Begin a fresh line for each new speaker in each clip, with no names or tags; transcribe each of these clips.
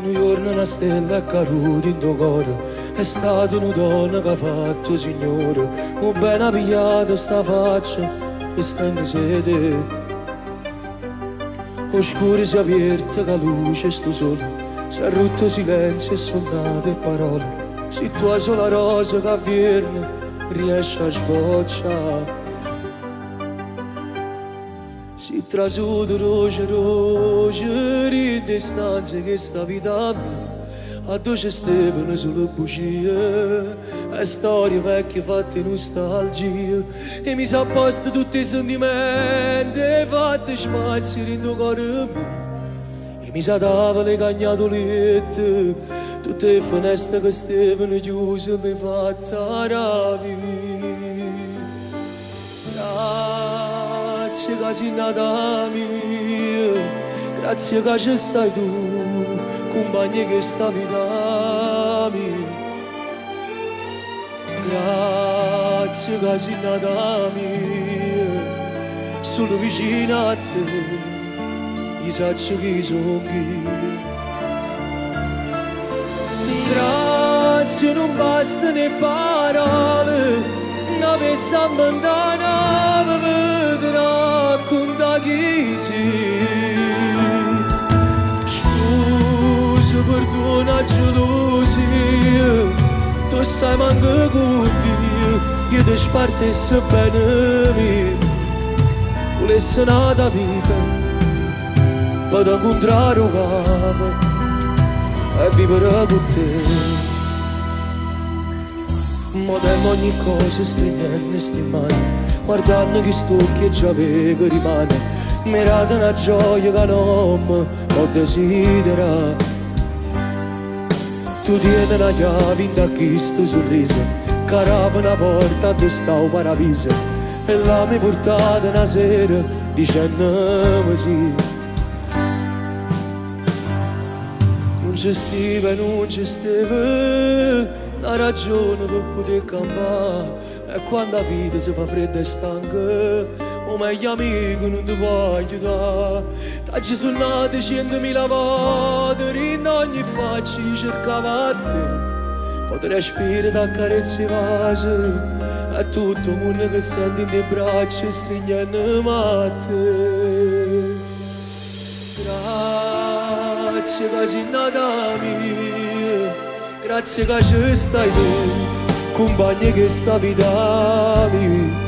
Un giorno una stella è caduta in tuo cuore, è stata una donna che ha fatto signore. Un bene pigliata sta faccia e sta in sede. Oscuro si è aperto che luce sto sole, si è rotto silenzio e suonate parole. Se tu hai sola rosa che viene, riesci a sbocciare. Si trasuda roce, roce, ride stanze che sta vita mia. A dolce Stefano sulle bugie, è storia vecchia fatta in nostalgia. E mi sa posto tutti i sentimenti, fatte spazio in tuo cuore mio. E mi sa tavole cagnatolette, tutte le finestre che Stefano chiuse, le fatte rapire. Grazie che sei nata mia, grazie che ci stai tu, compagni che sta vita mia. Grazie che sei nata mia, solo vicino a te, io so chi sono io. Grazie non basta ne parole, non mi sa abbandonare, vedrà con da chi sei. Scusa, perdona, gelosia, tu sai manco con Dio, io ti spartessi bene me. Volessi nata vita, per incontrare un capo e vivere con te. Ma temo ogni cosa stringendo sti mani, guardando che stucchi e già vedo rimane. Mirata una gioia che non ho desiderato. Tu tieni una chiave in da questo sorriso, carava una porta dove sta un paradiso. E là mi portate una sera dicendo sì. Non c'è stiva, non c'è stiva una ragione per poter campare. E quando la vita si fa fredda e stanca, o meglio amico non ti può aiutare. T'hai suonato 100.000 volte, in ogni faccia cercava te. Potrei respirare da carezze vase, e tutto il mondo che senti in te braccia stringendo a te. Grazie che sei nata mia, grazie che ci stai tu, compagni che sta vita mia.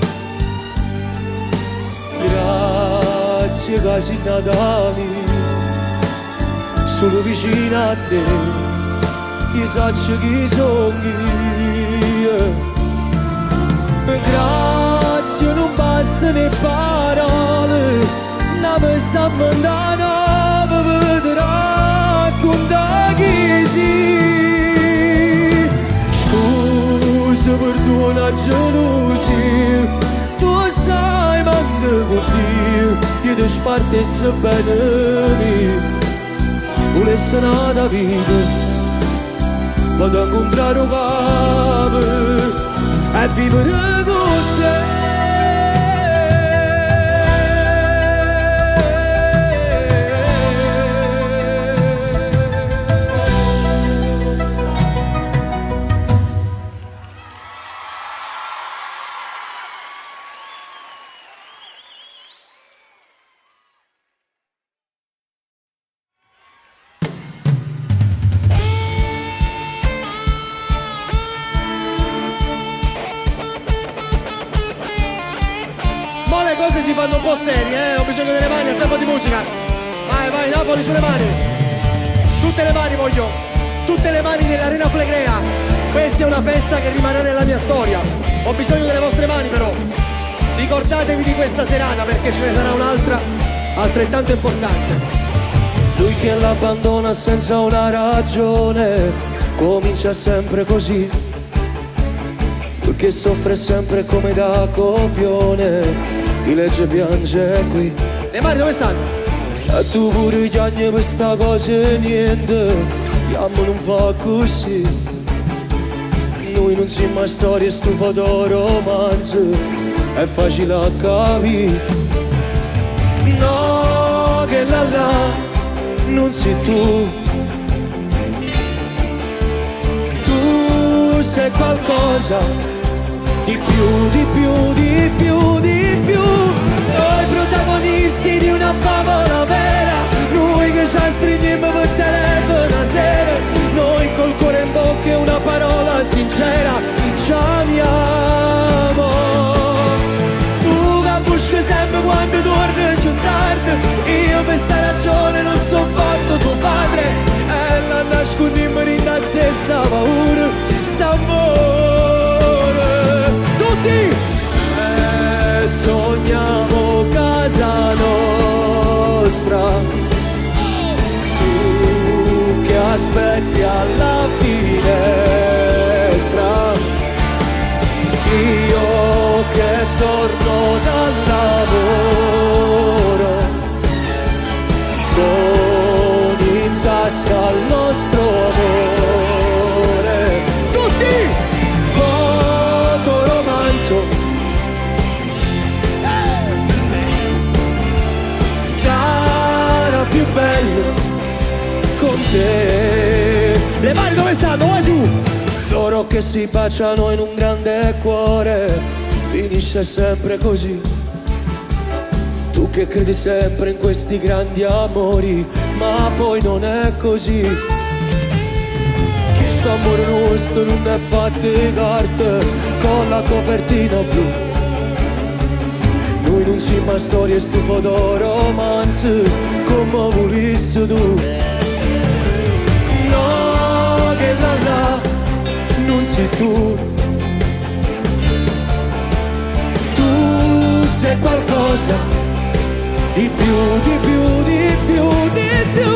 Grazie che sei nata mia, solo vicino a te, io so chi sono io. Grazie non basta ne parole, non mi sa abbandonare, vedrà con da chi sei. Scusa, perdona, gelosia, tu sai manco con Dio, io ti spartessi bene me. Volessi nata vita, vado a incontrare un capo e vivere con te.
Si fanno un po' seri, ho bisogno delle mani, a tempo di musica. Vai, vai, Napoli sulle mani. Tutte le mani voglio, tutte le mani dell'Arena Flegrea. Questa è una festa che rimarrà nella mia storia. Ho bisogno delle vostre mani però. Ricordatevi di questa serata perché ce ne sarà un'altra altrettanto importante.
Lui che l'abbandona senza una ragione, comincia sempre così. Lui che soffre sempre come da copione, chi legge piange qui.
Le mani dove stanno?
E tu pure chiagni per sta cosa e niente, chiamo non fa così. Noi non siamo mai storie, sto fotoromanzo, è facile a capire. No, che là là, non sei tu, sei qualcosa di più, di più, di più, di più. Noi protagonisti di una favola vera, noi che ci stringiamo per telefono a sera, noi col cuore in bocca e una parola sincera ci amiamo. Tu che buschi sempre quando torni più tardi, io per sta ragione non sopporto tuo padre, e la nascondiamo in la stessa paura, st'amore. Tutti! Sogniamo casa nostra, tu che aspetti alla finestra, io che torno dal lavoro, con in tasca il nostro amore. Tutti! Fotoromanzo, più bello con te. Le mani dove stanno? Vai tu! Loro che si baciano in un grande cuore, finisce sempre così. Tu che credi sempre in questi grandi amori, ma poi non è così. Che sto amore nostro non è fatto di carte con la copertina blu. Noi non siamo a storie stu fotoromanzi come volessi tu. No, che là non sei tu. Tu sei qualcosa di più, di più, di più, di più.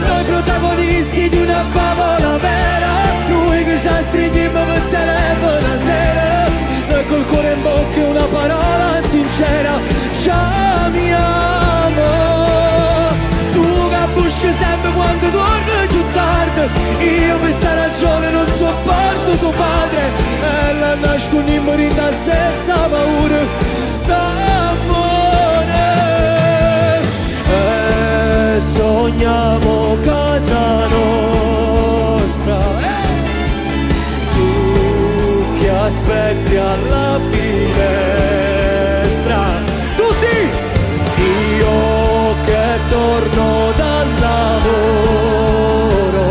Noi protagonisti di una favola vera, noi che ci stringiamo per telefono a sera, noi col cuore in bocca e una parola sincera ci amiamo. Tu che buschi sempre quando torni più tardi, io per sta ragione non sopporto tuo padre, e la nascondiamo in la stessa paura, st'amore. E sogniamo casa nostra, aspetti alla finestra. Tutti! Io che torno dal lavoro,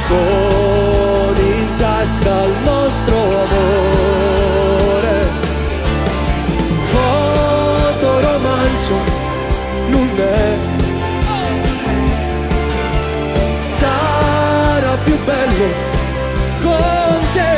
con in tasca il nostro amore. Fotoromanzo non è, sarà più bello con te.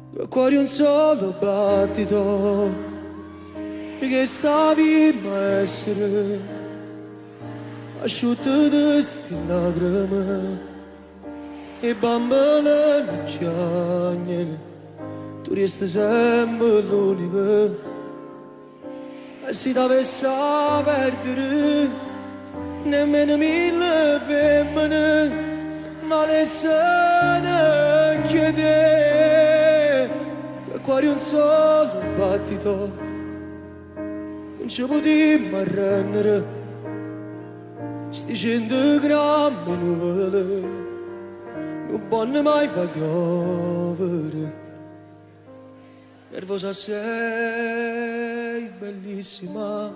Due cuori un solo battito, perché stavi a essere asciutto di sti lacrime e bambole non piangono, tu resti sempre l'unica. E se t'avessi a perdere nemmeno mille femmine, ma le sane chiede che cuore un solo battito, non ci potremmo arrendere, sti 100 grammi nuvole, non possono mai far piovere. Nervosa sei, bellissima,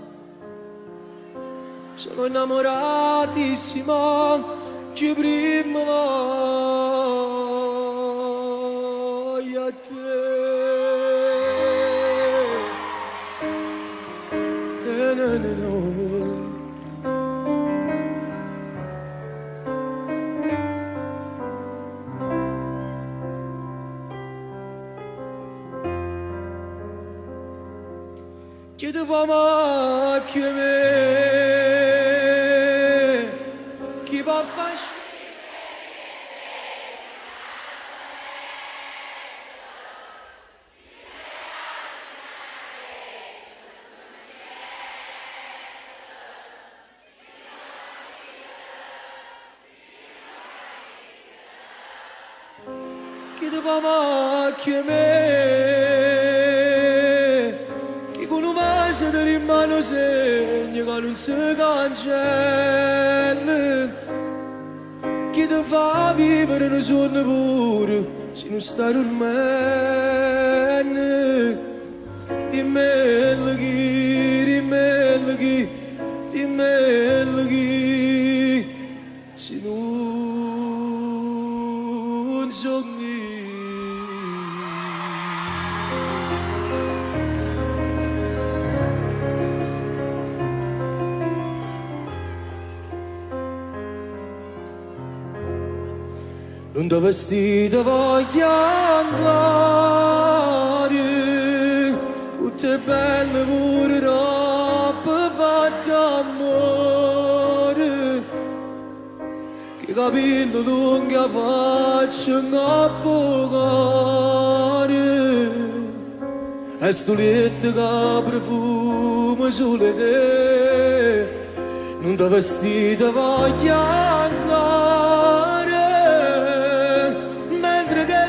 sono innamoratissima, che prima voglio a te. No, no, no. Chiedevamo che me chi va a fare chiedevamo che me se in mano segno che non si cancella, chi ti fa vivere un sogno pure se non stai dormendo. Dimmelo chi, se non sogni. Non da vestito voglio andare, tutte belle pure roba fatta amore, che capello lungo faccio a pogare, e sto letto che profuma sulle te. Non da vestito voglio andare,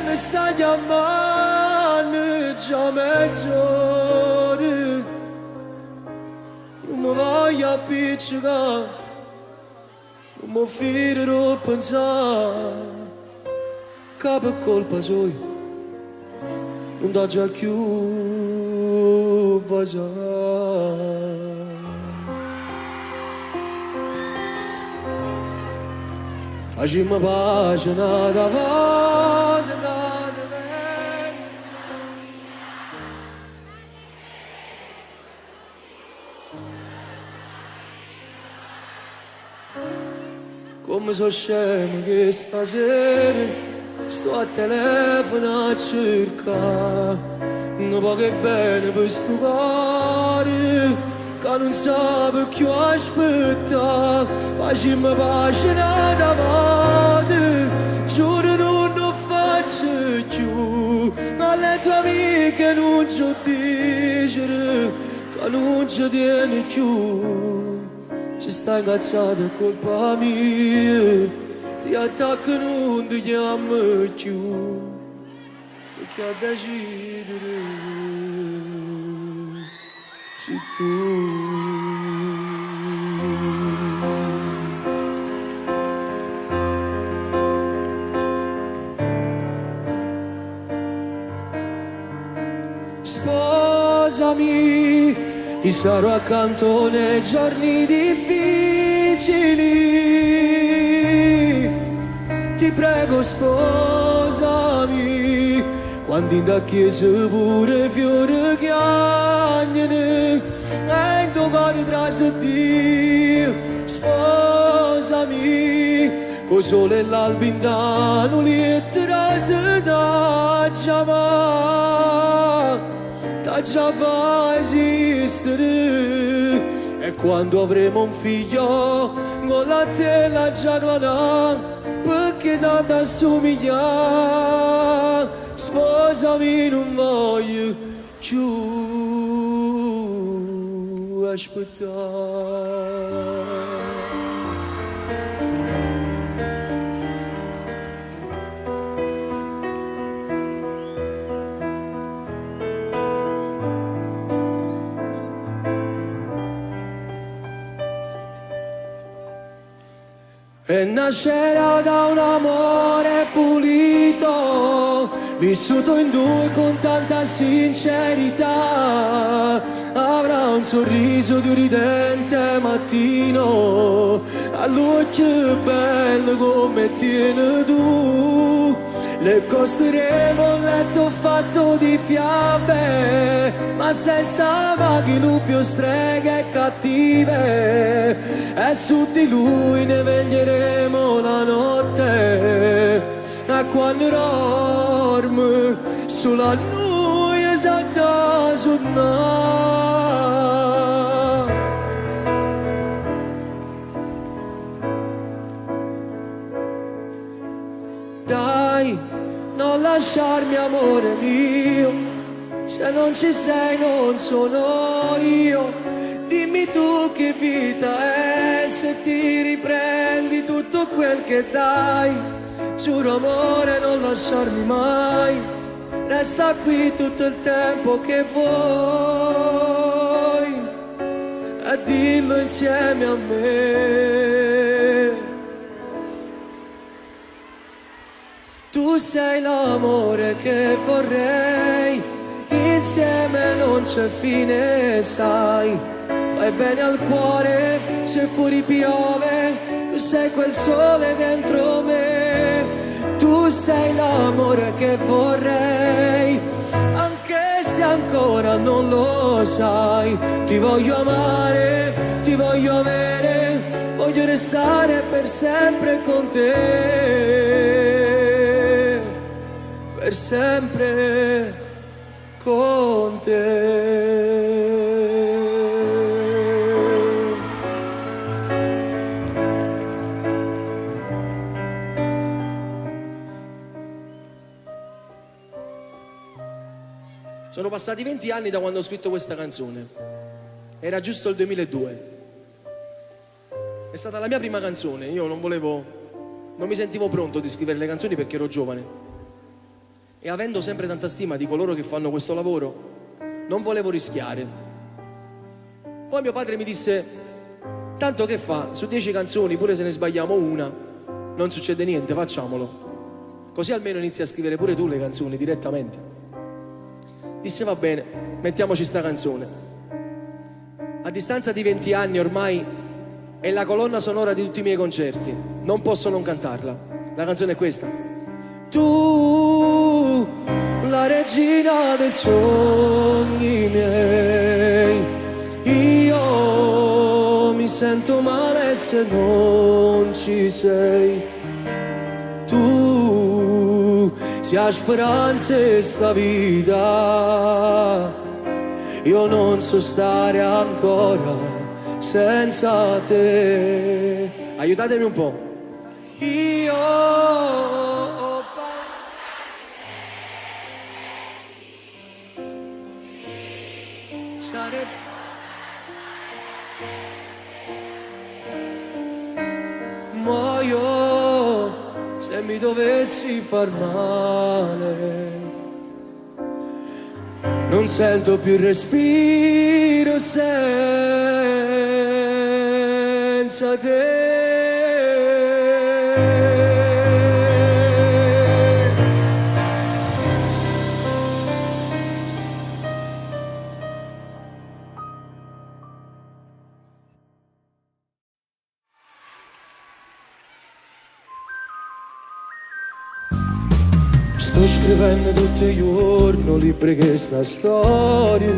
mi sta chiamando già mezz'ora, non mi voglio appiccicare, non mi fiderò a pensare che per colpa sua non da già più vasare. Facciamo pace nata volta. Come sono scemo che stasera sto a telefono a cercare un po' che bene per sto cuore che non sa per chi aspetta. Facciamo pace da volta, giuro non lo faccio più, alle tue amiche non ci dire che non ci tieni più. Ci sta incazzata è colpa mia, riattacca non ti chiamo più, perché a decidere sei tu. Sposami, ti sarò accanto nei giorni difficili. Ti prego sposami, quando in da chiesa pure fiore chiagnano e in tuo cuore trase Dio. Sposami, con sole e l'alba in danno lettera se da chiamare, da già fa esistere. E quando avremo un figlio con la tela già clanà, perché tanto assomiglia. Sposami, non voglio più aspettare. e nascerà da un amore pulito, vissuto in due con tanta sincerità. Avrà un sorriso di un ridente mattino, all'occhio bello come tieni tu. Le costruiremo un letto fatto di fiamme, ma senza maghi, lupi o streghe cattive, e su di lui ne veglieremo la notte. E quando dorme sulla noi esalta su noi. Dai, non lasciarmi amore mio, se non ci sei non sono io. Dimmi tu che vita è, se ti riprendi tutto quel che dai. Giuro amore non lasciarmi mai, resta qui tutto il tempo che vuoi, e dillo insieme a me. Tu sei l'amore che vorrei, insieme non c'è fine, sai. Fai bene al cuore se fuori piove, tu sei quel sole dentro me. Tu sei l'amore che vorrei, anche se ancora non lo sai. Ti voglio amare, ti voglio avere, voglio restare per sempre con te, per sempre con te.
Sono passati 20 anni da quando ho scritto questa canzone. Era giusto il 2002. È stata la mia prima canzone. Io non mi sentivo pronto di scrivere le canzoni perché ero giovane. E avendo sempre tanta stima di coloro che fanno questo lavoro, non volevo rischiare. Poi mio padre mi disse: tanto che fa, su 10 canzoni, pure se ne sbagliamo una, non succede niente, facciamolo. Così almeno inizi a scrivere pure tu le canzoni direttamente. Disse: va bene, mettiamoci sta canzone. A distanza di 20 anni ormai è la colonna sonora di tutti i miei concerti. Non posso non cantarla. La canzone è questa.
Tu, la regina dei sogni miei, io mi sento male se non ci sei. Tu, se hai speranze sta vita, io non so stare ancora senza te.
Aiutatemi un po'.
Io sarebbe muoio se mi dovessi far male. Non sento più il respiro senza te. Sto scrivendo tutti i giorni libri che sta storia,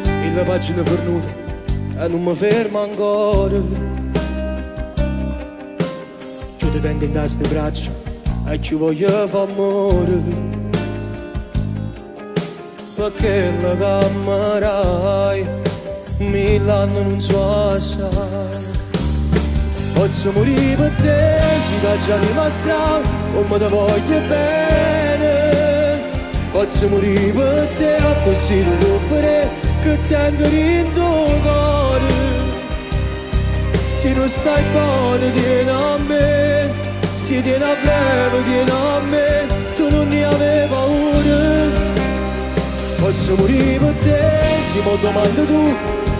e la pagina fornuta e non mi fermo ancora. Ci ti tengo in queste braccia e ci voglio fare amore, perché la cammerai 1000 anni non so assai. Posso morire per te, si dà già dimostrato come ti voglio bene. Posso morire per te, così ti ruberei che tendo in tuo cuore. Se non stai buono tieni a me, se tieni a breve tieni a me, tu non ne avevi paura. Posso morire per te, se mi domandi tu,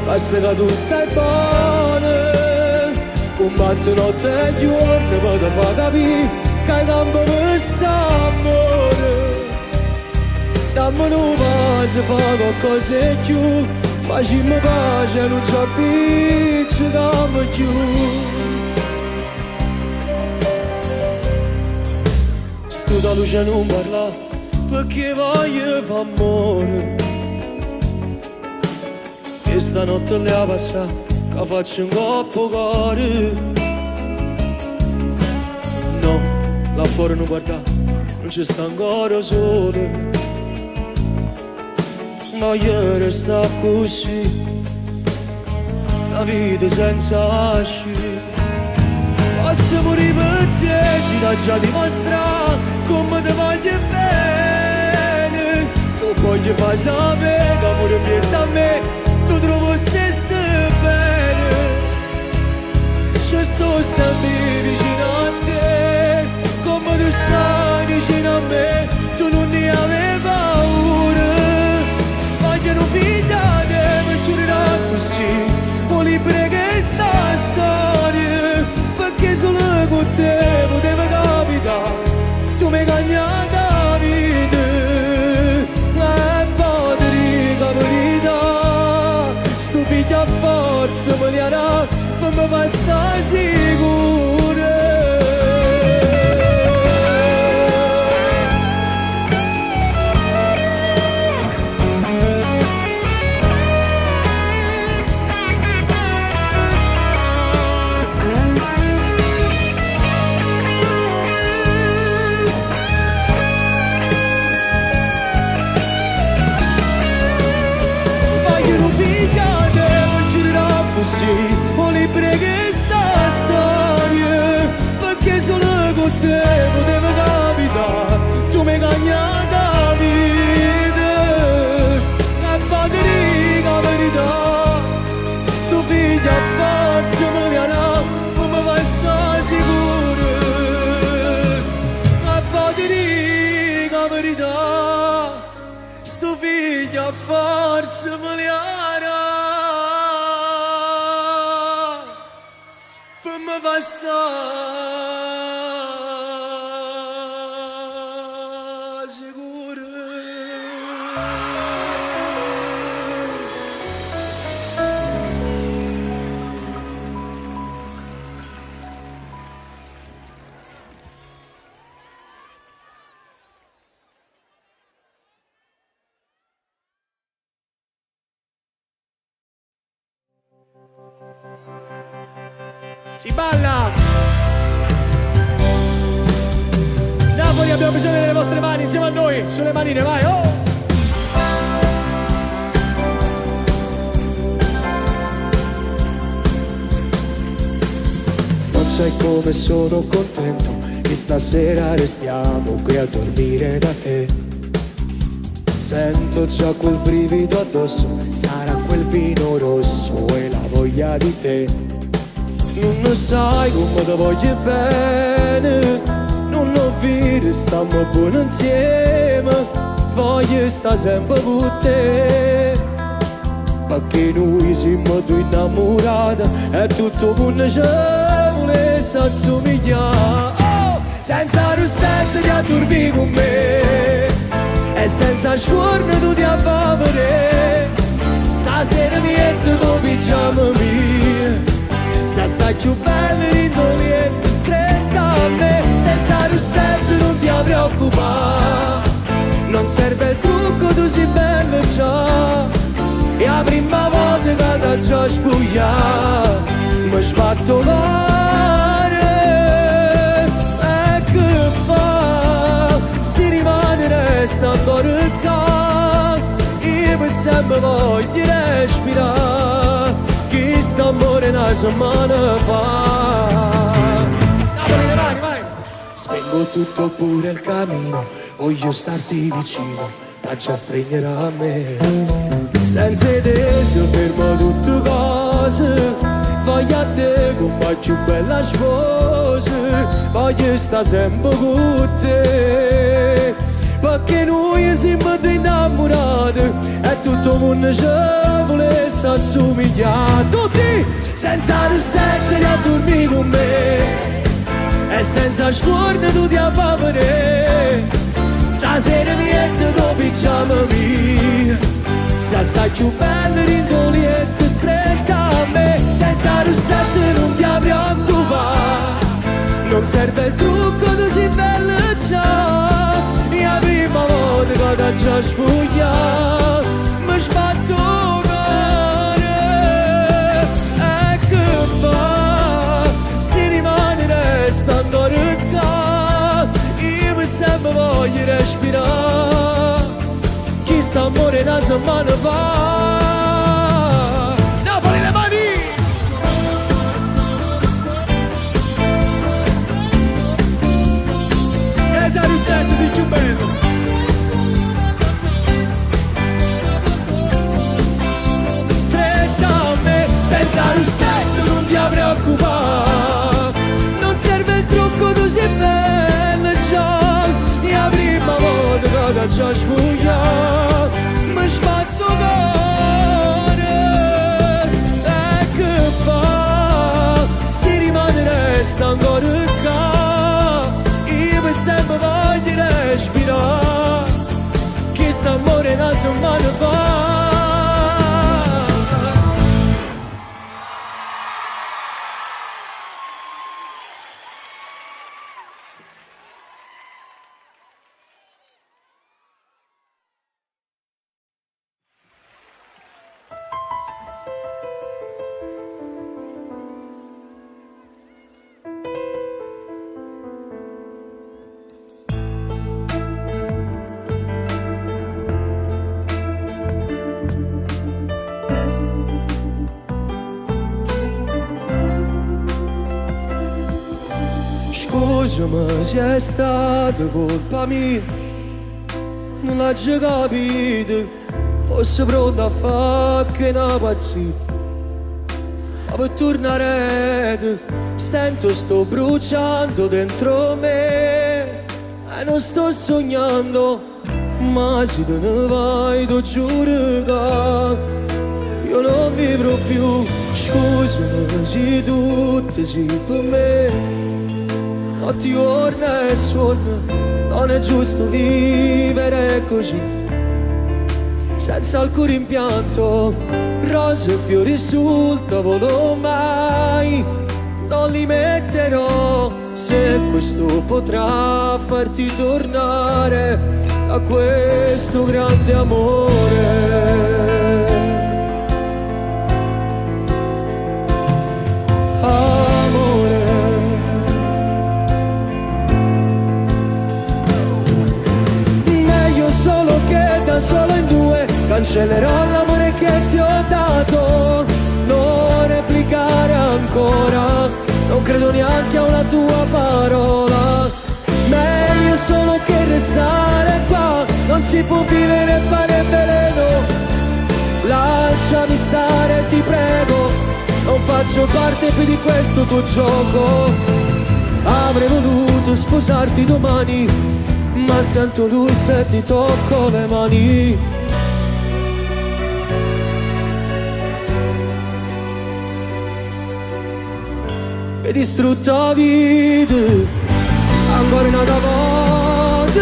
basta che tu stai buono. combatto notte e giorno per te far capire che hai campo per st'amore. Dammi una pace, fa qualcosa di più, facciamo pace, non ci appiccichiamo più. Sto da luce non parla, perché voglio fare amore. E stanotte le passa, che faccio un coppo cuore. No, là fuori non guarda, non ci sta ancora sole. Voglio restare così, la vita senza asci. Posso morire per te, si da già dimostrare come ti voglio bene. Tu voglio far sapere che amore pietta a me, tu trovo stesso bene. Ci sto sempre vicino a te, come tu stai vicino a me, tu non ne avevi paura. Voglio un figlio a te, mi giurerò così, vuoi che sta storia, perché solo con te poteva capitare, tu mi hai cagnato la vita. E poi ti dico la verità, sto figlio a forza me li darà, per me fa stare sicura. Ho libera che sta storia, perché solo con te poteva capitare, tu mi hai cagnato la vita. E poi ti dico la verità, sto figlio a forza me li darà, come vai sta sicuro. E poi ti dico la verità, sto figlio a forza me li darà, ma basta sicuro.
Si balla! Napoli, abbiamo bisogno delle vostre mani insieme a noi, sulle manine, vai, oh!
Non sai come sono contento che stasera restiamo qui a dormire da te. Sento già quel brivido addosso, sarà quel vino rosso e la voglia di te. Non lo sai come ti voglio bene, non lo vedi, stiamo buoni insieme, voglio stare sempre con te. Perché noi siamo due innamorati e tutto il mondo ci volesse assomigliare. Oh! Senza rossetto ti addormi con me e senza scorno tu ti affamare. Stasera niente tu pigiama mia, se assai più bella indolente stretta a me. Senza rossetto non ti preoccupare, non serve il trucco, tu sei bella già. E la prima volta che ti ho spugliato mi sbatto male. E che fa? Si rimane resta ancora qua, io per sempre voglio respirare, che st'amore una settimana fa.
Napoli, le mani, vai!
Spengo tutto pure il cammino, voglio starti vicino, faccia stringere a me. Senza te si ferma tutte cose, voglio a te come più bella sposa, voglio stare sempre con te. Perché noi siamo innamorati e tutto il mondo ci volesse assomigliare. Tutti! senza rossetto di a dormire con me e senza scorno tu ti fa vedere. Stasera niente dopo pigiama mia, se assai più bella rindolietta stretta a me, senza rossetto non ti preoccupare, non serve il trucco, tu sei bella già. La prima volta che ti già spogliato mi sbatto male. E che fa? Si rimane restando qua, io mi sempre voglio respirare. Chi sta amore una settimana fa. Napoli le mani! Senza rossetto sei più bello. Stretta a me, senza rossetto non ti preoccupare, non serve il trucco, tu sei bella già. La prima volta che ti già spogliato mi sbatto cuore. E che fa? Si rimane resta ancora qua, io mi sempre voglio respirare. Chi sta amore una settimana fa. Scusami se è stata colpa mia, non l'ho già capito, fosse pronta a fare che una pazzia. Ma per tornare sento sto bruciando dentro me e non sto sognando, ma se te ne vai ti giuro che io non vivrò più. Scusami se tutto sei per me, notti, giorni e sonno, non è giusto vivere così, senza alcun rimpianto, rose e fiori sul tavolo mai, non li metterò, se questo potrà farti tornare a questo grande amore. Solo in due cancellerò l'amore che ti ho dato, non replicare ancora, non credo neanche a una tua parola. Meglio solo che restare qua, non si può vivere pane e veleno. Lasciami stare, ti prego, non faccio parte più di questo tuo gioco. Avrei voluto sposarti domani, ma sento lui se ti tocco le mani. E distrutta vita, ancora una volta,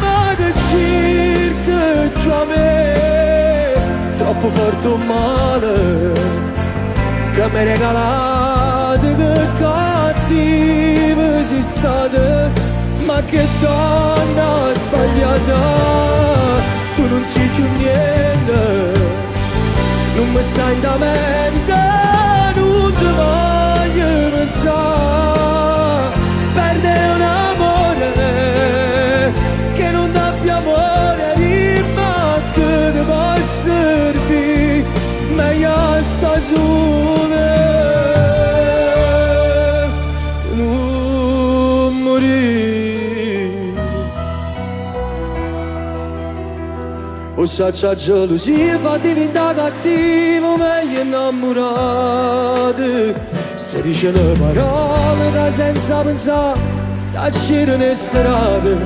ma che circa giù a me, troppo forte un male, che mi regalate, che cattiva sei stata. Ma che donna sbagliata, tu non sei più niente, non mi stai in da mente, non ti voglio pensare, perdere un amore che non dà più amore, ma che ti può servire, meglio sta sola, non morire. O s'accia gelosia fa diventare cattivo, meglio innamorate. Se dice le parole che senza pensare tacere le serate.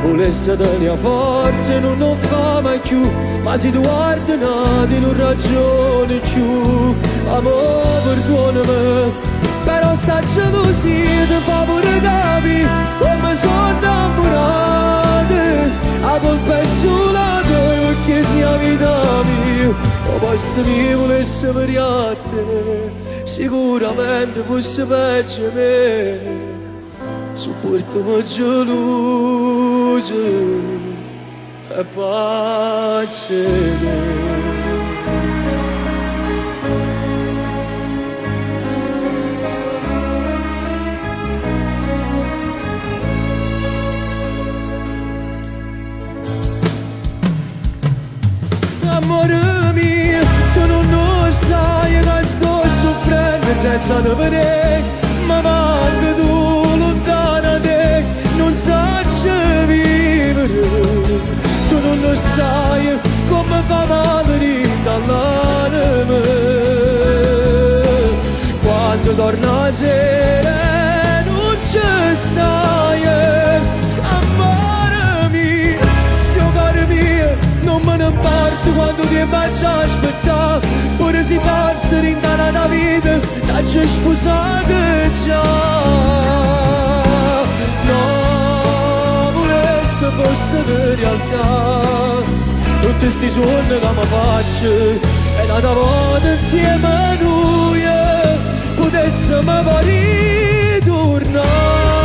Volesse tenere forza non lo fa mai più, ma si tu ordinati non ragioni più. amore perdonami, però sta gelosia ti fa pure capire come sono innamorato. La colpa è solo tua perché sei la vita mia, ma posto mio volesse per te, sicuramente fosse peggio me. Supportami gelosa e pace. Amore mio, tu non lo sai che sto soffrendo senza te vedere, ma manca tu lontana te, non saprei vivere. Tu non lo sai come fa male dall'anima quando torna la sera e non ci stai. Amore mio, sto caro mio, non me ne parte quando ti faccio aspettare, pure si passa rindana la vita, da ci sposate già. No, volesse fosse di realtà, tutti sti sogni che mi faccio, e una volta insieme a noi, potessimo poi ritornare.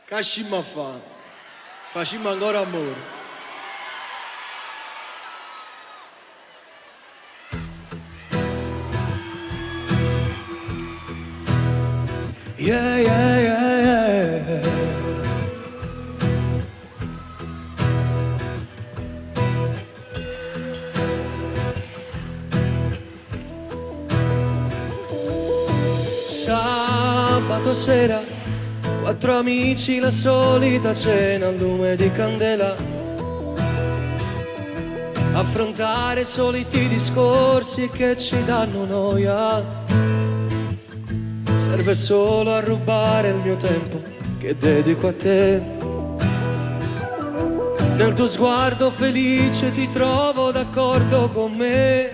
Che scimma fa? Facciamo ancora amore. Yeah, yeah, yeah, yeah. Sabato sera, quattro amici, la solita cena al lume di candela, affrontare i soliti discorsi che ci danno noia. Serve solo a rubare il mio tempo che dedico a te. Nel tuo sguardo felice ti trovo d'accordo con me.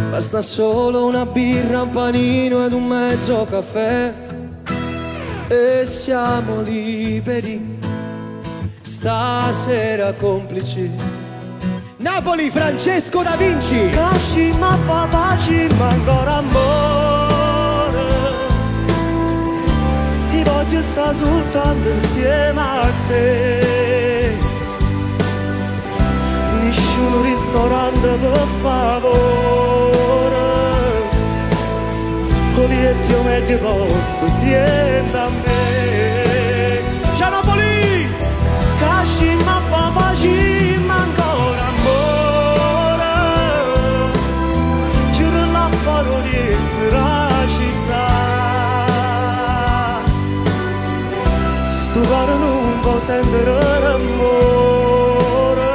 Basta solo una birra, un panino ed un mezzo caffè e siamo liberi, stasera complici.
Napoli, Francesco Da Vinci.
Lasci ma fa facile ma ancora amore, ti voglio stare soltanto insieme a te. Nessun ristorante per favore, Polietti o meglio posto siente a me. Ciao Napoli! Casci ma fa facile ma ancora amore, giuro la farò di sta città. Sto cuore non può sentire l'amore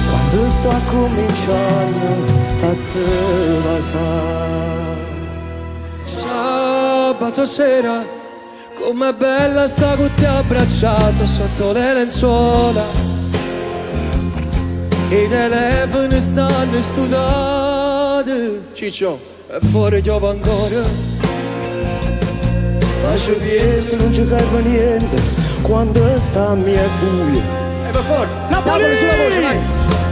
quando sto cominciando a te basare. Sabato sera, com'è bella sta con te abbracciato sotto le lenzuola, i telefoni stanno studati. Ciccio, è fuori piove ancora, ma ci penso non ci serve niente quando sta a me è buio.
E per forza, Napoli sulla voce, vai.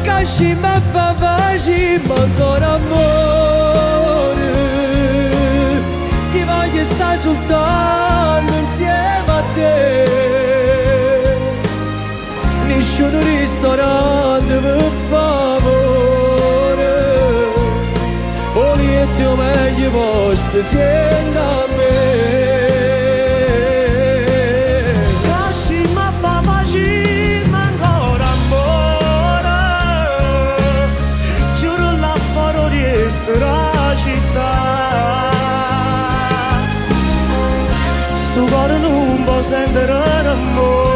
Casci ma fa facile ma ancora amore, ti voglio stare soltanto insieme a te. Nessun ristorante per favore, Polietti o meglio che posti siendo a me.
Casi ma fa facima ancora amore, giuro là fuori di la città. Sto cuore non può sentire l'amore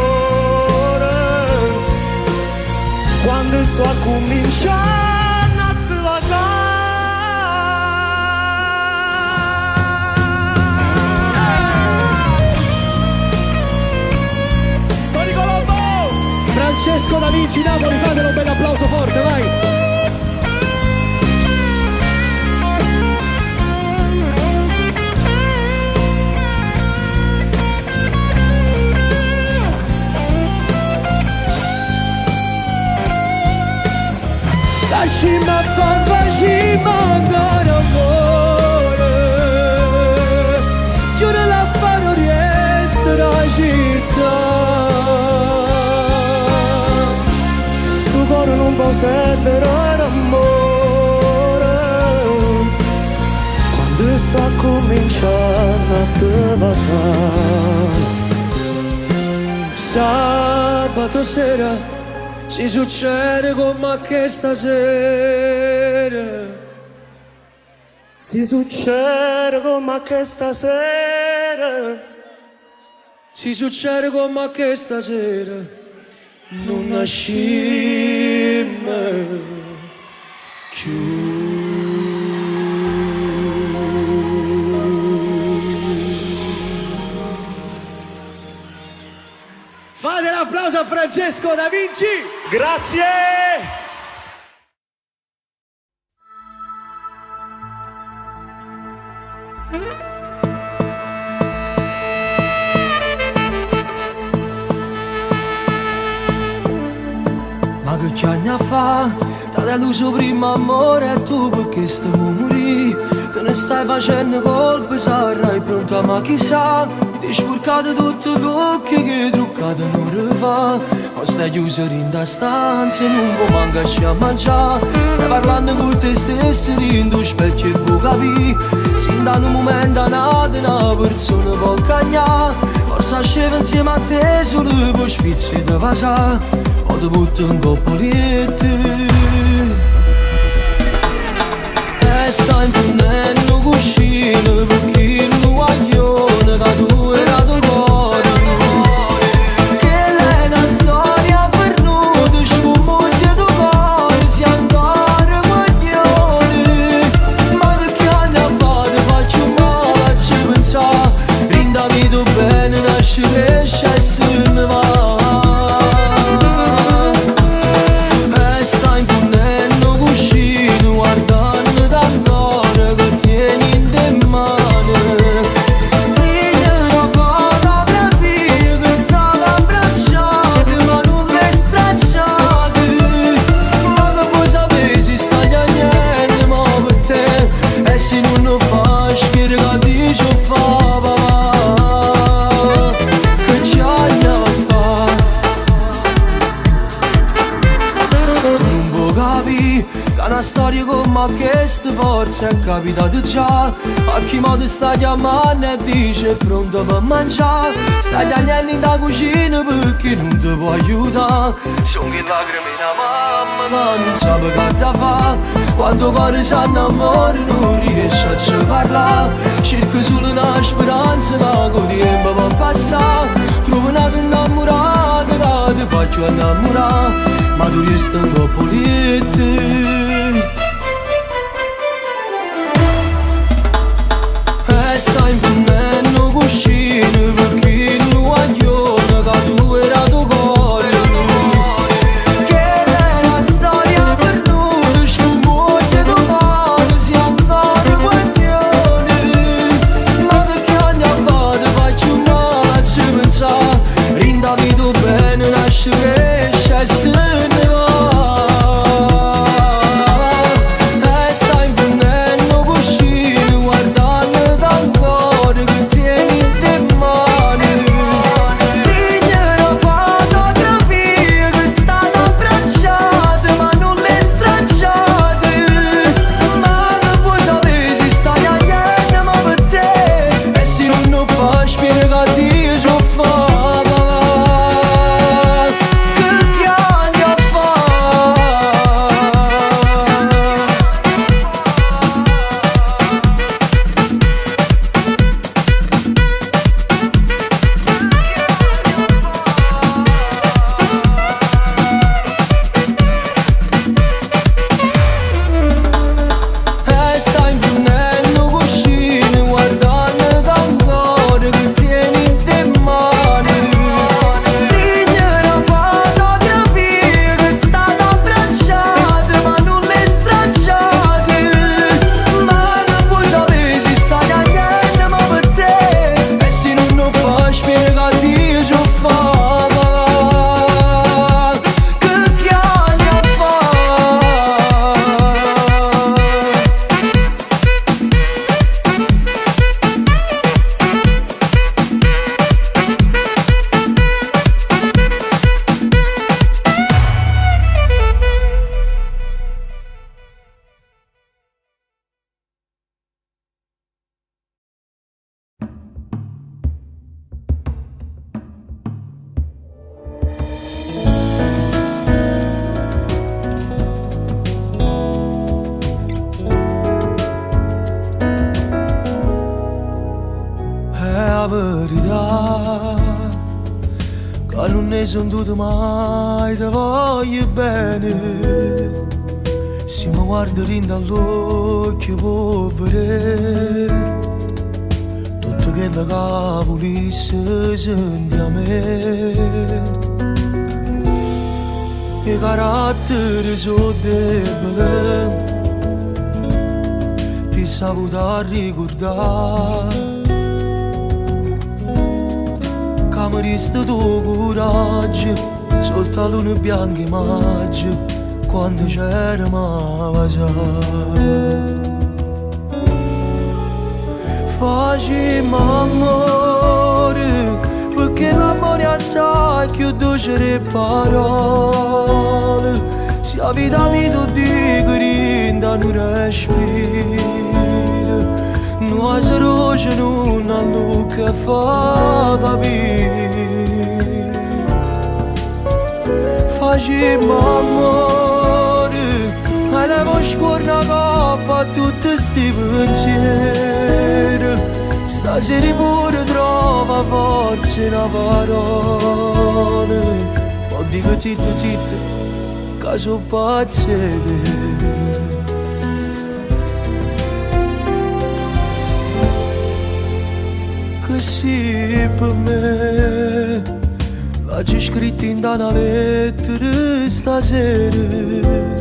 quando sto a cominciare a te
Tony Colombo! Francesco Da Vinci Napoli, fatelo un bel applauso forte, vai!
Lasciami far facima ancora amore, giuro la farò riestere la città.
sto cuore non può sentire l'amore quando sto a cominciare a te basare.
Sabato sera ci succede come che stasera.
Si succede come che stasera.
Si succede come che stasera. Non nascimmo più.
Fate l'applauso a Francesco Da Vinci!
Grazie!
Ma che anni fa, t'ha deluso prima amore e tu perché stavi morì. Te ne stai facendo colpe, sarai pronta ma chissà. Ti spurcate tutte le bocche che truccate non rifà. Ma stai chiuso in da stanza e non può mancarci a mangiare. Stai parlando con te stesso, rindo specchio e vuoi capire. Sin da un momento è nata una persona può cagnare. Forse sceva insieme a te solo per sfizzi di vasà. Poi ti butto un coppoletto e sta imponendo cuscino perché non guaglione da tu e da tuo cuore. Che lei è una storia perduta, scomoglie tuo cuore, si ancora guaglione. Ma perché anni fa ti faccio male a ci pensare, rindami tu bene, nasce cresce e se ne va. Storia come questa forza è capitato già. A chi modo sta chiamando e dice è pronto per mangiare. Stai tagliando in da cucina perché non ti può aiutare. Sono che lacrime da mamma che non sa che da fa. Quando cuore si innamora non riesce a ci parlare. Cerco solo una speranza che con tempo può passare. Trovo una innamorata che ti faccio innamorare, ma tu resti un coppoletto. Sta imponendo cuscino perché non guaglione che tu era tuo cuore. Che lei è una storia perduta, scomoglie tuo cuore, si ancora guaglione. Ma perché anni fa ti faccio male a ci pensare, rindami tu bene, nasce cresce e se ne va. ma non ne son tutte mai, te voglio bene. Se mi guardi rinda all'occhio può vedere tutto quello che volesse senti a me. I caratteri sono deboli, ti saputo ricordare. Che mi resta tuo coraggio sotto la luna bianca e maggio, quando c'eravamo a già. Facciamo amore, perché l'amore assai più dolce le parole. Se la vita mi tu dico rinda non respiro, non si roce non hanno che fa capire. Facciamo amore, e levo scorna coppa a tutti sti pensieri. Stasera pure trova forza in parole, ma dico zitto zitto, che sono pazze di te. Che sì per me, l'hai scritto in una lettera stasera.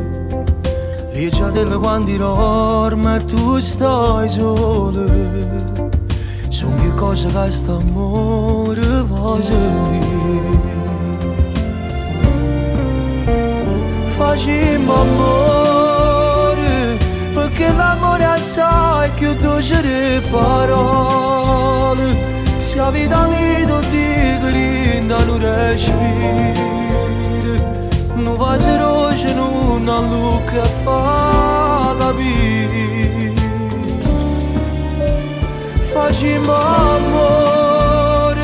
Leggiatela quando dormo e tu stai sola. Sono che cosa che sta amore va sentire. Facciamo amore, perché l'amore assai più dolce le parole. Se la vita mi tu dico rinda non respiro, non va se roce non ha luce che fa capire. Facciamo amore,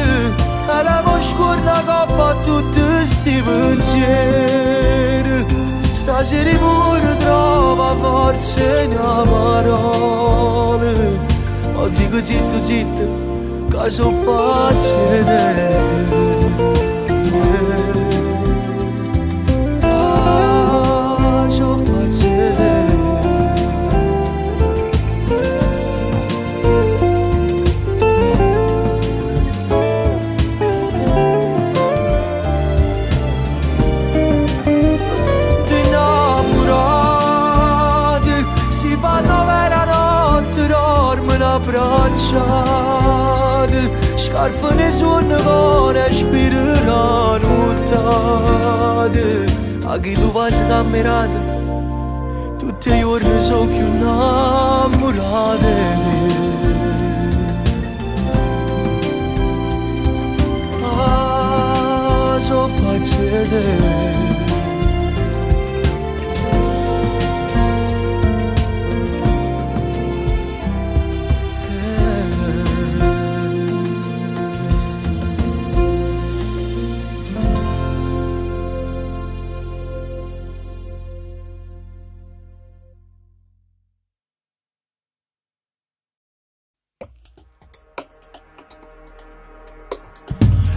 e levo scorna coppa a tutti sti pensieri. Stasera pure trova forza in parole, ma dico zitto zitto, che sono pazze di te. Ah, sono pazze di te. Abbracciate, scarpe ne suono con respirano nottate. A chi lo va innamorate, tutti i giorni sono più innamorate. Ah, sono pazze di te.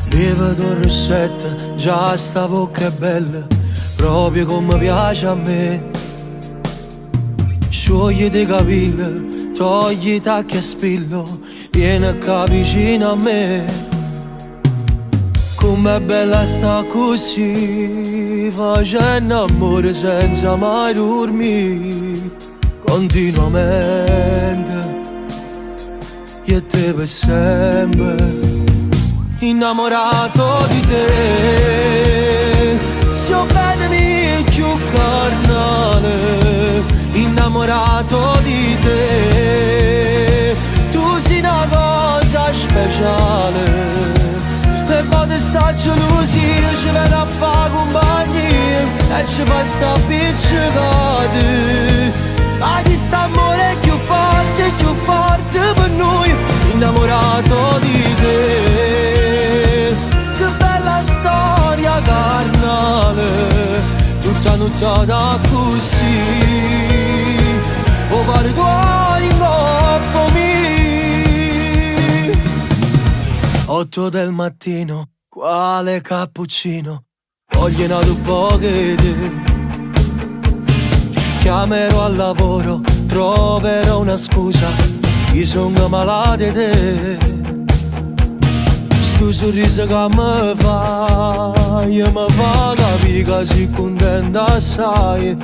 Bevo un rossetto, già sta bocca è bella, proprio come piace a me. Sciogli i capelli, togli i tacchi a spillo, vieni qua vicino a me. Com'è bella sta così, facendo amore senza mai dormire, continuamente, io te per sempre. Innamorato di te, so bene più carnale. Innamorato di te, tu sei una cosa speciale. E poi sta gelosia ci viene a fare compagnia e ci fa sta appiccicati. Ma chi sta amore è più forte per noi. Innamorato di te, storia carnale, tutta nottata così, o pare tuoi in coppa mi. 8 del mattino, Quale cappuccino? Vogliono un po' che te. Chiamerò al lavoro, troverò una scusa. Io sono malato di te. Sto sorriso che mi fai mi fa capire che sei contenta assai.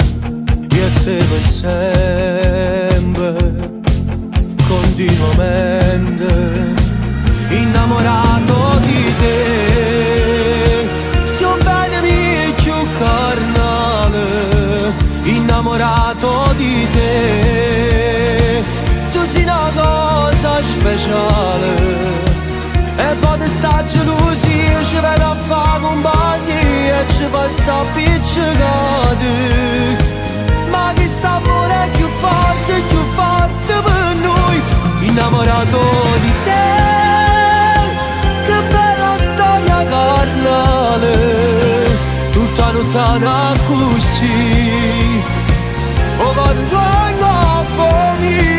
Io e te per sempre, continuamente innamorato di te. Sono bene più carnale, innamorato di te. Tu sei una cosa speciale e poi sta gelosia ci vede a fare compagni e ci fa sta appiccicati. Ma che st'amore è più forte per noi. Innamorato di te, che bella storia carnale. Tutta lontana così, o con tuoi nuovi.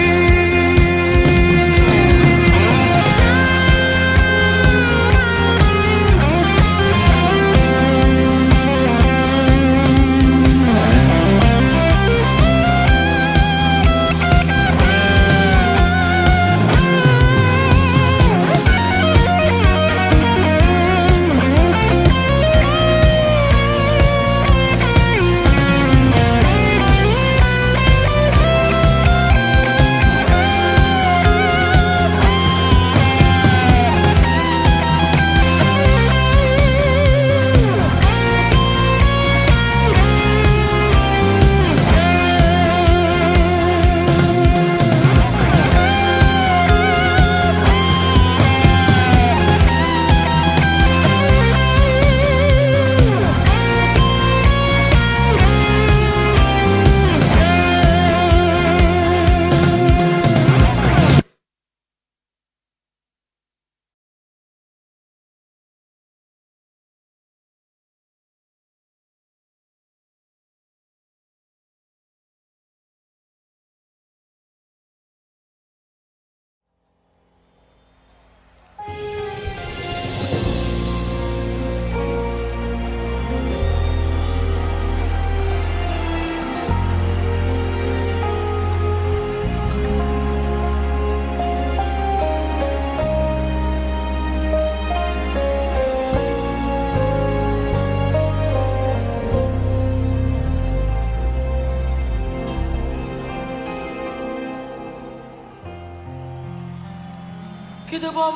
Chi ti può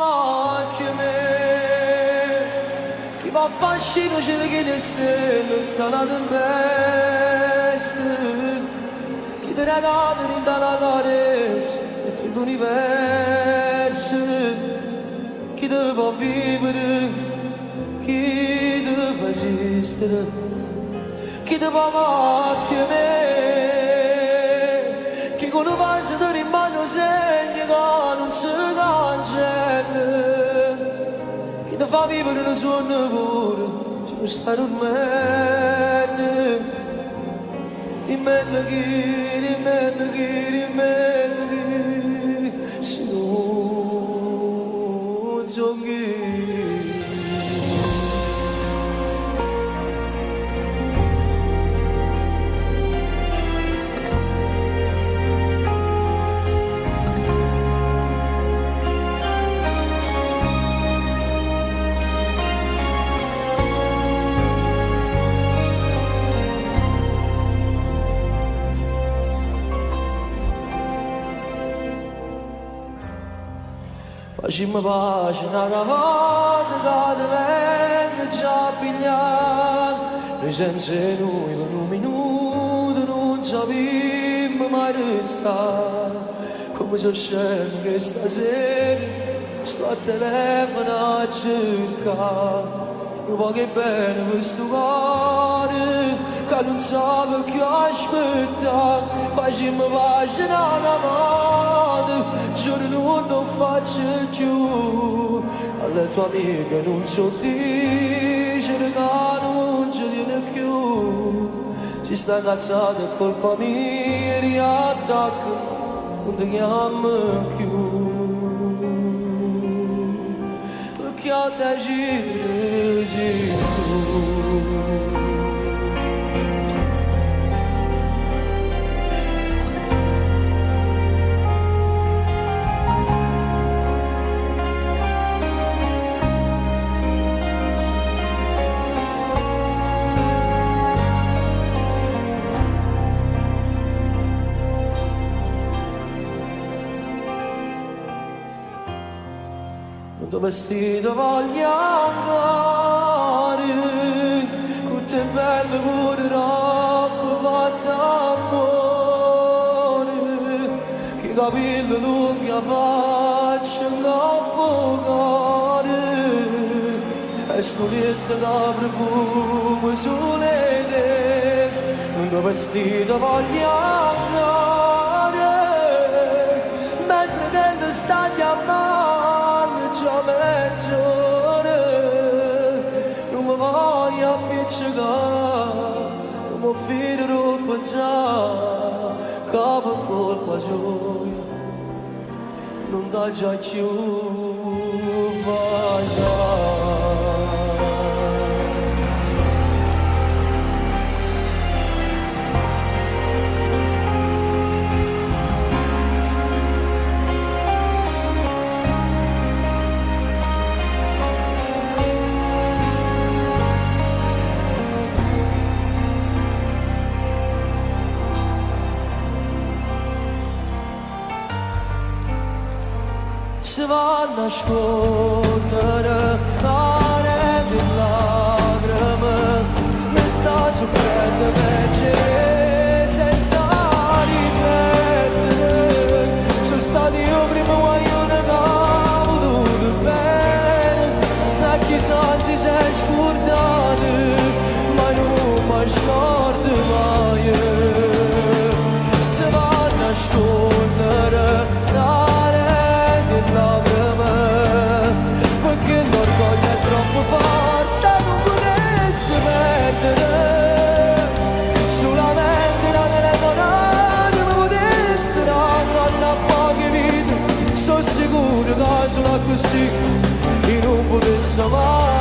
chiamare? Chi va a fascino c'è da che le stelle dalla tempesta. Chi ti regala in dalla carezza e tutto l'universo. Chi ti può vivere? Chi ti fa esistere? Chi ti può chiamare? Chi con un vaso ti rimane segno che non si cancella. Chi ti fa vivere il suo lavoro se non sta dormendo. Dimmi chi, se non so chi. Facciamo pace una volta che ti venga già pigliato. Noi senza noi per un minuto non sappiamo mai restare. Come sono scemo che stasera sto a telefono a cercare. Non può che bene questo cuore che non sa più aspettare. Facciamo pace una volta, giuro non faccio più. Alle tue amiche non so dire che non ci viene più. Si sta incazzata, è colpa mia, riattacca, non ti chiamo più. Perché chiamo da giro, giro. Quando vestito voglio andare, con te bello pure troppo fatta amore, che capelli lunghi a faccia troppo care, e sto letto da profumo sulle te. Quando vestito voglio andare, mentre te ne sta chiamando già mezz'ora, non mi voglio appiccicare, non mi fiderò pensare, capo colpa gioia, non dà già più baciare. Si vanno a nascondere mare di lacrime, mi sta soffrendo invece senza riflettere. Sono stato io prima guaglione che ho voluto bene, ma chissà se sei scordato, ma non mi scordo mai. Si vanno a nascondere lacrime, perché l'orgoglio è troppo forte, non potesse perdere. Solamente la telefonata mi potesse dare a poche vite. Sono sicuro che solo così io non potesse mai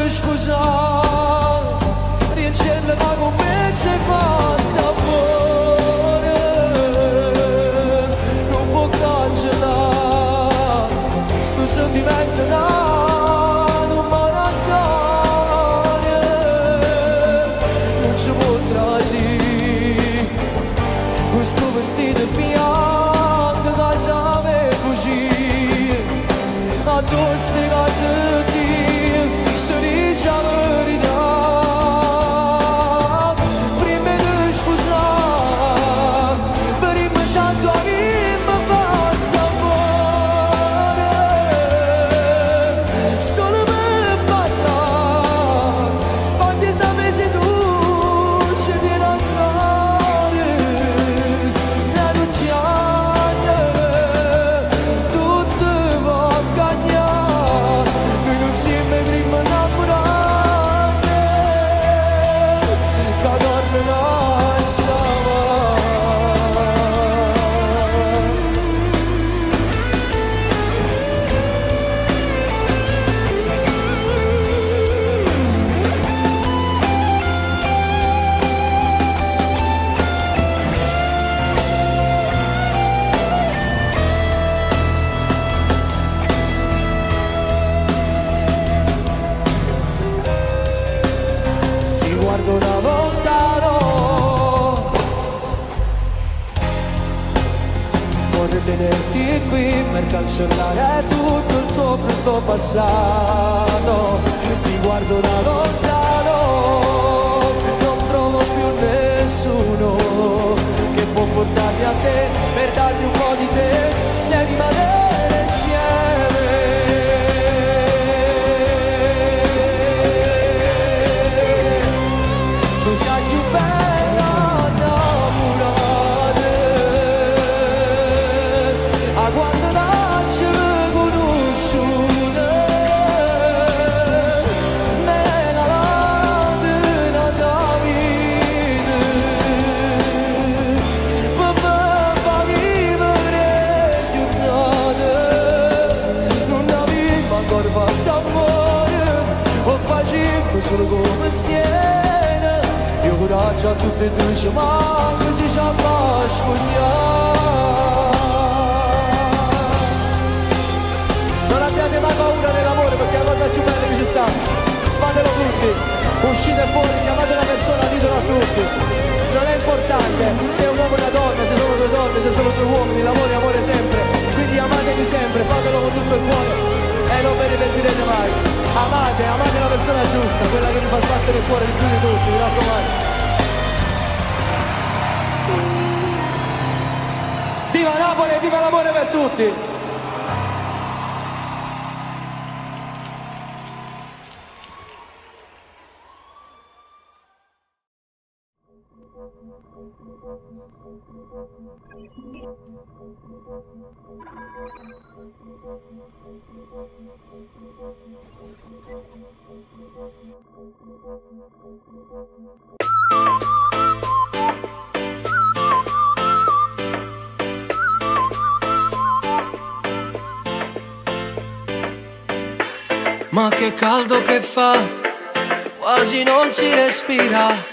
sposare, riaccende ma come c'è fatta amore, non può cancellare sto sentimento da non maratone, non ci può trasire questo vestito bianco che sape così, addosso di casa chi se dice la verità. Prima di sposare, prima c'è tua vita fatta amore, solo per parlare, quanti sapessi tu ci viene a cuore, la luciana, tutto va a cagnare, noi non siamo prima innamorati, che dorme lasciava. Ti guardo da lontano, vorrei tenerti qui per cancellare tutto il tuo brutto passato. Ti guardo da lontano, non trovo più nessuno che può portarmi a te per darmi un po' di te e rimanere insieme. manco solo come insieme. Io coraggio a tutte e due ci manco se ci fa sfogliare.
Non abbiate mai paura dell'amore perché è la cosa più bella che ci sta. Fatelo tutti, uscite fuori, se amate una persona ditelo a tutti. Non è importante se è un uomo e una donna, se sono due donne, se sono due uomini, l'amore è amore sempre. Quindi amatevi sempre, fatelo con tutto il cuore e non ve ne pentirete mai. Amate la persona giusta, quella che vi fa sbattere il cuore di più di tutti, mi raccomando. Viva Napoli e viva l'amore per tutti!
Ma che caldo che fa, quasi non si respira.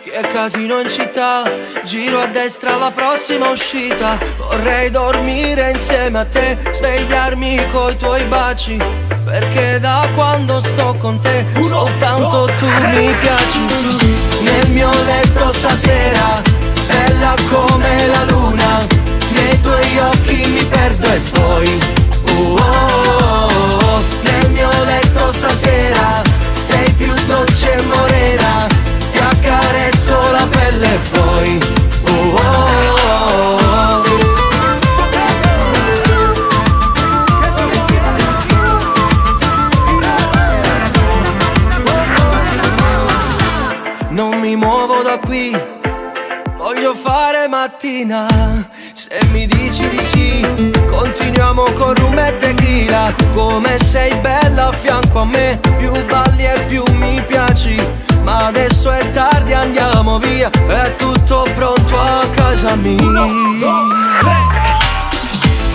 Che casino in città, giro a destra alla prossima uscita. Vorrei dormire insieme a te, svegliarmi coi tuoi baci, perché da quando sto con te soltanto tu mi piaci. Nel mio letto stasera, bella come la luna, nei tuoi occhi mi perdo e poi nel mio letto stasera sei più dolce e morena, ti accarezzo la pelle e poi non mi muovo da qui, voglio fare mattina. Se mi dici di sì, continuiamo con rum e tequila. Come sei bella a fianco a me, più balli e più mi piaci. Ma adesso è tardi, andiamo via, è tutto pronto a casa mia.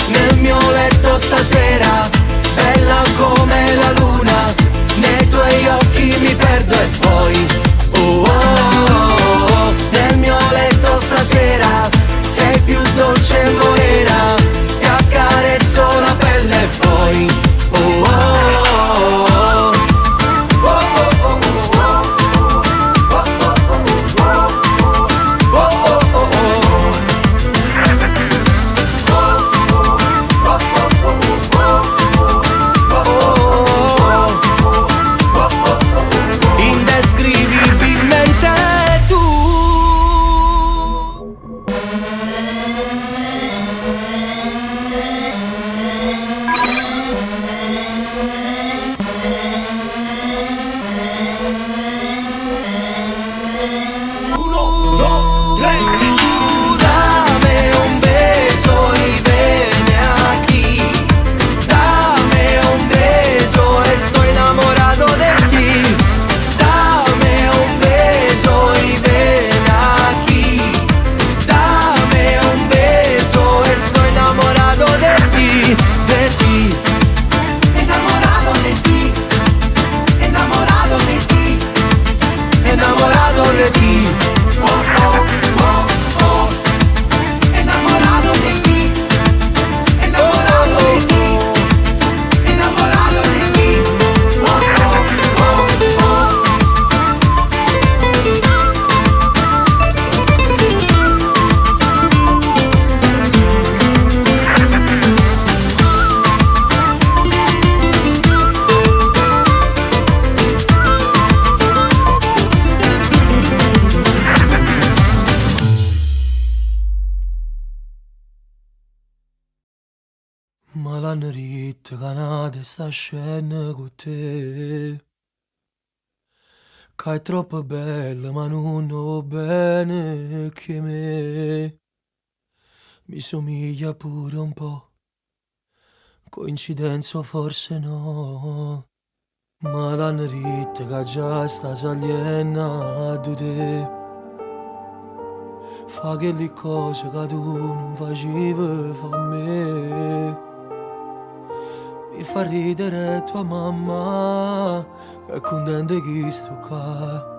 Nel mio letto stasera, bella come la luna, nei tuoi occhi mi perdo e poi nel mio letto stasera sei più dolce e morena, ti accarezzo la pelle e poi ma l'hanno ritta canale sta scena con te, che è troppo bella ma non va bene che me. Mi somiglia pure un po', coincidenza forse no, ma l'hanno ritta che già sta saliendo di te. Fa che le cose che tu non facevi fa me. e fa ridere tua mamma che è contenta che sto qua.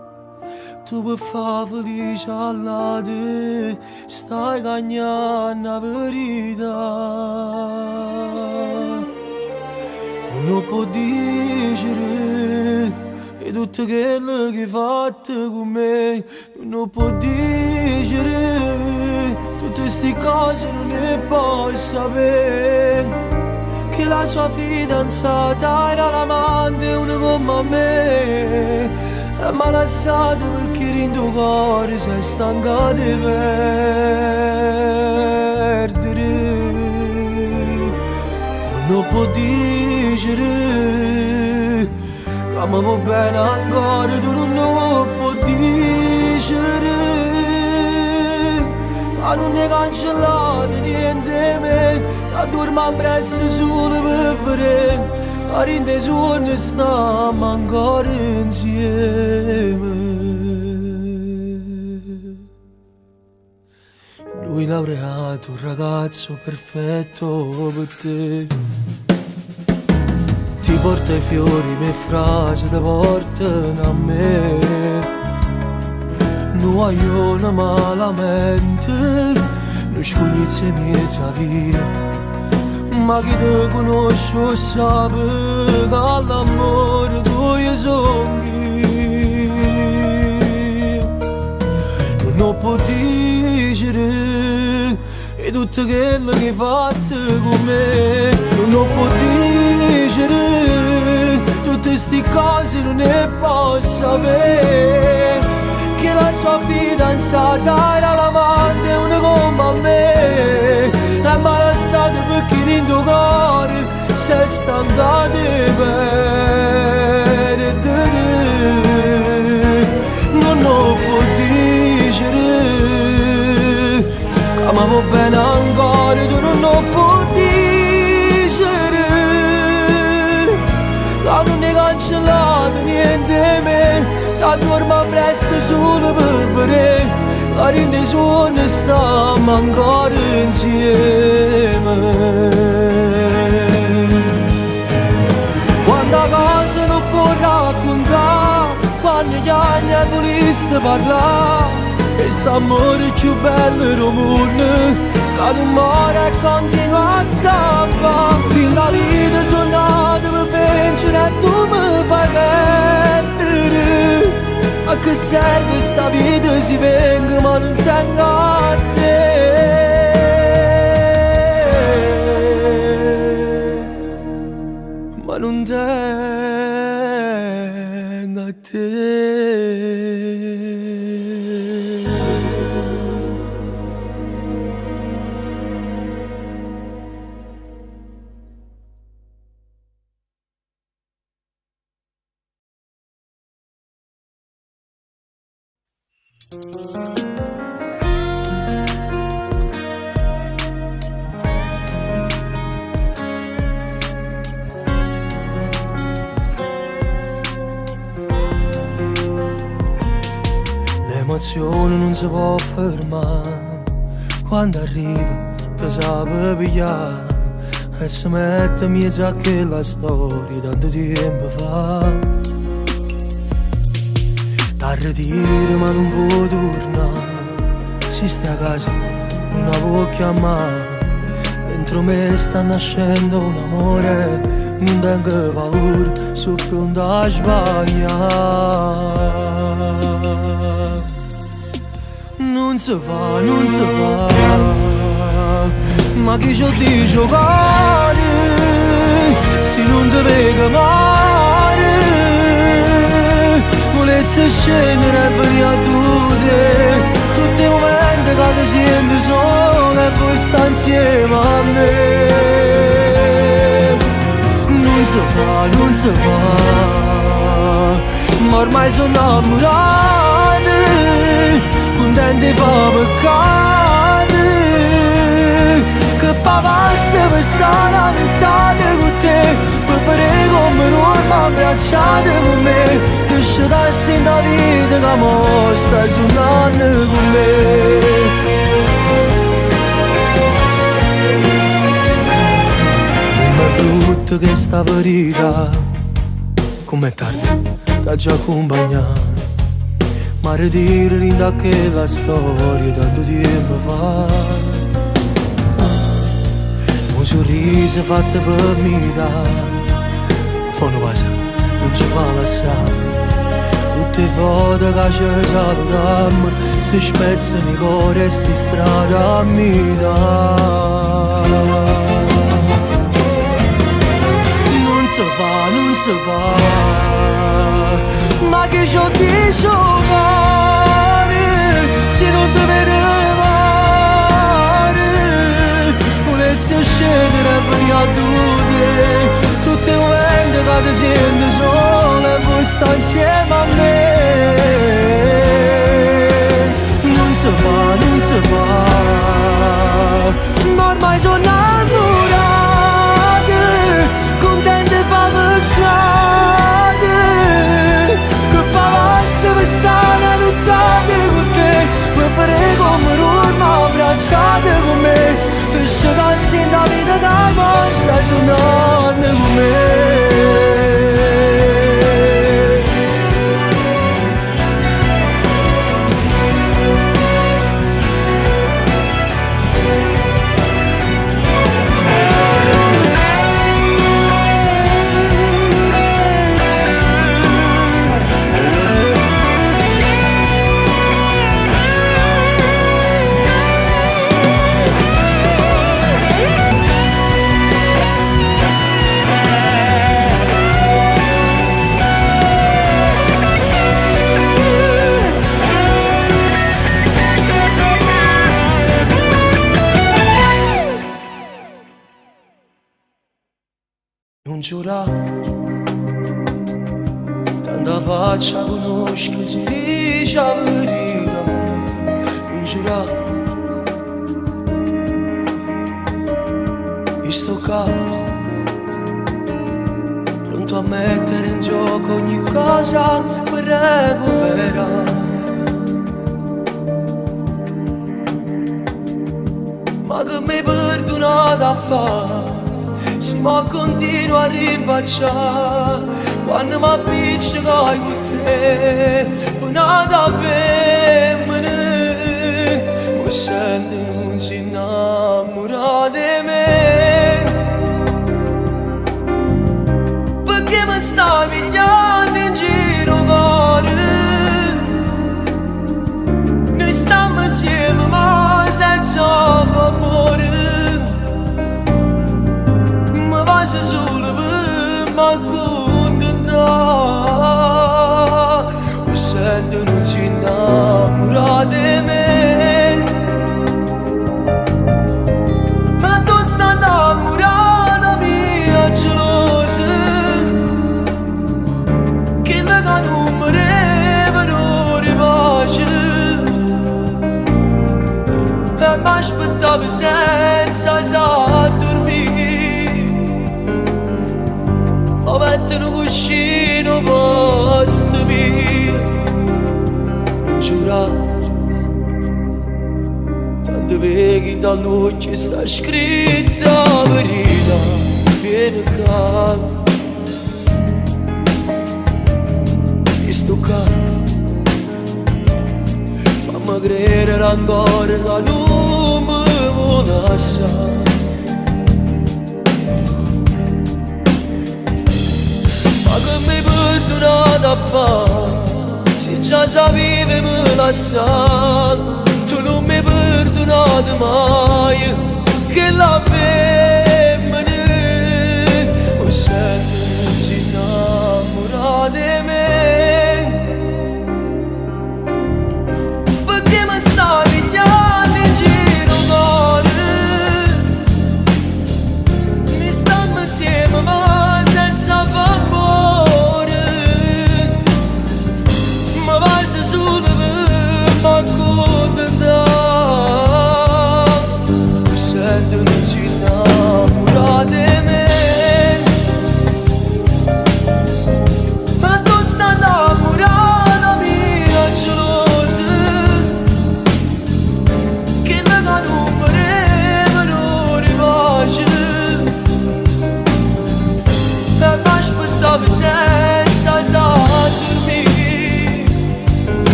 Tu per far felice alla te stai cagnando la verità. Non lo può dire e tutto quello che hai fatto con me. Non lo può dire tutte queste cose non ne puoi sapere. Che la sua fidanzata era l'amante uno come me. E m'ha lasciato perché in tuo cuore sei stanca di perdere. Non lo può dire, ma mi va bene ancora, tu non lo può dire. Ma non è cancellato niente me, la dormo presso solo per vedere. A rinde suoni stiamo ancora insieme. Lui laureato, un ragazzo perfetto per te. Ti porta i fiori, le frasi ti portano a me. Non io una malamente, non scognizzi mezza via. Ma chi te conosce sa che all'amore tu io sogni. Non lo può dire e tutto quello che hai fatto con me. Non lo può dire tutte queste cose non ne può sapere. Che la sua fidanzata era l'amante una come me. E m'ha lasciato perché in tuo cuore sei stanca di perdere. Non lo può dire, ma va bene ancora, tu non lo può dire. La non è cancellato niente me, ti dormo presso solo per vedere. La rinde suoni stiamo ancora insieme. Quanta cosa non può raccontare, quando gli anni volesse parlare. E st'amore più bello del mondo, che non muore e continua a campare. In la vita sono nato per vincere e tu mi fai perdere. A che serve sta vita si venga ma non tengo a te. Ma non tengo a te. L'emozione non si può fermare, quando arriva ti sape pigliare e si mette in mezzo a quella storia tanto tempo fa. T'arretiri ma non può tornare, si sta a casa non la può chiamare. Dentro me sta nascendo un amore, non tengo paura, sono pronto a sbagliare. Non si fa, non si fa, ma chi ci di giocare se non ti vedo amare? Volesse scendere e venire a tutti i momenti che ti senti sola e poi sta insieme a me. Non si fa, non si fa, ma ormai sono innamorata, contenti fa peccare, che pavasse per stare a nottata con te, per fare come noi abbracciate con me, che scetassi in la vita che mo stai suonando con me. tutta questa verità. Com'è tardi, t'ha già accompagnato. Ma ritiro in da che la storia tanto tempo fa. Un sorriso fatto per me da. Poi non passa, non ci fa lasciare. Tutte le volte che ci salutiamo, si spezzano i cuori e sti strada a me da. Non si fa, ma che c'ho di giocare se non ti vedo male. Volessi scendere e venire a tutte quante che ti senti sola e vuoi stare insieme a me. Non si fa, ma ormai sono innamorata, contenta e fa peccate, che passa per stare a nottare con te, per fare come l'urma abbracciate con me, per scegliarsi in la vita che poi stai suonando con me. Non giura, tanta faccia conosco, si dice la verità. Non giura, io sto qua, pronto a mettere in gioco ogni cosa per recuperare. Ma che mi perdonate a fare? Si può continuare a rinfacciare quando mi appiccico con te, punata femmine, mi sento non si innamora di me, perché mi stai pigliando in giro cuore. Noi stiamo insieme ma senza amore. Se solo per m'accontentare, mi sento non si innamora di me. Ma tu stai innamorata mia gelosa, che la che non mi rivero pace, e mi aspettavo senza sa dormire. O mettono cuscino posto mio. Giura, tante veghi dall'occhio sta scritta verità. Vieni qua, e sto qua, fammi credere ancora che non mi vuole lasciare. Da fare, se già sapevi me lasciare, tu non mi perdonate mai, che la femmina mi sente si innamora di me, perché mi stai pigliando in giro cuore, mi stanno insieme ma senza favore. Solo per m'accontentare, mi sento non si innamora di me. Ma tu stai innamorata mia gelosa, che la che non mi rivero pace,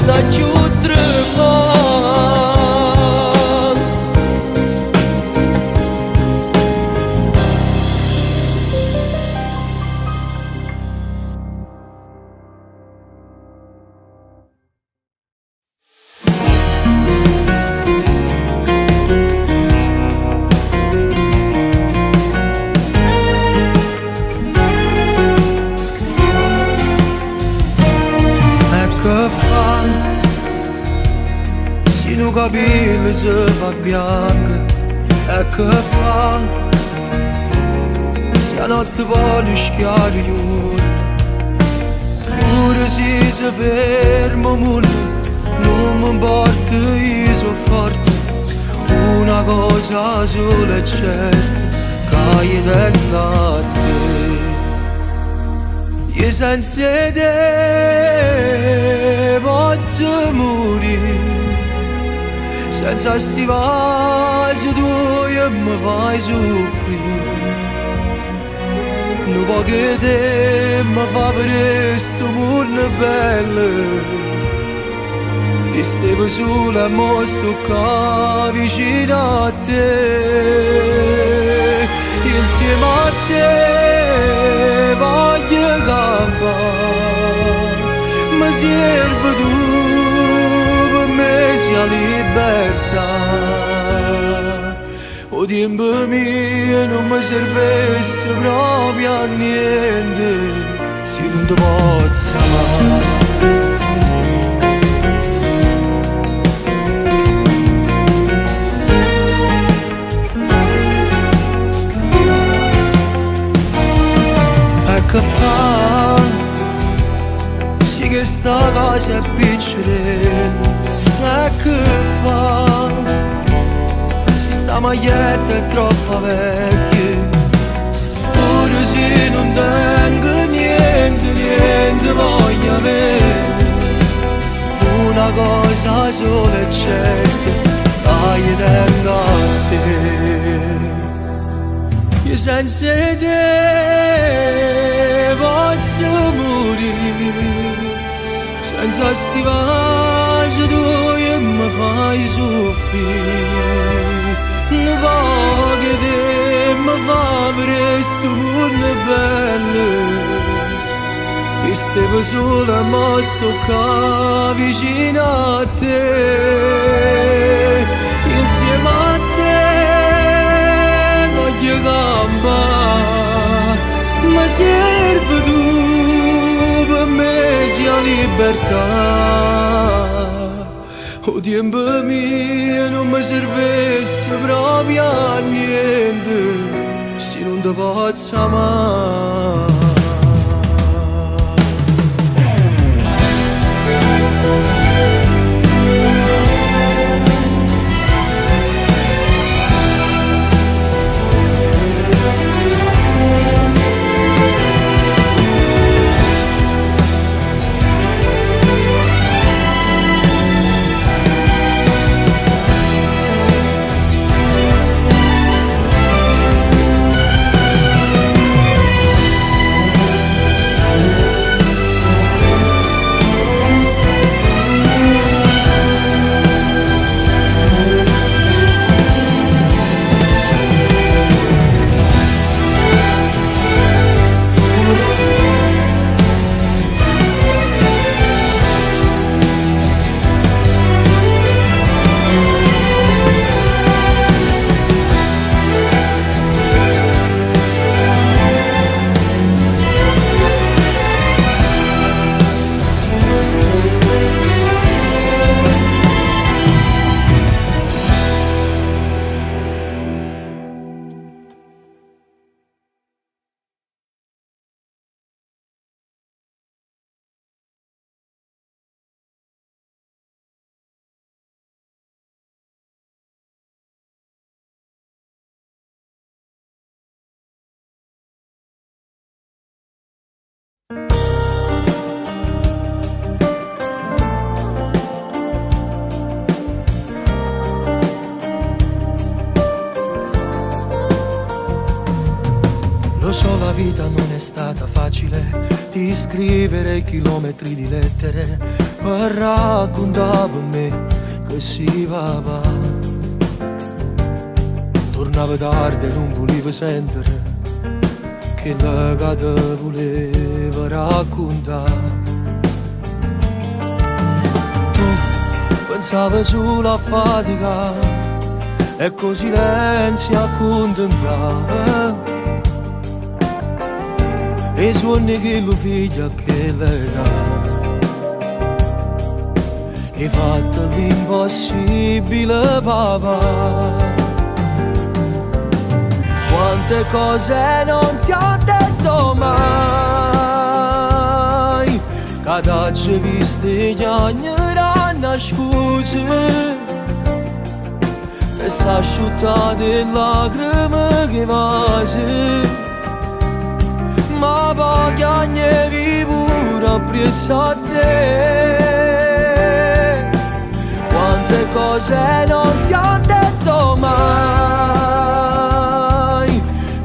cosa più tremante. Nu capelli si fa bianca e che fa se a notte vuole schiare gli urli pure se si ferma mulle non mi importa io so forte una cosa sola è certa che io tengo a te io senza te posso morire senza sti vasi tuoi e mi fai soffrire un po' che te mi fa vedere sto mondo bello e stevo solo e mo sto qua vicino a te insieme a te voglio campare mi serve tu sia libertà o tempo mio non mi servesse proprio a niente se non ti posso amare e che fa sì che sta cosa è piccerella e che fa se sta maglietta è troppo vecchia pure se non tengo niente voglio avere una cosa sola e certa che io tengo a te io senza te posso morire senza sti vasi tuoi e mi fai soffrire un po' che te mi fa presto mondo bello e stevo solo e mo sto qua vicino a te insieme a te voglio campare ma serve tu per me sia libertà o tempo mio non mi servesse proprio a niente se non ti posso amare Lo so, la vita non è stata facile, di scrivere chilometri di lettere, per raccontare per me che si va. Tornava tardi e non volevo sentire che la che voleva raccontare. Tu pensavi solo a fatica e con silenzio accontentare e i suoni che lo figlia che lei dà. Hai fatto l'impossibile papà. Quante cose non ti ho detto mai, che t'ho visto gli ogni scuse e s'asciuttate lacrime che vasi, ma poi ogni pure presso a te. Quante cose non ti ho detto mai,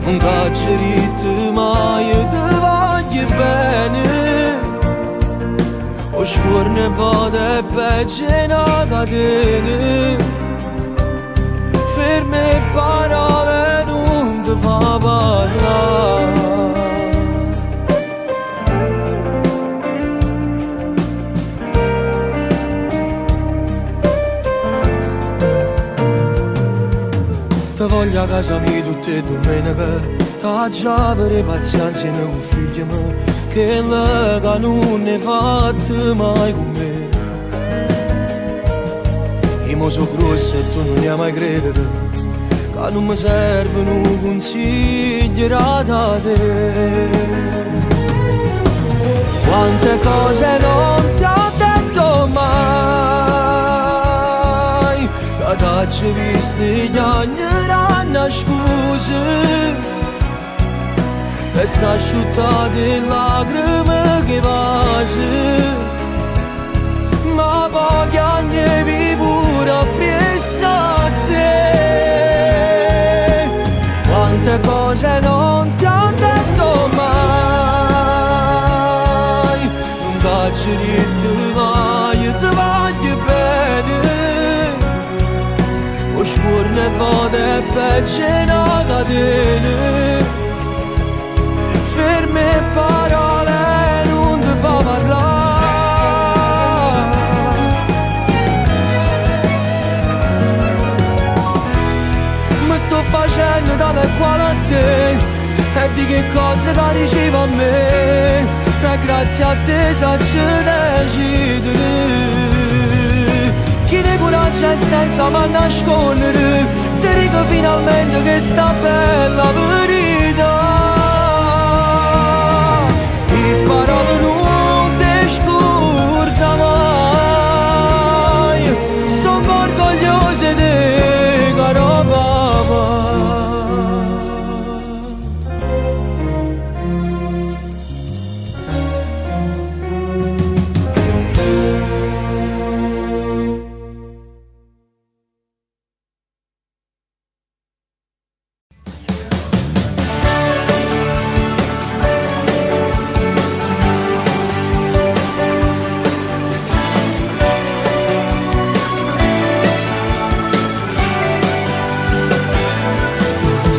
non t'ho detto mai ti voglio bene. O scorne vode peggio una catena, ferme parole non ti fa parlare. Ti voglio a casa mia tutte le domeniche, t'ha già avere pazienza con figli miei, che lei non ne fatte mai con me. Io mi so grosso e tu non ne hai mai credere, che non mi servono consigli da te. Quante cose non ti ho detto mai, che t'ho visto gli ogni scuse e s'asciuttate lacrime che vasi, ma pochi anni pure appresso a te. Quante cose non ti ho detto mai, non t'ho detto mai ti voglio bene. O scorne vode peggio una catena, ferme parole non ti fa parlare. Mi sto facendo dalle quali a te e di che cosa da ricevo a me, e grazie a te saccio decidere. Chi ne coraggio è senza mai nascondere, ti dico finalmente che sta bella verità. Sti parole non ti scorda mai, sono orgoglioso di te, caro papà.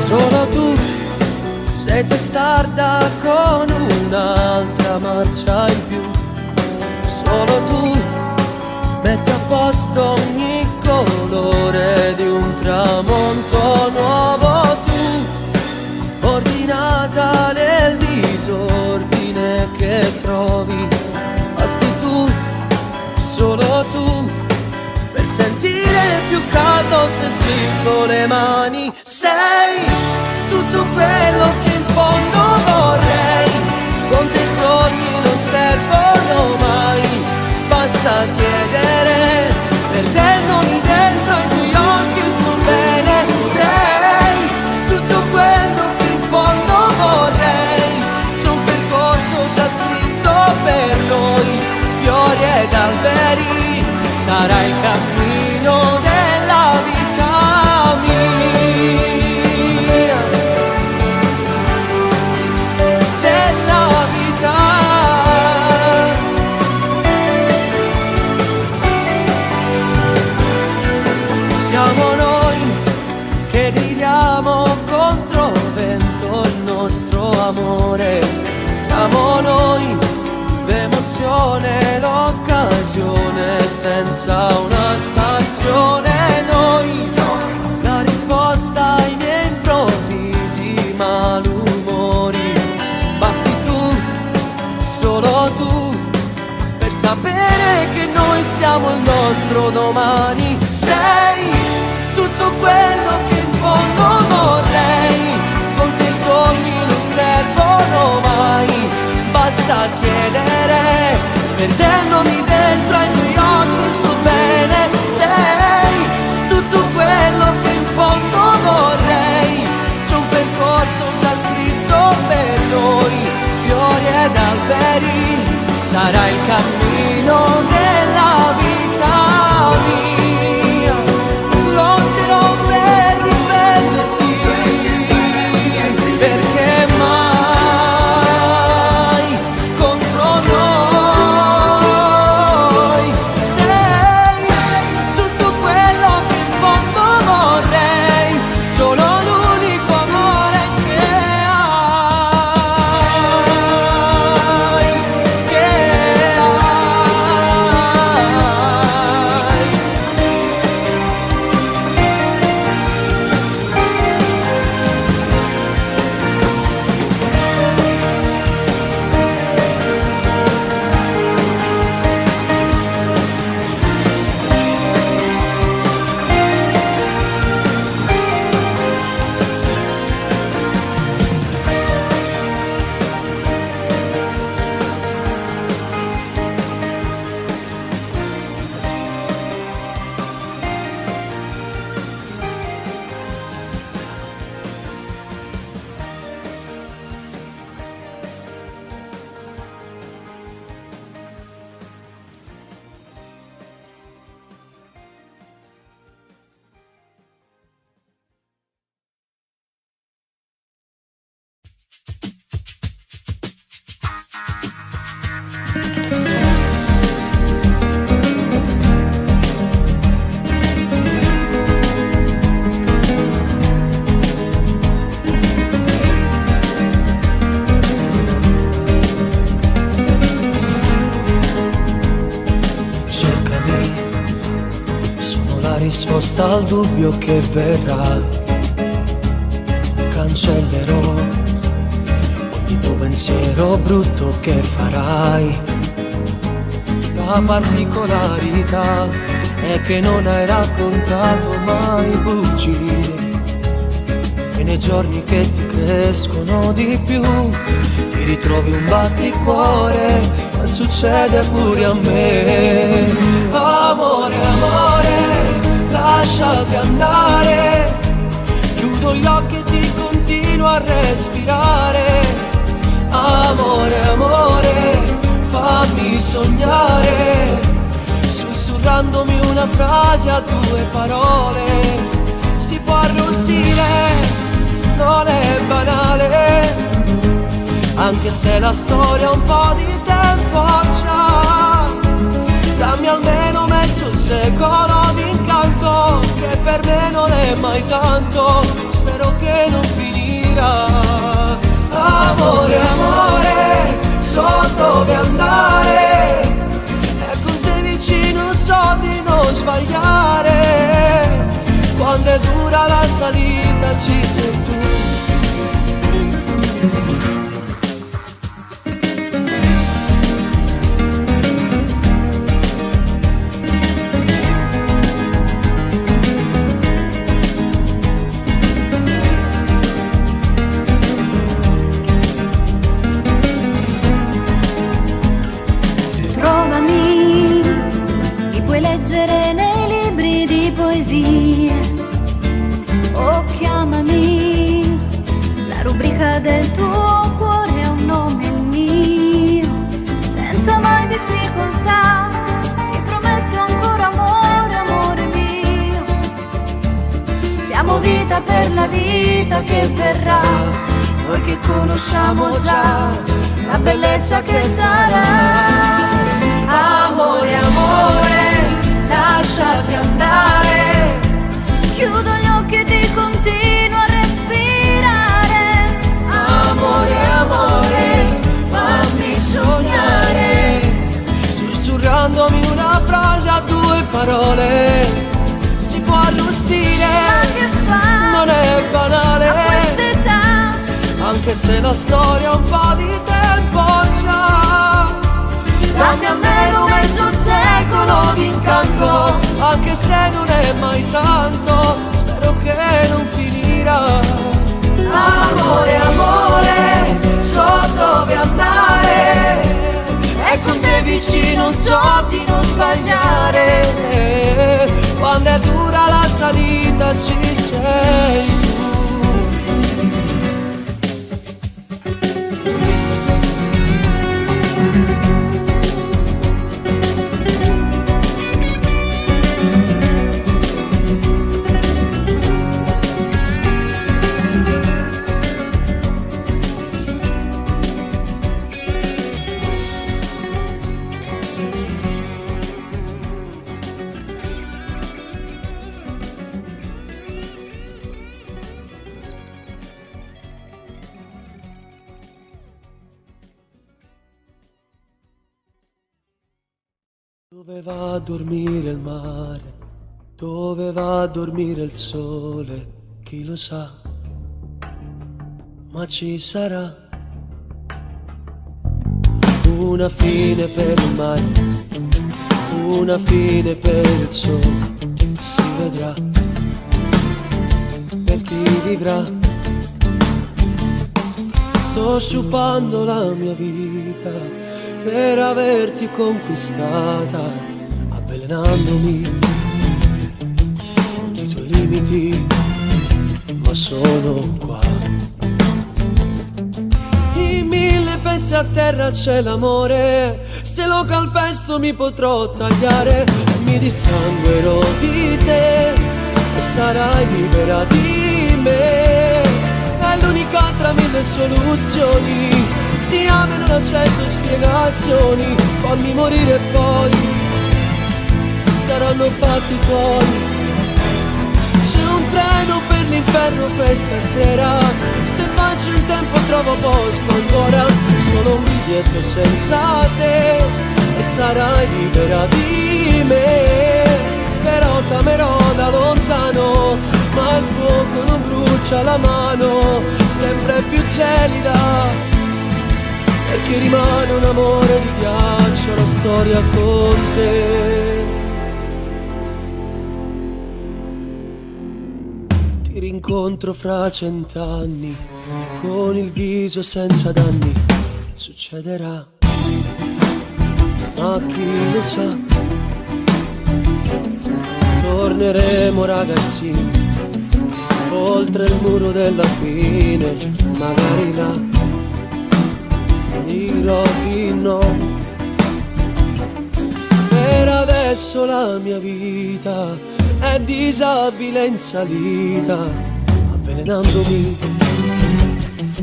Solo tu sei testarda con un'altra marcia in più. Solo tu metti a posto ogni colore di un tramonto nuovo. Tu, ordinata nel disordine che trovi, basti tu, solo tu, per sentire più caldo se stringo le mani. Sei tutto quello che in fondo vorrei, con te sogni non servono mai, basta chiedere, perdendomi dentro i tuoi occhi sul bene. Sei tutto quello che in fondo vorrei, c'è un percorso già scritto per noi, fiori ed alberi, sarà il cammino della vita mia, della vita. amore, siamo noi, l'emozione, l'occasione, senza una stazione noi, la risposta ai miei improvvisi malumori. Basti tu, solo tu, per sapere che noi siamo il nostro domani. Sei tutto quello che in fondo vorrei, con te i sogni non servono mai, basta chiedere, perdendomi dentro ai tuoi occhi sto bene. Sei tutto quello che in fondo vorrei, c'è un percorso già scritto per noi, fiori ed alberi, sarà il cammino della vita mia, lotterò per difenderti, perché mai contro noi. Sei tutto quello che in fondo vorrei, solo l'unico amore che hai, che hai. Cercami, sono la risposta al dubbio che verrà. Cancellerò ogni tuo pensiero brutto che farai. La particolarità è che non hai raccontato mai bugie, e nei giorni che ti crescono di più ti ritrovi un batticuore, ma succede pure a me. Amore, amore, lasciati andare, chiudo gli occhi e ti continuo a respirare. Amore, amore, fammi sognare, sussurrandomi una frase a due parole. Si può arrossire, non è banale, anche se la storia un po' di tempo c'ha. Dammi almeno mezzo secolo di incanto, che per me non è mai tanto, spero che non finirà. Amore, amore, so dove andare, e con te vicino so di non sbagliare. Quando è dura la salita ci sei tu.
O chiamami, la rubrica del tuo cuore è un nome mio, senza mai difficoltà, ti prometto ancora amore, amore mio. Siamo vita per la vita che verrà, noi che conosciamo già la bellezza che sarà. Amore, amore, lasciati andare, chiudo gli occhi e ti continuo a respirare. Amore, amore,
parole si può arrostire,
Ma che fa
non è banale,
a quest'età?
anche se la storia ha un po' di tempo già. Dammi almeno mezzo secolo di incanto, anche se non è mai tanto, spero che non finirà. Amore, amore, so dove andare, e con te vicino so di non sbagliare. Quando è dura la salita ci sei tu. Dove va a dormire il mare? Dove va a dormire il sole? Chi lo sa? Ma ci sarà una fine per il mare, una fine per il sole. Si vedrà per chi vivrà. Sto sciupando la mia vita per averti conquistata, avvelenandomi con i tuoi limiti, ma sono qua. In 1000 pezzi a terra c'è l'amore, se lo calpesto mi potrò tagliare, e mi dissanguerò di te e sarai libera di me. È l'unica tra 1000 soluzioni, ti amo e non accetto spiegazioni, fammi morire e poi saranno fatti tuoi. C'è un treno per l'inferno questa sera, se faccio in tempo trovo posto ancora, solo un biglietto senza te e sarai libera di me. Però t'amerò da lontano, ma il fuoco non brucia la mano, sempre più gelida, perché rimane un amore di ghiaccio la storia con te. Ti rincontro fra 100 anni, con il viso senza danni, succederà, ma chi lo sa. Torneremo ragazzini, oltre il muro della fine, magari là dirò di no. Per adesso la mia vita è disabile in salita, avvelenandomi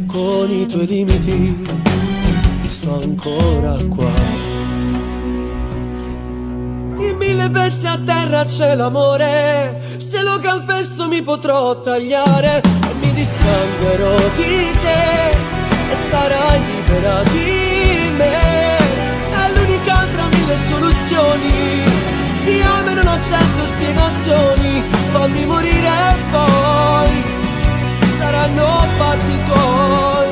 con i tuoi limiti, sto ancora qua. In 1000 pezzi a terra c'è l'amore, se lo calpesto mi potrò tagliare, e mi dissanguerò di te e sarai libera di me. È l'unica tra 1000 soluzioni, ti amo e non accetto spiegazioni, fammi morire e poi saranno fatti tuoi.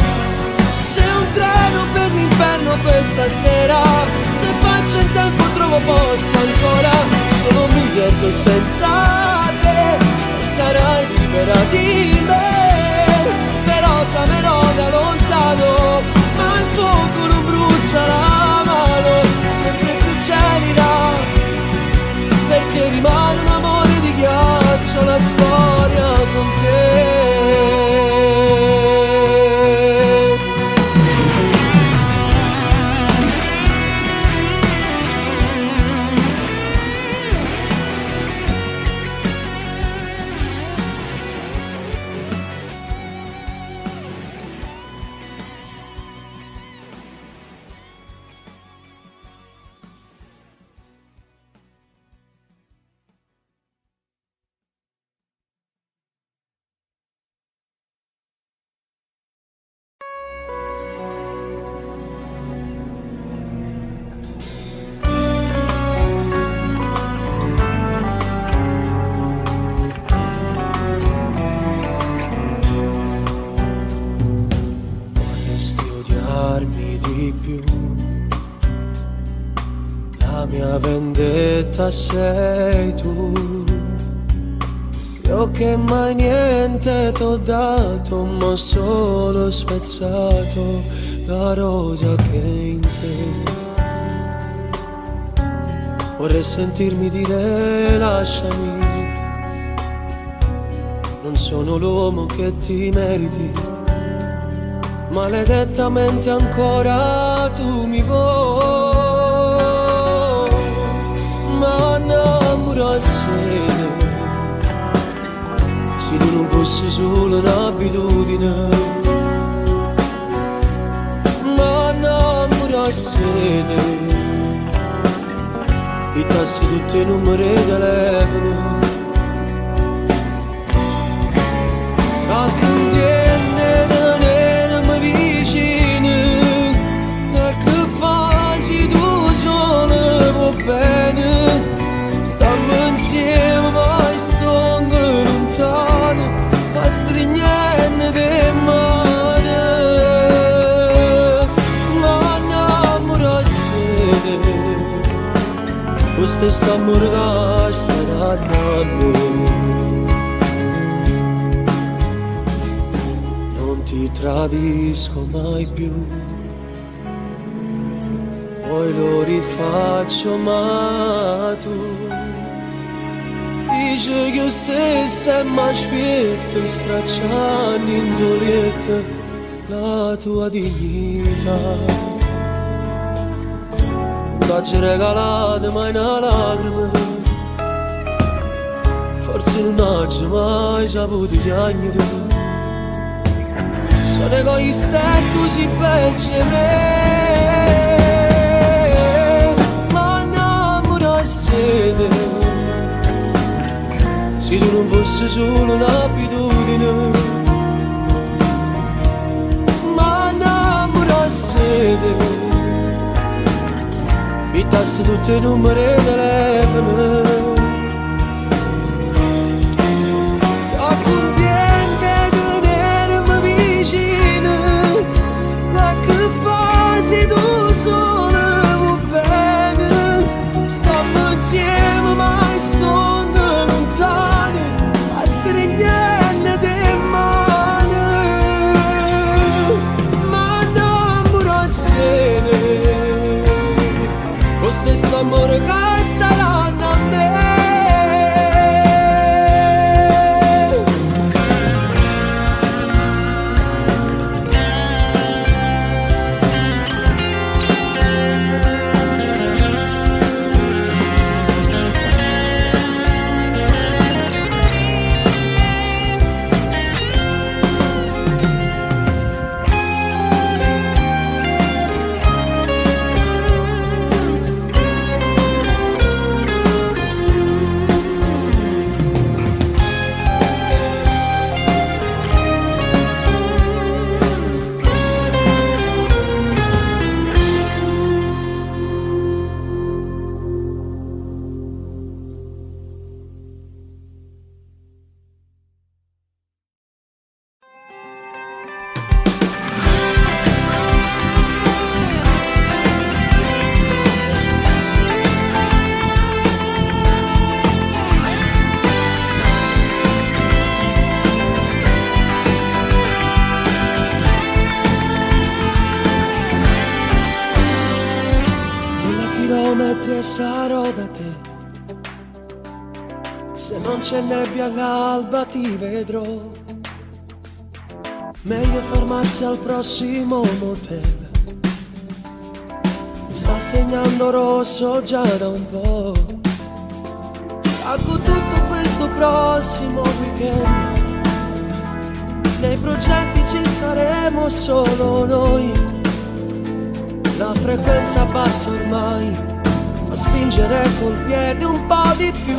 C'è un treno per l'inferno questa sera, se faccio in tempo trovo posto ancora, solo un biglietto senza te e sarai libera di me. Però t'amerò da lontano, ma il fuoco non brucia la mano, sempre più gelida, perché rimane un amore di ghiaccio la storia con te. vendetta sei tu. Io che mai niente t'ho dato, ma solo spezzato la rosa che è in te. Vorrei sentirmi dire lasciami, non sono l'uomo che ti meriti, maledettamente ancora tu mi vuoi. Ma innamorarsi, se tu non fossi solo un'abitudine, ma innamorarsi, i tassi tutti i numeri di telefono, a contiene tenermi vicino, e che fai tu solo va bene, stiamo insieme ma sto lontano, a strignendo di mano, ma innamorarsi, lo stesso amore che starà tra noi. Non ti tradisco mai più, poi lo rifaccio, ma tu dici che io stessa mi aspetto, stracciando in doletta la tua dignità. T'ho regalato mai una lacrima, forse non ho mai saputo piangere. Sono egoista e così pensi a me, ma innamorarsi, se tu non fossi solo un'abitudine, ma innamorarsi, i tassi tutti i numeri di telefono, a contiente tenermi vicino, ma che fai se tu solo va bene, stiamo insieme ma sto lontano, a strignendo di mano, ma innamorarsi, lo stesso amore che staranno a me. Chilometri sarò da te, se non c'è nebbia all'alba ti vedrò, meglio fermarsi al prossimo motel, mi sta segnando rosso già da un po', salgo tutto questo prossimo weekend, nei progetti ci saremo solo noi. La frequenza bassa ormai fa spingere col piede un po' di più.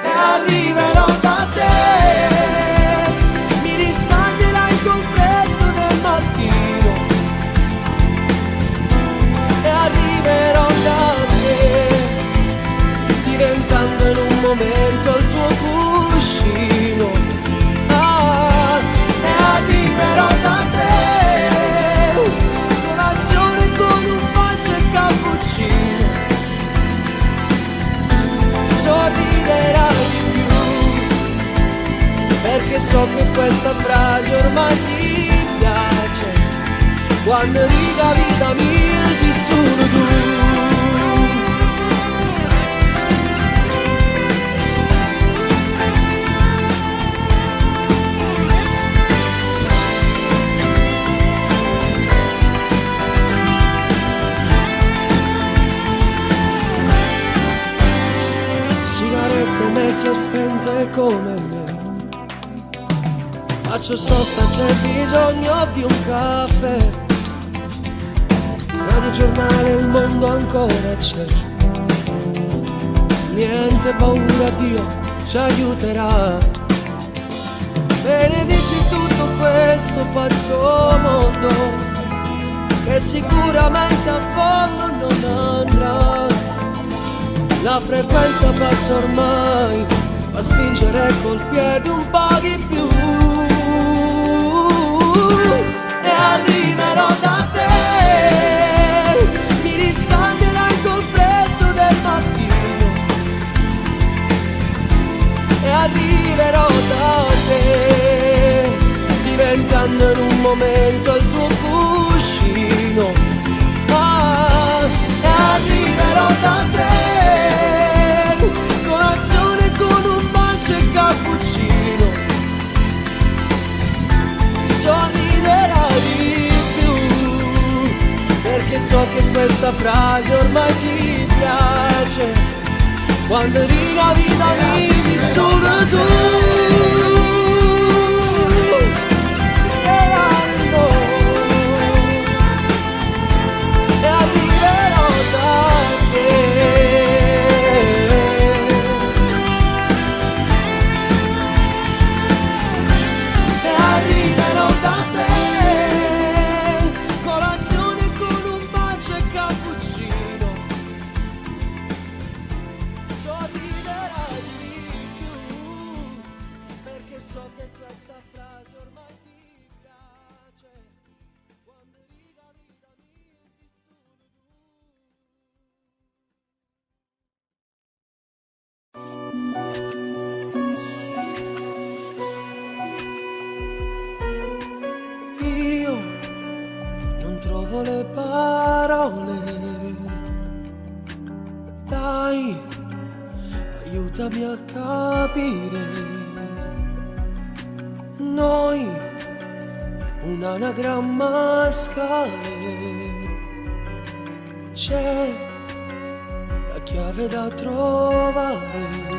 E arriverò da te, mi riscalderai col freddo del mattino. E arriverò da te, diventando in un momento il tuo cuscino. E arriverò da te, con un falso e so che questa frase ormai ti piace. Quando riga vita mia sei solo tu. Sigarette mezze spente come me, faccio sosta, c'è bisogno di un caffè. Radio giornale, il mondo ancora c'è. Niente paura, Dio ci aiuterà. Benedici tutto questo pazzo mondo, che sicuramente a fondo non andrà. La frequenza bassa ormai fa spingere col piede un po' di più. E arriverò da te, mi ristanderai col freddo del mattino. E arriverò da te, diventando in un momento il tuo cuscino. E arriverò da te, colazione con un bacio e cappuccino. Sorriderai di più, perché so che questa frase ormai ti piace. Quando riga vita mi sei solo tu. Io non trovo le parole, dai, aiutami a capire. Noi un anagramma a scale, c'è la chiave da trovare.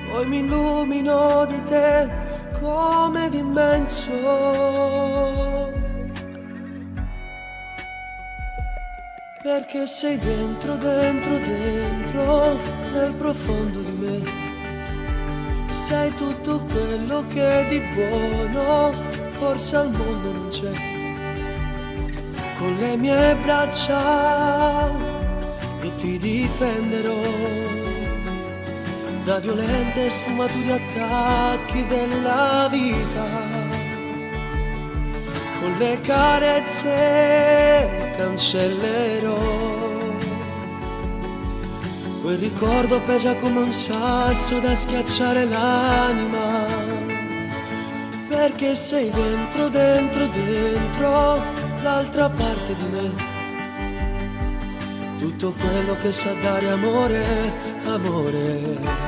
Poi mi illumino di te come d'immenso, perché sei dentro, dentro, dentro, nel profondo di me. Sei tutto quello che di buono forse al mondo non c'è. Con le mie braccia io ti difenderò da violente sfumature attacchi della vita. Con le carezze cancellerò quel ricordo, pesa come un sasso da schiacciare l'anima, perché sei dentro, dentro, dentro l'altra parte di me. Tutto quello che sa dare amore, amore.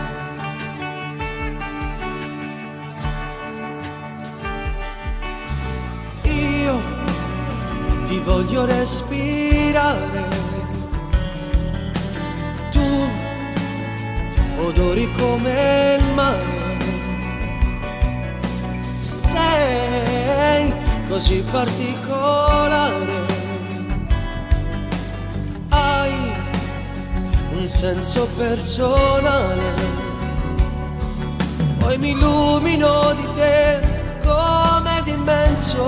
Io ti voglio respirare, tu odori come il mare. Sei così particolare, hai un senso personale. Poi mi illumino di te come d'immenso,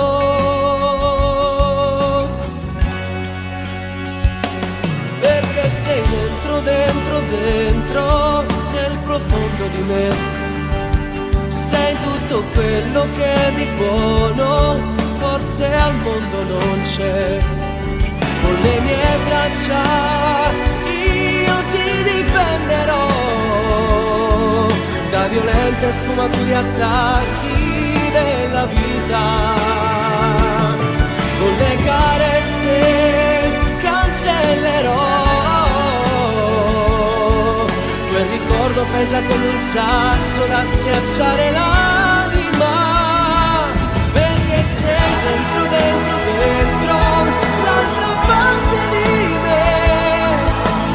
perché sei dentro, dentro, dentro, nel profondo di me. Sei tutto quello che di buono forse al mondo non c'è. Con le mie braccia io ti difenderò da violenza volte sfumature attacchi della vita. Con le carezze cancellerò quel ricordo pesa come un sasso da schiacciare l'anima, perché sei dentro, dentro, dentro l'altra parte di me,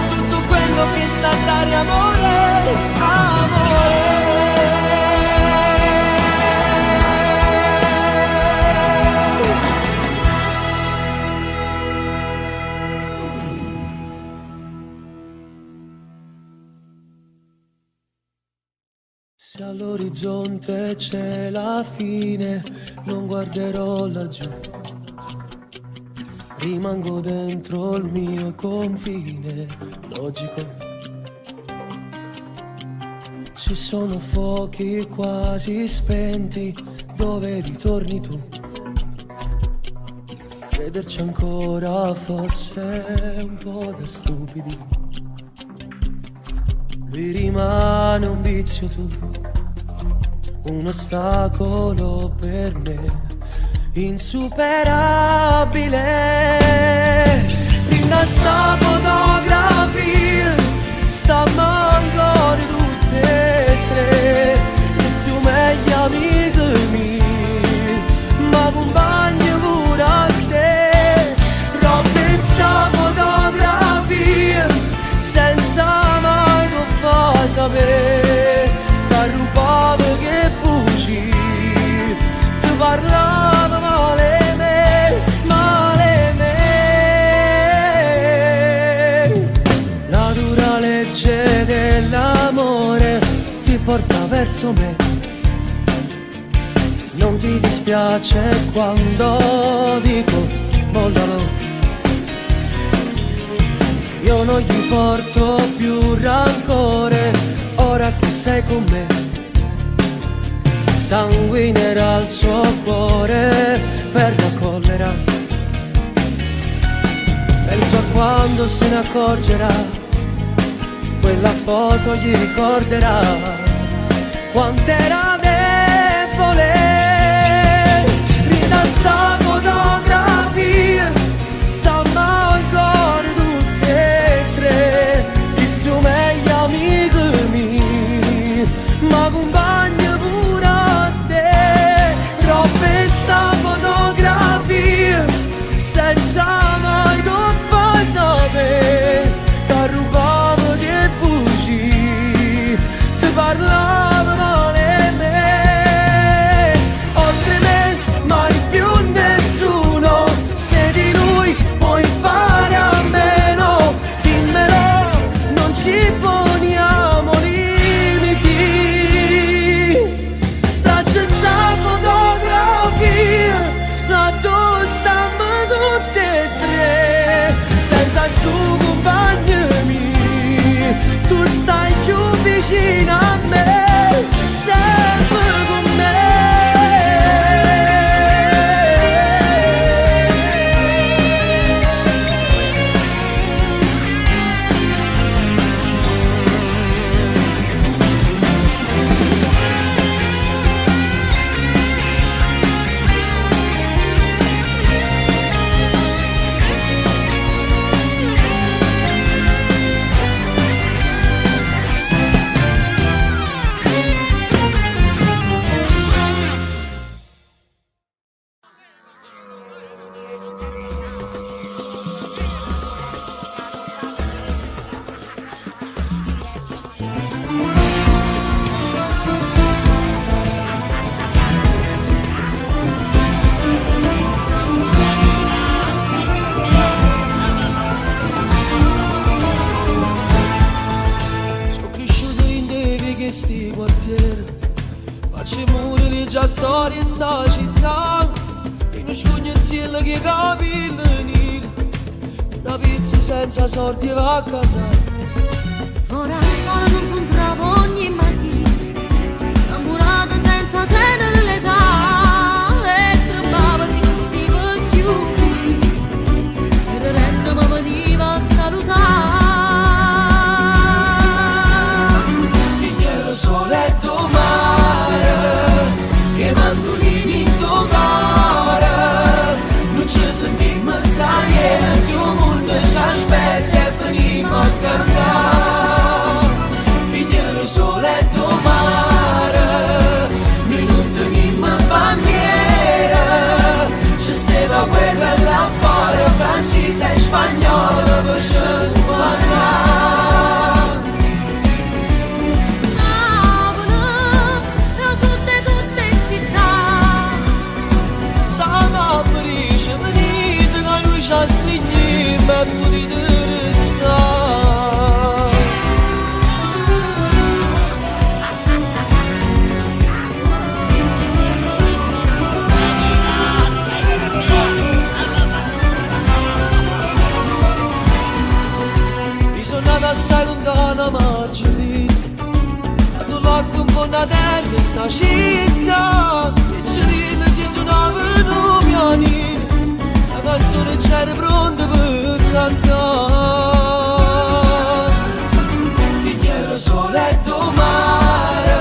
tutto quello che sa dare amore, amore. Se all'orizzonte c'è la fine, non guarderò laggiù, rimango dentro il mio confine logico. Ci sono fuochi quasi spenti dove ritorni tu. Crederci ancora forse è un po' da stupidi. Lui rimane un vizio, tu un ostacolo per me, insuperabile. Rinda sta fotografia, sta ancora tutte e tre, che sono meglio amici miei, ma compagni pure a te. Rompe sta fotografia, senza mai lo fa sapere, t'arrubava che buci, ti parlava male me, male me. La dura legge dell'amore ti porta verso me. Non ti dispiace quando dico mollalo. Io non gli porto più rancore, ora che sei con me. Sanguinerà il suo cuore per la collera. Penso a quando se ne accorgerà, quella foto gli ricorderà quant'era debole. Rinda sta fotografia, stamma ancora tutte e tre, i suoi meglio amici miei, ma compagni pure a te. Rompe sta fotografia, senza mai non fai sapere, t'arrubavo che buci, ti parlava male me. Oltre me mai più nessuno, se di lui puoi fare a meno, dimmelo, non ci poniamo limiti. Straccia sta fotografia, la dove stiamo tutte e tre, senza stu compagni miei, tu stai più vicino a me, sempre con me. Sti quartieri, faccio muri di già storia in sta città, in uno scognezziello che capilla neri, una pizza senza sordi va a cantare.
Fuori a scuola non incontravo ogni mattina, innamorata senza tenere l'età, e tremava si vestiva più vicino, e retta mi veniva a salutare.
Sole domani in sta città e ci ride si suonavano piani, la canzone c'era pronta per cantare. Figliero soletto mare,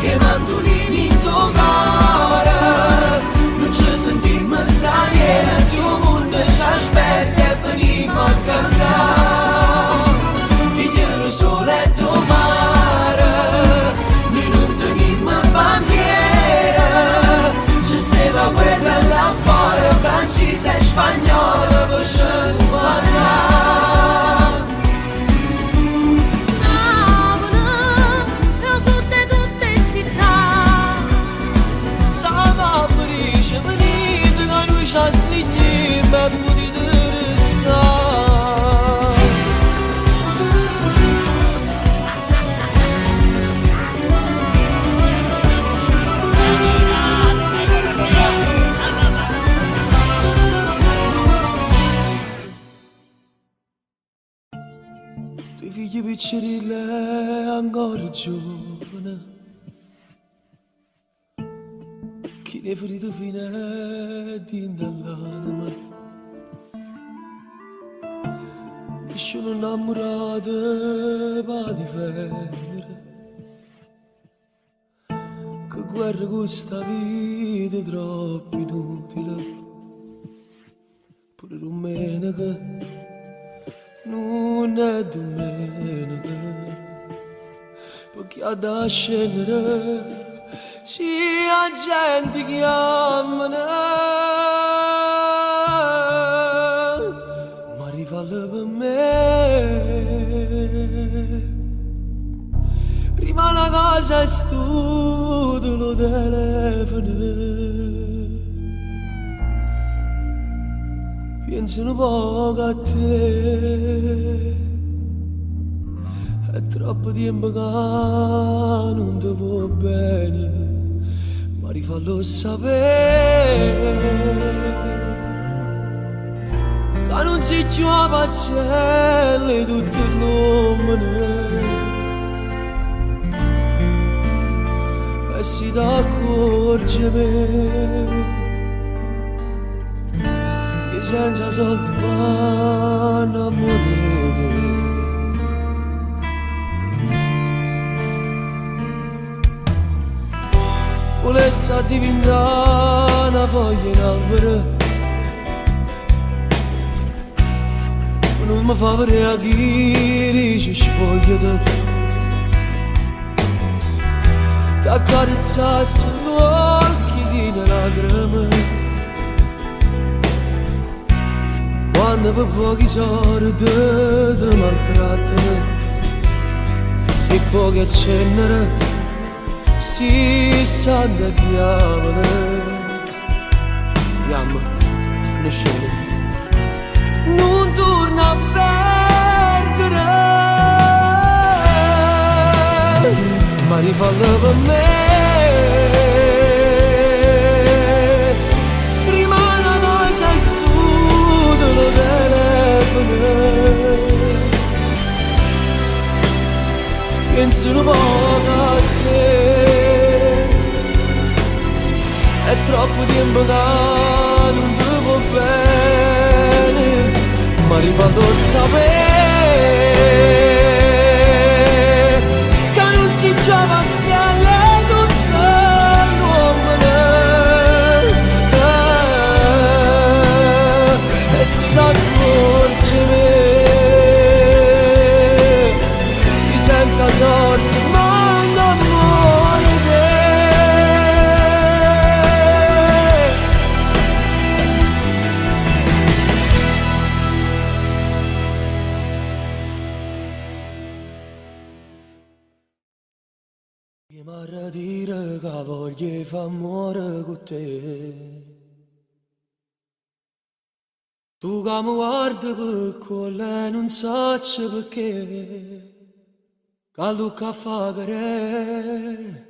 che mandolini in mare, non ci sentimmo straniera, se un mondo ci aspetta e veniamo a cantare. Figliero soletto mare, noi non tenimmo bandiera, ci stava guerra là fuori, francese e spagnola per ci parlare.
Napoli, su di tutte città.
Stava a Parigi, venite che noi ci sligniamo e potete restare. Due figli piccirilli ancora giovane, chi ne è ferito fino a dall'anima, mi sono innamorato di femmine, che guerra con sta vita troppo inutile, pure domenica non è domenica, perché ha da scendere c'è gente che amano, ma rifalla per me. Prima la cosa è studio lo telefono, penso un po' a te, è troppo tempo che non ti va bene, ma rifallo sapere, che non si più a pazzelle tutto il nome, e si t'accorge me. Senza soldi ma innamorare. Volesse diventare una foglia in albero, non mi fa vedere chi ci spogliate, t'accarezzassi gli occhi di lacrime, quando per pochi soldi ti maltrattano, se fuochi accendere si sa da diavolo. Andiamo, non scende, non torna a perdere, ma rifallo per me. Penso un po' a te, è troppo tempo che non ti va bene, ma rifallo sapere che non si giova assieme tutto l'uomo, e si t'accorge senza sorte ma innamore te. Mi marra dire che voglio fare amore con te, tu che mi guardi per quello non so perché. Caldo che fa querer,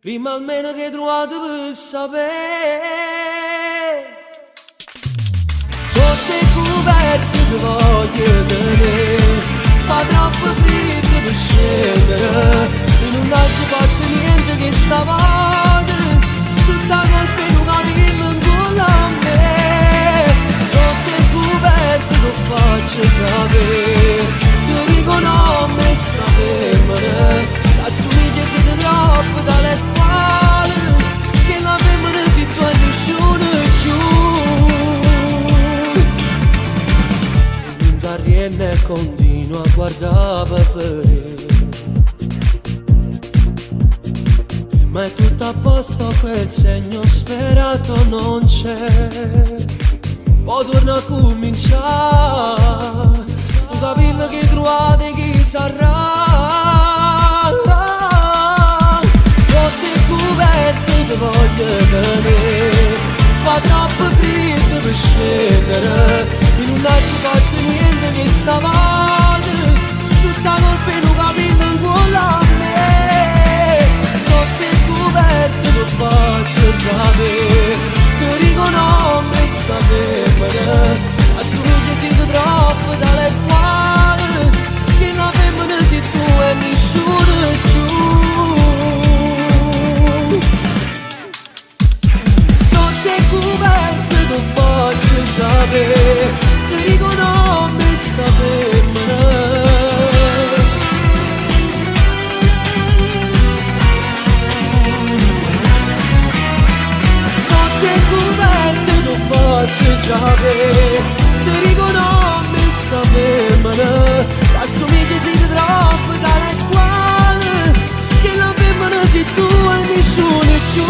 prima almeno che trovate per sapere. Sotto i coperti ti voglio tenere, fa troppo freddo per scendere, e non ci fatto niente che stavate tutta colpa in una villa con la me sotto il coperto che faccio sapere ti dico no me sta femmina assomiglia siete troppo dalle quali che la femmina si tu e nessuno più da rienne e continua a guardare per vedere ma è tutto a posto, quel segno sperato non c'è. Poi torna a cominciare, sto capendo che trovate chi sarà. Sotto il coperto che voglio tenere, fa troppo freddo per scendere, e non ci fatto niente che stavate, tutta colpa in un capello in quella a me. Sotto il coperto che faccio sapere ti dico no me sta femmina assomiglia siete troppo dalle quali che la femmina sei tu e nessuno più sotto il coperto che faccio sapere ti dico no me sta femmina faccio sapere ti dico no mi sta femmina assomiglia siete troppo dalle quali che la femmina sei tu e nessuno più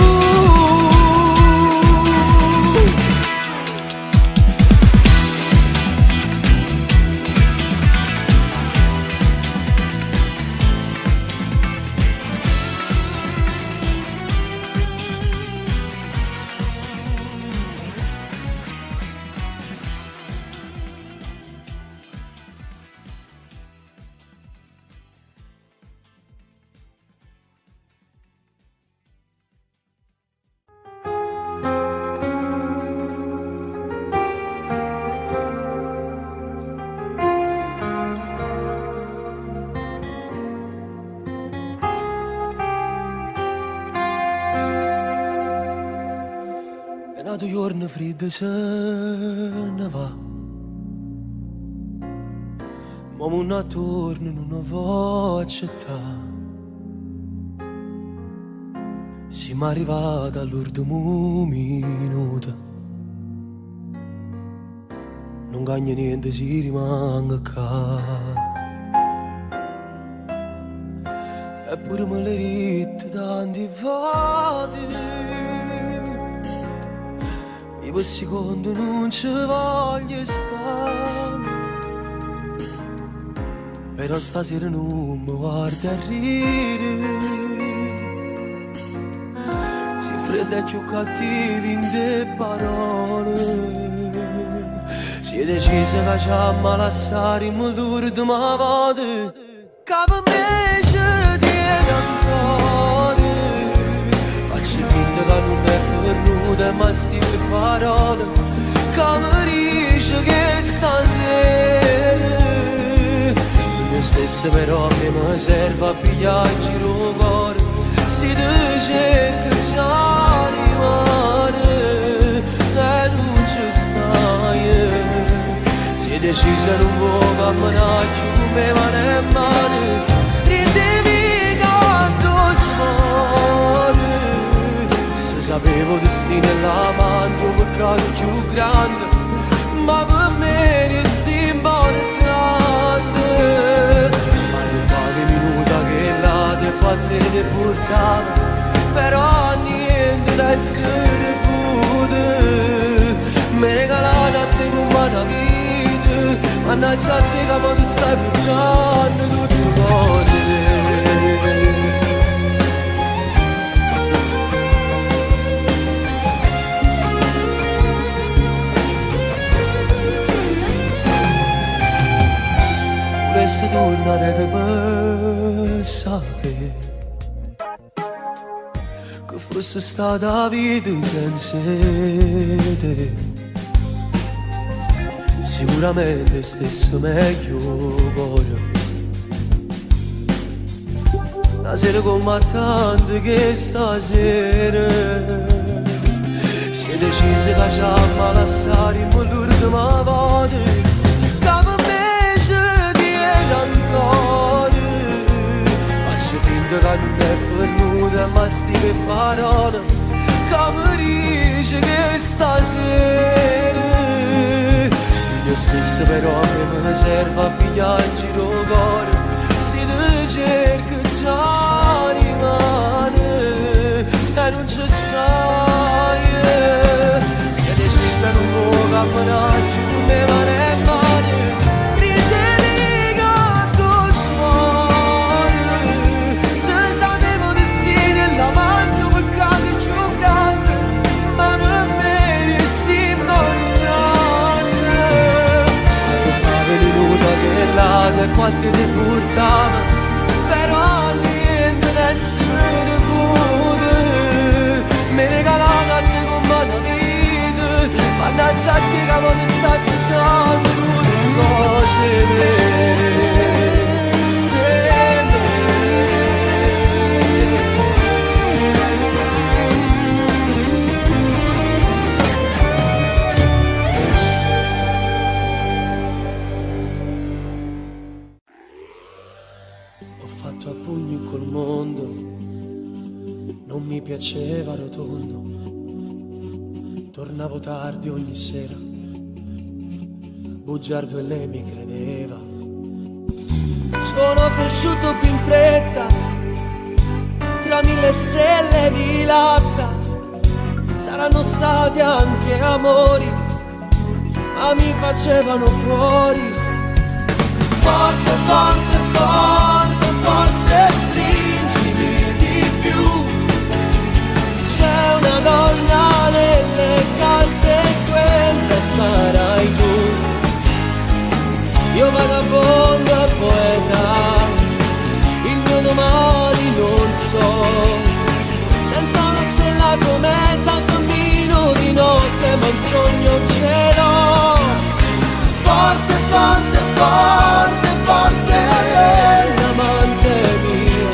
nato giorno freddo se ne va ma un attorno non può accettare siamo arrivati all'ultimo minuto non cagna niente si rimanga qua eppure me le ritte tanti volte io per secondo non ci voglio stare però stasera non mi guardi a ridere si fredda e più cattivi in te parole si è deciso che ci ama lasciare in modo di ma vada che per me ci tiene ancora faccio finta che non è venuta ma stile parole che mi dice che stasera io stesso però che mi serve a pigliare in giro il cuore si ti cerca già rimane e non ci stai si è decisa non può camminare più me mani e mani ridevi canto suone se sapevo destino e l'amante un peccato più grande ma per me resti importante ma non fate minuta che là ti battete portava però niente da essere pure mi regalate a te con una vita mannaggia a te che quando stai portando tutte cose volessi tornare da pensare che fosse stata vita senza te sicuramente stesse meglio cuore stasera come tante che stasera si è deciso che ci ama lasciare in l'ultima volta che per me ci viene ancora. Faccio finta che non è venuta ma stive parole che mi dice che stasera io stesso però mi serve a pigliare in giro cuore. Si te cerca già rimane e non ci stai. Si è decisa non può camminare giù le mani e mani. Ridere che tu suoni. Se sapevo destino e l'avanti un peccato più grande, ma per me resti importante. Venuta che l'ada e quanti ti portava, però niente nessuno può. Mi regalava a te con la vita, mannaggia che cavolo sta aspettando tutte cose vere. Non mi piaceva rotondo, tornavo tardi ogni sera, bugiardo e lei mi credeva. Sono cresciuto più in fretta, tra mille stelle di latta, saranno stati anche amori, ma mi facevano fuori. Forte, forte, forte, forte, stringimi di più. C'è una donna nelle carte, quella sarai tu. Io vagabondo e poeta, il mio domani non so. Senza una stella cometa cammino di notte, ma un sogno ce l'ho. Forte, forte, forte, forte, l'amante mio,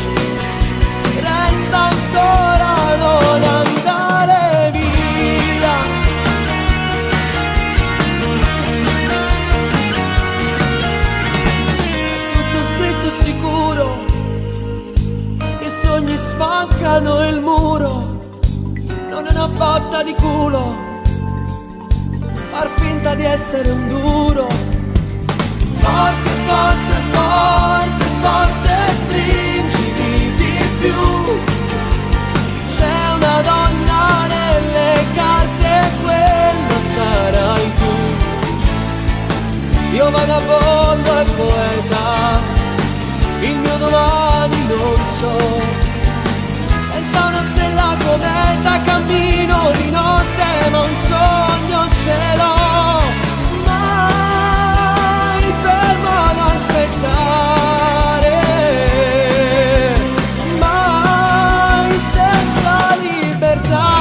resta ancora, non andare via. Tutto scritto sicuro, i sogni spaccano il muro, non è una botta di culo, far finta di essere un duro. Forte, forte, forte, forte, stringimi di più. C'è una donna nelle carte, quella sarai tu. Io vagabondo e poeta, il mio domani non so. Senza una stella cometa cammino di notte, ma un sogno ce l'ho. Mai fermo ad aspettare, mai senza libertà.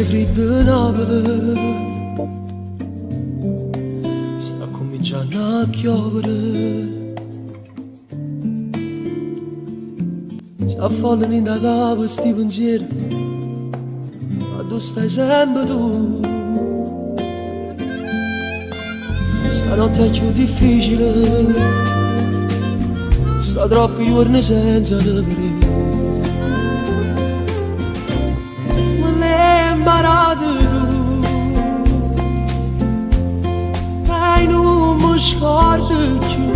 Freddo Napoli sta cominciando a piovere, si affollano in da capo sti pensieri, ma tu stai sempre tu. Stanotte è più difficile, sto troppi giorni senza te vedere. Imparato tu e non mi scordo più,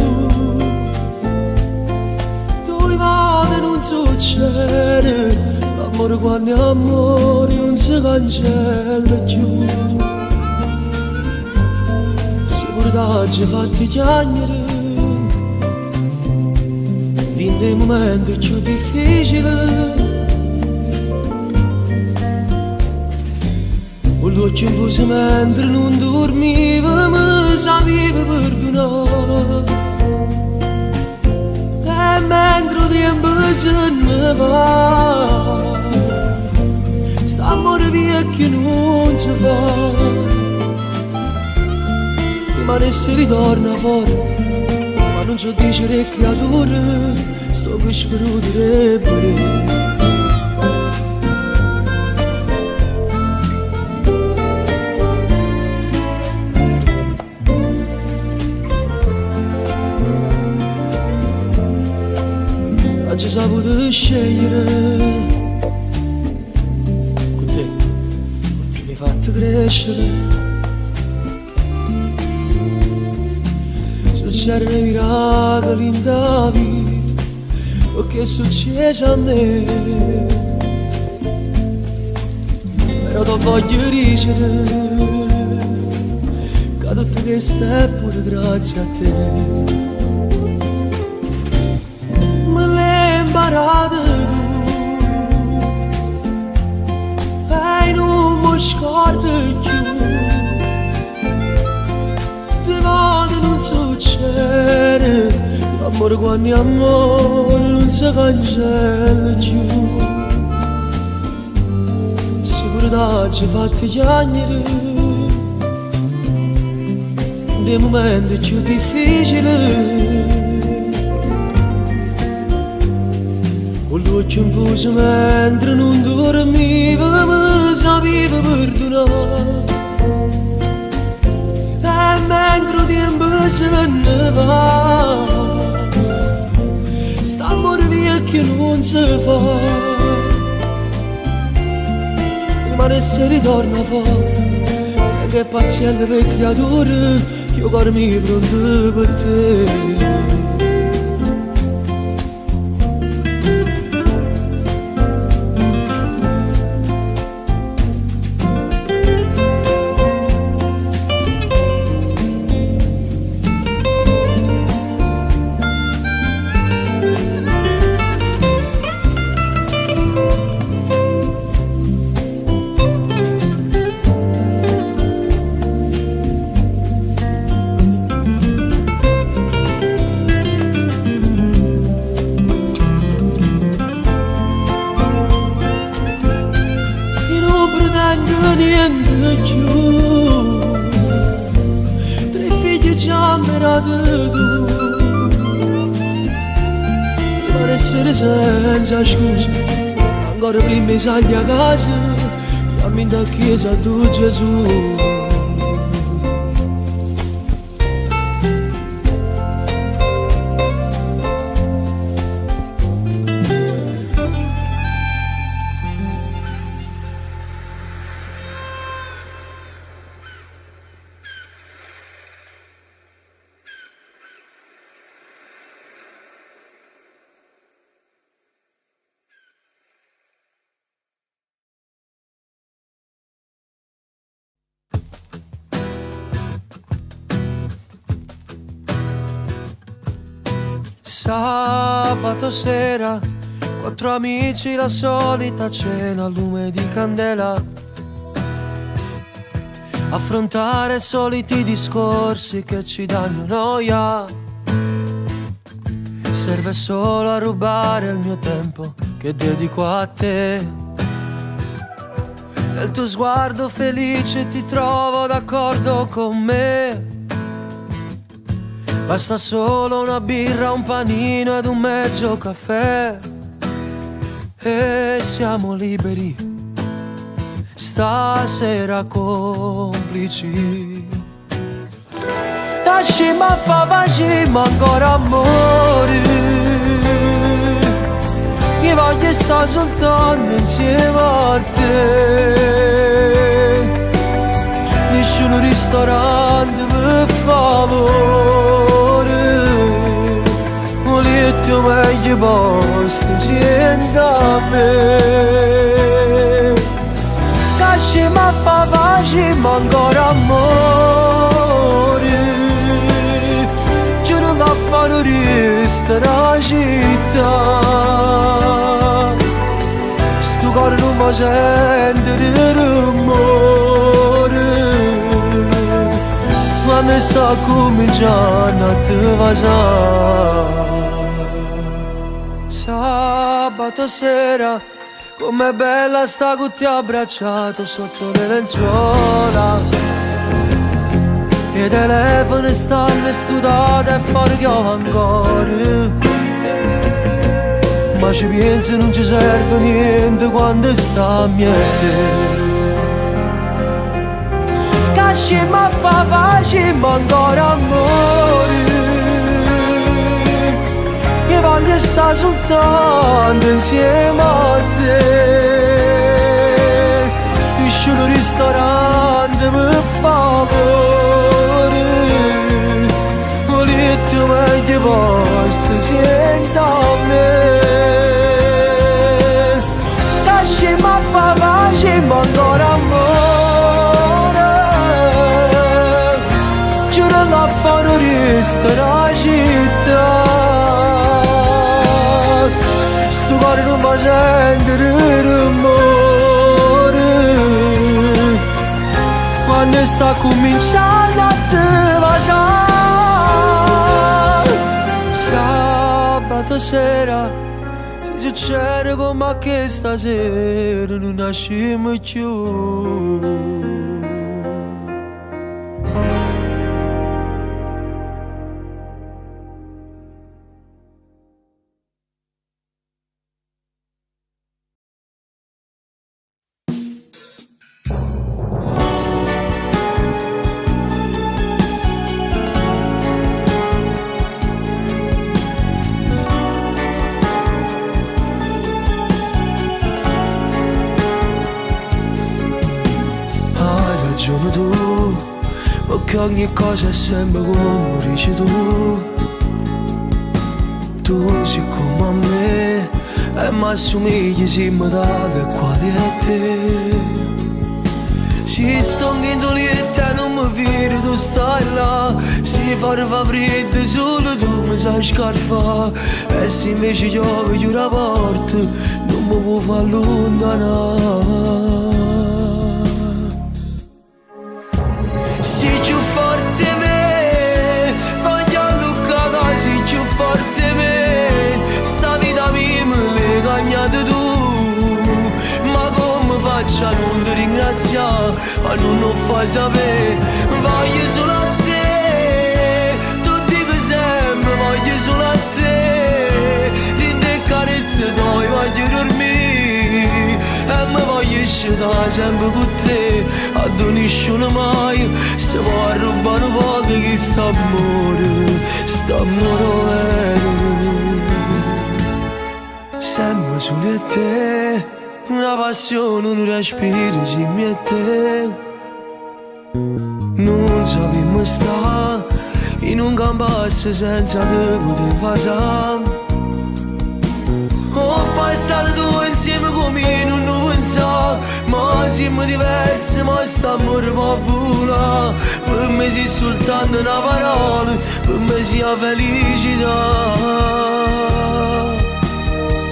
due volte non succede, l'amore quando è amore non si cancella più. Si portaggi fatti chiagnere in dei momenti più difficili. Con l'occhio infuso mentre non dormiva mi sapevo perdonare. E mentre il tempo se ne va, sta amore via che non si fa. Rimane se ritorna fuori, ma non so dire creatore, sto che spero direbbe. Oggi saputo scegliere con te, perché mi hai fatto crescere. Succedono i miracoli in da vita, o che è successo a me. Però ti voglio dicere che tutto questo è pure grazie a te. Imparato tu e non mi scordo più. Te vado non succede, l'amore quando è amore non si cancella più. Sicuramente fatti chiagnere dei momenti più difficili. Con l'occhio infuso mentre non dormiva mi sapevo perdonare. E mentre il tempo se ne va, sta amore via che non si fa. Rimane se ritorna fuori, e che paziente per creatore, io cuore mi pronto per te. Niente più, 3 figli già mirati tu. Per essere senza scusa, ancora prima salgi a casa, dammi da chiesa tu Gesù. Sabato sera, 4 amici, la solita cena, lume di candela. Affrontare soliti discorsi che ci danno noia. Serve solo a rubare il mio tempo che dedico a te. Nel tuo sguardo felice ti trovo d'accordo con me. Basta solo una birra, un panino ed un mezzo caffè e siamo liberi, stasera complici. Lasci ma fa facciamo ancora amore, io voglio stare soltanto insieme a te. Nessun ristorante per favore, volete meglio posto insieme a me.
fa facciamo ancora amore, giuro da fare resta città. Sto cuore non mi sente il rumore quando sta cominciando a te vasare. Sabato sera, com'è bella sta con te abbracciato sotto le lenzuola. I telefoni stanno studati e fuori piove ancora. Ma ci penso non ci serve niente quando sta a miete. Che ma fa facciamo ancora amore, che voglio stare soltanto insieme a te. Nessuno ristorante per favore, volete meglio posto senta a me. Che ma fa facciamo ancora amore, giuro da fare resta la città. Sto cuore non mi sente il rumore quando sta cominciando a te vasare. Sabato sera se succede come che stasera non nasciamo più. Tu, perché ogni cosa è sempre come dici tu. Tu sei come a me e mi assomigli, siamo tale quali a te. Si sto in doletta e non mi vedi, tu stai là. Si fa freddo solo tu mi sai scarfare. E se invece piove chiudi la porta non mi può far allontanare. Sei più forte me, voglio Luca, sei più forte me. Sta vita mia me l'hai cagnata tu, ma come faccio a non ti ringraziare, a non lo fai sapere. Voglio solo a te, tu dico sempre voglio solo a te. Rinde carezze tue, voglio dormire e mi voglio stare sempre con te. A nessuno mai se può rubare un po' che sta amore vero. Sempre solo a te, una passione, un respiro si mette. Non sappiamo stare in un campus senza te poter fare. Ho passato tu insieme con me, non lo pensavo. Ma siamo diversi, ma stiamo può volare. Per me sei soltanto una parola, per me sei la felicità.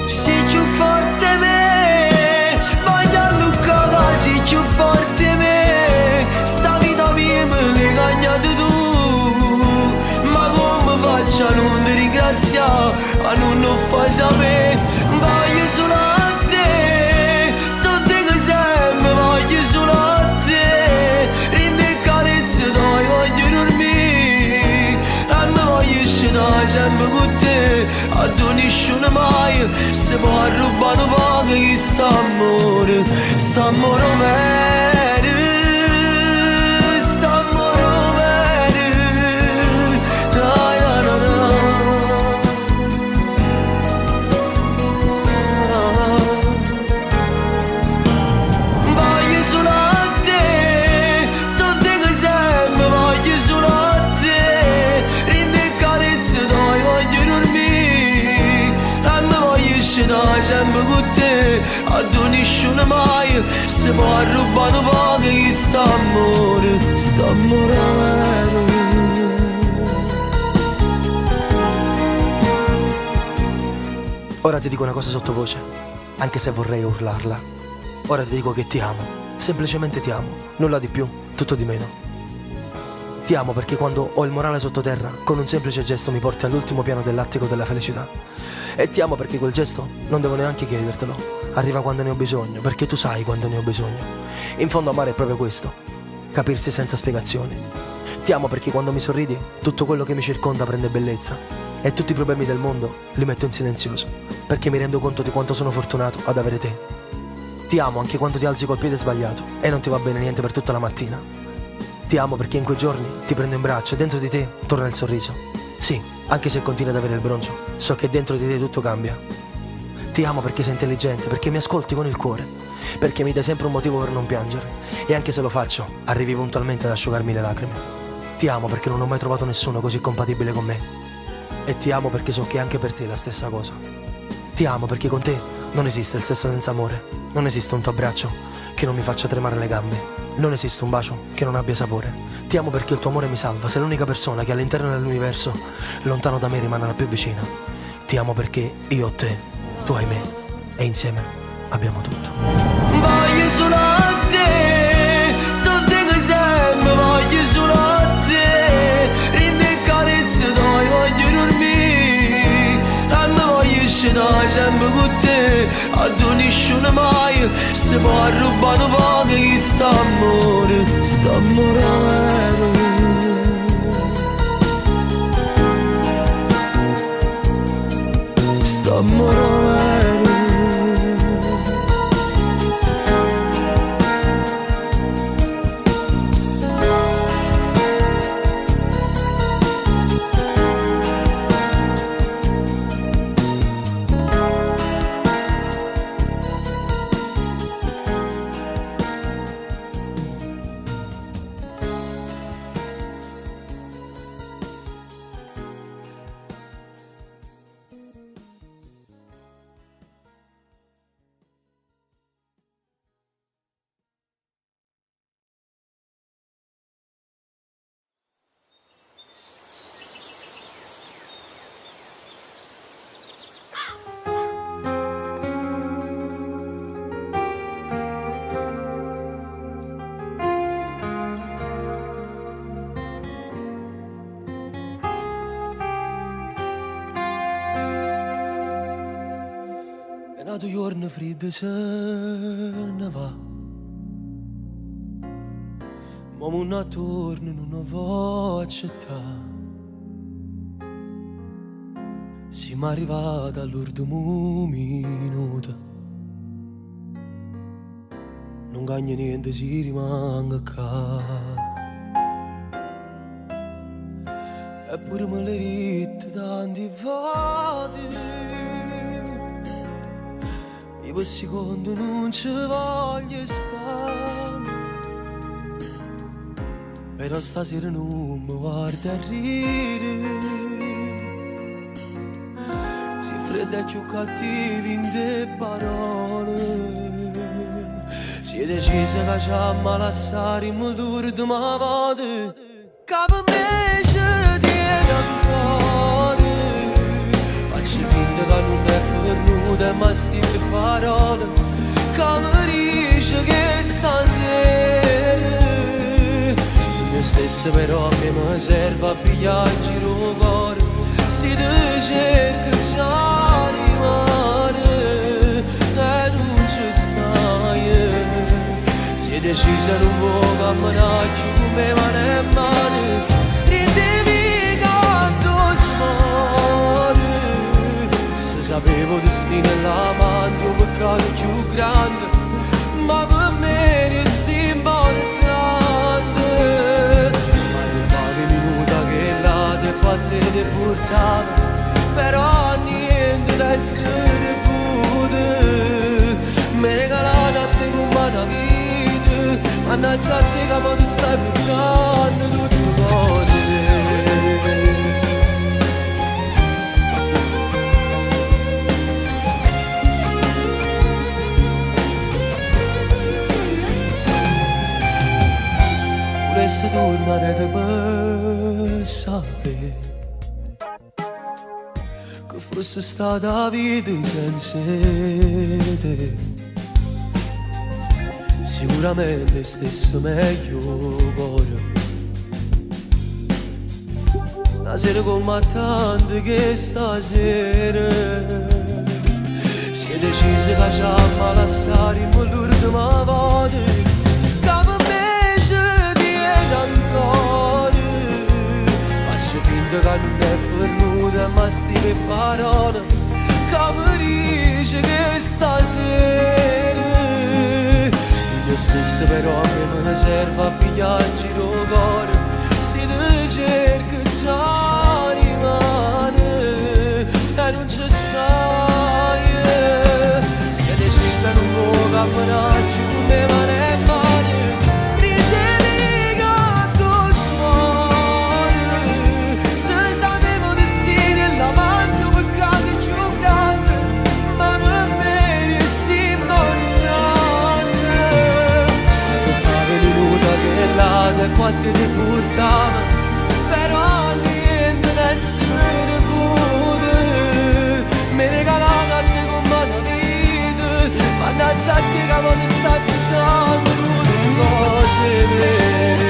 Sei più forte me, voglio a Luca, sei più forte me. Sta vita mia me l'hai cagnata tu, ma come faccio a non ti ringraziare, a non lo fai sapere. Voglio solo a te, tu dico sempre voglio solo a te. Rinde carezze tue, voglio dormire e mi voglio stare sempre con te. A tu nessuno mai se può rubare un po' che sta amore vero. Sta amore vero. Dai, na, na, na. Voglio solo a te, tu dico sempre voglio solo a te. Rinde carezze tue, voglio dormire e mi voglio stare sempre con te. te, a tu nessuno mai se può rubare un po' che sta amore, sta amore.
Ora ti dico una cosa sottovoce, anche se vorrei urlarla. Ora ti dico che ti amo, semplicemente ti amo, nulla di più, tutto di meno. Ti amo perché quando ho il morale sottoterra, con un semplice gesto mi porti all'ultimo piano dell'attico della felicità. E ti amo perché quel gesto non devo neanche chiedertelo, arriva quando ne ho bisogno, perché tu sai quando ne ho bisogno. In fondo amare è proprio questo, capirsi senza spiegazioni. Ti amo perché quando mi sorridi, tutto quello che mi circonda prende bellezza. E tutti i problemi del mondo li metto in silenzioso, perché mi rendo conto di quanto sono fortunato ad avere te. Ti amo anche quando ti alzi col piede sbagliato e non ti va bene niente per tutta la mattina. Ti amo perché in quei giorni ti prendo in braccio e dentro di te torna il sorriso. Sì, anche se continui ad avere il broncio, so che dentro di te tutto cambia. Ti amo perché sei intelligente, perché mi ascolti con il cuore, perché mi dai sempre un motivo per non piangere. E anche se lo faccio, arrivi puntualmente ad asciugarmi le lacrime. Ti amo perché non ho mai trovato nessuno così compatibile con me. E ti amo perché so che anche per te è la stessa cosa. Ti amo perché con te non esiste il sesso senza amore. Non esiste un tuo abbraccio che non mi faccia tremare le gambe. Non esiste un bacio che non abbia sapore. Ti amo perché il tuo amore mi salva. Sei l'unica persona che all'interno dell'universo, lontano da me, rimane la più vicina. Ti amo perché io ho te, tu hai me, e insieme abbiamo tutto.
Voglio solo a te, tutte che sempre voglio solo a te. Rinde carezze dai, voglio dormire, e mi voglio scendere sempre con te. A tu nessuno mai se può rubare un po' che sta amore, sta amore. Sta amore.
È nato giorno freddo se ne va, ma un attorno non può accettare. Siamo arrivati all'ultimo minuto, non cambia niente, si rimanga qua. Eppure me le ritte tanti volte, io per secondo non ci voglio stare, però stasera non mi guarda a ridere. Si fredda e più cattivi in te parole, si è decisa che ci ammalasciare in motor di ma voce, che per me ci tiene ancora. Faccio finta che non è venuta, ma stille parole che mi dice che stasera io stesso però mi serve a pigliare in giro il cuore. Si ti cerca già rimane e non ci stai. Si è decisa non può camminare più come mano e mano, rendevi canto smane. Se sapevo destino e l'amante un peccato più grande, ma per me resti importante. Ma non fate minuta che là te battete portava, però niente da essere pure. Mi regalate a te come una vita, mannaggia a te che mi stai portando tutte cose. tornare per sapere che fosse stata vita senza te. Sicuramente stesso meglio cuore. La sera come tante che stasera si è deciso che facciamo lasciare l'ultima volta. Come invece di ancora faccio finta che non è venuta ma stile parole. Come dice che stasera io stesso però che me ne serve a pigliare in giro cuore. Si te cerca già rimane e non ci stai. Si è decisa non può camminare giù come mani e mani. Ridevi che tu suoni. Se sapevo destino e l'amante peccato più grande, ma per me resti importante. Che minuta che l'altra e quattro ti portava, però niente essere pure. Mi regalava a te con mano vita, mannaggia a te che non sta chiudendo tutte cose vere.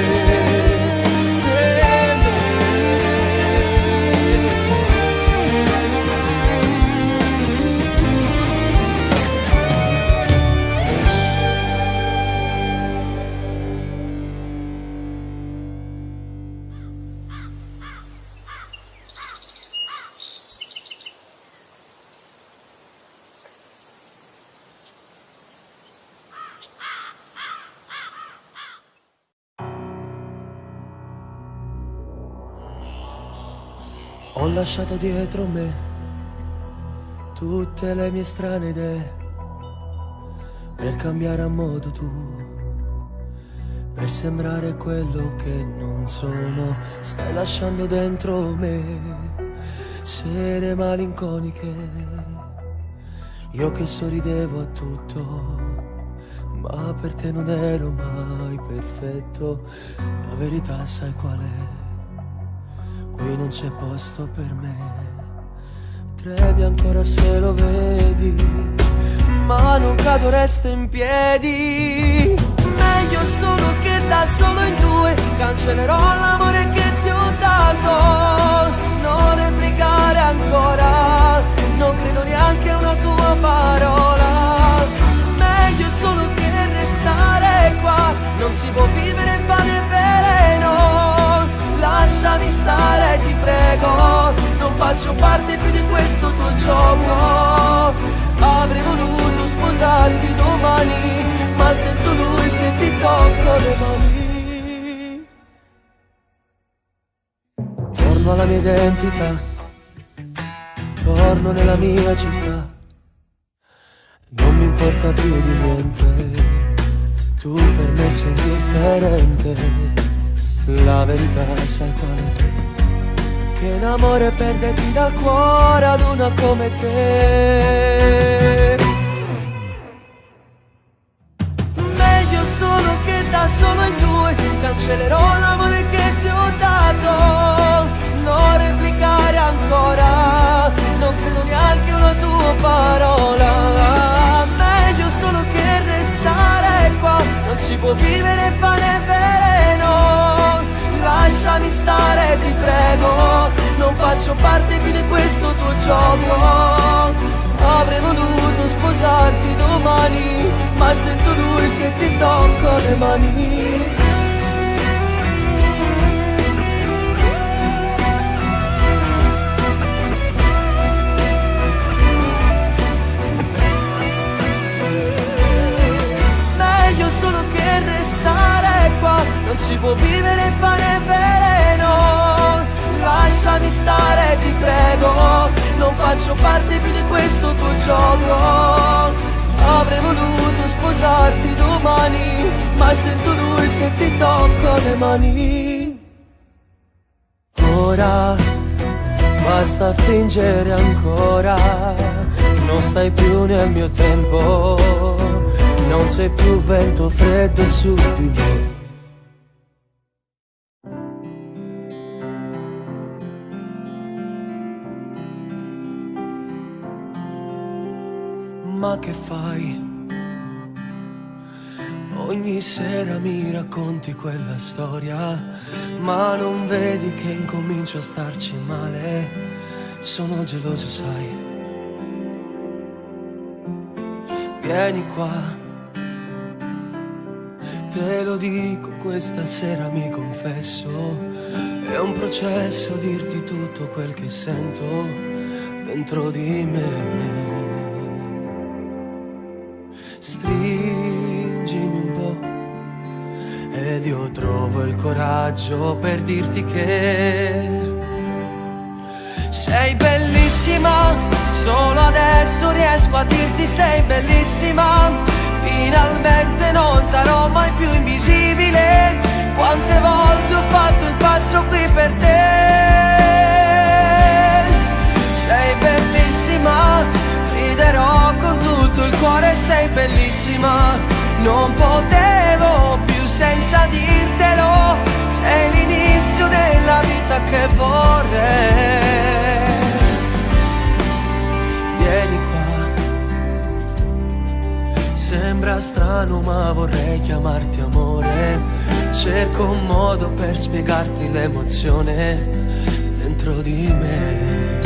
Ho lasciato dietro me tutte le mie strane idee per cambiare a modo tuo, per sembrare quello che non sono. Stai lasciando dentro me sere malinconiche, io che sorridevo a tutto, ma per te non ero mai perfetto. La verità sai qual è? Qui non c'è posto per me. Tremi ancora se lo vedi, ma non cado, resto in piedi. Meglio solo che da solo in due cancellerò l'amore che ti ho dato. Non replicare ancora, non credo neanche a una tua parola. Meglio solo che restare qua, non si può vivere in pane e veleno. Lasciami stare, ti prego, non faccio parte più di questo tuo gioco. Avrei voluto sposarti domani, ma sento lui se ti tocco le mani. Torno alla mia identità, torno nella mia città. Non mi importa più di niente, tu per me sei indifferente. La verità sai qual è? Che in amore perderti dal cuore ad una come te. Meglio solo che da solo in due cancellerò l'amore che ti ho dato. Non replicare ancora, non credo neanche a una tua parola. Meglio solo che restare qua, non si può vivere pane e veleno. Lasciami stare, ti prego, non faccio parte più di questo tuo gioco. Avrei voluto sposarti domani, ma sento lui se ti tocco le mani. Meglio solo che restare qua, non si può vivere in pane e veleno. Lasciami stare, ti prego, non faccio parte più di questo tuo gioco. Avrei voluto sposarti domani, ma sento lui se ti tocco le mani. Ora basta fingere ancora, non stai più nel mio tempo, non c'è più vento freddo su di me. Ma che fai? Ogni sera mi racconti quella storia, ma non vedi che incomincio a starci male. Sono geloso, sai. Vieni qua, te lo dico, questa sera mi confesso. È un processo dirti tutto quel che sento dentro di me. Stringimi un po' ed io trovo il coraggio per dirti che sei bellissima. Solo adesso riesco a dirti sei bellissima. Finalmente non sarò mai più invisibile. Quante volte ho fatto il pazzo qui per te. Sei bellissima, riderò con tutto il cuore, sei bellissima. Non potevo più senza dirtelo. Sei l'inizio della vita che vorrei. Vieni qua, sembra strano ma vorrei chiamarti amore. Cerco un modo per spiegarti l'emozione dentro di me.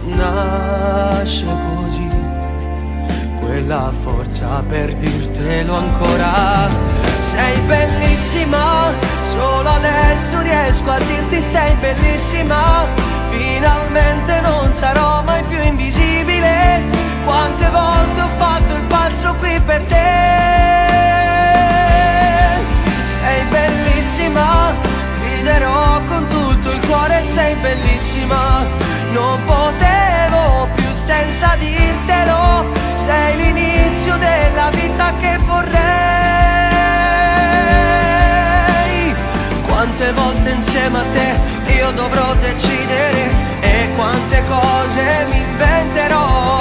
Nasce così quella forza per dirtelo ancora. Sei bellissima, solo adesso riesco a dirti sei bellissima. Finalmente non sarò mai più invisibile. Quante volte ho fatto il pazzo qui per te. Sei bellissima, riderò con tutto il cuore, sei bellissima. Non potevo più senza dirtelo. Sei l'inizio della vita che vorrei. Quante volte insieme a te io dovrò decidere e quante cose mi inventerò.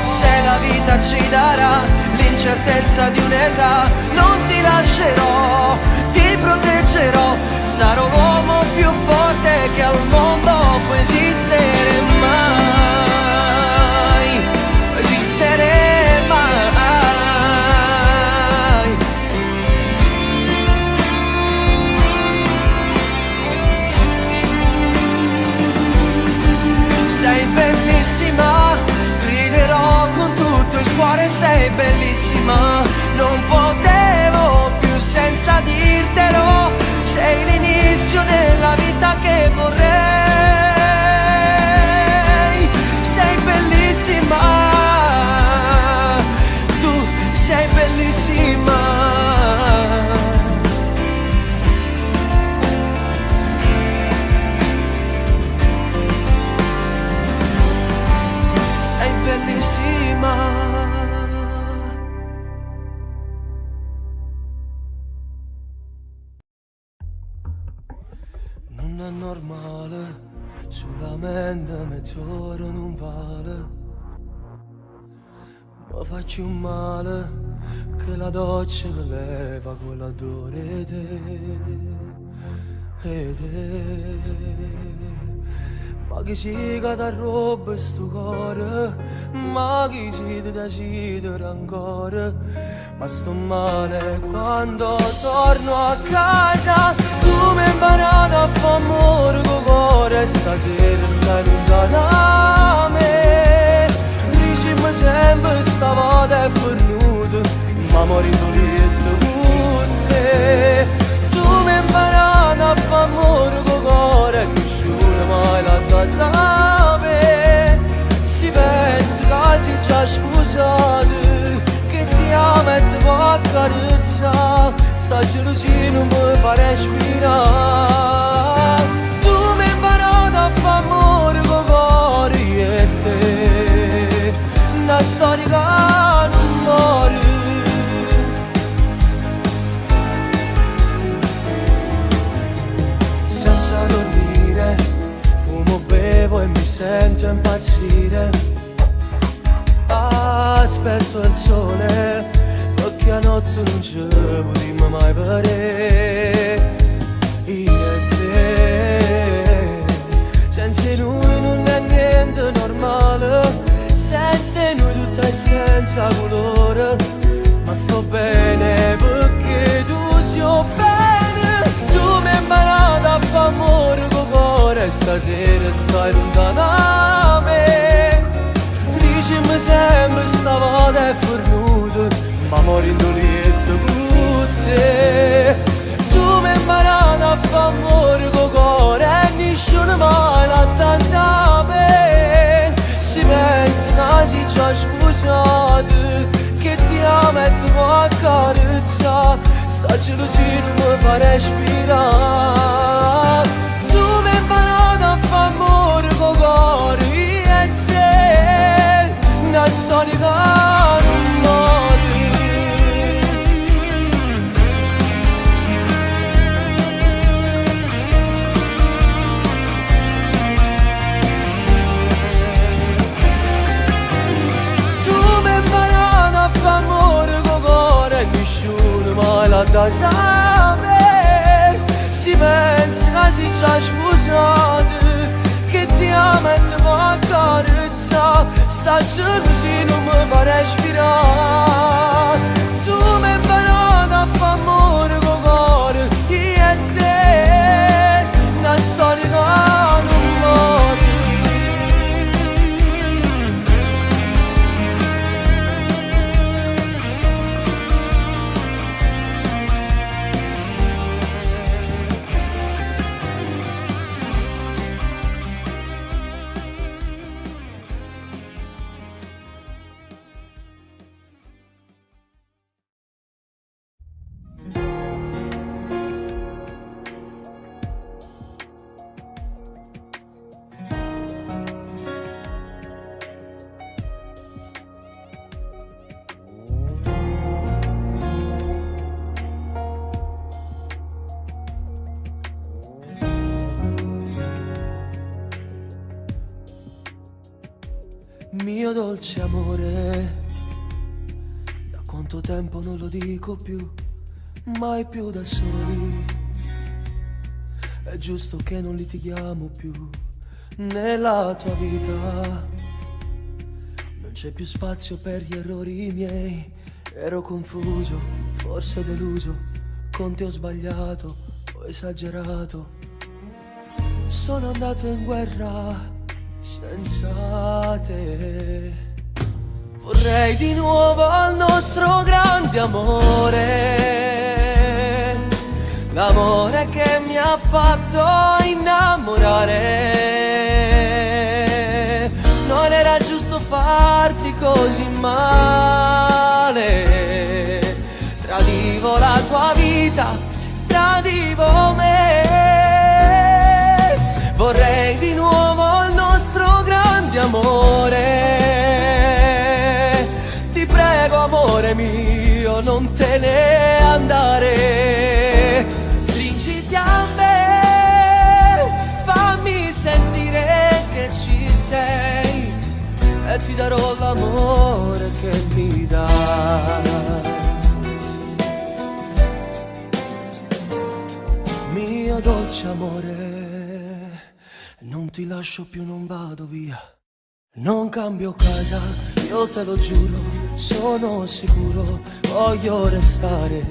Se la vita ci darà l'incertezza di un'età, non ti lascerò, ti proteggerò. Sarò l'uomo più forte che al mondo può esistere mai, può esistere mai. Sei bellissima, griderò con tutto il cuore, sei bellissima. Non potevo più senza dirtelo. Sei l'inizio della vita che vorrei. Sei bellissima, tu sei bellissima. Sei bellissima. Non è normale, sulla mente mezz'ora non vale. Ma facci un male, che la doccia che leva con l'odore e te. Ma chi si cade roba sto cuore, ma chi si ti desidera ancora. Ma sto male quando torno a casa. Tu mi hai imparato a fare amore con cuore. Stasera stai lontana da me. Dicimi sempre stavolta è venuto, ma morito lieto con te. Tu mi hai imparato a fare amore con cuore. Nessuno mai l'ha da sapere. Si pensa che si già sposato, che ti ama e ti può accarezzare. Sta gelosia non mi fa respirare. Tu mi hai imparato a fare amore con cuore e te. Una storia che non muore. Senza dormire, fumo, bevo e mi sento impazzire. Aspetto il sole, perché a notte non ci potremmo mai vedere. Io e te, senza lui non è niente normale.
e senza colore, ma sto bene perché tu sto bene. Tu mi hai imparato a fare amore con cuore e stasera stai lontana da me. Dicimi sempre stavolta è fornuto, ma morendo lieto con te. Tu mi hai imparato a fare amore con cuore e nessuno mai l'ha sapere. Si pensa che si già sposati, che ti amo e ti vuoi accarezzare, sta gelosia non mi fa respirare. Tu mi hai imparato a fare amore con cuore, io e te, una storia che non muore. Amore con cuore e nessuno mai l'ha da sapere. Si pensa che si già sposati, che ti ama e ti vuoi accarezzare, sta gelosia non mi fa respirare. Tu mi hai imparato a fare amore con cuore, io e te, una storia che non muore. Mio dolce amore, da quanto tempo non lo dico più, mai più da soli. È giusto che non litighiamo più nella tua vita. Non c'è più spazio per gli errori miei. Ero confuso, forse deluso, con te ho sbagliato, ho esagerato. Sono andato in guerra senza te. Vorrei di nuovo il nostro grande amore, l'amore che mi ha fatto innamorare. Non era giusto farti così male. Tradivo la tua vita, tradivo me. Vorrei di nuovo il nostro grande amore. Ti prego amore mio, non te ne andare. Stringiti a me, fammi sentire che ci sei e ti darò l'amore che mi dai. Mio dolce amore, non ti lascio più, non vado via, non cambio casa, io te lo giuro, sono sicuro, voglio restare,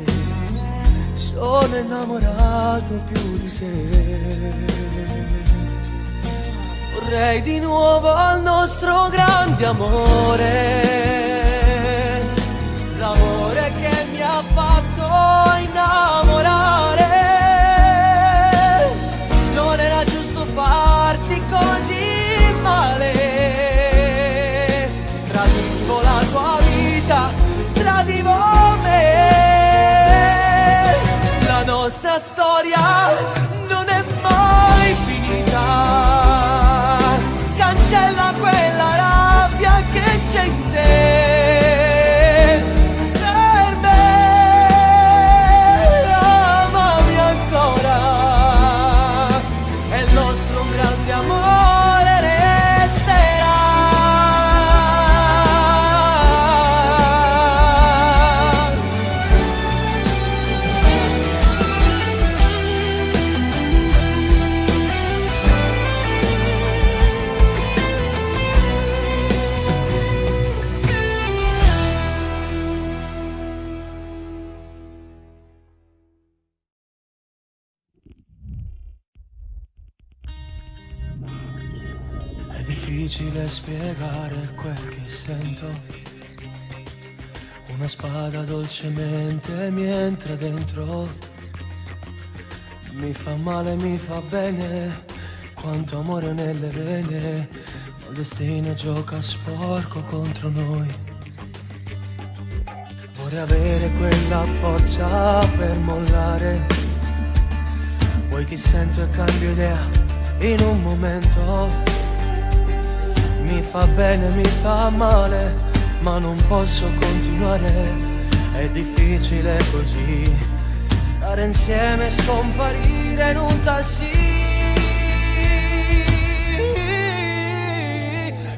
sono innamorato più di te. Vorrei di nuovo il nostro grande amore, l'amore che mi ha fatto innamorare. Non era giusto farti così male. Tradivo la tua vita, tradivo me. La nostra storia non è mai finita. Cancella quella rabbia che c'è in te. Per me, amami ancora. E il nostro grande amore resterà.
È difficile spiegare quel che sento. Una spada dolcemente mi entra dentro. Mi fa male, mi fa bene, quanto amore nelle vene. Ma il destino gioca sporco contro noi. Vorrei avere quella forza per mollare. Poi ti sento e cambio idea in un momento. Mi fa bene, mi fa male, ma non posso continuare. È difficile così, stare insieme e scomparire in un taxi.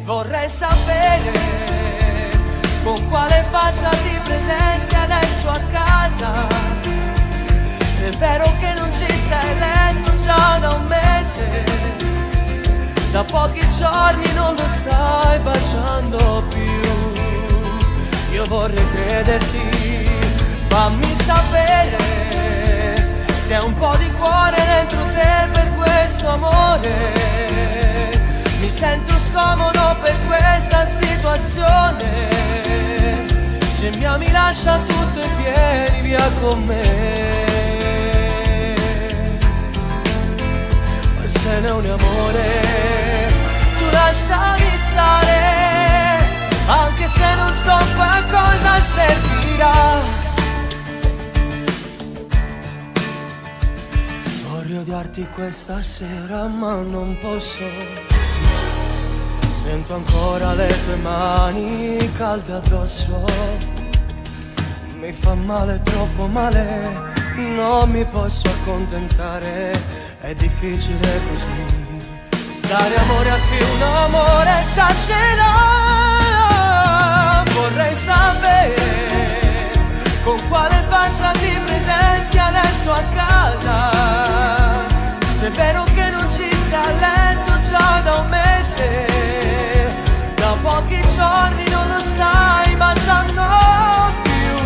Vorrei sapere con quale faccia ti presenti adesso a casa. Se è vero che non ci stai letto già da un mese, da pochi giorni non lo stai baciando più. Io vorrei crederti, fammi sapere se hai un po' di cuore dentro te per questo amore. Mi sento scomodo per questa situazione. Se mi ami lascia tutto e vieni via con me. Ma se non è amore, tu lasciami stare, anche se non so a cosa servirà. Vorrei odiarti questa sera ma non posso. Sento ancora le tue mani calde addosso. Mi fa male, troppo male, non mi posso accontentare. È difficile così, dare amore a chi un amore già ce l'ha. Vorrei sapere con quale faccia ti presenti adesso a casa. Se è vero che non ci stai a letto già da un mese, da pochi giorni non lo stai baciando più.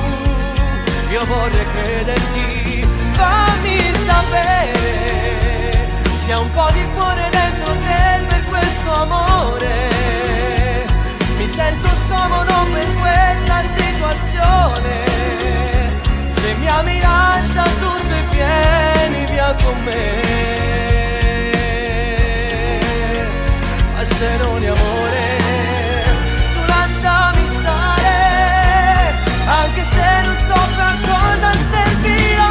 Io vorrei crederti, fammi sapere se hai un po' di cuore dentro te per questo amore. Mi sento scomodo per questa situazione. Se mi ami lascia tutto e vieni via con me. Ma se non è amore, tu lasciami stare, anche se non so per cosa servirà.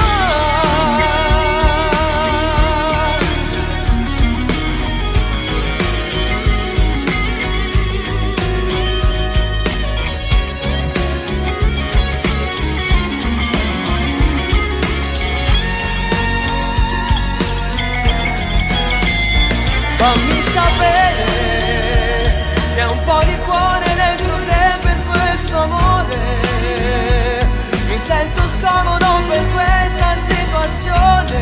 Fammi sapere se hai un po' di cuore dentro te per questo amore. Mi sento scomodo per questa situazione.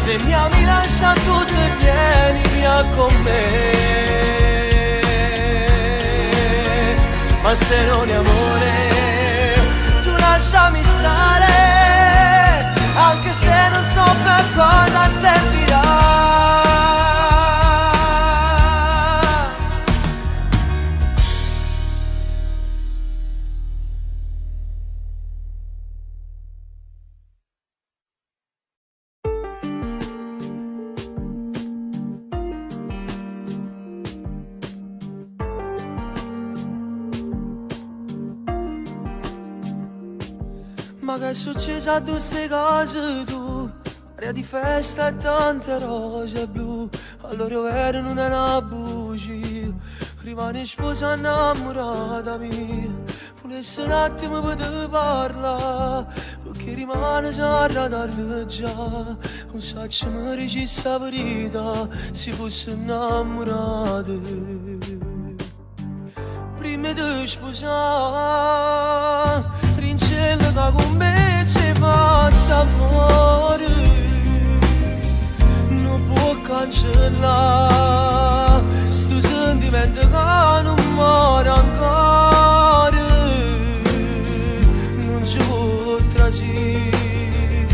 Se mi ami lascia tutto e vieni via con me. Ma se non è amore, tu lasciami stare, anche se non so per cosa servirà. Ma che è successo a queste cose tu? Aria di festa e tante rose blu. Allora ero in una bugia. Rimani sposa innamorata mia. Volessi un attimo poter parlare, perché rimane già tardi già. Non so se mi dicesse la verità, se fosse innamorata. Prima di sposare, rincello che con me ci fatta fuori. Non può cancellare sto sentimento che non muore ancora. Non ci può trasire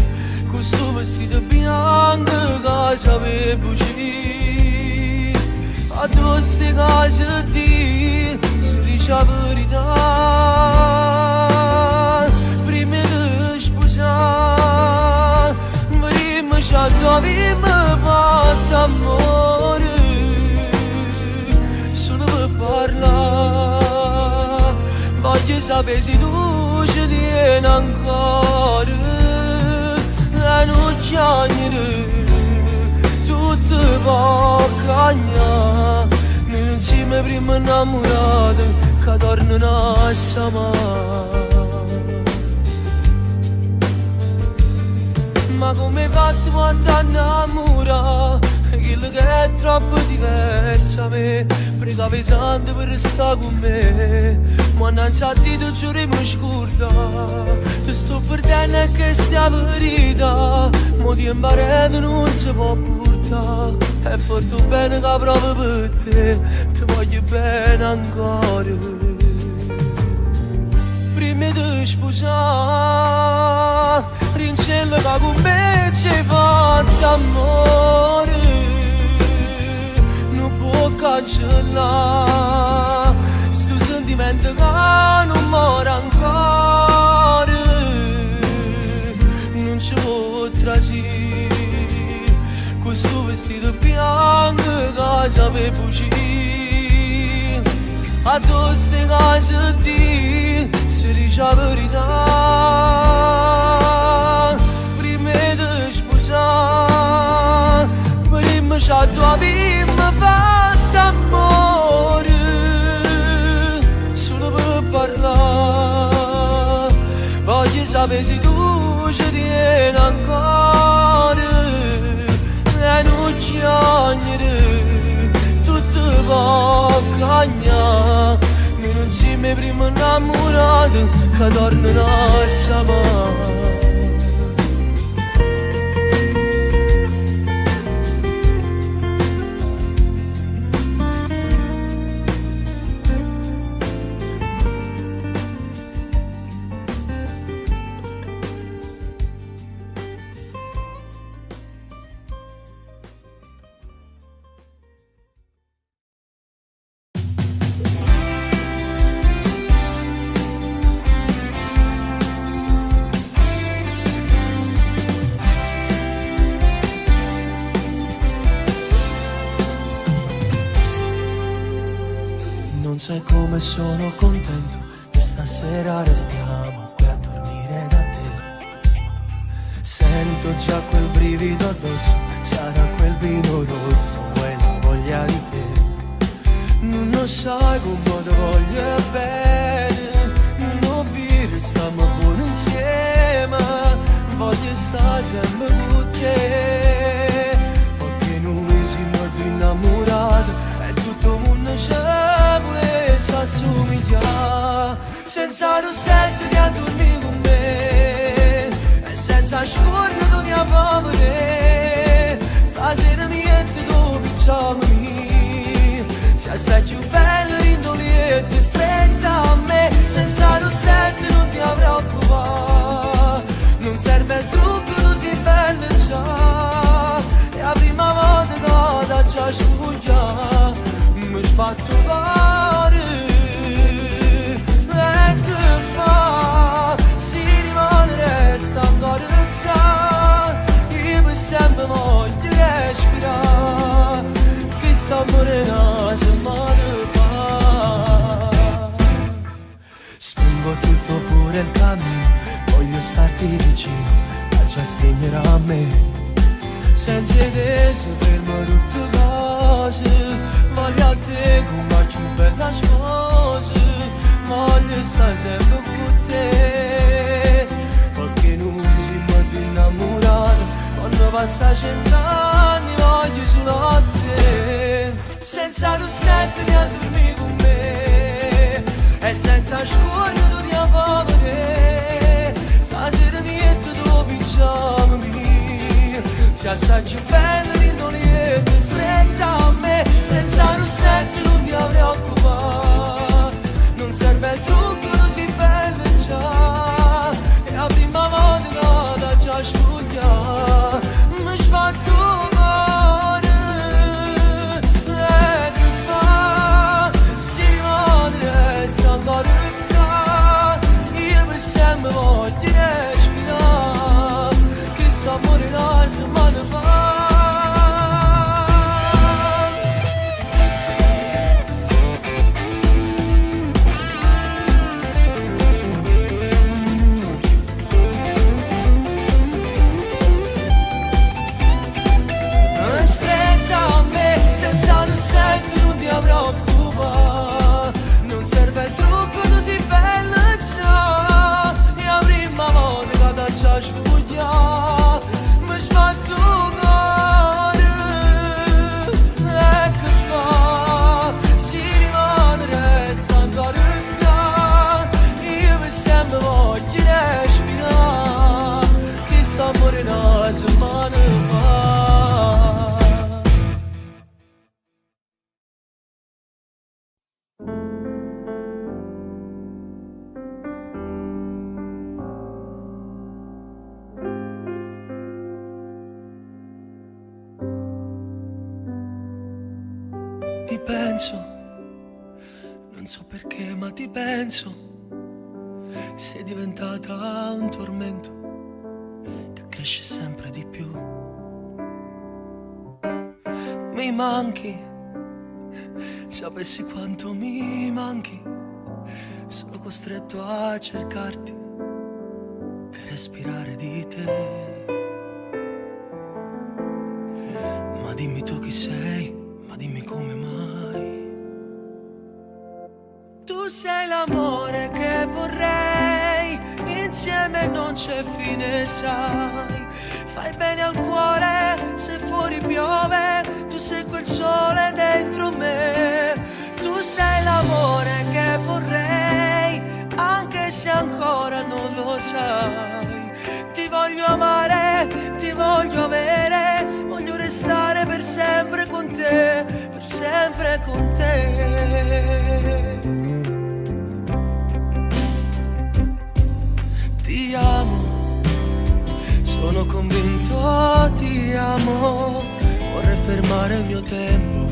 questo vestito bianco che sapeva uscire.
a tu ste cose di si dice la verità. Prima di sposare, prima ci abbiamo fatto amore, solo per parlare. Voglio sapere se tu ci tieni ancora, e non chiamare tutto può cagnare. Noi insieme prima innamorati che tornano a samare. Ma come hai fatto quando innamorare? Quello che è troppo diverso a me. Pregavi tanto per restare con me, ma non sa di tu giuro mi scorda. Ti sto perdendo e che sta verità, ma ti imparare non si può portare. È fatto bene che provo per te, ti voglio bene ancora. Prima di sposare, rincello che con me ci hai fatto amore, non può cancellare sto sentimento che non muore ancora. Non ci può trasire questo vestito bianco che sapevo uscire. A tu ste cose di si dice la verità. Prima di sposare, prima ci abbiamo fatto amore, solo per parlare. Voglio sapere se tu ci tieni ancora, e non chiamare tutto può cagnare. Noi non siamo prima innamorati che tornano a samare.
Sai come sono contento che stasera restiamo qui a dormire da te. Sento già quel brivido addosso, sarà quel vino rosso e la voglia di te. Non lo sai come ti voglio bene, non vi restiamo buoni insieme. Voglio stare sempre con te, perché noi siamo innamorati e tutto il mondo ci assomiglia. Senza rossetto ti addormi con me, e senza scorno tu ti affamare. Stasera mi metti tu picciami, si assai più bello rindolietto stretta a me. Senza rossetto non ti preoccupare, non serve il trucco, tu sei bello già. È la prima volta che da già sfuglia mi sbatto cuore. E che fa? Si rimane resta ancora qua. Io per sempre voglio respirare, che sta morendo se male fa. Spingo tutto pure il cammino, voglio starti vicino, lascia stringere a me. Senza te si fermo tutte cose, voglio a te come più bella sposa. Voglio stare sempre con te, perché noi siamo innamorati. Quando passa 100 anni voglio solo a te. Senza rossetto ti addormi con me, e senza scorno tu ti affamare. Stasera mi metto tu picciami, si assai più bello rindolietto stretta a me. Senza rossetto non ti preoccupare, non serve il trucco, così bello già. È la prima volta che da già sfuglia mi sbatto cuore. E che
una settimana fa. Stretta a me, senza un sento non ti preoccupare. Non serve il trucco, tu sei bella già. E la prima volta che ti ho sfugliato mi sbatto il cuore. E che fa? Si rimane, resta ancora qua. Io per sempre voglio respirare. Chi sta morendo una settimana fa.
Ti penso, non so perché ma ti penso. Sei diventata un tormento che cresce sempre di più. Mi manchi, sapessi quanto mi manchi. Sono costretto a cercarti e respirare di te. Ma dimmi tu chi sei, ma dimmi come mai. Tu sei l'amore che vorrei, insieme non c'è fine, sai. Fai bene al cuore se fuori piove, tu sei quel sole dentro me. Tu sei l'amore che vorrei, anche se ancora non lo sai. Ti voglio amare, ti voglio avere, voglio restare per sempre con te, per sempre con te. Ti amo, sono convinto, ti amo. Vorrei fermare il mio tempo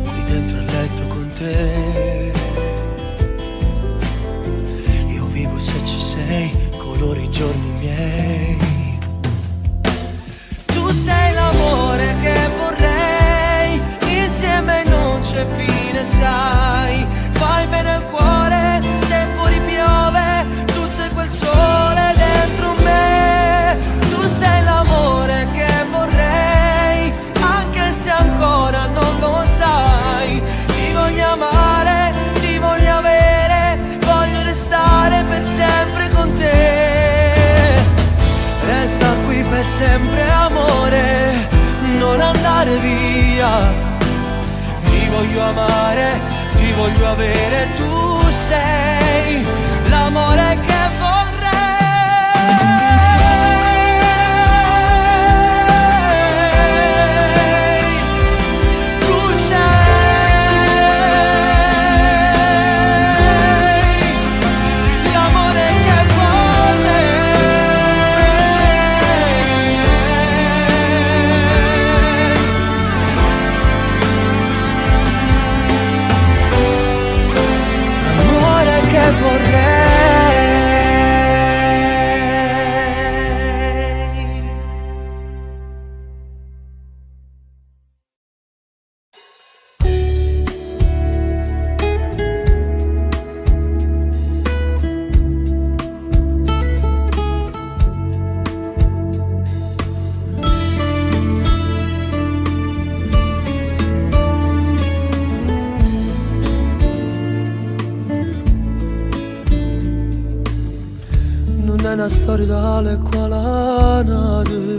qui dentro il letto con te. Io vivo se ci sei, colori i giorni miei. Tu sei l'amore che vorrei, insieme non c'è fine, sai. Fai bene al cuore se fuori piove, tu sei quel sole dentro me. Tu sei l'amore che vorrei, anche se ancora non lo sai. Ti voglio amare, ti voglio avere, voglio restare per sempre con te. Resta qui per sempre amore, non andare via. Ti voglio amare, ti voglio avere, tu sei l'amore che vorrei. Tu sei l'amore che una storia dalle quale nate.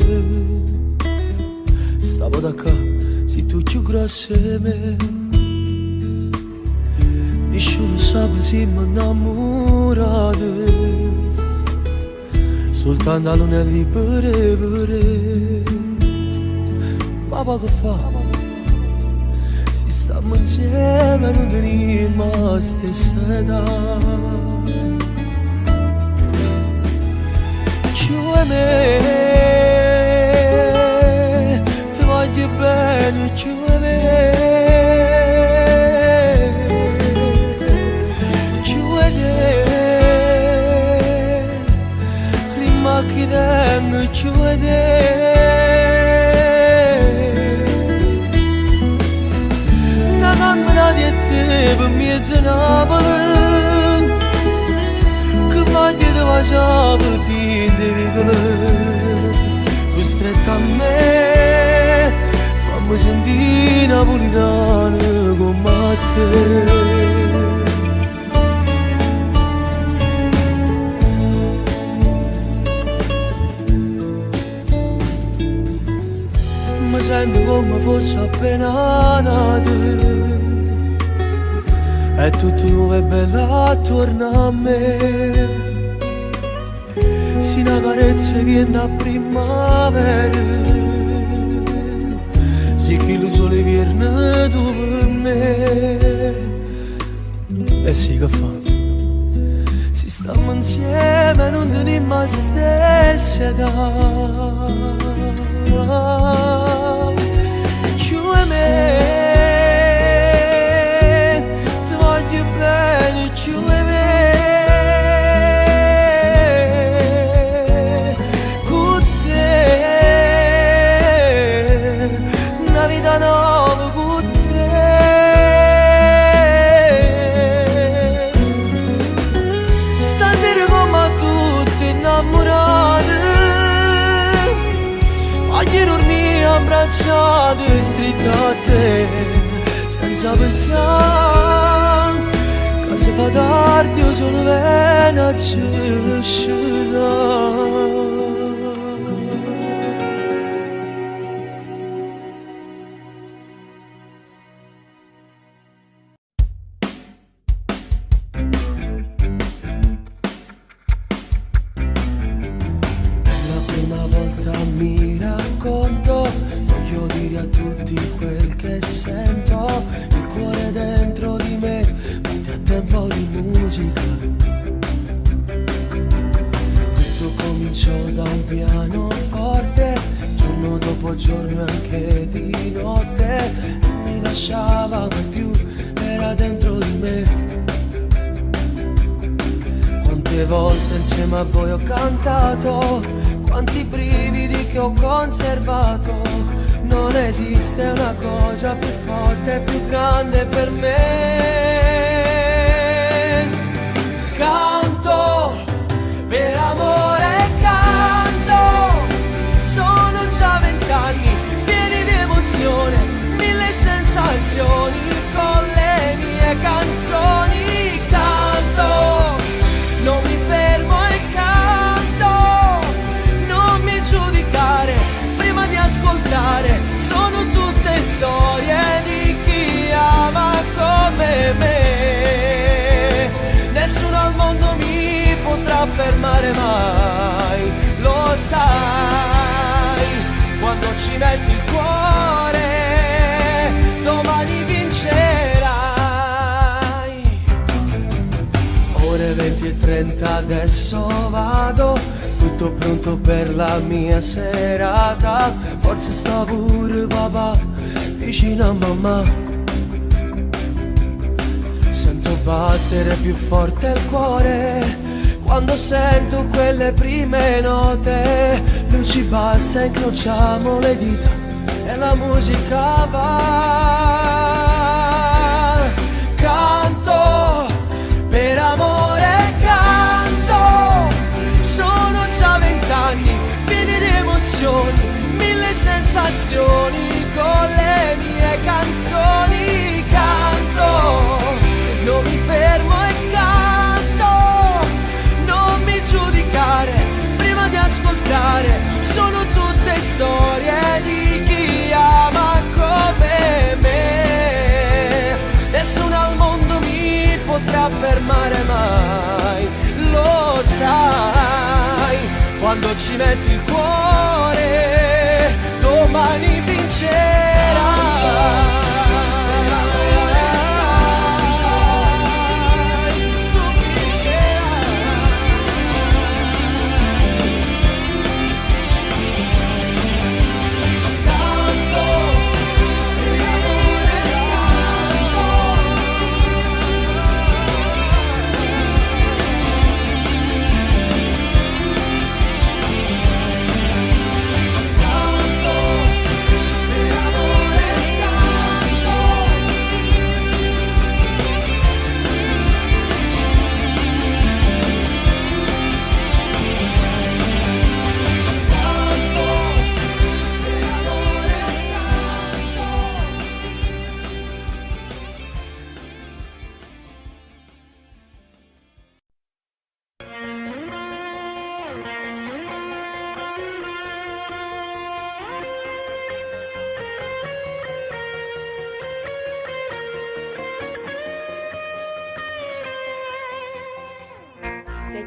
Stavo da qua, sei tu più grosso di me. Nessuno sa se siamo innamorati, soltanto non è libero. Ma poco fa, si stiamo insieme e non teniamo la stessa età. Giù me, ti voglio bene, giù me, giù te, rimacchi dentro, giù te.
Una camminata di te per mezzo Napoli, che maglia ti faceva per dire vicole. Tu stretta a me, fammi sentire napolitano come te. Mi sento come fosse appena nato e tutto nuovo e bello attorno a me. Si una carezza viene a primavera, si che lo sole viene tu per me.
E sì, che fa?
Si stiamo insieme, non teniamo la stessa età. You e me, ti voglio bene, you e me. Con te, una vita nuova con te. Stasera come tutti innamorati, voglio dormire abbracciati stretto a te, senza pensare che se fa tardi io sono bene a cescere. La prima volta mi racconto, voglio dire a tutti quel che sento, il cuore dentro di me batte a tempo di musica. Tutto cominciò da un pianoforte, giorno dopo giorno anche di notte, non mi lasciava mai più, era dentro di me. Quante volte insieme a voi ho cantato, quanti brividi che ho conservato. Non esiste una cosa più forte e più grande per me. Canto per amore, canto. Sono già 20 anni pieni di emozione, 1000 sensazioni con le mie canzoni. Canto, non mi fermo e canto, non mi giudicare prima di ascoltare, sono tutte storie di chi ama come me. Nessuno al mondo mi potrà fermare mai, lo sai, quando ci metti il cuore, domani vincerai. Ore 20:30 adesso vado, tutto pronto per la mia serata. Forse sta pure papà vicino a mamma. Sento battere più forte il cuore quando sento quelle prime note. Luci basse, incrociamo le dita e la musica va. Canto per amore, canto. Sono già 20 anni pieni di emozioni, 1000 sensazioni con le mie canzoni. Canto, non mi fermo e canto, non mi giudicare prima di ascoltare, sono tutte storie di chi ama come me. Nessuno al mondo mi potrà fermare mai, lo sai, quando ci metti il cuore, domani vincerai.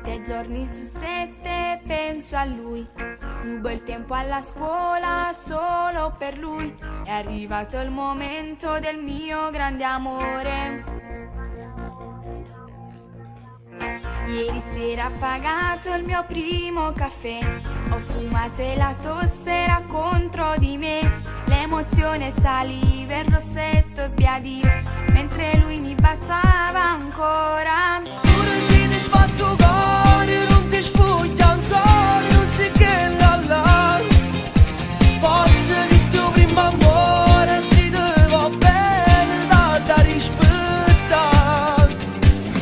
7 giorni su 7 penso a lui. Rubo il tempo alla scuola solo per lui. È arrivato il momento del mio grande amore. Ieri sera ho pagato il mio primo caffè. Ho fumato e la tosse era contro di me. L'emozione saliva, il rossetto sbiadiva, mentre lui mi baciava ancora.
Pure se ti sbatto cuore, non ti spuglia ancora, non si che la la. Forse di sto primo amore si te va bene da rispettare.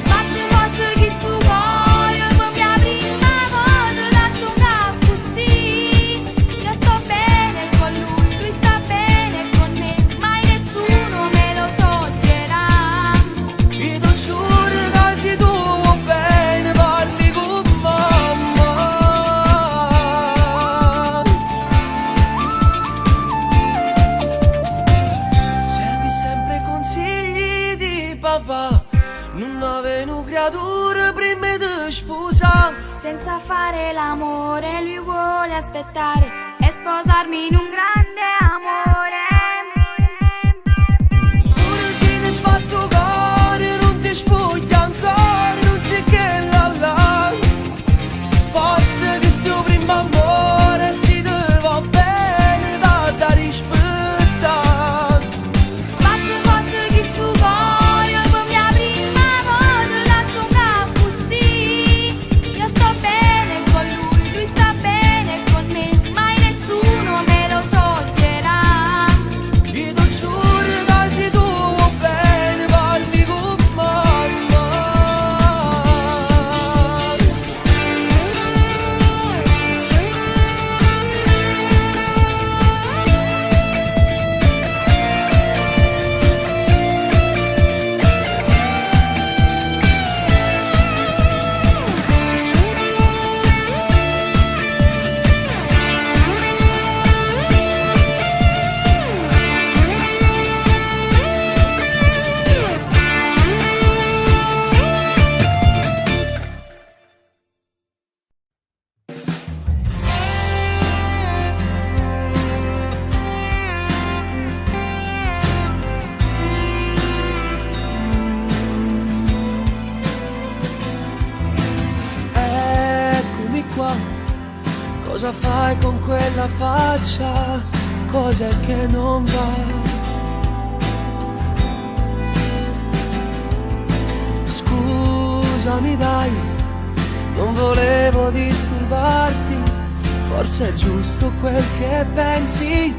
Quante volte che sto cuore, come la prima volta la stonga così. Io sto bene con lui sta bene con me, mai nessuno me lo toglierà.
Io ti giuro che se tu vuoi bene parli con mamma. Segui sempre consigli di papà, non avevano creature prima di sposare.
Senza fare l'amore lui vuole aspettare e sposarmi in un grande amore.
Pure se ti sbatto cuore, non ti spuglia ancora, non si che la la. Forse di sto primo amore si te va bene da rispettare.
Quante volte che sto cuore, come la prima volta la stonga così. Io sto bene con lui sta bene con me, mai nessuno me lo toglierà.
Io ti giuro che se tu vuoi bene parli con mamma. Eccomi qua, cosa fai con quella faccia? Cos'è che non va? Scusami dai, non volevo disturbarti, forse è giusto quel che pensi,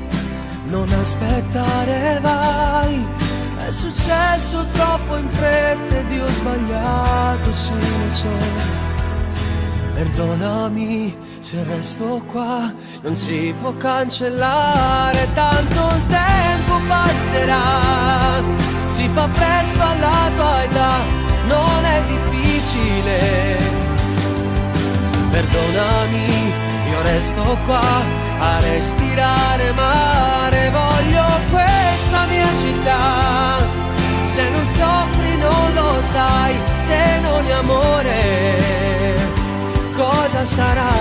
non aspettare vai. È successo troppo in fretta ed io ho sbagliato, sì lo so. Perdonami se resto qua, non si può cancellare, tanto il tempo passerà. Si fa presto alla tua età, non è difficile. Perdonami, io resto qua a respirare mare. Voglio questa mia città, se non soffri non lo sai, se non è amore cosa sarà?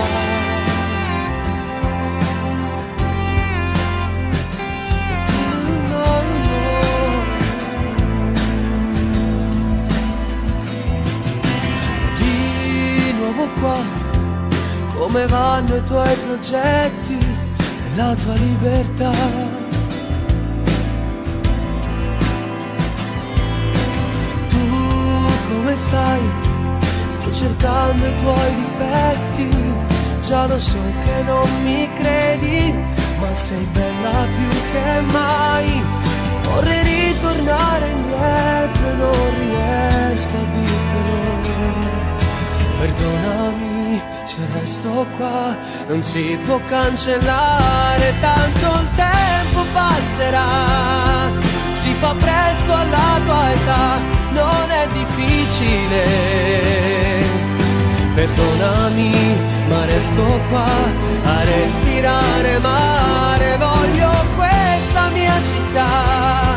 Di nuovo qua, come vanno i tuoi progetti e la tua libertà? Tu come stai? Sto cercando i tuoi difetti, già lo so che non mi credi, ma sei bella più che mai. Vorrei ritornare indietro e non riesco a dirtelo. Perdonami se resto qua, non si può cancellare, tanto il tempo passerà. Si fa presto alla tua età, non è difficile. Perdonami, ma resto qua a respirare mare. Voglio questa mia città,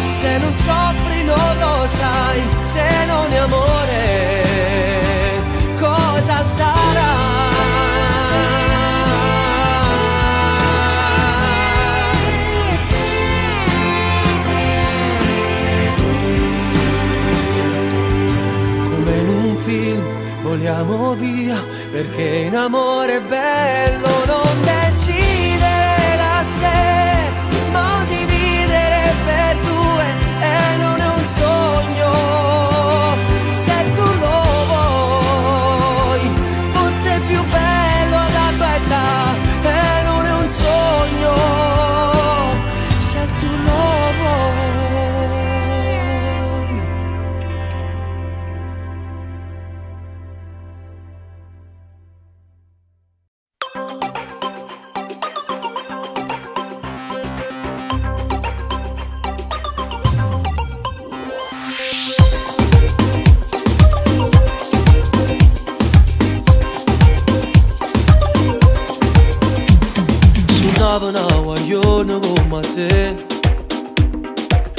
se non soffri non lo sai, se non è amore cosa sarà.
Come in un film voliamo via, perché in amore è bello non decidere da sé, ma dividere per due e non è un sogno. Se tu lo vuoi, forse è più bello alla tua età e non è un sogno. Se tu lo vuoi. Suonavo una guaglione come te,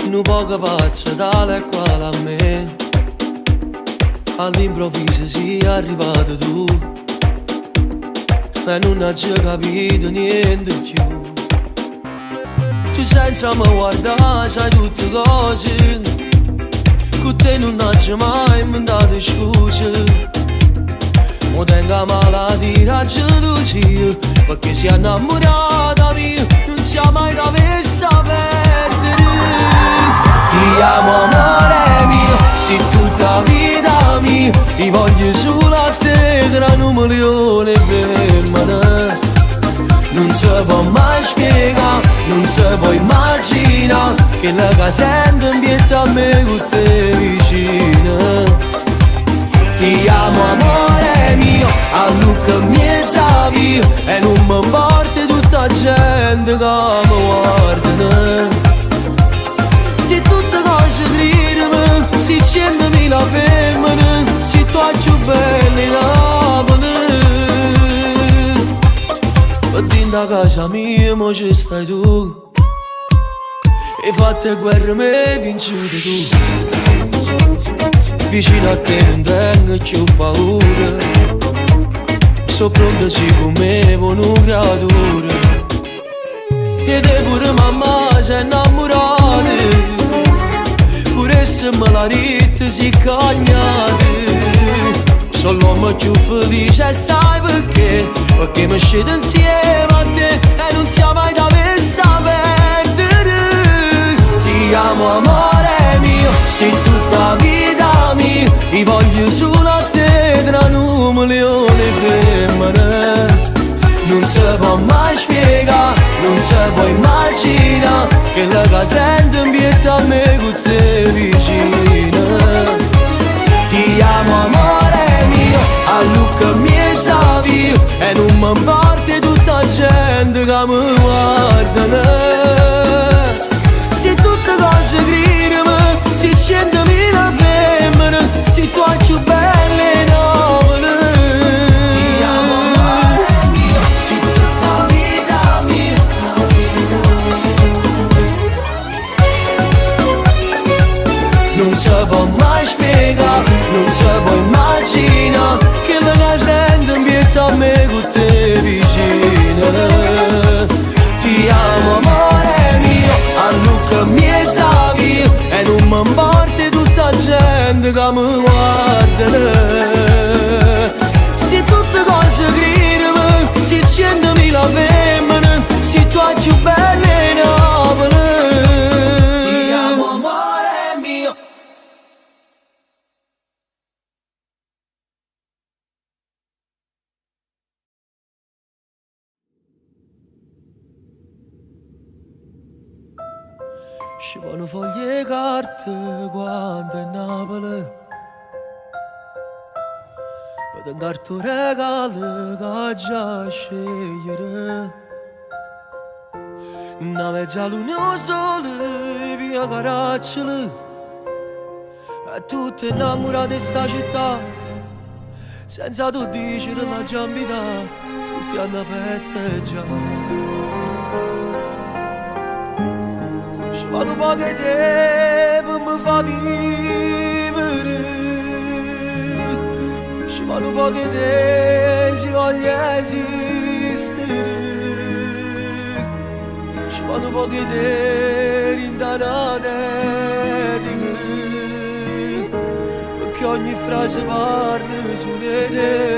un poco pazza tale e quale a me. All'improvviso sei arrivato tu e non hai già capito niente più. Tu senza me guardare sai tutte cose, con te non hai mai inventato scuse. Mo tengo malattia la gelosia, perché si è innamorata mia, non sia mai da versa perdere. Ti amo amore mio, sei tutta vita mia, ti voglio solo a te tra un milione di femmine. Non si può mai spiegare, non si può immaginare, che la che sento in pietà a me con te vicina. Ti amo amore mio, a Luca mezza via, e non mi importa tutta la gente che mi guarda. Se tutte cose gridano, se 100.000 femmine, se tu hai più belle in Napoli. E dentro a casa mia mo ci stai tu, e fatte guerre me vincute tu. Vicino a te non tengo più paura, so pronta sì come una creatura. E te pure mamma sei innamorata, pure se me la rite si cagnate. Sono l'uomo più felice e sai perché? Perché mi scedo insieme a te e non sia mai da versa perdere. Ti amo amore mio, sei tutta vita mia, ti voglio solo a te tra un milione di femmine. Non si può mai spiegare, non si può immaginare, che la che sento in pietà a me con te vicina. Ti amo amore mio, a Luca mezza via, e non mi importa tutta la gente che mi guarda. Se tutte cose gridano, se 100.000 femmine, se tu hai più belle Napoli. Ti amo amore mio, sei tutta vita mia. Non si può mai spiegare, non si può immaginare, che la sento in pietà a me con te vicina. Ti amo amore mio, a Luca mezza via, e non mi importa tutta la gente che mi guarda. Se tutte cose gridano, se 100.000 femmine, se tu hai più belle Napoli. Ti amo amore mio. Ci vanno foglie e carte quando è Napoli, per un carto regalo che già scegliere. Una mezza luna o sole via Caracciolo, e tutte innamorate di sta città, senza tu dicere la giambità, tutti hanno festeggiato. Ci vanno poche tempo mi fa vivere, ci ma un po' che te ci voglia esistere, ci va un po' che te rindanate, perché ogni frase parla su di te,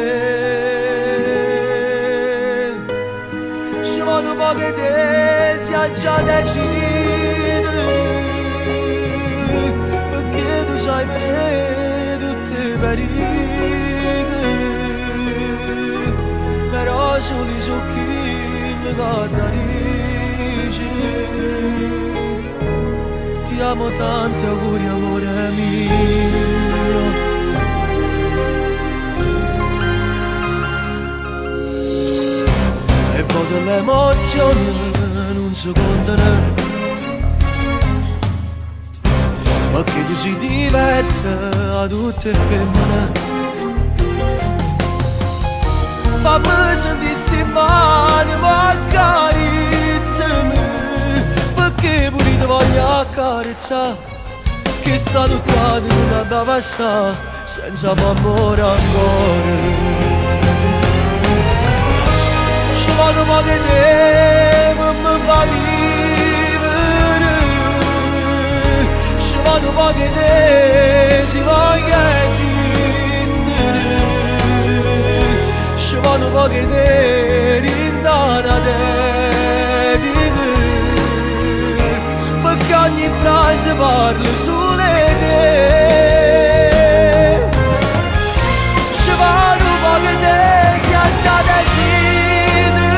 ci va un po' che te si già decidere, perché tu sai bene tutti i pericoli, però soli su chi mi guarda rigere. Ti amo tanti auguri amore mio. E voto l'emozione non si contano, ma che tu sei diversa da tutte le femmine. Fammi sentire sti mani, ma accarezzami, perché pure ti voglio accarezzare, che sta tutta non da passare senza amore ancora. Ci vado ma che te mi fa vivere, ci vado ma che te ci voglia esistere, ci vado ma che te rindana di te, perché ogni frase parla solo di te. Ci vado ma che te si già decidere,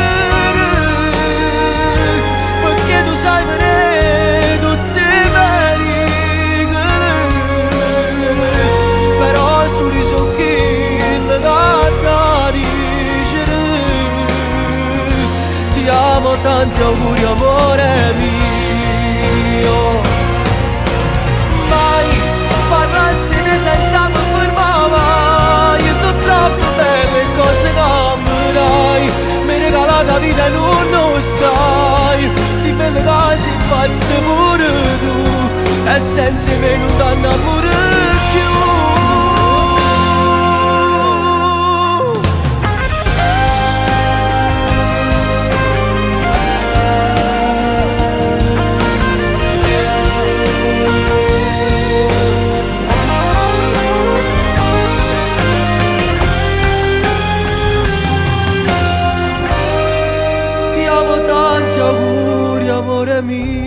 perché tu sai bene tutti i pericoli, però soli su chi mi guarda rigere. Ti amo tanti auguri amore mio. Mai parlarsi senza mi fermava, io sono troppo belle cose cambiai, mi regala la vita e non lo sai, di belle cose impazzi pure tu, e senza me non t'hanno pure più. Amore mio.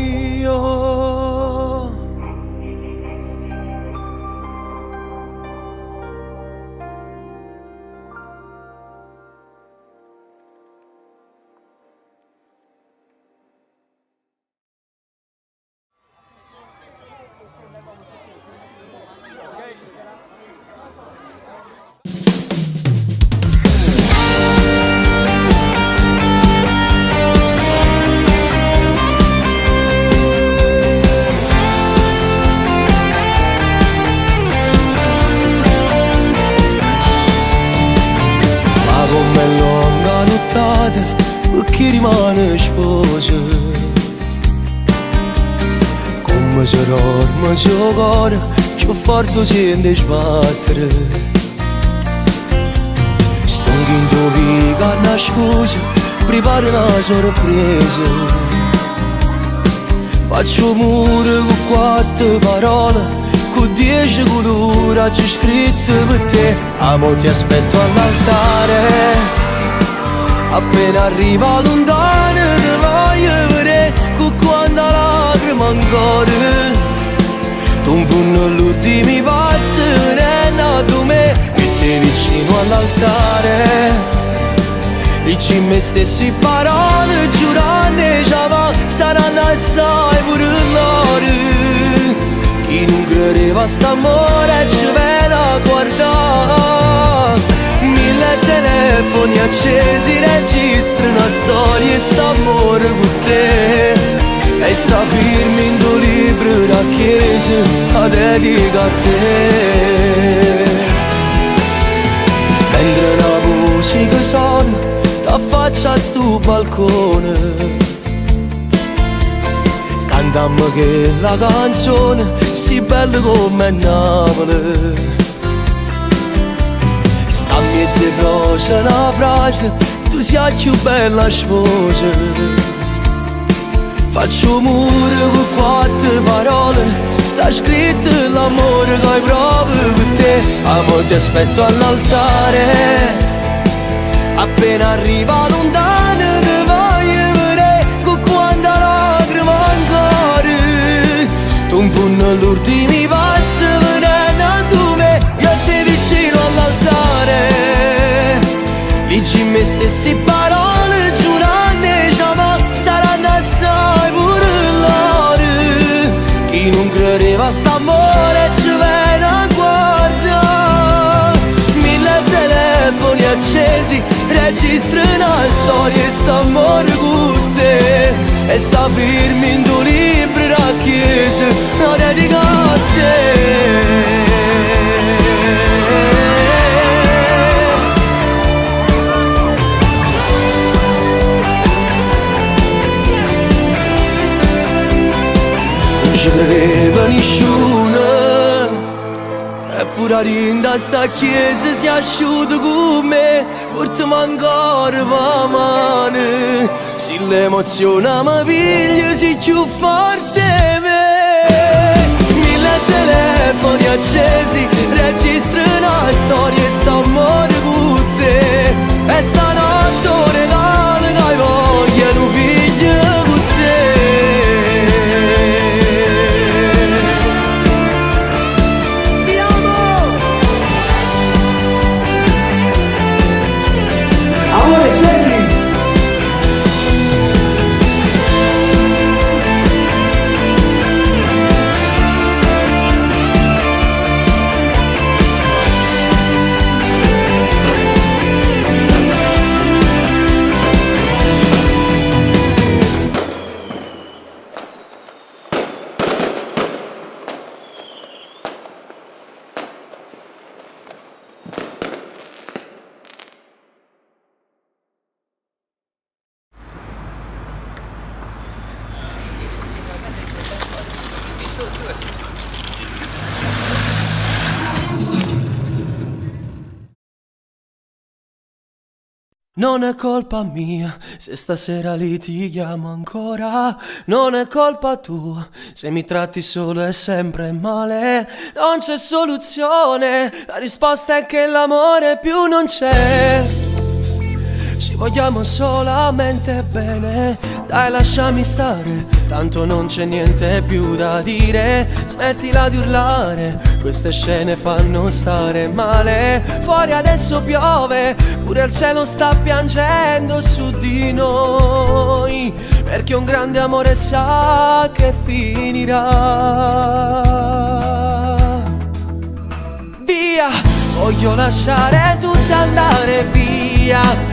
Perché rimane sposa, come se dorme il suo cuore, più forte sente sbattere. Sto in tuo vita una scusa, prepara una sorpresa. Faccio muro con 4 parole, con 10 colori c'è scritto per te. Amo ti aspetto all'altare, appena arriva lontano ti voglio vedere, con quanta lacrima ancora. Tu in fondo l'ultimi passi ne è nato me, e te vicino all'altare dici me stessi parole, giurando che saranno assai pure loro. Chi non credeva a st'amore ci viene a guardare, 1000 telefoni accesi registra una storia e st'amore con te, e sta firma in tuo libro da chiesa a dedica a te. Mentre la musica suona t'affaccia a sto balcone, cantammo che la canzone si bella come Napoli.
A mezze rosa una frase, tu sia più bella sfosa. Faccio muro con quattro parole, sta scritto l'amore che hai proprio per te. Amore ti aspetto all'altare, appena arriva lontano ti voglio vedere con quanta lacrima ancora. Tu in fondo l'ultimi passi venendo a tu me, io ti vicino all'altare. Dici me stessi parole, giurando ma saranno assai pure loro. Chi non credeva st'amore ci viene a guardare. Mille telefoni accesi, registra una storia e st'amore con te. E sta firma in tuo libro da chiesa, la dedica a te. Ci credeva nessuno, eppure rinda sta chiesa si è asciutta con me. Portami ancora la mano, se l'emozione mi piglia si più forte me. Mille telefoni accesi, registra una storia e st'amore con te. E stanotte un regalo che hai voglia, un figlio con te.
Amore, scendi!
Non è colpa mia se stasera litighiamo ancora. Non è colpa tua se mi tratti solo e sempre male. Non c'è soluzione, la risposta è che l'amore più non c'è. Ci vogliamo solamente bene, dai lasciami stare, tanto non c'è niente più da dire. Smettila di urlare, queste scene fanno stare male. Fuori adesso piove, pure il cielo sta piangendo su di noi, perché un grande amore sa che finirà. Via, voglio lasciare tutto andare via.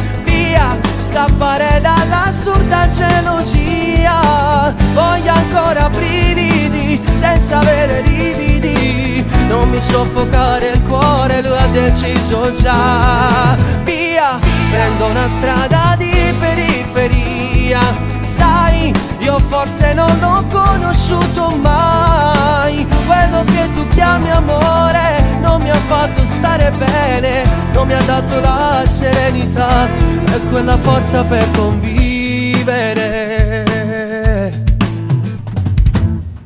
Scappare dall'assurda gelosia. Voglio ancora brividi senza avere lividi. Non mi soffocare il cuore, lui ha deciso già. Via, prendo una strada di periferia. Sai, io forse non l'ho conosciuto mai. Quello che tu chiami amore non mi ha fatto stare bene, non mi ha dato la serenità e quella forza per convivere.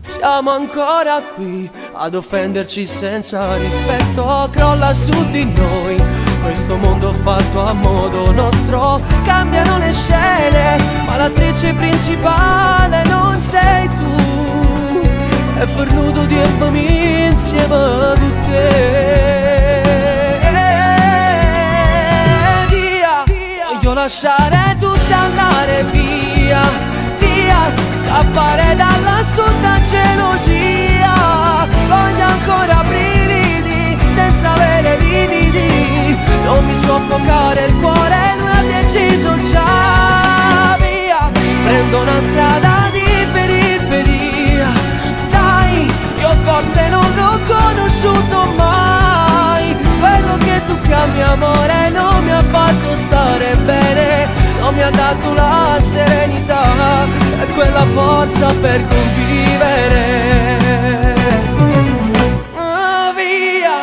Siamo ancora qui ad offenderci senza rispetto. Crolla su di noi questo mondo fatto a modo nostro. Cambiano le scene, ma l'attrice principale non sei tu. È fornuto di embami insieme con te. Via, voglio lasciare tutto andare via. Via, scappare dall'assurda gelosia. Voglio ancora brividi senza avere lividi. Non mi soffocare il cuore, lui ha deciso già. Via, prendo una strada di periferia. Sai, io forse non l'ho conosciuto mai. Quello che tu chiami amore non mi ha fatto stare bene, non mi ha dato la serenità e quella forza per convivere. Via.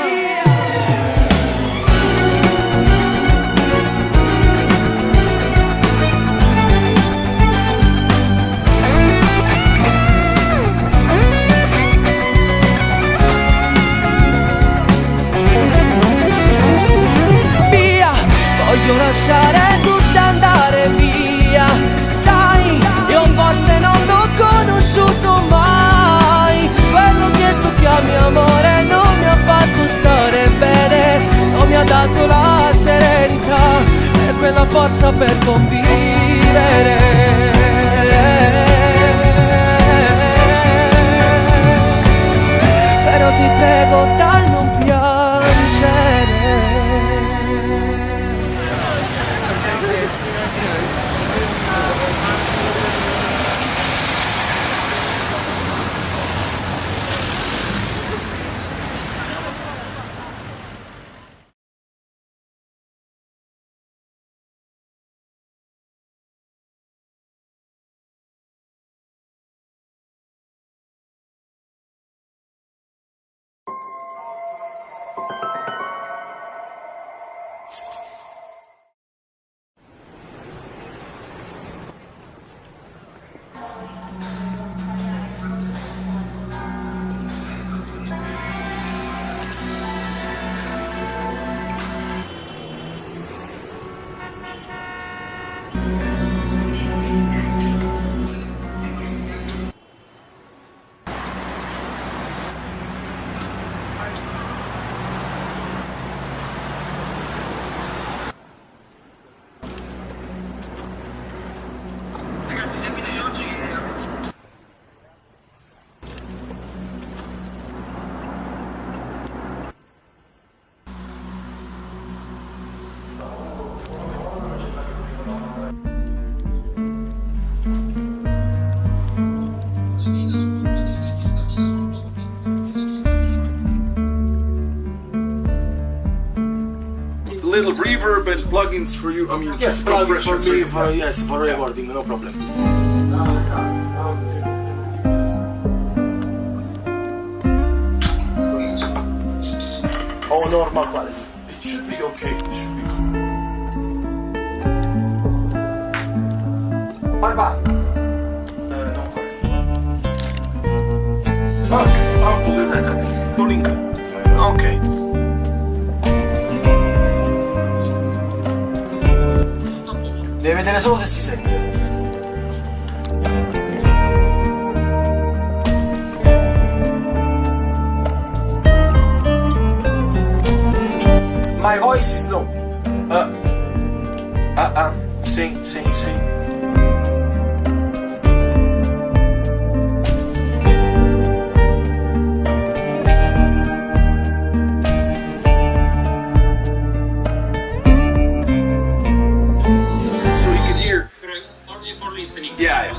c'è la forza per convivere. Però ti prego dal non piangere.
Little reverb and plugins for you. I mean, just compression for you.
Yes, for recording, no problem. Oh, normal quality.
It should be okay. It should be.
Barba! Tu link. Ok. Devi vedere solo se si sente. My voice is low. Sing.
Yeah.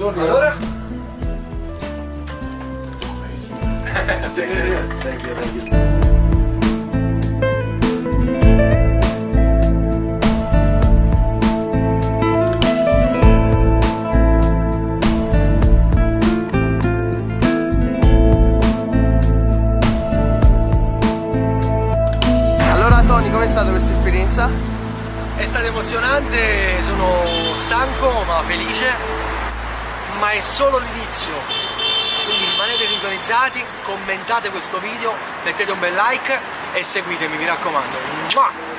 Allora? Thank you.
Allora Tony, com'è stata questa esperienza?
È stato emozionante, sono stanco ma felice, ma è solo l'inizio. Quindi rimanete sintonizzati, commentate questo video, mettete un bel like e seguitemi, mi raccomando. Ciao!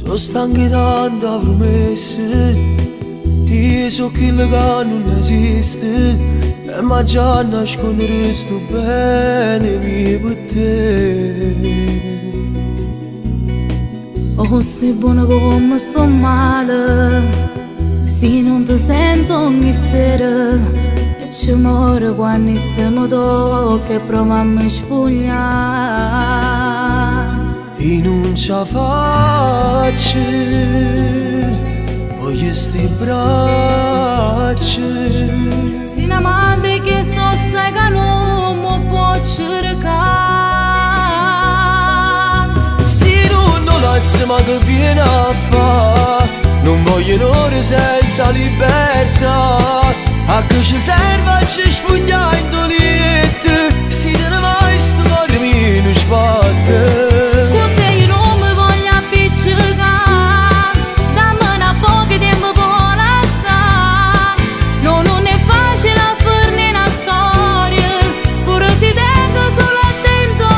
Sono stanchi tanto a promesse, io so che non esiste, e ma già nascondere sto bene mio per te.
Oh, sei buono come sto male, se non ti sento ogni sera, e ci muore quando siamo tocca e prova a mi spogliare.
E non ce la faccio, voglio sti braccia.
Se ne manda che sto sai che non mi può cercare.
Se non lasciamo che viene a fa, non voglio un'ora senza libertà. A che ci serve a ci spugnare in doliette, se te ne vai sto cuore mi sbatte.
Facile a farne una storia, pure si tenga solo attento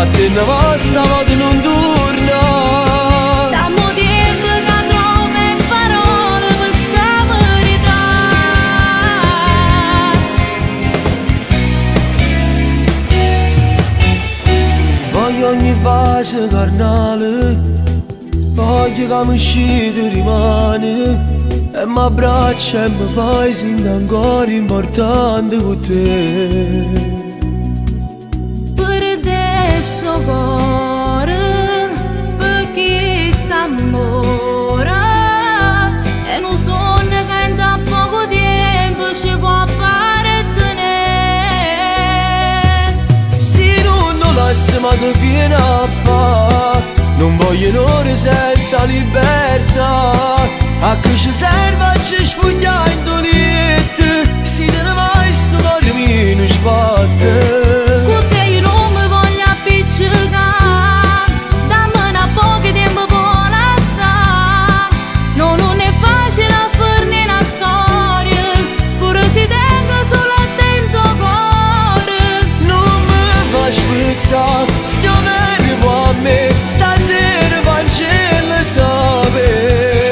a te ne va stavolta non torna.
Dammo tempo che trovo parole per sta verità.
Voglio ogni fase carnale, voglio che mi scende rimane e mi abbraccia e mi fai sentire ancora importante con te.
Per adesso cuore, per chi sta ancora, e non sogno che in da poco tempo ci può fare tenere.
Se non lo lasciamo che viene a fa, non voglio un'ora senza libertà. A che ci serve a ci spugnare in dolette, se te ne vai sto cuore mio non sbatte.
Con te io non mi voglio appiccicare, dammi un po' che tempo può lasciare. No, non è facile a farne una storia, pure si tenga solo attento cuore.
Non mi fa aspettare, se vieni a me, stasera Vangelo sapere.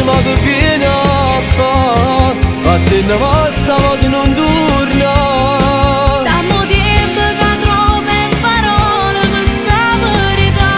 Ma che viene a fa, a te ne va stavolta non torna.
Dammo tempo che trovo parole per sta verità.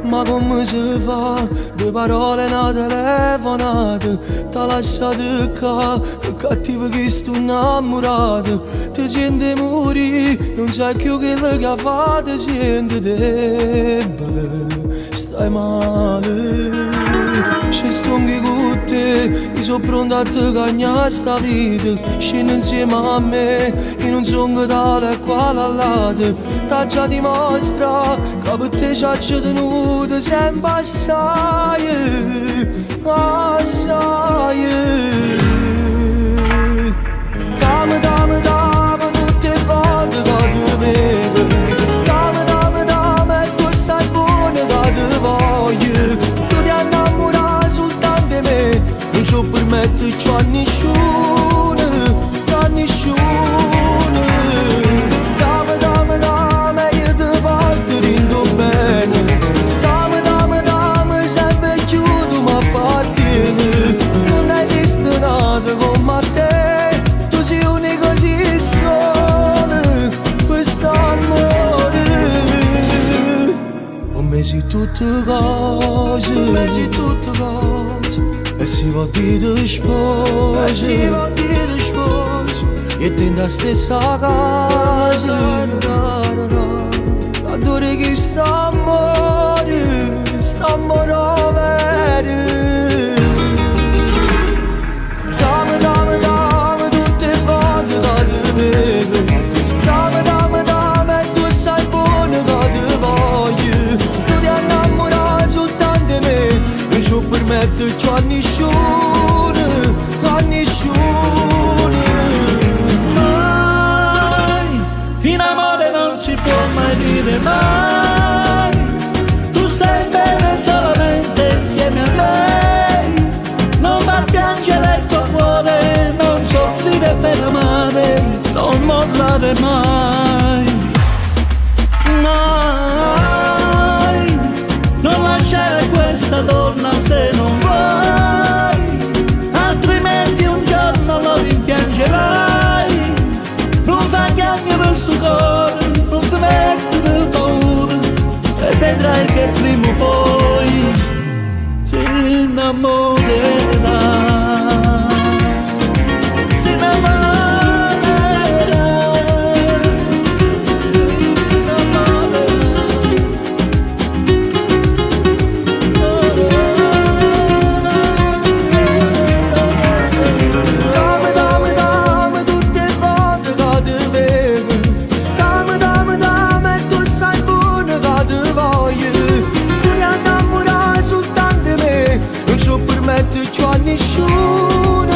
Ma come si fa? Due parole una telefonata, t'ha lasciato qua, che cattivo che sto innamorato. Ti senti morire, non sai più che le che ha fatto, ti senti debole, stai male. Ci sto anche con te, io sono pronto a te cagnare sta vita. Scendi insieme a me, io non sono tale e quale all'altro. T'ha già dimostra che per te c'ha tenuto sempre assai, assai. Dammi, dammi, dammi tutte le volte che ti vedo. Dammi, dammi, dammi, tu sai buona che ti voglio. Tu ti innamorare soltanto di me, non ci permetto più a nessuno, a nessuno. Dammi, dammi, dammi, io ti porto dentro bene. Dammi, dammi, dammi, sempre più tu mi appartieni. Non esiste nada come te, tu sei unico, sei solo, quest'amore. Con me sei tutte cose, con me sei tutte cose. E si va dire sposa, e si va dire sposa. E tende la stessa casa, l'adore che sta a morire, sta a morire. Dammi, dammi, dammi tutte le volte che ti vedo. Dammi, dammi, dammi, tu sai buona che ti voglio. Tu ti innamorare soltanto di me, non ci permetto più a nessuno, a nessuno.
Mai, in amore non si può mai dire mai. Tu stai bene solamente insieme a lei. Non far piangere il tuo cuore, non soffrire per amare, non mollare mai. Mai, non lasciare questa donna se non vuoi, altrimenti un giorno lo rimpiangerai. Non fai piangere il suo cuore, non ti mettere paura, e vedrai che prima o poi si innamorerà, si innamorerà, si innamorerà.
Dammi, dammi, dammi tutte le volte che ti vedo. Dammi, dammi, dammi, e tu sai buono che ti voglio. Tu ti innamorai soltanto di me, non ci permetto più a nessuno,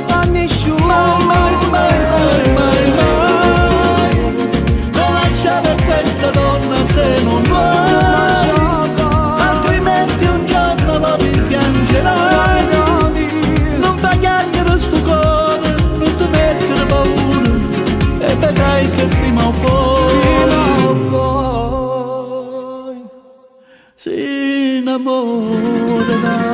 a nessuno.
Mai, mai, mai, mai, mai, non lasciare questa donna se non vuoi, altrimenti un giorno la rimpiangerai. Non tagliare sto cuore, non ti mettere paura, e vedrai che prima o poi si innamorerà.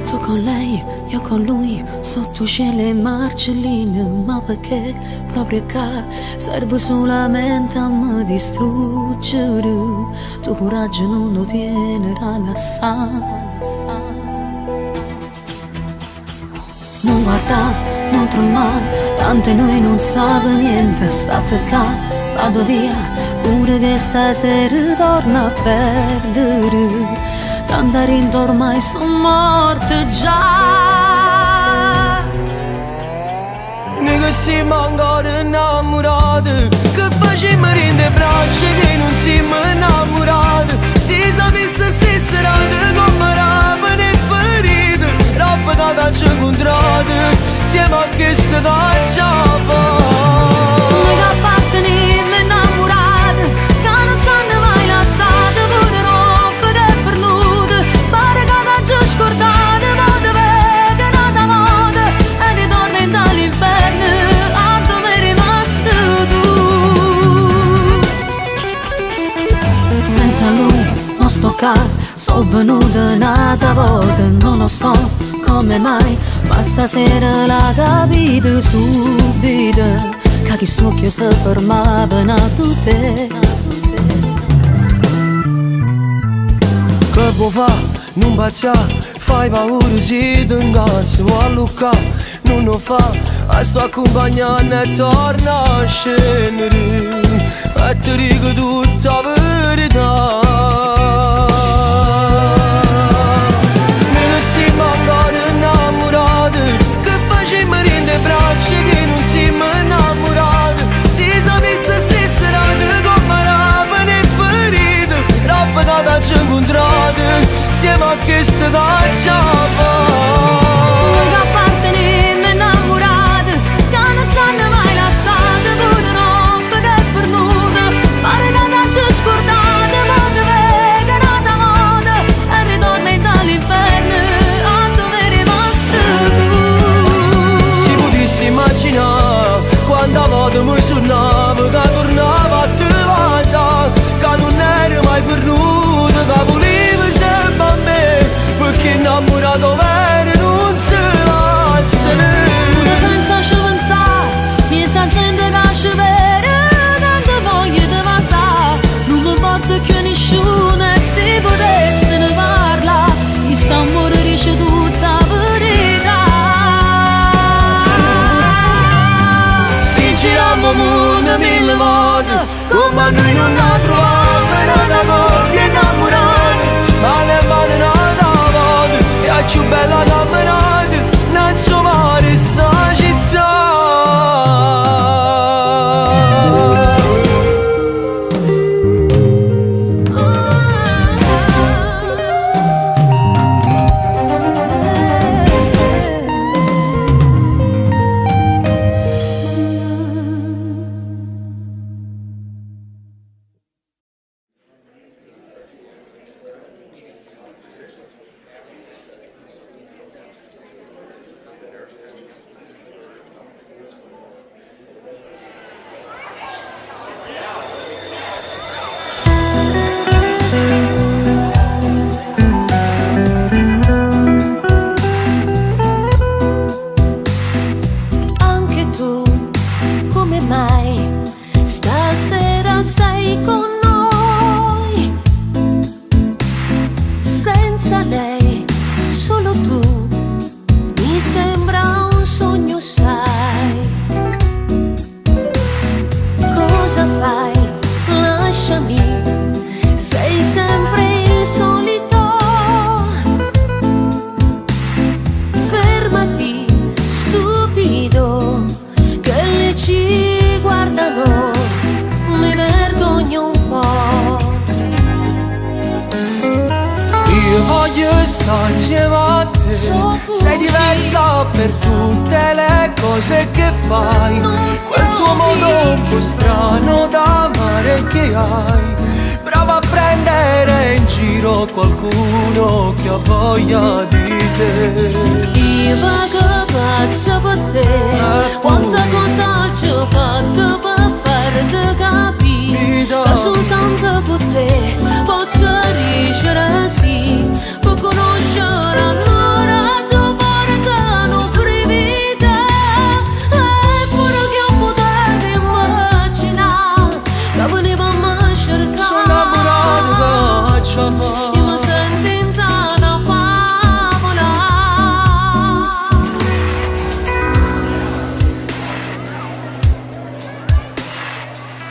Tu con lei, io con lui, sotto cielo e marcelline, ma perché proprio qua serve solamente a me distruggere. Tu coraggio non lo tieni a lasciare. Non guarda, non tremare, tante noi non sappiamo niente, state qua, vado via, pure che stasera torna a perdere. Tanta rinto ormai sono morte già.
Noi che siamo ancora innamorati, che facciamo rinde braccia che non siamo innamorati. Si sapesse stesse rate come eravamo e ferite, roba che t'ho incontrato, siamo a questa cacciava.
Noi che apparteniamo innamorati, che non sanno mai lasciate, pure roba che è perduta, pare che t'ho scordato, ma te vede nata moda, e ritorna dall'inferno, a dove è rimasto tu. Senza lui non sto qua, sono venuta nata volta, non lo so come mai, ma stasera la capito subito, che chi sto occhio si fermava a tutte.
Che può fare? Non baciare, fai paura se ti ingazzi, vuoi luccare, non lo fa, sto accompagnando e torna a scendere, e ti dico tutta la verità. Noi che siamo ancora innamorati, che facciamo rinde braccia che non siamo innamorati. Si sapesse stesse rate come eravamo e ferite, roba che t'ho incontrato, siamo a questa cacciava.
Noi che apparteniamo innamorati, che non sanno mai lasciate, pure roba che è perduta, pare che t'ho scordato, ma te vede nata moda, e ritorna dall'inferno, a dove è rimasto tu.
Si potessi immaginare quanta volta mi suonava, che tornava a te casa, che non eri mai perduta, che volevi sempre a me, perché innamorato vero non si lascia.
Pure senza ci pensare, pensa gente che ci vede, tante voglie di passare, non mi porta più nessuno, e se potesse ne parla, di sta amore dice tutta la verità.
Si girammo mondo mille volte, come a noi non la trovavo, nata coppia innamorata, mano a mano nata volta, e la più bella camminata, non so mare sta città.
cosa fai? Lasciami, sei sempre il solito. Fermati, stupido, che lì ci guardano, mi vergogno un po'.
Io voglio stare insieme a te. Sei diversa per tutte le cose che fai. Quel tuo modo un po' strano d'amare che hai. Prova a prendere in giro qualcuno che ha voglia di te.
Io vago pazzo per te, quanta cosa ci ho fatto per farti capire che soltanto per te posso riuscire sì, per conoscere allora tu portano brivida. Eppure che io potevo immaginare che venivamo a cercare.
Sono innamorato che ci fa.
Io mi sento in una favola.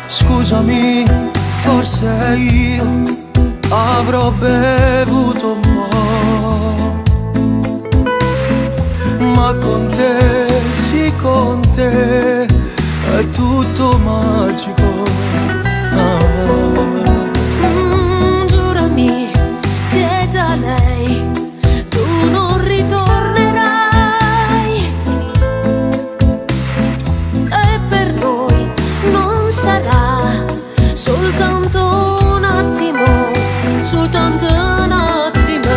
Scusami, forse io avrò bevuto un po', ma con te, sì con te, è tutto magico.
Giurami che da lei tu non ritornerai, e per noi non sarà soltanto un attimo, soltanto un attimo.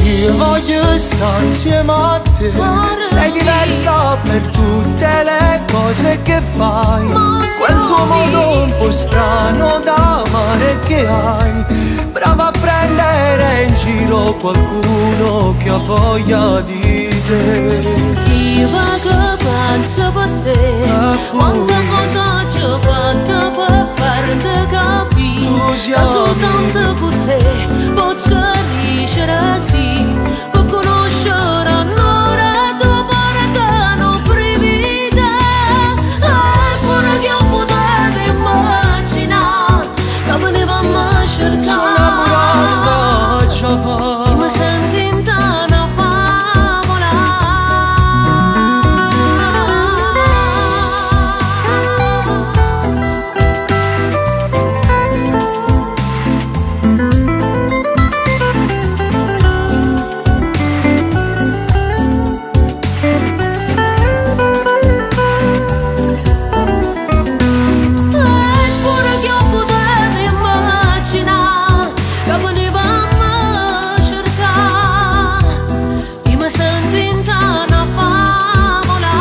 Io voglio stare insieme a te. Sei diversa per tutte le cose che fai. Quel tuo modo un po' strano d'amare che hai. Prova a prendere in giro qualcuno che ha voglia di te.
Io vago pazzo per te, quanta cosa ci ho fatto per farti capire che soltanto con te posso riuscire sì, per conoscere allora tu portano brivida. Eppure che io potevo immaginare che venivamo a cercare.
Sono innamorato che ci fa.
Io mi sento in una favola. Eppure che io potevo immaginare che venivamo a cercare. Io mi sento in una favola.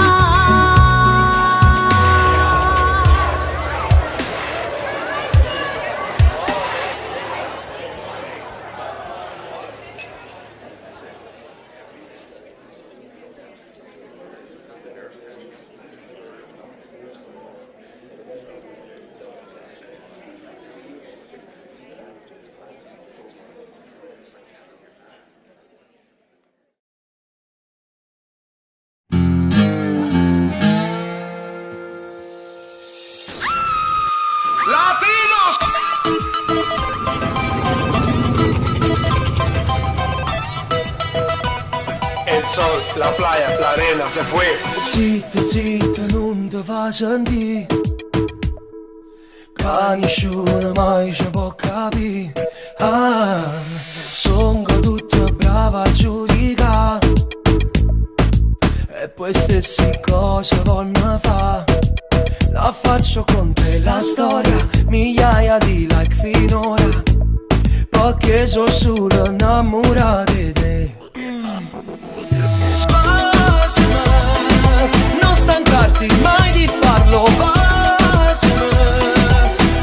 El sol, la playa, la arena se fue.
Zitta, zitta, non ti fa sentire, che nessuno mai ci può capire. Sono tutto bravo a giudicare, e poi stesse cose vogliono fare. La faccio con te la storia, migliaia di like finora, perché sono solo innamorato di te. Passami, non stancarti mai di farlo, passami.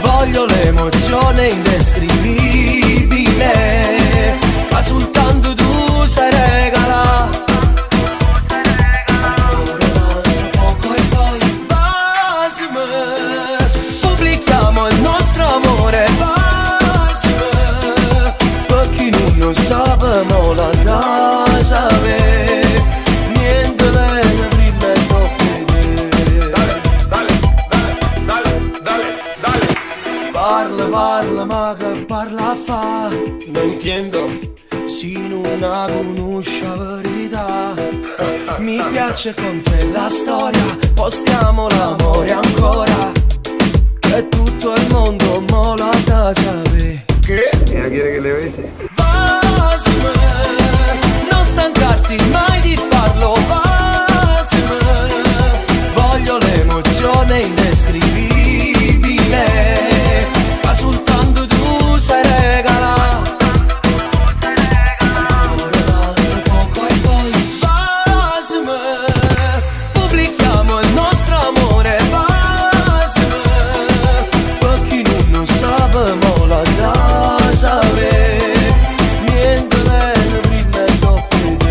Voglio l'emozione indescrivibile, ma soltanto tu sai regalare. Ancora poco e poi passami, pubblichiamo il nostro amore, passami, per chi non sappiamo la casa. Niente bene prima e dopo te.
ma che parla fa?
No entiendo.
Si non la conosce la verità. Mi piace con te la storia, postiamo l'amore ancora, che tutto il mondo mola da sapere.
¿Qué? ¿Ella quiere que le bese?
Basime, non stancarti mai di farlo. Basime, voglio l'emozione indescrivibile che soltanto tu sai regalare. Poco e poi basime, pubblichiamo il nostro amore. Basime, per chi non sappiamo la da sapere. Niente bene prima e dopo di te.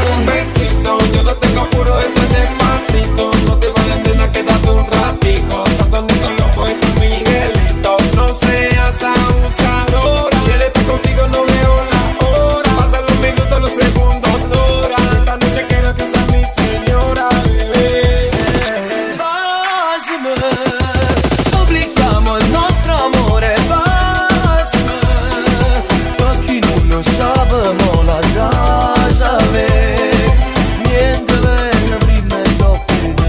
Un besito, yo lo tengo puro, esto es despacito. No te vayas, nena, quédate un ratico. Tanto Nico loco y tu Miguelito. No seas abusadora, y él está contigo, no veo la hora. Pasan los minutos, los segundos, horas. Esta noche quiero que seas mi señora, bebé.
Basime, pubblichiamo il nostro amore. Basime, per chi non sappiamo la da sapere. Niente bene prima e dopo di te.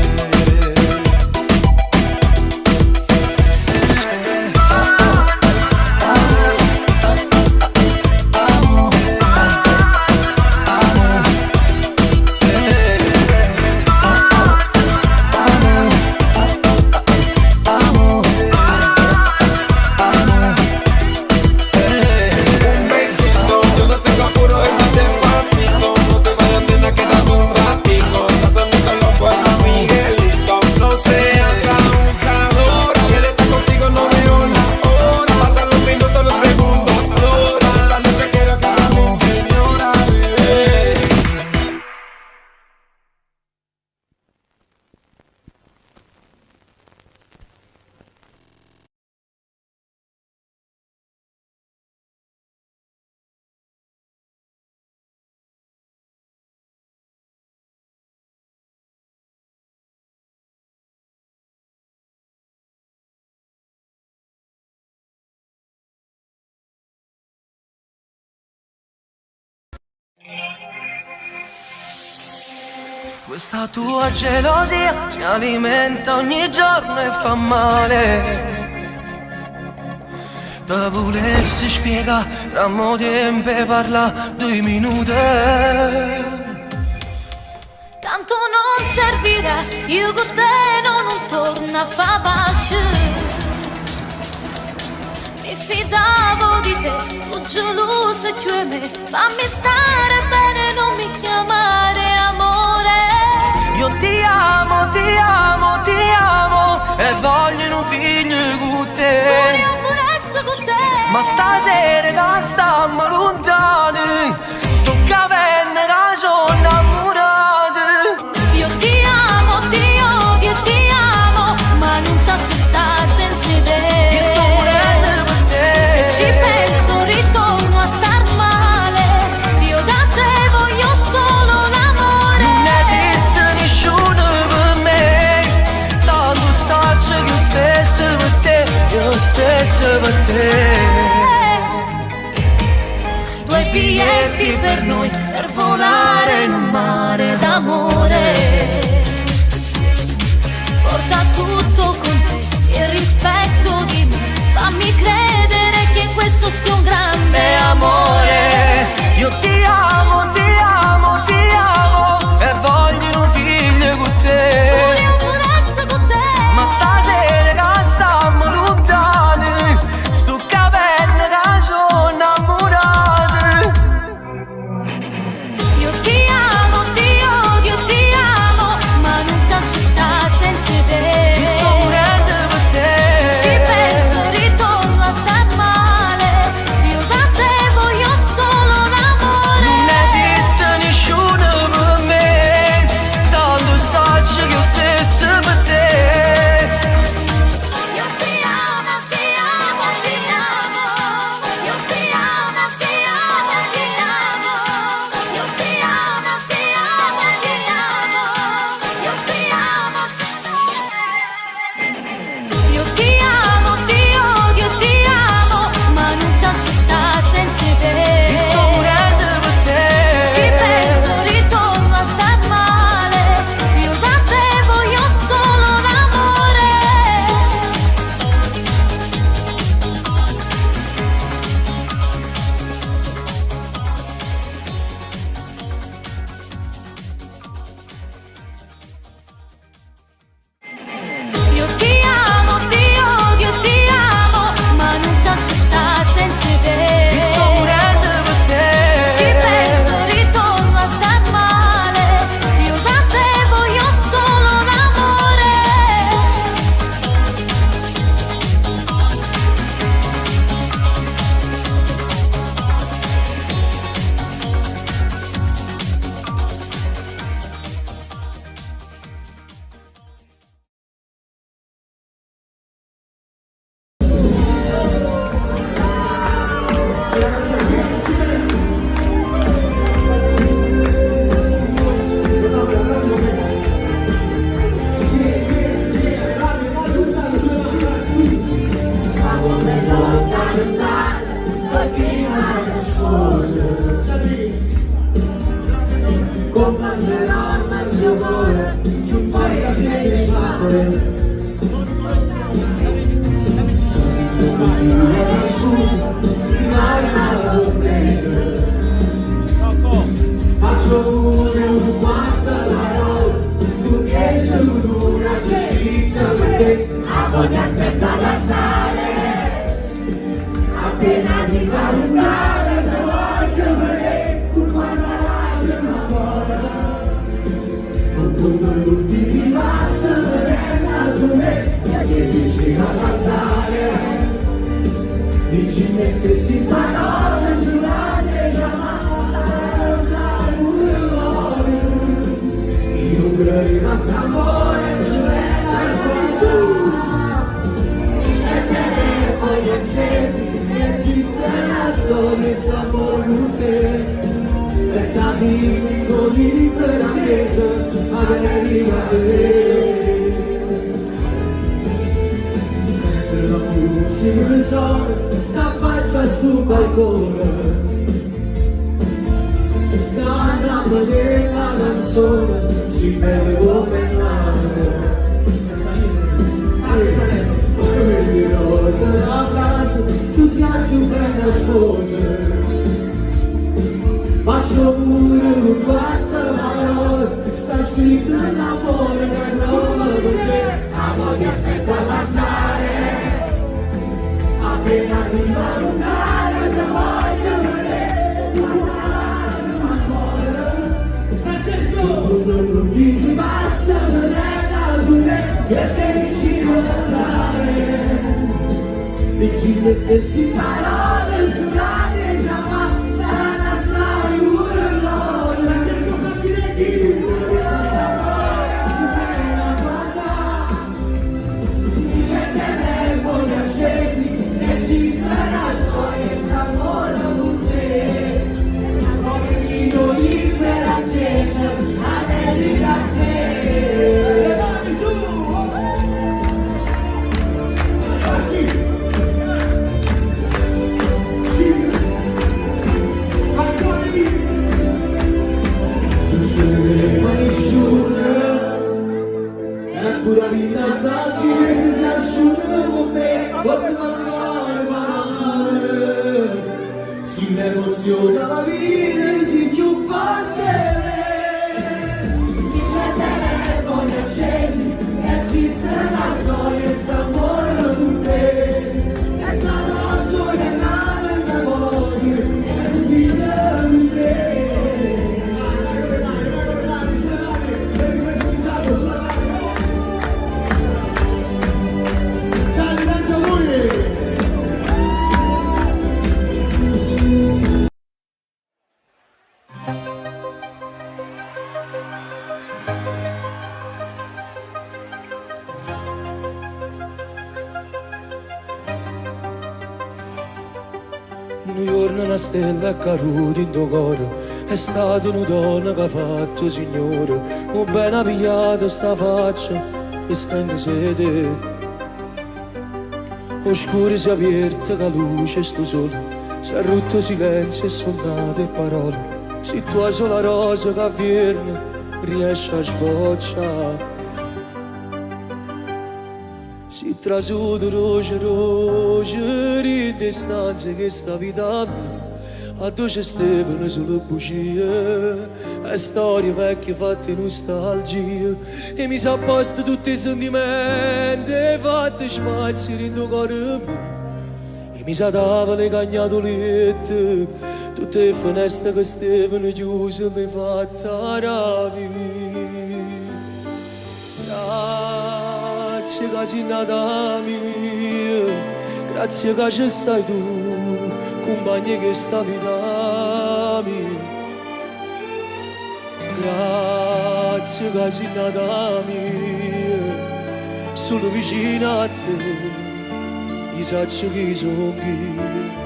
Un besito, yo lo tengo puro, esto es despacito. No te vayas, nena, quédate un ratico. Tanto Nico loco y tu Miguelito. No seas abusadora, y él está contigo, no veo la hora. Pasan los minutos, los segundos, horas. Esta noche quiero que seas mi señora, bebé.
Questa tua gelosia si alimenta ogni giorno e fa male. Per volersi spiega, rammo tempo parla 2 minuti.
Tanto non servirà, io con te non torno a fa pace. Mi fidavo di te, tu geloso e tu me. Fammi stare bene, non mi chiamare amore.
Io ti amo, ti amo, ti amo e voglio un figlio con te.
Voglio pure essere con te.
Ma stasera che stiamo lontani, sto capendo che sono innamorata.
Io ti amo, ti odio e ti amo, ma non so ci sta senza te.
Io sto morendo per te.
Se ci penso ritorno a star male. Io da te voglio solo l'amore.
Non esiste nessuno per me, tanto saccio che io stesso per te, io stesso per te.
2 biglietti per noi, per volare in un mare d'amore. Porta tutto con te, il rispetto di me. Fammi credere che questo sia un grande
amore. Io ti amo, ti amo, ti amo e voglio un figlio con te.
Voglio pure essere con te.
Ma stasera che stiamo lontani, sto capendo che sono innamorata.
Io ti amo, ti odio, ti amo,
Combacerò ma il suo cuore più forte se ne fa. Una sorpresa, faccio pure un quarto parola, tu riesci una scritta perché a poi mi aspetta all'altare, appena arriva l'undare te voglio vedere, tu quando lacrima vola, non come l'ultimi passa venendo a me, che vicino all'altare. Dici le stesse parole, giurate, jamais sai un errore. Io credo st'amore, cioè tu. I telefoni accesi, esiste la storia, s'amore con te. E stavi con libera attesa, avevi a te. Non più si pensò la faccia sul balcone dalla della canzone si beve come mare come rosa la casa tu sei più bella sposa faccio pure un quarto parole sta scritto nell'amore che trova perché amo ti aspetta all'andare appena arriva l'undare ti voglio vedere ma cuore non ti passa non è da me che te vicino andare dici le stesse parole giurate jamais sarà assai un errore io questa storia si viene a guardare i telefoni accesi esiste la storia s'amore con te io libera attesa adesso a te le mani su le mani asciughe e pure la vita sta qui se si asciuga con me si mi emoziona la vita si più forte i telefoni accesi esiste la storia st'amore con te è stata gioia nella memoria e non ti devo te
Un giorno una stella è caduta in tuo cuore, è stata una donna che ha fatto signore, un ben pigliata sta faccia e sta in sede. Oscuri si è aperta che luce sto sole, si è rotto silenzio e suonate parole, se tu hai sola rosa che viene riesci a sbocciare. Si trasuda roce roce ride stanze che sta vita mia a dolce stevano sulle bugie e storie vecchie fatte nostalgia e mi sa posto tutti i sentimenti fatte spaziare in tuo cuore mio e mi sa dava le cagnatolette tutte le finestre che stevano chiuse le fatte rapire. Grazie che sei nata mia, grazie che ci stai tu, compagni che sta vita mia. Grazie che sei nata mia, solo vicino a te, io saccio chi sono io.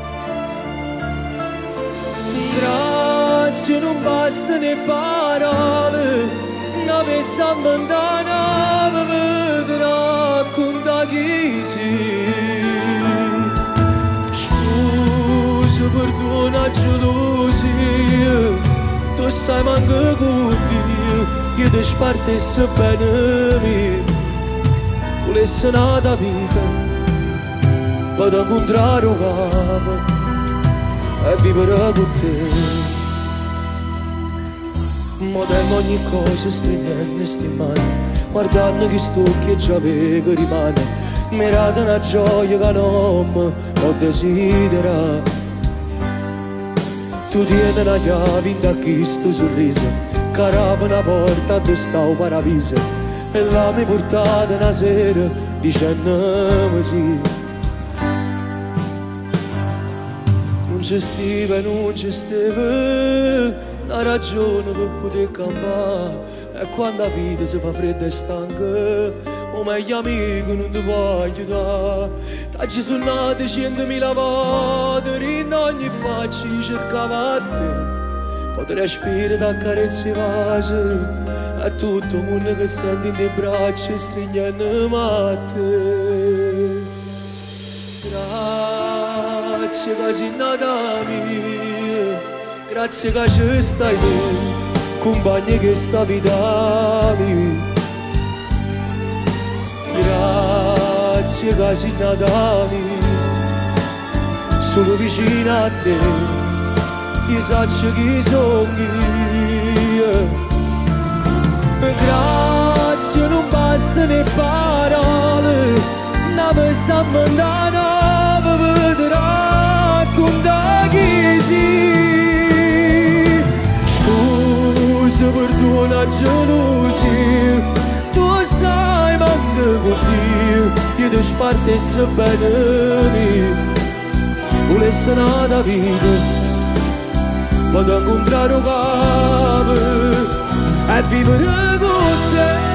Grazie non basta ne parole, non pensiamo lontano, mi racconta chi sei. Scusa, perdona, gelosia, sai manco con te, io ti spartessi bene me. Volessi nata vita, per incontrare un capo e vivere con te. Ma tengo ogni cosa stringendo sti mani, guardando che sto che già vedo rimane. Mirate una gioia che non ho desiderato. Tu tieni una chiave in da questo sorriso, carava una porta dove sta un paradiso, e la mi portata una sera dicendo sì. Non c'è stiva e non c'è stava una ragione per poter campare, e quando la vita si fa fredda e stanca, o meglio amico non ti può aiutare. T'hai suonato 100.000 volte, in ogni faccia cercava te. Poi ti respiri da carezze vase, e tutto il mondo che senti in te braccia stringendo a te. Grazie che sei nata mia, grazie che ci stai tu, compagni che sta vita mia. Grazie che sei nata mia, sono vicino a te, io so chi sono io. Grazie non bastano le parole, una persona da nuovo vedrà con chi sei. Scusa per tua gelosia, tu sai manco con te, io ti spartessi bene me. Volessi nata vita, vado a incontrare un capo e vivere con te.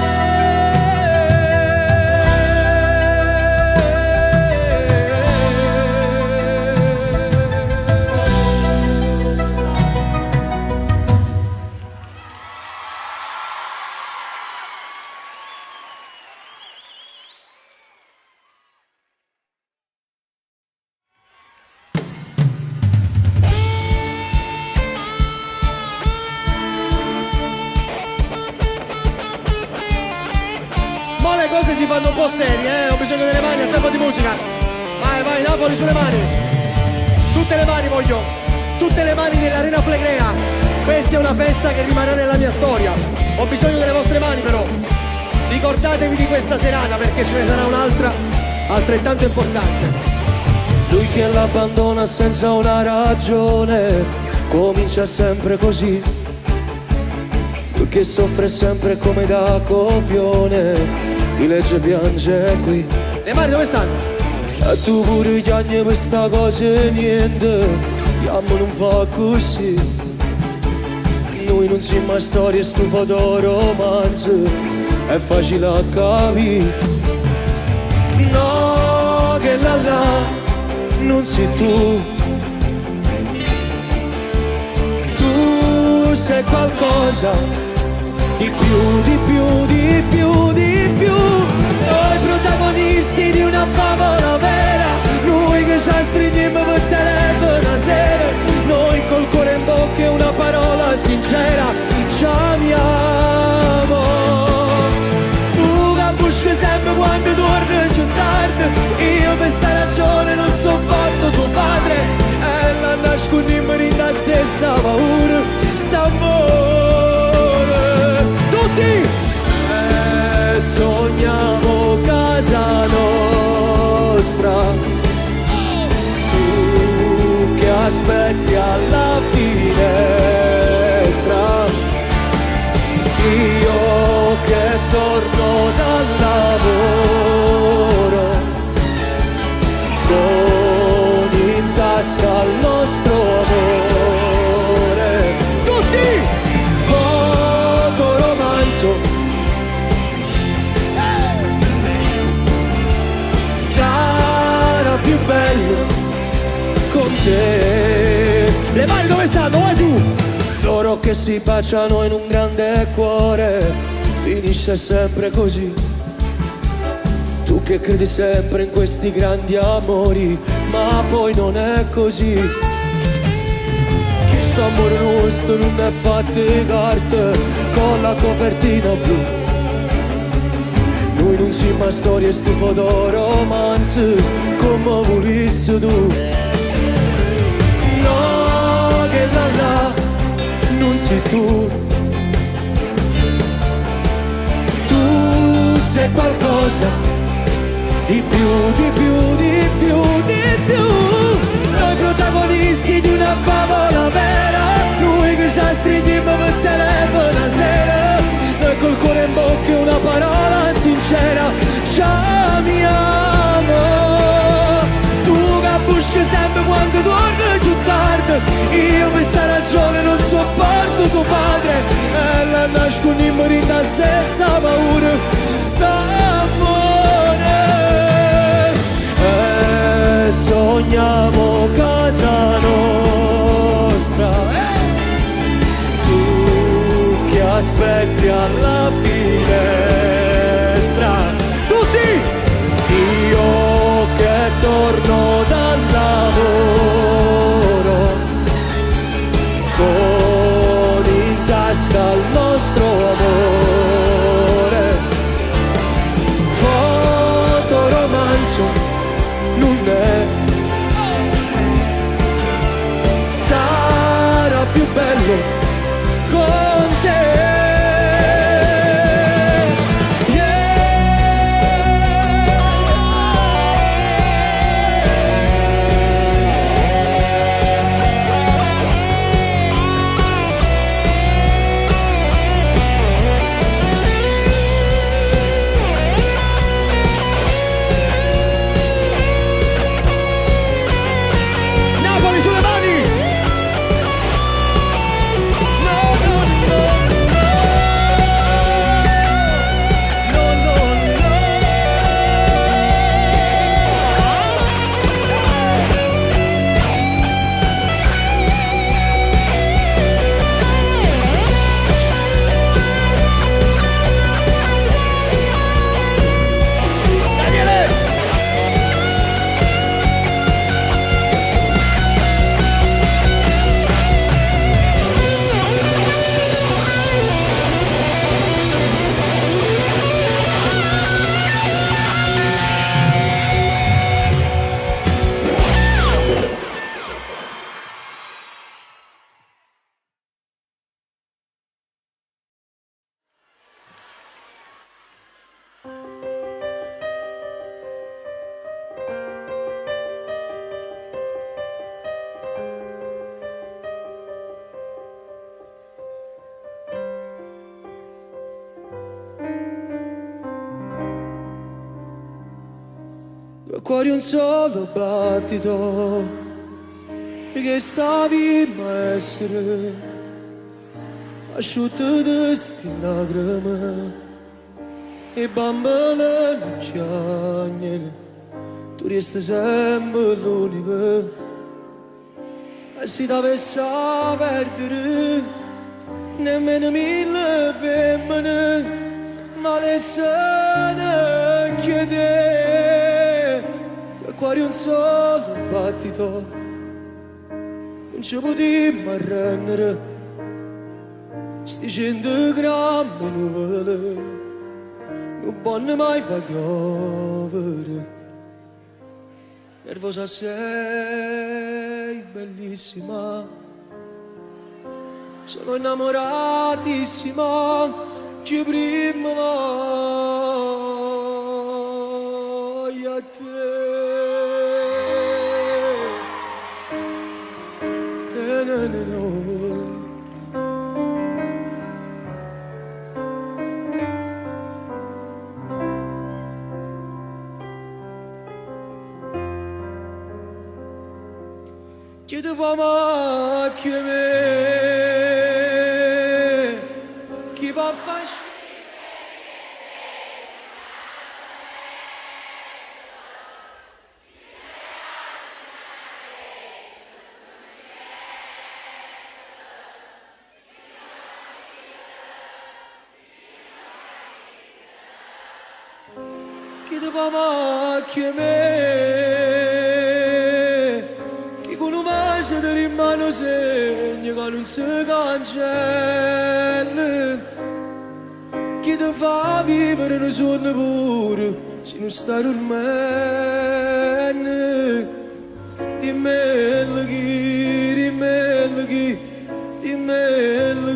Le cose si fanno un po' serie, ho bisogno delle mani a tempo di musica. Vai, vai, Napoli sulle mani. Tutte le mani voglio, tutte le mani dell'Arena Flegrea. Questa è una festa che rimarrà nella mia storia. Ho bisogno delle vostre mani però. Ricordatevi di questa serata perché ce ne sarà un'altra altrettanto importante.
Lui che l'abbandona senza una ragione, comincia sempre così. Lui che soffre sempre come da copione, chi legge piange qui.
Le mani dove stanno?
E tu pure chiagni per sta cosa e niente, chiamo non fa così. Noi non siamo mai storie, sto fotoromanzo, è facile a capire. No, che là, non sei tu. Tu sei qualcosa di più, di più, di più, di più. Noi protagonisti di una favola vera, noi che ci stringiamo per telefono a sera, noi col cuore in bocca e una parola sincera ci amiamo. Tu che buschi sempre quando torni più tardi, io per sta ragione non sopporto tuo padre, e la nascondiamo in la stessa paura, st'amore. Tutti! Sogniamo casa nostra, tu che aspetti alla finestra, io che torno dal lavoro, con in tasca il nostro amore. Tutti! Fotoromanzo, più bello con te.
Le mani dove stanno? Vai tu!
Loro che si baciano in un grande cuore, finisce sempre così. Tu che credi sempre in questi grandi amori, ma poi non è così. Che Sto amore nostro non è fatto di carte con la copertina blu. Noi non siamo a storie, sto fotoromanze come volessi tu. No, che là non sei tu. Tu sei qualcosa di più, di più, di più, di più. Noi protagonisti di una favola vera, noi che ci stringiamo per telefono a sera, noi col cuore in bocca e una parola sincera, ci amiamo. Tu che buschi sempre quando dormi più tardi, io per sta ragione non sopporto tuo padre, e la nascondiamo in la stessa paura, st'amore. E sogniamo casa nostra, tu che aspetti alla finestra, tutti! Io che torno dal lavoro con in tasca il nostro amore. Fotoromanzo non è, sarà più bello con te. Due cuori un solo battito, che stavi a essere asciutto di sti lacrime e bambole non chiagnano. Tu resti sempre l'unica, e se dovessi perdere nemmeno mille femmine valessero chiedere. Due cuori un solo battito, non ci potremmo arrendere. Sti 100 grammi nuvole non possono mai far piovere. Nervosa sei, bellissima, sono innamoratissima, che prima voglio a te. Chiede mamma che me chi va a fare chiede mamma che me se te rimane segno che ma non si cancella. Chi ti fa vivere un giorno pure se non stai dormendo? Dimmi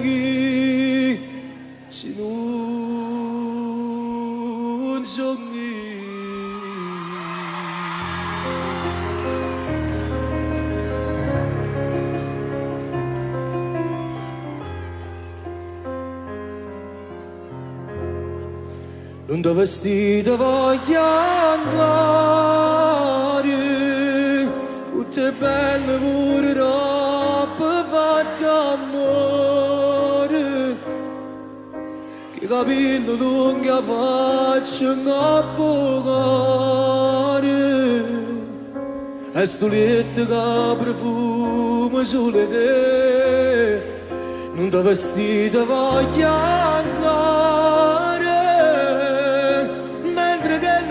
chi, se non sogni. Non da vestito voglio andare, tutte belle pure roba fatta amore, che capello lungo faccia troppo care, e sto letto che profuma solo te. Non da vestito voglio andare,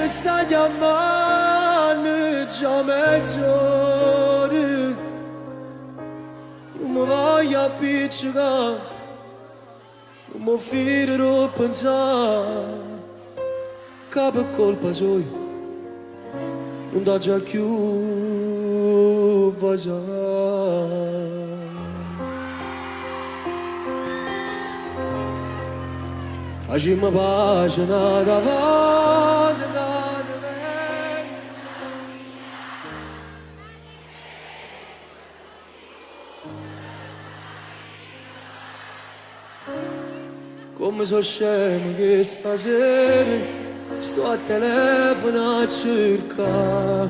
sta chiamando già mezz'ora, non mi voglio appiccicare, non mi fiderò a pensare che per colpa sua non dà già più vasare. Facciamo pagina davanti a me. Come sono scemo che stasera sto a telefono a cercare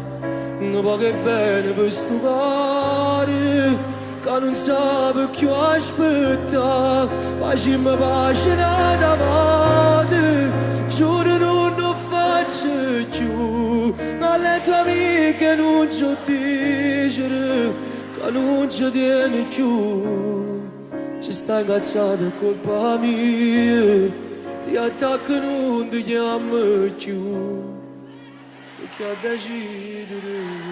un po' che bene per sto cuore che non sape più aspettare. Facciamo pagina davanti, giuro non faccio più, ma alle tue amiche non ci dicere che non ci tieni più. Ci stai incazzata è colpa mia, riattacca non ti chiamo più, perché a decidere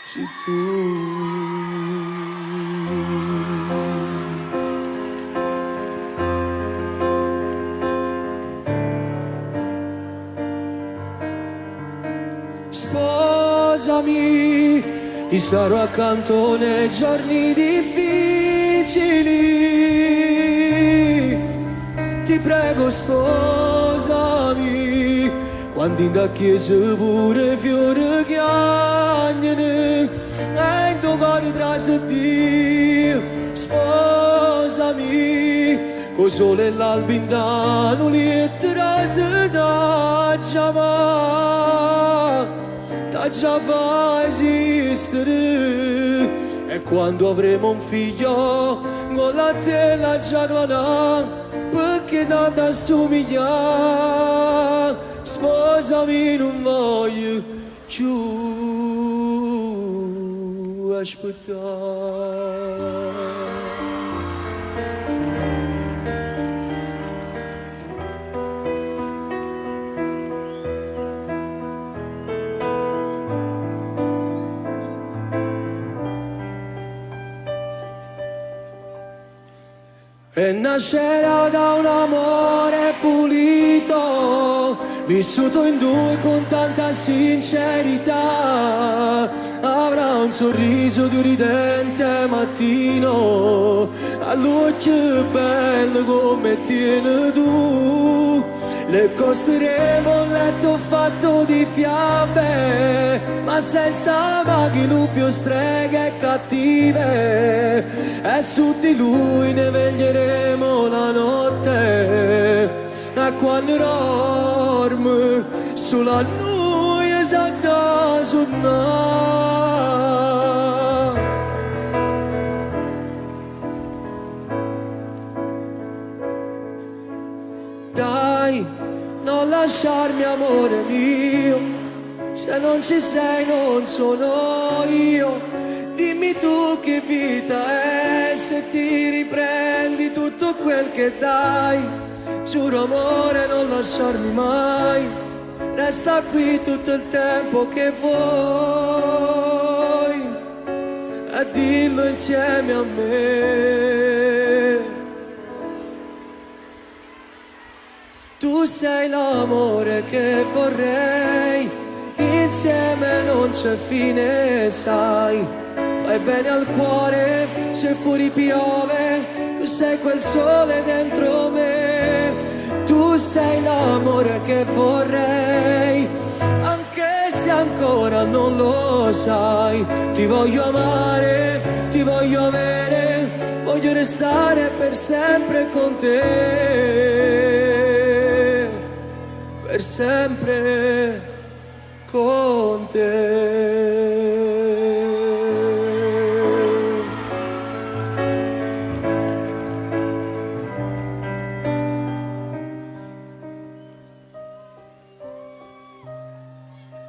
sei tu. Sposami, ti sarò accanto nei giorni difficili. Ti prego sposami, quando in da chiesa pure fiore chiagnano e in tuo cuore trase Dio. Sposami, con sole e l'alba in danno lettera se da chiamare, da già fa esistere. E quando avremo un figlio con la tela già clonà, perché tanto assomiglia. Sposami, non voglio più aspettare. E nascerà da un amore pulito, vissuto in due con tanta sincerità. Avrà un sorriso di un ridente mattino, all'occhio bello come tieni tu. Le costruiremo un letto fatto di fiamme, ma senza maghi, lupi o streghe cattive. E su di lui ne veglieremo la notte, e quando dorme sulla noi esatta sul no. Dai, non lasciarmi amore mio, se non ci sei non sono io. Dimmi tu che vita è se ti riprendi tutto quel che dai. Giuro amore non lasciarmi mai, resta qui tutto il tempo che vuoi. E e dillo insieme a me. Tu sei l'amore che vorrei, insieme non c'è fine, sai. Fai bene al cuore se fuori piove, tu sei quel sole dentro me. Tu sei l'amore che vorrei, anche se ancora non lo sai. Ti voglio amare, ti voglio avere, voglio restare per sempre con te, per sempre con te.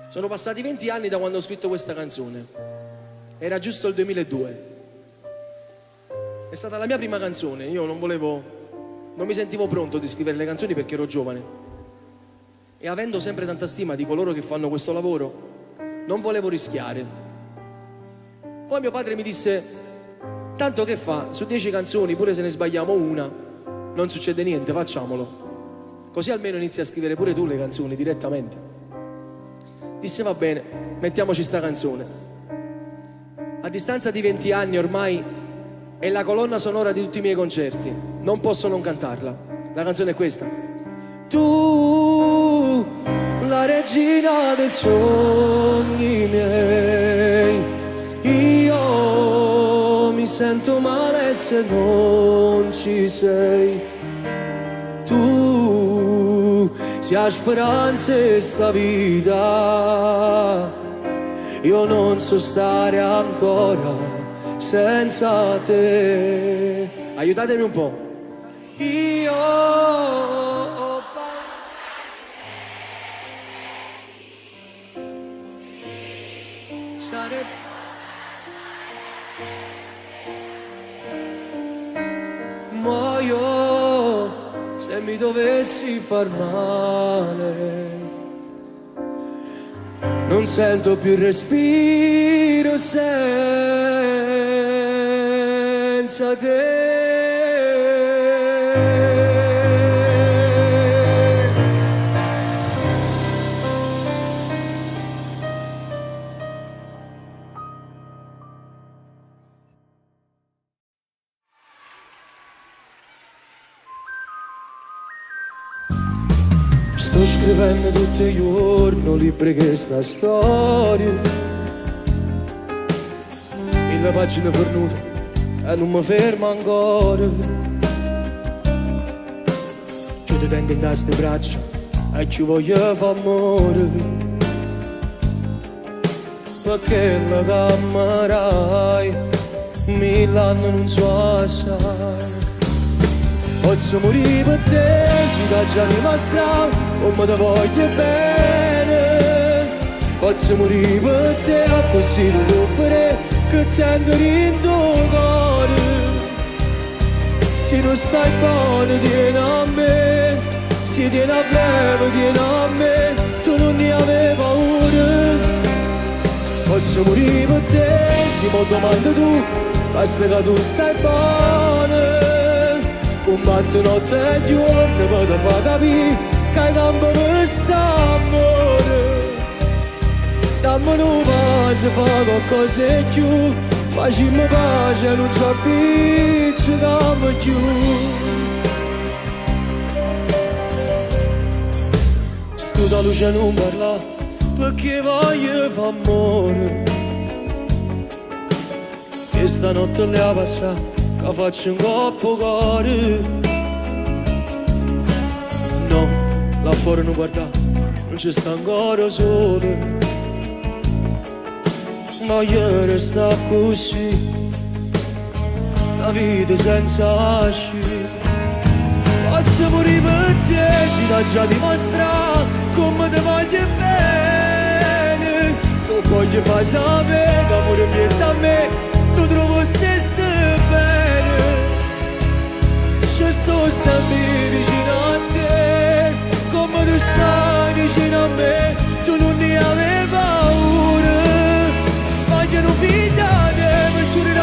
Sono passati 20 anni da quando ho scritto questa canzone. Era giusto il 2002. È stata la mia prima canzone. Io non mi sentivo pronto di scrivere le canzoni perché ero giovane. E avendo sempre tanta stima di coloro che fanno questo lavoro, non volevo rischiare. Poi mio padre mi disse: tanto che fa, su 10 canzoni, pure se ne sbagliamo una, non succede niente, facciamolo. Così almeno inizi a scrivere pure tu le canzoni direttamente. Disse: va bene, mettiamoci sta canzone. A distanza di 20 anni ormai è la colonna sonora di tutti i miei concerti. Non posso non cantarla. La canzone è questa.
Tu, la regina dei sogni miei, io mi sento male se non ci sei. Tu, se hai speranze sta vita, io non so stare ancora senza te.
Aiutatemi un po'.
Io ho sarebbe muoio se mi dovessi far male. Non sento più il respiro senza te. Sto scrivendo tutti i giorni libri che sta storia, e la pagina fornuta e non mi fermo ancora. Ci ti tengo in queste braccia e ci voglio fare amore, perché la cammerai 1000 anni non so assai. Posso morire per te, si dà già dimostrato come ti voglio bene. Posso morire per te, così ti ruperei, che tendo in tuo cuore. Se non stai buono, tieni a me, se tieni a breve, tieni a me, tu non ne avevi paura. Posso morire per te, se mi domandi tu, basta che tu stai buono. Combatto notte e giorno per te far capire che hai campo per st'amore. Dammi un passo, fa qualcosa di più, facciamo pace, non c'ho più, più. Sto da luce non parla, perché voglio fare amore. E stanotte le ha passato, che faccio un coppo cuore. No, là fuori non guarda, non ci sta ancora sole. Voglio restare così, la vita senza asci. Posso morire per te, si dà già dimostrato come ti voglio bene. Tu voglio far sapere che amore mio a me, tu trovo stesso bene. Ci sto sempre vicino a te, come tu stai vicino a me, tu non ne avevi paura. Vogliono figlia te, per giurare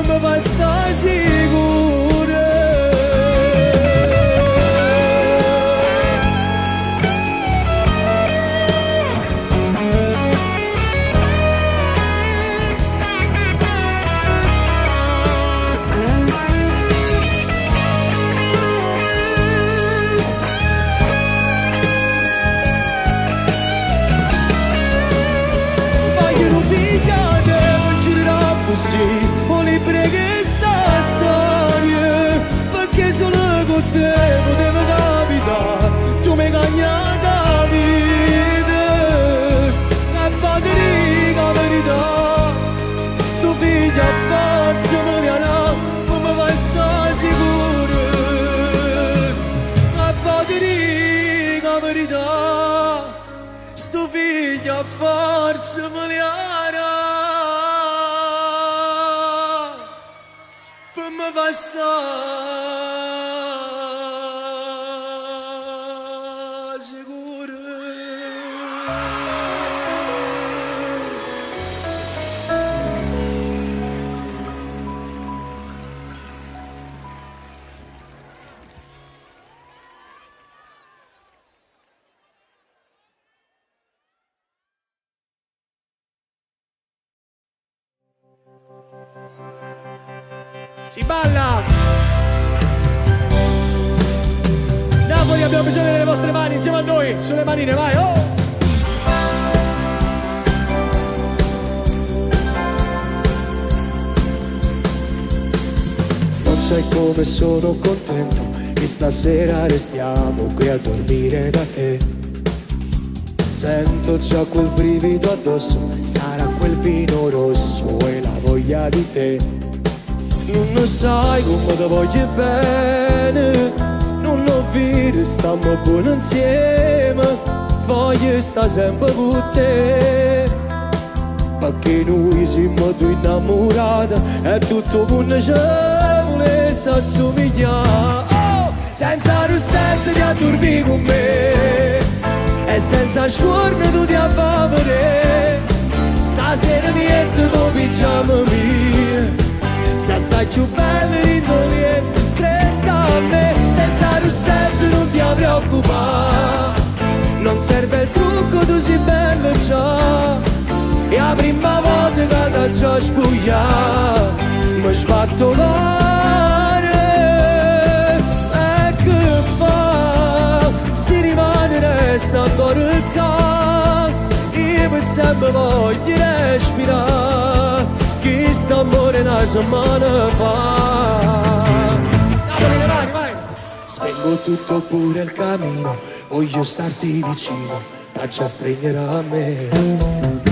per me fai sta sicura. O li preghi sta storia, perché solo con te poteva capitare, tu mi hai cagnato la vita. E fate la verità, sto figlio a forza mi viene, come vai sta sicuro. E fate la verità, sto figlio a forza mi viene. Vai sta sicuro.
Si balla! Napoli, abbiamo bisogno delle vostre mani insieme a noi, sulle manine, vai, oh!
Non sai come sono contento che stasera restiamo qui a dormire da te. Sento già quel brivido addosso, sarà quel vino rosso e la voglia di te. Non lo sai come ti voglio bene, non lo vedi, stiamo buoni insieme, voglio stare sempre con te. Perché noi siamo due innamorati e tutto il mondo ci volesse assomigliare. Oh! Senza rossetto ti addormi con me e senza scorno tu ti affamare. Stasera niente tu pigiama mia, se assai più bella rindoliente stretta a me. Senza rossetto non ti preoccupare, non serve il trucco, tu sei bella già. E la prima volta che ti ho spogliato mi sbatto male. E che fa? Si rimane resta ancora qua, io per sempre voglio respirare. Chi sta amore una settimana fa.
Napoli, le mani, vai!
Spengo tutto pure il cammino, voglio starti vicino, faccia stringere a me.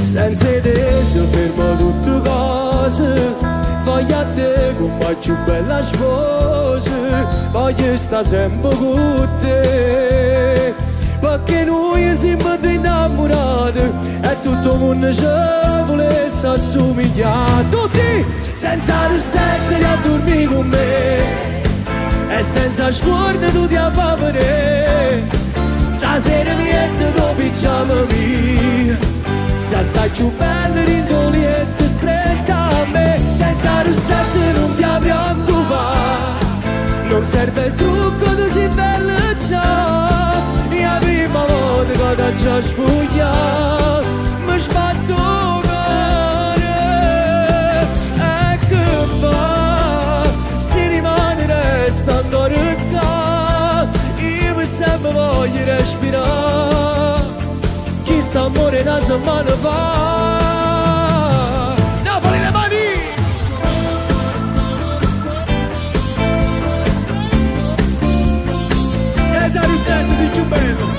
Senza te si ferma tutte cose, voglio a te come più bella sposa, voglio stare sempre con te. Perché noi siamo innamorati e tutto il mondo ci volesse assomigliare. Tutti senza rossetto ti addormi con me e senza scorno tu ti affamare. Stasera niente tu pigiama mia, se assai più bella rindoliente stretta a me. Senza rossetto non ti preoccupare, non serve il trucco, tu sei bella già. La prima volta che ti ho spogliato mi sbatto male. E che fa? Si rimane resta ancora qua, io per sempre voglio respirare. Chi sta amore una settimana fa. Napoli, le mani! Senza rossetto sei più bello.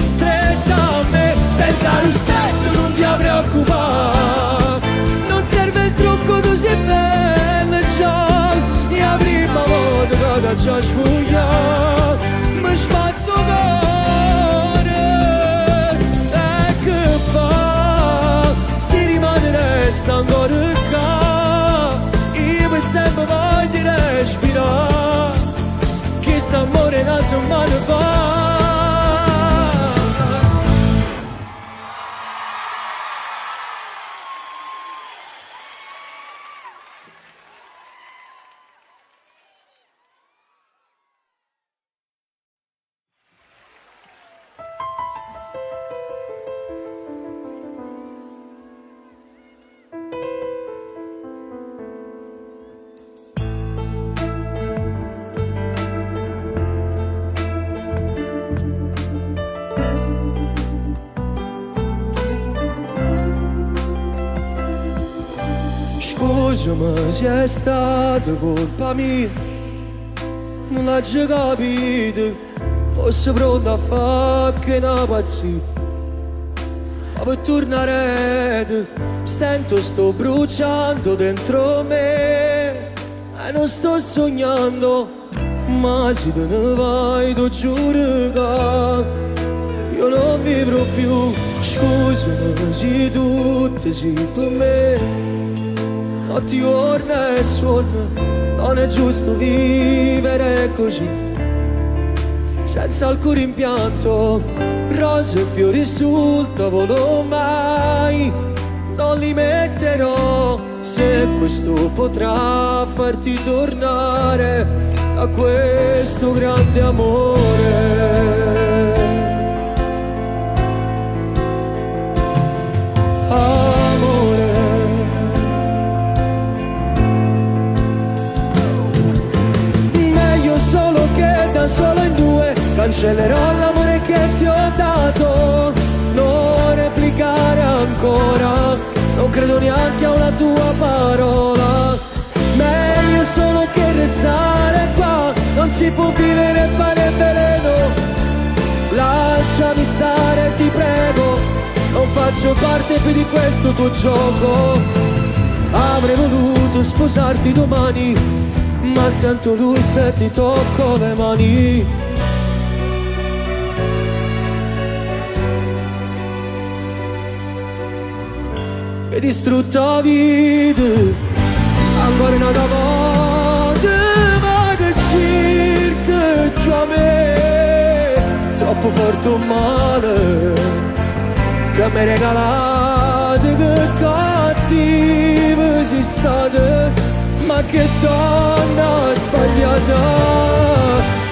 Stretta a me, senza rossetto non ti preoccupare, non serve il trucco, tu sei bella già. La prima volta che ti ho spogliato mi sbatto cuore. E che fa? Si rimane resta ancora qua, io per sempre voglio respirare. Che sta amore una settimana fa. Scusami se è stata colpa mia, non l'ho già capito, fosse pronto a fare che una pazzia. Ma per tornare sento sto bruciando dentro me e non sto sognando, ma se te ne vai ti giuro che io non vivrò più. Scusami se tutto sei per me, notti, giorni e sonno, non è giusto vivere così, senza alcun rimpianto. Rose e fiori sul tavolo mai non li metterò, se questo potrà farti tornare a questo grande amore. Amore, meglio solo che da solo in due, cancellerò l'amore che ti ho dato, non replicare ancora, non credo neanche a una tua parola. Meglio solo che restare qua, non si può vivere pane e veleno. Lasciami stare, ti prego, non faccio parte più di questo tuo gioco. Avrei voluto sposarti domani, ma sento lui se ti tocco le mani. E distrutta vita, ancora una volta, ma che circa giù a me, troppo forte un male, che mi regalate, che cattiva sei stata, ma che donna sbagliata,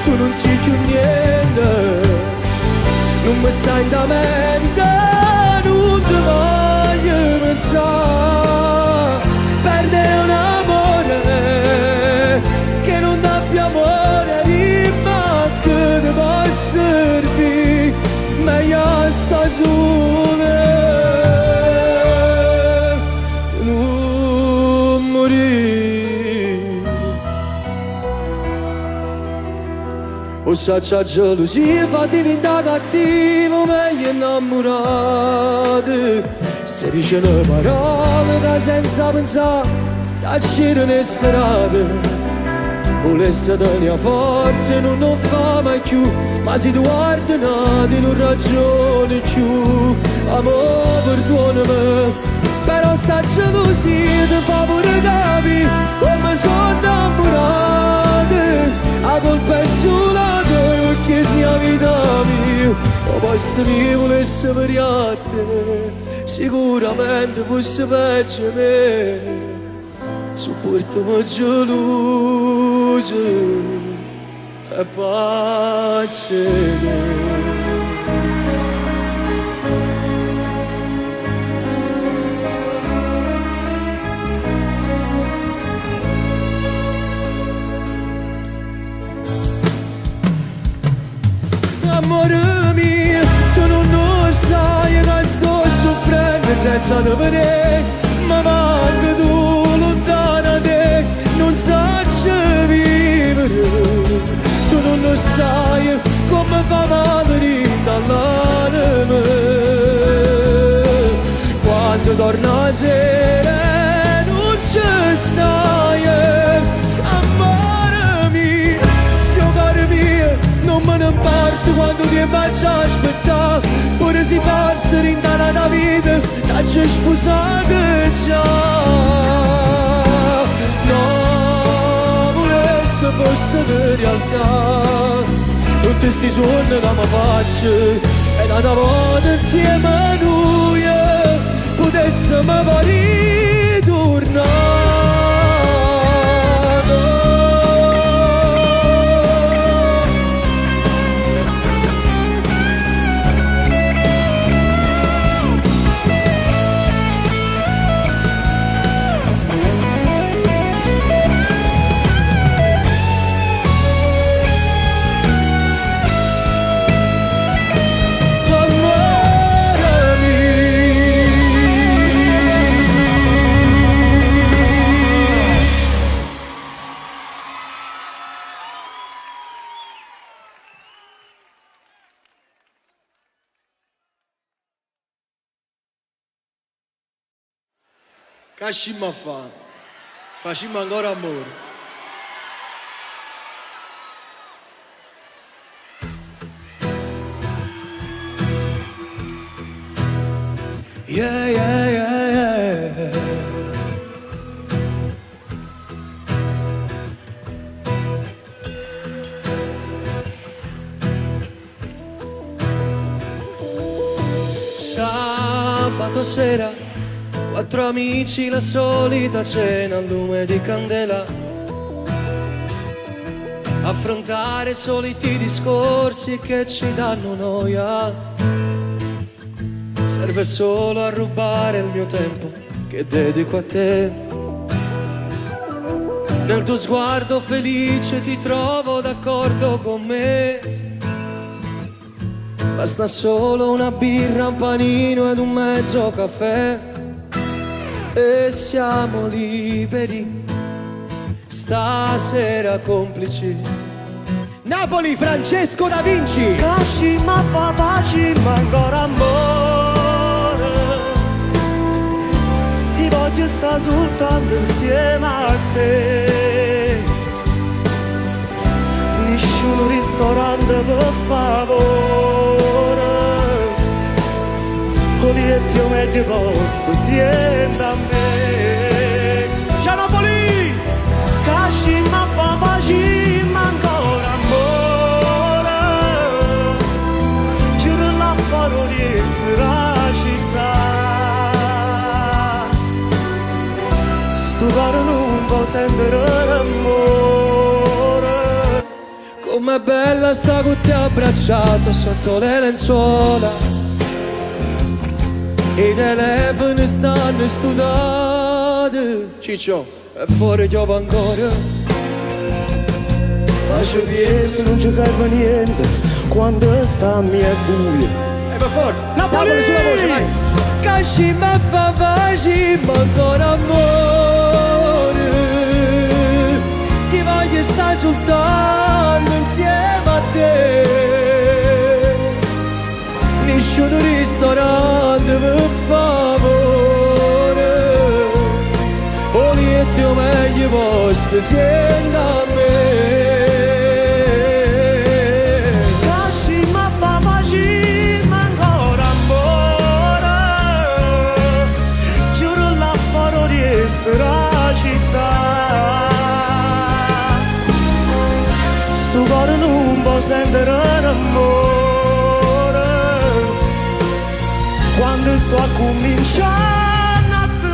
tu non sei più niente, non mi stai da mente, non ti voglio pensare, perdere un amore che non dà più amore, ma che ti può servire, meglio sta sola, non morire. O s'accia gelosia fa diventare cattivo, meglio innamorate. Se dice le parole da senza pensare, da girare serate. Volesse tenere forza non fa mai più, ma si guarda nati non ragione più. Amore perdonami, però sta gelosia ti fa pure capire come sono innamorato. La colpa è solo tua che sia vita mia, o posto mio volesse variare, sicuramente fosse peggio me, sopportami gelosa e pace. Amore mio, tu non lo sai che sto soffrendo senza te vedere, ma manca tu lontana te, non saprei vivere. Tu non lo sai come fa male dall'anima quando torna la sera non ci stai. Amore mio, sia caro mio, non me ne importa quando ti faccio aspettare, pure si passa rindana la vita, da ci sposate già. No, volesse fosse di realtà, tutti sti sogni che mi faccio, e una volta insieme a noi, potessimo poi ritornare. Cascimmo a fa. Facimmo ancora amore. Yeah, yeah, yeah, yeah. Sabato sera, 4 amici, la solita cena al lume di candela. Affrontare i soliti discorsi che ci danno noia. Serve solo a rubare il mio tempo che dedico a te. Nel tuo sguardo felice ti trovo d'accordo con me. Basta solo una birra, un panino ed un mezzo caffè e siamo liberi, stasera complici.
Napoli, Francesco Da Vinci.
Cascimmo fa facimmo ancora amore. Ti voglio stare soltanto insieme a te. Nessun ristorante per favore. Volete o meglio posto sienta a me. Ciao Napoli! Cascimmo fa facimmo ancora amore. Giuro la farò di la città. Sto cuore non può sentire l'amore.
Com'è bella sta con te abbracciato sotto le lenzuola. I telefoni stanno studiati. Ciccio, è fuori piove ancora.
Ma ci penso non ci serve niente quando sta a mia buia.
E per forza, Napoli sulla voce, vai.
Cascimmo fa facimmo ancora amore. Ti voglio stare soltanto insieme a te. Nessun ristorante per favore. Volete o meglio posto sienta a me.
Cascimmo fa facimmo ancora amore. Giuro la farò di la città. Sto cuore non può sentire l'amore. Quando sto a cominciare a te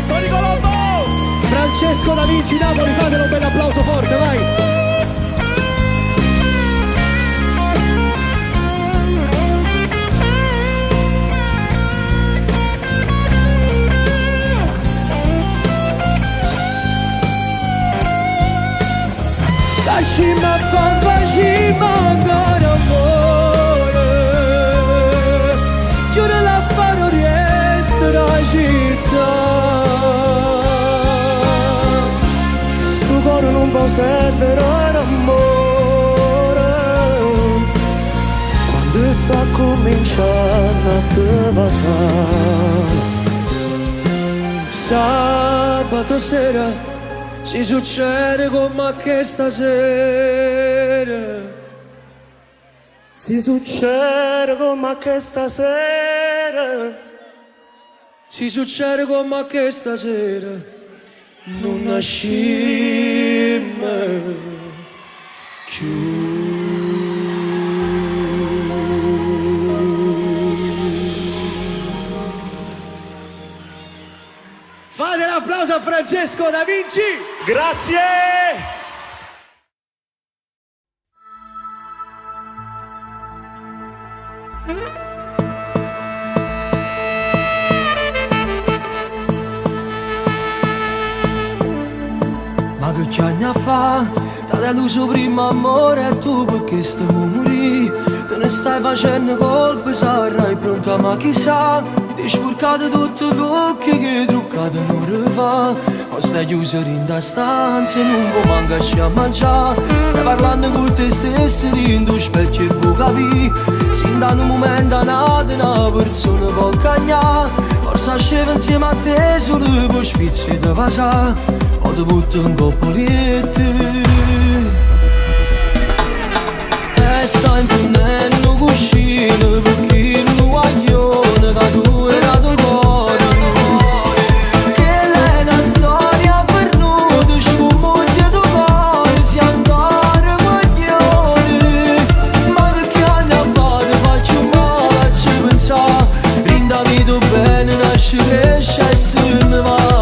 Tony Colombo! Francesco Da Vinci, Napoli, fatelo un bel applauso forte, vai!
Cascimmo fa facimmo ancora amore. Giuro la farò di la città.
sto cuore non può sentire l'amore. Quando sto a cominciare a te passare.
Sabato sera ci succede come che stasera.
Si succede come che stasera.
Si succede come che stasera. Non nascimmo più.
Fate l'applauso a Francesco Da Vinci!
Grazie!
Ma che anni fa, t'ha deluso prima amore e tu perché stai morì. Te ne stai facendo colpe, sarai pronta ma chissà. Ti spurcate tutto l'occhio che truccate non rifà. O stai chiuso in da stanza e non può mancarci a mangiare. Stai parlando con te stesso in tuo specchio e vuoi capire. Sin da un momento nato una persona può cagnare. Forse sceva insieme a te solo per sfizzi di pasare. O ti butto un coppoletto e sta imponendo cuscino perché non guaglione da tu e da tuo cuore. Che lei è una storia pernuta, scomoglia tuo cuore, si ancora guaglione. Ma perché anni a fa ti faccio male a ci pensare. Rinda vedo bene, nasce, cresce e se ne va.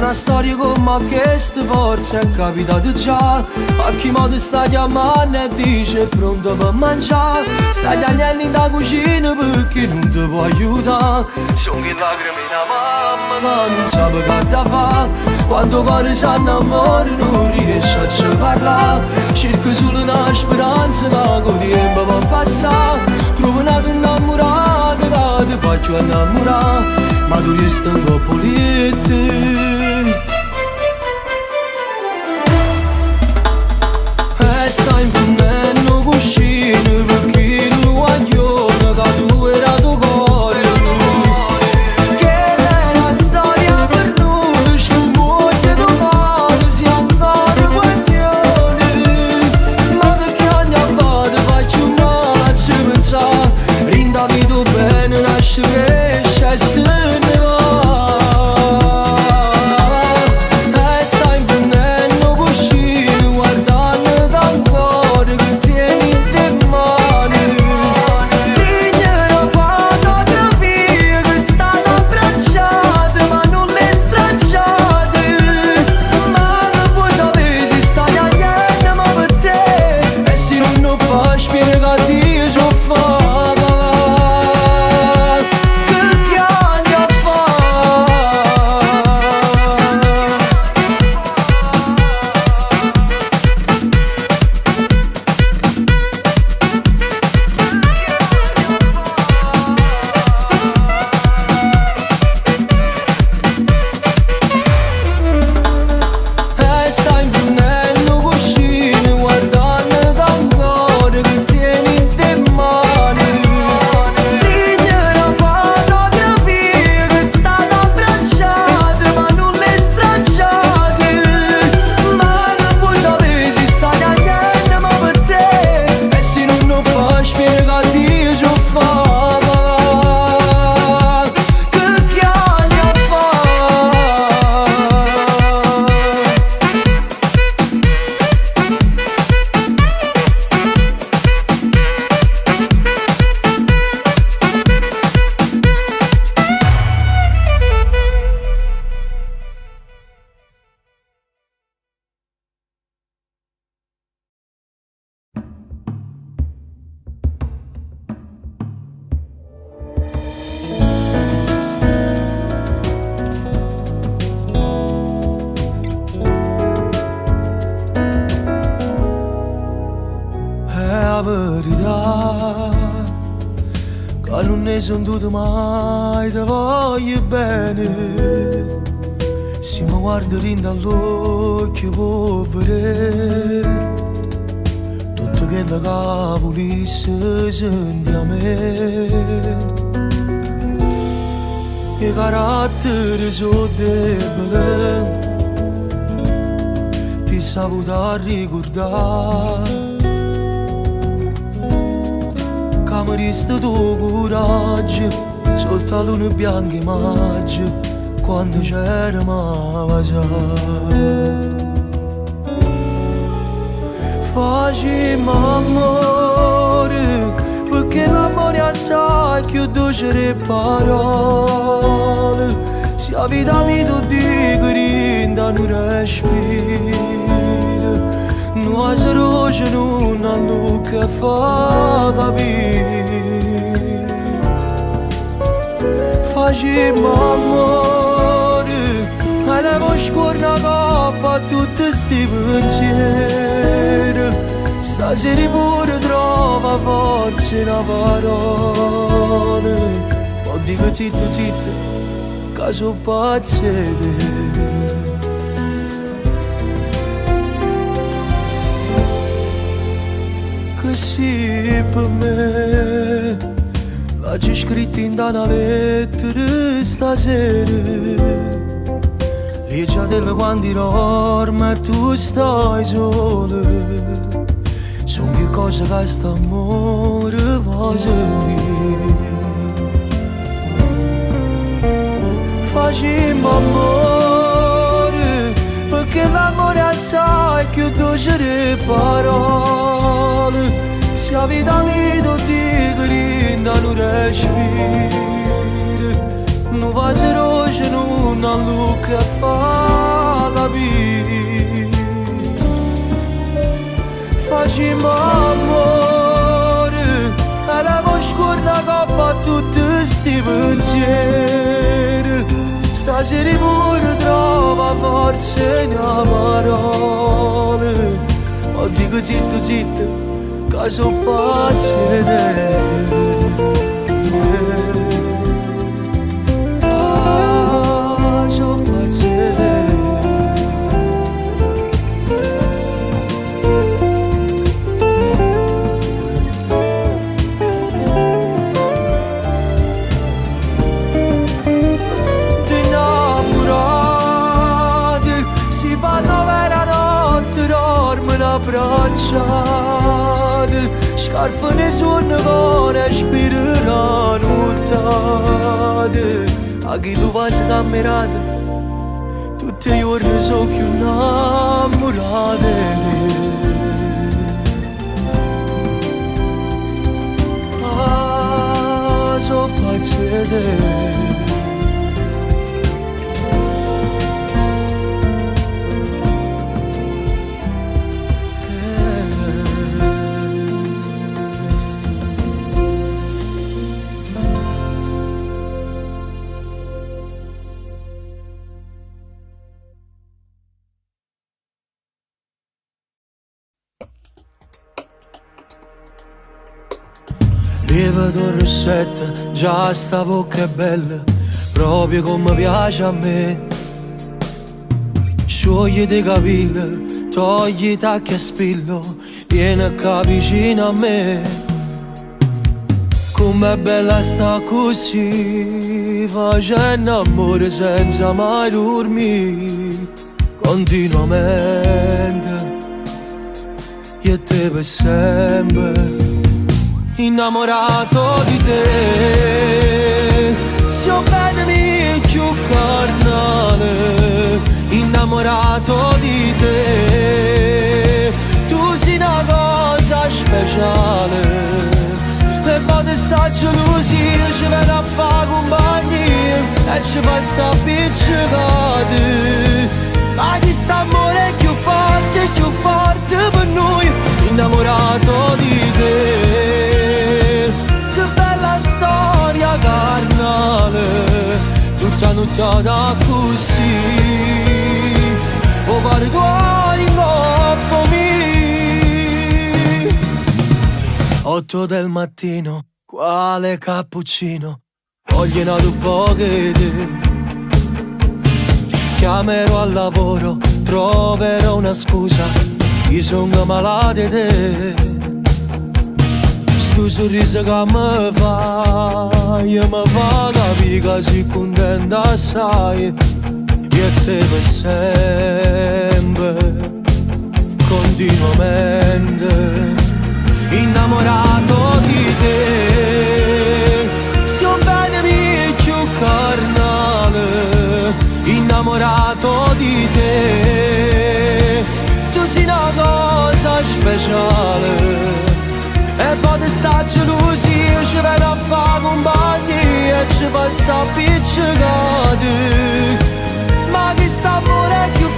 Una storia come questa forza è capitata già. A chi modo sta chiamando e dice pronto per mangiare. Stai tagliando da cucina perché non ti può aiutare. Sono che lacrime da mamma che non sa che da fa. Quando cuore si innamora non riesce a ci parlare. Cerco solo una speranza che con tempo può passare. Trovo una innamorata che ti faccio innamorare. Ma tu resti un coppoletto. Sta imponendo cuscino perché non guaglione da tu e da tuo cuore. Che lei è una storia perduta, scomoglia tuo cuore, si ancora guaglione. Ma perché anni a fa ti faccio male a ci pensare. Rinda vedo bene, nasce, cresce e se ne va. Che non ne son tutte mai, ti voglio bene. Se mi guardi in dall'occhio può vedere tutto quello che volesse senti a me. I caratteri sono deboli, ti saputo ricordare. Mi resta tuo coraggio sotto la luna bianca e maggio quando c'eravamo a casa. Facciamo amore perché l'amore assai più dolce le parole. Se la vita mi tu dico rinda non respiro, non si roce non hanno che fa capire. Facciamo amore, ma la voce corna coppa a tutti sti pensieri. Stasera pure trova forza in una parola. Ma dico zitto zitto, che sono pazze te. Che sì per me, l'hai scritto in una lettera stasera. Leggia delle quanti dorme e tu stai sola. Sono che cosa che sta amore va a sentire. Facciamo amore, perché l'amore assai più dolce le parole. Se la vita mi tu dico rinda non respiro, non va se roce non ha luce a fa capire. Facciamo amore, e la voce corna coppa a tutti sti pensieri. Stasera pure trova forza in una parola. Ma dico zitto zitto, che sono pazze te. Ah, sono pazze te. Abbracciate, scarpe suono con respirano nottate. A chi lo va camminate, tutti i giorni sono più innamorate. Ah, sono pazze te. Beve tua rossetta, già sta bocca è bella, proprio come piace a me. Sciogliti i capelli, togli i tacchi a spillo, vieni qua vicino a me. Com'è bella sta così, facendo amore senza mai dormire, continuamente, io te per sempre. Innamorato di te, so bene mi più carnale. Innamorato di te, tu sei una cosa speciale. E poi sta gelosia, ci viene a fare compagnia e ci fa sta appiccicati. Ma chi sta amore è più forte per noi. Innamorato di te, che bella storia carnale, tutta nottata così. O pare tuoi in coppa mi. 8 del mattino, quale cappuccino, vogliono un po' che te. Chiamerò al lavoro, troverò una scusa, io sono malato di te. Sto sorriso che mi fai, mi fa capire che sei contenta assai. Io te per sempre, continuamente, innamorato di te. So bene mi più carnale, innamorato di te. Tu sei una cosa speciale. E poi sta gelosia
ci viene a fare compagni e ci fa sta appiccicati. Ma che sta amore è più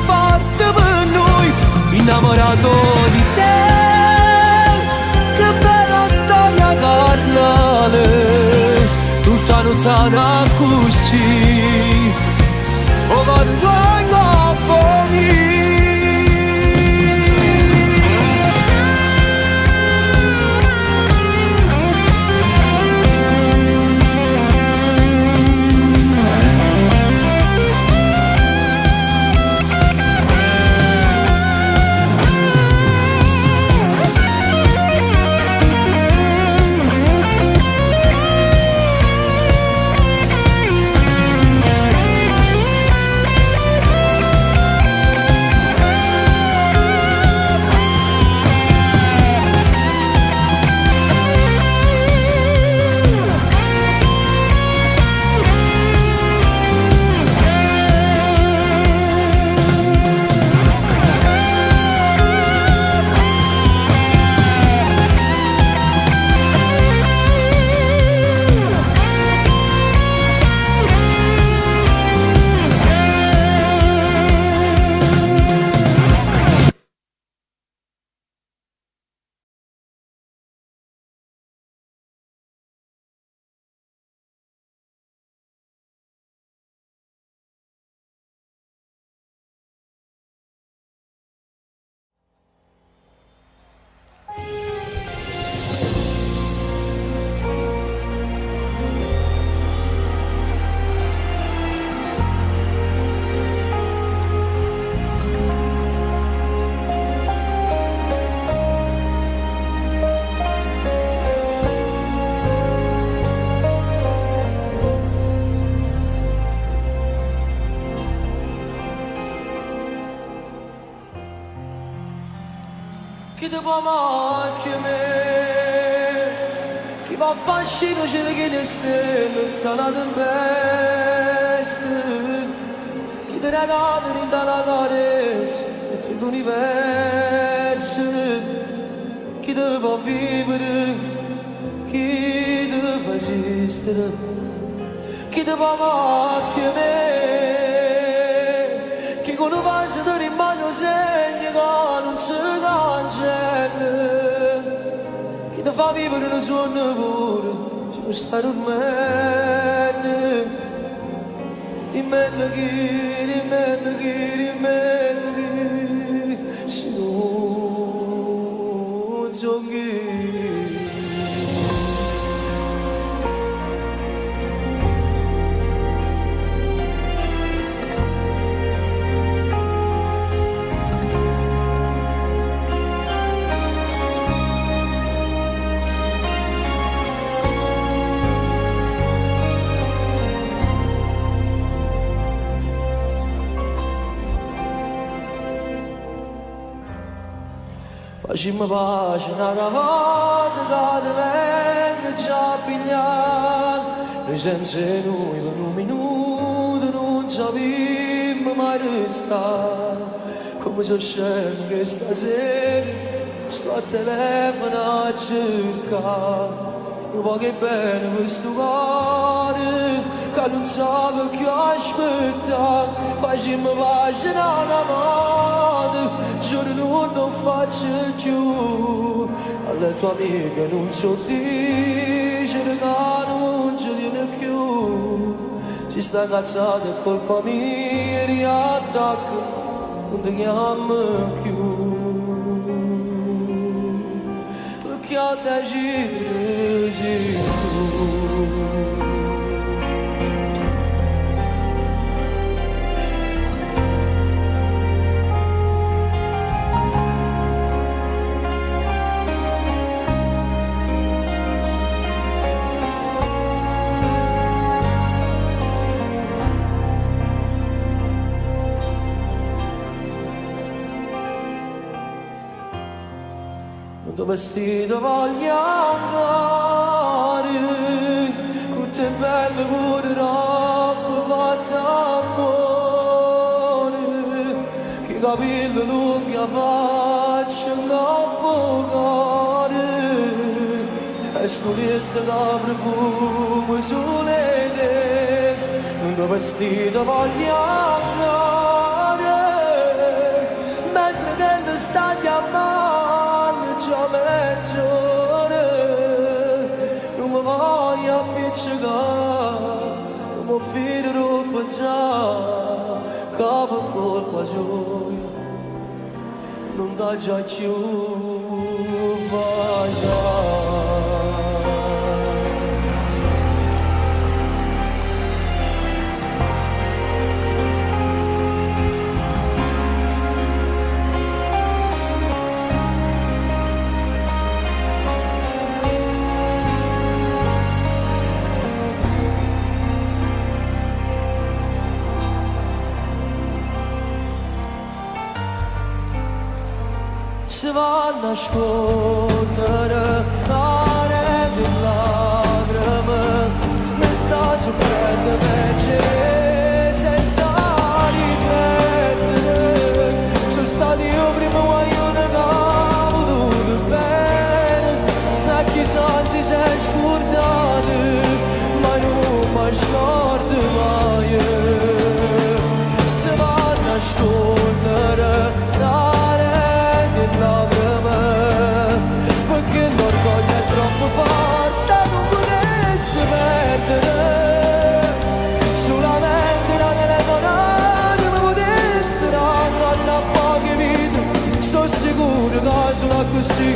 forte per noi. Innamorato di te, che bella storia carnale, tutta nottata così, o con tuoi capponi. Chi ti può macchia me, chi va a fascino c'è le chiede stelle da una tempesta, chi ti regala da una carezza tutto l'universo, chi ti può vivere, chi ti fa esistere, chi ti può macchia me, chi con un vaso ti rimane segno che non si cancella, chi ti fa vivere un sogno pure, ci può stare un meno, dimmi chi, se non so chi. Facciamo pace una volta che ti vengo già a pigliare, noi senza noi per un minuto non sappiamo mai restare, come sono scemo che stasera sto a telefono a cercare, non può che bene questo cuore che non sa perché aspettare, facciamo pace una volta. Giuro non faccio più alle tue amiche, non so dire che non ci viene più, ci sta cazzata è colpa mia, riattacca, non ti chiamo più, perché ho deciso vestito voglio andare, con te bello pure troppo fatta amore, che capelli lunghi a faccia in capo cuore,
e sto letto da profumo sulle te, un tuo vestito voglio andare, mentre te ne sta chiamando già mezz'ora, non mi voglio appiccicare, non mi fido pensare, capo colpa gioia, non dà già più si va a nascondere mare di lacrime, mi sta soffrendo invece senza riflettere, sono stato io prima guaglione che ho voluto bene, ma chissà se sei scordato, ma non mi scordo mai, si va a nascondere perché l'orgoglio è troppo forte, non potessi perdere, solamente la telefonata mi potessero andare a poche vite, sono sicuro che sono così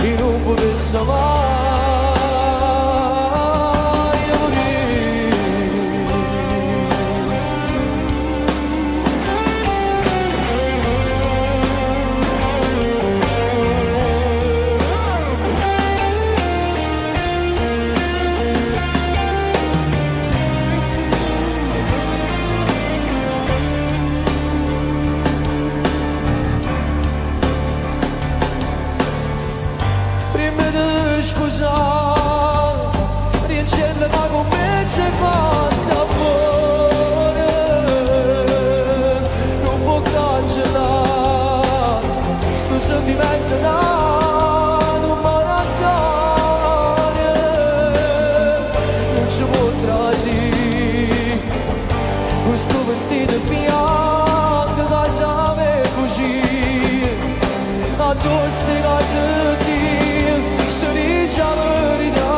e non potessi mai morire. Sposare, riaccende ma con me c'è fatta amore, non può cancellare sto sentimento da non mancare, non ci può trasire questo vestito bianco da sape così, addosso di casa di se dice la verità,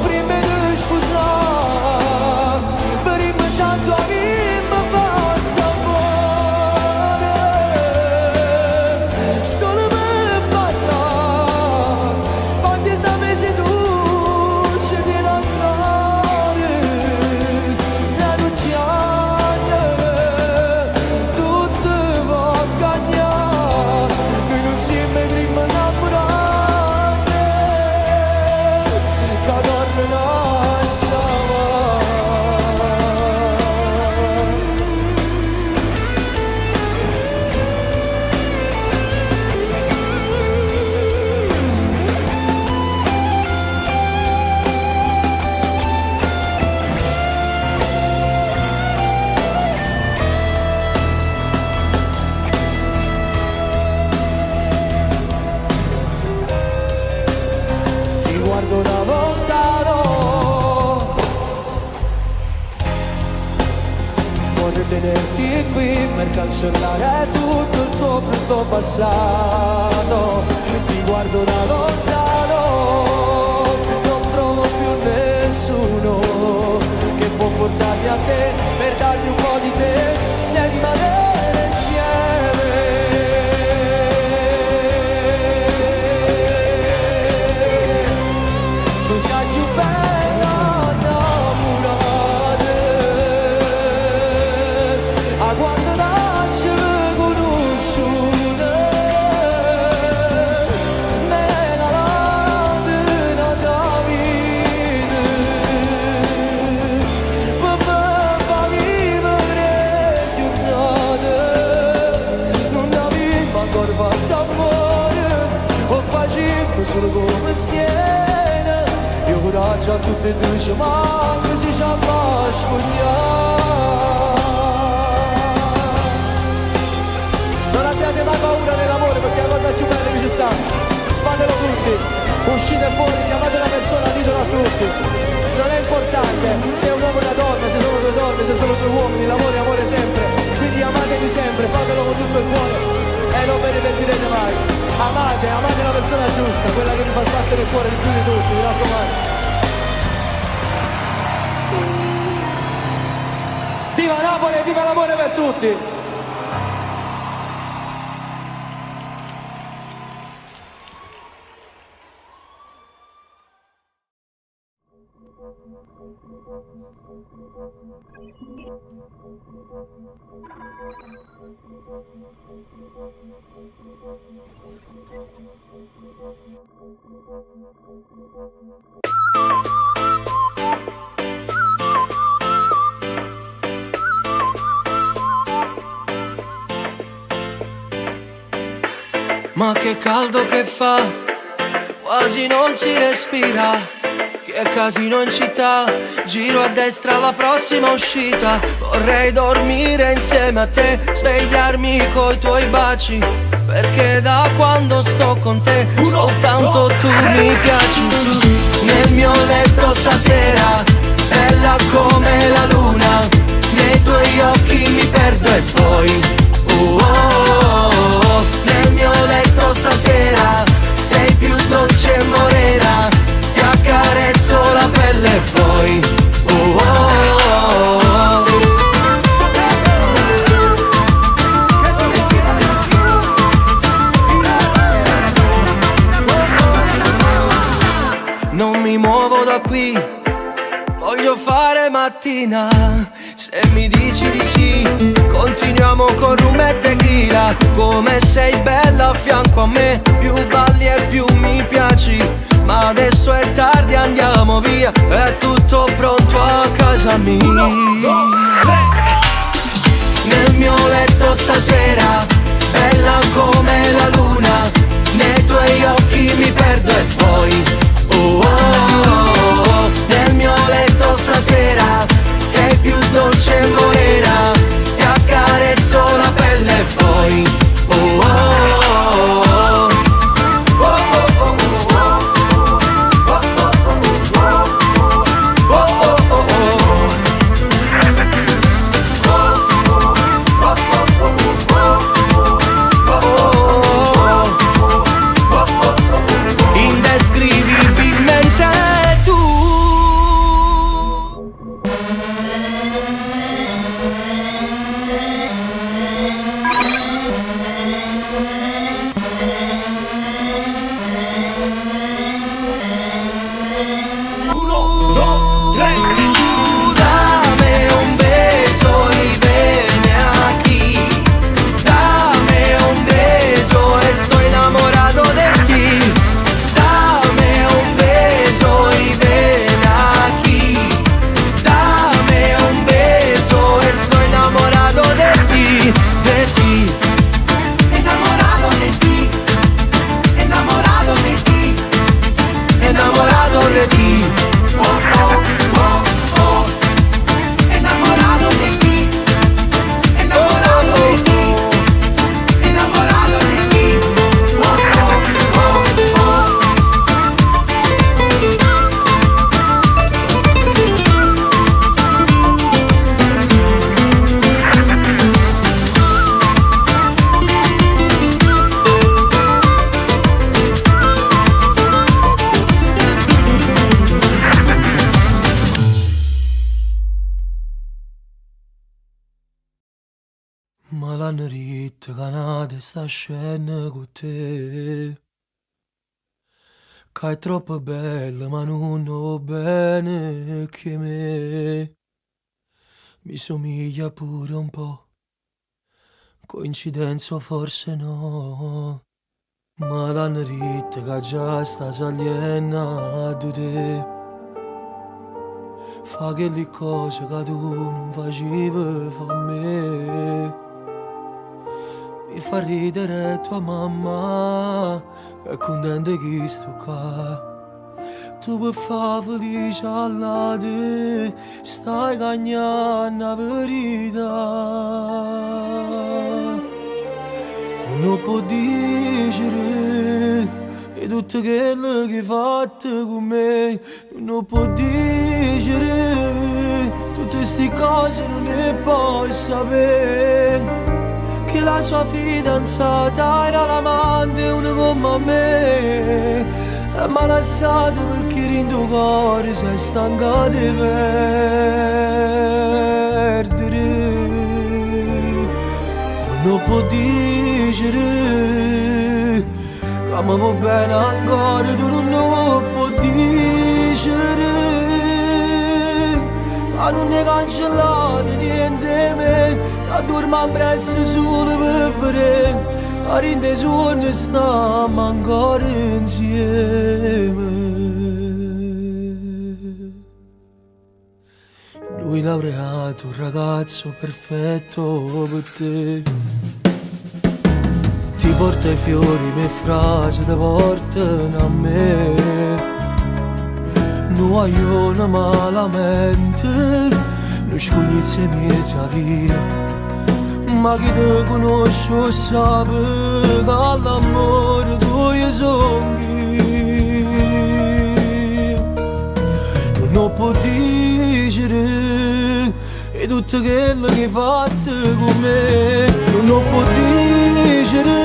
prima di sposare, prima c'è tua vita fatta amore, solo per parlare, quanti sta mesi tu ci vieni a andare, la notte tutto va a cagnare, noi non siamo prima innamorati, che dorme lasciava. Ti guardo da lontano, vorrei tenerti qui per cancellare tutto il tuo brutto passato. Ti guardo da lontano, non trovo più nessuno che può portarmi a te per darmi un po' di te e rimanere insieme. Tu sei più bella innamorata, a quando ci conosciute, me la ladina da vita, per me fa vivere giornate, non avevo ancora fatto amore, o facendo solo come insieme. Io coraggio a tutte e due ci manca, si ci fa spogliare. Non abbiate mai paura dell'amore perché è la cosa più bella che ci sta. Fatelo pure.
tutti, uscite fuori, se amate una persona ditelo a tutti, non è importante se è un uomo e una donna, se sono due donne, se sono due uomini, l'amore è amore sempre, quindi amatevi sempre, fatelo con tutto il cuore e non ve ne pentirete mai. Amate la persona giusta, quella che vi fa sbattere il cuore di più di tutti, mi raccomando. Viva Napoli e viva l'amore per tutti!
Ma che caldo che fa, quasi non si respira. Che casino in città, giro a destra alla prossima uscita. Vorrei dormire insieme a te, svegliarmi coi tuoi baci, perché da quando sto con te soltanto tu mi piaci. Nel mio letto stasera, bella come la luna, nei tuoi occhi mi perdo e poi nel mio letto stasera sei più dolce e morena, ti accarezzo la pelle e poi non mi muovo da qui, voglio fare mattina. Se mi dici di sì, continuiamo con rum e tequila. Come sei bella a fianco a me, più balli e più mi piaci. Ma adesso è tardi, andiamo via, è tutto pronto a casa mia. 1, 2, 3. Nel mio letto stasera, bella come la luna, nei tuoi occhi mi perdo e poi nel mio letto stasera sei più dolce e morena, ti accarezzo la pelle e poi ma l'hanno ritto canale sta scena con te, che è troppo bella ma non va bene che me, mi somiglia pure un po', coincidenza forse no, ma l'hanno ritto che già sta saliendo di te, fa che le cose che tu non facevi per me. Mi fa ridere tua mamma, che è contenta che sto qua. Tu per far felice alla te, stai cagnando la verità. Non può dire
E tutto quello che hai fatto con me non può dire. Tutte queste cose non ne puoi sapere. Che la sua fidanzata era l'amante, una come me. E m'ha lasciato perché in tuo cuore sei stanca di perdere. Non può dire, ma mi va bene ancora, tu non lo puoi dire. Ma non è cancellato niente me, a dormire presso solo per vedere. A rinde giorni stiamo ancora insieme. Lui laureato, un ragazzo perfetto per te. Ti porta i fiori, le frasi ti portano a me. Non voglio malamente, non scognizzi mezza via. Ma chi te conosce sa che all'amore tu gli sogni. Non può dire e tutto quello che hai fatto con me. Non può dire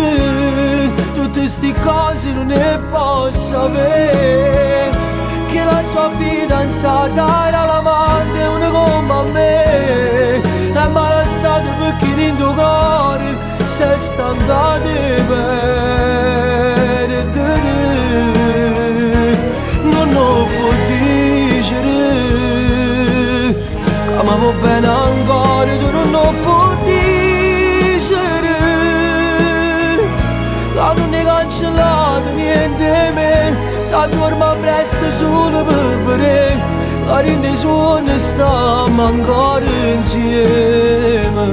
tutte queste cose non ne posso sapere. Che la sua fidanzata era l'amante, una come me. E m'ha lasciato perché in tuo cuore sei stanca di perdere. Non lo può dire, che mi va bene ancora, tu non lo puoi dire. Che non hai cancellato niente me, ti dormo presso solo per vedere. A rinde giorni stiamo ancora insieme.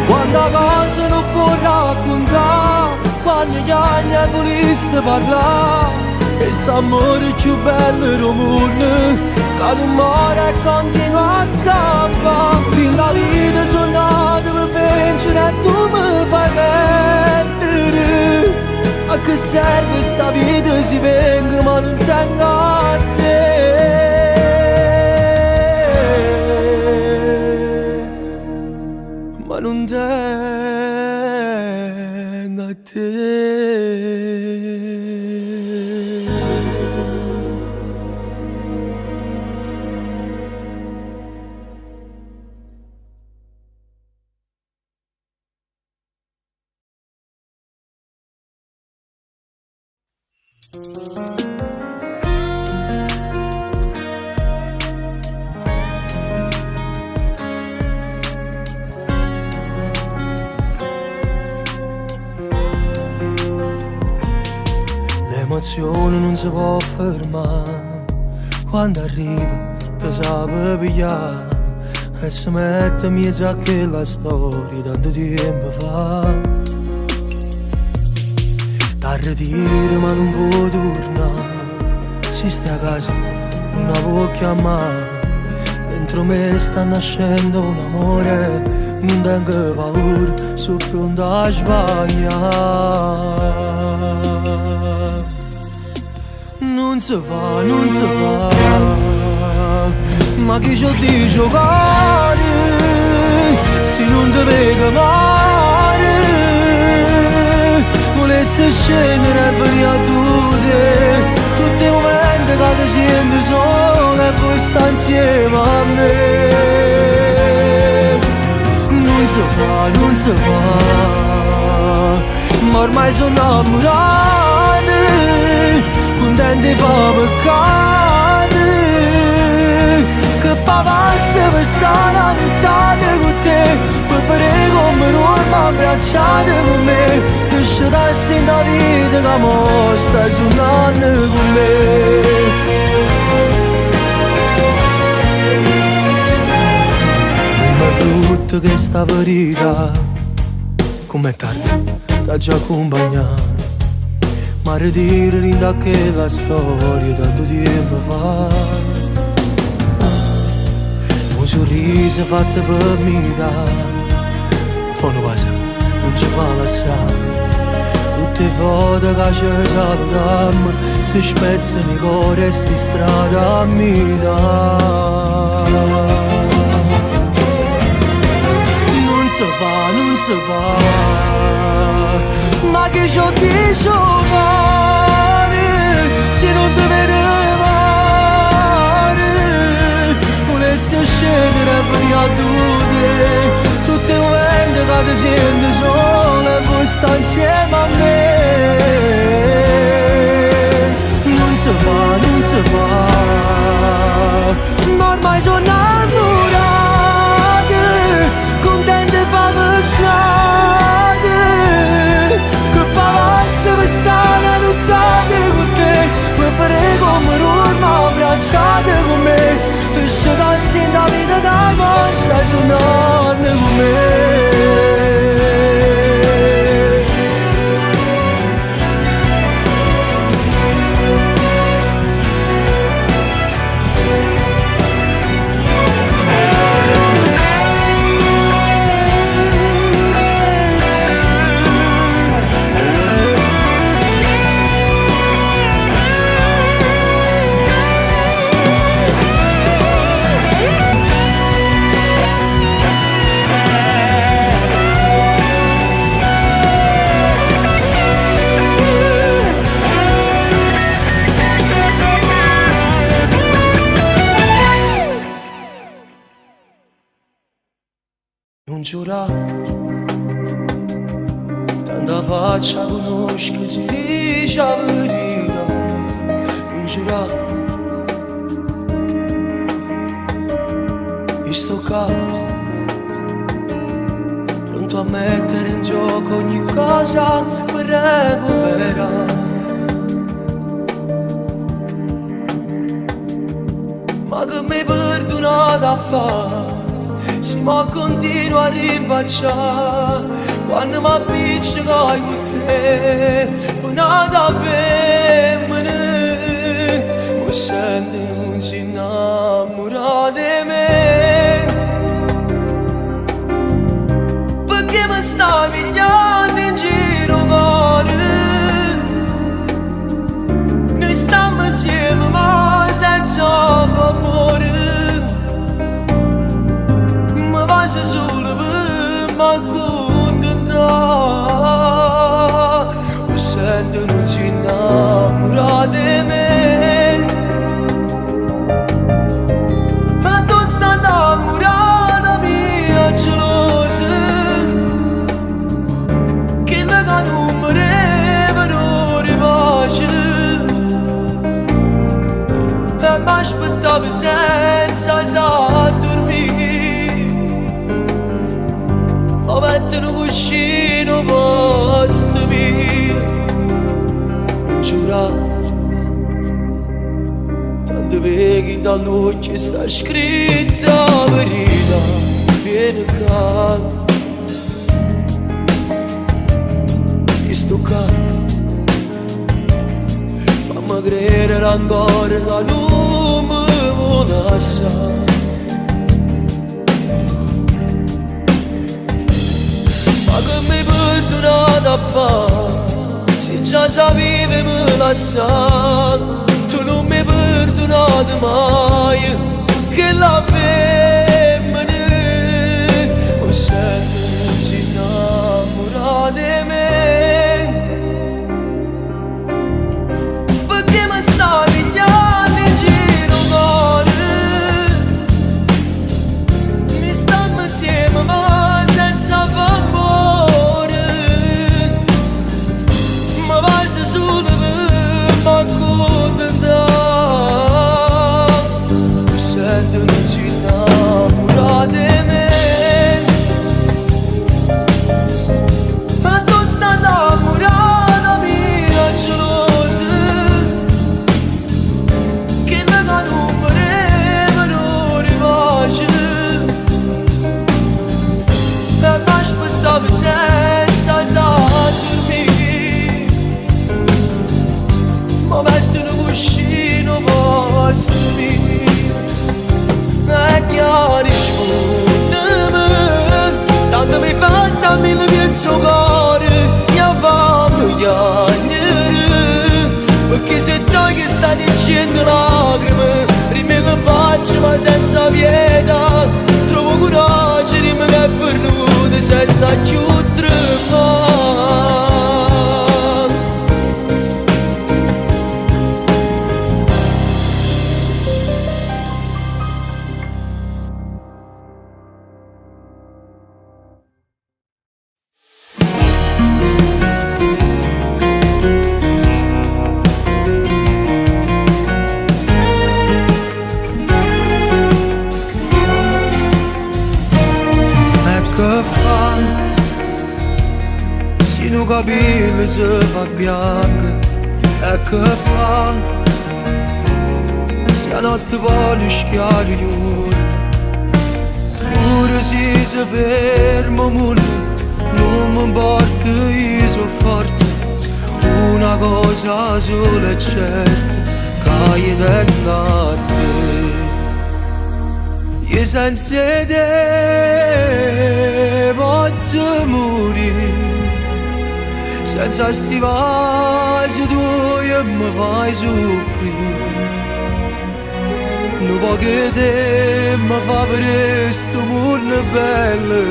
Quanta cosa non può raccontare, quando gli anni volesse parlare. E st'amore più bello del mondo, che non muore e continua a campare. Per la vita sono nato per vincere e tu mi fai perdere. A che serve sta vita si venga ma non tengo a te. Ma non tengo a te. L'emozione non si può fermare, quando arriva ti sape pigliare. E si mette mezzo a quella storia tanto tempo fa. T'arretiri ma non può tornare, si sta a casa non la può chiamare. Dentro me sta nascendo un amore, non tengo paura, sono pronto a sbagliare. Non si fa, non si fa, ma chi c'ho di giocare, se non ti vedo male. Volesse scendere e venire a tutte, tutti i momenti che ti senti sola e poi sta insieme a me. Non si fa, non si fa, ma ormai sono innamorata, contenti fa peccare, che pavasse per stare a nottare con te, per fare come norma abbracciate con me, che scetassi in la vita che mo stai suonando con me. Ma è brutto che sta verità, com'è tardi, t'ha già accompagnato. Ma ritiro da quella storia tanto tempo fa. Un sorriso fatto per me, poi non passa, non ci fa lasciare. tutte volte che ci salutiamo si spezzano i cuori e sti strada mi dà. Non si fa, ma che c'ho di giocare se non ti vede male. Volessi scendere e venire a due, tutte le vende che ti senti sola e voi sta insieme a me. Non si fa, ma ormai sono innamorata, contenta e fa peccare, che pavassa per stare a nottare con te, per fare come l'urma abbracciate con me, per scegliarsi in la vita che poi stai suonando con me. Non giurare, tanta faccia conosco si dice la verità. Non giurare, in sto caso, pronto a mettere in gioco ogni cosa per recuperare. Ma che mi perdonate a fare? Si ma continua a rinfacciare quando mi appiccica con te, buonata femmina, mi sento non si innamora di me, perché mi sta pigliando in giro cuore, noi stiamo insieme ma senza amore. Se solo per m'accontentare, mi sento non si innamora di me, ma tu stai innamorata mia gelosa, che la che non mi revano ripace, e mi aspettavo senza sa dormire. O mettono cuscino posto mio. Non giurare, tanto vedi dall'occhio sta scritta la verità. Vieni calmo, in sto caso fammi credere ancora che la lume vuole assai. Da fare, se già sapevi me lasciare, tu non mi perdonate mai, che la femmina mi sento si innamora di me, perché mi sta pigliando in giro cuore, mi stanno insieme ma senza favore. Se solo per m'accontentare, mi sento non si innamora di me, ma tu stai innamorata mia gelosa, che la che non mi revano ripace, e mi aspettavo senza sa dormire. Ma mettono cuscino posto mio, e chiaro risponde, tanto mi fa mille piezzo cuore, mia famiglia.
sta dicendo lacrime, rime che faccio ma senza pietà. Trovo coraggio, rime che è perduto senza più tremare. Capelli si fa bianca e che fa se a notte vuole schiare gli urli pure se si ferma mulle non mi importa io sono forte una cosa sola è certa che io tengo a te io senza te posso morire senza sti vasi tuoi mi fai soffrire non può che te mi fa per sto mondo bello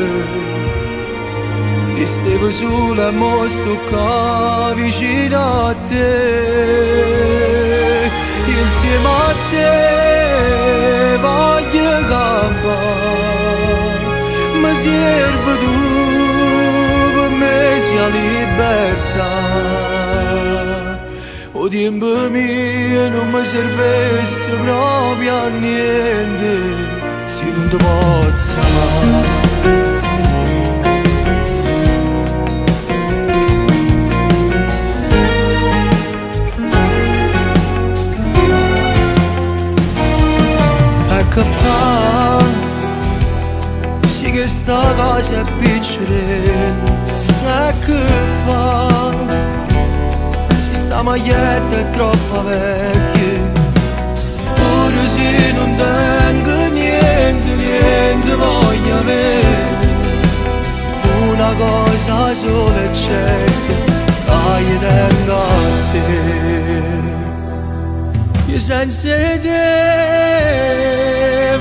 e stevo solo e mo sto qua vicino a te insieme a te voglio campare mi serve tu sia libertà o tempo mio non mi servesse proprio a niente se non ti posso amare e che fa sì che sta casa è piccerella e che fa se sta maglietta è troppo vecchia pure se non tengo niente voglio avere una cosa sola e certa che io tengo a te io senza te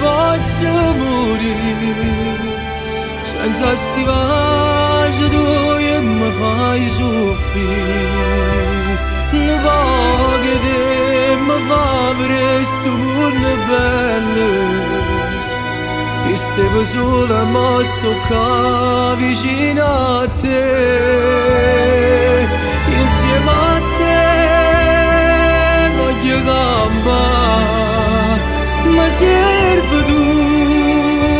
posso morire senza sti vasi tuoi mi fai soffrire ne va che te mi fa per sto mondo bello e stevo sola ma sto qua vicino a te insieme a te voglio campare ma serve tu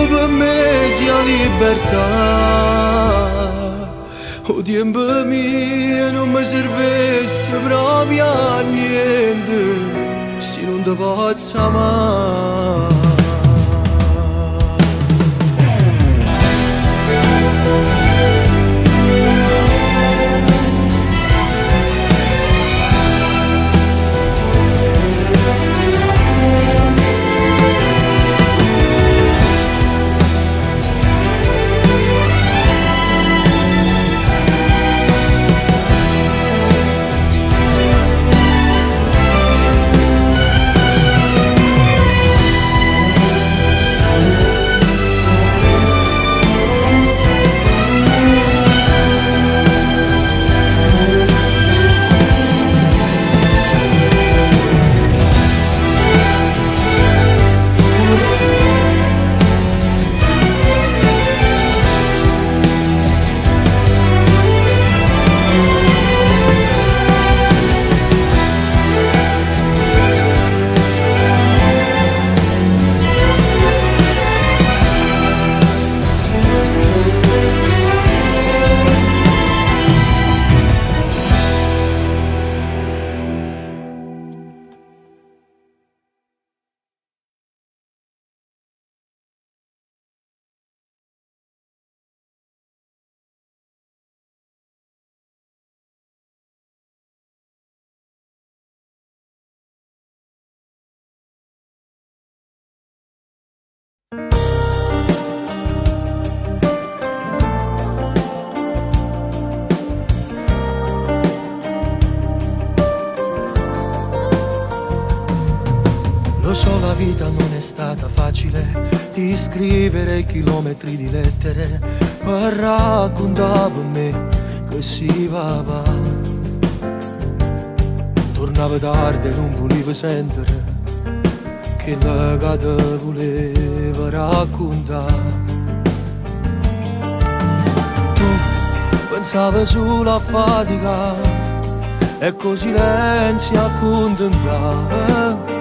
per me sia libertà o tempo mio non mi servesse proprio a niente se non ti posso amare
stata facile di scrivere chilometri di lettere per raccontare per me che si va. Tornava tardi e non volevo sentire che la gata voleva raccontare. Tu pensavi solo a fatica e con silenzio accontentare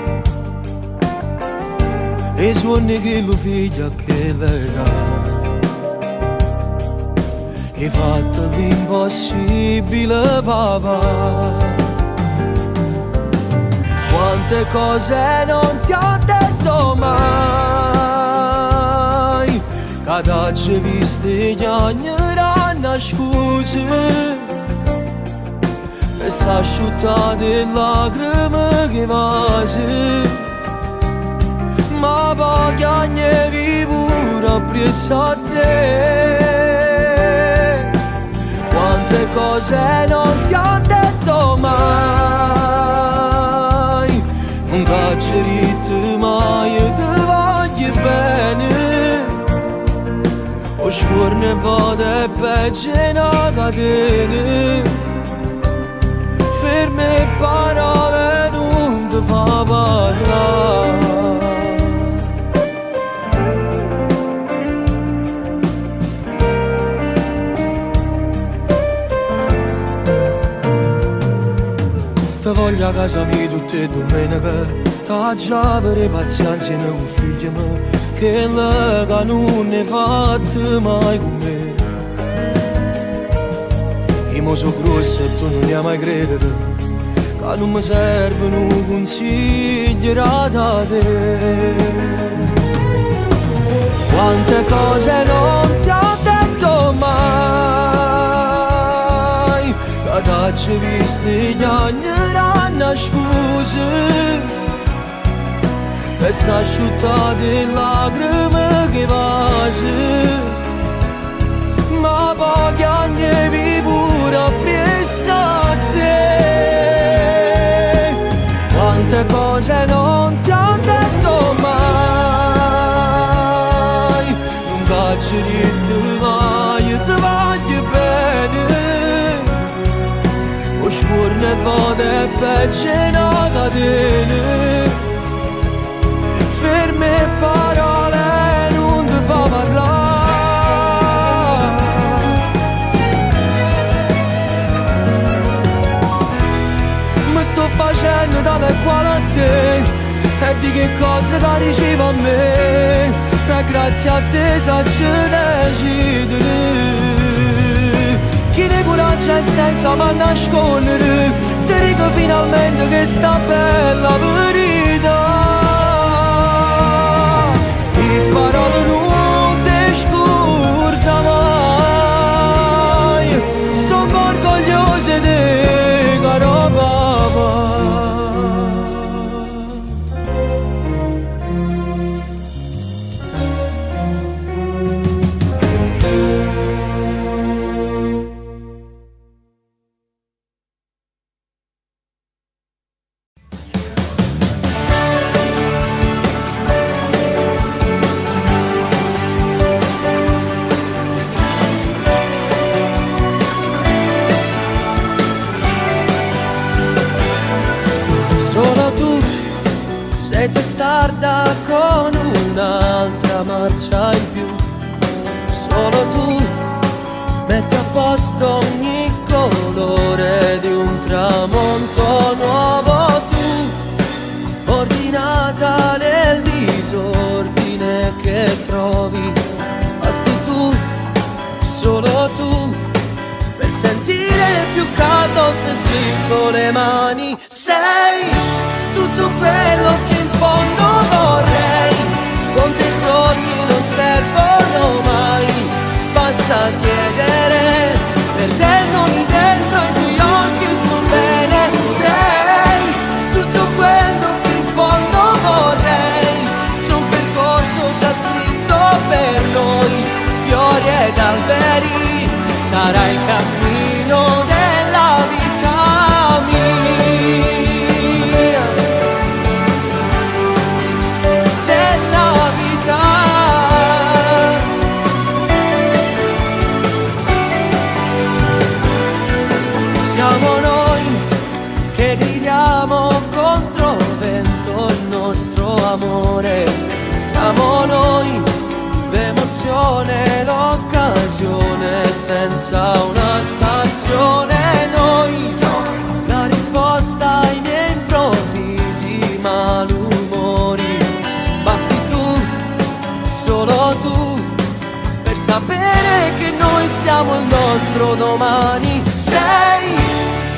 e i suoni che lo figlia che lega. Hai fatto l'impossibile papà. Quante cose non ti ho detto mai, che oggi visti chiagneranno scuse e s'asciuttate lacrime che vasi, ma poi chiagnevi pure appresso a te. Quante cose non ti ho detto mai, non caccio ritmo mai e ti voglio bene. O scorne e vado e peggio in una catena, ferme parole non ti fa parlare. Ti voglio a casa mia tutte le domeniche, t'ha già avere pazienza in un figlio mio, che lega non ne fatte mai con me. Io mo so grosso e tu non ne hai mai credere, che non mi servono consigli da te. Quante cose non ti ho detto mai, che oggi visti chiagneranno scuse e s'asciuttate lacrime che vasi, ma poi chiagnevi pure appresso a te. Quante cose non ti ho detto mai, non caccio niente mai e ti voglio bene. O scorne e vado e peggio in una catena, ferme parole non ti fa parlare. Mi sto facendo dalle quali a te e di che cosa da ricevo a me, e grazie a te saccio decidere. Chi ne coraggio è senza mai nascondere, ti dico finalmente che sta bella verità. Sti parole non ti scorda mai, sono orgoglioso di te, caro papà. Sei testarda con un'altra marcia in più, solo tu metti a posto ogni colore di un tramonto nuovo. Tu, ordinata nel disordine che trovi, basti tu, solo tu, per sentire più caldo se stringo le mani. Sei tutto quello che in fondo vorrei, con te soldi non servono mai, basta chiedere, perdendomi dentro i tuoi occhi sul bene. Sei tutto quello che in fondo vorrei, c'è un percorso già scritto per noi, fiori ed alberi, sarà il cammino della vita mia.
pone l'occasione senza una stazione. Noi la risposta ai miei improvvisi malumori. Basti tu, solo tu, per sapere che noi siamo il nostro domani. Sei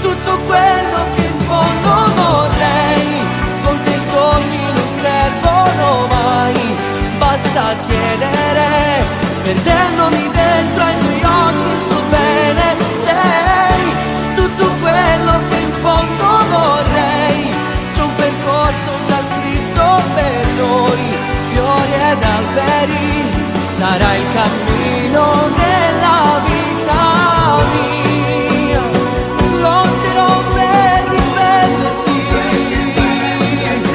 tutto quello che in fondo vorrei, con te i sogni non servono mai. Basta chiedere, perdendomi dentro ai tuoi occhi sto bene. Sei tutto quello che in fondo vorrei, c'è un percorso già scritto per noi, fiori ed alberi, sarà il cammino della vita mia. Lotterò per difenderti,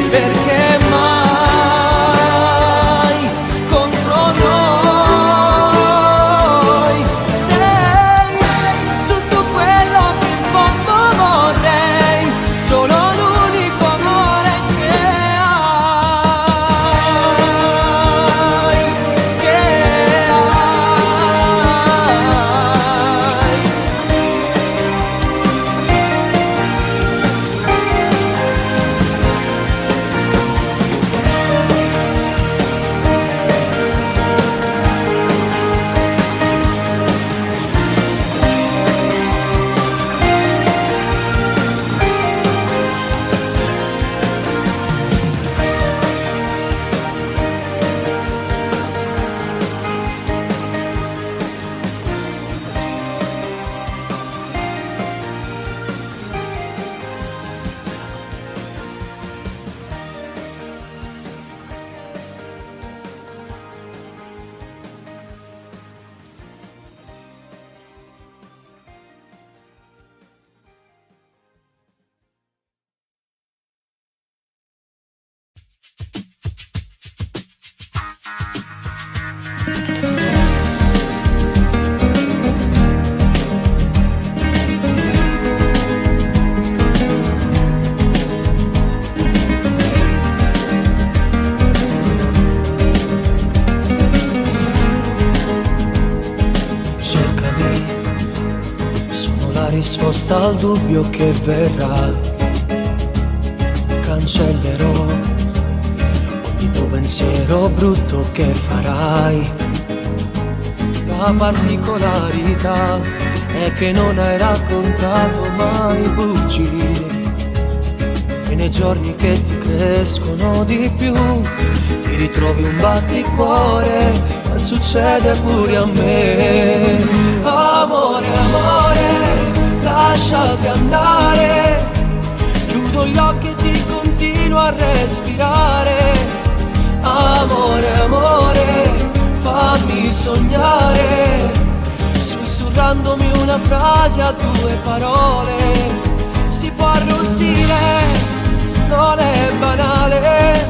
perché mai contro noi. Sei tutto quello che in fondo vorrei, solo l'unico amore che hai, che cercami, sono la risposta al dubbio che verrà. Cancellerò ogni tuo pensiero brutto che farai. La particolarità è che non hai raccontato mai bugie, e nei giorni che ti crescono di più ti ritrovi un batticuore, ma succede pure a me. Amore, amore, lasciati andare, chiudo gli occhi e ti continuo a respirare. Amore, amore, fammi sognare, sussurrandomi una frase a due parole. Si può arrossire, non è banale,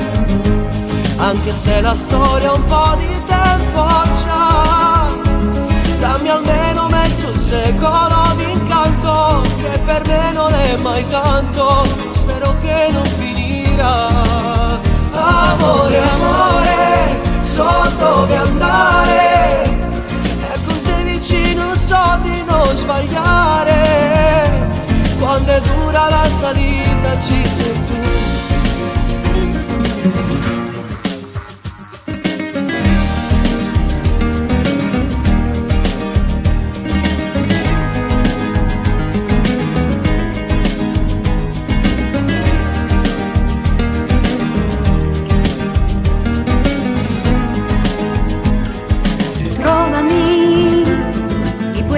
anche se la storia un po' di tempo c'ha. Dammi almeno mezzo secolo di incanto, che per me non è mai tanto, spero che non finirà. Amore, amore, so dove andare, e con te vicino so di non sbagliare. Quando è dura la salita ci sei tu.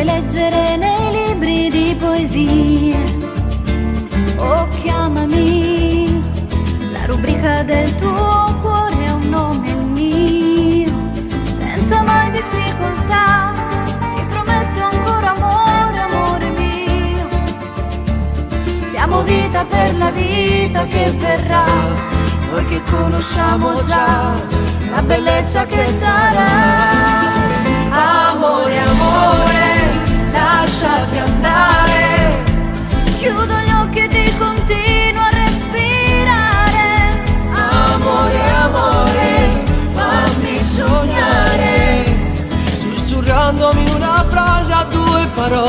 Leggere nei libri di poesie, o chiamami, la rubrica del tuo cuore è un nome il mio, senza mai difficoltà, ti prometto ancora amore, amore mio. Siamo vita per la vita che verrà, noi che conosciamo già la bellezza che sarà. Amore, amore, lasciati andare, chiudo gli occhi e ti continuo a respirare. Amore, amore, fammi sognare,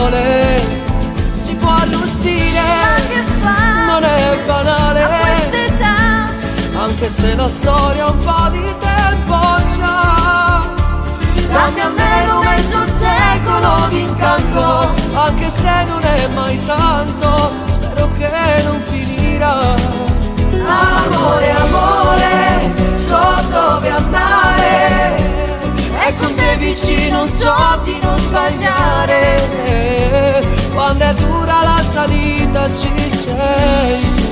parole si può arrostire, non è banale,
a quest'età,
anche se la storia ha un po' di tempo già. Dammi almeno mezzo secolo di incanto, anche se non è mai tanto, spero che non finirà. Amore, amore, so dove andare, e con te vicino so di non sbagliare. Quando è dura la salita ci sei tu.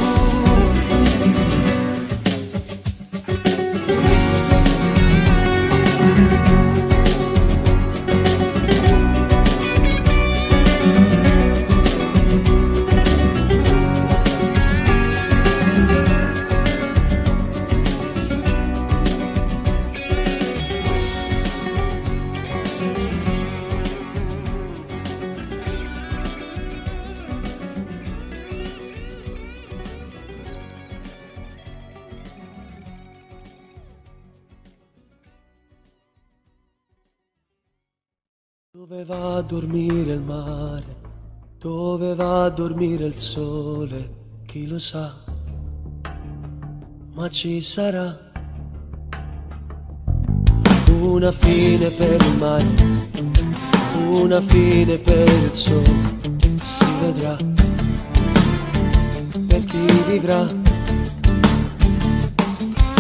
Dove va a dormire il mare? Dove va a dormire il sole? Chi lo sa? Ma ci sarà una fine per il mare, una fine per il sole. Si vedrà per chi vivrà.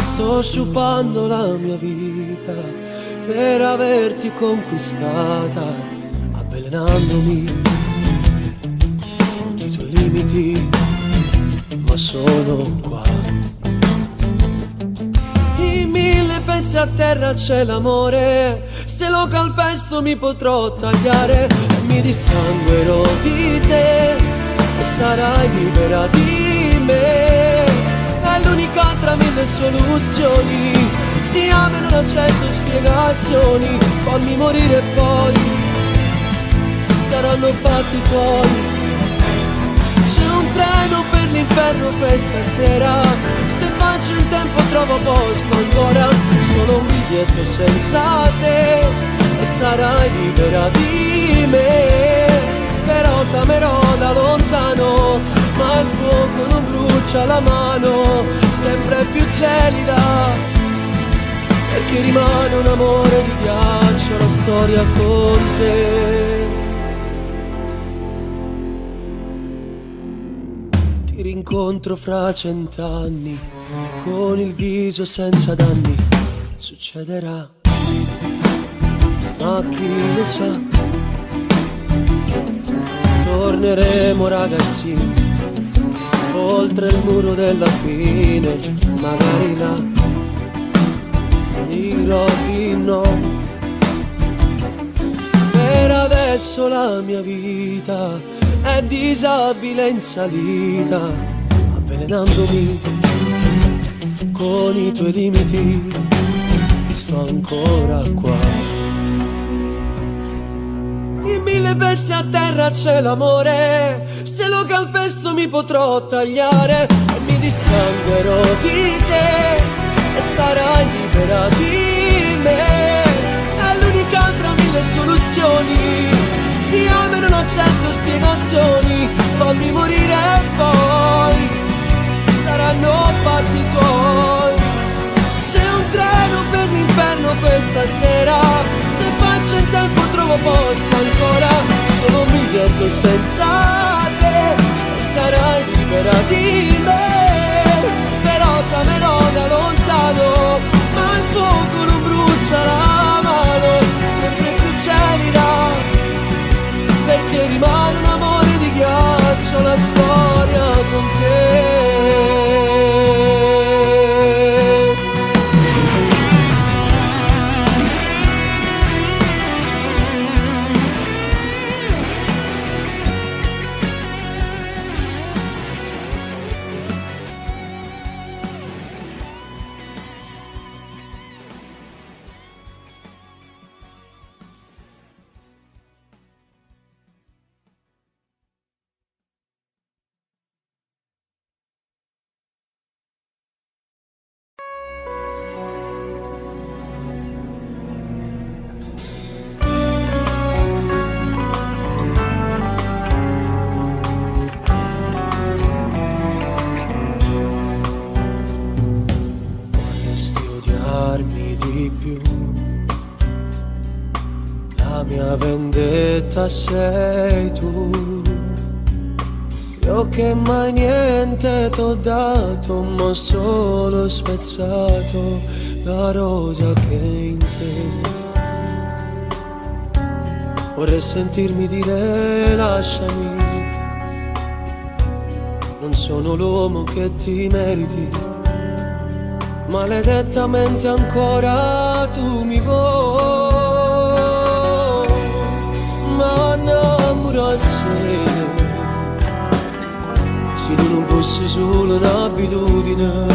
Sto sciupando la mia vita per averti conquistata, avvelenandomi con i tuoi limiti, ma sono qua. In 1000 pezzi a terra c'è l'amore, se lo calpesto mi potrò tagliare, e mi dissanguerò di te e sarai libera di me. È l'unica tra mille soluzioni, ti amo e non accetto spiegazioni, fammi morire e poi saranno fatti tuoi. C'è un treno per l'inferno questa sera, se faccio in tempo trovo posto ancora, solo un biglietto senza te e sarai libera di me. Però t'amerò da lontano, ma il fuoco non brucia la mano, sempre più gelida, perché rimane un amore di ghiaccio la storia con te. Ti rincontro fra 100 anni, con il viso senza danni, succederà, ma chi lo sa. Torneremo ragazzini, oltre il muro della fine, magari là dirò di no. Per adesso la mia vita è disabile in salita, avvelenandomi con i tuoi limiti, sto ancora qua. In 1000 pezzi a terra c'è l'amore, se lo calpesto mi potrò tagliare, e mi dissanguerò di te e sarai libera di me. È l'unica tra mille soluzioni, ti amo e non accetto spiegazioni, fammi morire e poi saranno fatti tuoi. C'è un treno per l'inferno questa sera, se faccio in tempo trovo posto ancora, solo un biglietto senza te e sarai libera di me. Però t'amerò da lontano, ma il fuoco non brucia la mano, sempre più gelida, perché rimane un amore di ghiaccio la storia con te.
più. La mia vendetta sei tu. Io che mai niente t'ho dato, ma solo spezzato la rosa che è in te. Vorrei sentirmi dire lasciami, non sono l'uomo che ti meriti, maledettamente ancora tu mi vuoi. Ma innamorarsi, se tu non fossi solo un'abitudine,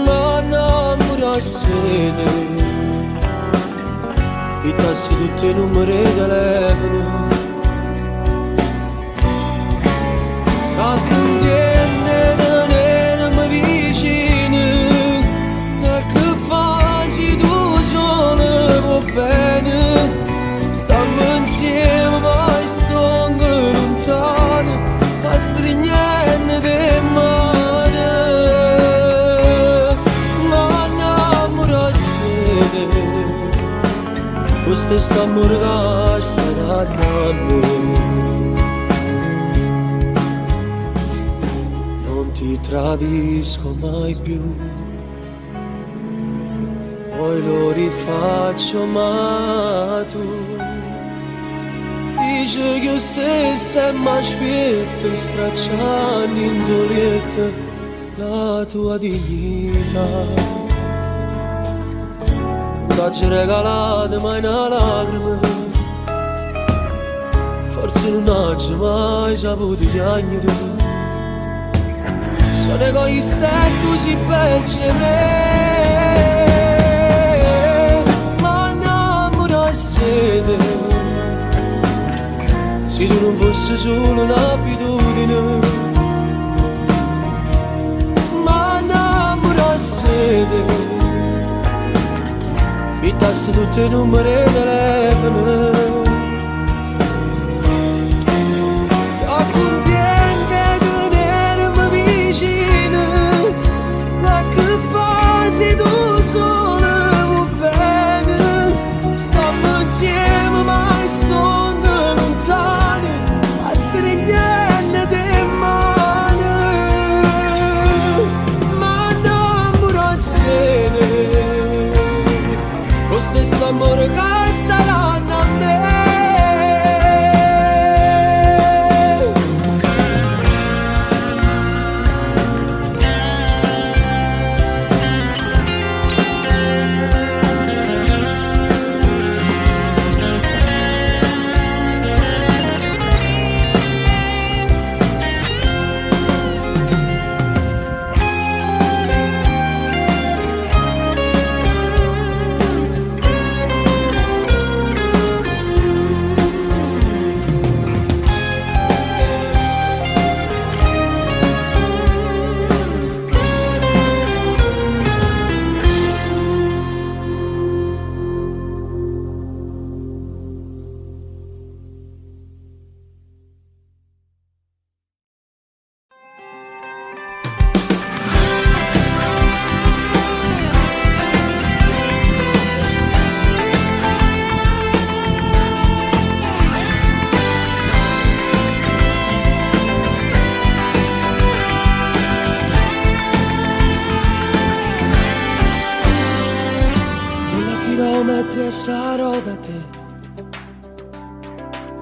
ma innamorarsi, i tassi tutti i numeri di telefono, raccontiene tenermi vicino, e che fai tu solo va bene, stiamo insieme ma stiamo lontano, a strignerne di mano, ma innamorarsi, lo stesso amore che starà tra me. Non ti tradisco mai più, poi lo rifaccio, ma tu dici che io stessa mi aspetto, stracciando in toglietta la tua dignità. T'ho regalato mai una lacrima, forse non ho mai saputo piangere. Sono egoista e tu ci pensi a me, ma innamorarsi, se tu non fossi solo un'abitudine, ma innamorarsi, i tassi tutti i numeri di telefono, raccontiene tenermi vicino, ma che fai tu solo va bene, stiamo insieme ma stiamo lontani, a strignerne di mano, ma innamorarsi, lo stesso amore che staranno a me. Chilometri e sarò da te,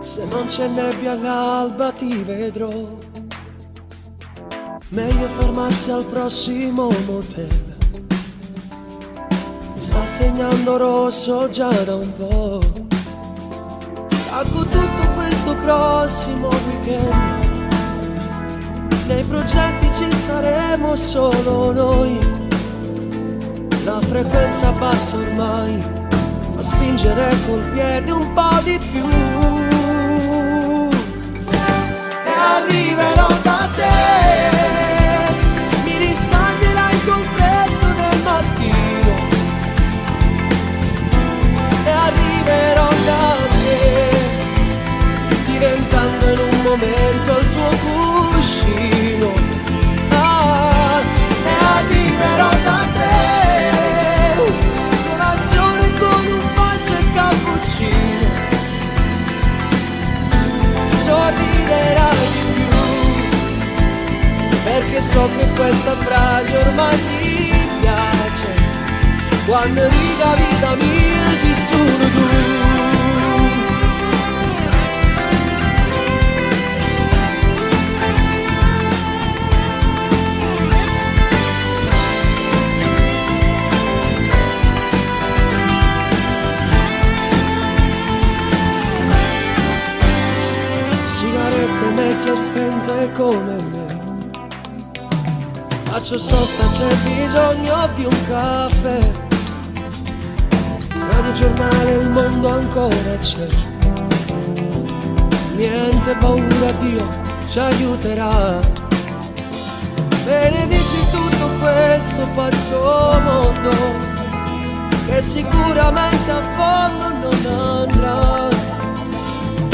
se non c'è nebbia all'alba ti vedrò, meglio fermarsi al prossimo motel, mi sta segnando rosso già da un po', stacco tutto questo prossimo weekend, nei progetti ci saremo solo noi. La frequenza bassa ormai fa spingere col piede un po' di più, e arriverò da te, mi riscalderai col freddo del mattino, e arriverò da te, diventando in un momento il tuo cuscino, e arriverò da te, quando riga vita mia sei solo tu. Sigarette mezze spente come me, faccio sosta, c'è bisogno di un caffè. Radio giornale, il mondo ancora c'è. Niente paura, Dio ci aiuterà. Benedici tutto questo pazzo mondo che sicuramente a fondo non andrà.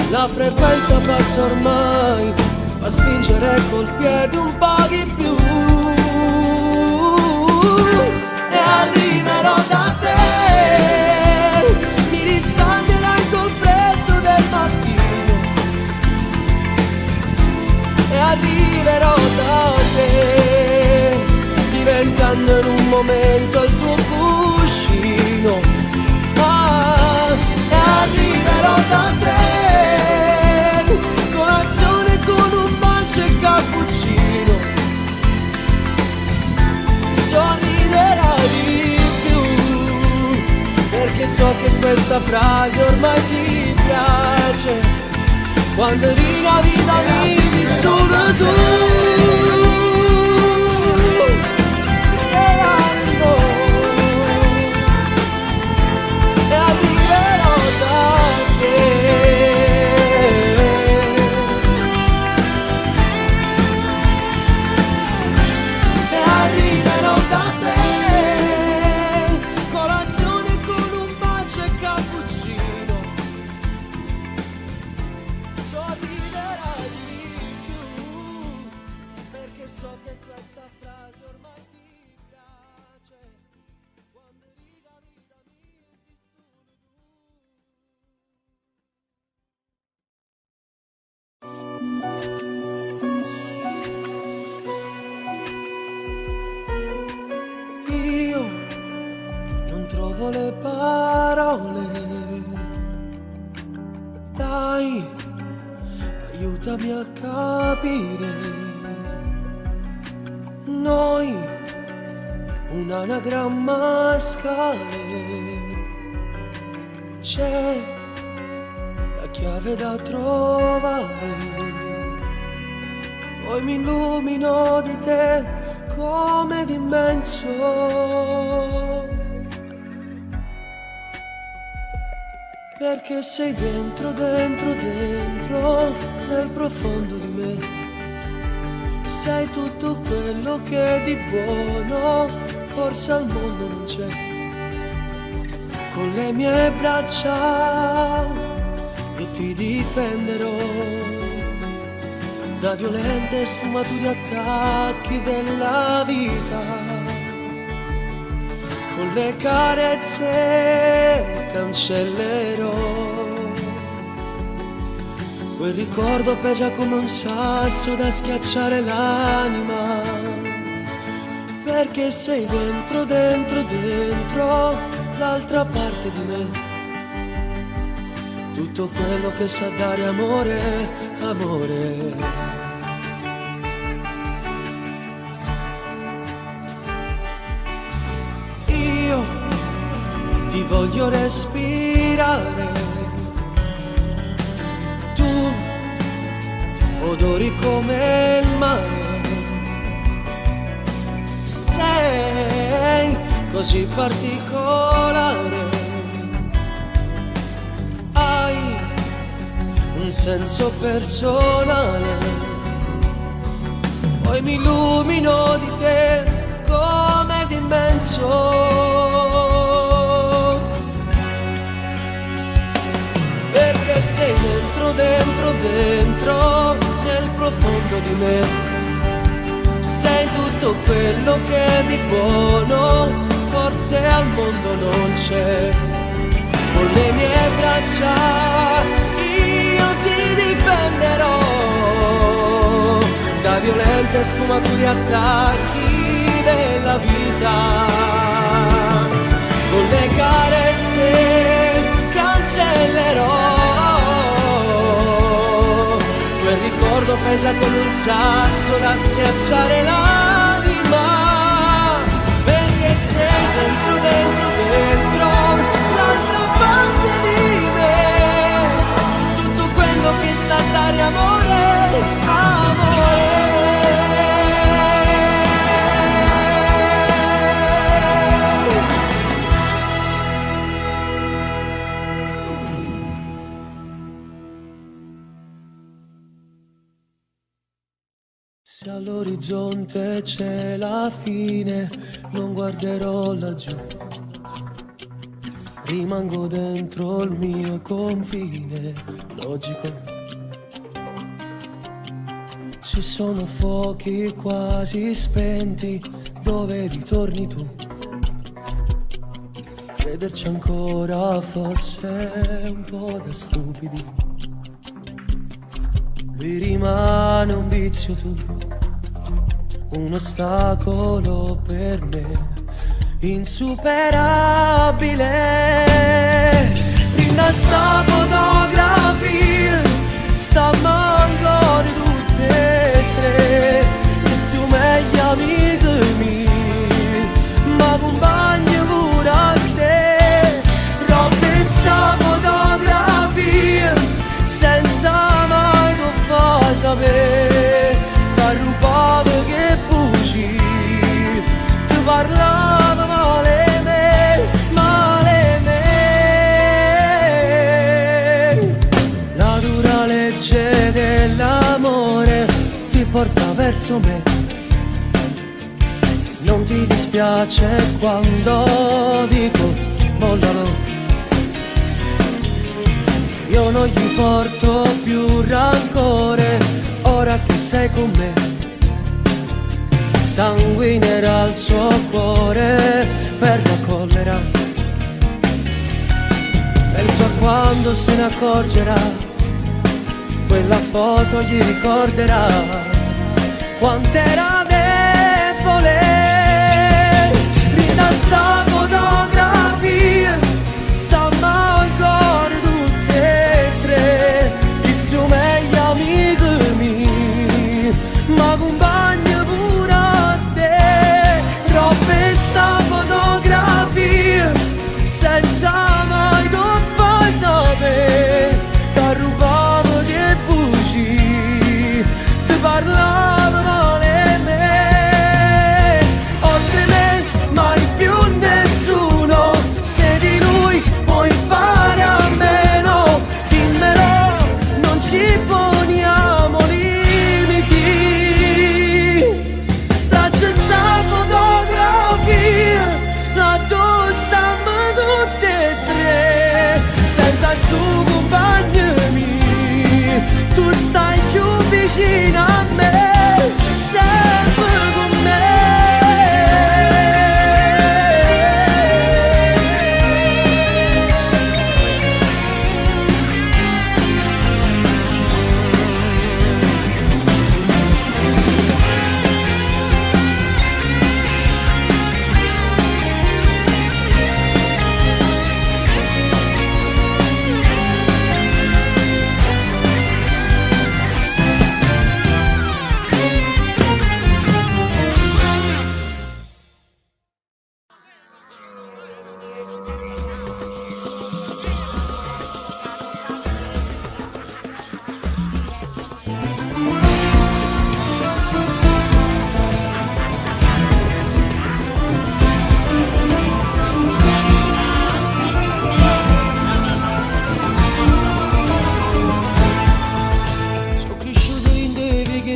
La frequenza bassa ormai fa spingere col piede un po' di più. E arriverò da te, mi riscalderai col freddo del mattino. E arriverò da te, diventando in un momento il tuo cuscino. E arriverò da te, colazione con un bacio e cappuccino. Sorriderai di più, perché so che questa frase ormai ti piace. Quando riga vita mi sei solo tu. E arriverò da te. Le parole, dai, aiutami a capire. Noi, un anagramma a scale, c'è la chiave da trovare. Poi mi illumino di te come d'immenso. Perché sei dentro, dentro, dentro, nel profondo di me. Sei tutto quello che di buono forse al mondo non c'è. Con le mie braccia io ti difenderò da violente sfumature attacchi della vita. Con le carezze cancellerò quel ricordo, pesa come un sasso da schiacciare l'anima. Perché sei dentro, dentro, dentro l'altra parte di me. Tutto quello che sa dare amore, amore. Ti voglio respirare, tu odori come il mare, sei così particolare, hai un senso personale, poi mi illumino di te come d'immenso. Perché sei dentro, dentro, dentro, nel profondo di me. Sei tutto quello che di buono forse al mondo non c'è. Con le mie braccia io ti difenderò da violente sfumature attacchi della vita.
pesa come un sasso da schiacciare l'anima, perché sei dentro, dentro, dentro l'altra parte di me, tutto quello che sa dare amore, amore.
Se all'orizzonte c'è la fine, non guarderò laggiù. Rimango dentro il mio confine logico. Ci sono fuochi quasi spenti dove ritorni tu. Crederci ancora forse è un po' da stupidi. Lui rimane un vizio, tu un ostacolo per me, insuperabile. Rinda sta fotografia, sta ancora tutte e tre, che sono meglio amici miei, ma compagni pure a te. Rompe sta fotografia, senza mai tu fa sapere, t'arrubavo che buci, ti parlava male me, male me. La dura legge dell'amore ti porta verso me. Non ti dispiace quando dico mollalo. Io non gli porto più rancore, ora che sei con me. Sanguinerà il suo cuore per la collera. Penso a quando se ne accorgerà, quella foto gli ricorderà quant'era debole. Rinda sta fotografia, sta ancora tutte e tre, i suoi meglio amici miei, ma compagni pure a te. Rompe sta fotografia, senza mai tu fai sapere, t'arrubavo che buci, ti parlava male me. Oltre me mai più nessuno, se di lui puoi fare a meno, dimmelo, non ci poniamo limiti. Staccia sta fotografia, la dove stiamo tutte e tre, senza stu compagni miei, tu stai più vicino a me, sempre con me.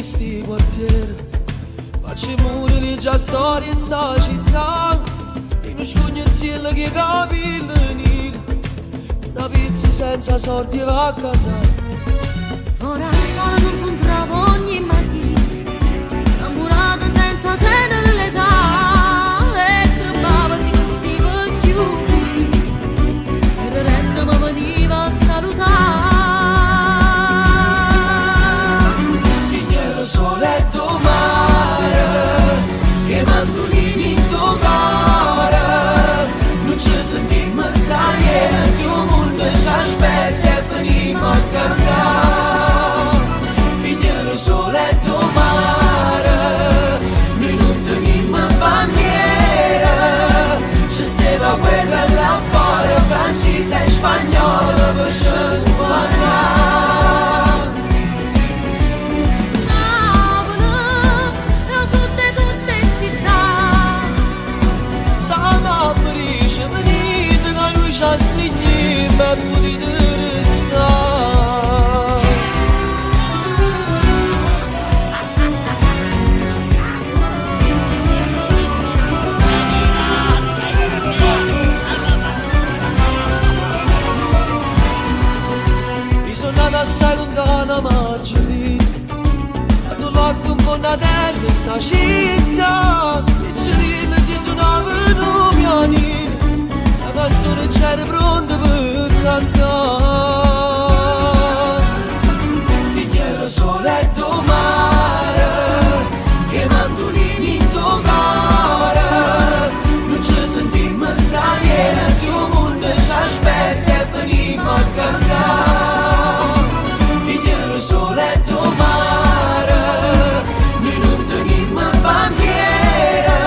Sti quartieri, facci muri già storie in sta città, in uno scugnaziello che capi venire, una pizza senza sorti va a cantare.
Ora scuola non incontravo ogni mattina, innamorata senza tenere l'età, e tremava si vestiva più vicino, e Loretta mi veniva a salutare.
Soletto mare, che mandolini in tuo cuore, non ci sentimmo stranieri, se un mondo ci aspetta e venimmo a cantare. Figliolo francese e spagnolo per ci parlare.
Napoli è un sud di tutte città.
Stiamo a Parigi, venite che noi ci stringiamo e potete restare. Assai lontana Margherita, a tu l'acqua un po' da terra sta città, i cirilli si suonavano pianini, la canzone c'era pronta per cantare. Finiera soletto mare, che mandolini in toccare, non ci sentimmo straniera, il suo mondo ci aspetta e venimmo a cantare. Soletto mare, noi non tenimmo bandiera,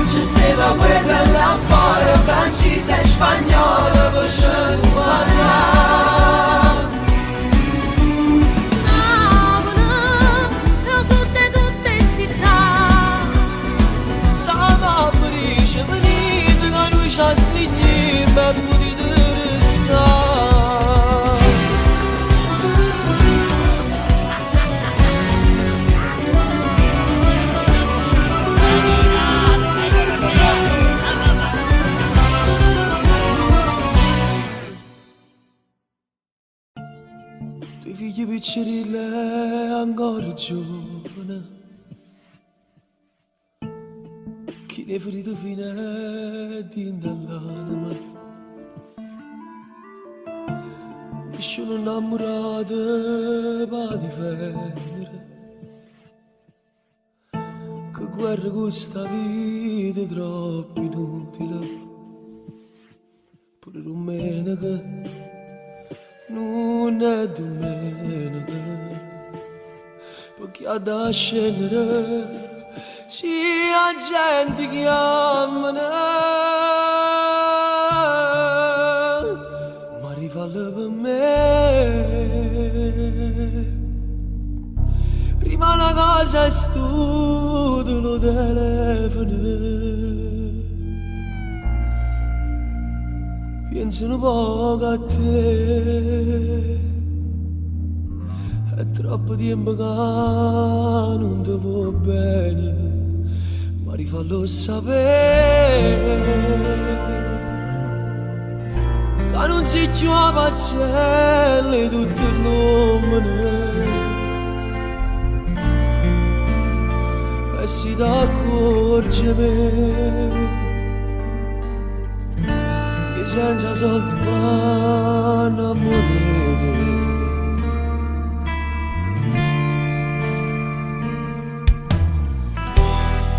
ci stava guerra là fuori, francese e spagnolo per ci parlare.
Napoli è un sud di tutte città.
Stiamo a Parigi, venite che noi ci stringiamo e potete restare. Figli piccirille ancora giovane, chi ne ferito fine dinda all'anima, mi sono innamorato per difendere, che guerra questa vita è troppo inutile, pure domenica non è domenica, perché da scendere c'è gente che amano, ma rifalla per me. Prima la casa è studio, lo telefono, penso un poco a te, è troppo tempo che non ti va bene, ma rifallo sapere, che non si più a pazzelle tutto il nome, e si t'accorge me. Senza soldi ma innamorate,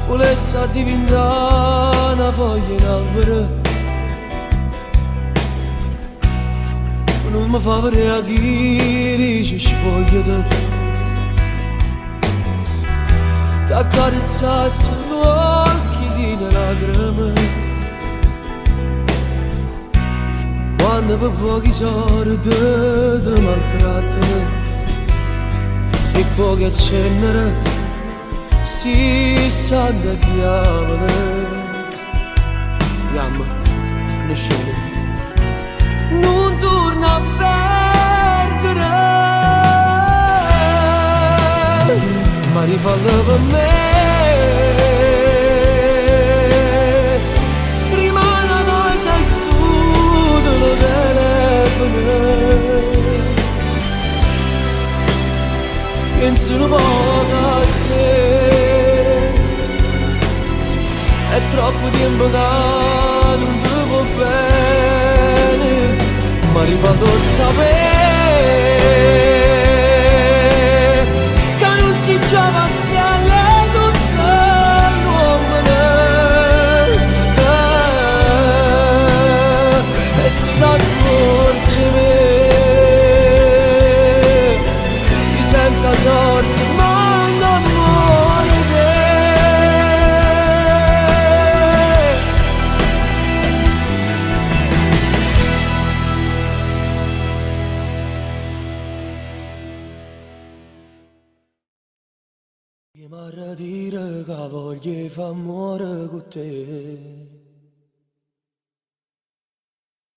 volesse diventare una foglia in albero, non mi fa vedere a chi ci spogliate, t'accarezzasse gli occhi di lacrime, quando per pochi soldi ti maltrattano, se fuochi accendere, si sa da chiamare, chiama, nessuno, non torna a perdere, ma rifalla per me. Penso un po' a te, è troppo tempo che non ti va bene, ma rifallo sapere che non si giova assieme tutte l'uomine, e si dà accorgere senza sorte, ma non muore te.
Para dire che voglio fare amore con te.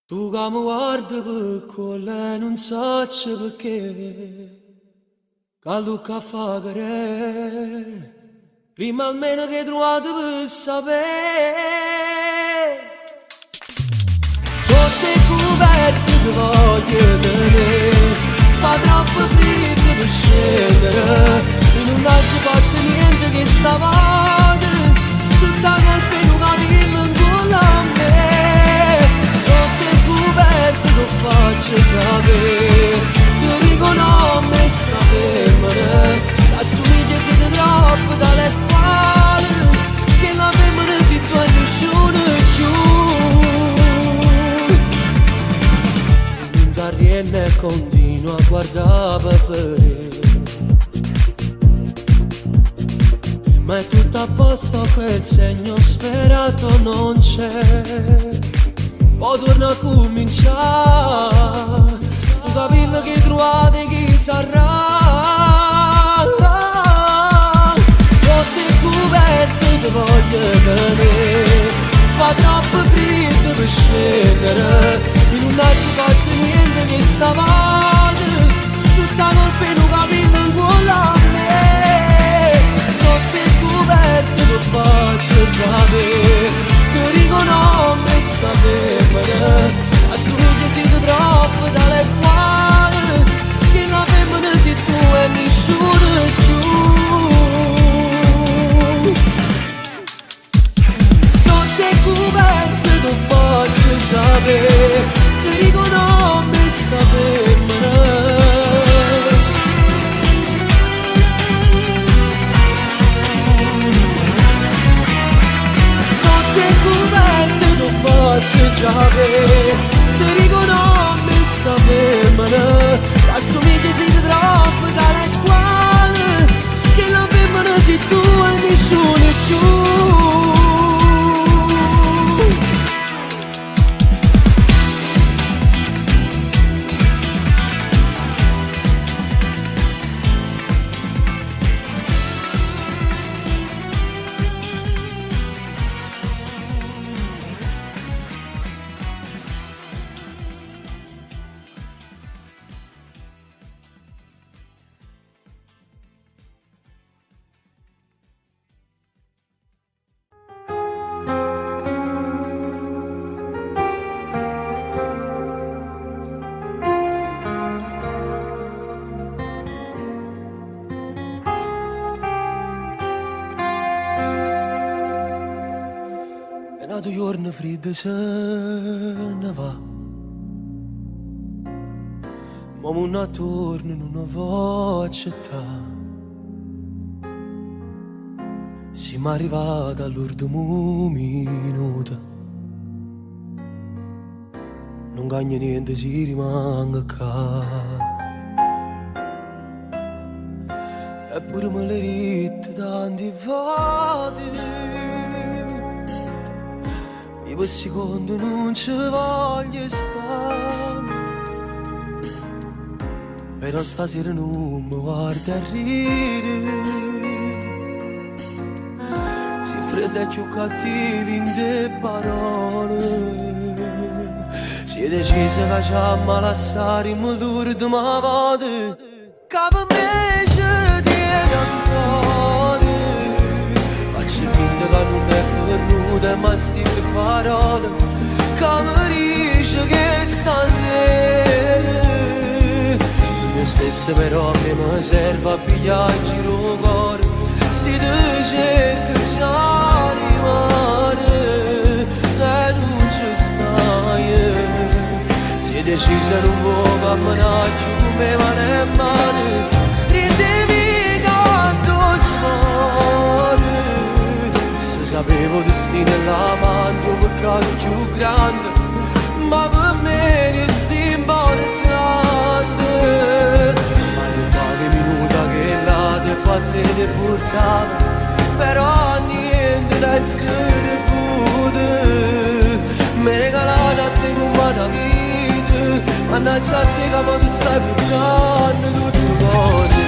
Tu che mi guardi per quello non so perché. Che Luca fa querer. Prima almeno che trovate per sapere. Sotto i coperti ti voglio tenere. Fa troppo freddo per scendere. E non ci fatto niente che stavolta. Tutta colpa in una villa intorno a me. Sotto i coperti ti faccio sapere. Ti dico no, me sta fermare. Assomiglia siete troppo dalle quali che la femmina si tu e nessuno più. Non t'arriende e continua a guardare per vedere. Ma è tutto a posto, quel segno sperato non c'è. Poi torna a cominciare. Sto capendo che trovate chi sarà. Sotto il coperto ti voglio tenere. Fa troppo freddo per scendere. E non ci fatto niente che stavolta. Tutta colpa in un capito in cuore a me. Sotto il coperto ti faccio sapere. Ti dico no, me sta fermare. Assomiglia siete troppo dalle quali che la femmina sei tu e nessuno più. Sotto i coperti ti faccio sapere. Ti dico no, me sta fermare. Sotto i coperti ti faccio sapere. Ti dico no, mi sta fermare. Assomiglia siete troppo dalle quali che la femmina sei tu e nessuno più. Nato giorno freddo se ne va. Ma non attorno non voglio accettare. Siamo arrivati all'ultimo minuto. Non cagna niente, si rimanga qua. Eppure me le ritte tanti volte. Io per secondo non ci voglio stare. Però stasera non mi guarda a ridere. Si fredda e più cattivi in te parole. Si è deciso che facciamo lasciare in duro di ma voce. Che per me ci tiene ancora. Faccio finta che non è venuta ma stile parole. Che mi dice che stasera io stesso però che mi serve a pigliare in giro il cuore. Si ti cerca già rimane e non ci stai. Si è decisa non può camminare più me mano e mano. Ridevi tanto sfore. Se sapevo destino e la mano un peccato più grande. Ma per me resti importante. Ma non fate minuta che là te batte te portava. Però niente da essere pure. Mi regalate a te come una vita. Mannaggia a te che ti stai portando tutte cose.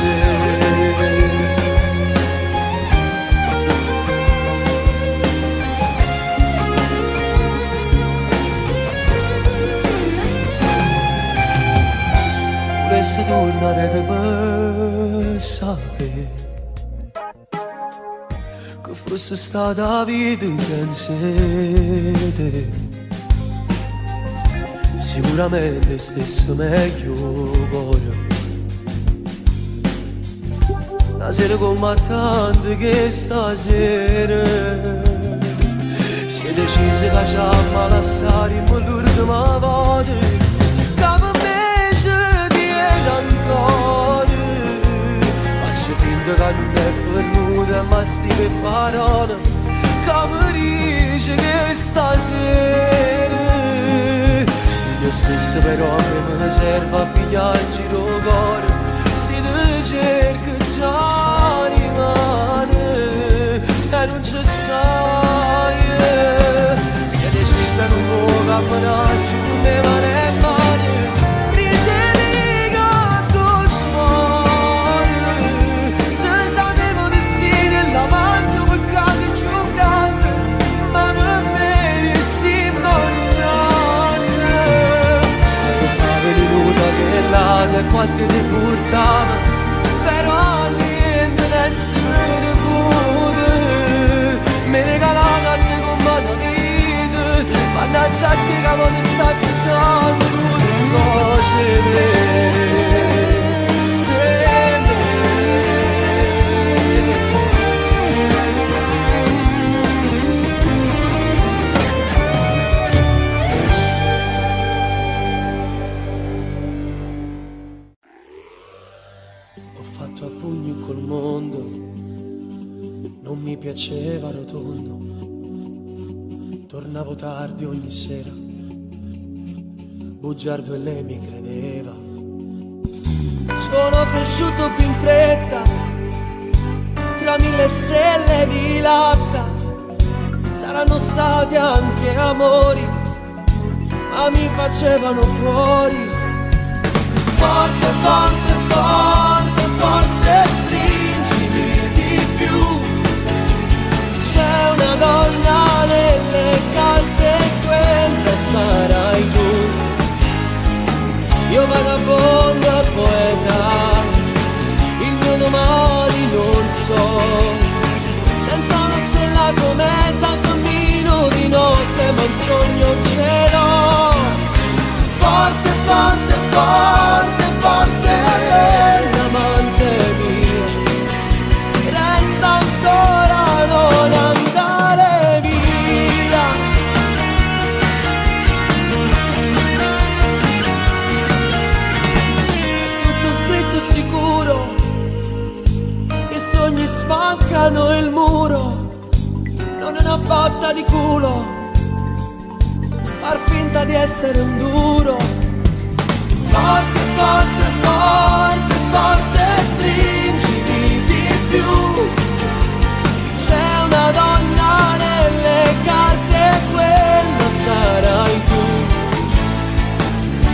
se tornerete per sapere che fosse stata vita senza te. Sicuramente stesse meglio cuore. Una sera combattente che stasera si è decisa che ci ama lasciare l'ultima volta. Che per me ci tiene ancora. Faccio finta che non è venuta ma stive parole che mi dice che stasera io stesso però me ne serve a pigliare in giro cuore. Si te cerca già rimane e non ci stai. Si è decisa non può camminare giù con le mani e mani. Rideri che tu smuori. Se sapevo destino e l'amanto peccato più grande, ma per me restiamo che l'ate e quanto ti portava, però niente essere pure. Mi regalava a te con mano vita, mannaggia a te che non sta aspettando tutte cose vere. Non mi piaceva rotondo, tornavo tardi ogni sera, bugiardo e lei mi credeva. Sono cresciuto più in fretta, tra 1000 stelle di latta, saranno stati anche amori, ma mi facevano fuori. Forte, forte, forte, forte, stringimi di più. C'è una donna nelle carte, quella sarai tu. Io vagabondo e poeta, il mio domani non so. Senza una stella cometa cammino di notte, ma un sogno ce l'ho. Forte, forte, forte, forte, l'amante mio. Resta ancora non andare via. Tutto scritto sicuro, i sogni spaccano il muro. Non è una botta di culo far finta di essere un duro. Forte, forte, forte, forte, stringimi di più. C'è una donna nelle carte, quella sarai tu.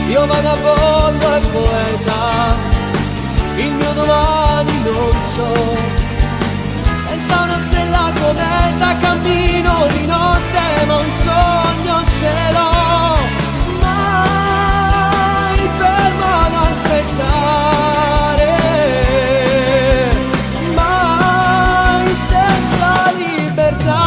Io vagabondo e poeta, il mio domani non so. Senza una stella cometa cammino di notte, ma un sogno ce l'ho. Mai fermo ad aspettare, mai senza libertà.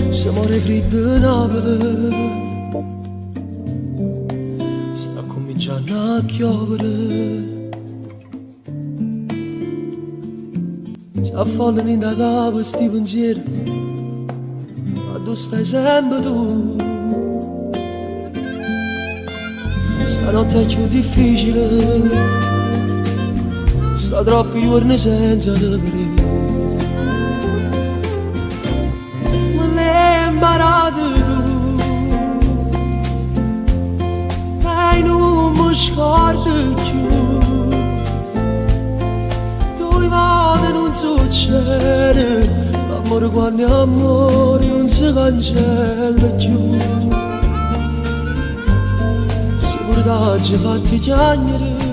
Se muore freddo Napoli, sta cominciando a piovere. Si affollano in da questi pensieri, ma tu stai sempre tu. Stanotte è più difficile, sto troppi giorni senza te vedere. imparato tu e non mi scordo più. Dove vado non succede, l'amore quando è amore non si cancella più. Sicuramente fatti chiamare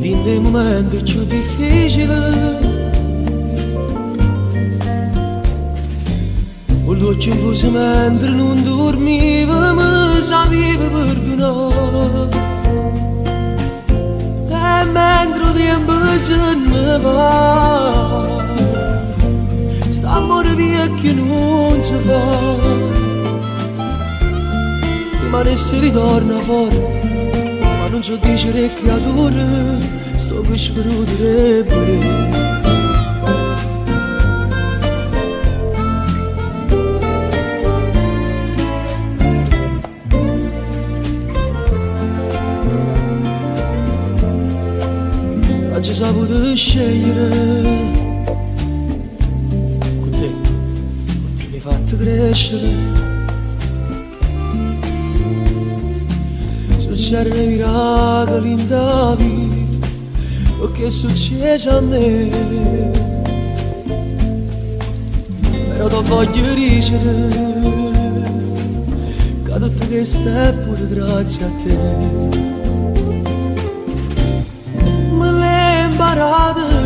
in dei momenti più difficili. Con l'occhio infuso mentre non dormivo mi sapevo perdonare. E mentre il tempo se ne va, sta amore via che non si fa. Rimane se ritorna fuori, ma non so dire creature, sto che spruderebbe. Oggi saputo scegliere con te mi hai fatto crescere. Succedono i miracoli in da vita, o che è successo a me. Però ti voglio dicere che tutto questo è pure grazie a te. Imparato tu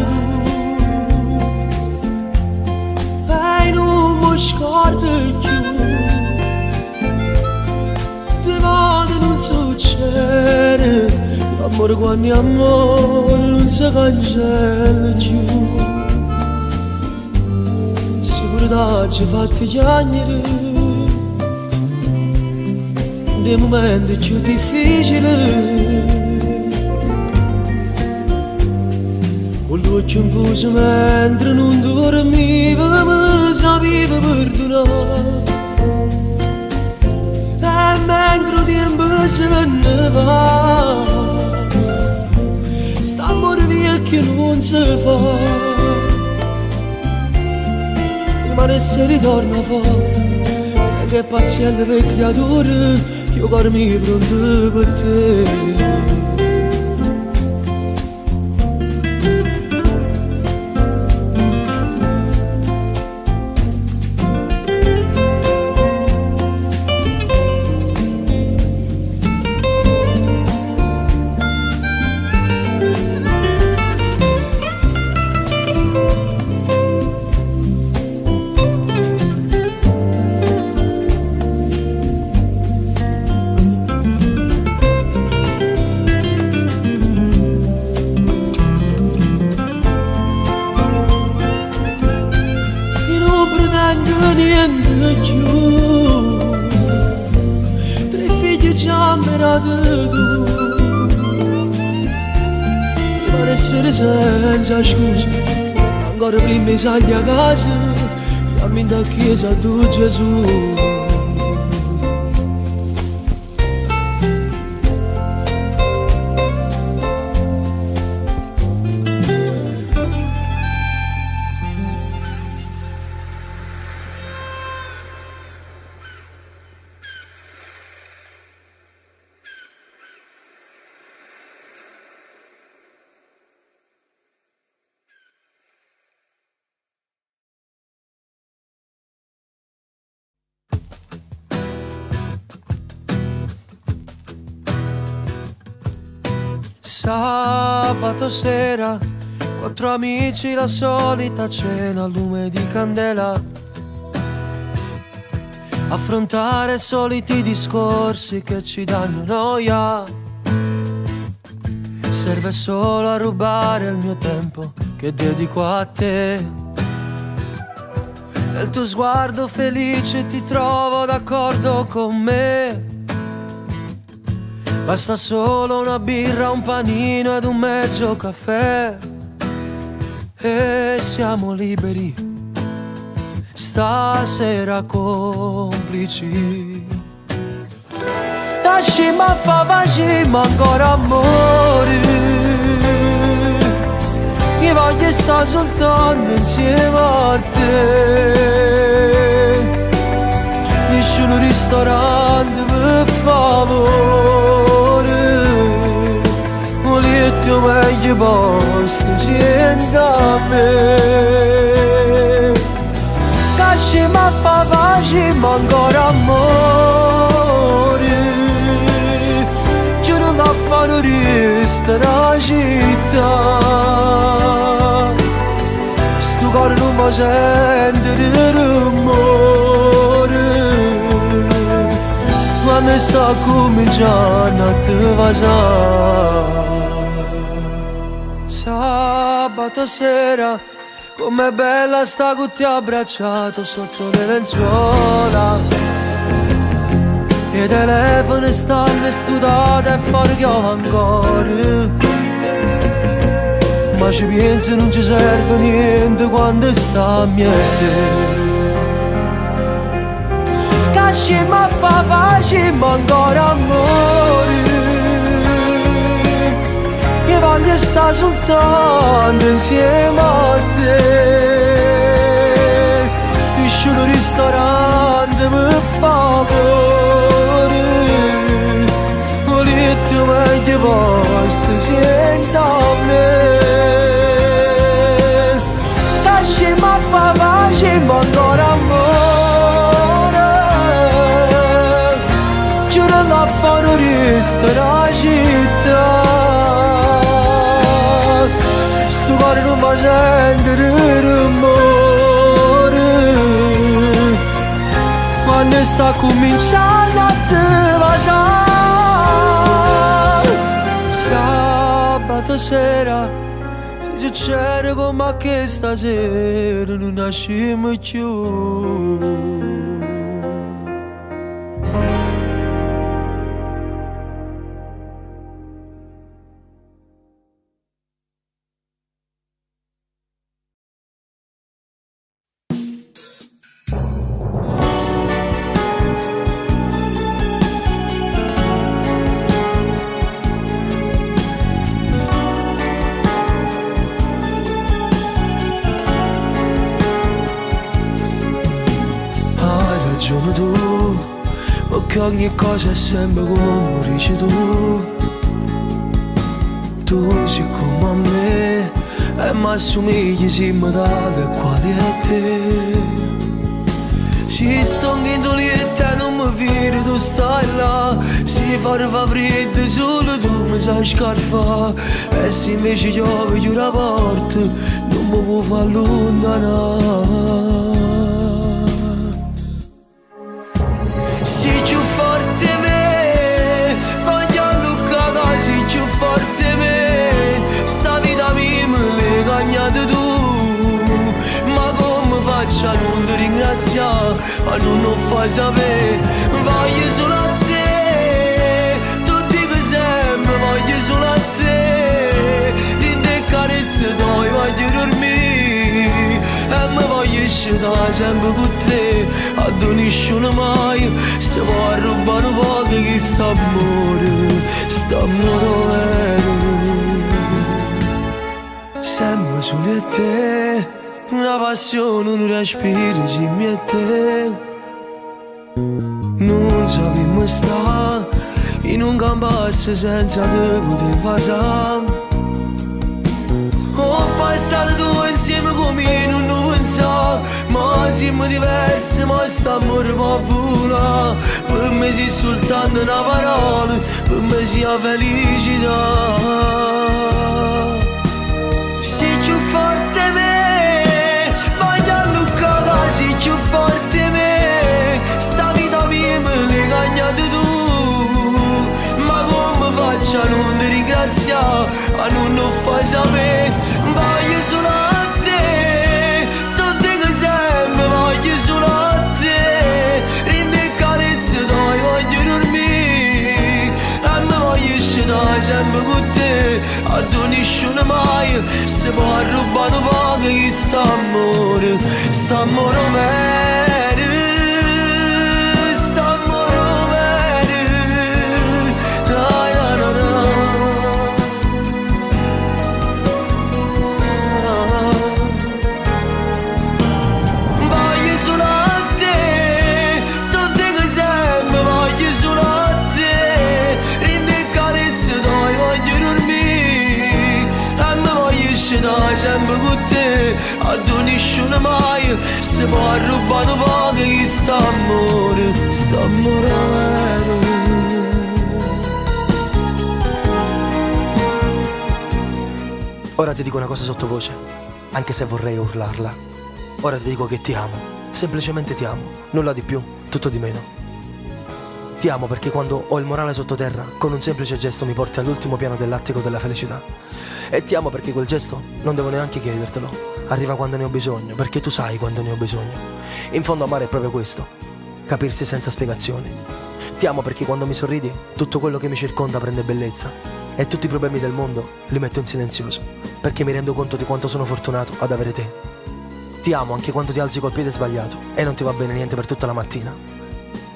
e non mi scordo più. Te vado non succede, l'amore quando è amore non si cancella più. Sicuramente ci fatti chiamare dei momenti più difficili. Con l'occhio infuso mentre non dormivo mi sapevo perdonare. E mentre il tempo se ne va, sta amore via che non si fa. Rimane se ritorna fuori, te che paziente per creature, io cuore mio pronto per te. Niente più, 3 figli già mirati tu. Per essere senza scusa, ancora prima di salire a casa, chiami in da chiesa tu Gesù. Sabato sera, 4 amici, la solita cena al lume di candela. Affrontare soliti discorsi che ci danno noia. Serve solo a rubare il mio tempo che dedico a te. Nel tuo sguardo felice ti trovo d'accordo con me. Basta solo una birra, un panino ed un mezzo caffè e siamo liberi, stasera complici. Lasci ma fa facciamo ancora amore. Io voglio stare soltanto insieme a te. vicino ristorante per favore, volete meglio posto siente a me. Casci ma fa pace ma ancora amore, giuro da fare resta la città. Sto cuore non mi sente il rumore quando sta cominciando a te vasare. Sabato sera com'è bella sta con te abbracciato sotto le lenzuola, i telefoni stanno studati e fuori chiove ancora, ma ci penso non ci serve niente quando sta a miete. Casci ma fa pace ma ancora amore, io voglio stare soltanto insieme a te. Vicino ristorante per favore, volete meglio posto siente a me. Casci ma fa pace ma ancora amore, giuro da fare resta la città. Sto cuore non mi sente il rumore quando sta cominciando a te vasare. Sabato sera se succede come che stasera non nasciamo più. Tu, perché ogni cosa è sempre come dici tu. Tu sei come a me e mi assomigli, siamo tale quali a te. Ci sto indolente e non mi vedi, tu stai là. Si fa freddo solo tu mi sai scarfare. E se invece piove chiudo la porta non mi può far allontanare. Sei più forte me, voglio allungare, sei più forte me. Sta vita mia me l'hai cagnata tu, ma come faccio a non ti ringraziare, a non fai sapere. Voglio solo a te, tu dico sempre voglio solo a te. Rinde carezze tuoi voglio dormire e mi voglio stare sempre con te. A nessuno mai se può rubare un po' che sta amore vero. Sempre solo a te, una passione, un respiro simile a te. Non sappiamo stare in un campus senza te poter fare. Ho passato tu insieme con me, non lo pensavo, ma siamo diversi, ma stiamo può volare. Per me sei soltanto una parola, per me sei la felicità. Sei più forte me, voglio allungare, sei più forte me. Sta vita mia me l'hai cagnata tu, ma come faccio a non ti ringraziare, a non fai sapere. Voglio solo a te, tu dico sempre voglio solo a te. Rinde carezze tuoi voglio dormire e mi voglio stare sempre con te. A tu nessuno mai se può rubare un po' che sta amore vero. Sta amore vero, dai na na na. Voglio solo a te, tu dico
sempre con te, a tu nessuno mai se può rubare un po' che sta amore.
Ora ti dico una cosa sottovoce, anche se vorrei urlarla. Ora ti dico che ti amo, semplicemente ti amo, nulla di più, tutto di meno. Ti amo perché quando ho il morale sottoterra, con un semplice gesto mi porti all'ultimo piano dell'attico della felicità. E ti amo perché quel gesto non devo neanche chiedertelo, arriva quando ne ho bisogno, perché tu sai quando ne ho bisogno. In fondo amare è proprio questo, capirsi senza spiegazioni. Ti amo perché quando mi sorridi, tutto quello che mi circonda prende bellezza. E tutti i problemi del mondo li metto in silenzioso, perché mi rendo conto di quanto sono fortunato ad avere te. Ti amo anche quando ti alzi col piede sbagliato e non ti va bene niente per tutta la mattina.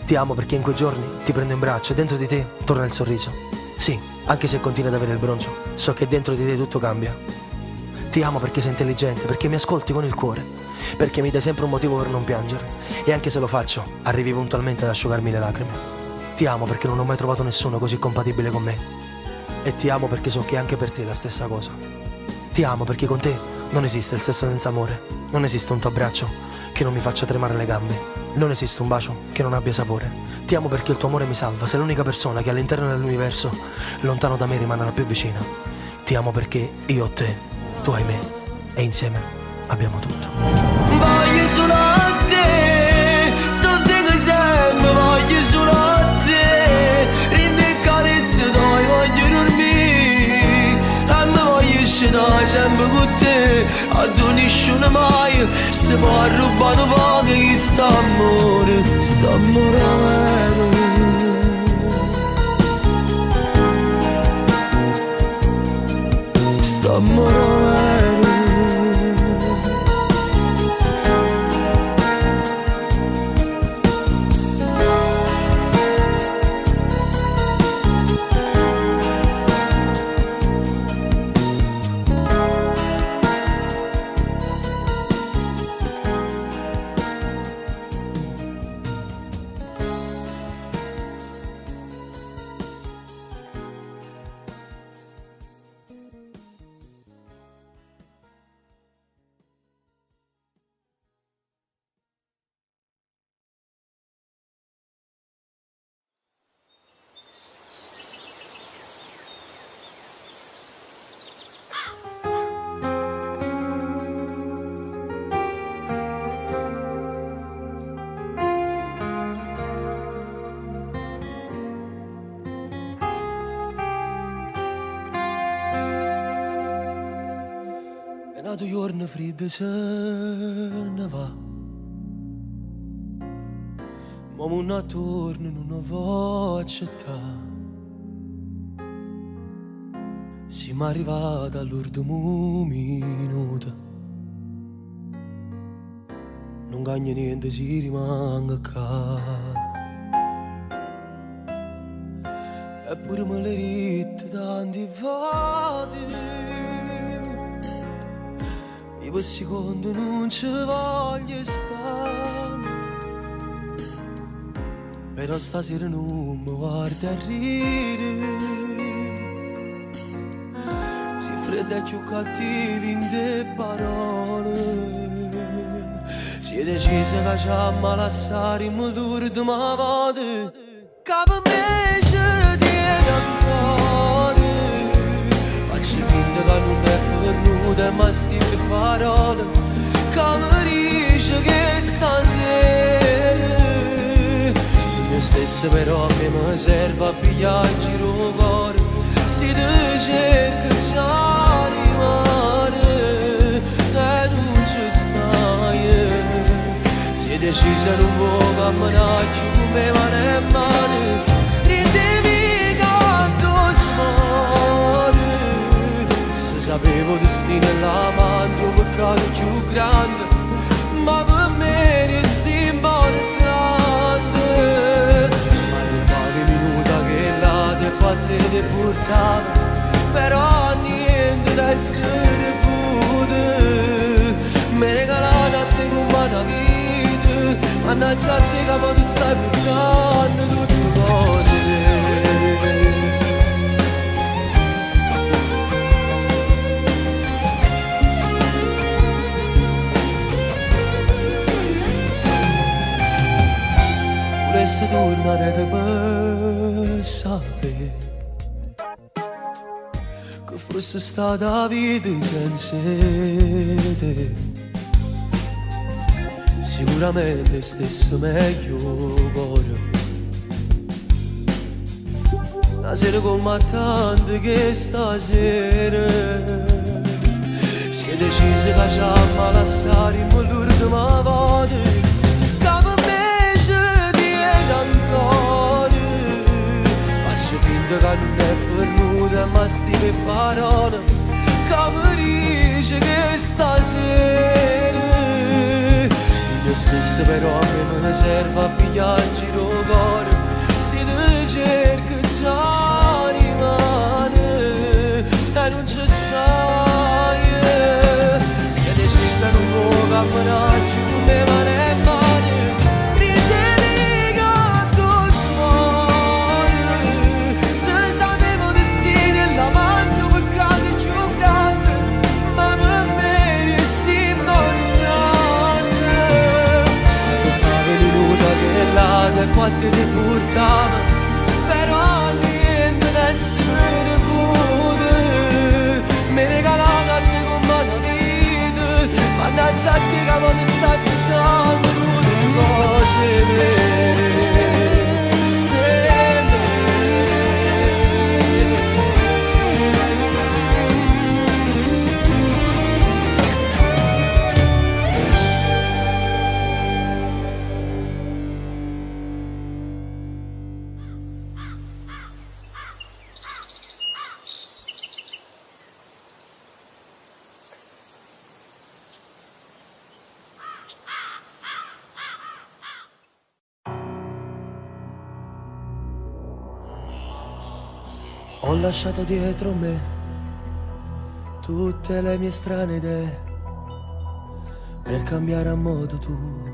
Ti amo perché in quei giorni ti prendo in braccio e dentro di te torna il sorriso. Sì, anche se continui ad avere il broncio, so che dentro di te tutto cambia. Ti amo perché sei intelligente, perché mi ascolti con il cuore, perché mi dai sempre un motivo per non piangere. E anche se lo faccio, arrivi puntualmente ad asciugarmi le lacrime. Ti amo perché non ho mai trovato nessuno così compatibile con me. E ti amo perché so che anche per te è la stessa cosa. Ti amo perché con te non esiste il sesso senza amore. Non esiste un tuo abbraccio che non mi faccia tremare le gambe. Non esiste un bacio che non abbia sapore. Ti amo perché il tuo amore mi salva. Sei l'unica persona che all'interno dell'universo, lontano da me, rimane la più vicina. Ti amo perché io ho te, tu hai me, e insieme abbiamo tutto.
Voglio solo a te, tutte che sempre voglio solo a te. Rinde carezze tuoi, voglio dormire. A me voglio stare sempre con te, a tu nessuno mai se può rubare un po' che sta amore vero. Sta amore vero.
È nato giorno freddo se ne va, ma non attorno non voglio accettare. Siamo arrivati all'ultimo minuto, non cambia niente, si rimanga qua. Eppure me le ritte tanti volte, io per secondo non ci voglio stare. Però stasera non mi guarda a ridere, si fredda e più cattivi in te parole. Si è deciso che ci ammalasciare in motor di ma vada, che per me ci tiene ancora. Faccio finta che non è venuta, ma stile parole che mi dice che stasera io stesso però mi serve a pigliare in giro il cuore. Si ti cerca già rimane e non ci stai. Si è decisa non può camminare più come mano e mano. Rindevi canto smane, se sapevo destino e l'amante un peccato più grande, ma per me resti importante. Ma non fate minuta che là te battete portava, però niente da essere pure. Mi regalate a te come una vita, mannaggia a te che tu stai portando tutte cose. fosse stata vita senza te, sicuramente stesse meglio cuore. Una sera come tante che stasera si è deciso che facciamo lasciare l'ultima volta, che per me ci tiene ancora. Faccio finta che non è venuta ma stime parole, che mi dice che stasera io stesso però a me ne serve a pigliare in giro il cuore. Si te cerca già rimane e non ci stai. Si è decisa non può camminare giù le mani e mani, ritieni che tu smuori. Se sapevo destini e l'avanti un peccato più grande, ma per me resti importante. Toccava minuta che l'ate e quattro ti portava, però niente essere pure. Mi regalava a te con mano vita, mannaggia a te che non sta chiudendo tutte cose vere. Ho lasciato dietro me tutte le mie strane idee per cambiare a modo tuo,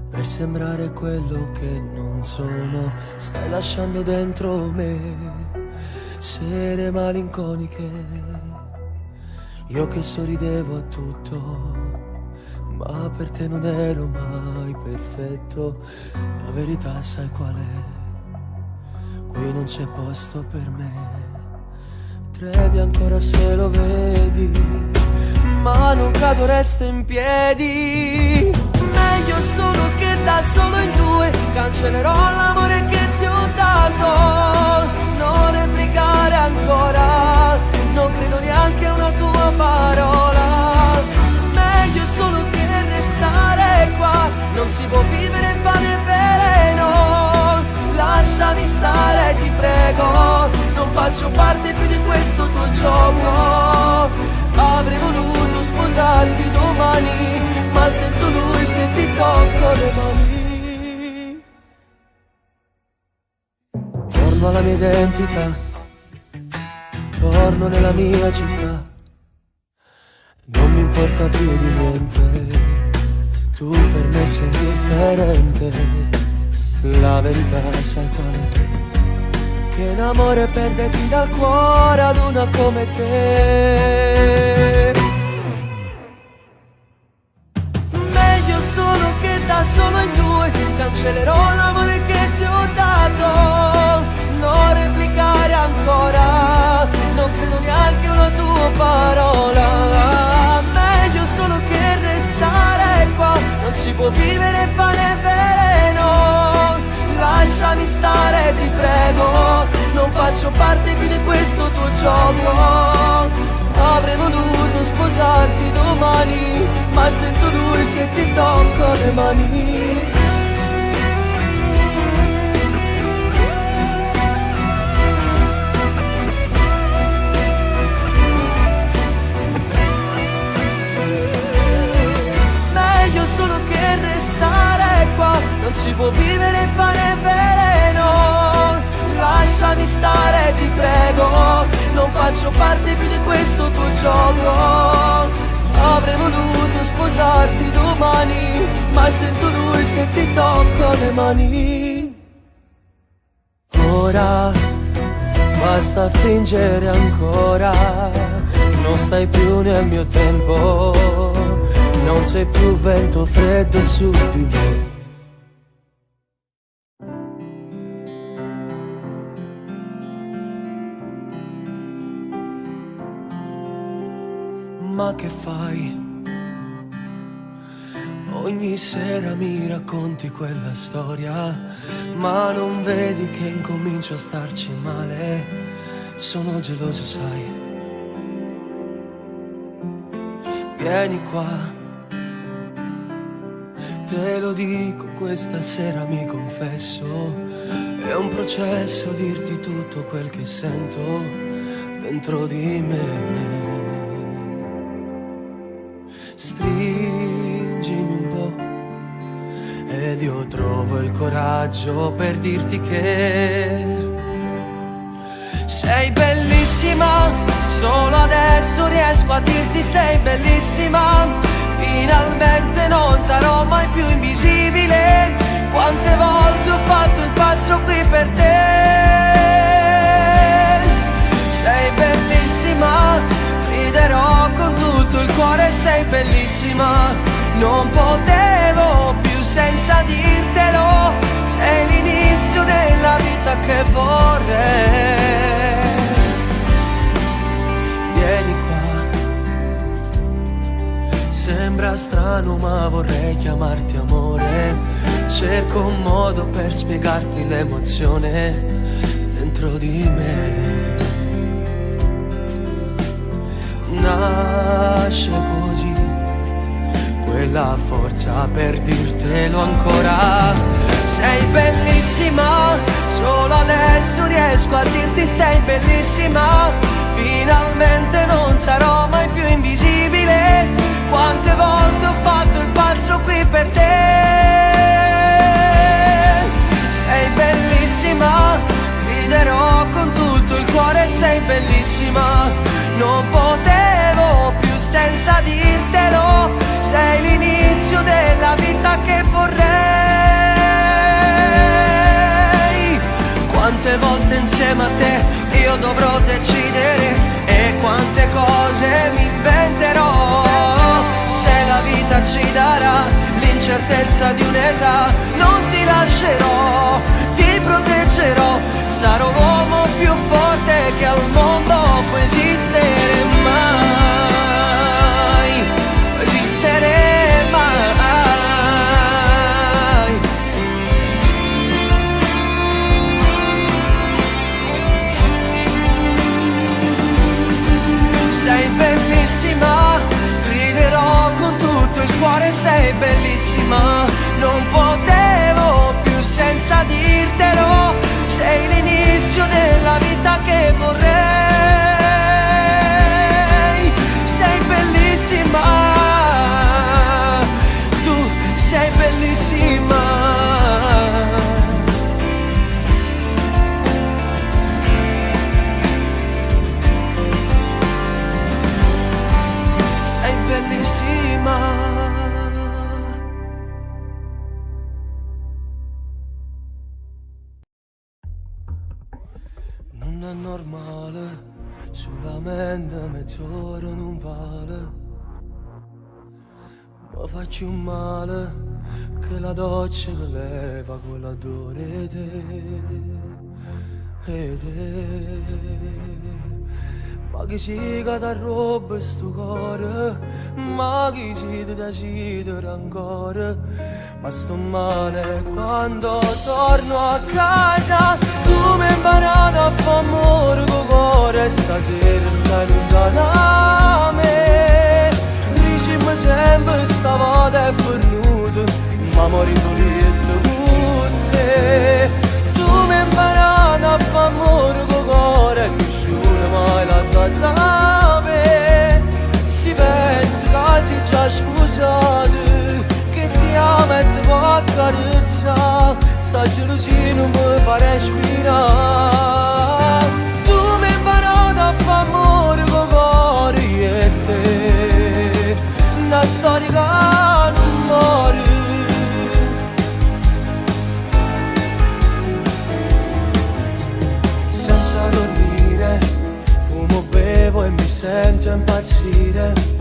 per sembrare quello che non sono. Stai lasciando dentro me sere malinconiche, io che sorridevo a tutto, ma per te non ero mai perfetto. La verità sai qual è? Qui non c'è posto per me. Tremi ancora se lo vedi, ma non cado, resto in piedi. Meglio solo che da solo in due cancellerò l'amore che ti ho dato. Non replicare ancora, non credo neanche a una tua parola. Meglio solo che restare qua, non si può vivere in pane e veleno. Lasciami stare, ti prego, non faccio parte più di questo tuo gioco. Avrei voluto sposarti domani, ma sento lui se ti tocco le mani. Torno alla mia identità, torno nella mia città. Non mi importa più di niente, tu per me sei indifferente. La verità sai qual è? Che in amore perderti dal cuore ad una come te. Meglio solo che da solo in due cancellerò l'amore che ti ho dato. Non replicare ancora, non credo neanche a una tua parola. Meglio solo che restare qua, non si può vivere pane e veleno. Lasciami stare, ti prego, non faccio parte più di questo tuo gioco. Avrei voluto sposarti domani, ma sento lui se ti tocco le mani. Meglio solo che restare qua, non si può vivere in pane e veleno. Lasciami stare, ti prego, non faccio parte più di questo tuo gioco. Avrei voluto sposarti domani, ma sento lui se ti tocco le mani. Ora basta fingere ancora, non stai più nel mio tempo, non c'è più vento freddo su di me. Ma che fai? Ogni sera mi racconti quella storia, ma non vedi che incomincio a starci male. Sono geloso, sai. Vieni qua, te lo dico, questa sera mi confesso. È un processo dirti tutto quel che sento dentro di me. Stringimi un po' ed io trovo il coraggio per dirti che sei bellissima. Solo adesso riesco a dirti sei bellissima. Finalmente non sarò mai più invisibile. Quante volte ho fatto il pazzo qui per te. Sei bellissima, riderò con tutto il cuore, sei bellissima. Non potevo più senza dirtelo. Sei l'inizio della vita che vorrei. Vieni qua, sembra strano ma vorrei chiamarti amore. Cerco un modo per spiegarti l'emozione dentro di me. Nasce così quella forza per dirtelo ancora. Sei bellissima, solo adesso riesco a dirti sei bellissima. Finalmente non sarò mai più invisibile. Quante volte ho fatto il pazzo qui per te. Sei bellissima, riderò con tutto il cuore, sei bellissima. Non potevo più senza dirtelo. Sei l'inizio della vita che vorrei. Quante volte insieme a te io dovrò decidere e quante cose mi inventerò. Se la vita ci darà l'incertezza di un'età, non ti lascerò, ti proteggerò. Sarò l'uomo più forte che al mondo può esistere mai, può esistere mai. Sei bellissima, griderò con tutto il cuore, sei bellissima. Non potevo più senza dirtelo. Sei l'inizio della vita che vorrei. Sei bellissima, tu sei bellissima. Sei bellissima. Non è normale, sulla mente mezz'ora non vale. Ma faccio un male, che la doccia che leva quell'odore te. Ma chi si cade roba sto cuore, ma chi si ti desidera ancora. Ma sto male quando torno a casa. Tu mi hai imparato a fare amore con cuore. Stasera stai lontana da me. Dicimi sempre stavolta è venuto, ma morivo lì e con te. Tu mi hai imparato a fare amore con cuore. Nessuno mai l'ha da sapere. Si pensa che si già sposato, che ti ama e ti può accarezzare. Sta gelosia non mi fa respirare. Tu mi hai imparato a fare amore con cuore e te. Una storia che non muore. Senza dormire, fumo, bevo e mi sento impazzire.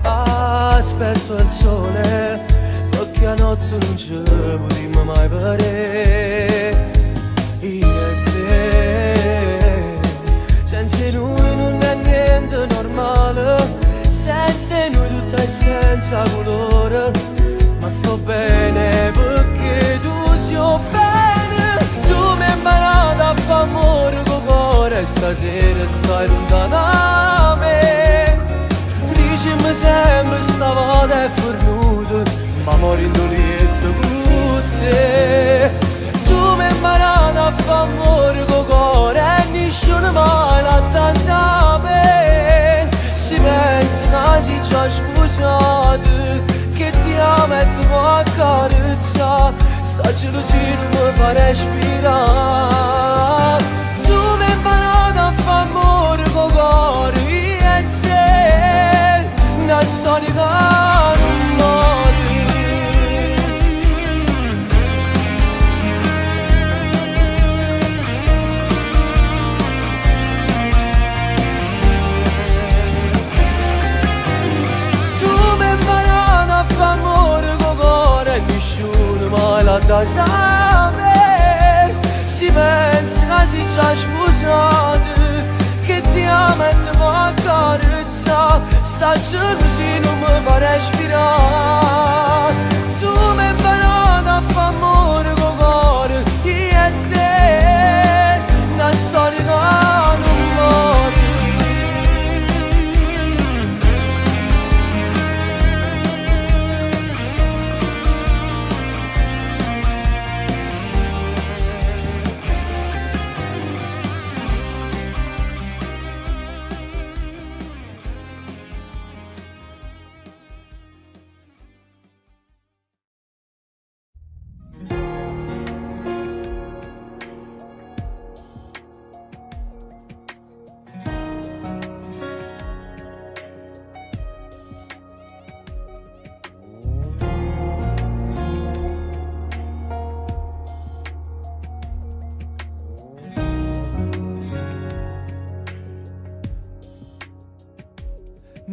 Aspetto il sole, perché a notte non ci potremmo mai vedere. Io e te, senza lui non è niente normale.
senza colore, ma sto bene perché tu sto bene. Tu mi hai imparato a fare amore con cuore e stasera stai lontana da me. Dicimi sempre stavolta è fornuto, ma morendo lieto con te. Tu mi hai imparato a fare amore con cuore e nessuno mai l'ha sapere. Si pensa che si già sposati, che ti amo e ti può accarezzare. Sta gelosia non mi fa respirare. Tu mi hai imparato a fare amore con cuore e te, una storia che non muore. Amore con cuore e nessuno mai l'ha da sapere. Si pensa che si già sposati, che ti amo e ti può accarezzare. Sta gelosia non mi fa respirare. Tu mi hai imparato a fare amore con cuore e te, una storia che non muore.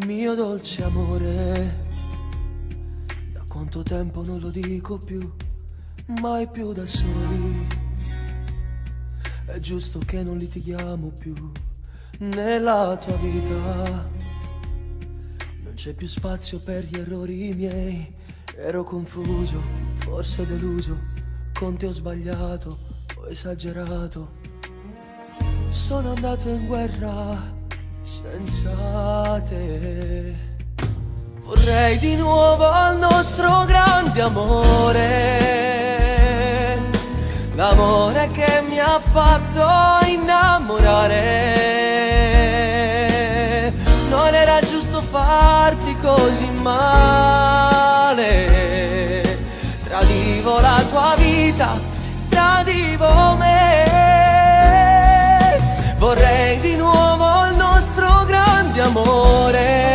Mio dolce amore, da quanto tempo non lo dico più, mai più da soli. È giusto che non litighiamo più nella tua vita. Non c'è più spazio per gli errori miei. Ero confuso, forse deluso, con te ho sbagliato, ho esagerato. Sono andato in guerra senza te. Vorrei di nuovo il nostro grande amore, l'amore che mi ha fatto innamorare. Non era giusto farti così male. Tradivo la tua vita, tradivo me. Vorrei di nuovo il nostro grande amore.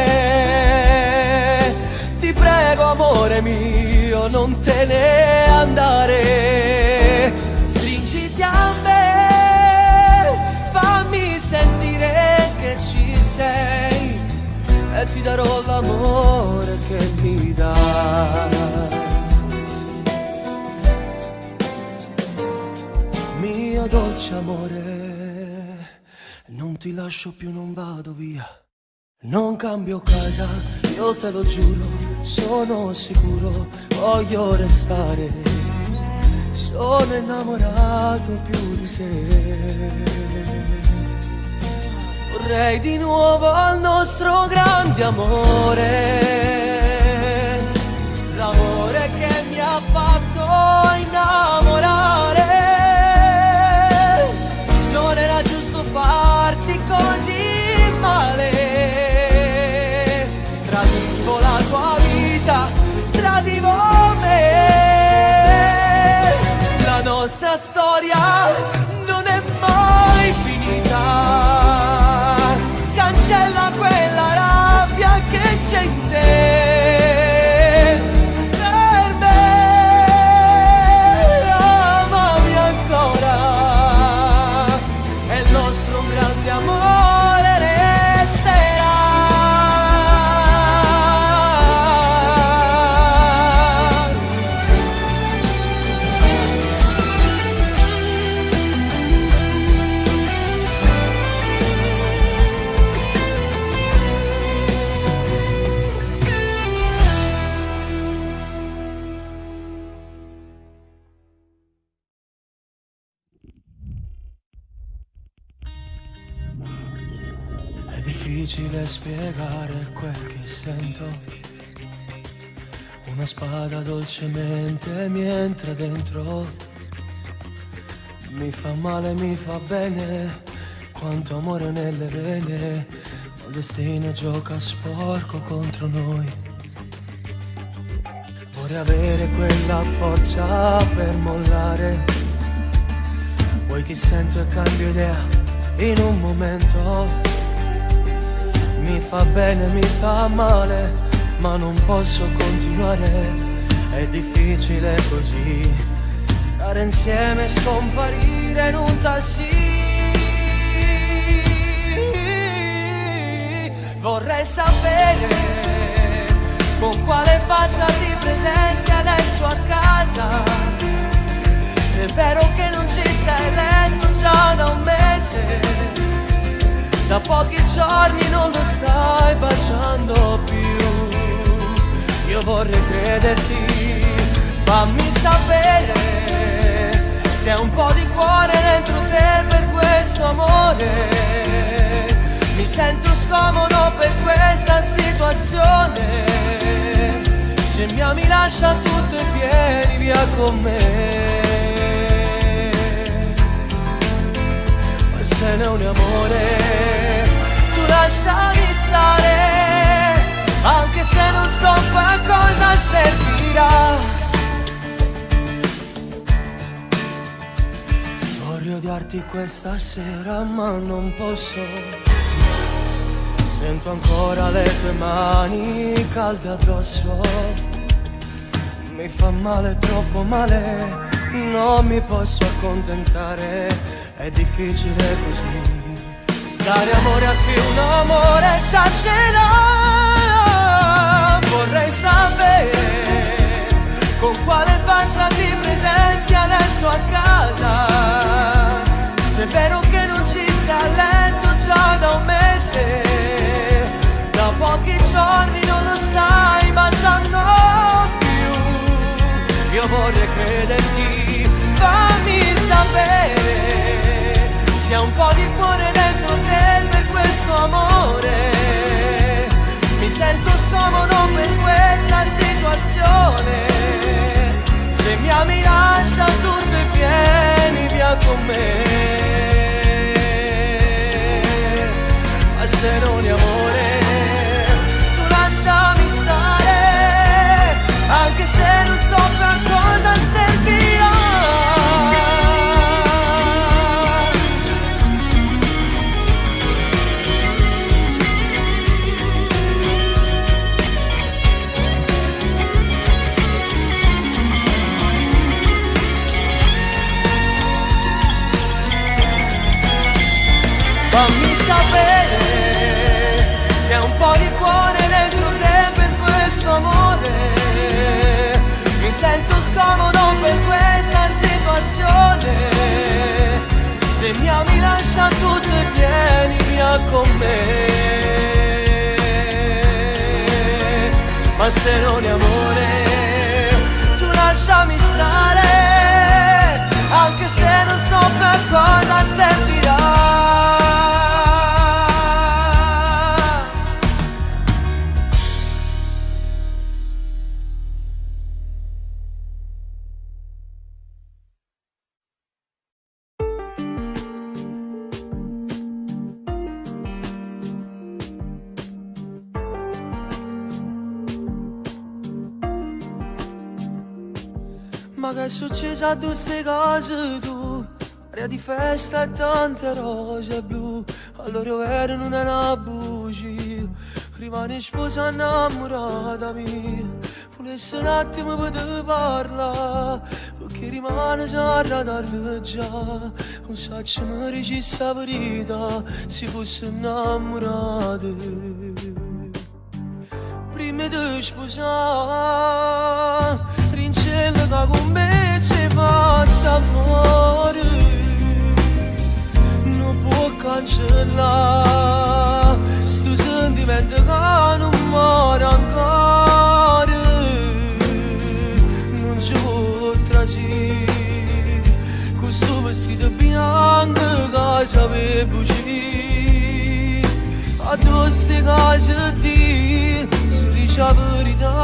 Ti prego amore mio, non te ne andare. Stringiti a me, fammi sentire che ci sei e ti darò l'amore che mi dai. Mio dolce amore, non ti lascio più, non vado via, non cambio casa, io te lo giuro, sono sicuro, voglio restare, sono innamorato più di te. Vorrei di nuovo il nostro grande amore, l'amore che mi ha fatto innamorare. Non era giusto farti così male. Tradivo la tua vita, tradivo me. La nostra storia non è mai finita. Cancella quella rabbia che c'è in te. Per me, amami ancora. E il nostro grande amore resterà.
difficile spiegare quel che sento. Una spada dolcemente mi entra dentro. Mi fa male, mi fa bene, quanto amore nelle vene. Ma il destino gioca sporco contro noi. Vorrei avere quella forza per mollare. Poi ti sento e cambio idea in un momento. Mi fa bene, mi fa male, ma non posso continuare. È difficile così, stare insieme e scomparire in un taxi. Vorrei sapere con quale faccia ti presenti adesso a casa. Se è vero che non ci stai letto già da un mese, da pochi giorni non lo stai baciando più. Io vorrei crederti, fammi sapere se hai un po' di cuore dentro te per questo amore. Mi sento scomodo per questa situazione. Se mi ami lascia tutto e vieni via con me. Ma se non è amore, tu lasciami stare, anche se non so a cosa servirà. Vorrei odiarti questa sera ma non posso. Sento ancora le tue mani calde addosso. Mi fa male, troppo male, non mi posso accontentare. È difficile così, dare amore a chi un amore già ce l'ha. Vorrei sapere con quale faccia ti presenti adesso a casa. Se è vero che non ci stai a letto già da un mese, da pochi giorni non lo stai baciando più. Io vorrei crederti, fammi sapere se hai un po' di cuore dentro te per questo amore. Mi sento scomodo per questa situazione. Se mi ami lascia tutto e vieni via con me. Ma se non è amore, tu lasciami stare, anche se non so per cosa servirà. Fammi sapere se hai un po' di cuore dentro te per questo amore. Mi sento scomodo per questa situazione. Se mi ami lascia tutto e vieni via con me. Ma se non è amore, tu lasciami stare, anche se non so per cosa servirà. Ma che è successo a queste cose tu? Aria di festa e tante rose blu. Allora ero in una bugia. Rimani sposa innamorata mia. Volessi un attimo poter parlare, perché rimane già tardi già. Non so se mi dicesse la verità, se fosse innamorata. Prima di sposare, rincello che con me ci fatta amore. Non può cancellare sto sentimento che non muore ancora. Non ci può trasire questo vestito bianco che sapeva uscire. Addosso
ste cose di si dice la verità.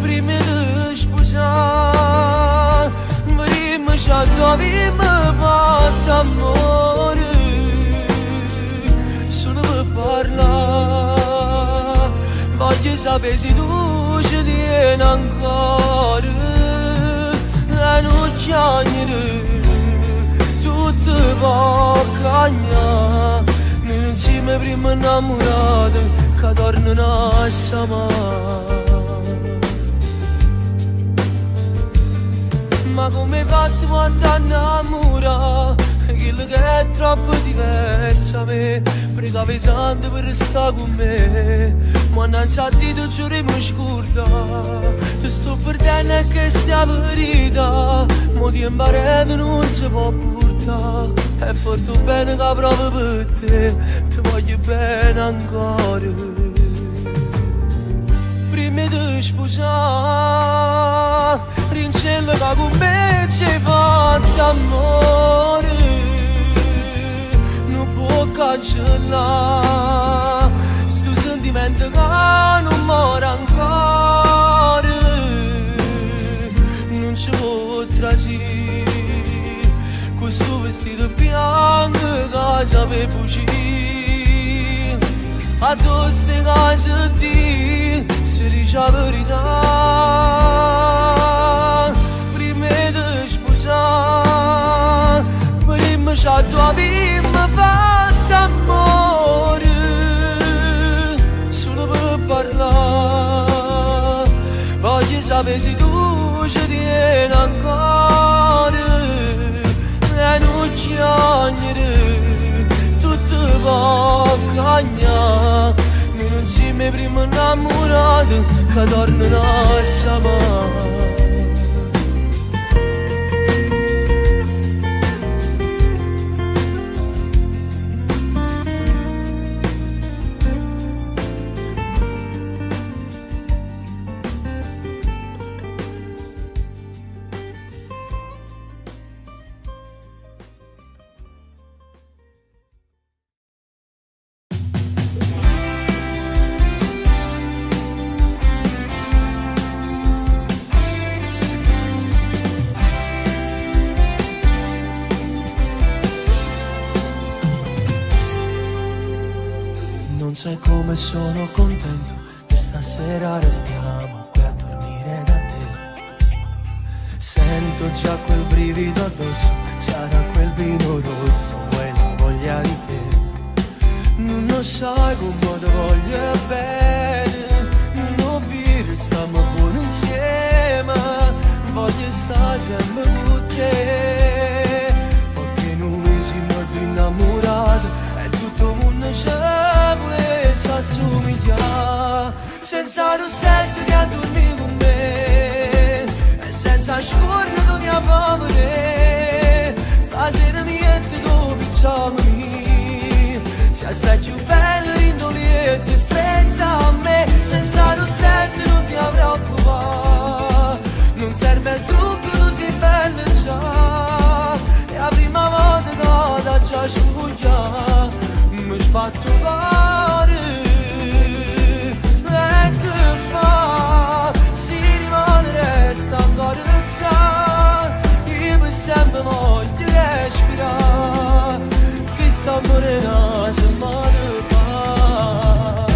Prima di sposare, prima già dobbiamo fare amore. Solo per parlare, voglio sapere se tu ci tieni ancora. E non chiamare tutto può cagnare. Noi insieme prima innamorati che tornano a samare. Ma come hai fatto quando innamora? Quello che è troppo diverso a me. Pregavi tanto per restare con me, ma non sa di tu giurimo scorda. Ti sto perdendo e che stia verità, ma ti imparare non si può portare. È fatto bene che provo per te, ti voglio bene ancora. Prima di sposare, rincello che con me ci hai fatto amore. Non può cancellare sto sentimento che non muore ancora. Non ci può trasire questo vestito bianco che sapevo uscire. A tutte ste cose di si dice la verità. Prima di sposare, prima c'ha tua prima fatta amore. Solo per parlare, voglio sapere se tu ci tieni ancora. E non chiamare tutto può cagnare. Noi non siamo prima innamorati che tornano a samare. Non sai come sono contento che stasera restiamo qui a dormire da te. Sento già quel brivido addosso, sarà quel vino rosso e la voglia di te. Non lo sai come ti voglio bene, non vi restiamo buoni insieme. Voglio stare sempre con te, perché noi siamo innamorati e tutto il mondo c'è vuole s'assomigliare. Senza rossetto che a dormire con me e senza scorno di avere. Stasera mi metti dove picciamo lì, si assai più bello rindolietto stretta a me. Senza rossetto non ti avrò preoccupare, non serve il trucco, tu sei bello già. E la prima volta che da già sfuglia mi sbatto cuore. E che fa, si rimane resta ancora qua. Io per sempre voglio respirare, che sta morendo se muore fa.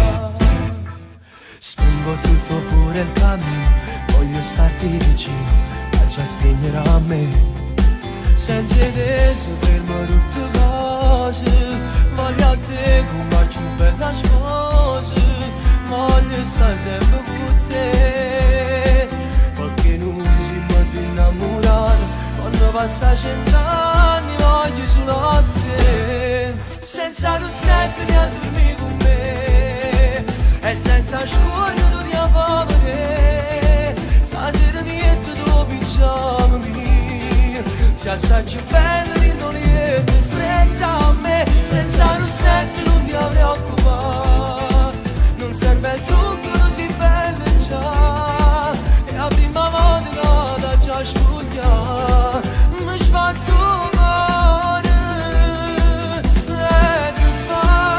Spingo tutto pure il cammino, voglio starti vicino, ma già stringerà a me. Senza te si fermo tutte cose, voglio a te come la più bella sposa. Voglio stare sempre con te, perché noi siamo innamorati. Quando passa 100 anni voglio solo a te. Senza rossetto di a dormire con me e senza scorno tu ti avere. Stasera mi metto dove picciamo lì, si assai più bello di non niente stretta a me. Senza rossetto non ti avrei occupato, non serve il trucco, così bello già. E la prima volta che da già sfuglia mi sbatto cuore. E che fa,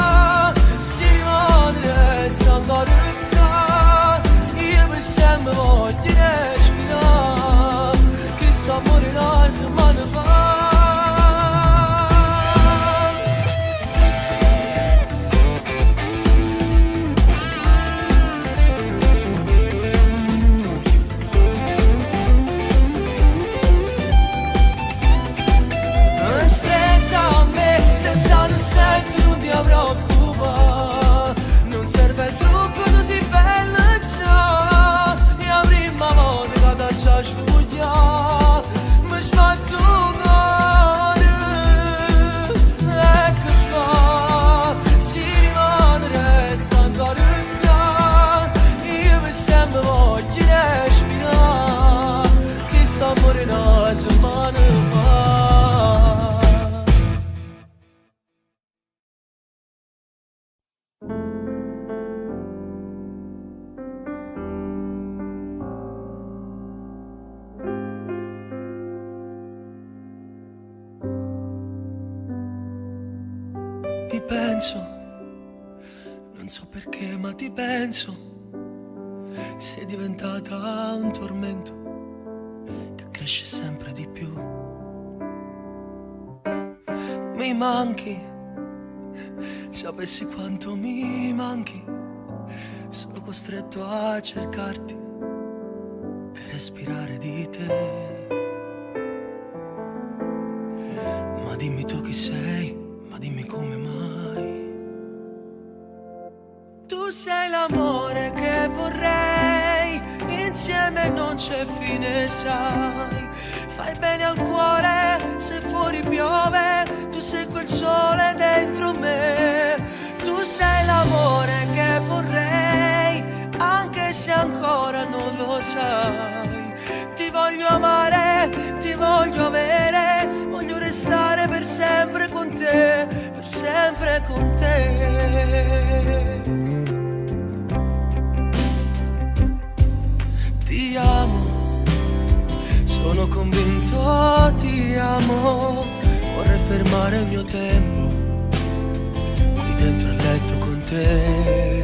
Ti penso, non so perché ma ti penso, sei diventata un tormento che cresce sempre di più. Mi manchi, sapessi quanto mi manchi, sono costretto a cercarti e respirare di te. Ma dimmi tu chi sei, ma dimmi come mai. Tu sei l'amore che vorrei, insieme non c'è fine, sai. Fai bene al cuore se fuori piove, tu sei quel sole dentro me. Tu sei l'amore che vorrei, anche se ancora non lo sai. Ti voglio amare, ti voglio avere, voglio restare per sempre con te, per sempre con te. Ti amo, sono convinto, ti amo. Vorrei fermare il mio tempo qui dentro il letto con te.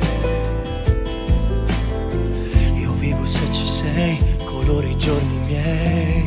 Io vivo se ci sei, colori i giorni miei.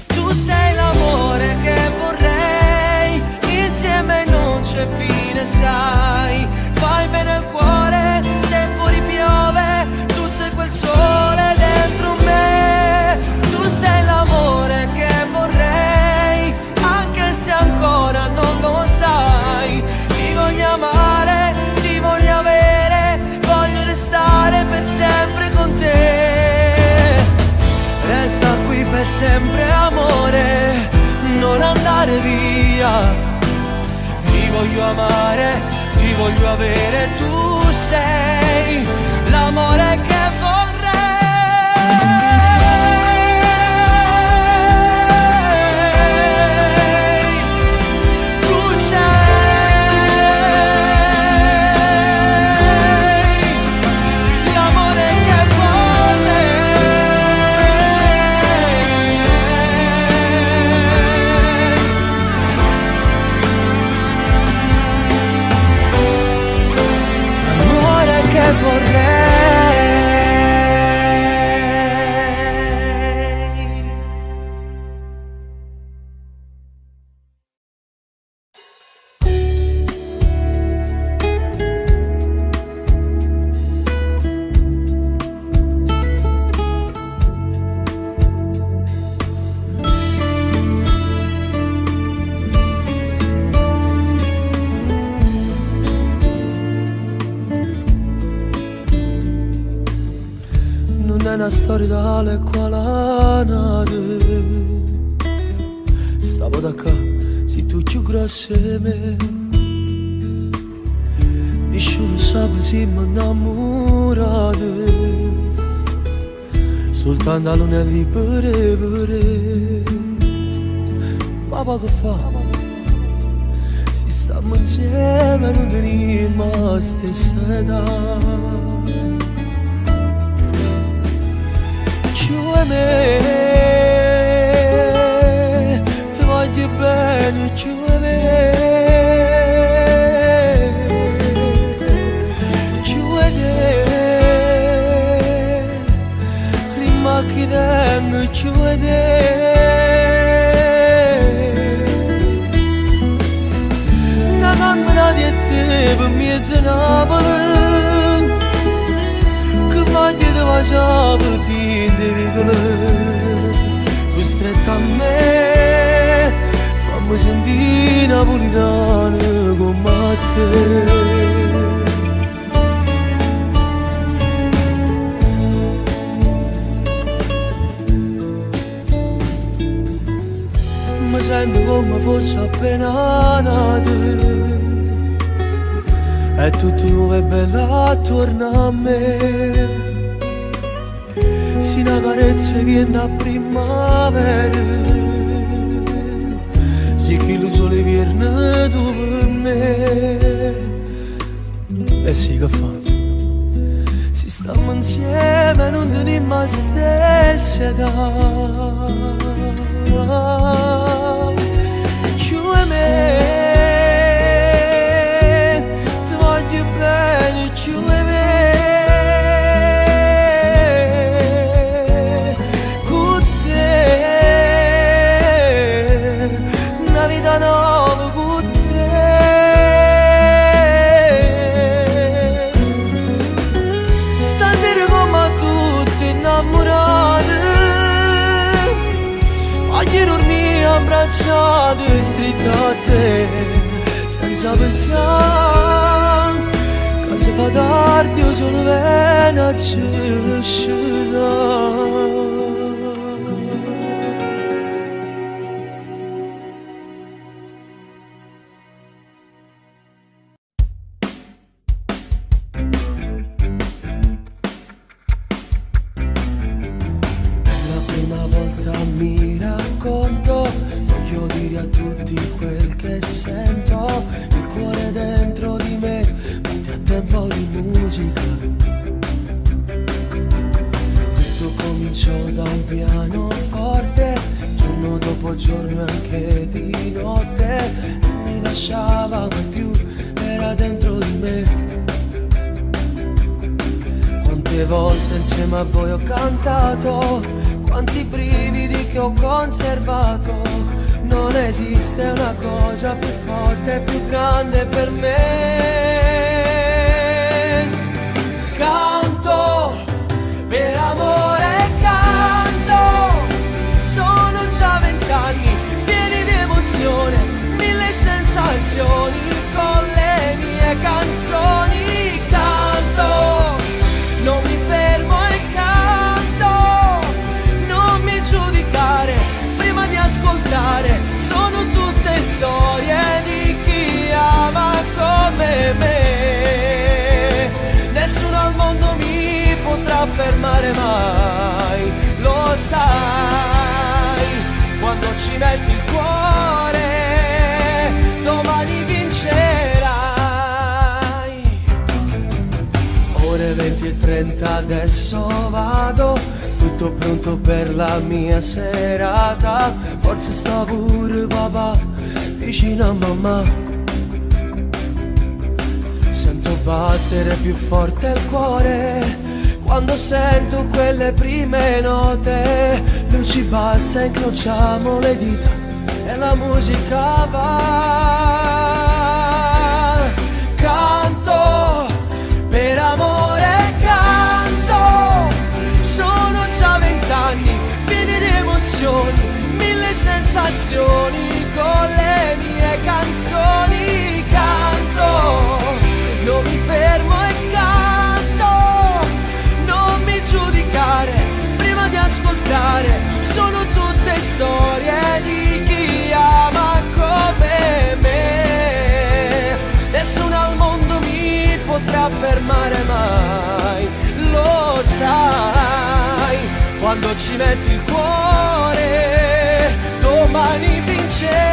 Tu sei l'amore che vorrei, insieme non c'è fine, sai. Fai bene al cuore se fuori piove, tu sei quel sole dentro me. Tu sei l'amore che vorrei, anche se ancora non lo sai. Ti voglio amare, ti voglio avere, voglio restare per sempre con te. Resta qui per sempre amore, non andare via. Ti voglio amare, ti voglio avere, tu sei l'amore che vorrei. Tu sei l'amore che una storia dalle quale nate. Stavo da qua, sei tu più grosso di me. Nessuno sa se siamo innamorati, soltanto la luna è libera. Ma poco fa, si stiamo insieme, non teniamo la stessa età. Me, ti voglio bene, me, te, prima che tengo, te. Una cammina di te per me se Napoli, che voglio te facciamo di. Tu stretta a me, fammi sentire napolitano come te. Mi sento come fosse appena nato, è tutto nuovo e bello attorno a me. Si una carezza viene a primavera, sì che lo sole viene tu per me. E sì, che fa? Si stiamo insieme, non teniamo la stessa età. Chiude me, ti voglio bene, chiude me. Con te, una vita nuova con te. Stasera come tutti innamorati, voglio dormire abbracciati, stretto a te, senza pensare che se fa tardi io sono bene a uscire. La prima volta mi racconto, voglio dire a tutti quel che sento, il cuore dentro di me batte a tempo di musica. Tutto cominciò da un pianoforte, giorno dopo giorno anche di notte, non mi lasciava mai più, era dentro di me. Quante volte insieme a voi ho cantato, quanti brividi che ho conservato. Non esiste una cosa più forte e più grande per me. Canto per amore, canto. Sono già 20 anni pieni di emozione, 1000 sensazioni con le mie canzoni. Canto, non mi fermo e canto, non mi giudicare prima di ascoltare, sono tutte storie di chi ama come me. Nessuno al mondo mi potrà fermare mai, lo sai, quando ci metti il cuore, domani vincerai. Ore 20:30 adesso vado, tutto pronto per la mia serata. Forse sta pure papà vicino a mamma. Sento battere più forte il cuore quando sento quelle prime note. Luci basse, incrociamo le dita e la musica va. Canto per amore, canto. Sono già 20 anni pieni di emozioni, 1000 sensazioni con le mie canzoni. Canto, non mi fermo e canto, non mi giudicare prima di ascoltare, sono tutte storie di chi ama come me. Nessuno al mondo mi potrà fermare mai, lo sai, quando ci metti il cuore, domani vincerai.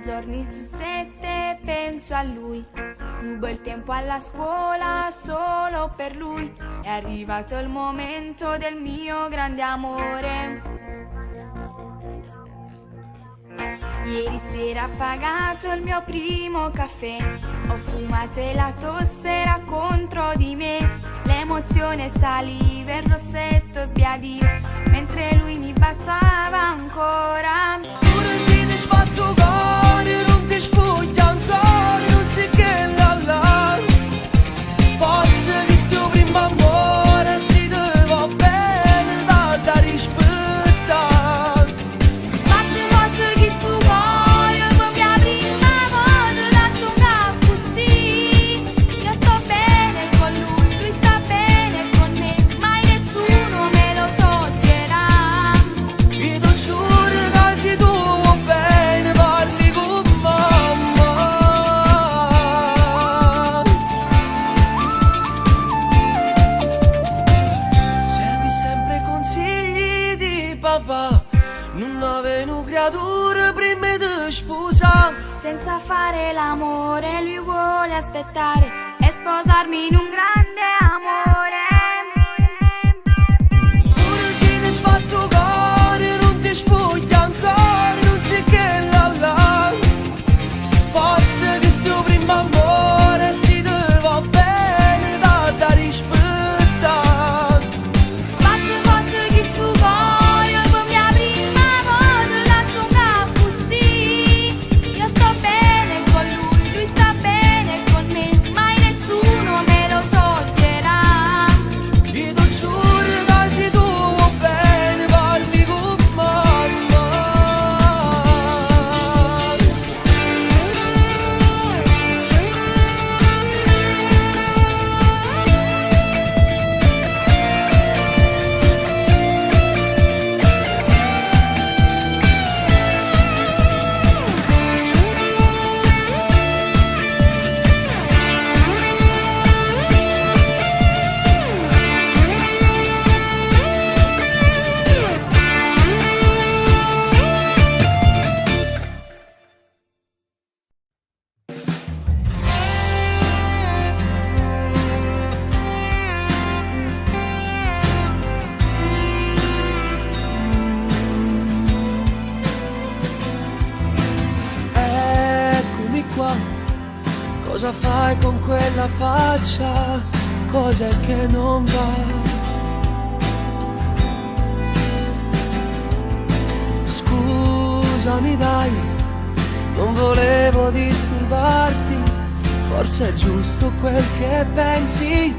Giorni su 7 penso a lui, rubo il tempo alla scuola solo per lui. È arrivato il momento del mio grande amore. Ieri sera ho pagato il mio primo caffè, ho fumato e la tosse era contro di me. L'emozione saliva, il rossetto sbiadiva, mentre lui mi baciava ancora.
Pure se ti sbatto cuore, non ti spuglia ancora, non si che là. Forse di sto primo amore si te va bene da rispettare.
Quante volte che sto cuore, per mia prima volta la songa così. Io sto bene con lui sta bene con me, mai nessuno me lo toglierà.
Io ti giuro che se tu vuoi bene parli con mamma. Segui sempre consigli di papà, non avendo creature prima di sposare.
Senza fare l'amore lui vuole aspettare e sposarmi in un grande amore.
Pure se ti sbatto cuore, non ti spuglia ancora, non si che là. Forse di sto primo amore si te va bene da rispettare.
Quante volte che sto cuore, per mia prima volta la songa così. Io sto bene con lui sta bene con me, mai nessuno me lo toglierà.
Io ti giuro che se tu vuoi bene parli con mamma. Eccomi qua, cosa fai con quella faccia? Cos'è che non va? Scusami dai, non volevo disturbarti, forse è giusto quel che pensi,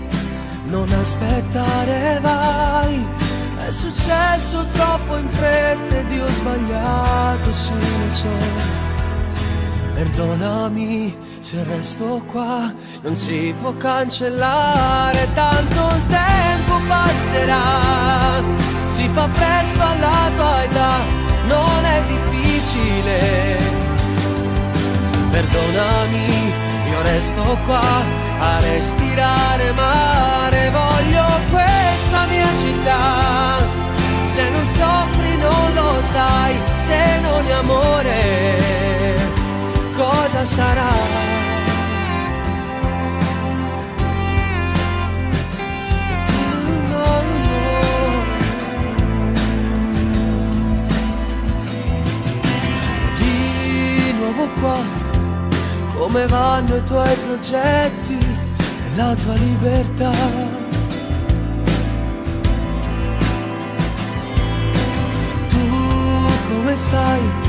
non aspettare vai. È successo troppo in fretta ed io ho sbagliato, sì lo so. Perdonami se resto qua, non si può cancellare, tanto il tempo passerà, si fa presto alla tua età, non è difficile. Perdonami, io resto qua a respirare mare, voglio questa mia città, se non soffri non lo sai, se non è amore cosa sarà? Di nuovo qua, come vanno i tuoi progetti e la tua libertà? Tu come stai?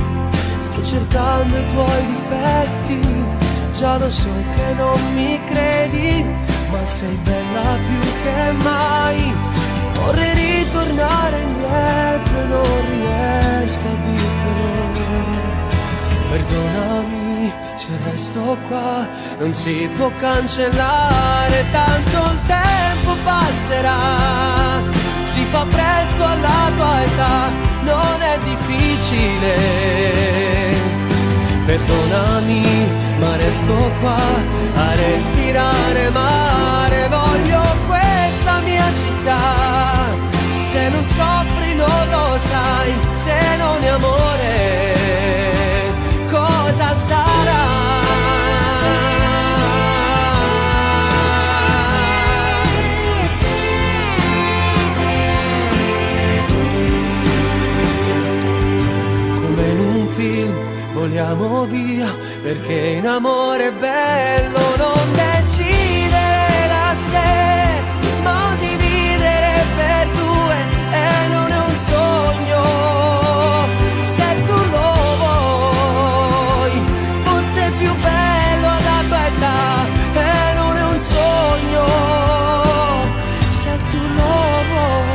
Sto cercando i tuoi difetti, già lo so che non mi credi, ma sei bella più che mai. Vorrei ritornare indietro e non riesco a dirtelo. Perdonami se resto qua, non si può cancellare, tanto il tempo passerà, si fa presto alla tua età, non è difficile. Perdonami, ma resto qua a respirare mare, voglio questa mia città, se non soffri non lo sai, se non è amore cosa sarà?
voliamo via, perché in amore è bello non decidere la sé, ma dividere per due e non è un sogno. Se tu lo vuoi, forse è più bello alla tua età e non è un sogno. Se tu lo vuoi.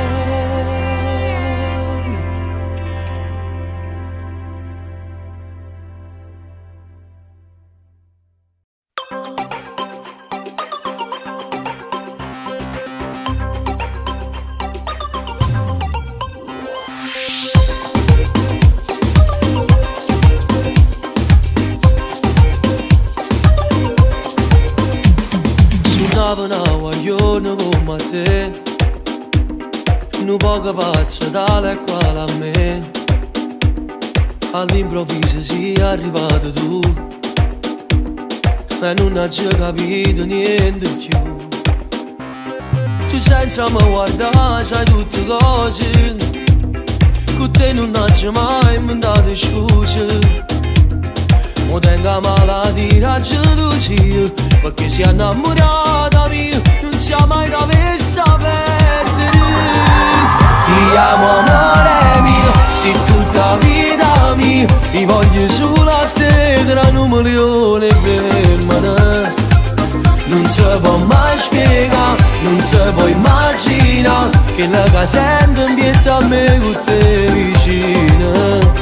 Suonava una guagliona come te, un poco pazza tale e quale a me. All'improvviso sei arrivato tu e non hai già capito niente più. Tu senza me guardare sai tutte cose, con te non hai mai inventato scuse. Mo tengo malattia la gelosia, perché si è innamorata mia, non sia mai da versa perdere. Ti amo amore mio, sei tutta vita mia, ti voglio solo a te tra un milione di femmine. Non si può mai spiegare, non si può immaginare, che la che sento ambienta a me con te vicina.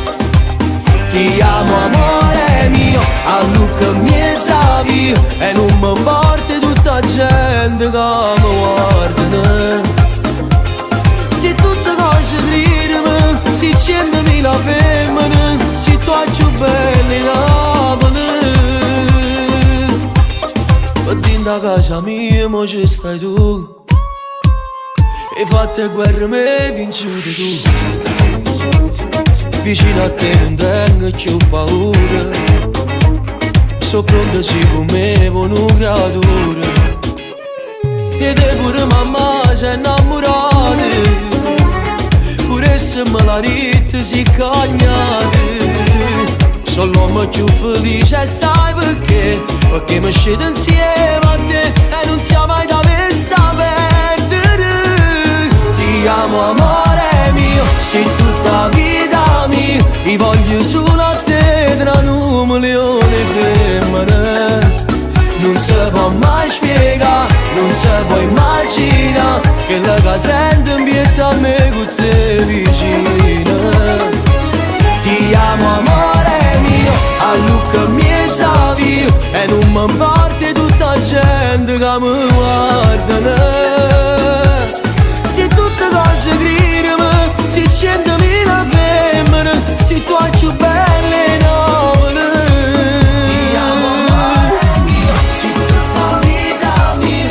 Ti amo amore mio, a Luca mezza via, e non mi importa tutta gente che mi guarda. Se tutte cose gridano, se 100.000 femmine, se tu hai più belle in Napoli. Per dentro a casa mia mo ci stai tu, e fatte guerre me vinciute tu. Vicino a te non tengo più paura, so pronto sì come una creatura. E te pure mamma si è innamorata, pure se me la rite si cagnate. Sono l'uomo più felice e sai perché? Perché mi scedo insieme a te e non sia mai da versa perdere. Ti amo amore mio, sei tutta vita mia, ti voglio solo a te tra un milione di femmine. Non si può mai spiegare, non si può immaginare, che la che sento ambienta a me con te vicina. Ti amo amore mio, a Luca mezza via, e non mi importa tutta gente che mi guarda. Se tutte cose gridano, se 100.000 femmine, se tu hai più belle Napoli. Ti amo amore mio, sei tutta vita mia.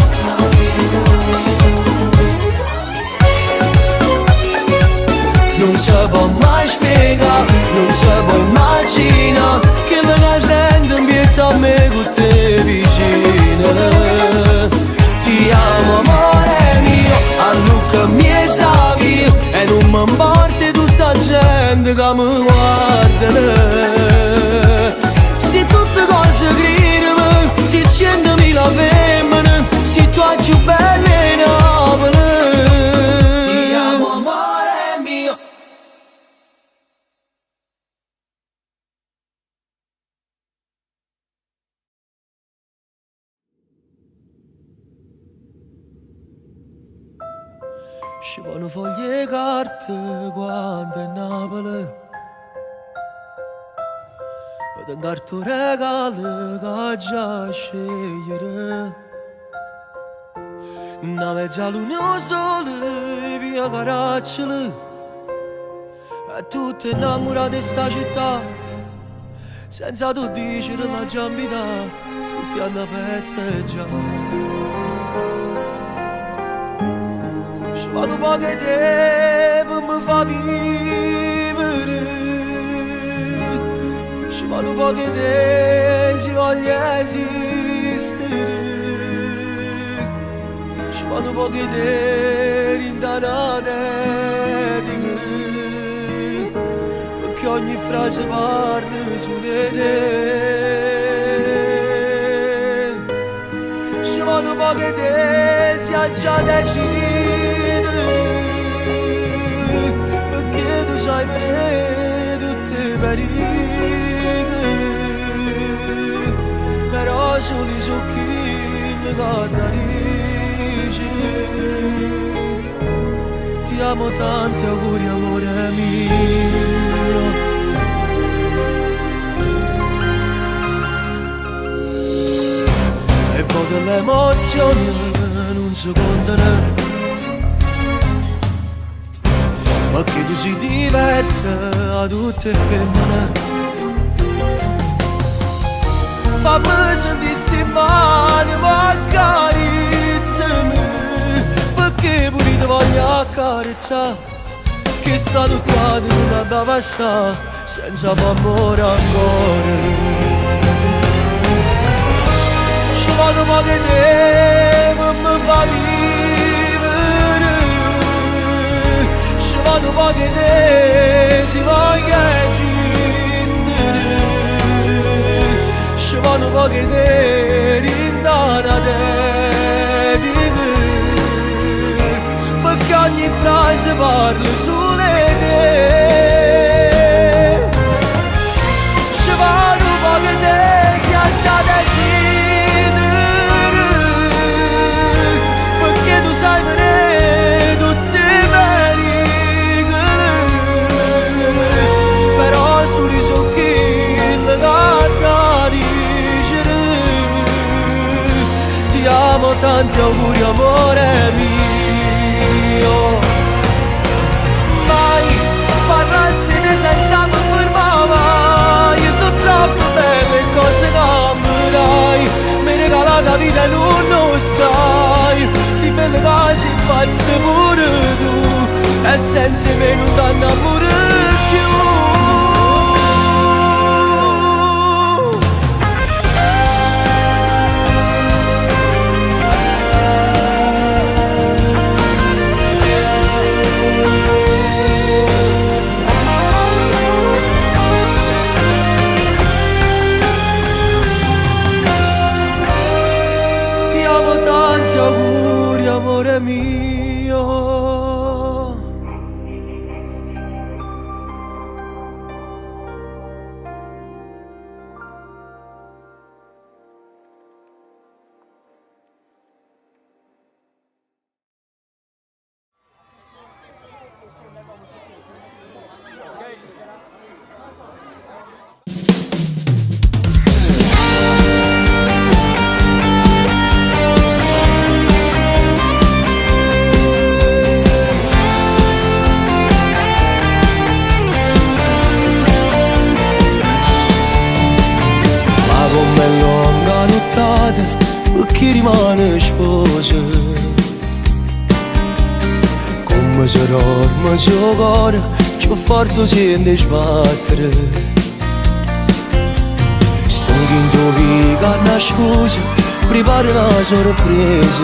Non si può mai spiegare, non si può immaginare, che la sento ambienta a me con te vicina. Ti amo amore mio, a Luca mezza via, e non mi importa tutta gente che mi guarda. Se tutte cose gridano, se 100.000 femmine, se tu hai più belle Napoli. Ti amo amore mio. Ci vanno foglie e carte quando è Napoli, per darti un regalo che già scegliere. Una mezza luna o sole via Caraccioli, e tutte innamorate di sta città, senza tu dicere la giambità, tutti hanno festeggiato. Ci vuole un po' che tempo mi fa vivere, ci vuole un po' che te ci voglia esistere, ci vuole un po' che te rindanate di me, perché ogni frase parli su di te. Ci vanno poche te, si ha già decidere, perché tu sai bene tutti i pericoli, però soli su chi mi guarda rigere. Ti amo, tanti auguri amore mio. E voglio l'emozione non si contano, ma che tu sei diversa da tutte le femmine. Fammi sentire sti mani, ma accarezzami, perché pure ti voglio accarezzare, che sta tutta non da passare senza amore ancora. Ci vado poche te, ma mi fa vivere, ci vado poche te, ci voglio esistere, ci vado poche te, rindana te di te, perché ogni frase parla solo di te. Ci vado poche te, si ha già decidere, perché tu sai bene tutti i pericoli, però soli su chi mi guarda rigere. Ti amo, tanti auguri amore mio. Mai parlarsi senza mi fermava, io sono troppo belle cose cambiai, mi regala la vita e non lo sai, di belle cose pazze pure tu, e senza me non ti innamori più. Amore mio. Chi rimane sposa, come se dorme il suo cuore, più forte sente sbattere. Sto in tua vita una scusa, prepara una sorpresa.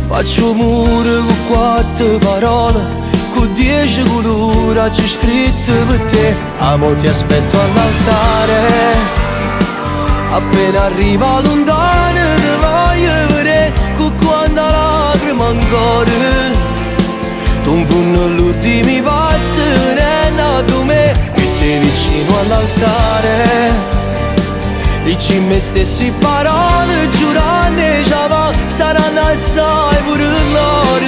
Faccio muro con 4 parole, con 10 colori c'è scritto per te. Amo ti aspetto all'altare, appena arriva lontano ti voglio vedere, con quanta lacrima ancora. Tu in fondo l'ultimi passi è nato me, e te vicino all'altare dici me stessi parole, giurando ciao saranno assai pure loro.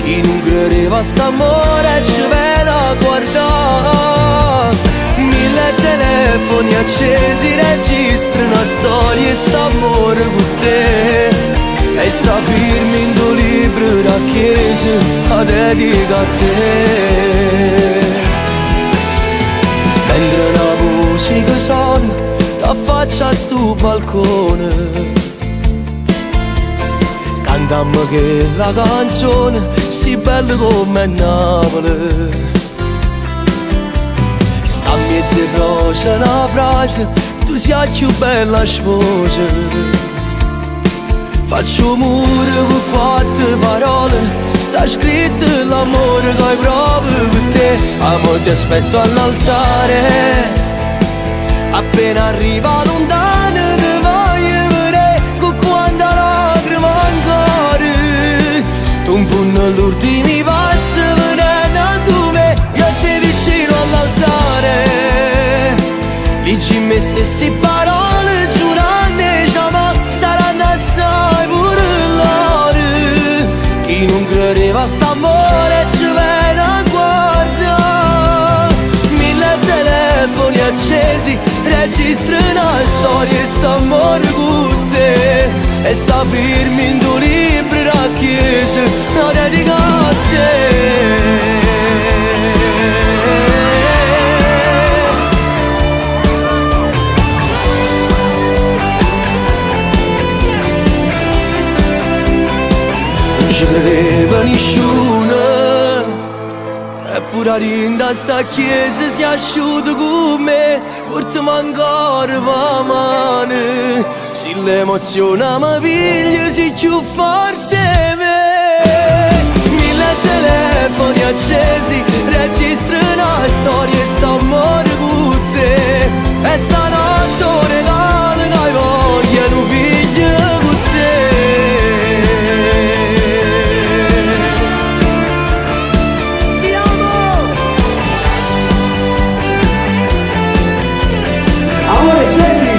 Chi non credeva a st'amore ci viene a guardare, 1000 telefoni accesi registrano una storia e st'amore con te, e sta firma in tuo libro da chiesa a dedica a te. Mentre la musica suona t'affaccia a sto balcone, cantammo che la canzone si bella come Napoli. A mezzo rosa una frase, tu sei più bella sposa. Faccio muro con 4 parole, sta scritto l'amore che hai proprio per te.
amo ti aspetto all'altare. Appena arriva lontano ti voglio vedere con quanta lacrima ancora. Tu in fondo all'ultimi passi venendo a me, io ti vicino all'altare. Dici me stessi parole giurando, ma saranno assai pure loro. Chi non credeva a st'amore ci viene a guardare. 1000 telefoni accesi registrano una storia e st'amore con te. E sta firmi in tuo libro da chiesa, non dedica a te. Non ci credeva nessuno, eppure rinda sta chiesa si è asciutta con me. Portami ancora la mano, se l'emozione mi piglia si più forte me. 1000 telefoni accesi registrano una storia e st'amore con te. E stanotte un regalo che hai voglia di un figlio con te.
Amore, senti!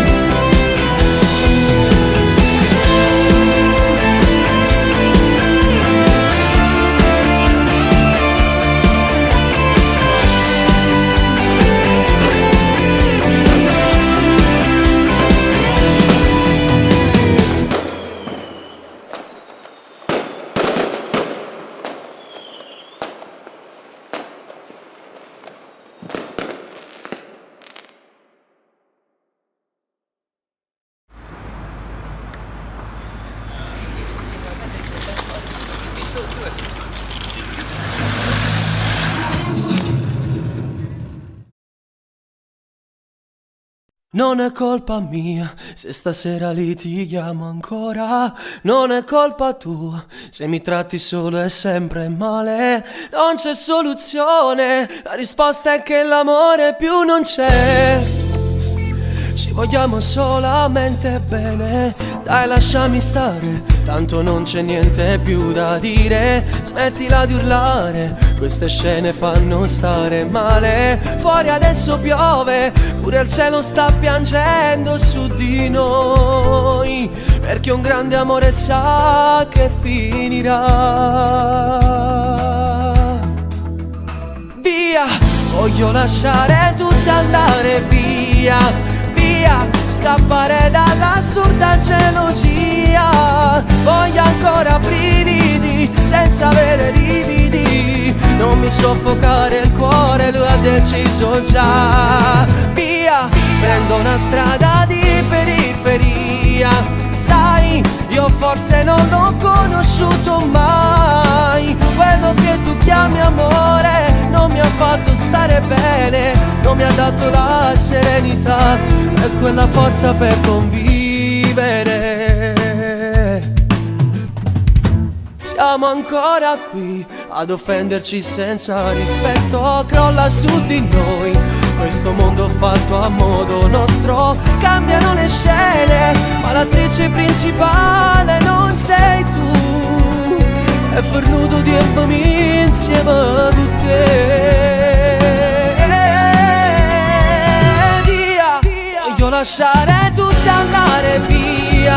Non è colpa mia se stasera litighiamo ancora. Non è colpa tua se mi tratti solo e sempre male. Non c'è soluzione, la risposta è che l'amore più non c'è. Ci vogliamo solamente bene, dai lasciami stare, tanto non c'è niente più da dire. Smettila di urlare, queste scene fanno stare male. Fuori adesso piove, pure il cielo sta piangendo su di noi, perché un grande amore sa che finirà. Via, voglio lasciare tutto andare via. Scappare dall'assurda gelosia. Voglio ancora brividi senza avere lividi. Non mi soffocare il cuore, lui ha deciso già. Via, prendo una strada di periferia. Sai, io forse non l'ho conosciuto mai. Quello che tu chiami amore non mi ha fatto stare bene, non mi ha dato la serenità e quella forza per convivere. Siamo ancora qui ad offenderci senza rispetto. Crolla su di noi questo mondo fatto a modo nostro. Cambiano le scene, ma l'attrice principale non sei tu. È fornuto di empami insieme con te. Via, voglio lasciare tutto andare via.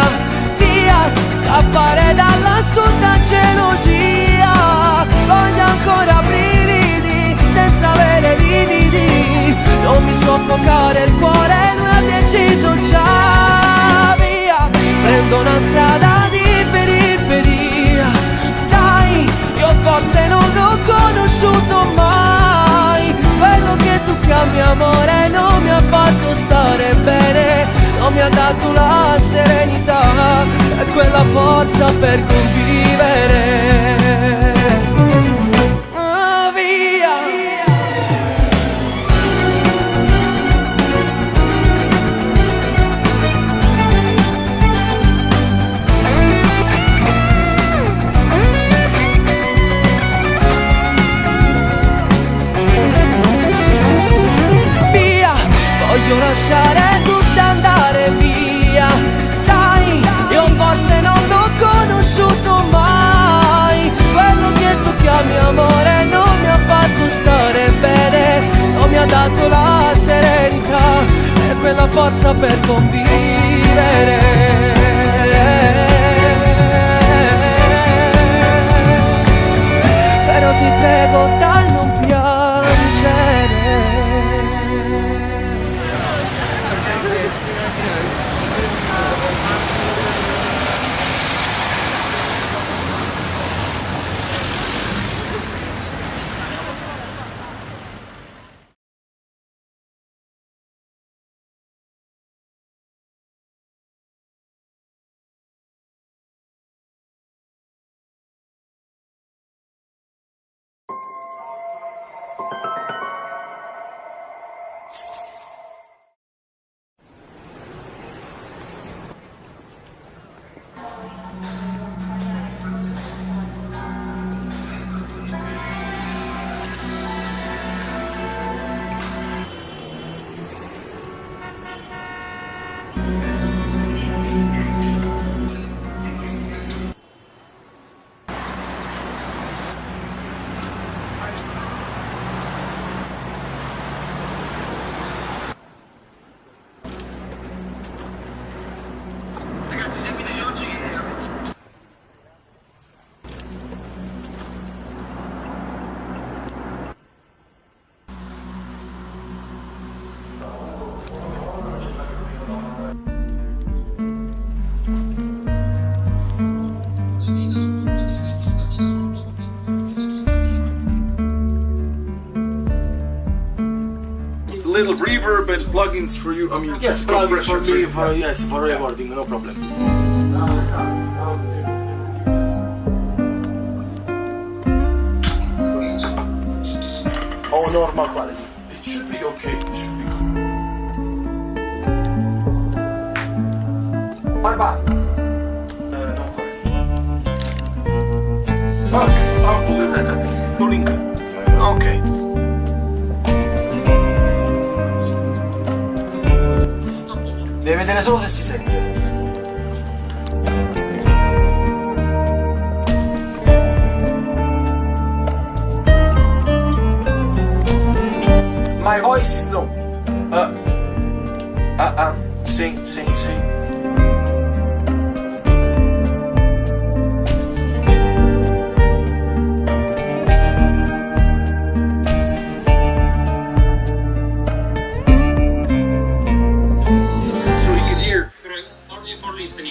Via, scappare dall'assurda gelosia. Voglio ancora brividi senza avere lividi. Non mi soffocare il cuore, lui ha deciso già. Via, prendo una strada di periferia. Sai, io forse non l'ho conosciuto mai. Quello che tu chiami amore non mi ha fatto stare bene, non mi ha dato la serenità e quella forza per convivere. Via. dato la serenità e quella forza per convivere. Però ti prego dal non piangere.
Little reverb and plugins for you. I mean, just compression for you.
For recording, no problem. Oh, normal quality. It should be okay. It should be. Barba. Non corretto. Tu link. Ok. Devi vedere solo se si sente. My voice is low. Sing.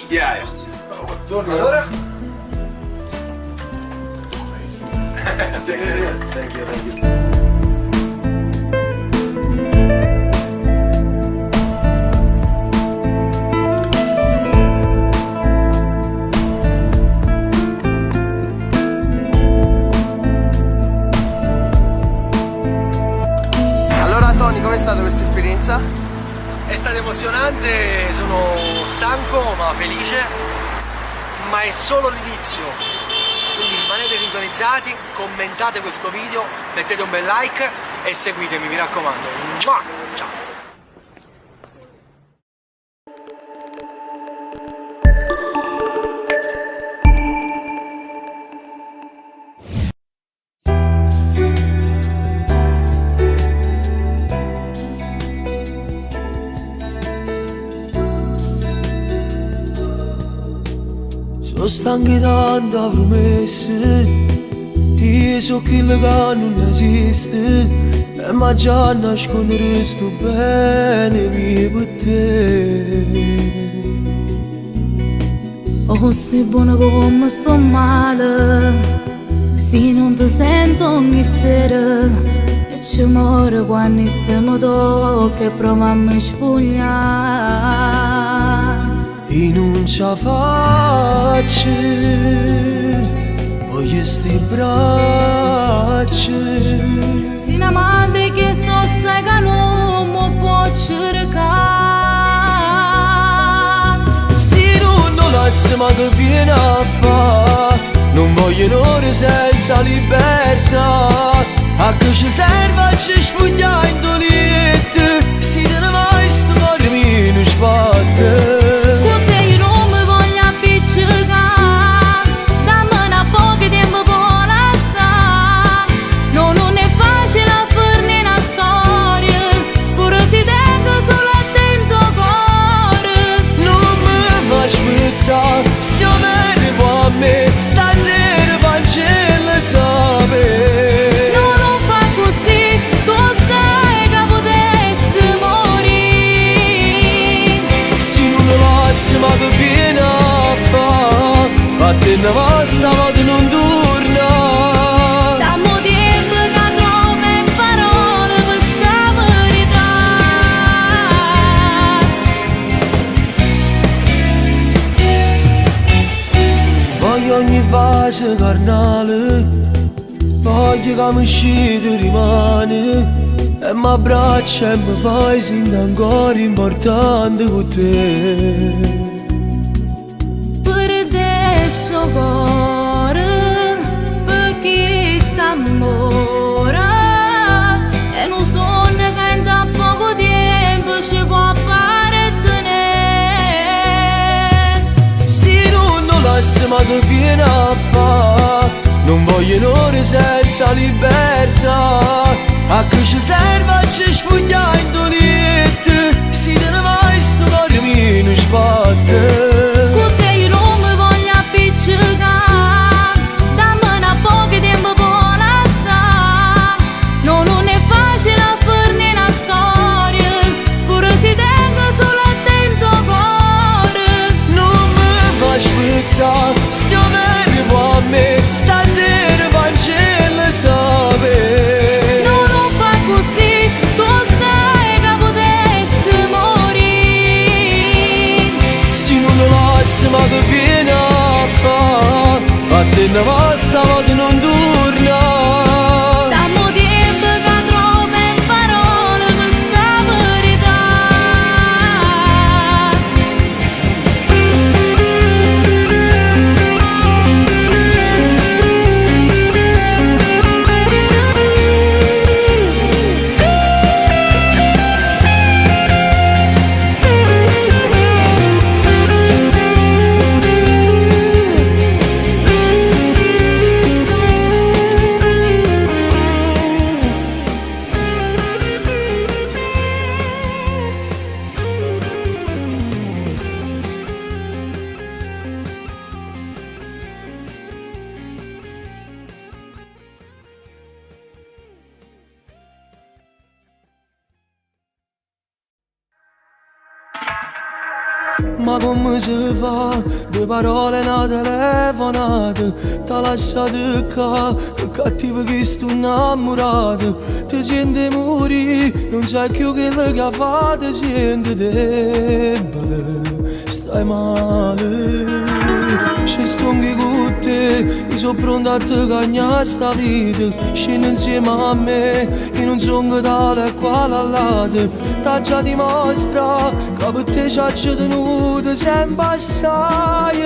Yeah.
Allora? Thank you.
Allora Tony, com'è stata questa esperienza?
È stato emozionante, sono stanco ma felice, ma è solo l'inizio. Quindi rimanete sintonizzati, commentate questo video, mettete un bel like e seguitemi, mi raccomando. Ciao!
Sono stanchi tanto a promesse, io so che non esiste, e ma già nascondere sto bene mio per te.
Oh, sei buona come sto male, se non ti sento ogni sera, e ci muore quando siamo tocca e prova a mi spogliare.
E non ce la faccio, voglio sti braccia.
Se una madre che sto sai che non mi può cercare.
Se non lasciamo che viene a fare, non voglio ore senza libertà. A che ci serve a ci spugnare in dolette, se te ne vai sto cuore mi non sbatte.
casa carnale, voglio che mi uscite rimane e mi abbraccia e mi fai sentire ancora importante con te.
Per adesso cuore, perché sta amore e non so che in da poco tempo ci può fare tenere.
Se non lo lascio ma che viene a fa, non voglio ore senza libertà. A che ci serve a ci spugnare in dolette, si te ne vai sto cuore mio non sbatte.
Con te io non mi voglio appiccicare, dammi un po' che tempo può lasciare. No, non è facile a farne una storia, pure si tenga solo attento cuore.
Non mi fa aspettare, se arrivo a me, stasera Vangelo sapere. Ma che viene a fa, a te ne basta ma che non torna.
Dammo tempo che trovi parole per sta verità.
Ma come si fa? Due parole nate telefonate, t'ha lasciato qua, che cattivo che sto innamorato. Ti senti morire, non sai più quello che ha fatto, ti senti debole, stai male. Ci sto anche con te, io sono pronto a te cagnare sta vita. Scendi insieme a me, io non sono tale e quale all'altro. T'ha già dimostra che per te c'ha tenuto sempre assai,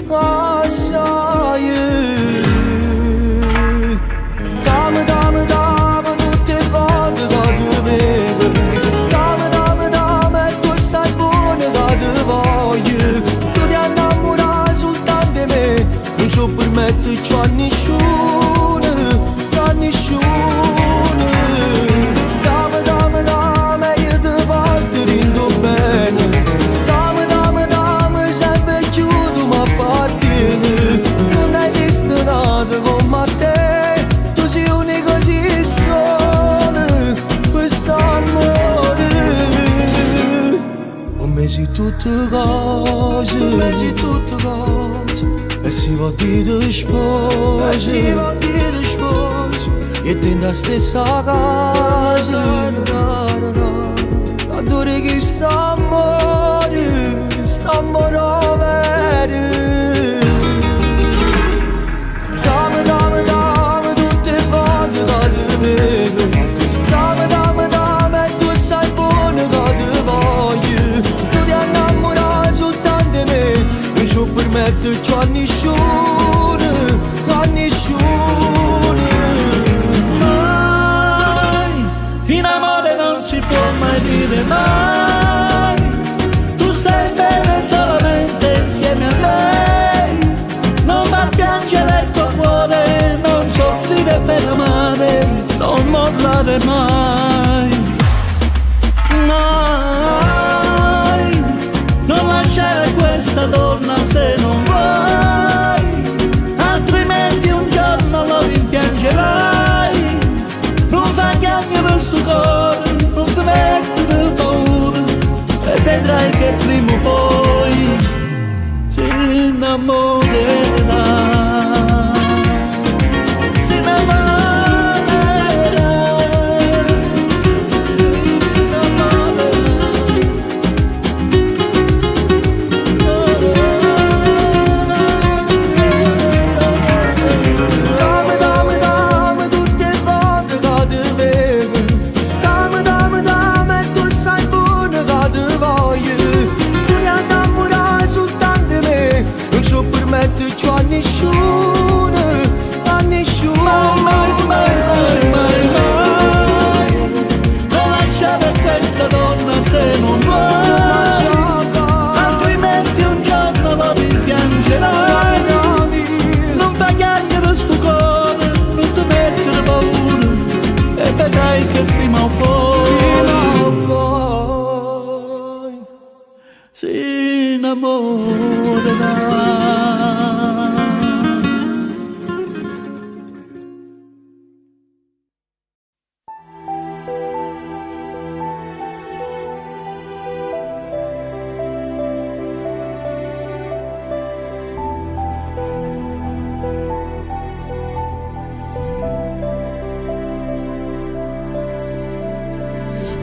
assai. Dammi, dammi, dammi tutte le volte che ti vedo. Dammi, dammi, dammi e tu sai buono che ti voglio. Tu ti innamorare soltanto di me, non ci permetto a nessuno, a nessuno. Dammi, dammi, dammi io ti porto rindo bene. Dammi, dammi, dammi sempre più tu mi appartieni. Non esiste nada come te, tu sei unico esistono, quest'amore. Con me sei tutte cose, con me sei tutte cose. E si va dire sposa, e si va dire sposa. E te nella stessa casa, adore che sta amore vero. Dammi, dammi, dammi tutte le volte che ti vedo. Dammi, dammi, dammi e tu sai buono che ti voglio. Tu ti innamorare soltanto di me, non ci permetto a nessuno, a nessuno.
Mai, in amore non si può mai dire mai. Tu sei bene solamente insieme a me. Non far piangere il tuo cuore, non soffrire per amare, non mollare mai. Mai, non lasciare questa donna se non vuoi, altrimenti un giorno lo rimpiangerai. Non fai piangere questo cuore, non ti mettere paura, e vedrai che prima o poi si innamorerà. Si innamorerà.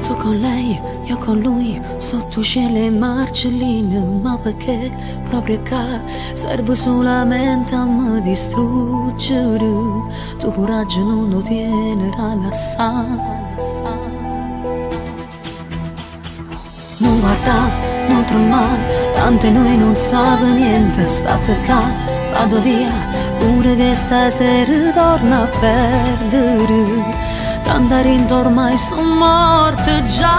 Tu con lei, io con lui, sotto cielo e marcelline. Ma perché proprio qua serve solamente a me distruggere. Tu coraggio non lo tiene a lasciare. Non guarda, non tremare, tanto noi non sappiamo niente. State qua, vado via, pure che stasera torna a perdere. Tant'è ormai sono morte già.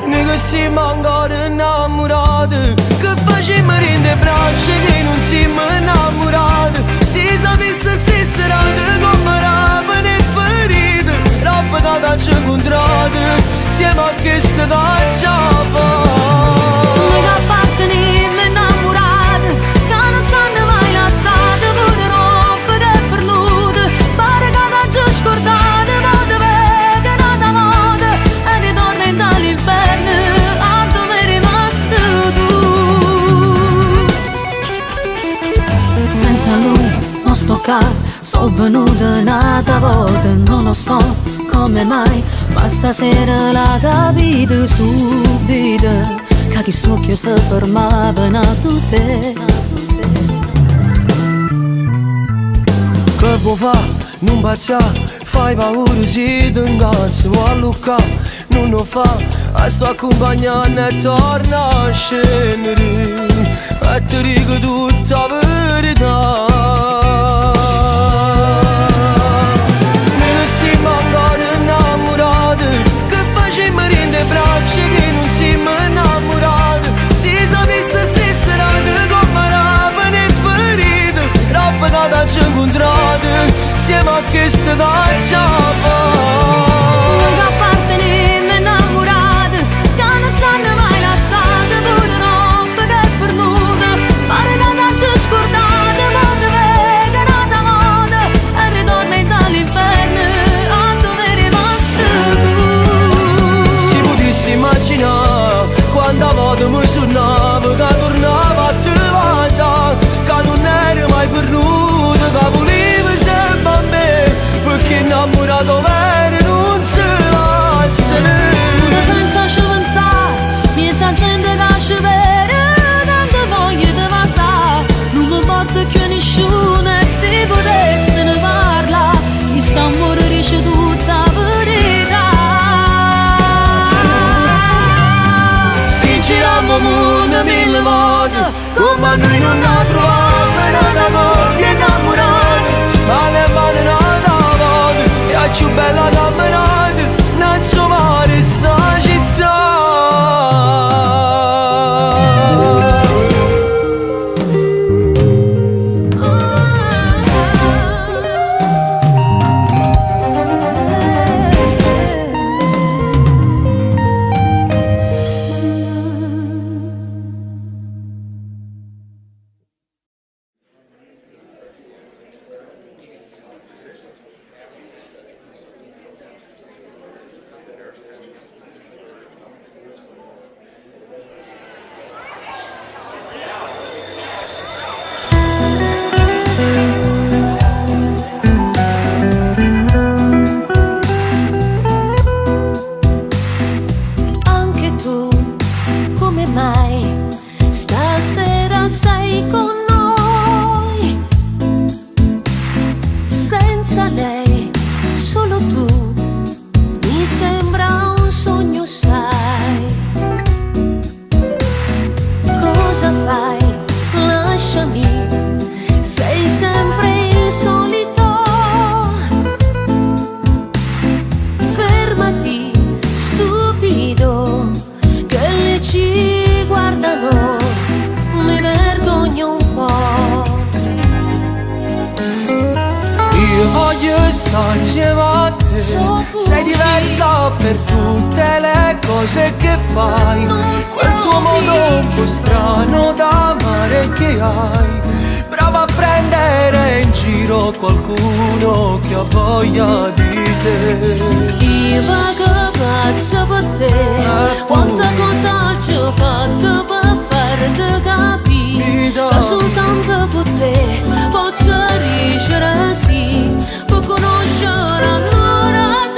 Noi che siamo ancora innamorati, che facciamo rinde braccia che non siamo innamorati. Si sapesse stesse rate come rapine e ferite, roba che t'ha incontrato, insieme a queste cacciava.
Noi che apparteniamo innamorati, che non sanno mai lasciate, pure roba che è perduta. Pare che t'ha già scordate, ma dove che nata moda e ritorna dall'inferno a dove è rimasto tu. Senza lui non sto qua, sono venuta un'altra volta, non lo so come mai, ma stasera la capito subito, che chi stucchio si fermavano a tutte.
Che vuoi fare? Non baciare, fai paura se ti ingazzi. Vuoi Luca? Non lo fa, sto accompagnando e torna a scendere e ti dico tutta la verità. Noi siamo ancora innamorati, che facciamo rinde braccia che non siamo innamorati. Si sapesse stesse rate come rapine e ferite, roba che t'ha incontrato, insieme a queste cacciava.
Noi che apparteniamo innamorati, che non sanno mai lasciate, pure roba che è perduta. Pare che t'ha già scordate, ma dove che è nata moda e ritorna dall'inferno a dove è rimasto tu.
Si potessi immaginare quanta volta mi suonava, che tornava a te casa, che non eri mai perduta, che volevi sempre a me, perché innamorato vero non si lascia.
Pure senza ci pensare, miezza gente che ci vede, tante voglie di passare. Non mi porta più nessuno e se potesse ne parla, chi sta a morire dice tutta la verità.
Si giriamo mondo mille volte, come a noi non ha trovato nata coppia innamorata, ma le mani nata volte, e la più bella camminata, non so mare sta città.
Anche tu, come mai, stasera sei con noi? Senza lei, solo tu, mi sembra un sogno, sai. Cosa fai? Lasciami, sei sempre il solito. Fermati, stupido, che lì ci guardano, mi vergogno un po'.
Io voglio stare insieme a te, sei diversa per tutte le cose che fai, quel tuo modo un po' strano d'amare che hai. Prova a prendere in giro qualcuno che ha voglia di te.
Io vago pazzo per te, quanta cosa ci ho fatto per farti capire che soltanto per te posso riuscire sì, per conoscere allora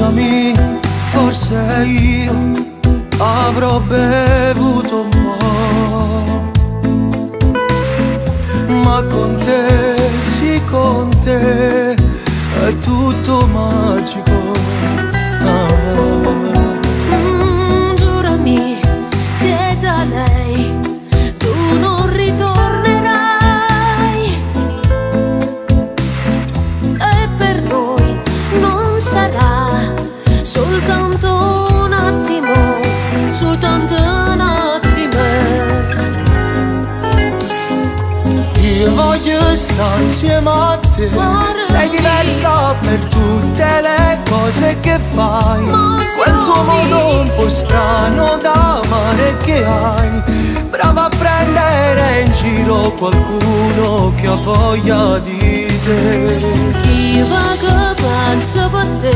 Scusami, forse io avrò bevuto un po', ma con te, sì con te, è tutto magico.
Giurami che da lei tu non ritornerai, e per noi non sarà soltanto un attimo, soltanto un attimo.
Io voglio stare insieme a te, sei diversa per tutte le cose che fai, quel tuo modo un po' strano da amare che hai, brava a prendere in giro qualcuno che ha voglia di te.
Io che penso per te,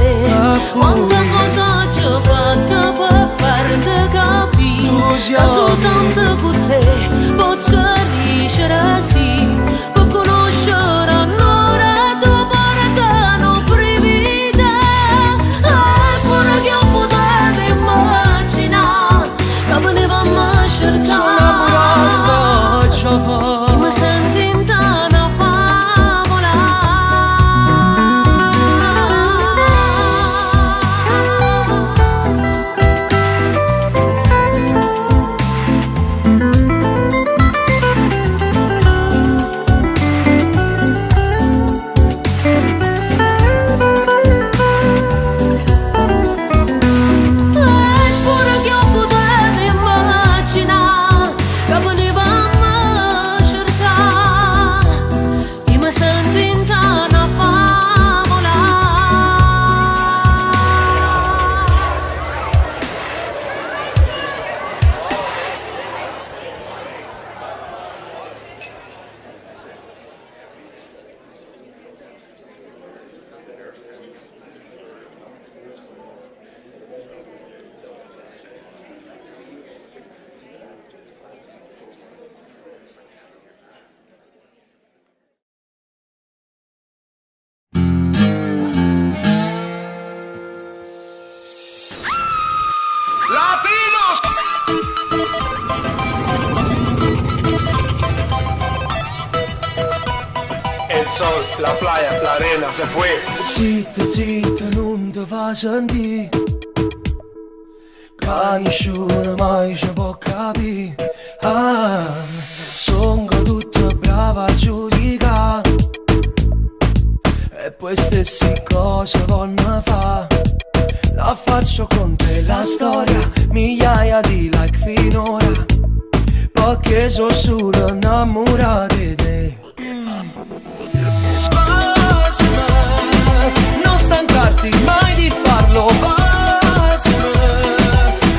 quanta cosa ci ho fatto per farti capire che soltanto con te posso riuscire sì, per conoscere ancora tuo paratano privita. Pure che io potevo immaginare che venivamo a cercare.
Sono innamorato, faccia fa,
mi senti in tana favola. Eppure che io potevo immaginare che venivamo a cercare, io mi sento in tana favola.
El sol, la playa, la arena se fue.
zitta, zitta, non ti fa sentire, che nessuno mai ci può capire. Sono tutto brava a giudicare, e poi stessi cose vogliono fare. La faccio con te la storia, migliaia di like finora, perché sono solo innamorato di te. Basime, non stancarti mai di farlo, basime,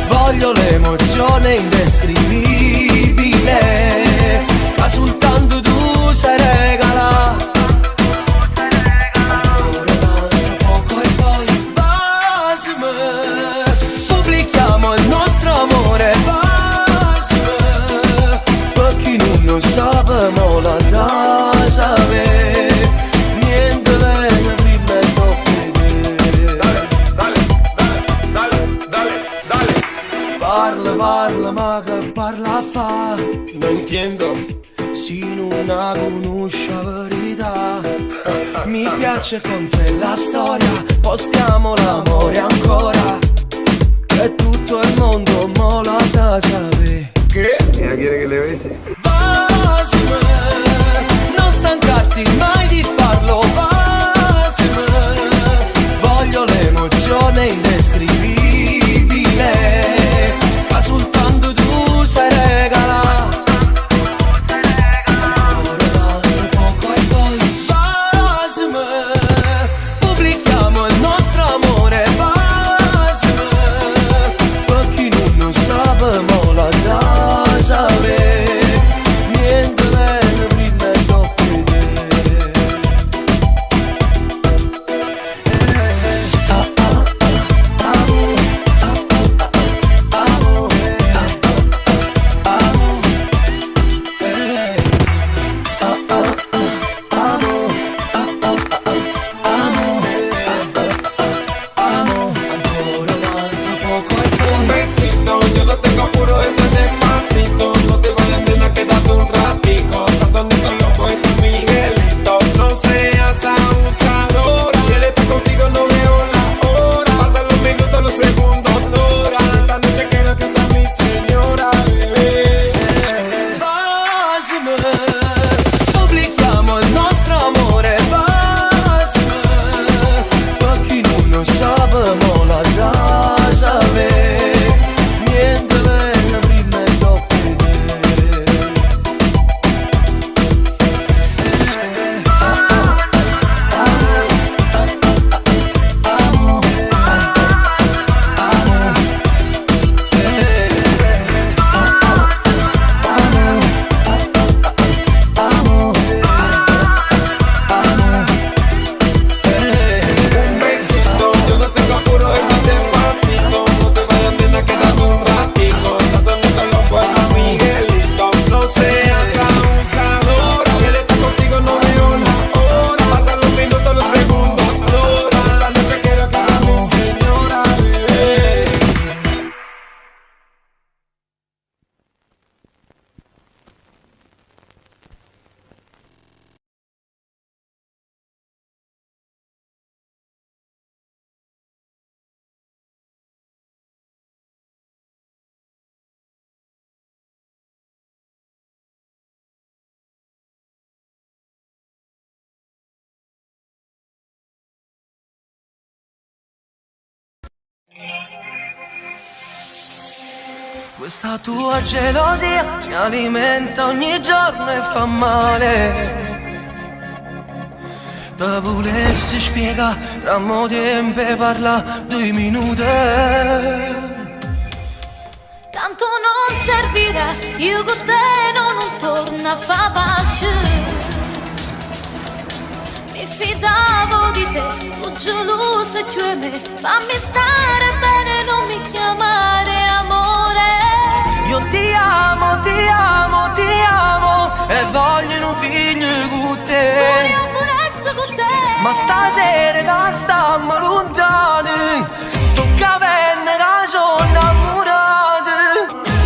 voglio l'emozione indescrivibile che soltanto tu sai regalare. Ancora tanto poco e poi basime, pubblichiamo il nostro amore, basime, per chi non sappiamo la sapere, niente viene prima e dopo vedere.
Dale.
Parla, ma che parla fa? Non entiendo. Si non la conosce la verità. Mi piace con te la storia, postiamo l'amore ancora, e tutto il mondo mola da sapere.
¿Qué? ¿Ella quiere que le bese?
Basime, non stancarti mai di farlo, basime, voglio l'emozione indescrivibile che soltanto tu sai regalare. Ancora tanto poco e poi basime, pubblichiamo il nostro amore, basime, per chi non sappiamo la da sapere.
Questa tua gelosia si alimenta ogni giorno e fa male. Te volessi spiegare, rammo tempo parla 2 minuti.
Tanto non servirà, io con te non torno a fa pace. Mi fidavo di te, tu geloso e tu e me. Fammi stare bene, non mi chiamare amore.
Io ti amo, ti amo, ti amo e voglio un figlio con te.
Voglio pure essere con te.
Ma stasera che stiamo lontani, sto capendo che sono innamorata.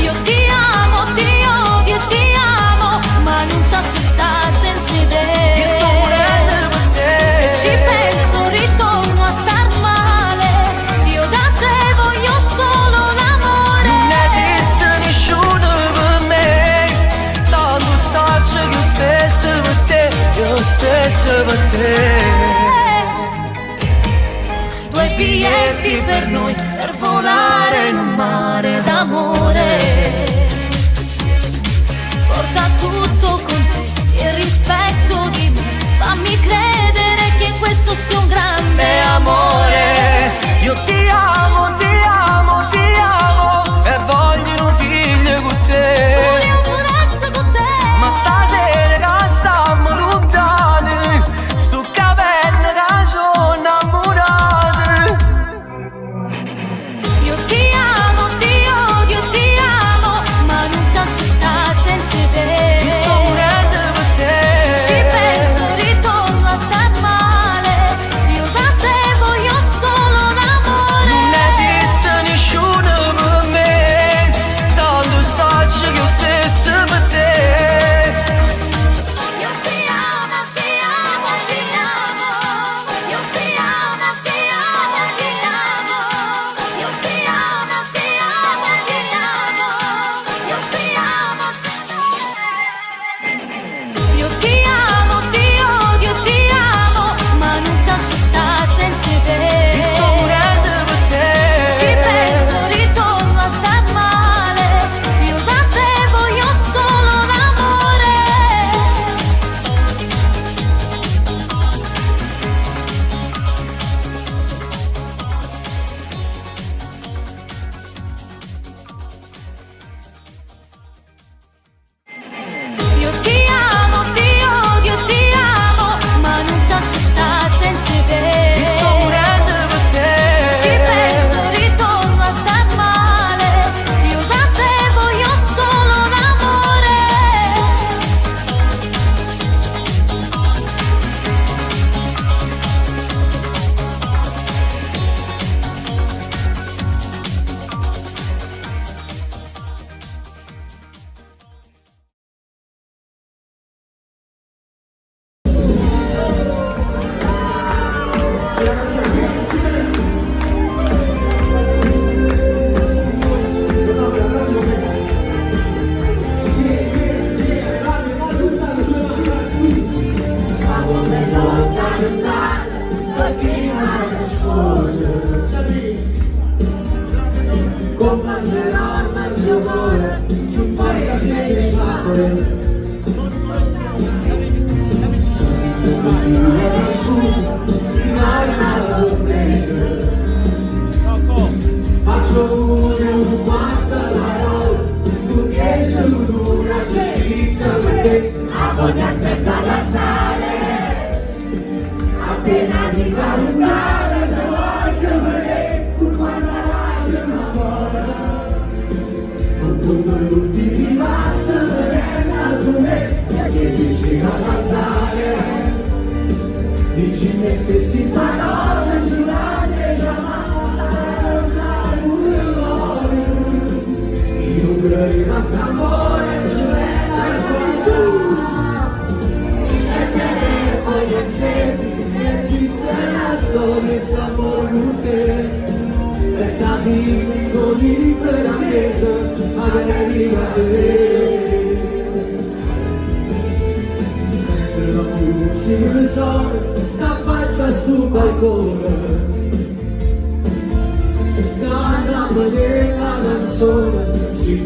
Io ti amo, ti odio e ti amo, ma non so ci sta senza te.
Io sto morendo per te.
Se ci penso ritorno a star male. Io da te voglio solo l'amore.
Non esiste nessuno per me, tanto so che io stesso per te, io stesso per te.
Due biglietti per noi, per volare in un mare d'amore. Porta tutto con te, il rispetto di me. Fammi credere che questo sia un grande amore.
Io ti amo, ti amo, ti amo e voglio un figlio con te.
Voglio pure essere con te.
Ma stasera che stiamo lontani, sto capendo che sono innamorata.
Io ti amo, ti odio, ti amo, ma non so ci sta senza te.
Io sto morendo per te.
Ci penso, ritorno a star male. Io da te voglio solo l'amore.
Non esiste nessuno per me, tanto so che io stesso per te.
Io ti amo, ti amo, ti amo. Io ti amo, ti amo, ti amo. Io ti amo, ti amo, ti amo. Io ti amo. Io ti amo, ti odio, ti amo, ma non so ci sta senza te.
Io sto morendo per te.
Ci penso, ritorno a star male. Io da te voglio solo l'amore. Io ti amo, ti odio, ti amo, ma non so ci sta senza te.
Io sto morendo per te.
Ci penso, ritorno a star male. Io da te voglio solo l'amore.
Si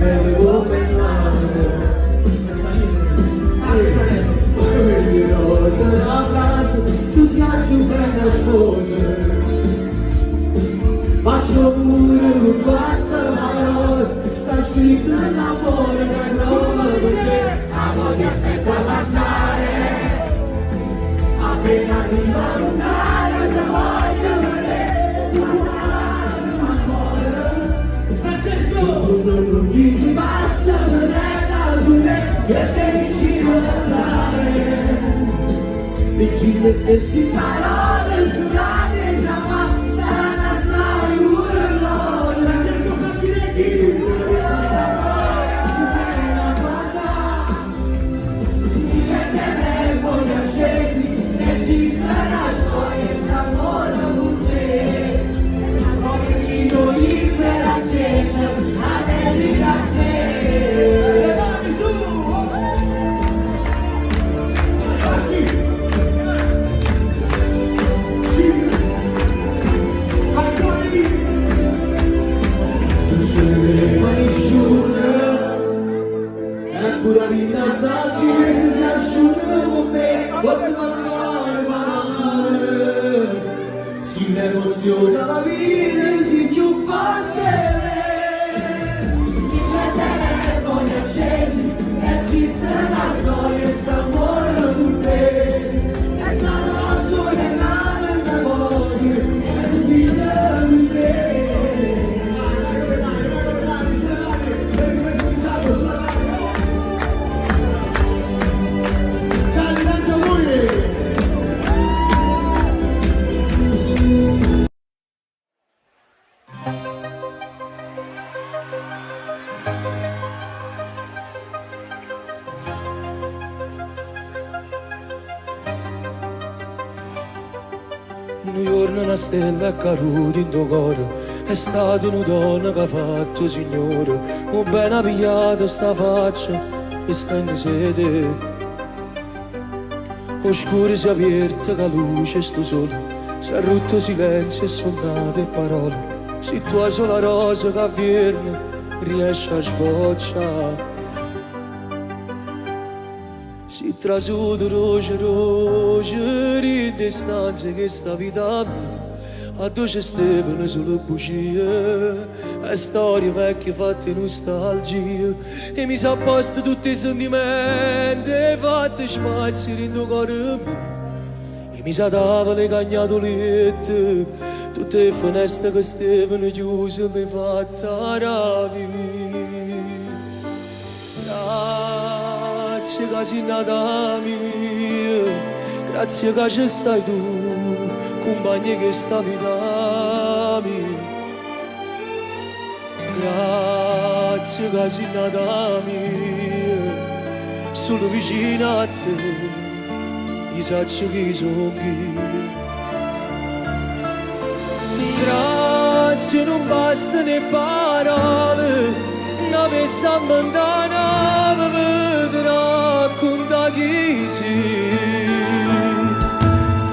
Stessi parole giurate jamais saranno assai urlone. Questa storia si viene a guardare, i telefoni accesi, esiste una storia d'amore con te. Come dico libera chiesa, la dedica a te. Le mani su! Pura vita sta qui, se si asciuga con me, vuoi parlare, parlare. Si emoziona la vita, si più forte. I telefoni accesi, esiste una storia, sta amore con te. E sta notte nella memoria, è un figlio di te.
Un giorno una stella è caduta in tuo cuore, è stata una donna che ha fatto signore, un bene pigliata sta faccia e sta in sede. Oscura si è aperta che luce sto sole, si è rotto silenzio e suonate parole, se tu hai sola rosa che viene riesci a sbocciare. Si trasuda roce, roce, ride stanze che sta vita mia, a dolce Stefano sulle bugie, e storie vecchie fatte nostalgia, e mi sa posto tutti i sentimenti, fatte spazio in tuo cuore mio, e mi sa tavole cagnatolette, tutte le finestre che Stefano chiuse, le fatte rapire. Grazie che sei nata mia, grazie che ci stai tu, compagni che sta vita mia. Grazie che sei nata mia, solo vicino a te, io saccio che sono io. Grazie non basta ne parole, non mi sa mandare, mi vedrà con da chi sei.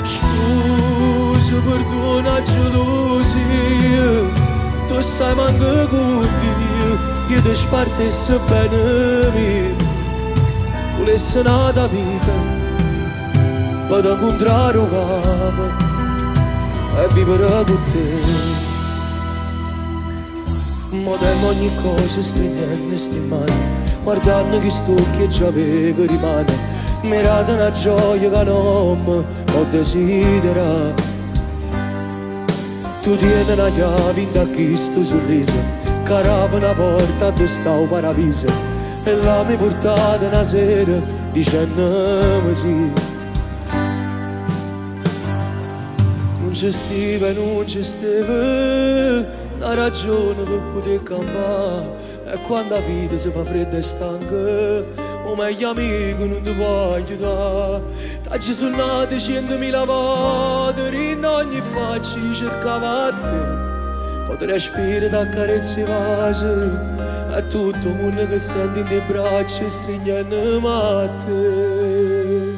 Scusa, perdona, gelosia, tu sai manco con Dio, io ti spartessi bene me. Volessi nata vita, per incontrare un capo e vivere con te. Ma temo ogni cosa stringendo sti mani, guardando che sto che già vedo rimane, mirata una gioia che non ho desidera. Tu tieni una chiave in da questo sorriso, carava una porta dove sta un paradiso, e la mi portata una sera dicendomi sì. Non c'è stiva, non c'è stava una ragione per poter campare, e quando la vita si fa fredda e stanca, o meglio amico non ti può aiutare. T'hai suonato 100.000 volte, in ogni faccia cercava te, potrei respirare da carezze vace, e tutto il mondo che senti in te braccia stringendomi a te.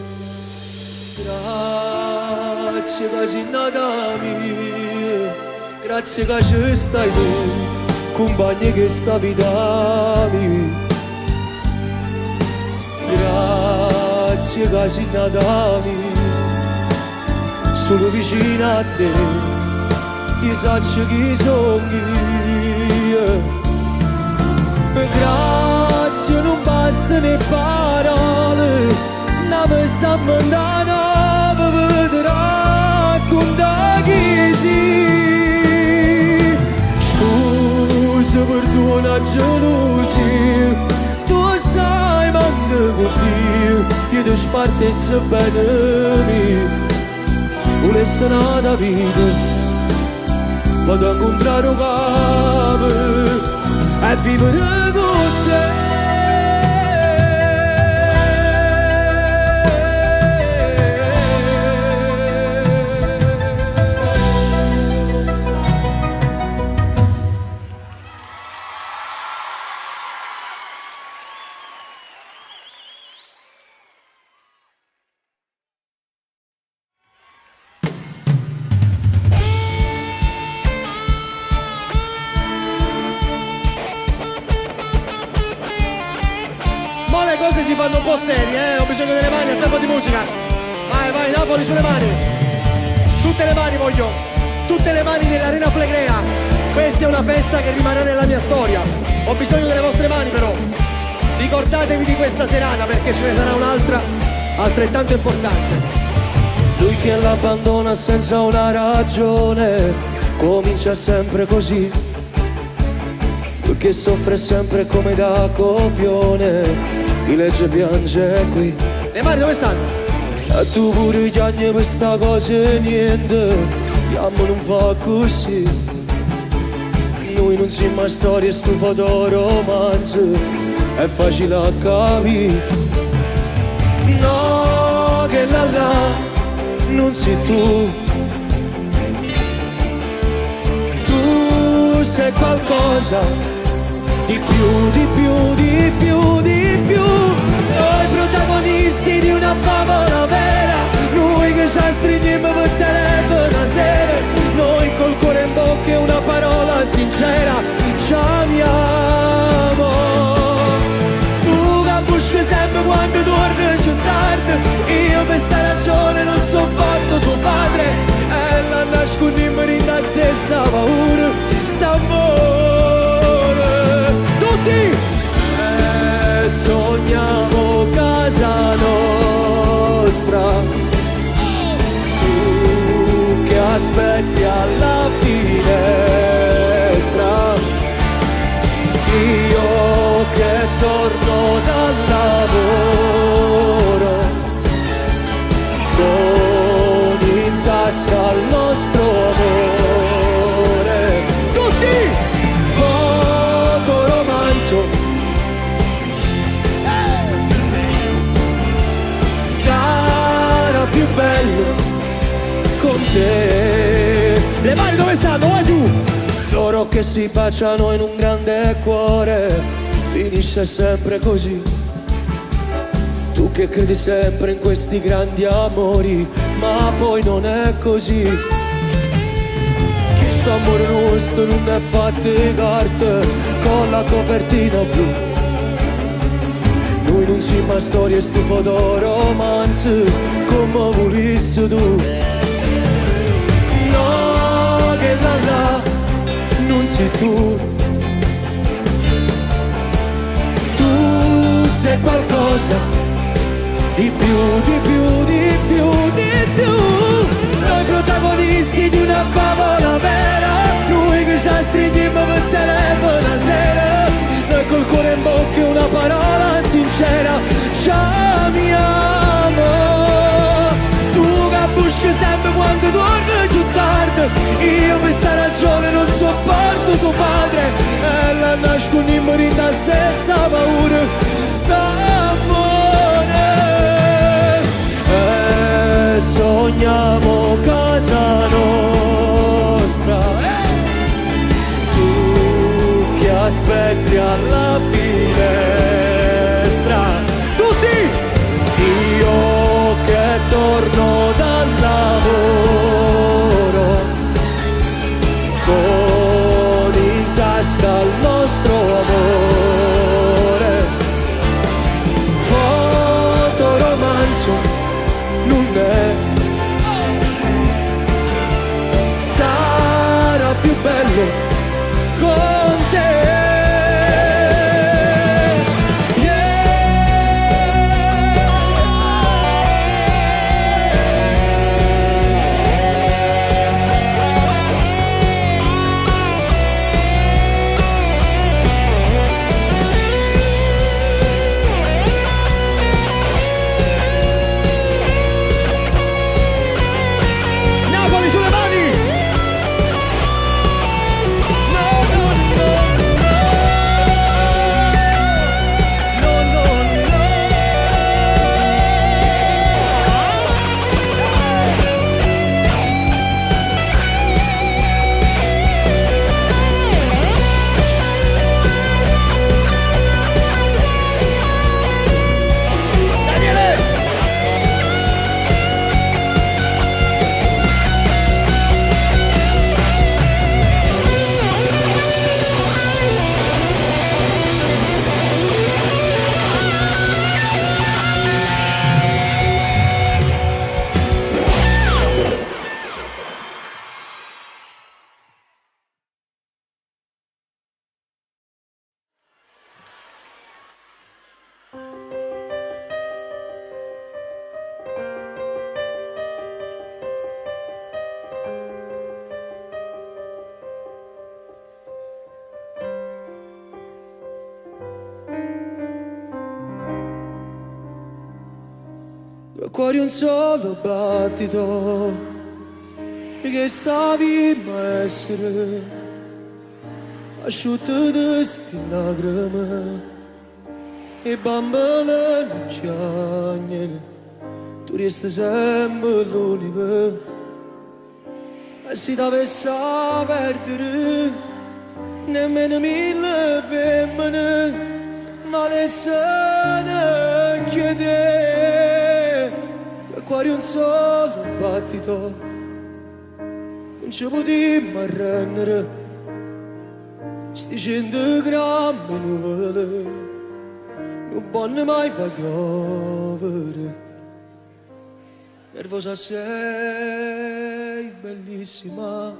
Grazie che sei nata mia, grazie che ci stai tu, compagni che sta vita mia. Grazie che sei nata mia, solo vicino a te, io saccio chi sono io. Grazie non basta ne parole, mi sta mandando vedrà con da chi scusa perdona gelosia tu sai manca con Dio che ti spartesse bene me volesse nata vita vado a incontrare un capo e vivere con te.
Le cose si fanno un po' serie, ho bisogno delle mani, a tempo di musica. Vai, vai, Napoli sulle mani. Tutte le mani voglio, tutte le mani dell'Arena Flegrea. Questa è una festa che rimarrà nella mia storia. Ho bisogno delle vostre mani però. Ricordatevi di questa serata perché ce ne sarà un'altra altrettanto importante.
Lui che l'abbandona senza una ragione comincia sempre così. Lui che soffre sempre come da copione chi legge piange qui.
Le mani dove stanno?
E tu pure chiagni questa cosa e niente chiamo non fa così. Noi non siamo mai storie stufa di romanzo è facile a capire. No che là non sei tu. Tu sei qualcosa di più, di più, di più, di più. Noi protagonisti di una favola vera. Noi che ci stringiamo per telefono a sera. Noi col cuore in bocca e una parola sincera ci amiamo. Tu che buschi sempre quando torni giù tardi. Io per sta ragione non sopporto tuo padre. E la nascondiamo in la stessa paura. St'amore sogniamo casa nostra. Tu che aspetti alla finestra. Io che torno dal lavoro con in tasca il nostro amore. Tutti fotoromanzo. Più bello con te.
Le mani dove stanno? Vai tu!
Loro che si baciano in un grande cuore finisce sempre così. Tu che credi sempre in questi grandi amori ma poi non è così. Che st'amore nostro non è fatto di carte con la copertina blu. Noi non siamo a storie stufo di romanzo come volessi tu. No che là non sei tu. Tu sei qualcosa di più, di più, di più, di più. Noi protagonisti di una favola vera. Noi che ci stringiamo per telefono a sera. Noi col cuore in bocca e una parola sincera ci amiamo. Tu che buschi sempre quando torni giù tardi. Io per sta ragione non sopporto tuo padre. E la nascondiamo in la stessa paura. St'amore e sogniamo casa nostra. Aspetti alla finestra. Tutti! Io che torno dal lavoro con in tasca il nostro amore. Fotoromanzo non è. Sarà più bello con te. due cuori un solo battito, e che stavi a essere asciutto di sti lacrime e bambole non chiagnano, tu resti sempre l'unica, e se dovessi perdere nemmeno 1000 femmine valessero chiedere, due cuori un solo battito, non ci potremmo arrendere, sti 100 grammi nuvole non possono mai far piovere. Nervosa sei, bellissima,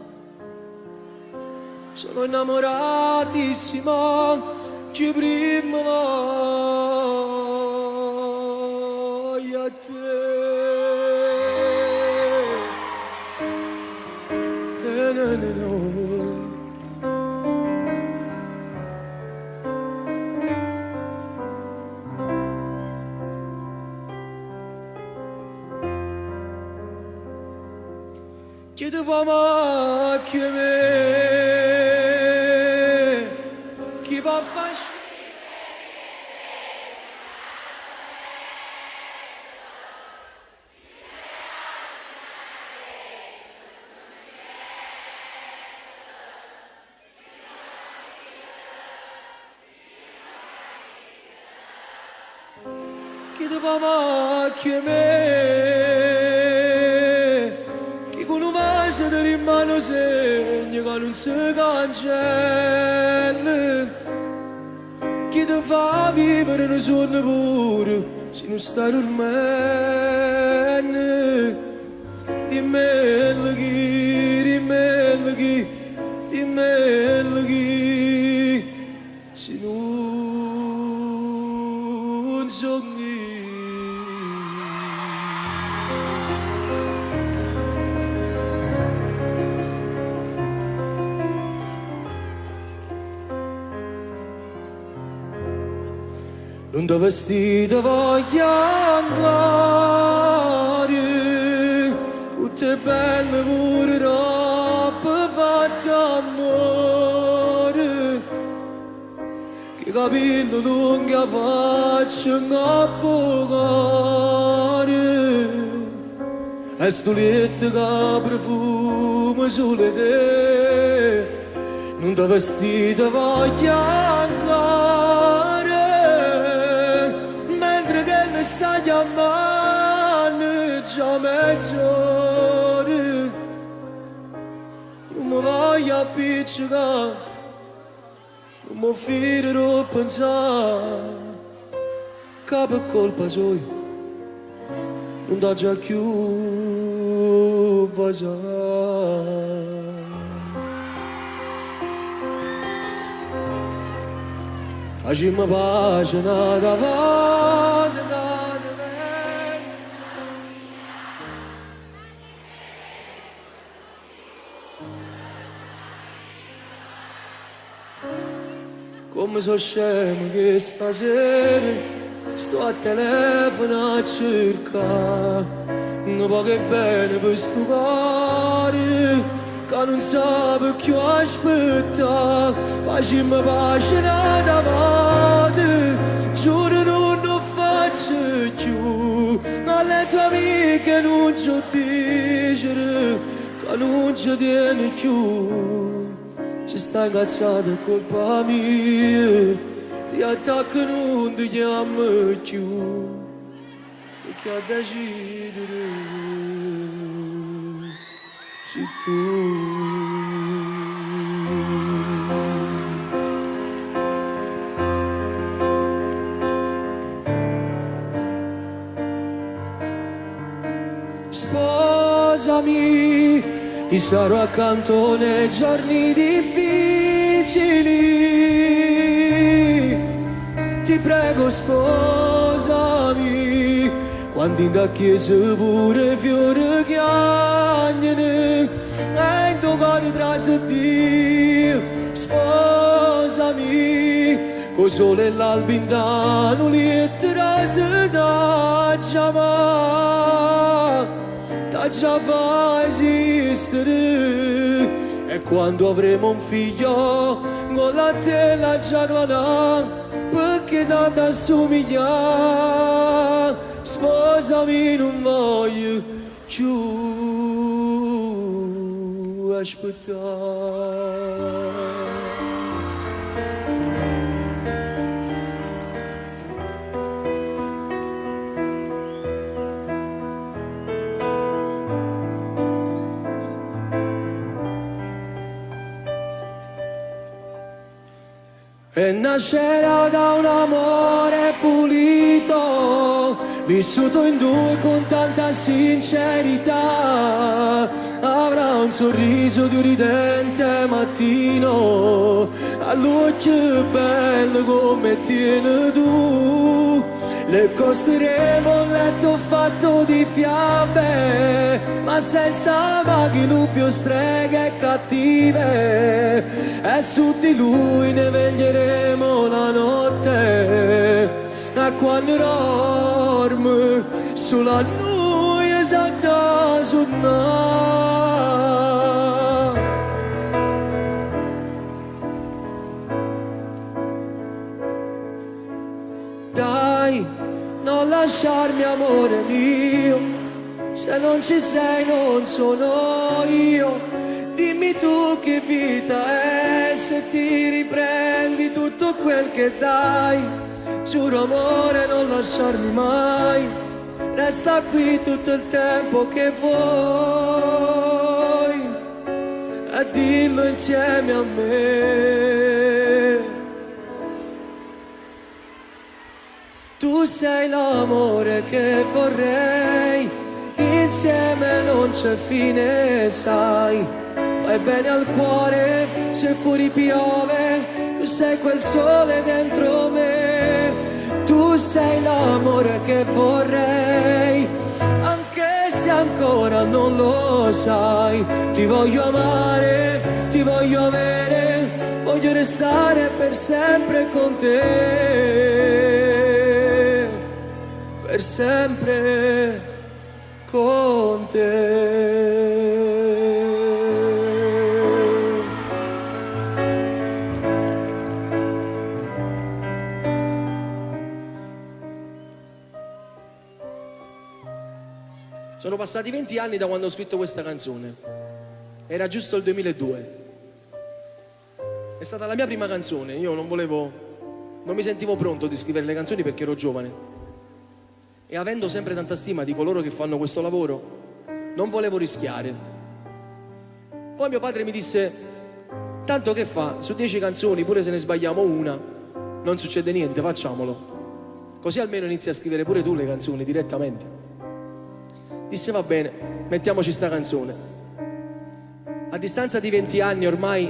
sono innamoratissima, che prima voglio a te. No. Chiede mamma che me chi va a fare chiede mamma che me chi con un vaso di rimane segno che non si cancella, chi ti fa vivere un sonno pure se non stai dormendo. Dimmelo chi, se non sogni. Non da vestito voglio andare, tutte belle pure roba fatta amore, che capello lungo faccio ngappo cuore, e sto letto che profuma sulle te. Non da vestito voglio andare, sta chiamando già mezz'ora, non mi voglio appiccicare, non mi fiderò a pensare che per colpa sua non dà già più vasare. Facciamo pace davanti da me. Come sono scemo che stasera sto a telefono a cercare un po' che bene per sto cuore che non sa più aspettare. Facciamo pace davanti, giuro non lo faccio più, alle tue amiche non ci dire che non ci tieni più. Ci sta incazzata, è colpa mia, riattacca non ti chiamo più, perché a decidere sei tu. Sposami, ti sarò accanto nei giorni difficili. Ti prego sposami, quando in da chiesa pure fiore chiagnano e in tuo cuore trasci Dio. Sposami, con o sole e l'albindano lettera se da chiamare, da già fa esistere. E quando avremo un figlio con la tela già clanà, perché tanto assomiglia, sposami non voglio più aspettare. E nascerà da un amore pulito, vissuto in due con tanta sincerità. Avrà un sorriso di un ridente mattino, all'occhio bello come tieni tu. Le costeremo un letto fatto di fiamme, ma senza maghi, più streghe cattive. E su di lui ne veglieremo la notte, e quando dorme sulla noi esatta su noi. Dai, non lasciarmi amore mio, se non ci sei non sono io. Dimmi tu che vita è, se ti riprendi tutto quel che dai. Giuro amore non lasciarmi mai, resta qui tutto il tempo che vuoi, e dillo insieme a me. Tu sei l'amore che vorrei, insieme non c'è fine, sai. Fai bene al cuore se fuori piove, tu sei quel sole dentro me. Tu sei l'amore che vorrei, anche se ancora non lo sai. Ti voglio amare, ti voglio avere, voglio restare per sempre con te, per sempre con te.
Sono passati 20 anni da quando ho scritto questa canzone. Era giusto il 2002. È stata la mia prima canzone. Io non mi sentivo pronto di scrivere le canzoni perché ero giovane. E avendo sempre tanta stima di coloro che fanno questo lavoro, non volevo rischiare. Poi mio padre mi disse: tanto che fa, su 10 canzoni, pure se ne sbagliamo una, non succede niente, facciamolo. Così almeno inizi a scrivere pure tu le canzoni direttamente. Disse va bene, mettiamoci sta canzone. A distanza di 20 anni ormai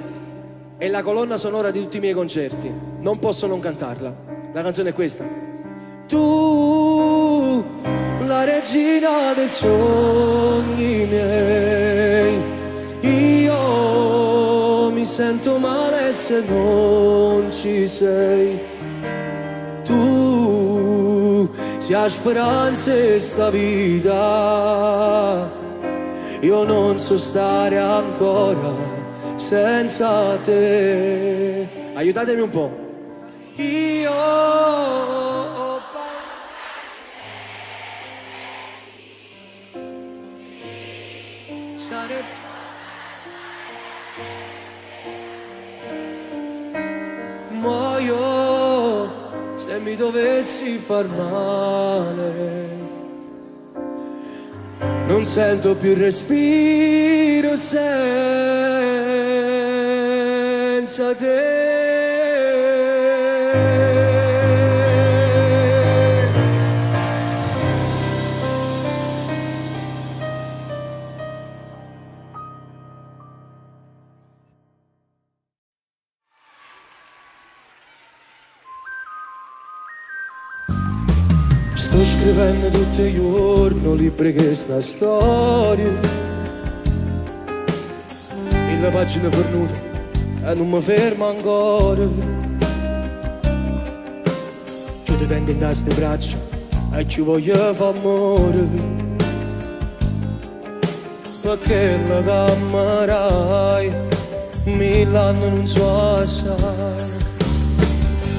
è la colonna sonora di tutti i miei concerti. Non posso non cantarla. La canzone è questa. Tu, la regina dei sogni miei, io mi sento male se non ci sei. Tu, se hai speranze sta vita, io non so stare ancora senza te. Aiutatemi un po'. Io ho sarebbe muoio se mi dovessi far male. Non sento più il respiro senza te. Sto scrivendo tutti i giorni libri che sta storia, e la pagina fornuta e non mi fermo ancora.
tengo in tasca le braccia e ci voglio fare amore, perché la cammerai 1000 anni non so assai.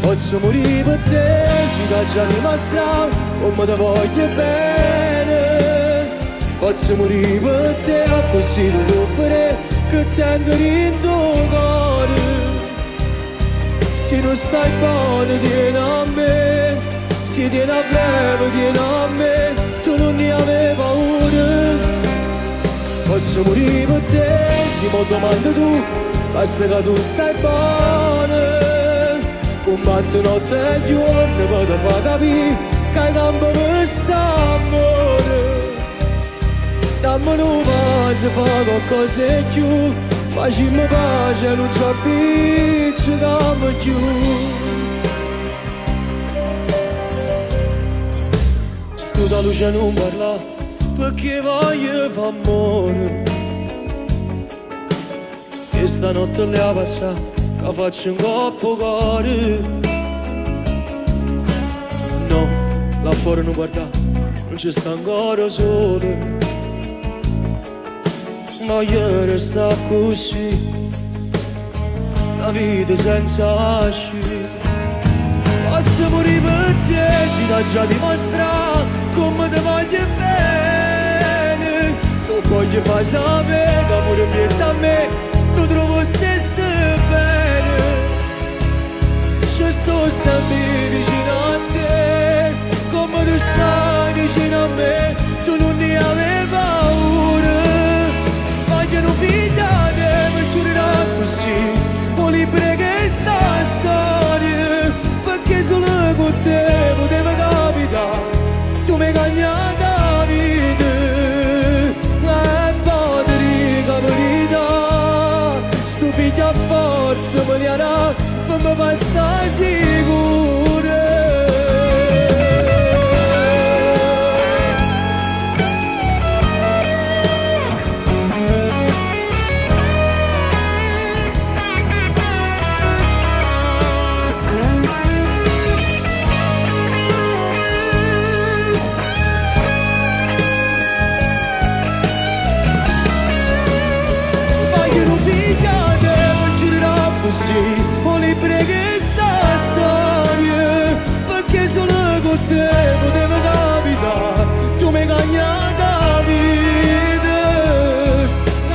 Posso morire per te, si da già dimostrare come ti voglio bene. Posso morire per te, così ti vuoi che tengo in tuo cuore. Se non stai buono tieni a me, se tieni a breve tieni a me, tu non ne avevi paura. Posso morire per te, se mi domandi tu, basta che tu stai buono. Combatto notte e giorno per te far capire che hai campo per st'amore. Dammi una pace, fa qualcosa di più, facciamo pace, non c'ho più, più. Sto da luce non parla, perché voglio fare amore. E stanotte le ha passato, che faccio un coppo cuore. No, là fuori non guarda, non ci sta ancora sole. Voglio restare così, la vita senza asci. Posso morire per te, si da già dimostrare come ti voglio bene. Tu voglio far sapere che amore mio a me, tu trovo stesso bene. Ci sto sempre vicino a te, come tu stai vicino a me, tu non ne avevi paura. Voglio un figlio a te, mi giurerà così, o libera che sta storia, perché solo con te poteva capitare, tu mi hai cagnato la vita. E poi ti dico la verità, sto figlio a forza mi darà, per me va sta sicura. Così, o libera che sta storia, perché solo con te poteva capitare, tu mi hai cagnato la vita.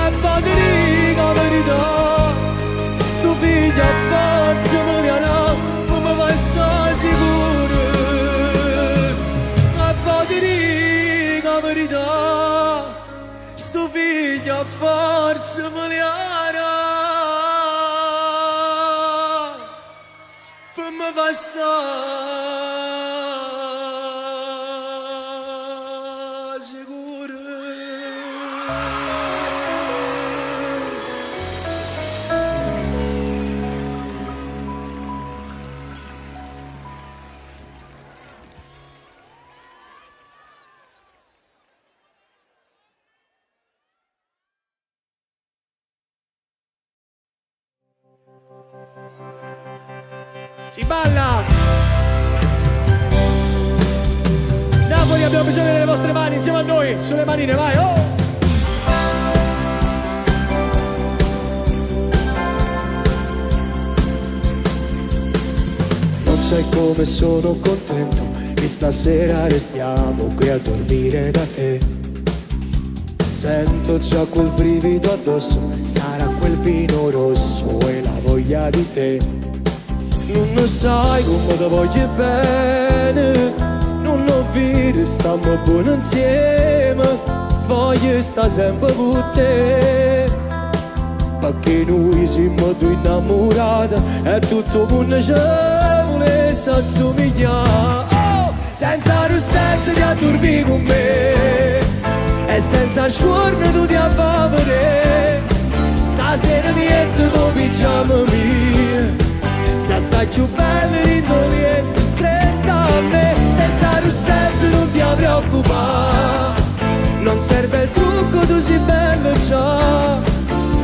E poi ti dico la verità, sto figlio a forza mi viene, come vai sta sicuro. E poi ti dico la verità, sto figlio a forza mi viene. Basta sicuro.
Si balla! Napoli, abbiamo bisogno delle vostre mani insieme a noi, sulle manine, vai, oh!
Non sai come sono contento che stasera restiamo qui a dormire da te. Sento già quel brivido addosso, sarà quel vino rosso e la voglia di te. Non lo sai come ti voglio bene, non lo vedi, stiamo buoni insieme, voglio stare sempre con te. Perché noi siamo due innamorati e tutto il mondo ci volesse assomigliare. Oh! Senza rossetto ti a dormire con me e senza scorno tu ti a favore. Stasera mi metto tu pigiama mia, se assai più bella e indolente stretta a me. Senza rossetto non ti preoccupare, non serve il trucco, tu sei bella già.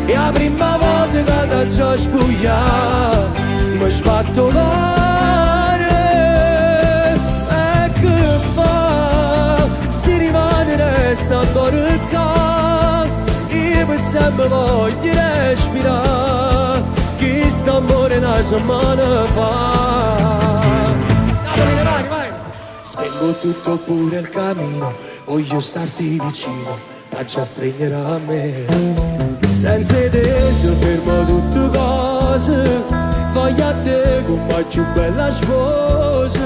E la prima volta che ti già spogliata mi sbatto male. resta ancora qua. Io per sempre voglio respirare chi sta amore una settimana fa.
Napoli, le mani, vai!
Spengo tutto pure il cammino, voglio starti vicino, faccia stringere a me. Senza te si ferma tutte cose, voglio a te come più bella sposa,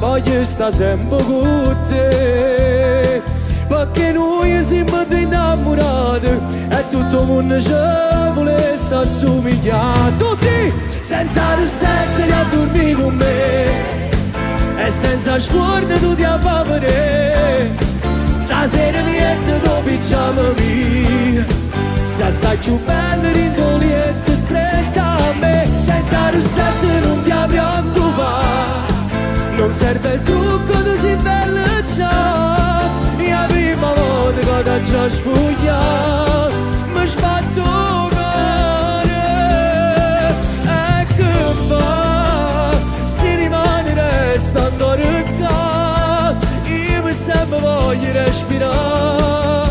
voglio stare sempre con te. Perché noi siamo innamorati e tutto il mondo ci volesse assomigliare. Tutti senza rossetto a dormire con me e senza scuorne tu ti fa vedere. Stasera niente dopo pigiama mia, se assai più bella rindoliette stretta a me. Senza rossetto non ti preoccupare, non serve il trucco, tu sei bella già. La prima volta che ti già spogliato mi sbatto cuore. E che fa? Si rimane resta ancora qua. Io mi sempre voglio respirare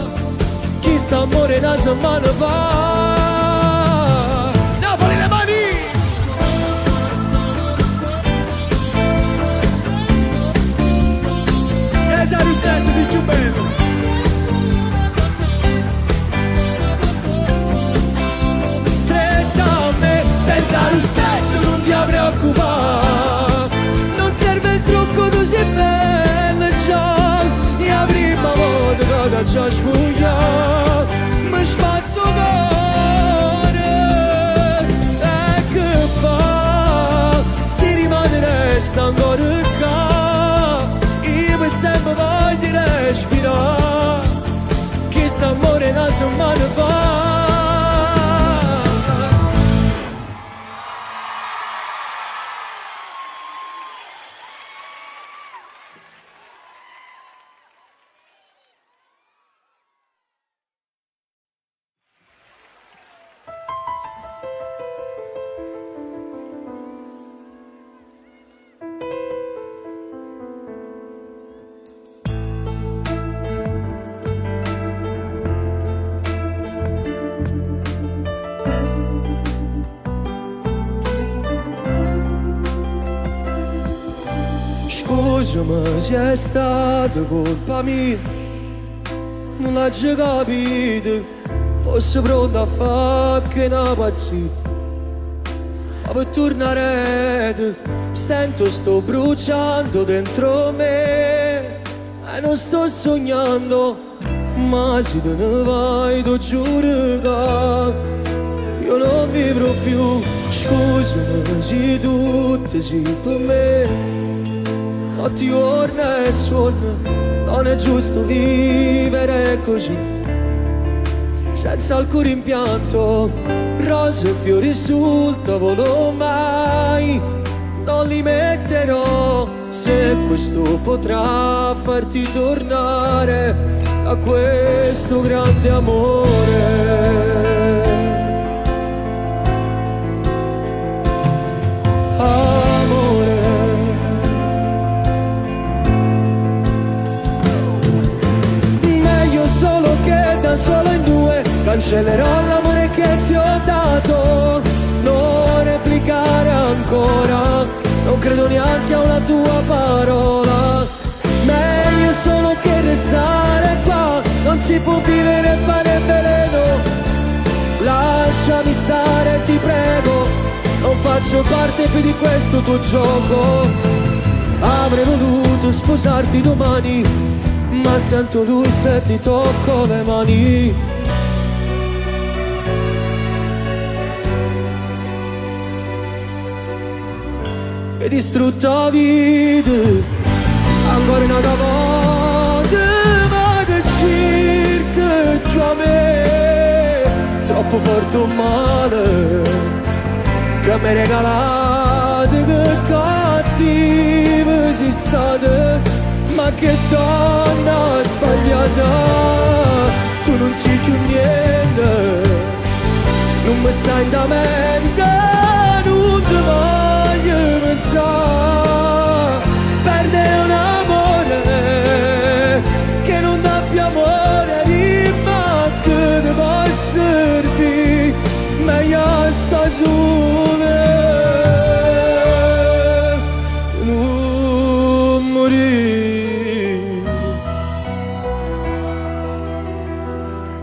chi sta amore una settimana fa. Napoli, le mani!
Senza rossetto sei più bello.
Stretta a me, senza rossetto non ti preoccupare, non serve il trucco, tu sei bella già. La prima volta che ti già spogliato mi sbatto cuore. E che fa? Si rimane resta ancora qua. Io per sempre voglio respirare chi sta amore una settimana fa. Scusami se è stata colpa mia, non l'ho già capito, fosse pronta a fare che una pazzia. Ma per tornare sento sto bruciando dentro me e non sto sognando, ma se te ne vai ti giuro che io non vivrò più. Scusami se tutte sei per me, notti, giorni e sonno, non è giusto vivere così, senza alcun rimpianto, rose e fiori sul tavolo mai, non li metterò, se questo potrà farti tornare a questo grande amore. Solo che da solo in due cancellerò l'amore che ti ho dato, non replicare ancora, non credo neanche a una tua parola. Meglio solo che restare qua, non si può vivere pane e veleno. Lasciami stare, ti prego, non faccio parte più di questo tuo gioco. Avrei voluto sposarti domani, ma sento lui se ti tocco le mani. E distrutta la vita ancora una volta, ma che circa giù a me troppo forte un male che mi regalate, che cattive sei state. Ma che donna sbagliata, tu non sei più niente, non mi stai in da mente, non ti voglio pensare, perdere un amore che non dà più amore.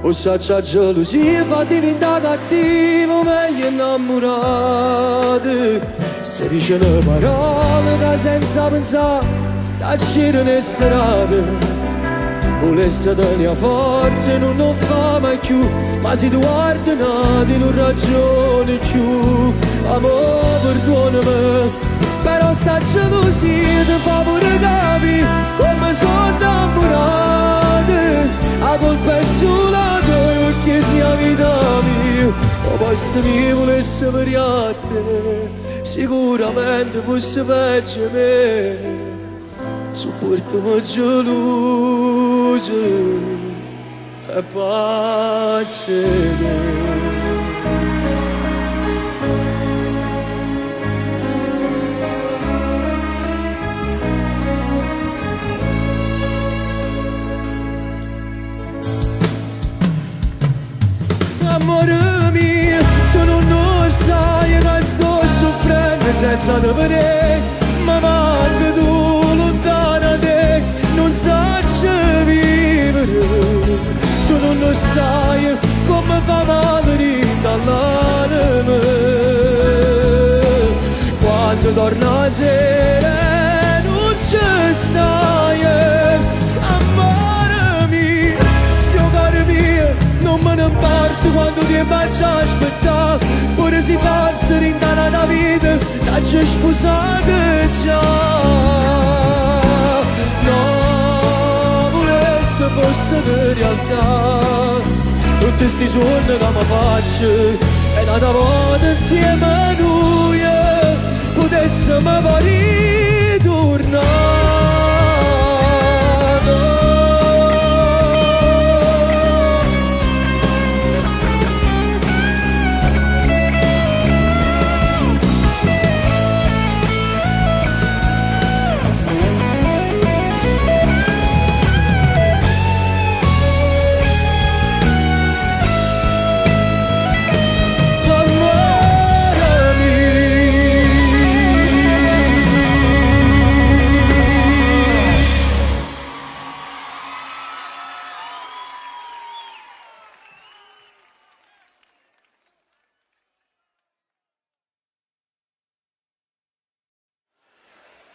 O s'accia gelosia fa diventare cattivo, meglio innamorato. Se dice le parole da senza pensare, da uscire nelle serate. Volesse tenere forza non lo fa mai più, ma si tu guarda nati non ragione più. Amore perdonami, però sta gelosia ti fa pure capire come sono innamorato. La colpa è solo tua perché sia vita mia, ma poi sta mia volesse variate, sicuramente fosse peggio me. Supportami gelosa e pace. Amore mio, tu non lo sai che sto soffrendo senza te vedere, ma manca tu lontana te, non saggio vivere. Tu non lo sai come fa male dall'anima quando torna la sera non ci stai. Amore mio, sto caro mio, non me ne importa quando ti faccio aspettare, pure si passa rintana da vita, da ci sposate già. No, volesse fosse di realtà, tutti sti sogni che mi faccio, e una volta insieme a noi, potessimo poi ritornare.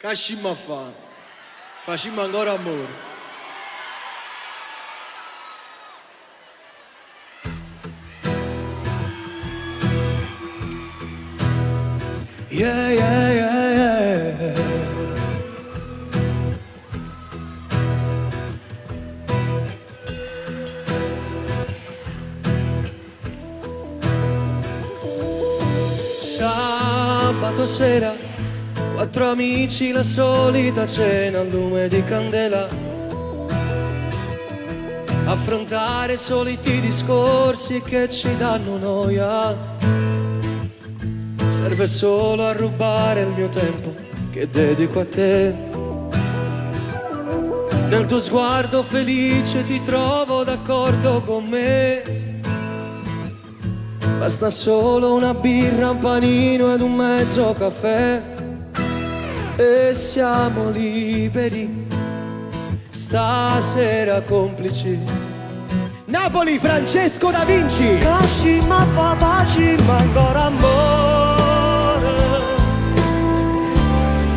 Che scimma fa? Facciamo ancora amore. Yeah, yeah, yeah, yeah. Sabato sera, quattro amici, la solita cena al lume di candela. Affrontare i soliti discorsi che ci danno noia. Serve solo a rubare il mio tempo che dedico a te. Nel tuo sguardo felice ti trovo d'accordo con me. Basta solo una birra, un panino ed un mezzo caffè e siamo liberi, stasera complici.
Napoli, Francesco Da Vinci.
Cacima fa facima ancora amore,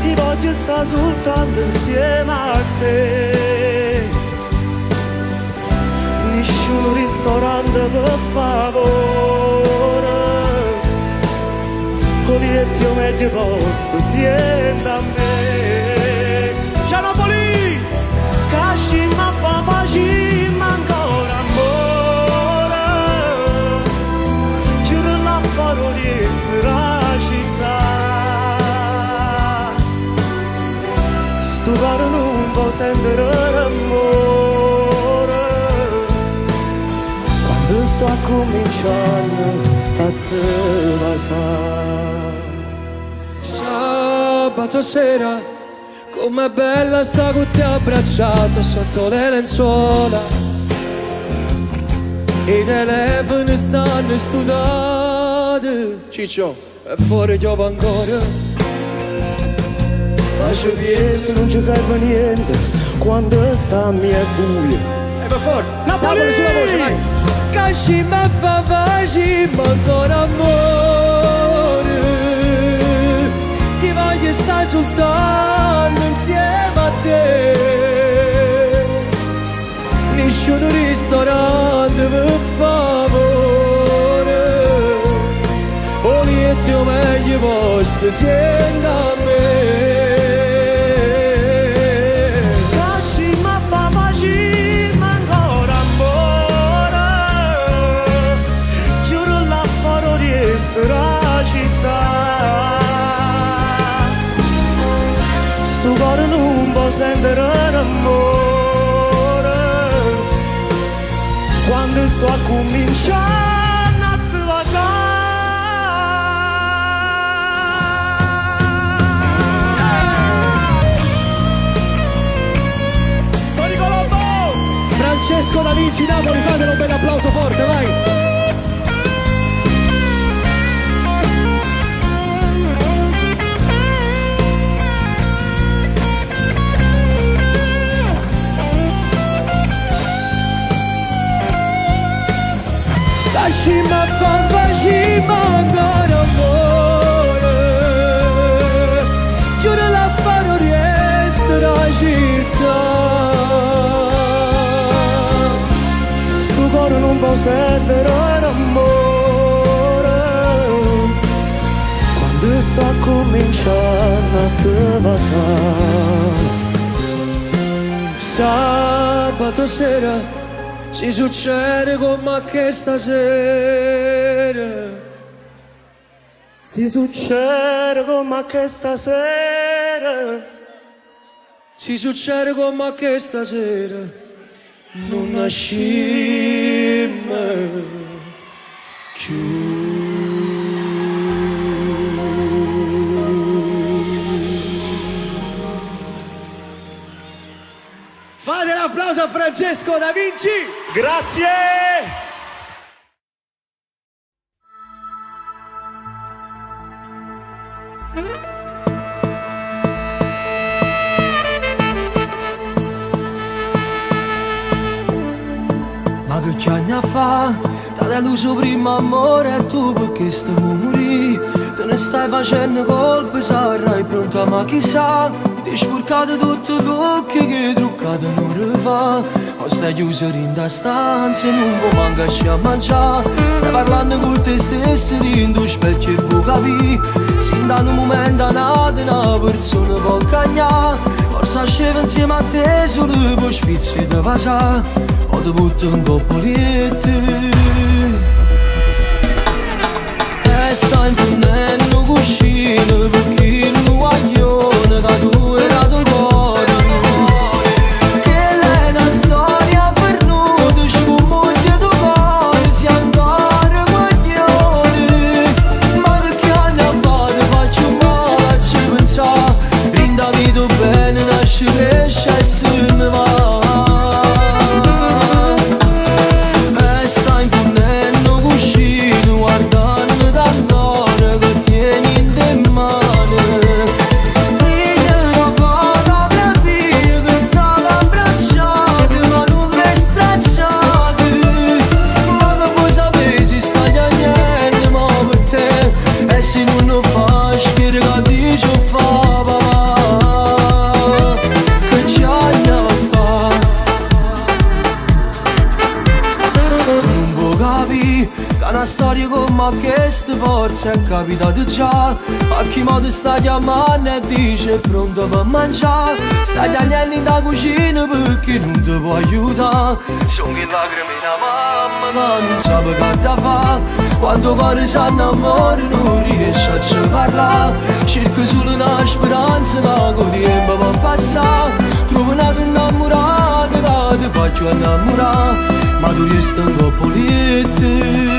ti voglio stare soltanto insieme a te. Nessun ristorante per favore, Colietti o meglio posto sienta a me. Ciao Napoli! Cacima fa facima ancora amore, giuro la farò di sta città. Sto caro non può sentire l'amore, quando sto cominciando a te basare.
Sabato sera, com'è bella sta con te abbracciato sotto le lenzuola. I telefoni stanno studiati, Ciccio, e fuori piove ancora. Ma ci penso non ci serve niente quando sta a mia buia.
Per forza. Napoli sulla voce, vai.
Casci mi fa facile ma ancora amore. Ti voglio stare soltanto insieme a te. Nessun ristorante per favore. Oliette o meglio posto siendo a me.
Casci ma fa facile ma ancora amore. Giuro là fuori di questa città. Sto cuore non può sentire l'amore. Quando sto a cominciare a te
Tony Colombo! Francesco da Vinci Napoli, fatelo un bel applauso forte, vai!
Lasci ma fa facile ma ancora amore. Giuro la farò riestere la città.
sto cuore non può sentire l'amore. Quando sto a cominciare a te basare.
Sabato sera si succede con me che stasera.
Si succede con me che stasera.
Si succede con me che stasera non nascimmo più.
Fate l'applauso a Francesco da Vinci!
Grazie!
Ma che anni fa, t'ha deluso prima amore e tu perché stavi morì. Te ne stai facendo colpe, sarai pronta ma chissà. Ti spurcate tutto l'occhio che truccate non rifà. Ma stai chiuso in da stanza e non può mancarci a mangiare. Stai parlando con te stesso in tuo specchio e vuoi capire. Sin da un momento è nata una persona può cagnare. Forse sceva insieme a te solo per sfizzi da passare. Poi ti butto un coppo liette. E sta imponendo cuscino perché non guaglione da tu e da tuo cuore. Che lei è una storia pernuta, scomoglia tuo cuore, si ancora guaglione. Ma che anni fa ti faccio male a ci pensare. Rinda vito bene, nasce, cresce e se ne va. Una storia come questa forza è capitata già. A chi modo sta chiamando e dice pronto per mangiare. Stai tagliando in da cucina perché non ti può aiutare. Sono che lacrime da mamma che non sa che da fa. Quando cuore si innamora non riesce a ci parlare. Cerca solo una speranza che con tempo può passare. Trovo una innamorata che ti faccio innamorare. Ma tu resti un po' polite.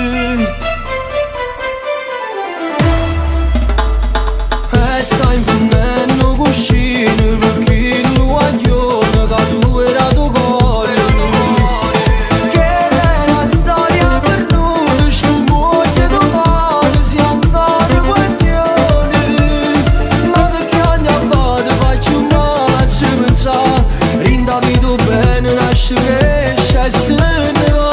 Sta imponendo cuscino perché non guaglione che tu era tuo cuore. Che lei è una storia perduta, scomoglia tuo cuore, si ancora guaglione. Ma che anni fa ti faccio male a ci pensare. Rinda vito bene, nasce, cresce e se ne va.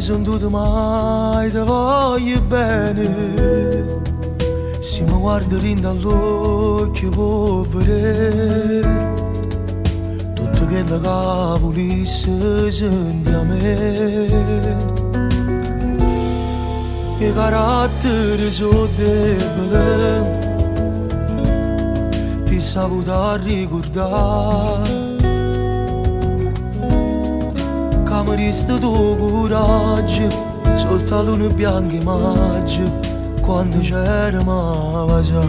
sentito mai ti voglio bene. Se mi guardi rinda all'occhio può vedere tutto quello che volesse senti a me. I caratteri sono deboli, ti saputo ricordare. Che mi resta tuo coraggio sotto la luna bianca e maggio, quando c'eravamo a già.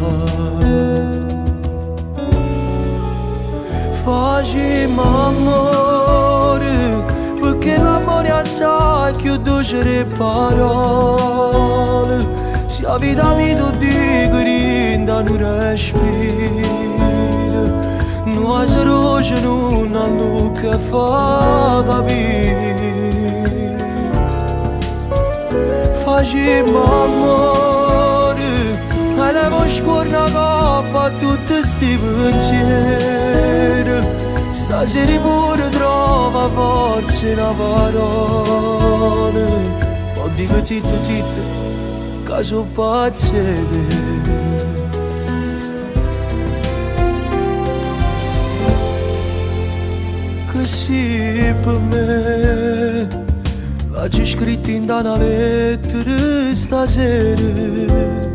Facciamo amore, perché l'amore assai più dolce le parole. Se la vita mi tu dico rinda non respiro, non si roce non hanno che fa capire. Facciamo amore, e levo scorna coppa a tutti sti pensieri. Stasera pure trova forza in una parola. Ma dico zitto zitto, che sono pazzi di te. Che sì per me, l'hai scritto in una lettera stasera.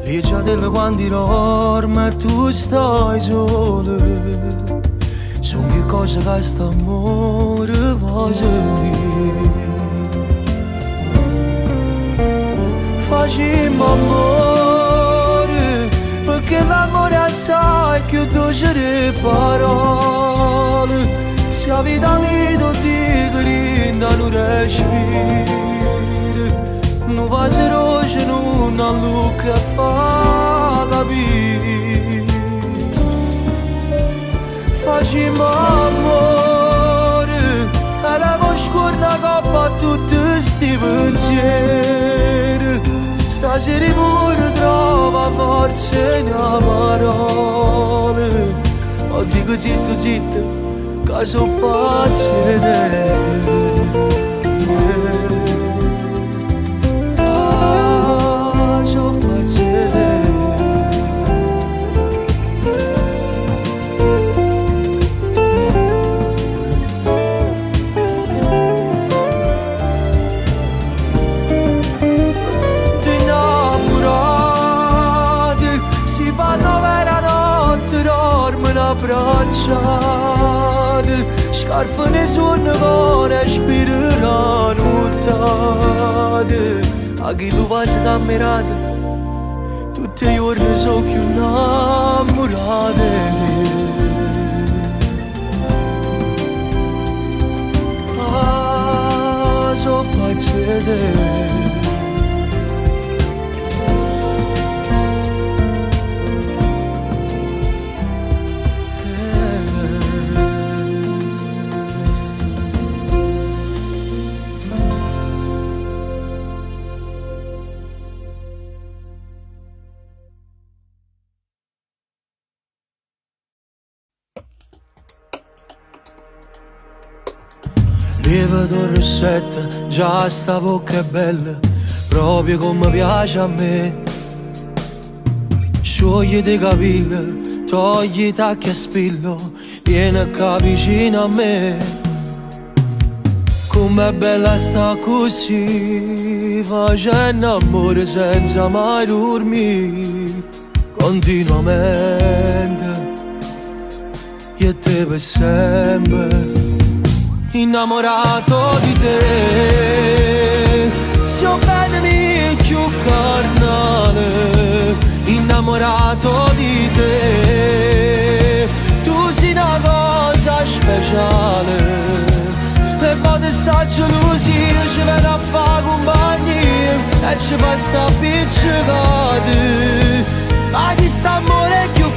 Leggia delle quanti dorme e tu stai sola. Sono che cose che sta amore va sentire. Facciamo amore, perché l'amore assai più dolce le parole. Se la vita mi tu dico rinda non respiro, non va se roce non ha lucca a fa capire. Facciamo amore, e levo scorna coppa a tutti sti pensieri. Stasera pure trova forza in una parola. Ma dico zitto zitto, che sono pazzi di te. Ah, sono pazzi di te. Abbracciate, scarpe ne sono che respireranno nottate. A chi lo va camminate, tutti i giorni sono più innamorate. Ah, sono pazzi di te. Beve da rossetto, già sta bocca è bella, proprio come piace a me. Sciogliti i capelli, togli i tacchi a spillo, vieni qua vicino a me. Com'è bella sta così, facendo amore senza mai dormire, continuamente, io e te per sempre. Innamorato di te, so bene più carnale. Innamorato di te, tu sei una cosa speciale. E quando sta gelosia ci viene a fare compagnia e ci fa sta appiccicati. Ma chi sta amore è più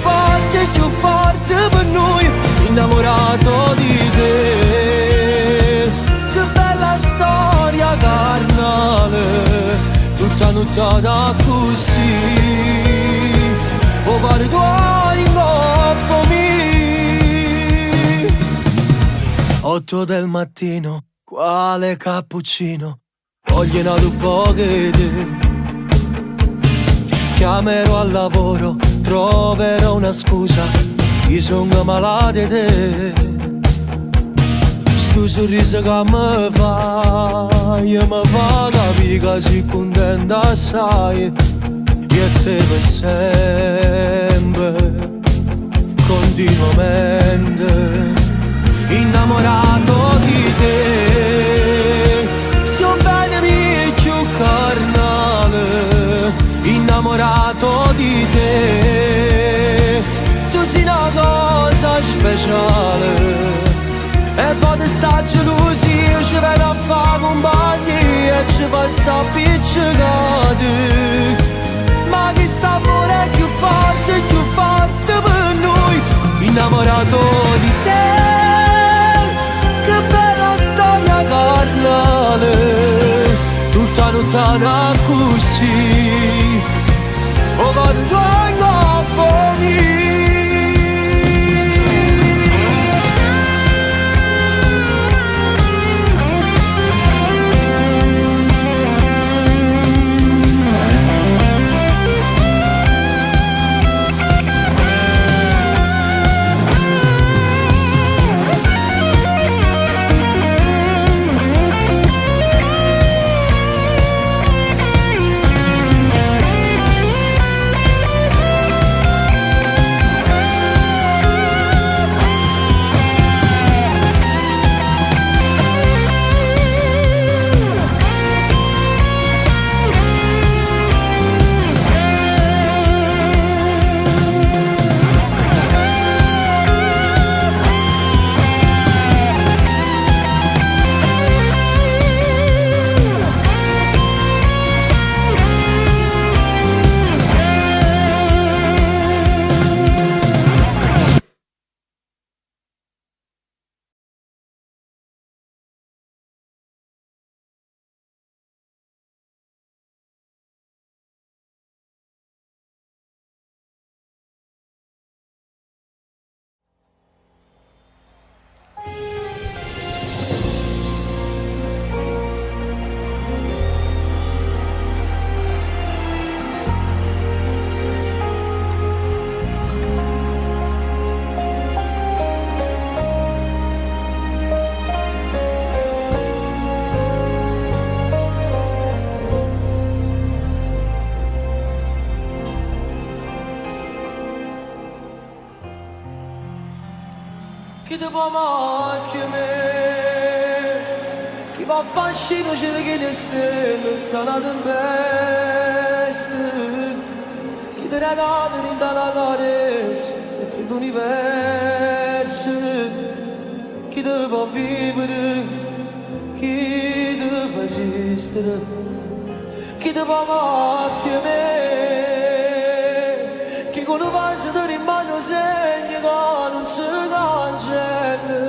forte per noi. Innamorato di te, storia carnale, tutta nottata così, o pare tuoi coppomi. 8 del mattino, Quale cappuccino? Vogliono un po' che te. Chiamerò al lavoro, troverò una scusa. Io sono malato di te. Sto sorriso che mi fa capire che sei contenta assai. Io e te per sempre, continuamente innamorato di te. Sto bene più carnale, innamorato di te. Tu sei una cosa speciale e poi sta gelosi, ci vedo a fare compagni e ci fa sta appiccicati. Ma che sta amore è più forte per noi. Innamorato di te, che bella storia carnale, tutta lontana così, o con i tuoi confini. Chi ti può macchia me, chi va a fascino c'è che le stelle da una tempesta, chi ti regala in dalla carezza e tutto l'universo, chi ti può vivere, chi ti fa esistere, chi ti può macchia me, chi con un vaso ti rimane segno che non si cancella,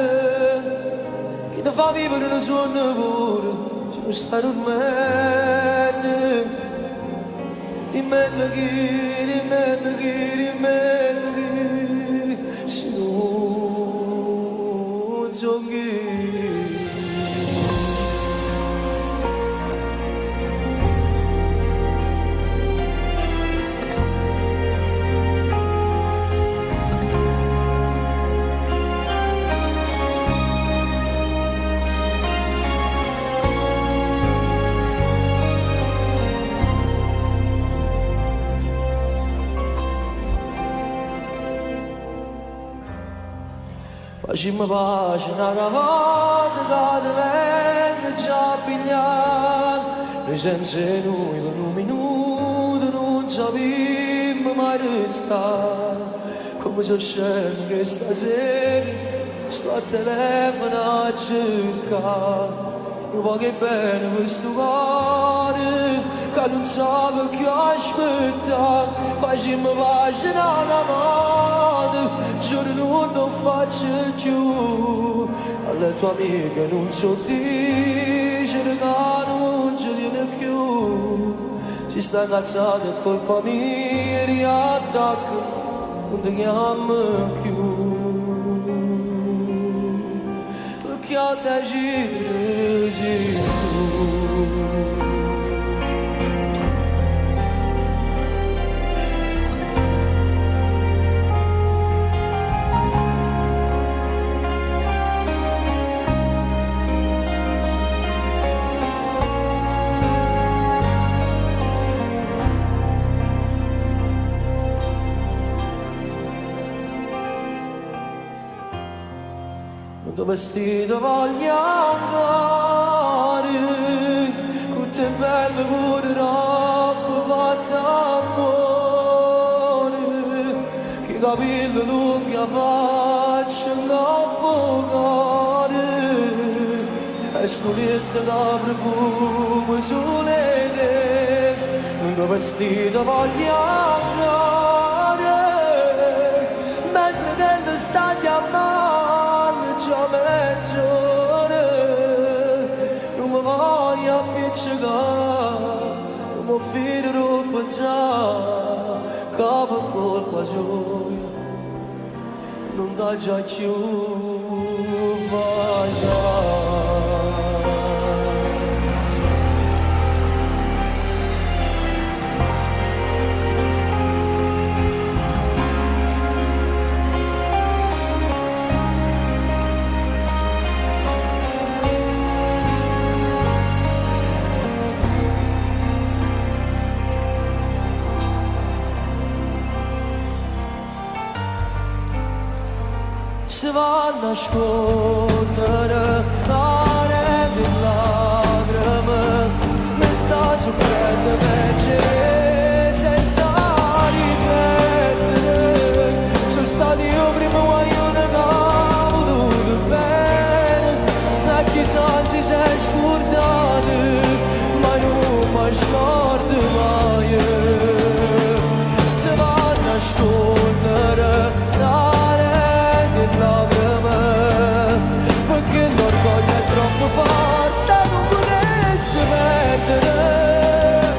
chi ti fa vivere il suo lavoro se non sta dormendo. Dimmi chi, se non so chi. Facciamo pace una volta che ti venga già pigliato. Noi senza noi per un minuto non sappiamo mai restare. Come se scemo che stasera sto a telefono a cercare. Non va che bene questo cuore che non sa più aspettare. Facciamo pace una volta, giuro non faccio più. Alle tue amiche non so dire che non ci viene più. Si sta incazzata è colpa mia, riattacca, non ti chiamo più. Perché che ho da girare tu. Quando vestito voglio andare, con te bello pure troppo fatta amore, che capelli lunghi a faccia troppo care, e stoletta da profumo sulle te. Quando vestito voglio andare, mentre te ne sta chiamando già mezz'ora, non mi voglio appiccicare, non mi fiderò pensare, capo colpa gioia, non dà già più baciare. Si va a nascondere l'area delle lacrime, mi sta soffrendo invece senza riflettere. Sono stato io prima guaglione che ho voluto bene, ma chissà se sei scordato, ma non mi scordo mai. Si va a nascondere lacrime, perché l'orgoglio è troppo forte, non potesse perdere.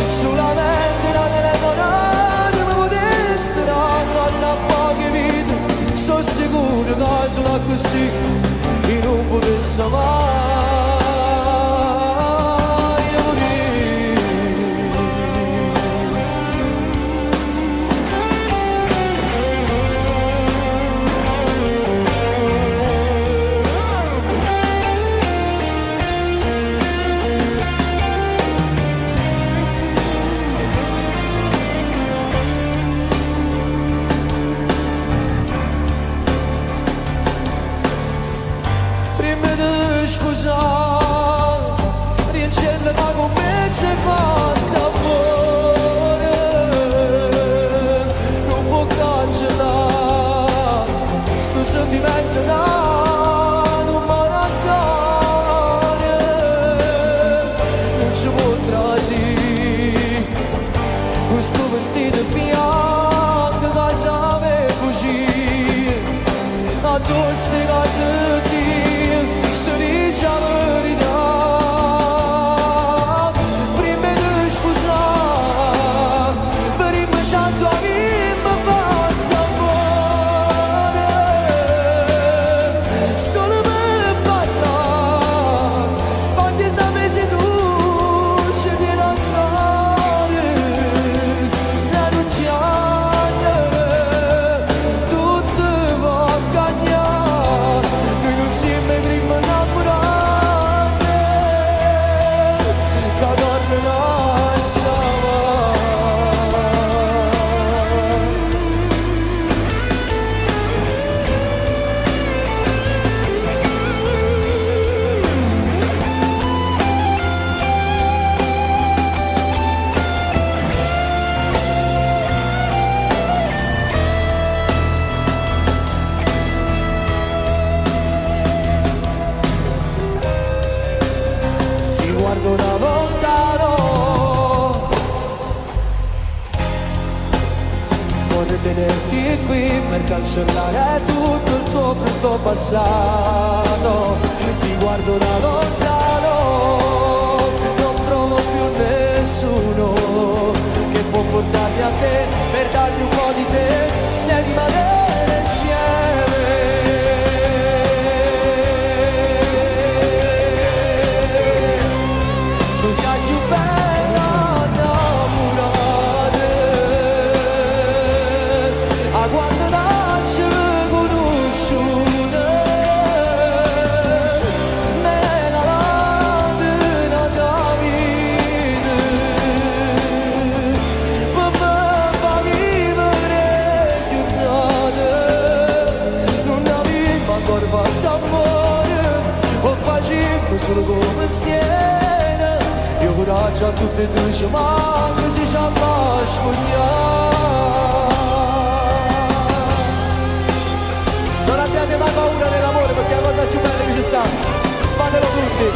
Solamente la telefonata mi potesse dare a poche vite. Sono sicuro che solo così io non potesse mai sposare, riaccende ma come c'è fatta amore, non può cancellare sto sentimento da non mi raccogliere, non ci può trasire questo vestito bianco che sape fuggire, addosso ste cose che se dice la verità, prima di sposare, per invece tua vita fatta amore, solo per parlare, quando sapessi tu ci devi andare, la rugiada, tutto va a cagnare, noi non siamo prima innamorate, che tornano a salvare. Ti guardo da lontano, vorrei tenerti qui per cancellare tutto il tuo brutto passato. Ti guardo da lontano, non trovo più nessuno che può portarmi a te per darmi un po' di te e rimanere insieme. siamo solo come insieme. Io coraggio a tutte e due ci manca se ci fa spogliare.
Non abbiate mai paura nell'amore perché è la cosa più bella che ci sta. Fatelo tutti,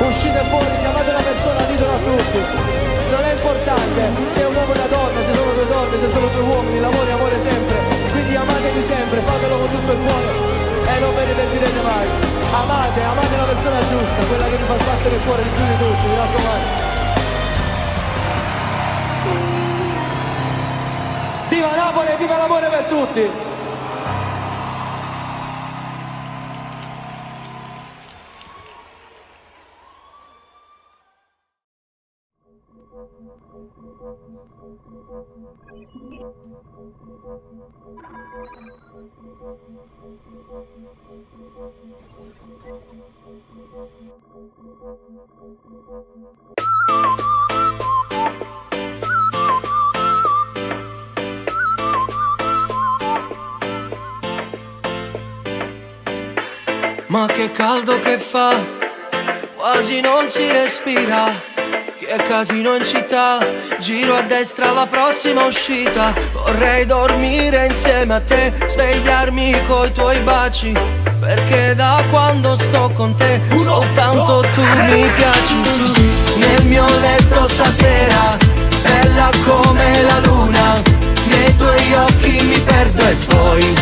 uscite fuori, se amate una persona ditelo a tutti. Non è importante se è un uomo e una donna, se sono due donne, se sono due uomini, l'amore è amore sempre. Quindi amatevi sempre, fatelo con tutto il cuore e non ve ne pentirete mai. Amate la persona giusta, quella che vi fa sbattere il cuore di più di tutti, mi raccomando. Viva Napoli e viva l'amore per tutti!
Ma che caldo che fa, quasi non si respira. Che casino in città, giro a destra alla prossima uscita. Vorrei dormire insieme a te, svegliarmi coi tuoi baci. Perché da quando sto con te soltanto tu mi piaci. Nel mio letto stasera, bella come la luna. Nei tuoi occhi mi perdo e poi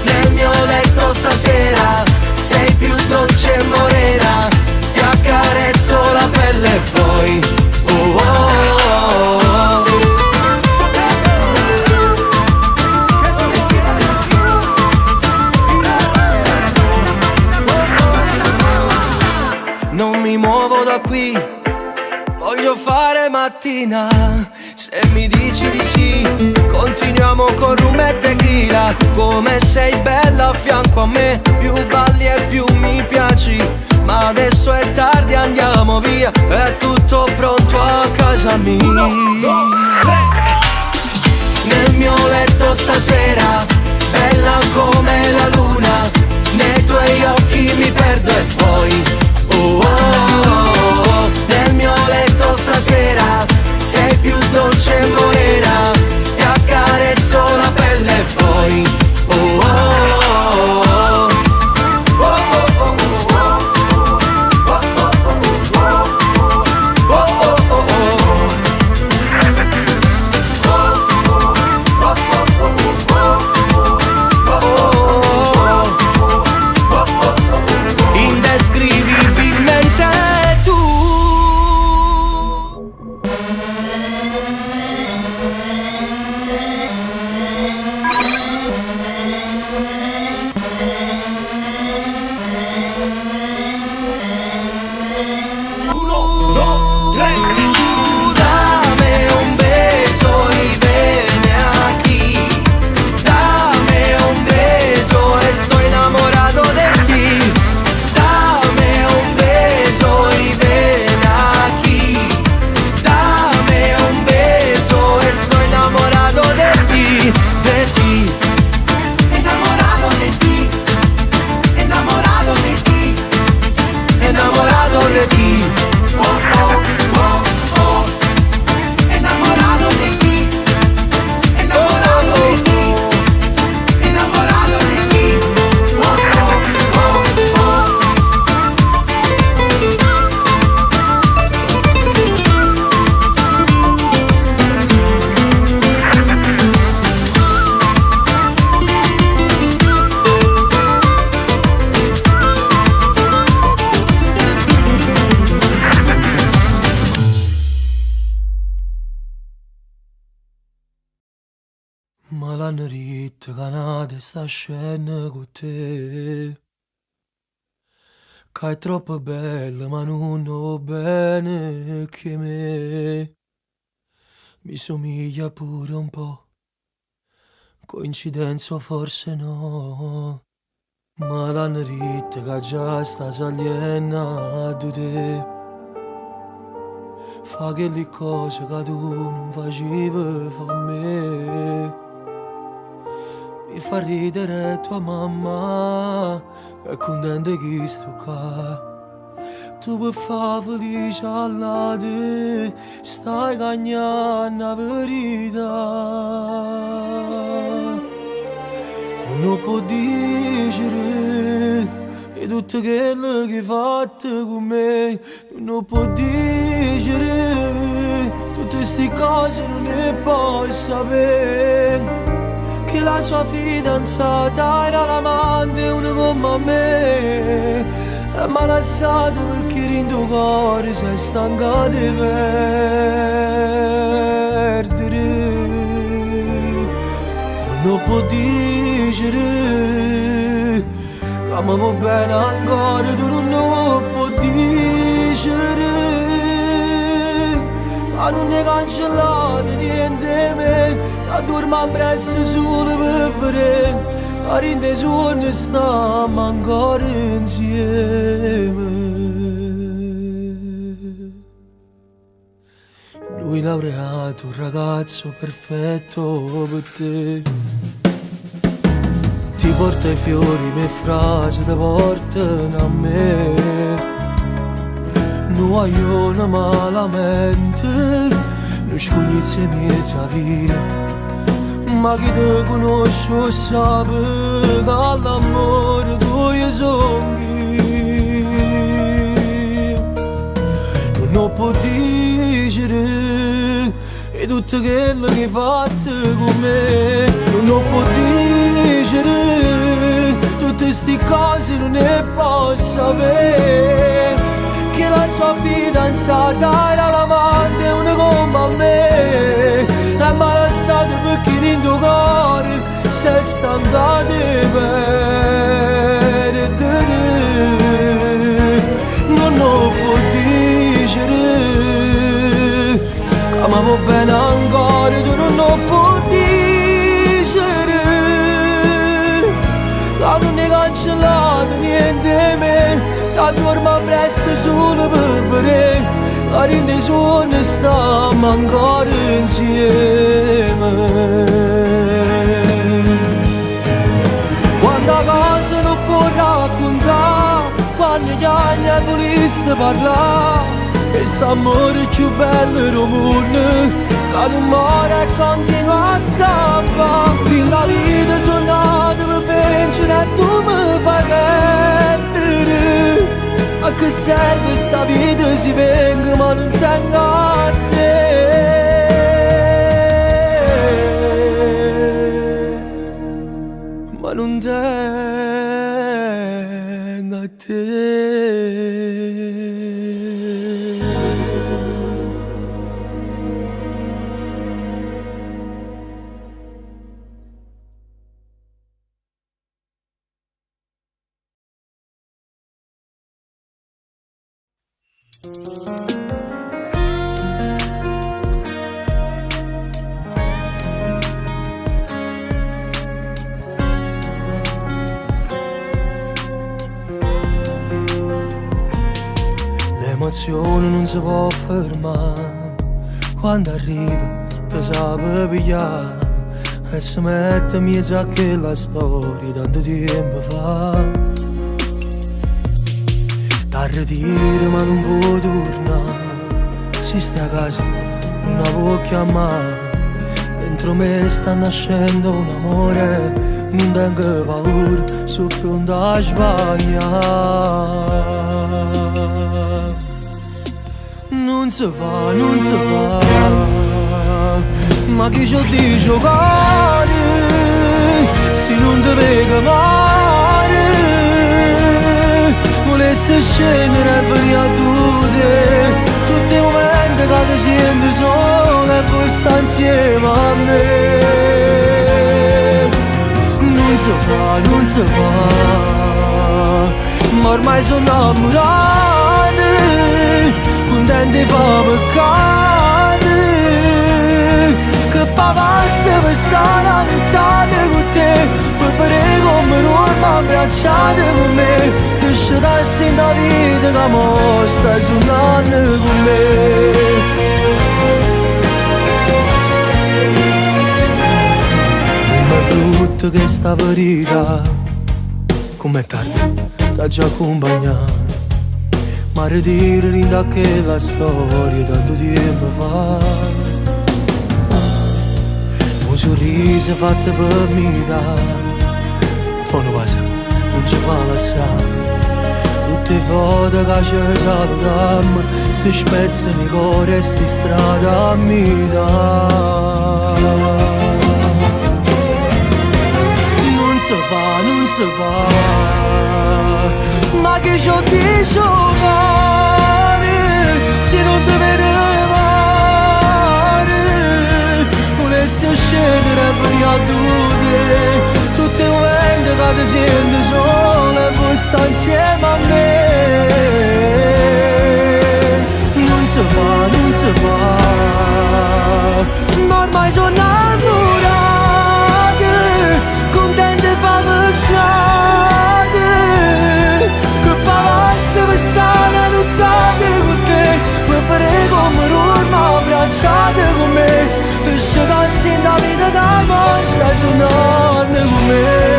nel mio letto stasera sei più dolce e morena. Ti accarezzo la pelle e poi non mi muovo da qui, voglio fare mattina. Se mi dici di sì, continuiamo con rum e tequila. Come sei bella a fianco a me, più balli e più mi piaci. Ma adesso è tardi, andiamo via, è tutto pronto a casa mia. Nel mio letto stasera, bella come la luna. Nei tuoi occhi mi perdo e poi nel mio letto stasera sei più dolce e morena. Ti accarezzo la pelle e poi ma l'hanno ritto canale sta scena con te. Che è troppo bella ma non va bene che me. Mi somiglia pure un po', coincidenza forse no. Ma l'hanno ritto che già sta saliendo a te. Fa che le cose che tu non facevi fa me.
mi fa ridere tua mamma che è contenta che sto qua. Tu per far felice all'ate stai cagnando la verità. Non può dire e tutto quello che hai fatto con me. Non può dire tutte queste cose non ne puoi sapere. Che la sua fidanzata era l'amante una come me. E m'ha lasciato perché in tuo cuore sei stanca di perdere. Non può dire che mi va bene ancora. Tu non può dire che non hai cancellato niente di me. Che dormo presso solo per vedere che rinde giorni stiamo ancora insieme. Lui laureato, un ragazzo perfetto per te. Ti porta i fiori, le frasi ti portano a me. Non hai una malamente, non scognizzi mezza via. Ma chi ti conosce sa che l'amore tuo sogni. Non può dire e tutto quello che hai fatto con me. Non può dire tutte queste cose non ne posso sapere. Che la sua fidanzata era l'amante una come a me. E m'ha lasciato perché in tuo cuore sei stanca di perdere. Non può dire che mi va bene ancora. Tu non può dire che non hai cancellato niente di me. Che dormo presso solo per vedere che rinde giorni stiamo ancora insieme. Quanta cosa non può raccontare, quando gli anni volesse parlare. E st'amore più bello del mondo, che non muore e continua a campare. In la vita sono nato per vincere e tu mi fai perdere. A che serve sta vita si venga ma non tengo a te. Ma non tengo a te. L'emozione non si può fermare, quando arriva ti sape pigliare. E si mette in mezzo a quella storia tanto tempo fa. T'arretiri ma non può tornare. Si sta a casa non la può chiamare. Dentro me sta nascendo un amore. Non tengo paura, sono pronto a sbagliare. Non si fa, non si fa. Ma chi c'ho di giocare se non ti vedo amare? Volesse scendere e venire a tutti i momenti che ti senti sola e poi sta insieme a me. Non si fa, non si fa, ma ormai sono innamorata, contenti fa peccare. Che pavasse per stare a nottare con te, per fare come norma abbracciate con me. Ti scetassi in la vita che mo stai suonando con me. E mi brutto tutta questa verità. Com'è tardi, t'ha già accompagnato. Ma ritiro in da che la storia tanto tempo fa. Un sorriso fatto per me, poi non passa, non ci fa lasciare. Tutte le volte che ci salutiamo si spezzano i cuori e sti strada a metà. Non si fa, ma che ci ho di giocare se non ti vedo male. Volessi scendere per gli adulti, tutte le venti che ti senti sola e poi sta insieme a me. Non si fa, ma ormai sono innamorata, contenta e fa peccate, che passa per stare a nottare con te, mi farei come l'urma abbracciate con me, tu scegassi in la vita che poi stai suonando con me.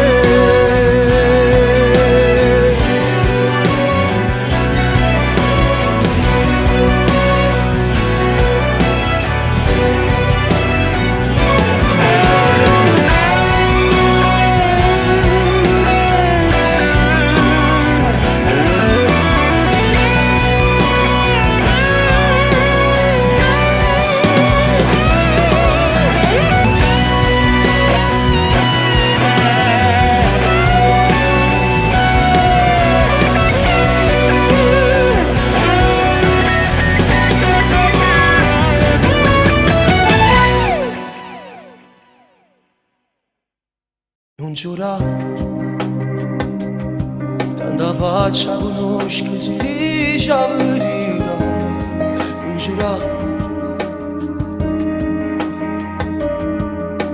Non giura, tanta faccia conosco, si dice la verità. Non giura,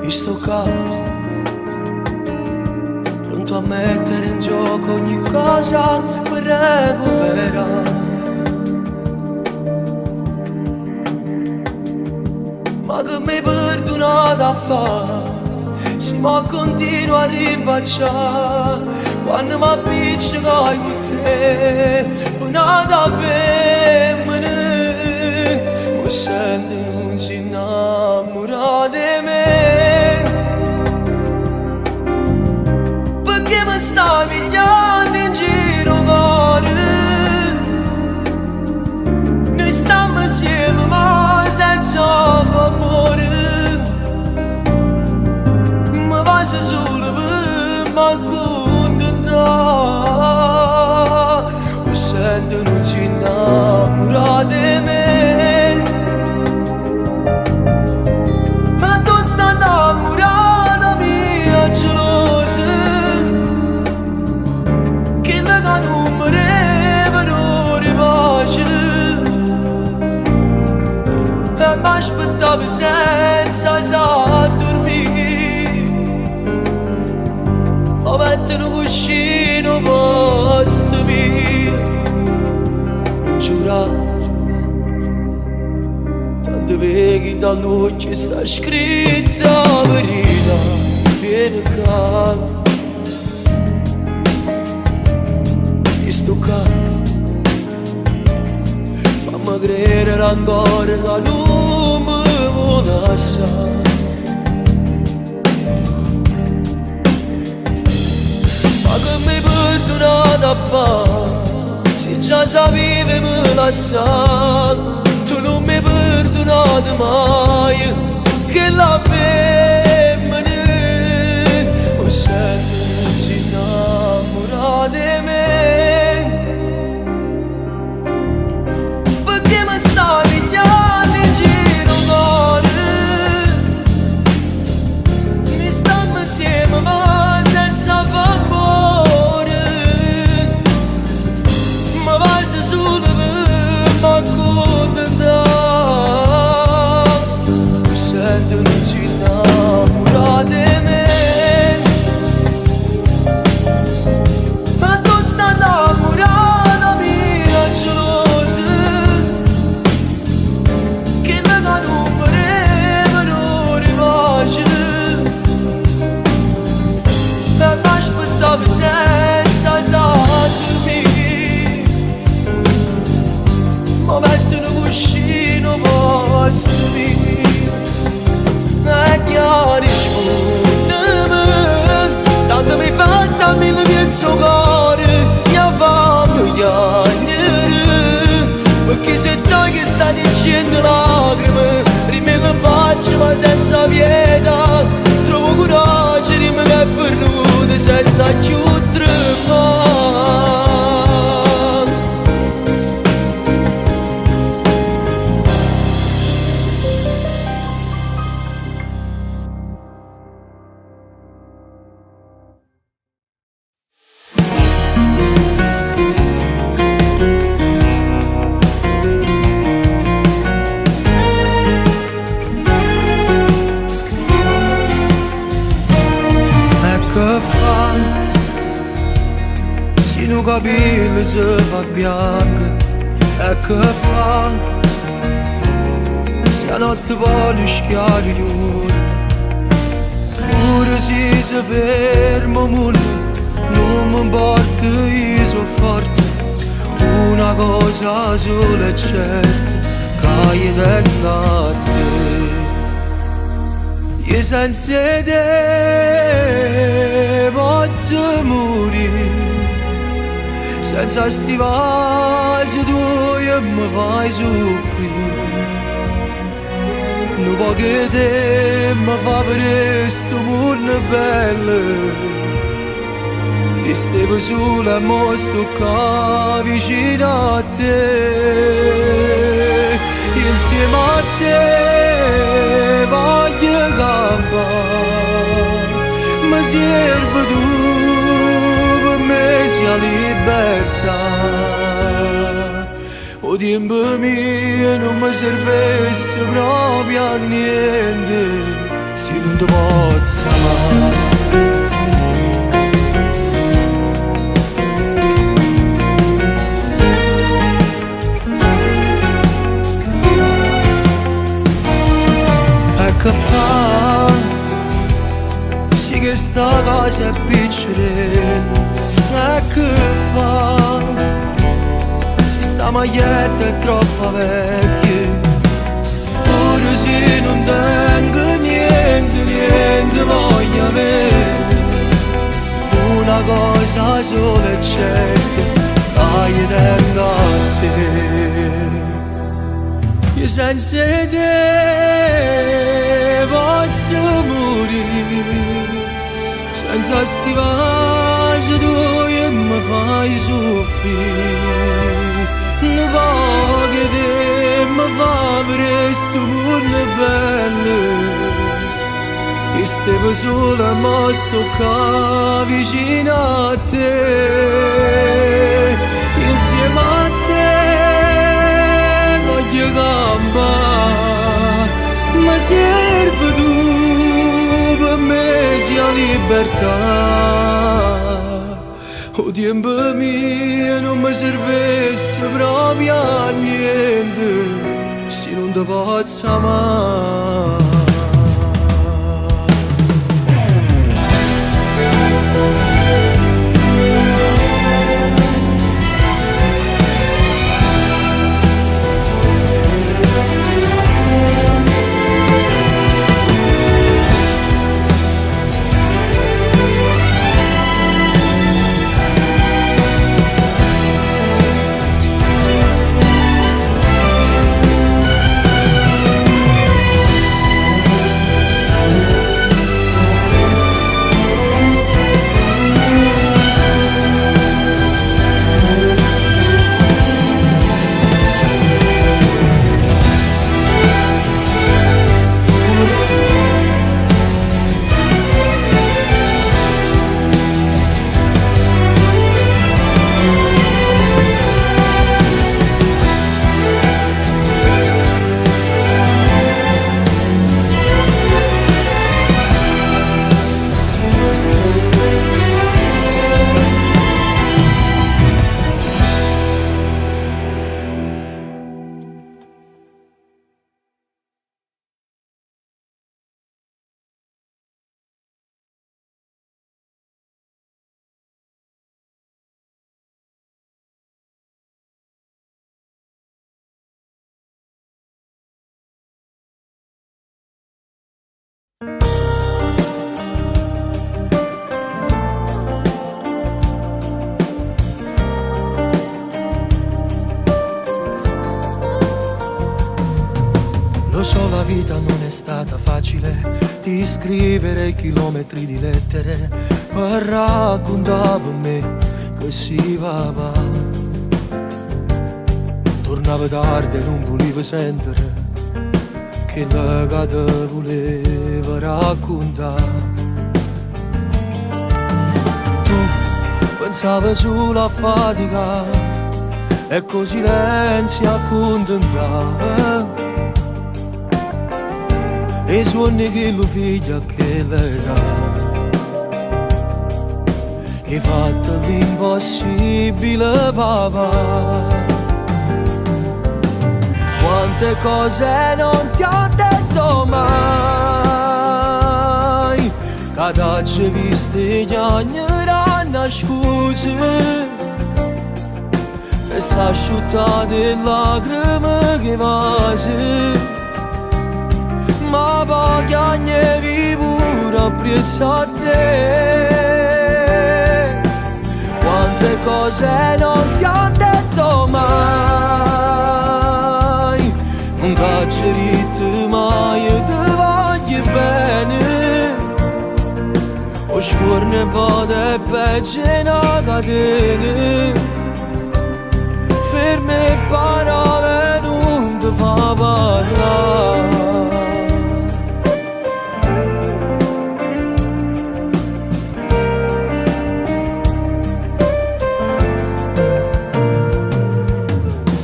io sto qua, pronto a mettere in gioco ogni cosa per recuperare. Ma che mi perdonate a fare? Si ma continua a rinfacciare quando mi appiccico con te, una da femmine mi sento non si innamora di me, perché mi sta pigliando in giro cuore. Noi stiamo insieme ma senza amore. Se solo per m'accontentare, mi sento non si innamora di me, ma tu stai innamorata mia gelosa, che la non mi rivero pace, e mi aspettavo senza sa dormire. Ho messo un cuscino posto mio, non giura, tanto vedi dall'occhio sta scritta la verità, vieni qua, e sto qua, fammi credere ancora che non mi vuole lasciare. Da fare, se già sapevi me lasciare, tu non mi perdonate mai, che la femmina mi sento si innamora di me, perché mi sta pigliando in giro cuore, mi stanno insieme ma senza favore. Ma vai se solo per m'accontentare,
bastimi chiari spunnami tanto mi fatta mille piezzo cuore mia fame chiagnere perché se tu che stai dicendo lacrime rimane faccia ma senza pietà trovo coraggio rimane che è perduto senza più tremare. Capelli si fa bianca e che fa se a notte vuole schiari pure se si ferma molle non mi importa io so forte una cosa sola è certa che io tengo a te io senza te posso morire senza sti vasi tuoi e mi fai soffrire non può che te mi fa vedere sto mondo bello e stevo solo e mo sto qua vicino a te insieme a te voglio campare mi serve tu sia libertà o tempo mio non mi servesse proprio a niente se non ti posso amare e che fa sì che sta cosa è piccerella e che fa se sta maglietta è troppo vecchia pure se non tengo niente voglio avere una cosa sola e certa che io tengo a te io senza te posso morire senza sti vasi tuoi e mi fai soffrire ne voglio te mi fa presto mondo bello e stevo sola ma sto qua vicino a te insieme a te voglio campare ma serve tu per me sia libertà o tempo mio non mi servesse proprio a niente se non ti posso amare
Lo so, la vita non è stata facile, di scrivere chilometri di lettere per raccontare per me che si va. Tornava tardi e non volevo sentire che la gata voleva raccontare. Tu pensavi sulla fatica e con silenzio accontentava e suoni che lo figlia che le dà. E fatto l'impossibile papà. Quante cose non ti ho detto mai, che t'ho visto gli ogni scuse e s'asciuttate lacrime che vasi. Ma pochi anni vivo presso a te. Quante cose non ti ho detto mai, non t'ho detto mai ti voglio bene. O scorne vode peggio una catena, ferme parole non ti fa parlare.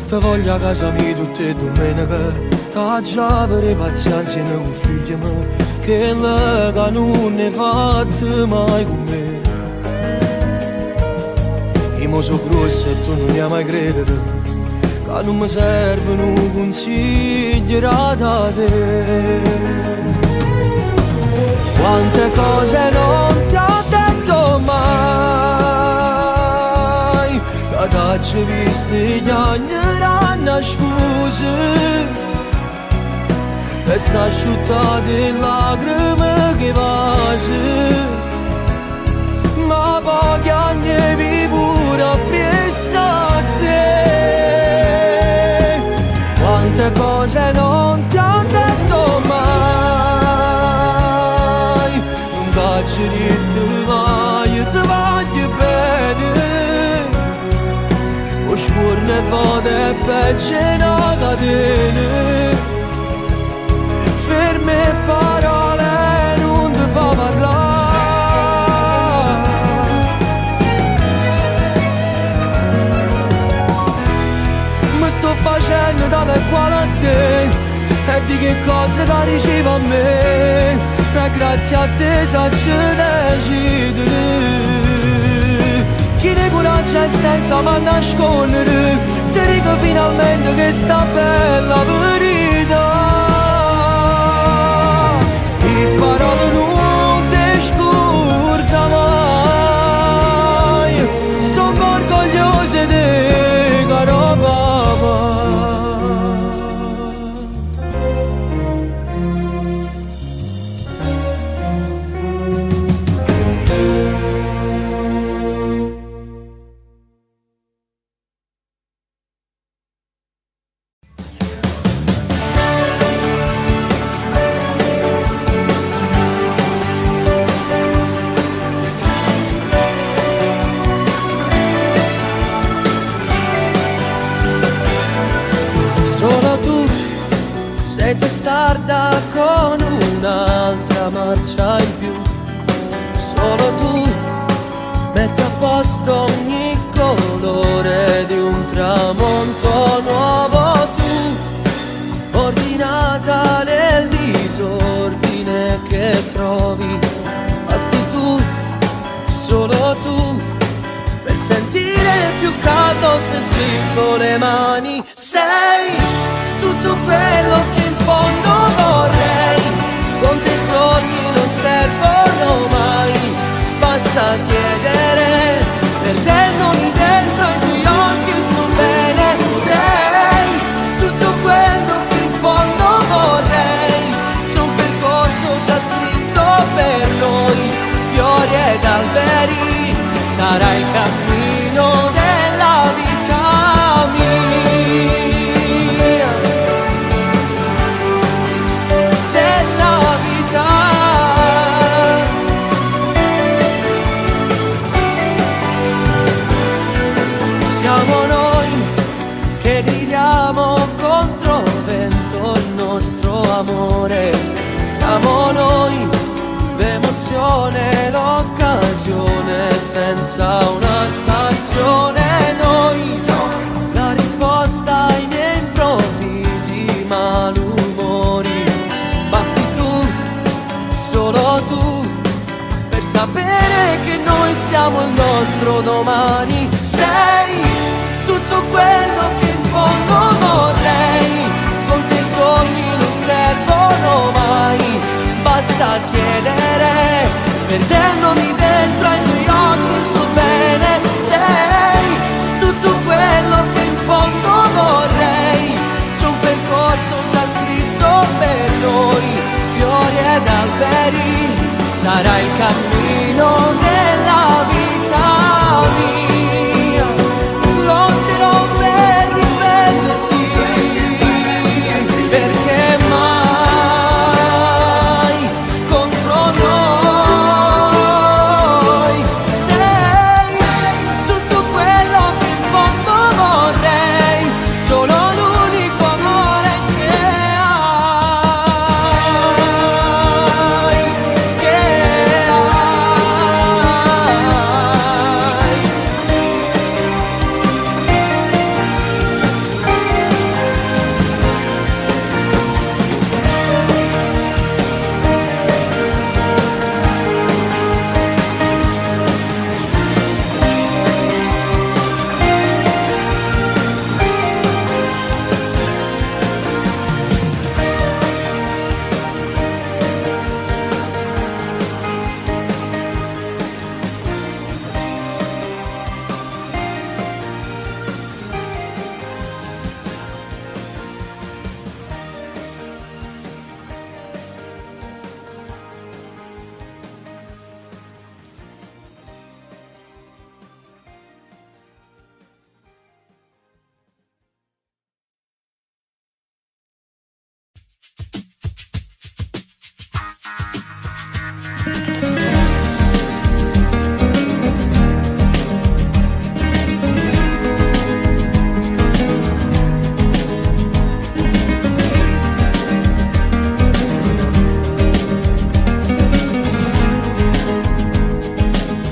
Ti voglio a casa mia tutte le domeniche, t'aggia avere pazienza con figli miei, che le che non ne fatte mai con me. Io mo so grosso e tu non mi hai mai credere, che non mi servono consigli da te. Quante cose non ti ho detto mai, che t'ho visto gli ogni scuse e s'asciuttate lacrime che vasi. Ma pochi anni vivo presso a te. Quante cose non ti ho detto mai, non t'ho detto mai ti voglio bene. O scorne vode peggio una catena, ferme parole non ti fa parlare. Mi sto facendo dalle quali a te e di che cosa da ricevo a me, e grazie a te saccio decidere. Chi ne coraggio è senza mai nascondere, ti dico finalmente che sta bella verità. Sti parole non ti scorda mai, sono orgoglioso di te, caro papà. Solo tu sei testarda con un'altra marcia in più. Solo tu metti a posto ogni colore di un tramonto nuovo. Tu, ordinata nel disordine che trovi, basti tu, solo tu, per sentire più caldo se stringo le mani. Sei tutto quello che in fondo vorrei, con te soldi non servono mai, basta chiedere, perdendomi dentro i tuoi occhi sto bene. Sei tutto quello che in fondo vorrei, c'è un percorso già scritto per noi, fiori ed alberi, sarà il cammino della vita mia.
siamo noi, l'emozione, l'occasione, senza una stazione noi, la risposta ai miei improvvisi malumori. Basti tu, solo tu, per sapere che noi siamo il nostro domani. Sei tutto quello che in fondo vorrei, con te i sogni non servono mai, basta chiedere, perdendomi dentro ai tuoi occhi sto bene. Sei tutto quello che in fondo vorrei, c'è un percorso già scritto per noi, fiori ed alberi, sarà il cammino della vita mia, lotterò per difenderti, perché mai contro noi. Sei tutto quello che in fondo vorrei, solo l'unico amore che hai, che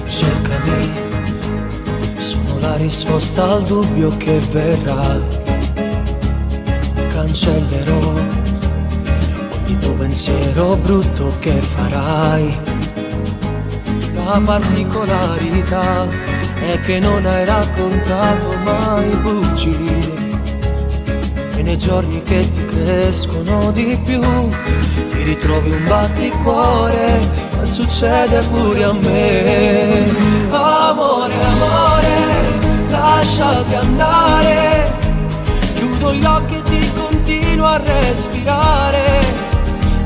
cercami, sono la risposta al dubbio che verrà, cancellerò ogni tuo pensiero brutto che farai. La particolarità è che non hai raccontato mai bugie, e nei giorni che ti crescono di più ti ritrovi un batticuore, ma succede pure a me. Amore, amore, lasciati andare, chiudo gli occhi e ti continuo a respirare.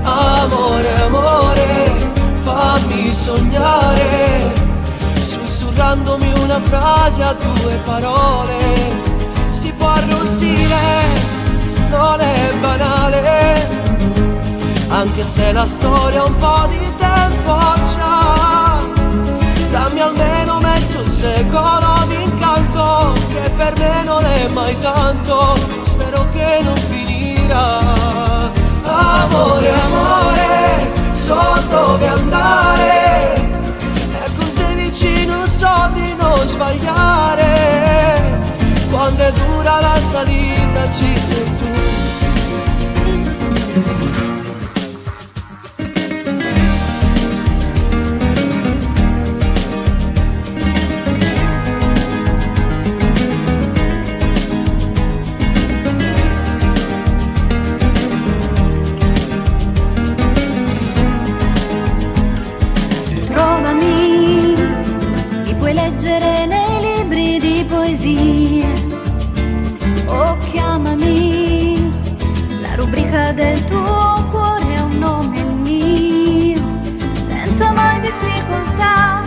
Amore, amore, fammi sognare, sussurrandomi una frase a due parole. Si può arrossire, non è banale, anche se la storia un po' di tempo c'ha. Dammi almeno mezzo secolo di incanto, che per me non è mai tanto, spero che non finirà. Amore, amore, so dove andare, e con te vicino so di non sbagliare. Quando è dura la salita ci sei tu.
Leggere nei libri di poesie, o chiamami, la rubrica del tuo cuore è un nome il mio, senza mai difficoltà,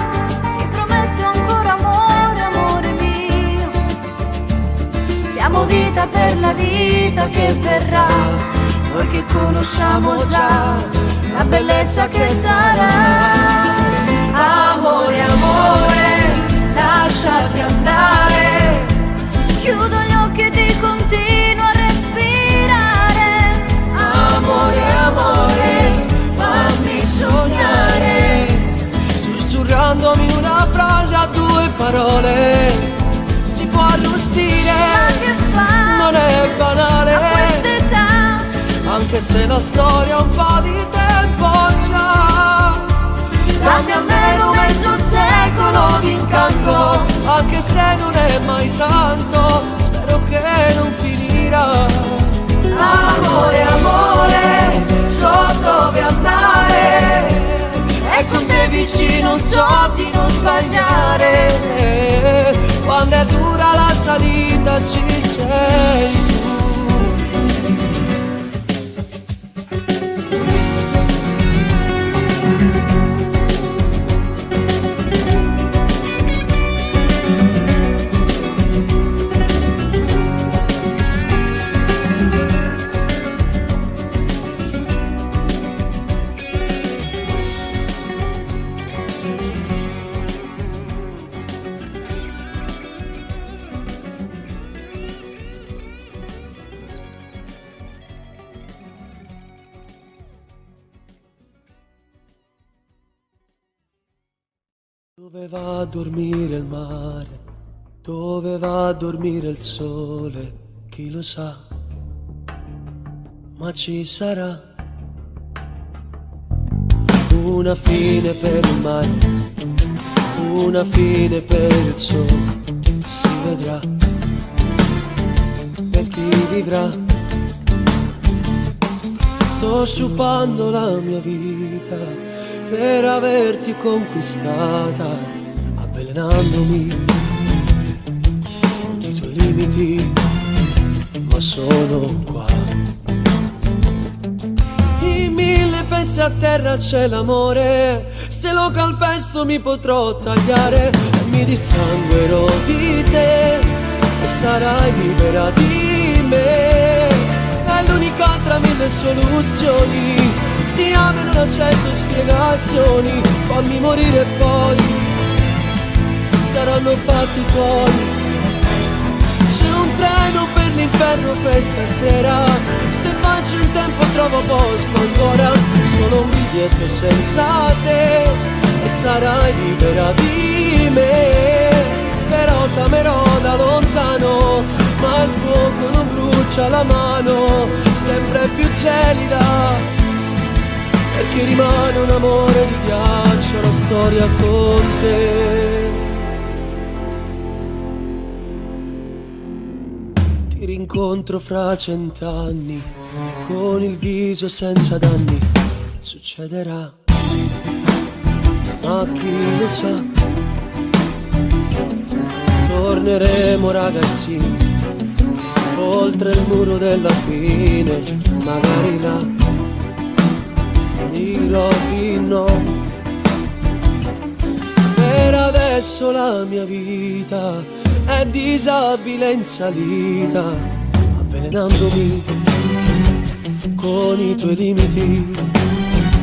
ti prometto ancora amore, amore mio. Siamo vita per la vita che verrà, noi che conosciamo già la bellezza che sarà. Amore, amore, lasciati andare, chiudo gli occhi e ti continuo a respirare. Amore, amore, fammi
anche se la storia ha un po' di tempo già. Dammi almeno mezzo secolo di incanto, anche se non è mai tanto, spero che non finirà. Amore, amore, so dove andare, e con te vicino so di non sbagliare. Quando è dura la salita ci sei tu. Dove va a dormire il mare? Dove va a dormire il sole? Chi lo sa? Ma ci sarà una fine per il mare, una fine per il sole. Si vedrà per chi vivrà. Sto sciupando la mia vita per averti conquistata, avvelenandomi con i tuoi limiti, ma sono qua. In 1000 pezzi a terra c'è l'amore, se lo calpesto mi potrò tagliare, e mi dissanguerò di te e sarai libera di me. È l'unica tra mille soluzioni, ti amo e non accetto spiegazioni, fammi morire e poi saranno fatti tuoi. C'è un treno per l'inferno questa sera, se faccio il tempo trovo posto ancora, solo un biglietto senza te e sarai libera di me. Però t'amerò da lontano, ma il fuoco non brucia la mano, sempre più gelida, perché rimane un amore di ghiaccio la storia con te. Ti rincontro fra 100 anni, con il viso senza danni, succederà, ma chi lo sa. Torneremo ragazzini, oltre il muro della fine, magari là dirò di no. Per adesso la mia vita è disabile in salita, avvelenandomi con i tuoi limiti,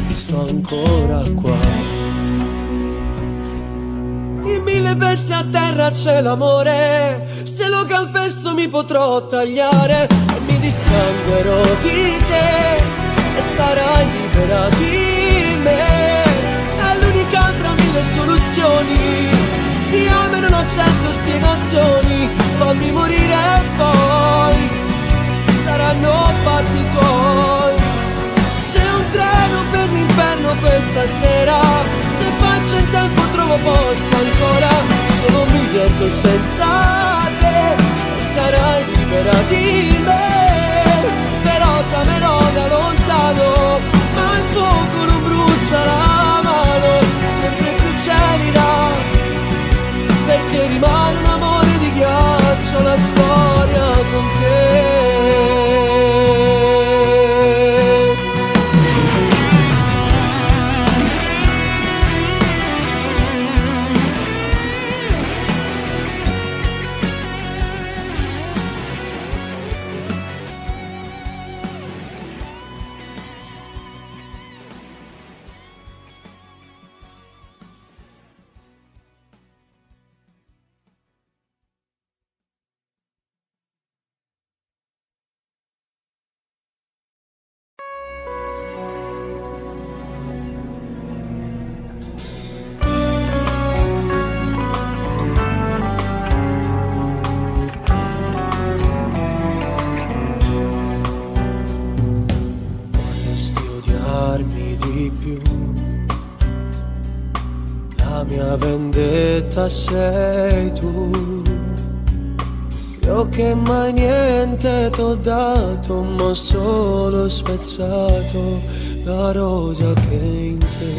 sto ancora qua. In 1000 pezzi a terra c'è l'amore, se lo calpesto mi potrò tagliare, e mi dissanguerò di te e sarai libera di me. È l'unica tra mille soluzioni, ti amo e non accetto spiegazioni, fammi morire e poi saranno fatti tuoi. C'è un treno per l'inferno questa sera, se faccio il tempo trovo posto ancora, solo un biglietto senza te e sarai libera di me. Però t'amerò da lontano, ma il fuoco non brucia la mano, sempre più gelida, perché rimane un amore di ghiaccio la storia con te.
darmi di più. La mia vendetta sei tu. Io che mai niente t'ho dato, ma solo spezzato la rosa che è in te.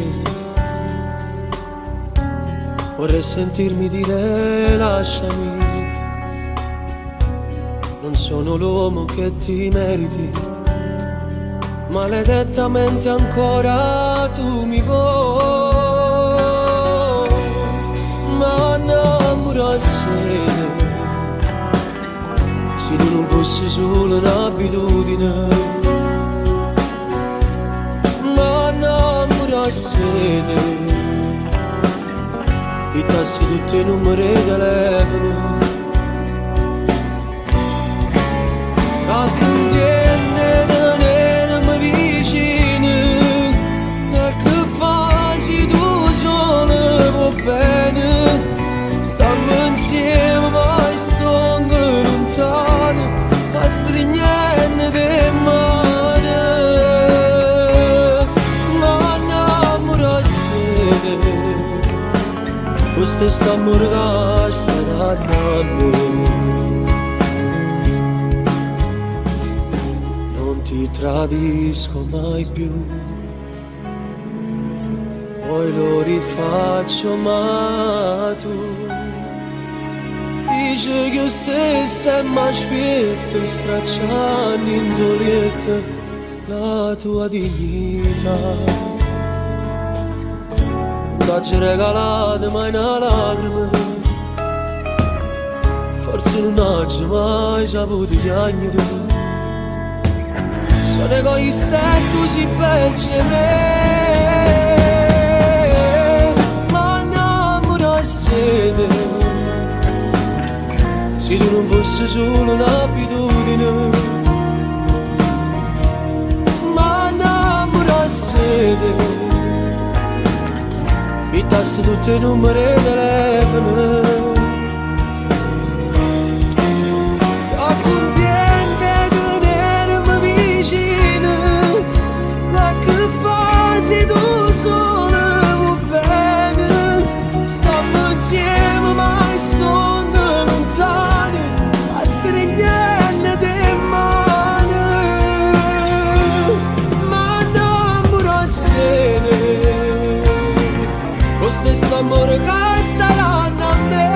Vorrei sentirmi dire lasciami, non sono l'uomo che ti meriti, maledettamente ancora tu mi vuoi. Ma innamorarsi, se tu non fossi solo un'abitudine, ma innamorarsi, i tassi tutti i numeri di telefono, raccontiente tenermi vicino, e che fai tu solo va bene, stiamo insieme ma stiamo lontano, a strignendo di mano, ma innamorarsi, lo stesso amore che starà da me. Non ti tradisco mai più, poi lo rifaccio, ma tu dici che io stessa è ma aspetto, stracciando in dolietta la tua dignità. T'ho regalato mai una lacrima, forse non ho mai saputo piangere. Sono egoista e tu ci pensi a me, ma innamorarsi, se tu non fossi solo un'abitudine, ma innamorarsi, i tassi tutti i numeri di telefono, accontente di tenermi vicino, ma che fai se tu solo va bene, stiamo insieme ma stiamo lontani, a strignendo di mano, ma innamorarsi, lo stesso amore che staranno a me.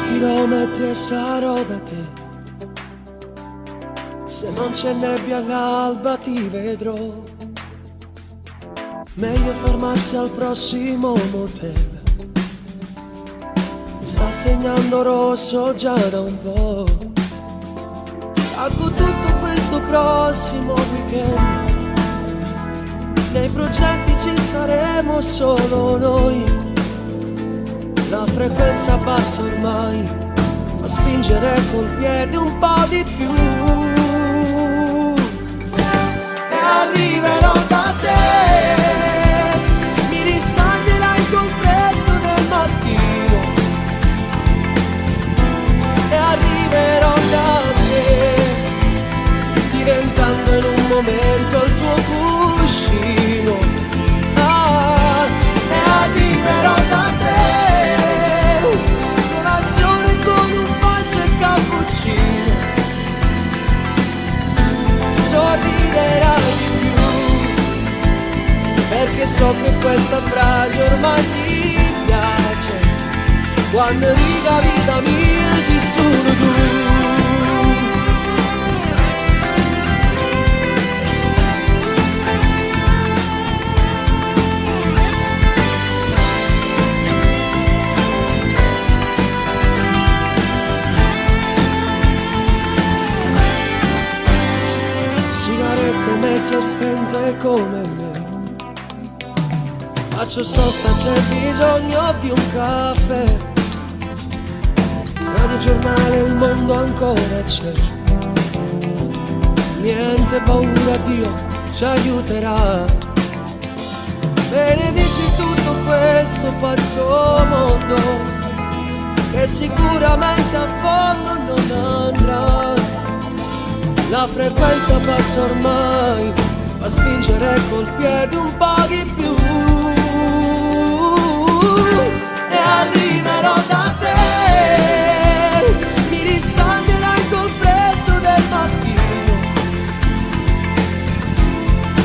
Chilometri sarò da te, se non c'è nebbia all'alba ti vedrò, meglio fermarsi al prossimo motel, mi sta segnando rosso già da un po', salgo tutto questo prossimo weekend, nei progetti ci saremo solo noi. La frequenza bassa ormai fa spingere col piede un po' di più. E arriverò da te, mi riscalderai col freddo del mattino. E arriverò da te, diventando in un momento il tuo cuscino. Ah, e arriverò da te, questa frase ormai ti piace. Quando dica vita mia sei solo tu. Sigarette mezze spente come me, faccio sosta, c'è bisogno di un caffè. Radio giornale, il mondo ancora c'è. Niente paura, Dio ci aiuterà. Benedici tutto questo pazzo mondo, che sicuramente a fondo non andrà. La frequenza passa ormai, fa spingere col piede un po' di più. E arriverò da te, mi ristagnerai col freddo del mattino.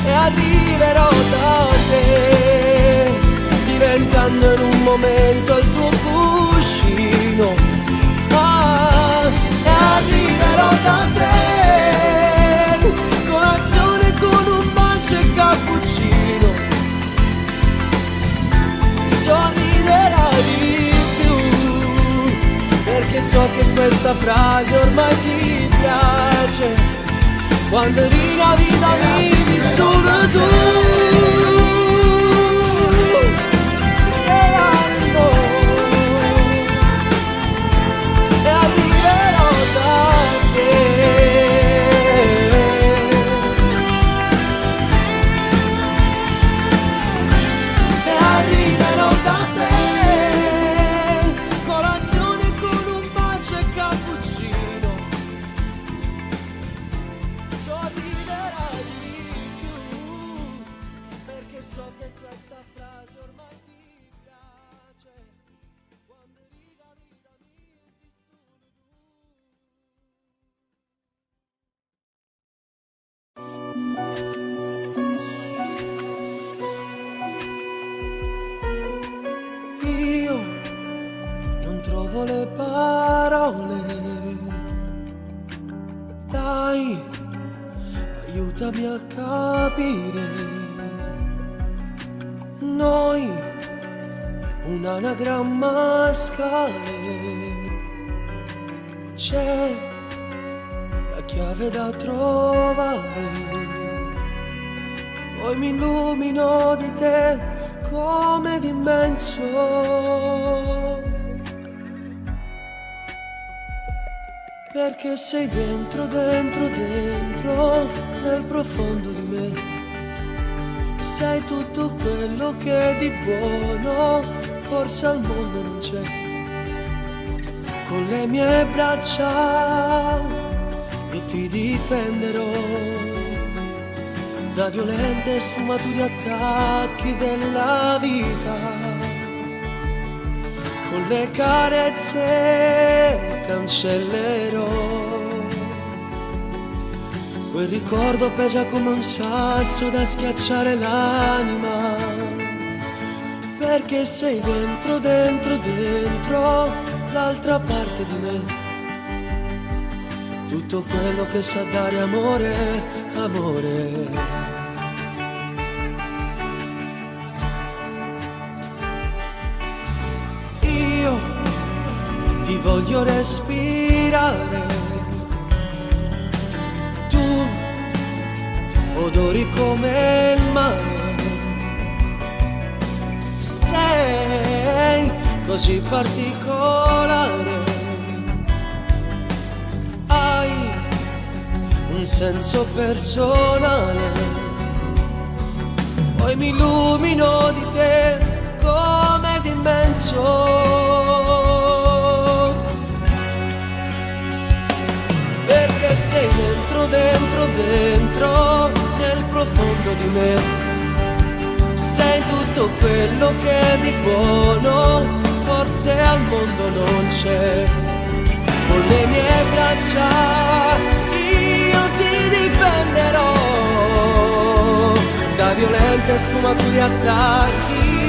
E arriverò da te, diventando in un momento il tuo cuscino. E arriverò da te, colazione con un bacio e cappuccino. Sorriderai di più, perché so che questa frase ormai ti piace. Quando riga vita mi sei solo tu. Le parole, dai, aiutami a capire. Noi, un anagramma a scale, c'è la chiave da trovare. Poi mi illumino di te come d'immenso. Perché sei dentro, dentro, dentro, nel profondo di me. Sei tutto quello che di buono forse al mondo non c'è. Con le mie braccia io ti difenderò da violente sfumature attacchi della vita. Con le carezze cancellerò quel ricordo, pesa come un sasso da schiacciare l'anima. Perché sei dentro, dentro, dentro l'altra parte di me. Tutto quello che sa dare amore, amore. Ti voglio respirare, tu odori come il mare. Sei così particolare, hai un senso personale. Poi mi illumino di te come d'immenso. Perché sei dentro, dentro, dentro, nel profondo di me. Sei tutto quello che di buono forse al mondo non c'è. Con le mie braccia io ti difenderò da violente sfumature attacchi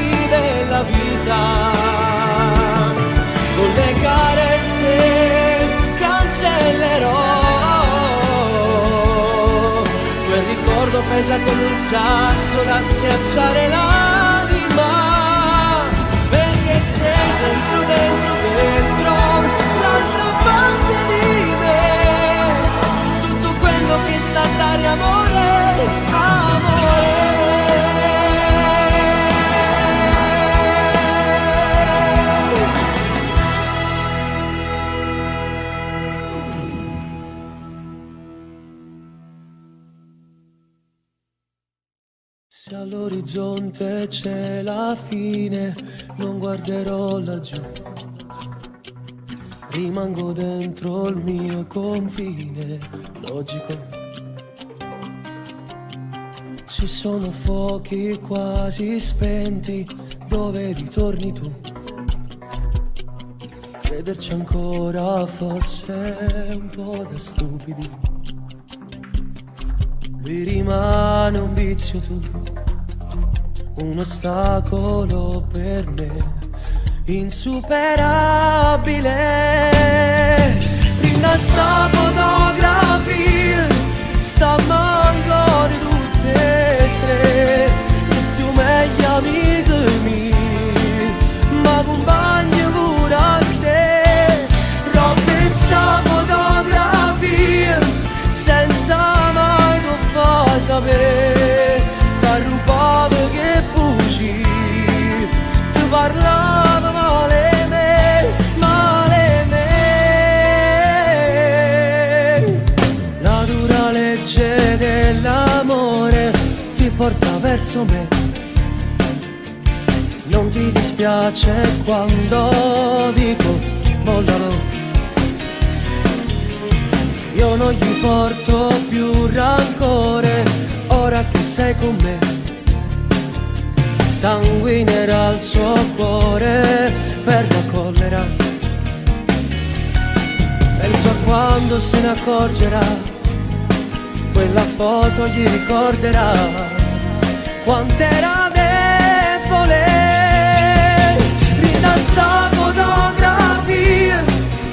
pesa come un sasso da schiacciare l'anima, perché sei dentro, dentro, dentro l'altra parte di me, tutto quello che sa dare amore, amore.
Se all'orizzonte c'è la fine, non guarderò laggiù. Rimango dentro il mio confine logico. Ci sono fuochi quasi spenti dove ritorni tu. Crederci ancora forse è un po' da stupidi. Lui rimane un vizio tu, un ostacolo per me, insuperabile. Rinda sta fotografia, sta ancora tutte e tre, che sono meglio amici miei, ma compagni pure a te. Rompe sta fotografia, senza mai non fa sapere, t'ha rubato che buci, ti parlava male me, male me. La dura legge dell'amore ti porta verso me. Non ti dispiace quando dico mollalo. Io non gli porto più rancore, ora che sei con me. Sanguinerà il suo cuore per la collera. Penso a quando se ne accorgerà, quella foto gli ricorderà quant'era debole. Rinda sta fotografia,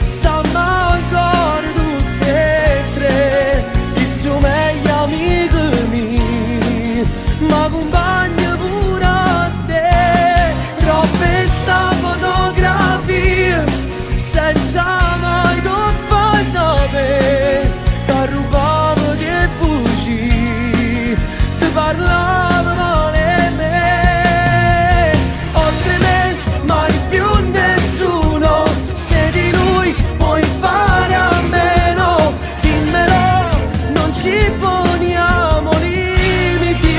sta ancora tutte e tre, i suoi meglio amici miei, ma compagni pure a te. Rompe sta fotografia, senza mai non fai sapere, t'ha rubato che buci, ti parlava male me. Oltre me mai più nessuno, se di lui puoi fare a meno, dimmelo, non ci poniamo limiti.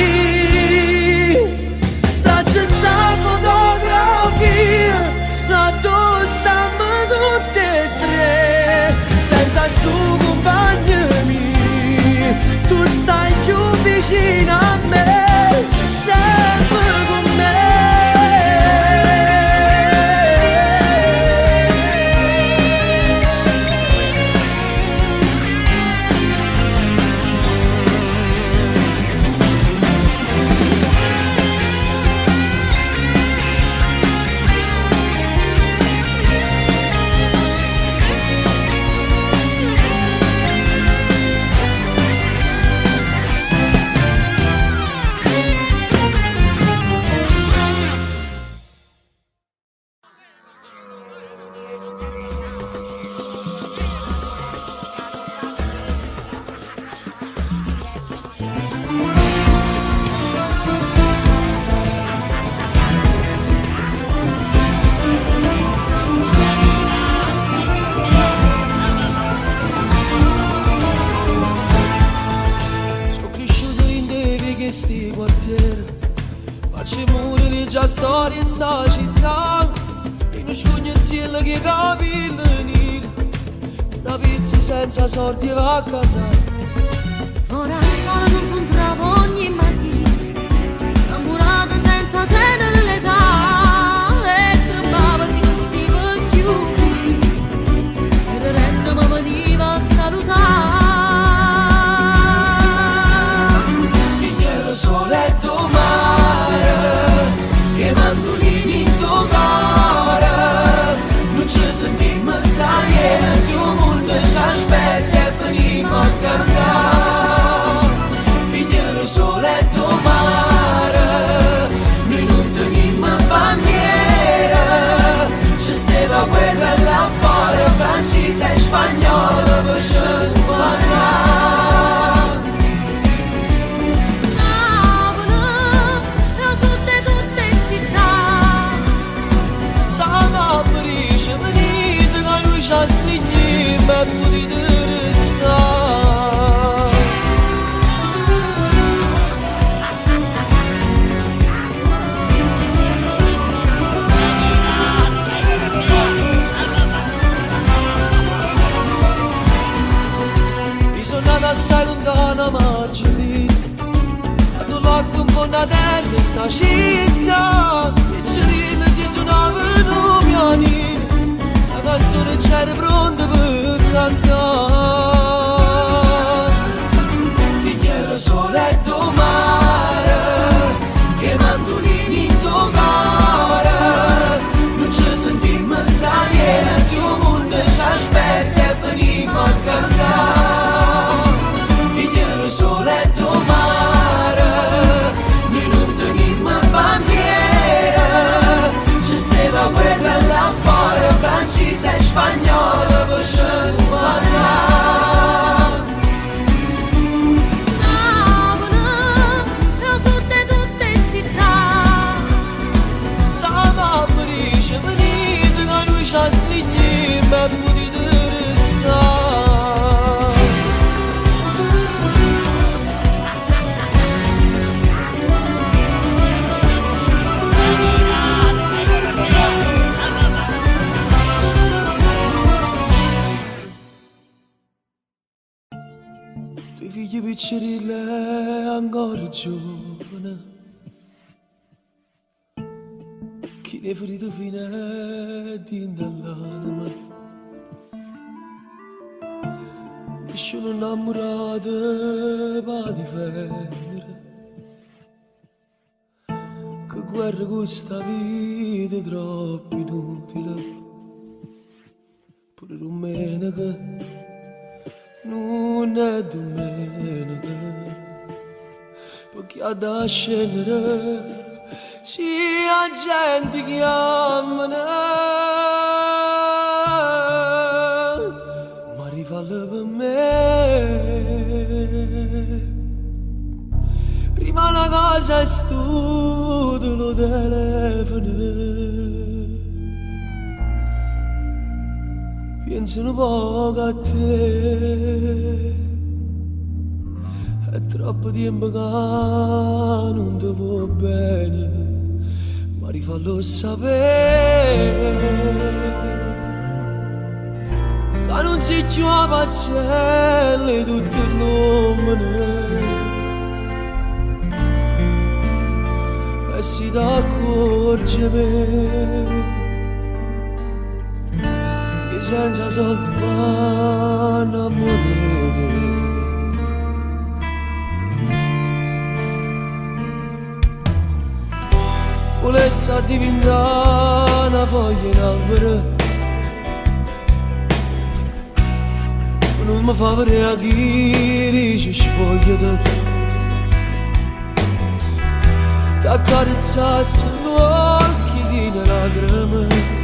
Straccia sta fotografia, la dove stiamo tutte e tre, senza stu compagni miei, tu stai più vicino a me, sempre con me. Sti quartieri, faccio muri di già storie in sta città, in uno scognezziello che capilla venire, una pizza senza sordi va a cantare.
Ora scuola non incontravo ogni mattina, innamorata senza tenere l'età, e tremava si vestiva più vicino, e la renda mi veniva a salutare.
Soletto mare, che mandolini in tuo cuore, non ci sentimmo stranieri, se un mondo ci aspetta e veniamo a cantare. Figliere sole
Piccirile ancora giovane, chi ne ferito fine dall'anima, mi sono innamorato per difendere, che guerra questa vita è troppo inutile, pure domenica non è domenica, perché da scendere c'è gente che ama, ma rifalla per me. Prima la cosa è studio lo telefono, penso un po' a te, è troppo tempo che non ti va bene, ma rifallo sapere, che non si più a pazzelle tutto il nome, e si t'accorge me. Senza soldi ma innamorare, volesse diventare una foglia in albero, non mi fa vedere a chi dice spogliati, t'accarezzassi gli occhi di lacrime,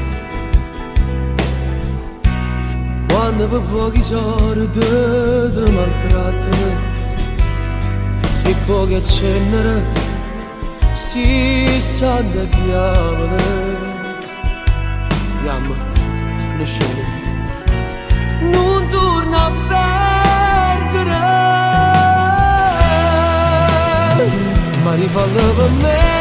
quando per pochi soldi ti maltrattano, se fuochi accendere si sa da diavolo, andiamo, non scende, non torna a perdere, ma rifallo per me.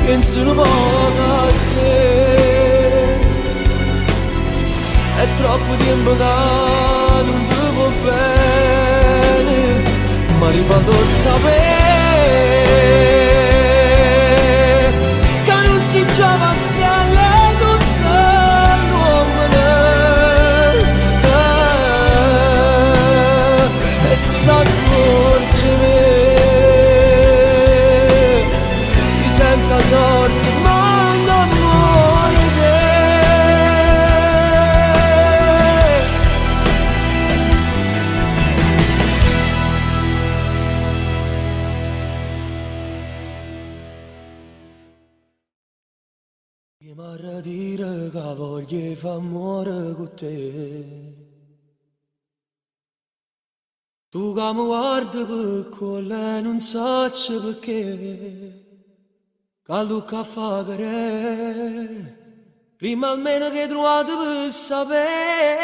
Penso un po' a te, è troppo tempo che non ti va bene, ma rifallo sapere che non si giova insieme tutto l'uomo, e si t'accorge senza sorte ma innamore te. Mi marra dire che voglio fare amore con te, tu che mi guardi per quello non so perché, che Luca fa querer, prima almeno che trovate per sapere,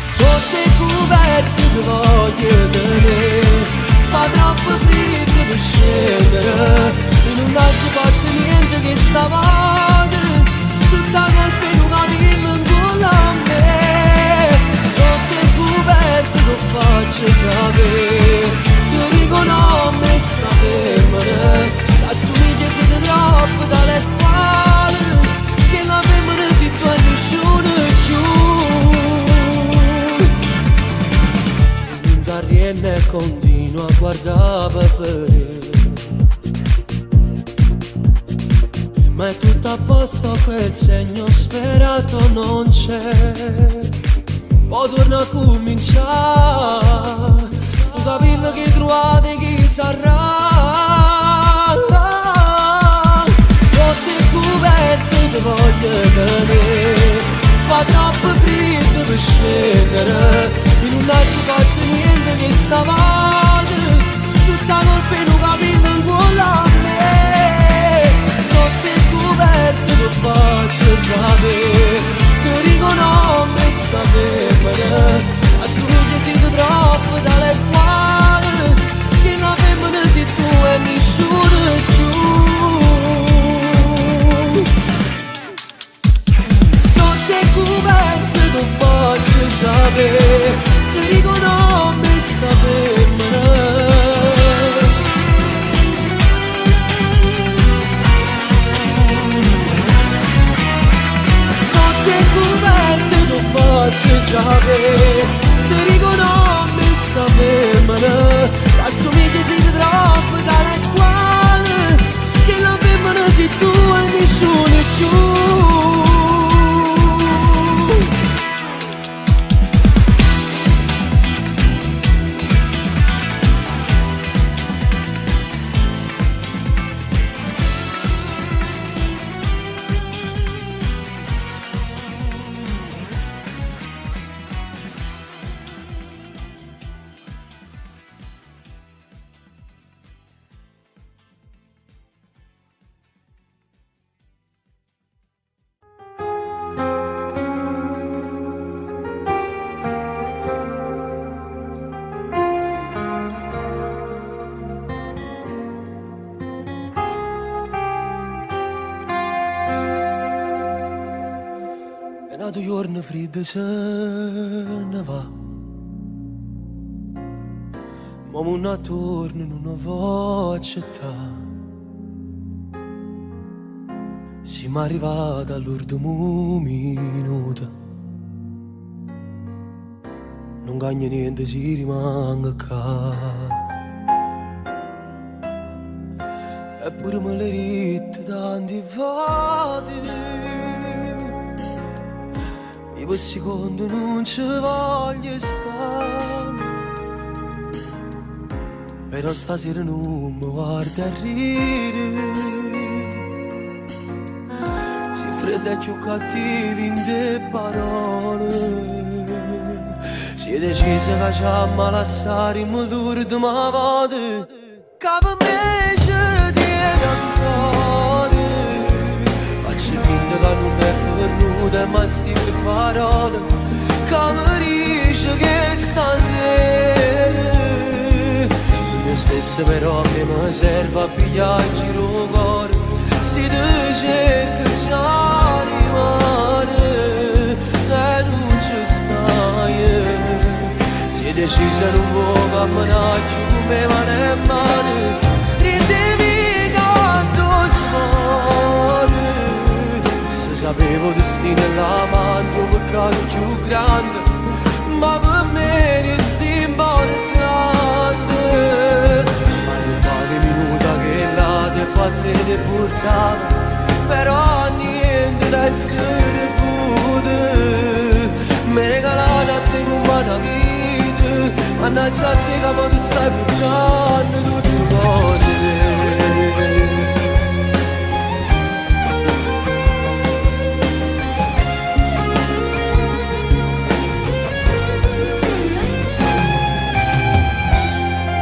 sotto i coperti che voglio tenere, fa troppo freddo per scendere, e non c'è fatto niente che stavolta, tutta colpa in una vita incolla a me, sotto i coperti che faccio sapere, ti dico no, me sta femmina, assomiglia siete troppo dalle quali, che la femmina si tu e nessuno più. Non t'arriende e continua a guardare per vedere, ma è tutto a posto, quel segno sperato non c'è, poi torna a cominciare, sto capello che trovate chi sarà, sotto il coperto che voglio tenere, fa troppo freddo per scendere, e non ci fatto niente che stavolta, tutta colpa in un capello in cuore a me, sotto il coperto che faccio sapere, ti dico no, me sta femmina, assomiglia siete troppo dalle quali, che la femmina si faccio sapere, ti dico no, mi sta fermando. Sotto il coperto non faccio sapere, ti dico no, mi sta fermando. Assomigli siete troppo tale e quale, che la femmina sei tu e nessuno è più. È nato giorno freddo se ne va, ma non attorno non può accettare. Siamo arrivati all'ultimo minuto, non cagna niente, si rimanga qua. Eppure me l'hai detto tante volte, io per secondo non ci voglio stare, però stasera non mi guarda a ridere. Si fredda e più cattivi in te parole, si è deciso che facciamo lasciare in l'ultima volta, che per me ci tiene ancora. Faccio finta che non è venuta, ma stile parole che mi dice che stasera io stesso però che mi serve a pigliare in giro il cuore. Si ti cerca già rimane e non ci stai. Si è decisa non può camminare più me mano e mano, ridemi canto suone. Se sapevo destino e l'amante un peccato più grande, ma per me resti importante. Ma non vale minuta che là ti batte e portava, però niente da essere pure. Mi regalate a te come una vita, mannaggia a te che ma tu stai portando tutte cose.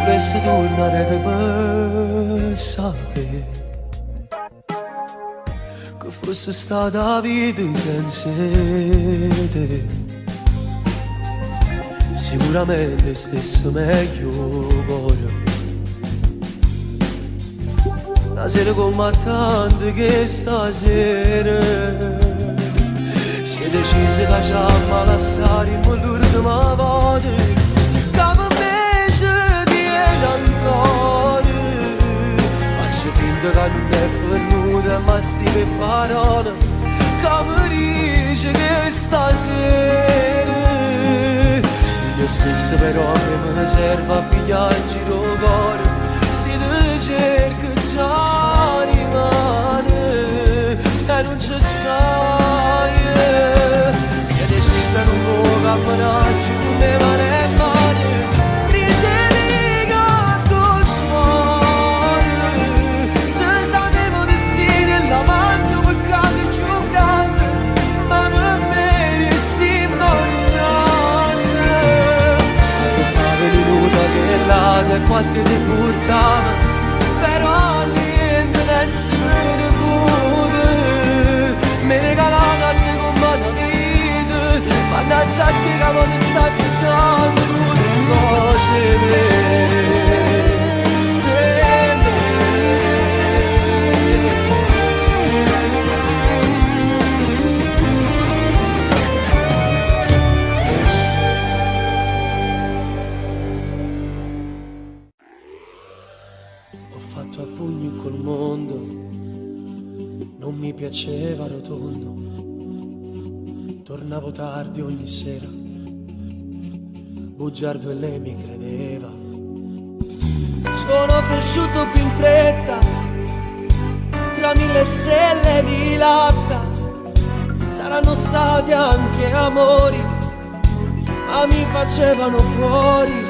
Volessi tornare per sapere che fosse stata vita senza te. Sicuramente stesse meglio ora, una sera combattente che stasera si è decisa che facciamo lasciare in l'ultima volta. Faccio finta che non è venuta, ma stile parole che mi dice che stasera io stesso però che mi serve a pigliare in giro il cuore. Si ti cerca già rimane e non ci stai. Si è decisa non può camminare più me mano e mano. E quanto ti portava, però niente da essere pure. Mi regalava a te come una vita, mannaggia a te che non ti stai portando tutte cose. Tornavo tardi ogni sera, bugiardo e lei mi credeva. Sono cresciuto più in fretta, tra mille stelle di latta. Saranno stati anche amori, ma mi facevano fuori.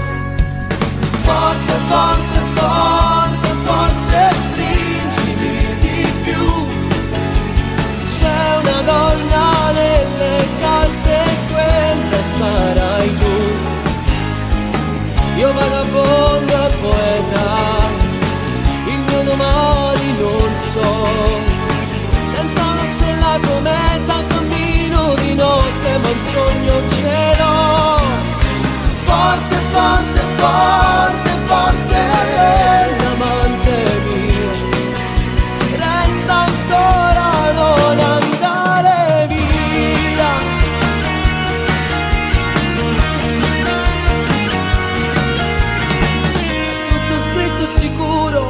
Forte, forte, forte, forte, stringimi di più. C'è una donna nelle carte, quella sarai tu. Io vagabondo e poeta, il mio domani non so. Senza una stella cometa cammino di notte, ma un sogno ce l'ho. Forte, forte, forte, forte, l'amante mio, resta ancora, non andare via. Tutto scritto sicuro,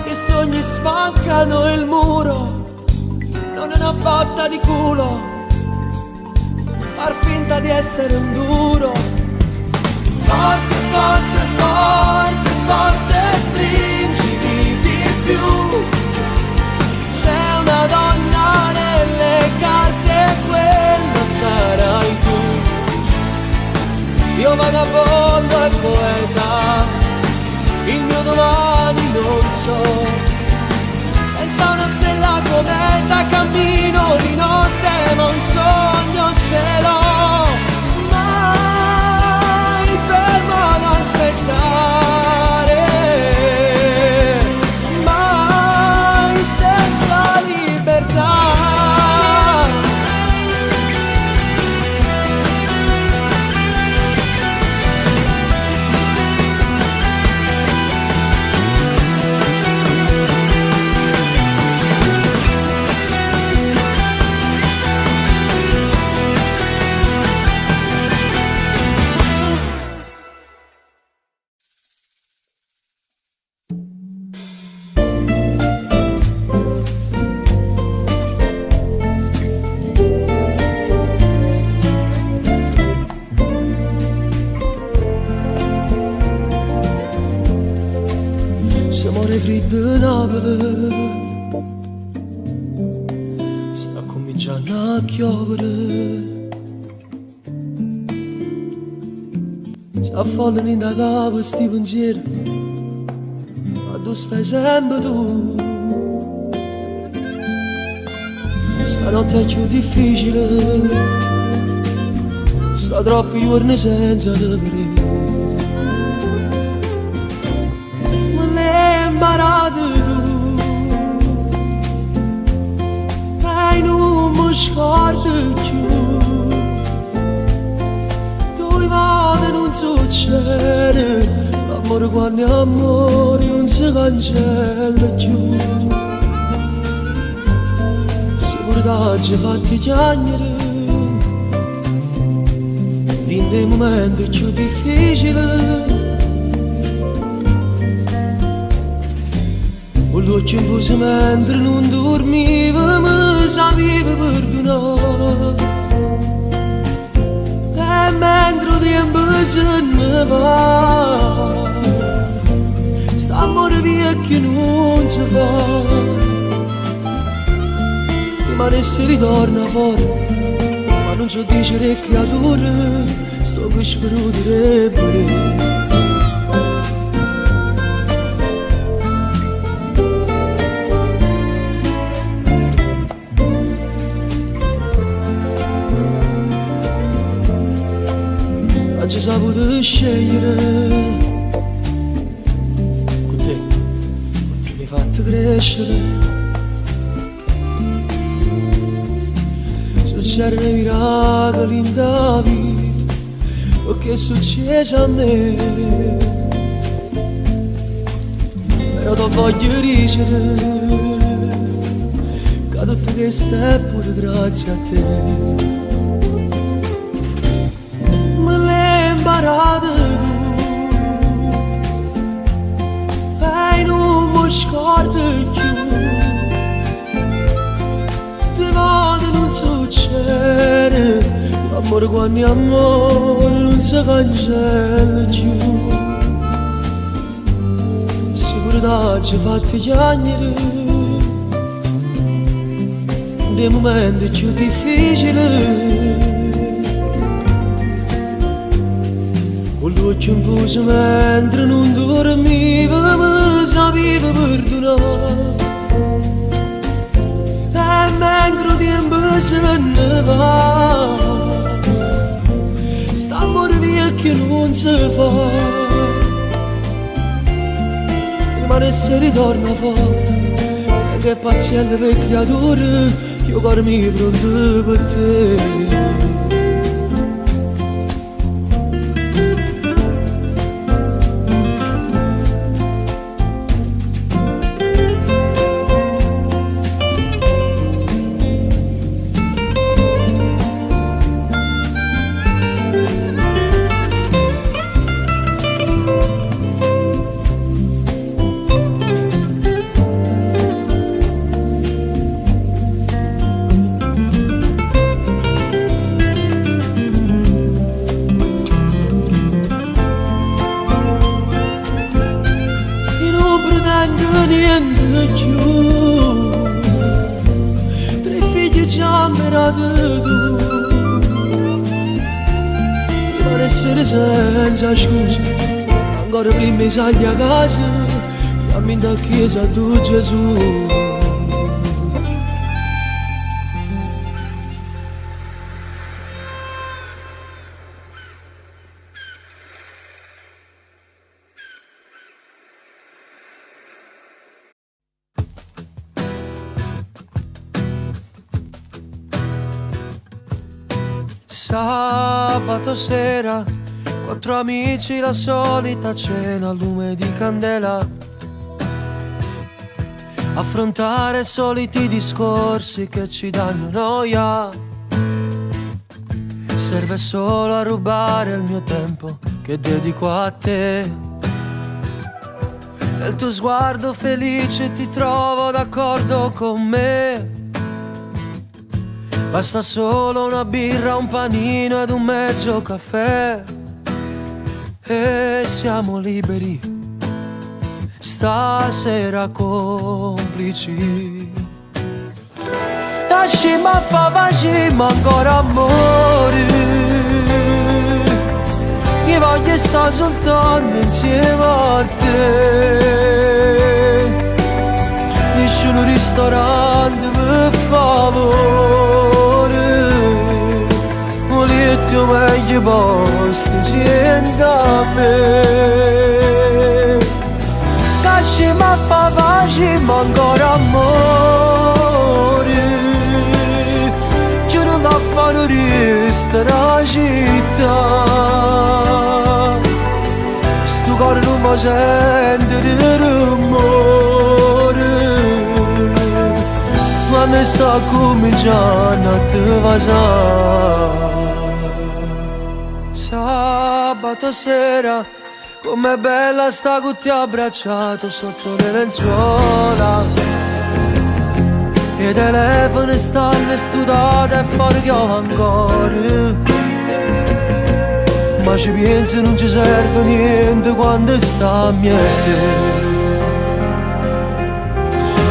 i sogni spaccano il muro. Non è una botta di culo far finta di essere un duro. Forte, forte, forte, forte, stringimi di più. C'è una donna nelle carte, quella sarai tu. Io vagabondo e poeta, il mio domani non so. Senza una stella cometa cammino di notte, ma un sogno ce l'ho. Mai fermo ad aspettare, mai senza libertà. Freddo Napoli sta cominciando a piovere, si affollano in da capo sti pensieri, ma tu stai sempre tu. Stanotte è più difficile, sto troppi giorni senza te vedere. Imparato tu e non mi scordo più. Dove vado non succede, l'amore quando è amore non si cancella più. Sicurezza ci fatti chiagnere in dei momenti più difficili. L'occhio in fuso mentre non dormiva, mi sapevo perdonare. E mentre il tempo se ne va, sta amore via che non si fa. Rimane se ritorna fuori, ma non so dire creature, sto che spero direbbe. Oggi saputo scegliere, con te mi hai fatto crescere. Succedono i miracoli in da vita, o che è successo a me. Però ti voglio dicere che tutto questo è pure grazie a te. Imparato tu e non mi scordo più. Te vado non succede, Amore quando è amore non si cancella più. Sicurezza ci fa piangere dei momenti più difficili. Con l'occhio in fuso mentre non dormivo mi sapevo perdonare. E mentre il tempo se ne va, sta amore via che non si fa. Rimane se ritorna fuori, che paziente per creature, io cuore mi pronto per te. Niente più, 3 figli già ammirati tu. Ti pare essere senza scusa, ancora prima salgi a casa, dammi da chiesa tu Gesù. Sabato sera, 4 amici, la solita cena, lume di candela. Affrontare soliti discorsi che ci danno noia. Serve solo a rubare il mio tempo che dedico a te. Nel tuo sguardo felice ti trovo d'accordo con me. Basta solo una birra, un panino ed un mezzo caffè e siamo liberi, stasera complici. Lasci ma fa ma ancora amore. Io voglio stare soltanto insieme a te. Nessun ristorante per favore. Volete meglio posto insieme a me. Lasci ma fa ma ancora amore. Giuro da fare resta la città. Sto cuore non mi sente il rumore. Quando sta cominciando a te vasare. Sabato sera, com'è bella sta con te abbracciato sotto le lenzuola. I telefoni stanno studati e fuori piove ancora. Ma ci pensi non ci serve niente quando sta a miete.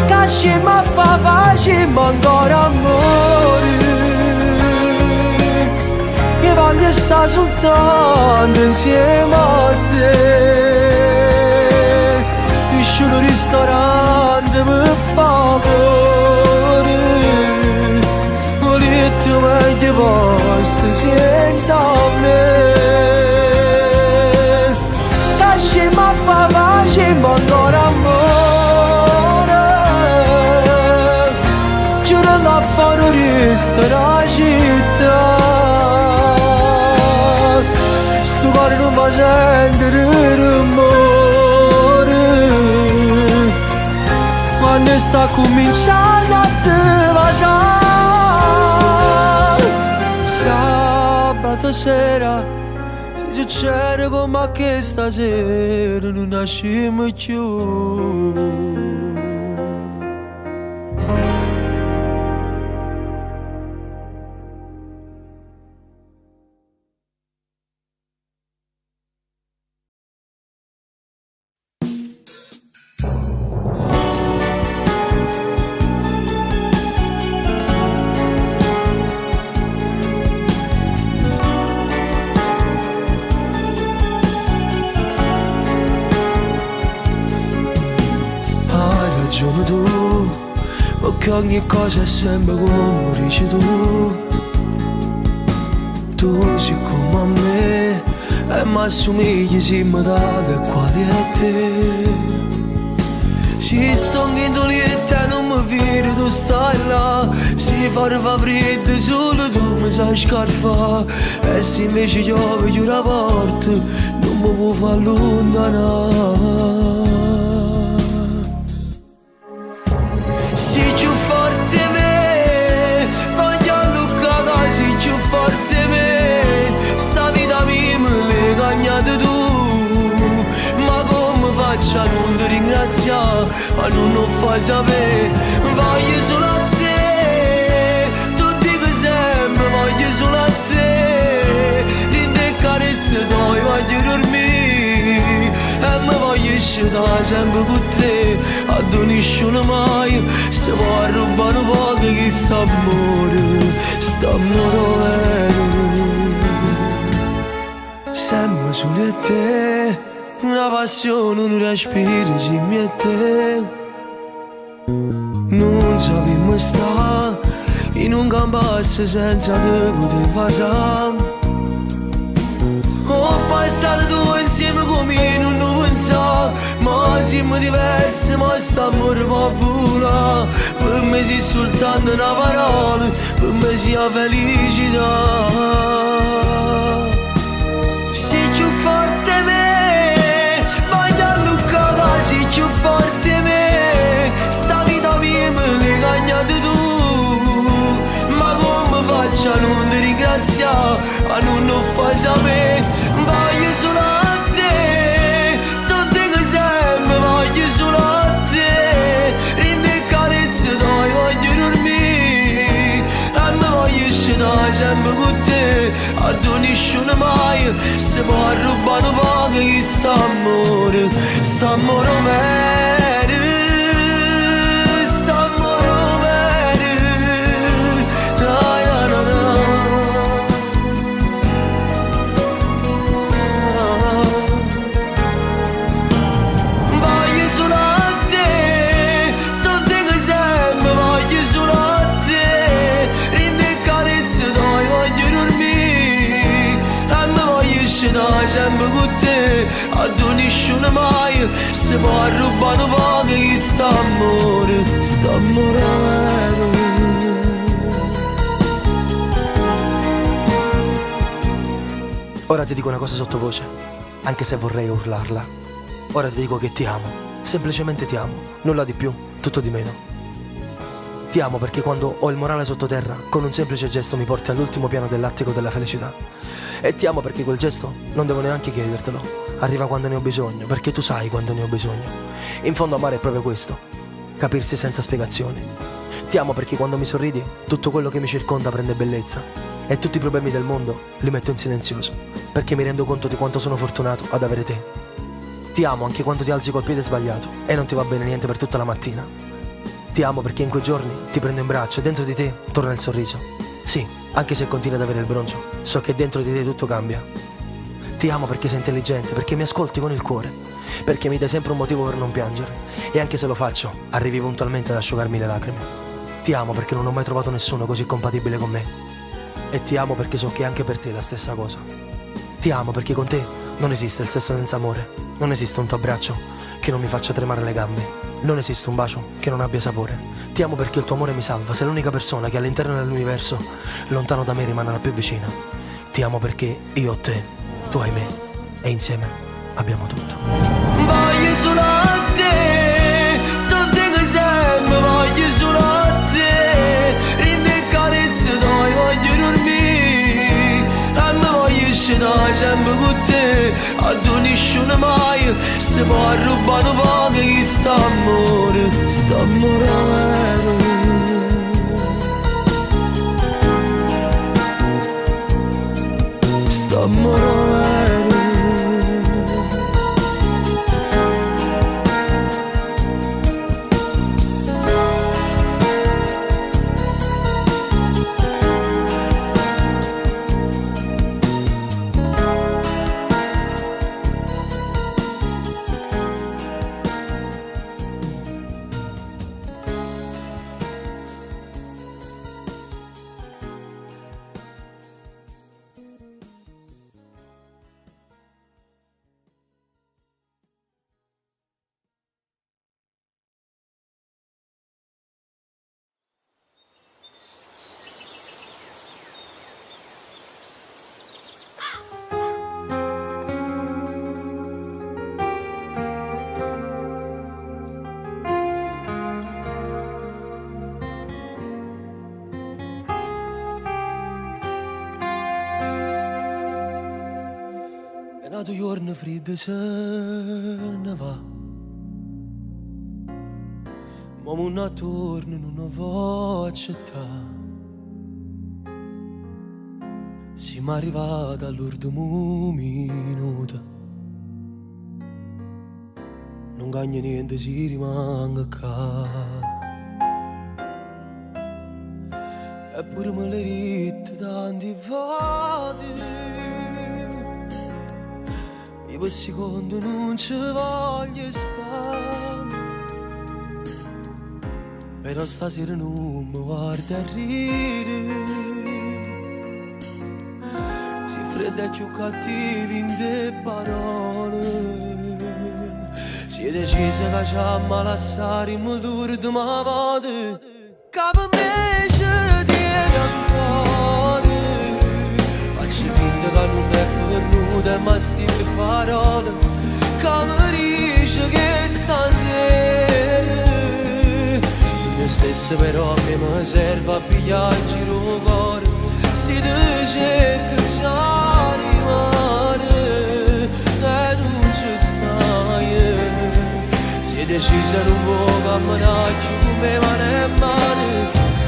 Lasci ma fa ma ancora amore. Io voglio stare soltanto insieme a te. Nessun ristorante per favore. Volete meglio posto insieme a me. Lasci ma fa ma ancora amore. Giuro da fare resta la città. Sto cuore non mi sente il rumore. Quando sta cominciando a te vasare. Sabato sera, se succede come che stasera non nasciamo più. che ogni cosa è sempre come dici tu. Tu sei come a me e mi assomigli, si mi date quali è te. Ci sto in dolietta, non mi vedi, tu stai là. Si fa freddo, solo tu mi sai scarfare. E se invece io vedo la porta, non mi può far allontanare. Sei più forte me, voglio allungare, sei più forte me. Sta vita mia me l'hai cagnata tu. Ma come faccio a non ti ringraziare, a non lo fai sapere? Voglio solo a te, tu dico sempre, voglio solo a te. Rinde carezze tue, voglio dormire e mi voglio stare sempre con te. A nessuno mai se può rubare un po' che sta amore vero. Sempre solo a te, una passione, un respiro, si mi e te. Non sappiamo stare in un campus senza te poter fare. Ho passato tu insieme con me, non lo pensavo. Ma siamo diversi, ma stiamo rivolando. Per me sei soltanto una parola, per me sei la felicità. Sei più forte me, voglio allungare, sei più forte me. Sta vita mia me l'hai cagnata tu. Ma come faccio a non ti ringraziare, a non lo fai sapere? Voglio solo a te, tu dico sempre, voglio solo a te. Rinde carezze tue, voglio dormire e mi voglio stare sempre con te. A nessuno mai se può rubare un po' che sta amore vero. Sta amore vero, na na na. Voglio solo a te, tu dico sempre, voglio solo a te. Rinde carezze tue, voglio dormire e mi voglio stare sempre con te. A nessuno mai se può rubare un po' che sta amore vero.
Ora ti dico una cosa sottovoce, anche se vorrei urlarla. Ora ti dico che ti amo, semplicemente ti amo, nulla di più, tutto di meno. Ti amo perché quando ho il morale sottoterra, con un semplice gesto mi porti all'ultimo piano dell'attico della felicità. E ti amo perché quel gesto non devo neanche chiedertelo, arriva quando ne ho bisogno, perché tu sai quando ne ho bisogno. In fondo amare è proprio questo, capirsi senza spiegazioni. Ti amo perché quando mi sorridi, tutto quello che mi circonda prende bellezza e tutti i problemi del mondo li metto in silenzioso, perché mi rendo conto di quanto sono fortunato ad avere te. Ti amo anche quando ti alzi col piede sbagliato e non ti va bene niente per tutta la mattina. Ti amo perché in quei giorni ti prendo in braccio e dentro di te torna il sorriso. Sì, anche se continui ad avere il broncio, so che dentro di te tutto cambia. Ti amo perché sei intelligente, perché mi ascolti con il cuore, perché mi dai sempre un motivo per non piangere e anche se lo faccio, arrivi puntualmente ad asciugarmi le lacrime. Ti amo perché non ho mai trovato nessuno così compatibile con me e ti amo perché so che anche per te è la stessa cosa. Ti amo perché con te non esiste il sesso senza amore, non esiste un tuo abbraccio che non mi faccia tremare le gambe, non esiste un bacio che non abbia sapore. Ti amo perché il tuo amore mi salva, sei l'unica persona che all'interno dell'universo, lontano da me, rimane la più vicina. Ti amo perché io ho te, tu hai me e insieme abbiamo tutto.
Voglio solo a te, tu dico sempre, voglio solo a te. Rinde carezze tue, voglio dormire e mi voglio stare sempre con te. A nessuno mai se può rubare un po' che sta amore vero. Sta amore vero. Quando giorno freddo se ne va, ma non attorno non voglio accettare. Siamo arrivati all'ultimo minuto, non cambia niente, si rimanga qua. Eppure me le ritte tanti volte, io per secondo non ci voglio stare. Però stasera non mi guarda a ridere, si fredda e più cattivi in te parole. Si è decisa che ci ama lasciare in l'ultima volta, che per me ci tiene ancora. Faccio finta che non è venuta, ma stille parole che mi dice che stasera io stesso però a me mi serve a pigliare in giro il cuore. Si ti cerca già rimane e non ci stai. Si è decisa non può camminare più come mano e mano.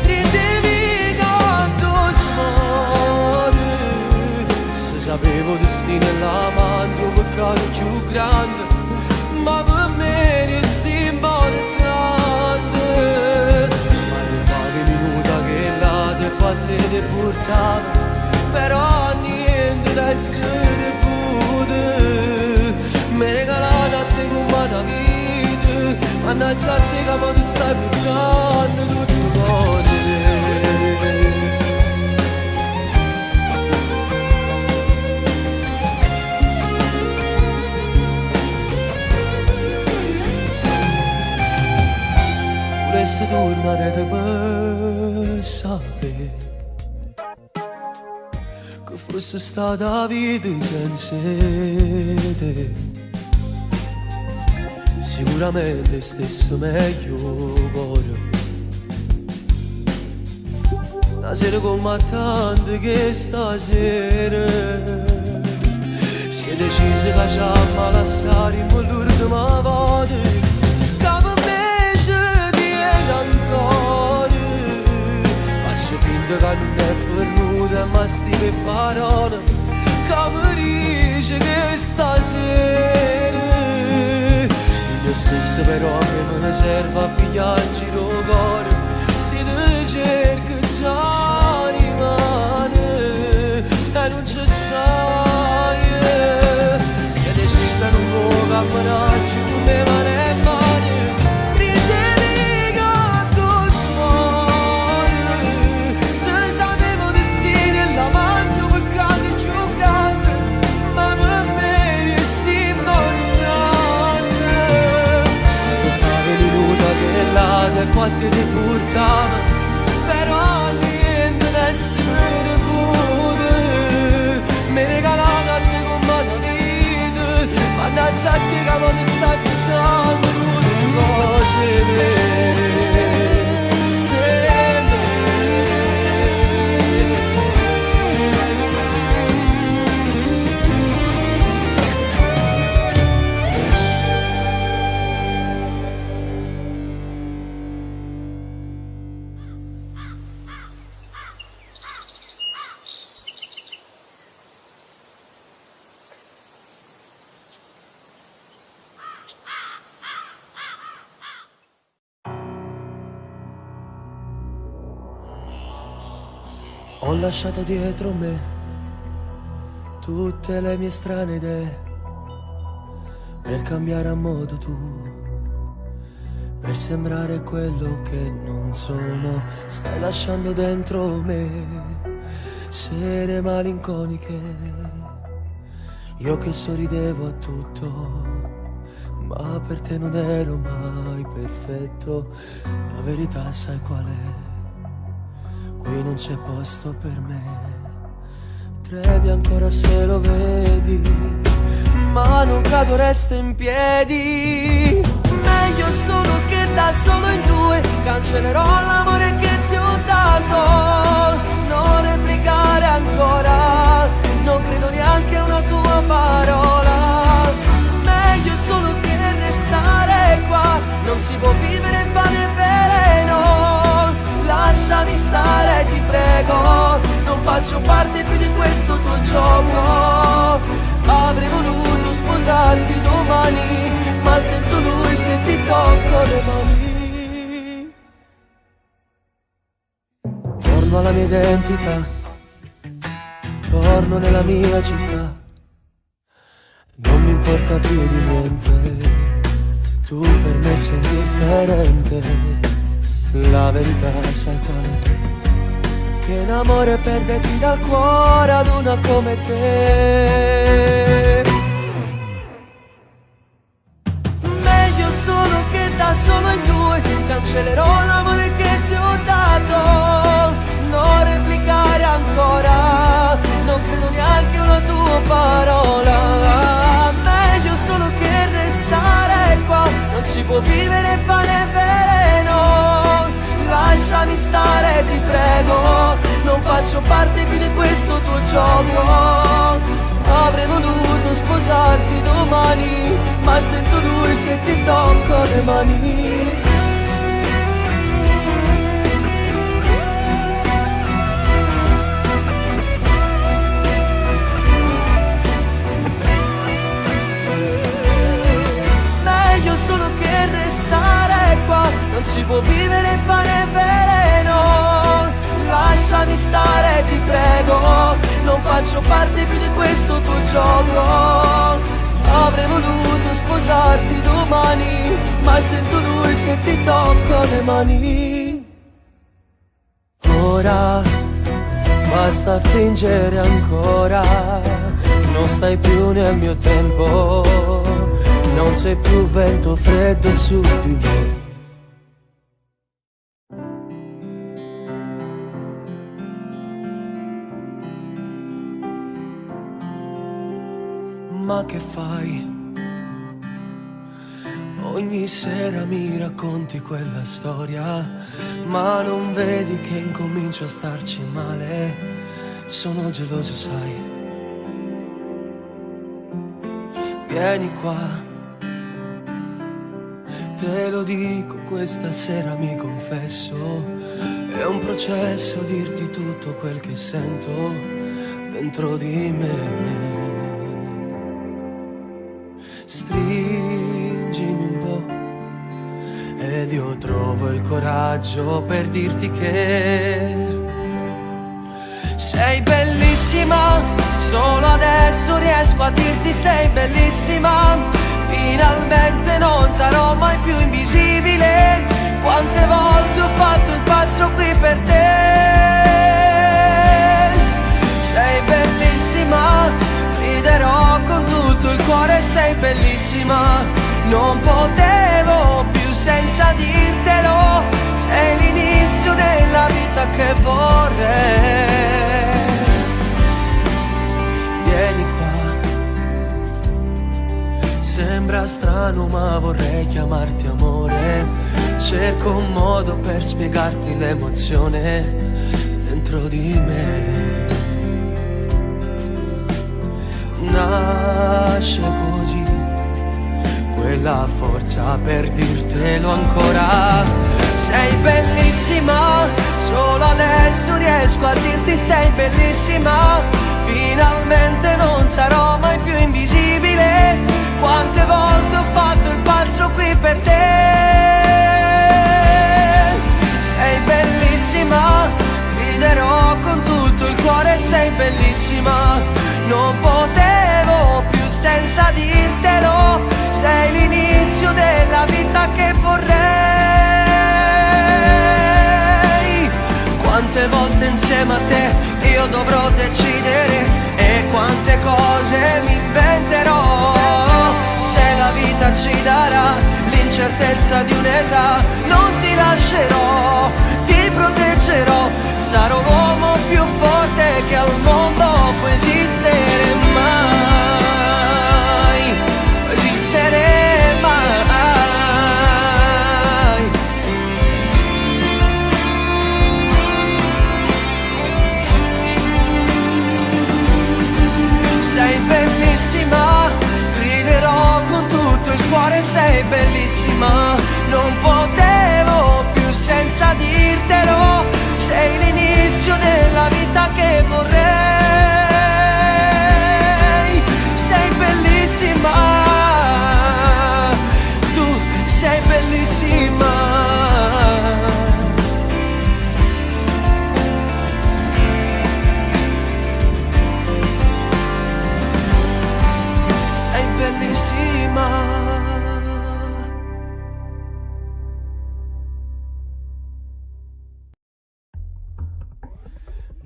Ridevi canto smane, se sapevo destino e l'amante un peccato più grande, ma per me resti importante. Te te portava, però niente da essere potuto. Mi regalata a te come una vita, mannaggia a te che mi stai portando tutte cose. Volessi tornare da sapere che fosse stata vita senza te. Sicuramente stesse meglio ora, una sera come tante che stasera. Si è decisa che ci ama lasciare in l'ultima volta, che per me ci tiene ancora. Faccio finta che non è venuta, ma stile parole che mi dice che stasera io stesso però a me mi serve a pigliare in giro il cuore. Si ti cerca già rimane e non ci stai. Si è decisa non può camminare più come mano e mano. E quanto ti portava, però niente da essere potuto. Mi regalava a te come una vita, mannaggia a te che mi stai portando tutte cose Ho lasciato dietro me tutte le mie strane idee per cambiare a modo tuo, per sembrare quello che non sono. Stai lasciando dentro me sere malinconiche, io che sorridevo a tutto, ma per te non ero mai perfetto. La verità sai qual è? Qui non c'è posto per me. Tremi ancora se lo vedi, ma non cado, resto in piedi. Meglio solo che da solo in due cancellerò l'amore che ti ho dato. Non replicare ancora, non credo neanche a una tua parola.
prego, non faccio parte più di questo tuo gioco. Avrei voluto sposarti domani, ma sento lui se ti tocco le mani.
Torno alla mia identità, torno nella mia città. Non mi importa più di niente, tu per me sei indifferente. La verità sai qual è? Che in amore perderti dal cuore ad una come te.
Meglio solo che da solo in due cancellerò l'amore che ti ho dato. Non replicare ancora, non credo neanche una tua parola. Meglio solo che restare qua, non si può vivere pane e veleno. Lasciami stare, ti prego, non faccio parte più di questo tuo gioco. Avrei voluto sposarti domani, ma sento lui se ti tocco le mani. Meglio solo che restare qua, non si può vivere pane e veleno. Lasciami stare, ti prego, non faccio parte più di questo tuo gioco. Avrei voluto sposarti domani, ma sento lui se ti tocco le mani.
Ora basta fingere ancora, non stai più nel mio tempo, non sei più vento freddo su di me. Ma che fai? Ogni sera mi racconti quella storia, ma non vedi che incomincio a starci male. Sono geloso, sai. Vieni qua, te lo dico, questa sera mi confesso. È un processo dirti tutto quel che sento dentro di me. Stringimi un po' ed io trovo il coraggio per dirti che
sei bellissima, solo adesso riesco a dirti sei bellissima. Finalmente non sarò mai più invisibile. Quante volte ho fatto il pazzo qui per te. Sei bellissima, riderò con tutto il cuore, sei bellissima. Non potevo più senza dirtelo, sei l'inizio della vita che vorrei. Vieni qua, sembra strano ma vorrei chiamarti amore. Cerco un modo per spiegarti l'emozione dentro di me. Nasce così quella forza per dirtelo ancora. Sei bellissima, solo adesso riesco a dirti sei bellissima. Finalmente non sarò mai più invisibile. Quante volte ho fatto il pazzo qui per te. Sei bellissima, riderò con tutto il cuore, sei bellissima. Non potevo più senza dirtelo, sei l'inizio della vita che vorrei. Quante volte insieme a te io dovrò decidere e quante cose mi inventerò. Se la vita ci darà l'incertezza di un'età, non ti lascerò, ti proteggerò. Sarò l'uomo più forte che al mondo può esistere mai, può esistere mai. Sei bellissima, griderò con tutto il cuore, sei bellissima. Non potevo più senza dirtelo, sei l'inizio della vita che vorrei. Sei bellissima, tu sei bellissima. Sei bellissima.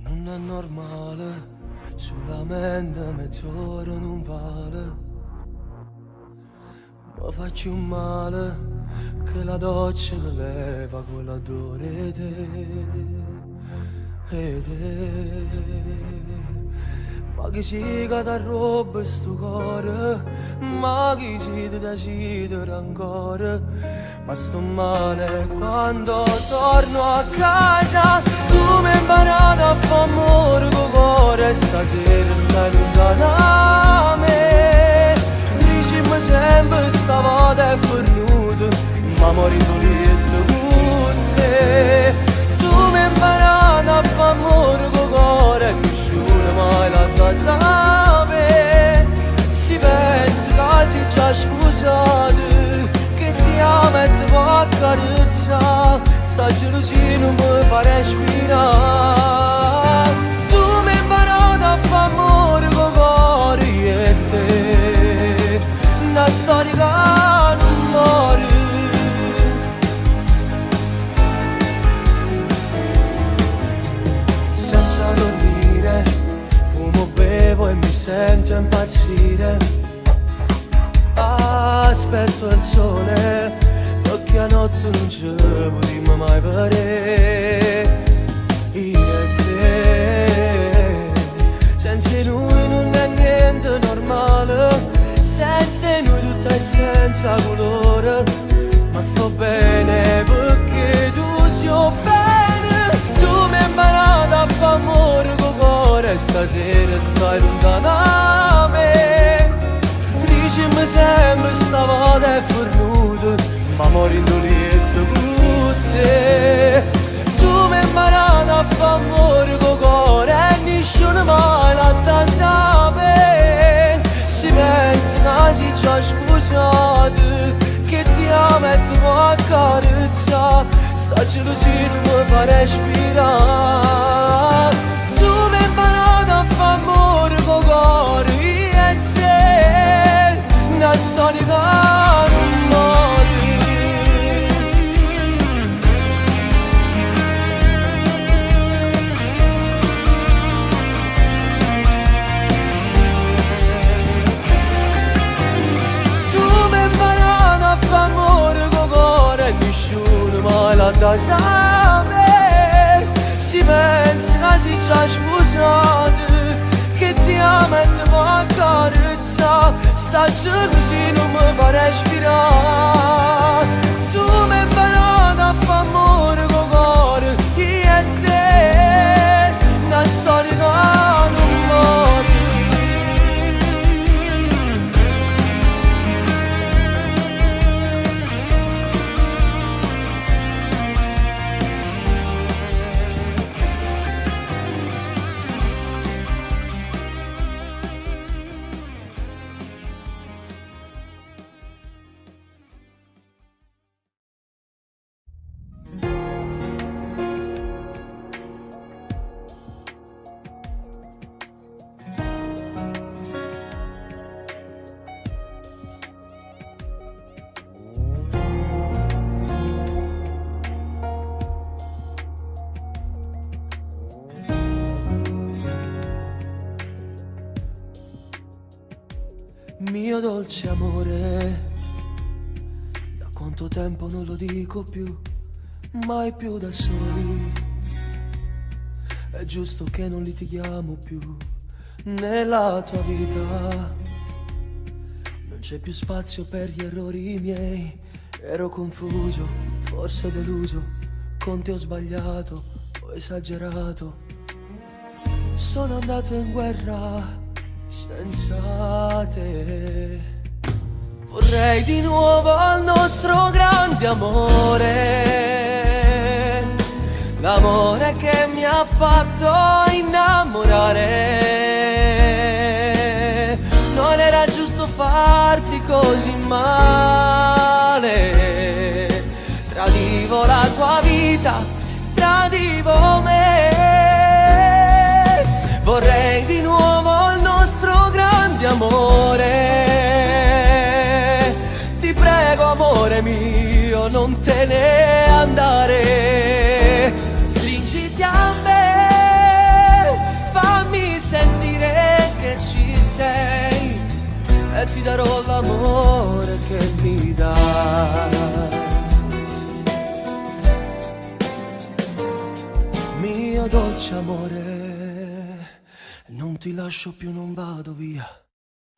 Non è normale, solamente mezz'ora non vale. Ma faccio un male, che la doccia che leva con l'odore te, e te. Ma chi si che t'arroba sto cuore, ma chi si ti desidera ancora. Ma sto male quando torno a casa, tu mi hai imparato a fare amore con cuore, stasera stai lontana da me. Dicimi sempre stavolta è fornuto, ma morito lieto con te. Tu mi hai imparato a fare amore con cuore, nessuno mai l'ha da sapere. Si pensa che si già sposati, che ti ama e ti può accarezzare, sta gelosia non mi fa respirare. Tu mi hai imparato a fare amore con cuore e te, una storia che non muore. Senza dormire, fumo, bevo e mi sento impazzire. Aspetto il sole, perché a notte non ci potremmo mai vedere. Io e te, senza lui non è niente normale, senza noi tutto è senza colore. Ma sto bene perché tu sto bene. Tu mi hai imparato a fare amore con cuore, stasera stai lontana da me. Dicimi sempre stavolta è fornuto, ma morendo lieto con te. Tu mi hai imparato a fare amore con cuore e nessuno mai l'ha da sapere. Si pensa che si già sposati, che ti ama e ti può accarezzare, sta gelosia non mi fa respirare. Tu mi hai imparato a fare amore con cuore e te, una storia che non muore. Tu mi hai imparato a fare amore con cuore e nessuno mai l'ha da sapere. Si pensa che si già sposati, che ti ama e ti può accarezzare, sta gelosia non mi fa respirare. Tu mi hai imparato a fare amore con cuore io e te, una storia che non muore. Mio dolce amore, da quanto tempo non lo dico più, mai più da soli. È giusto che non litighiamo più nella tua vita. Non c'è più spazio per gli errori miei. Ero confuso, forse deluso, con te ho sbagliato, ho esagerato. Sono andato in guerra senza te. Vorrei di nuovo il nostro grande amore,
l'amore che mi ha fatto innamorare. Non era giusto farti così male. Tradivo la tua vita, tradivo me. Vorrei di nuovo il nostro grande amore. Ti prego amore mio, non te ne andare. Stringiti a me, fammi sentire che ci sei e ti darò l'amore che mi dai. Mio dolce amore, non ti lascio più, non vado via,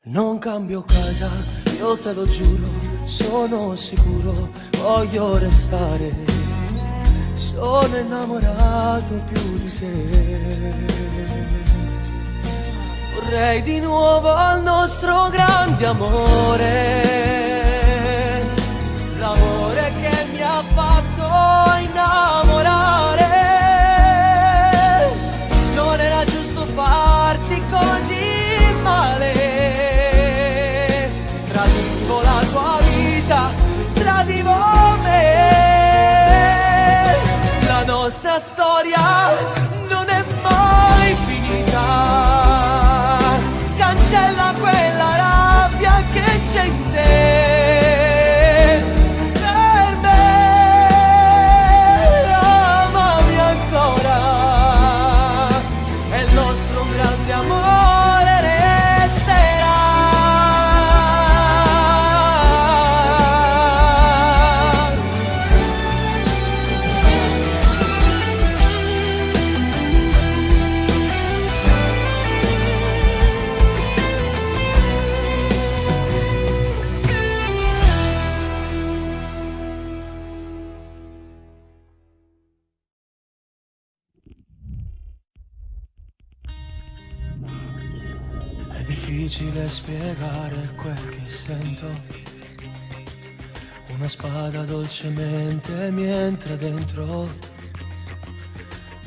non cambio casa, io te lo giuro, sono sicuro, voglio restare, sono innamorato più di te. Vorrei di nuovo il nostro grande amore, l'amore che mi ha fatto innamorare. Non era giusto farti così male. Tradivo la tua vita, tradivo me. La nostra storia non è mai finita. Cancella quella rabbia che c'è in te. Per me amami ancora e il nostro grande amore resterà. È difficile spiegare quel che sento. Una spada dolcemente mi entra dentro.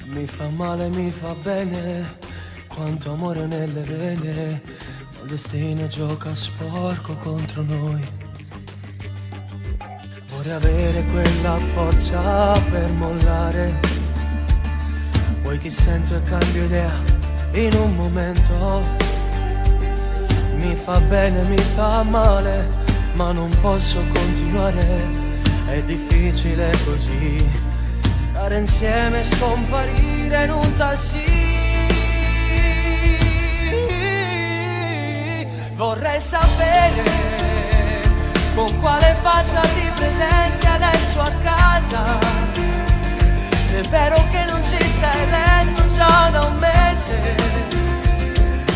Mi fa male, mi fa bene, quanto amore nelle vene. Ma il destino gioca sporco contro noi. Vorrei avere quella forza per mollare. Poi ti sento e cambio idea in un momento. Mi fa bene, mi fa male, ma non posso continuare. È difficile così, stare insieme e scomparire in un taxi. Vorrei sapere con quale faccia ti presenti adesso a casa. Se è vero che non ci stai letto già da un mese,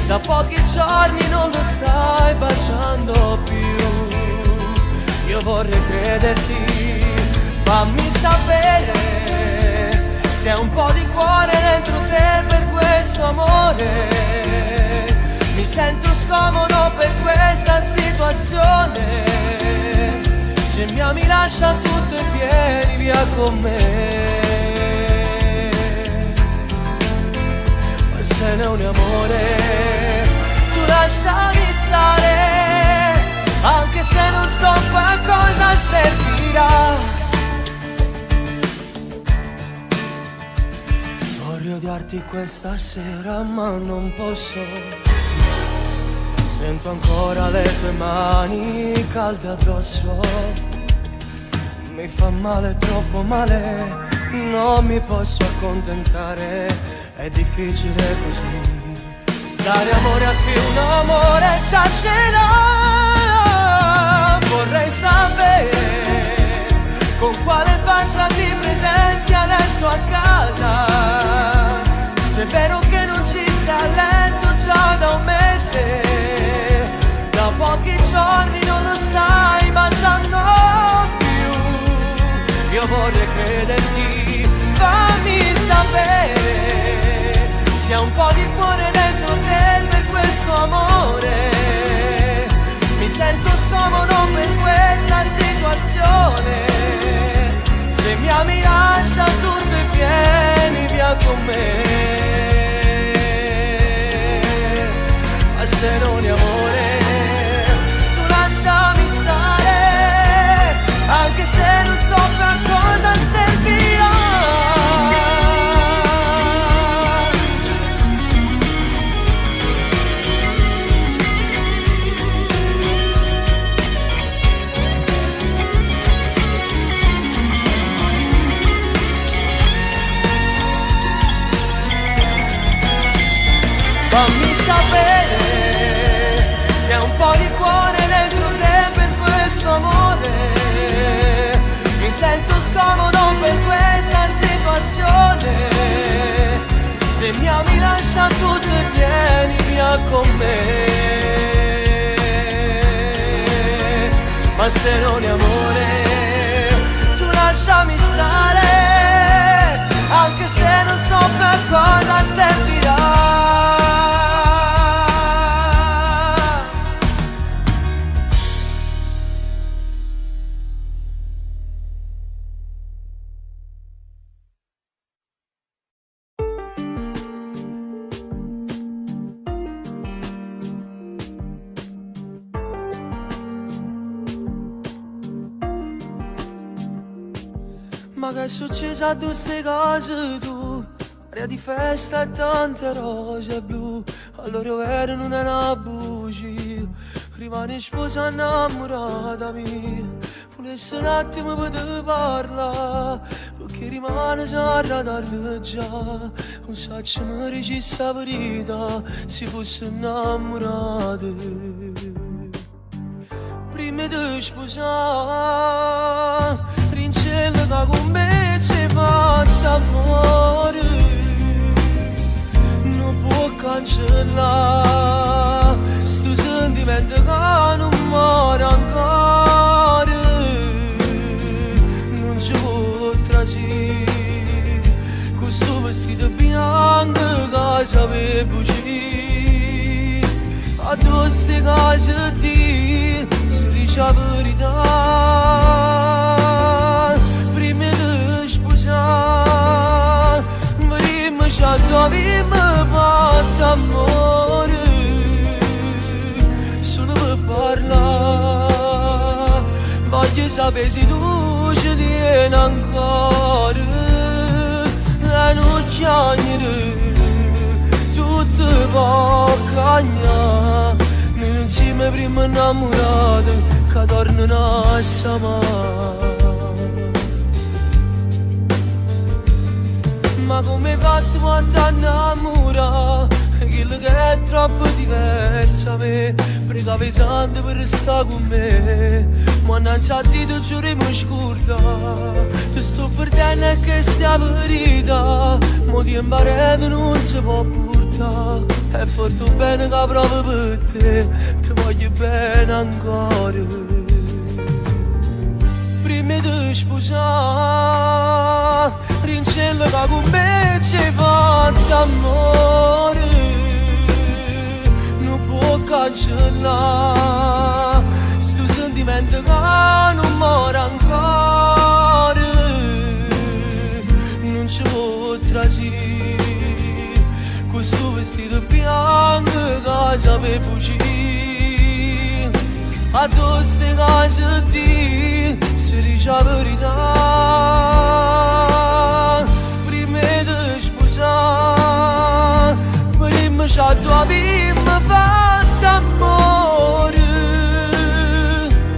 da pochi giorni non lo stai baciando più. Io vorrei crederti, fammi sapere se hai un po' di cuore dentro te per questo amore. Mi sento scomodo per questa situazione. Se mi ami lascia tutto e vieni via con me. Ma se non è amore, tu lasciami stare, anche se non so a cosa servirà. Vorrei odiarti questa sera ma non posso. Sento ancora le tue mani calde addosso. Mi fa male, troppo male, non mi posso accontentare. È difficile così dare amore a chi un amore già ce l'ha. Vorrei sapere con quale faccia ti presenti adesso a casa. Se è vero che non ci stai a letto già da un mese, da pochi giorni non lo stai baciando più. Io vorrei crederti, fammi sapere se hai un po' di cuore dentro te per questo amore. Mi sento scomodo per questa situazione. Se mi ami lascia tutto in piedi. con me. Ma se non è amore, tu lasciami stare, anche se non so per cosa servirà. Fammi sapere se hai un po' di cuore dentro te per questo amore. Mi sento scomodo per questa situazione. Se mi ami lascia tutto e vieni via con me. Ma se non è amore, tu lasciami stare, anche se non so per cosa servirà. Ma che è successo a tutte queste cose tu? Aria di festa e tante rose blu. Allora io ero in una bugia. Rimani sposa innamorata mia. Volessi un attimo poter parlare, perché rimane già tardi già. Non so se mi dicesse la verità, se fosse innamorata. Prima di sposare, rincello che con me ci fatta amore. Non può cancellare sto sentimento che non muore ancora. Non ci può trasire questo vestito bianco che sapeva bucire. A tutte queste cose di si dice la verità. Prima di sposare, prima ci abbiamo fatto amore. Solo per parlare, voglio sapere se tu ci tieni ancora. E non chiamare, tutto può cagnare. Noi insieme prima innamorati, che tornano a s'amare. Ma come hai fatto quando innamorare? Quello che è troppo diverso a me. Pregavi tanto per restare con me, ma non c'ha dito giuro mi scorda. Ti sto perdendo e che stia verità, mo ti imparare non si può portare. È fatto bene che provo per te, ti voglio bene ancora. Prima di sposare, rincello che con me ci hai fatto amore. Non può cancellare sto sentimento che non muore ancora. Non ci può trasire questo vestito bianco che sapeva bucire. A tutte queste cose di si dice la verità. Prima di sposare, prima ci abbiamo fatto amore.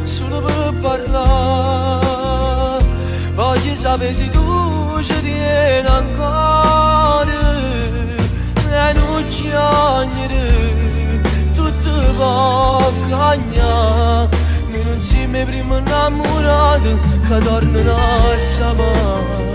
Solo per parlare, voglio sapere se tu ci tieni ancora. E non chiamare, tutto può cagnare. Noi non siamo prima innamorati, che tornano a s'amare.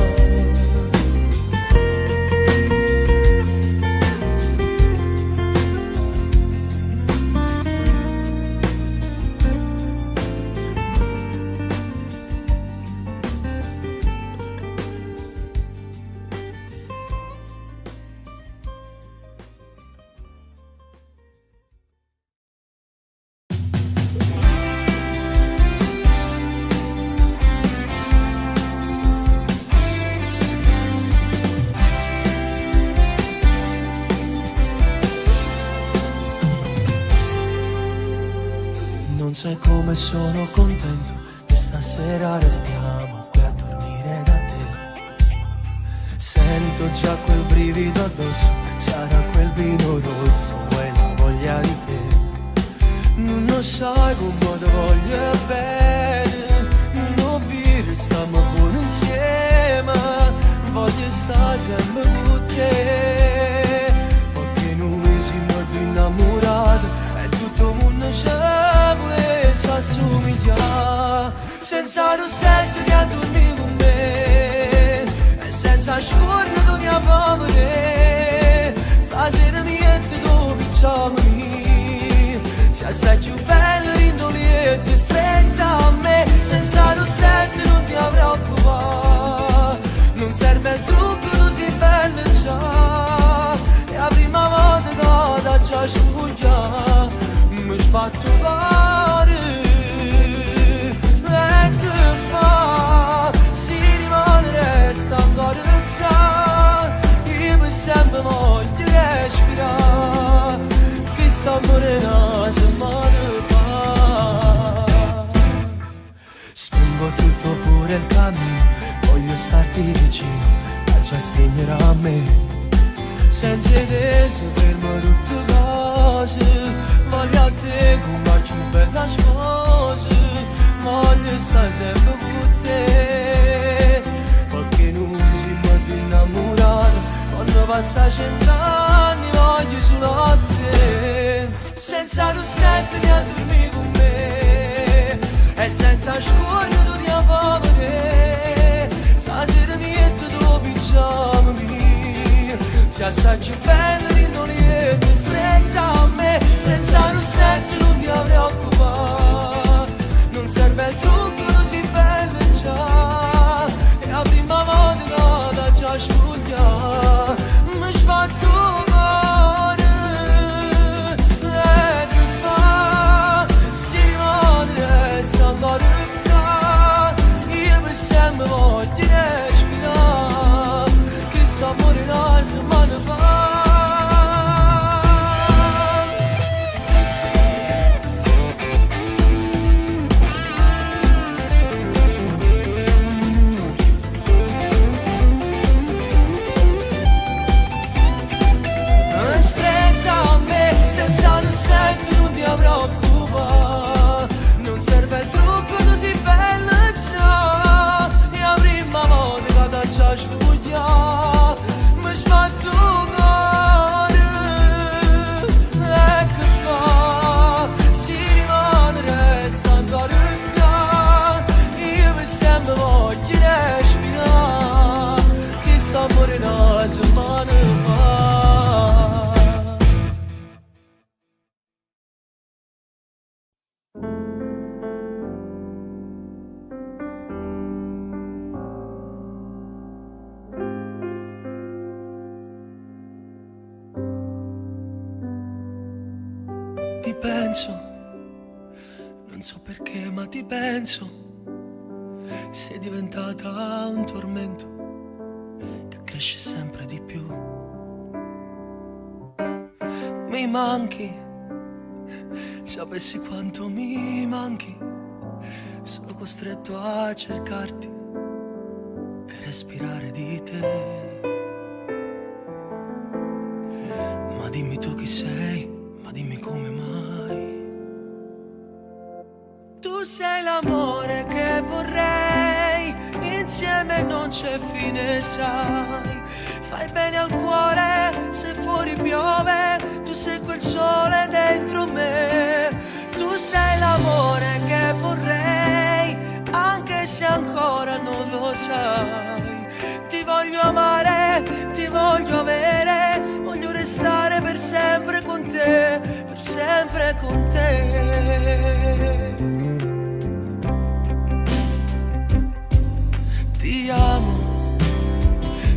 Non sai come sono contento che stasera restiamo qui a dormire da te. Sento già quel brivido addosso, sarà quel vino rosso e la voglia di te. Non lo sai come ti voglio bene, non vi restiamo buoni insieme, voglio stare sempre con te. Perché noi siamo innamorati e tutto il mondo ci volesse assomigliare. Senza rossetto che a dormire con me e senza scorno di fame. Stasera mi metti dove facciamo io, se sei più bello rindolietto stretta a me. Senza rossetto non ti preoccupare, non serve il trucco, tu sei bello già. E la prima volta che da già sfuglia mi sbatto cuore. E che fa? Si rimane resta ancora qua. Io per sempre voglio respirare, che sta morendo se mi fa. Spingo tutto pure il cammino, voglio starti vicino, ma già stringerà a me. Senza te si fermo tutte cose, voglio a te come faccio un bella sposa, voglio stare sempre con te. Perché non siamo più innamorati, quando passa 100 anni voglio solo a te. Senza rossetto che a dormire con me e senza scorno di fame. Stasera mi metto dove pigiama mio, se assai più bello di non riesco stretta a me. Senza rossetto non ti preoccupare, non serve il trucco, così bello già. E la prima volta che da già sfuglia mi sbatto cuore. E che fa? Si rimane resta ancora qua. Io per sempre voglio respirare, che sta morendo se me ne va. Stretta a me, senza rossetto non ti preoccupare, non serve il trucco, tu sei bella già. E la prima volta che da già sfuglia mi sbatto cuore. E che fa? Si rimane resta ancora qua. Io per sempre voglio respirare, che sta morendo se me ne va. Ti penso, non so perché ma ti penso. Sei diventata un tormento che cresce sempre di più. Mi manchi, sapessi quanto mi manchi. Sono costretto a cercarti e respirare di te. Ma dimmi tu chi sei, ma dimmi come mai. Tu sei l'amore che vorrei, insieme non c'è fine, sai. Fai bene al cuore se fuori piove, tu sei quel sole dentro me. Tu sei l'amore che vorrei, anche se ancora non lo sai. Ti voglio amare, ti voglio avere, voglio restare per sempre con te, per sempre con te. Ti amo,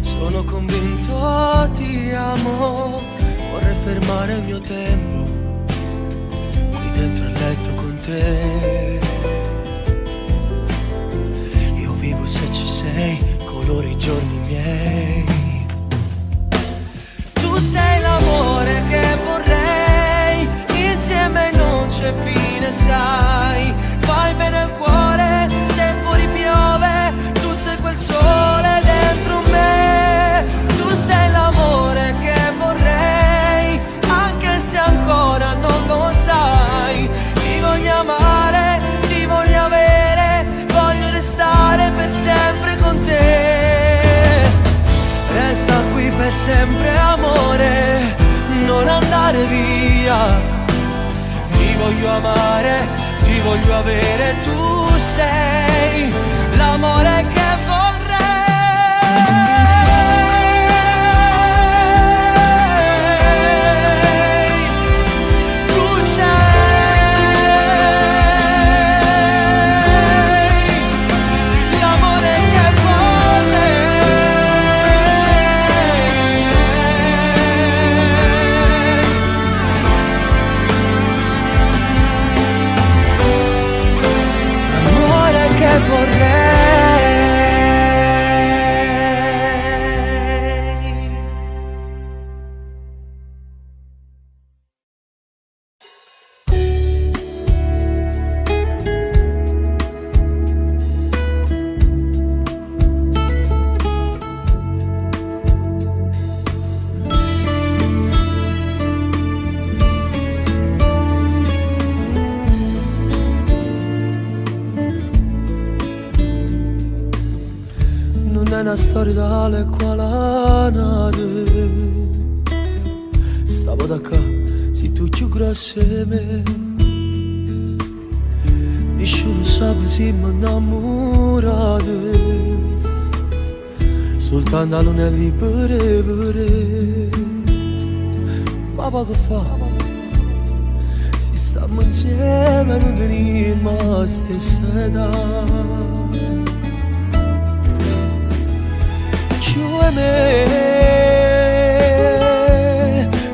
sono convinto, ti amo. Vorrei fermare il mio tempo qui dentro il letto con te. Io vivo se ci sei, colori i giorni miei. Tu sei l'amore che vorrei, insieme non c'è fine, sai.
sempre amore, non andare via. Ti voglio amare, ti voglio avere, tu sei l'amore che
una storia tale quale nata. Stavo da qua, sei tu più grosso di me. Nessuno sa se siamo innamorati. Soltanto la luna è libera, ma poco fa si stiamo insieme e non teniamo la stessa età. E me,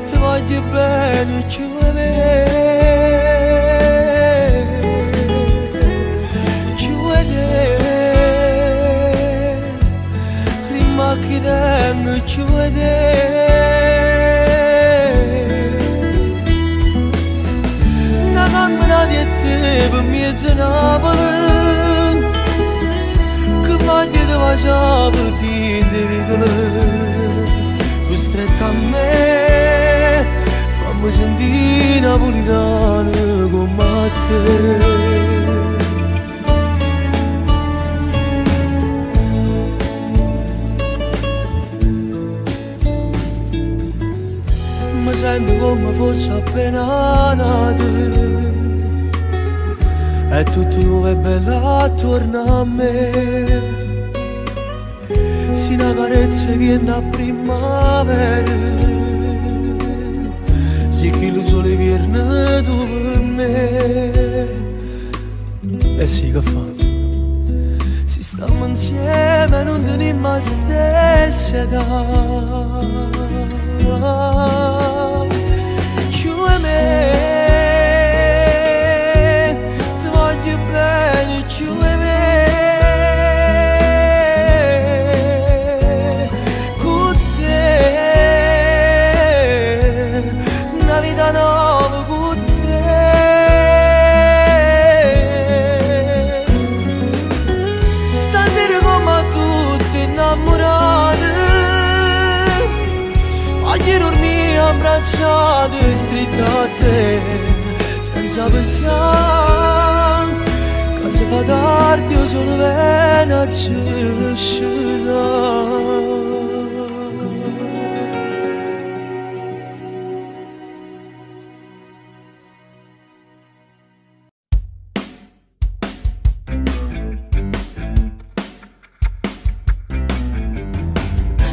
ti voglio bene, giù e me, giù e te, rimacchi dentro, giù e te. Una cammina di te per me se Napoli, che voglio ti faccio per te. Tu stretta a me, fammi sentire napolitano come te. Mi sento come fosse appena nato e tutto nuovo e bello attorno a me. Si una carezza viene a primavera, si che lo sole viene tu per me. E sì che fa, si stiamo insieme e non teniamo la stessa età. Giù e me, ti voglio bene, giù e me. Abbracciate strette a te, senza pensare che se fa tardi o solo viene a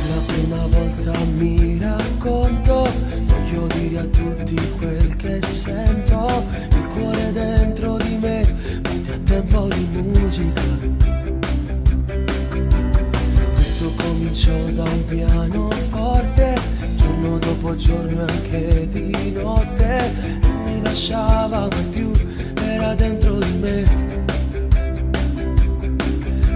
la prima volta mi racconto, voglio dire a tutti quel che sento, il cuore dentro di me, mette a tempo di musica. Tutto cominciò da un pianoforte, giorno dopo giorno anche di notte, non mi lasciava mai più, era dentro di me.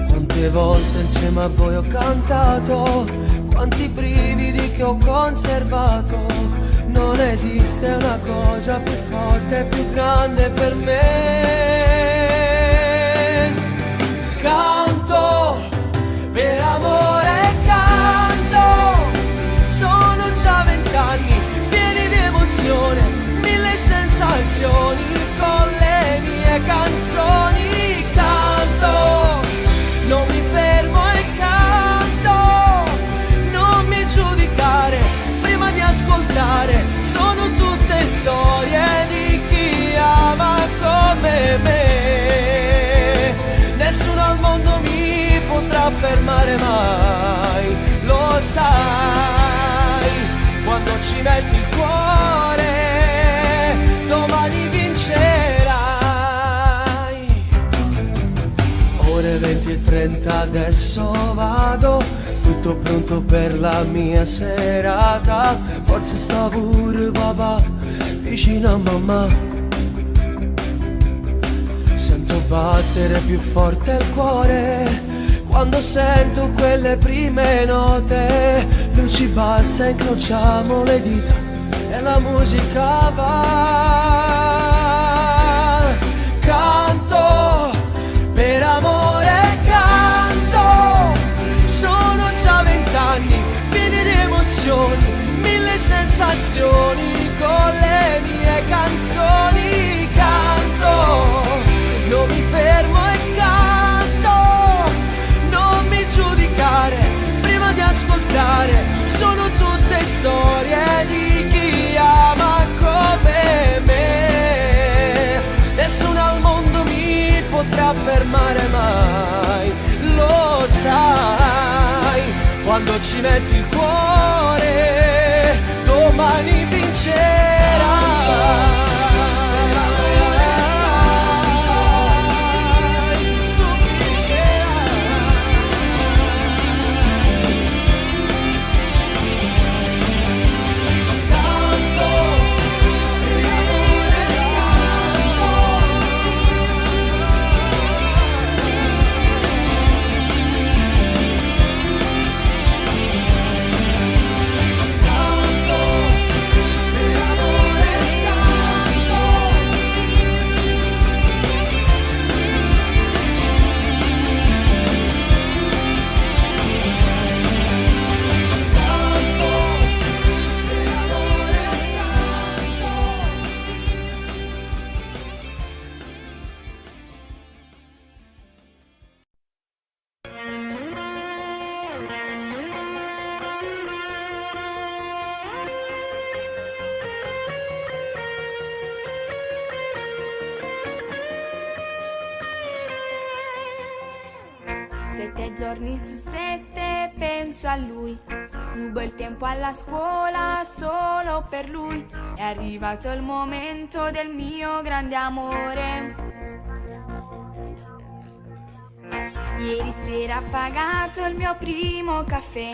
Quante volte insieme a voi ho cantato, quanti brividi che ho conservato. Non esiste una cosa più forte e più grande per me. Canto per amore, canto. Sono già 20 anni pieni di emozione, 1000 sensazioni con le mie canzoni. Canto, non mi fermo e canto, non mi giudicare potrà fermare mai, lo sai, quando ci metti il cuore, domani vincerai. Ore 20:30 adesso vado, tutto pronto per la mia serata, forse sta pure papà vicino a mamma. Sento battere più forte il cuore quando sento quelle prime note, luci basse, incrociamo le dita e la musica va. Canto per amore, canto, sono già 20 anni pieni di emozioni, 1000 sensazioni con le mie canzoni. Canto, non mi fermo e canto, non mi giudicare prima di ascoltare, sono tutte storie di chi ama come me. Nessuno al mondo mi potrà fermare mai, lo sai, quando ci metti il cuore, domani vincerai.
Giorni su 7 penso a lui, rubo il tempo alla scuola solo per lui. È arrivato il momento del mio grande amore. Ieri sera ho pagato il mio primo caffè,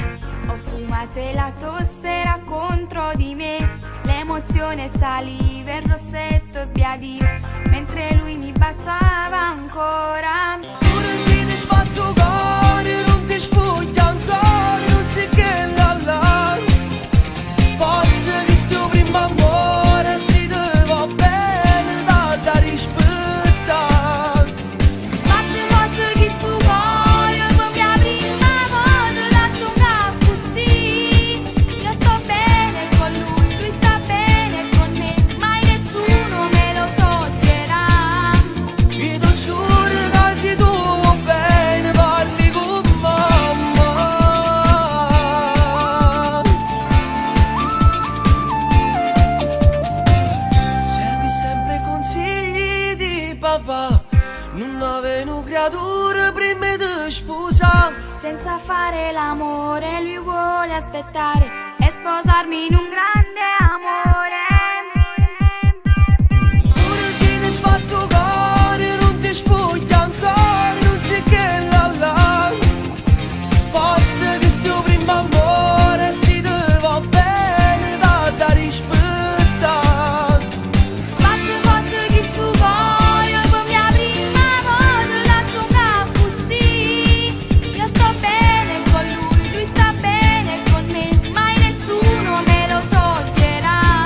ho fumato e la tosse era contro di me. L'emozione saliva, il rossetto sbiadiva, mentre lui mi baciava ancora.
Fatto cuore, non ti spuglia ancora, non si che la la. Forse di sto primo amore si deve bene da rispettare.
Spazio molto che sto cuore, come la prima volta la stunga così. Io sto bene con lui sta bene con me, mai nessuno me lo toglierà.
Io ti giuro che sei tu bene, parli con mamma. Segui sempre consigli di papà, non avevo creature prima di sposare.
Senza fare l'amore lui vuole aspettare e sposarmi in un grande amore.
Pure se ti sfatto cuore, non ti spoglia ancora, non si che la la. Forse di sto primo amore si deve bene da rispettare.
Spazio forte che sto cuore, come la prima volta la stunga così. Io sto bene con lui sta bene con me, mai nessuno me lo toglierà.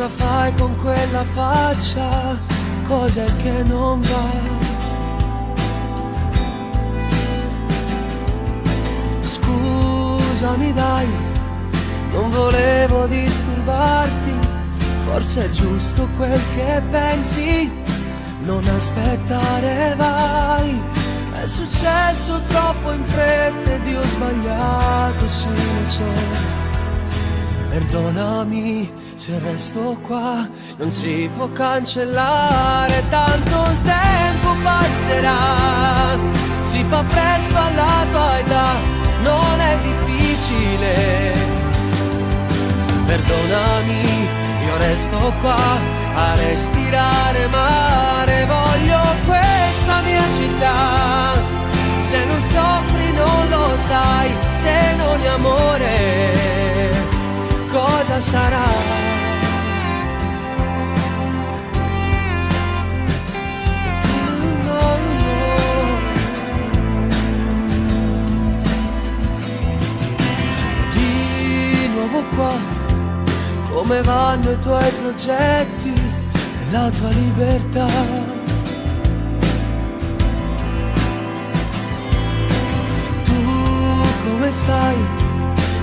Cosa fai con quella faccia? Cos'è che non va? Scusami dai, non volevo disturbarti, forse è giusto quel che pensi, non aspettare vai, è successo troppo in fretta ed io ho sbagliato, sì lo so. Perdonami se resto qua, non si può cancellare, tanto il tempo passerà, si fa presto alla tua età, non è difficile. Perdonami, io resto qua a respirare mare, voglio questa mia città, se non soffri non lo sai, se non è amore cosa sarà? Di nuovo qua, come vanno i tuoi progetti e la tua libertà? Tu come stai?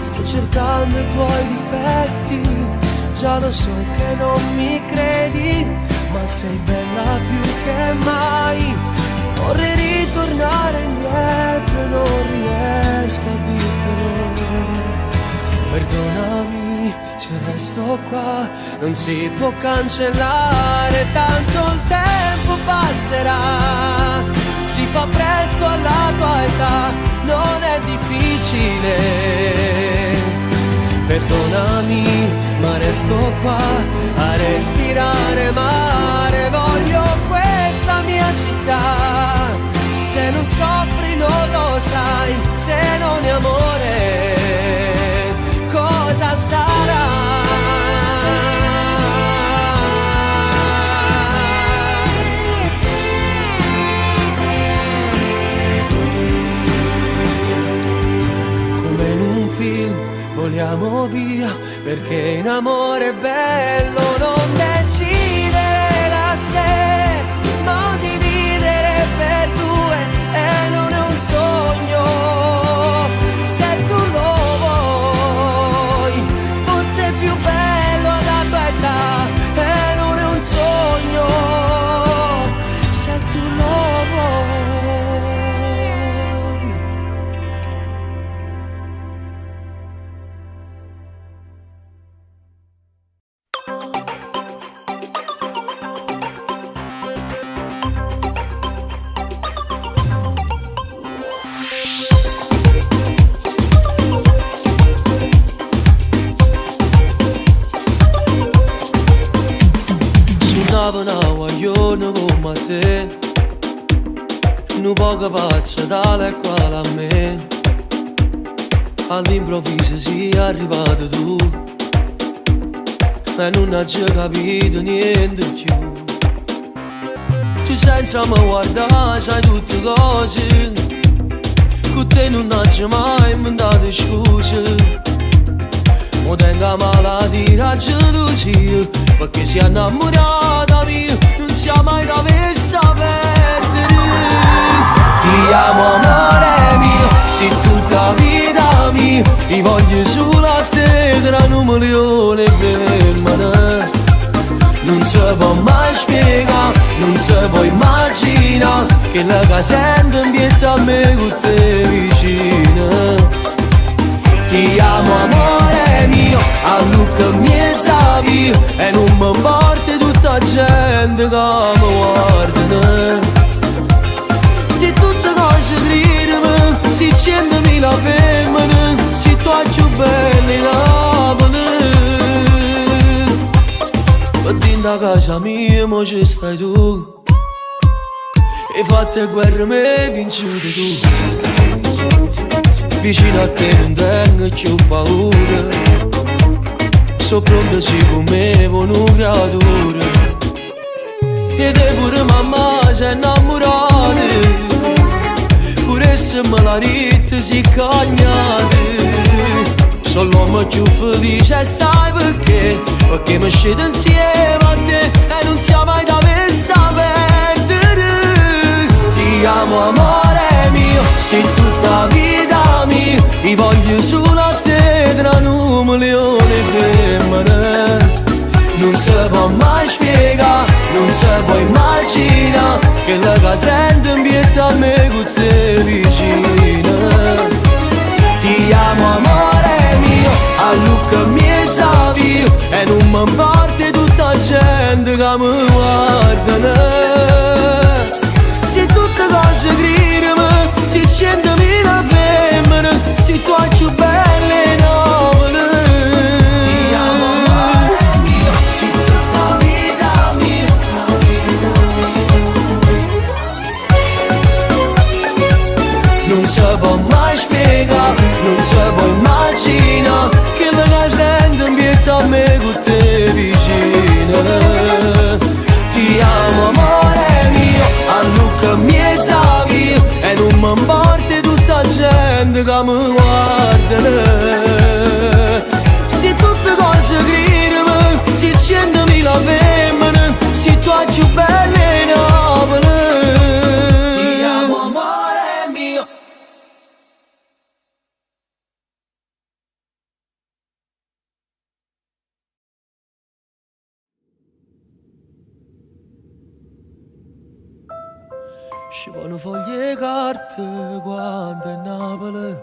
Sto cercando i tuoi difetti, già lo so che non mi credi, ma sei bella più che mai. Vorrei ritornare indietro e non riesco a dirtelo. Perdonami se resto qua, non si può cancellare, tanto il tempo passerà, si fa presto alla tua età, non è difficile. Perdonami, ma resto qua a respirare mare, voglio questa mia città, se non soffri non lo sai, se non è amore cosa sarà? Voliamo via, perché in amore è bello non decidere la sé, ma dividere per due e non è un sogno, se tu lo vuoi, forse è più bello alla tua età e non è un sogno, se tu lo vuoi. Un poco pazza tale quale a me, all'improvviso sei arrivato tu e non hai capito niente più. Tu senza mi guardare sai tutte cose, con te non hai mai inventato scuse. Mo tengo a malattia la gelosia, perché sei innamorata mia, non sia mai da versa perdere. Ti amo amore mio, sei tutta vita mia, ti voglio solo a te tra un milione per me. Non si può mai spiegare, non si può immaginare, che la che sento in pietà a me con te vicina. Ti amo amore mio, a Luca mezza via, e non mi importa tutta la gente che mi guarda. Se tutte cose gridano, se 100.000 femmine, se tu hai più belle Napoli. Per dentro casa mia mo ci stai tu, e fatte guerre me vincute tu. Vicino a te non tengo più paura, so pronto sì come una creatura. E te pure mamma sei innamorata, pure se me la ritta si cagnate.
sono l'uomo più felice e sai perché? Perché mi scedo insieme a te e non siamo mai da perdere. Ti amo amore mio, sei tutta vita mia, ti voglio solo a te tra un milione di femmine. Non si può mai spiegare, non si può immaginare che la che sento in pietà a me con te vicina. Ti amo amore mio, a Lucca mezza via e non mi importa tutta la gente che mi guarda. Se tutte cose gridano, se 100.000 femmine, se tu hai più belle nobili. Ti amo amore mio, sei tutta vita mia. Non si può mai spiegare, non si può immaginare che la sento in pietà a me con te vicina. Ti amo amore mio, a Lucca mezza via e non mi importa tutta la gente che mi guarda. Se tutte cose gridano, se 100.000 femmine, se tu hai più belle nobili. Ti amo amore mio. Ci vanno foglie e carte quando è Napoli,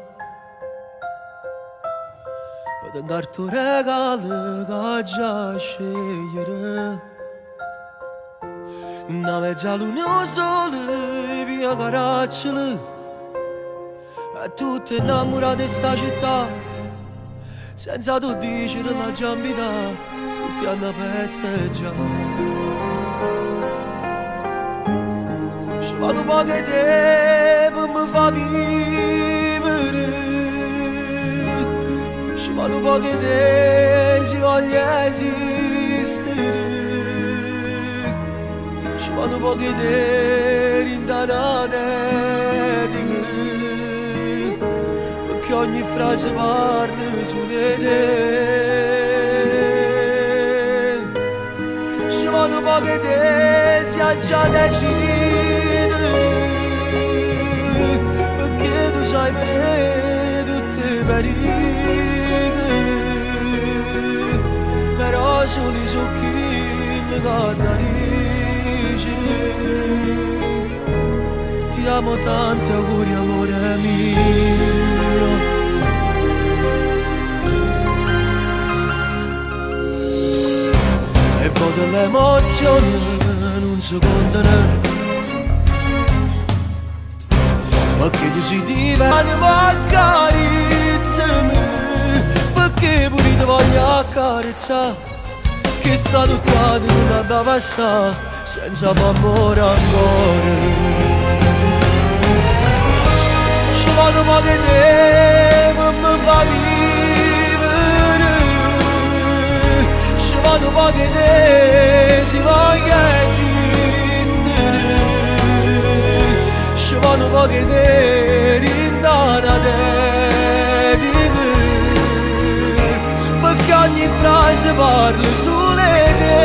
per darti un regalo che già scegliere. Una mezzaluna sole via Caracciolo e tutte innamorate di sta città, senza tu dicere la giambità, tutti hanno festeggiato. Ci vado poco tempo mi fa vivere, ci vado poco tempo ci voglio esistere, ci vado poco tempo rintanate perché ogni frase parla su di te. Ci vado poco tempo si ha già decidere, perché tu sai bene tutte le pericoli, però sono i succhi che da ricere. Ti amo tanti auguri amore mio. E poi delle emozioni non si contano, perché tu sei diventa ma accarezzami, perché pure ti voglio accarezzare, che sta tutta non da passare senza amore ancora. Ci vado poco tempo mi fa vivere, ci vado poco tempo ci voglio esistere, ci vado poco tempo rintanate di te, perché ogni frase parla su di te.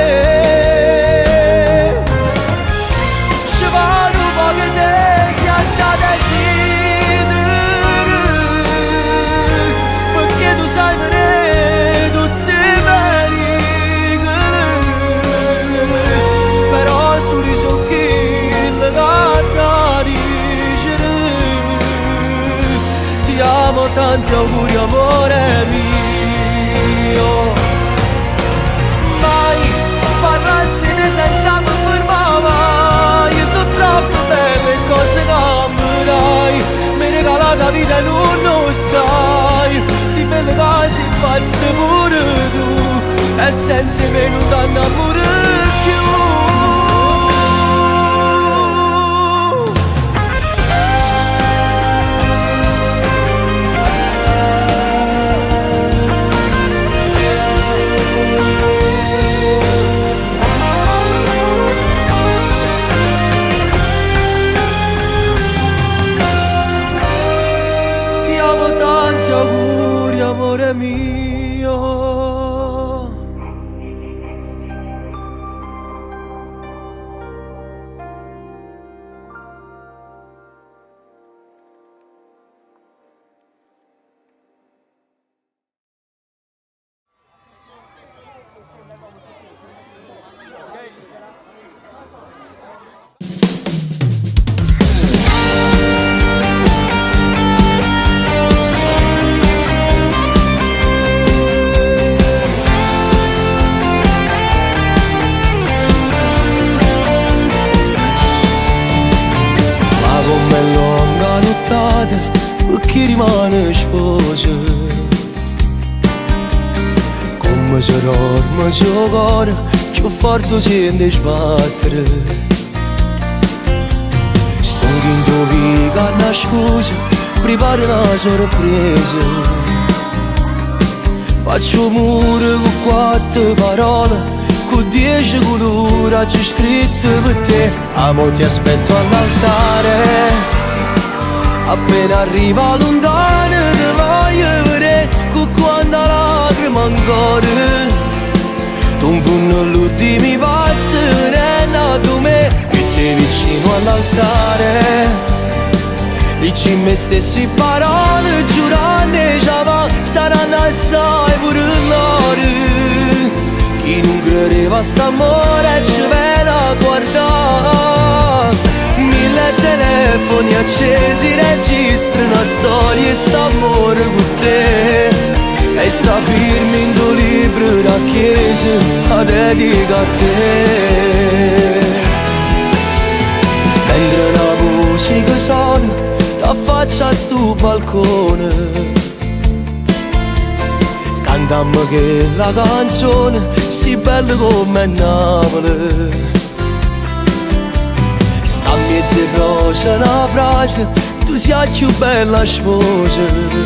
Ci vado poco tempo si ha già decidere, perché tu sai bene tutti i pericoli, però soli succhi da dicere. Ti amo tanti auguri amore mio. Mai parlarsene senza mi fermava, io sono troppo belle cose che mi dai, mi regala la vita e non lo sai, di belle cose pazze pure tu, e senza me non t'hanno pure più. Ti amo tanti auguri amore mio.
chi rimane sposa. Come se dorme il cuore, più forte sente sbattere. Sto indovinando una scusa, preparo una sorpresa. Faccio muro con 4 parole, con 10 colori oggi scritte per te. Amo ti aspetto all'altare, appena arriva lontano ti voglio vedere, con quanta lacrima ancora. Tu fanno l'ultimi passi, è nato me, e te vicino all'altare. Dici me stessi parole, giurando già va, saranno assai pure loro. Chi non credeva a st'amore ci viene a guardare. 1000 telefoni accesi registrano una storia e st'amore con te. E sta firma in tuo libro da chiesa, la dedica a te. Mentre la musica suona, t'affaccia a sto balcone, cantammo che la canzone si bella come Napoli. Sta a mezzo rosa una frase, tu sei più bella sposa.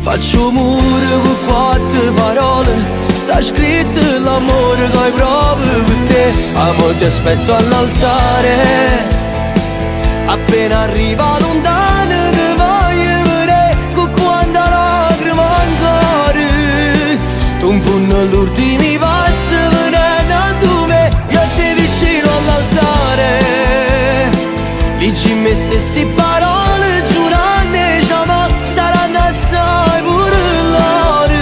Faccio muro con 4 parole, sta scritto l'amore che hai proprio per te. Amo ti aspetto all'altare, appena arriva lontano ti voglio vedere, con quanta lacrima ancora. Tu in fondo all'ultimi passi venendo a me, io ti vicino all'altare. Dici me stessi parole, giurando già ma saranno assai pure loro.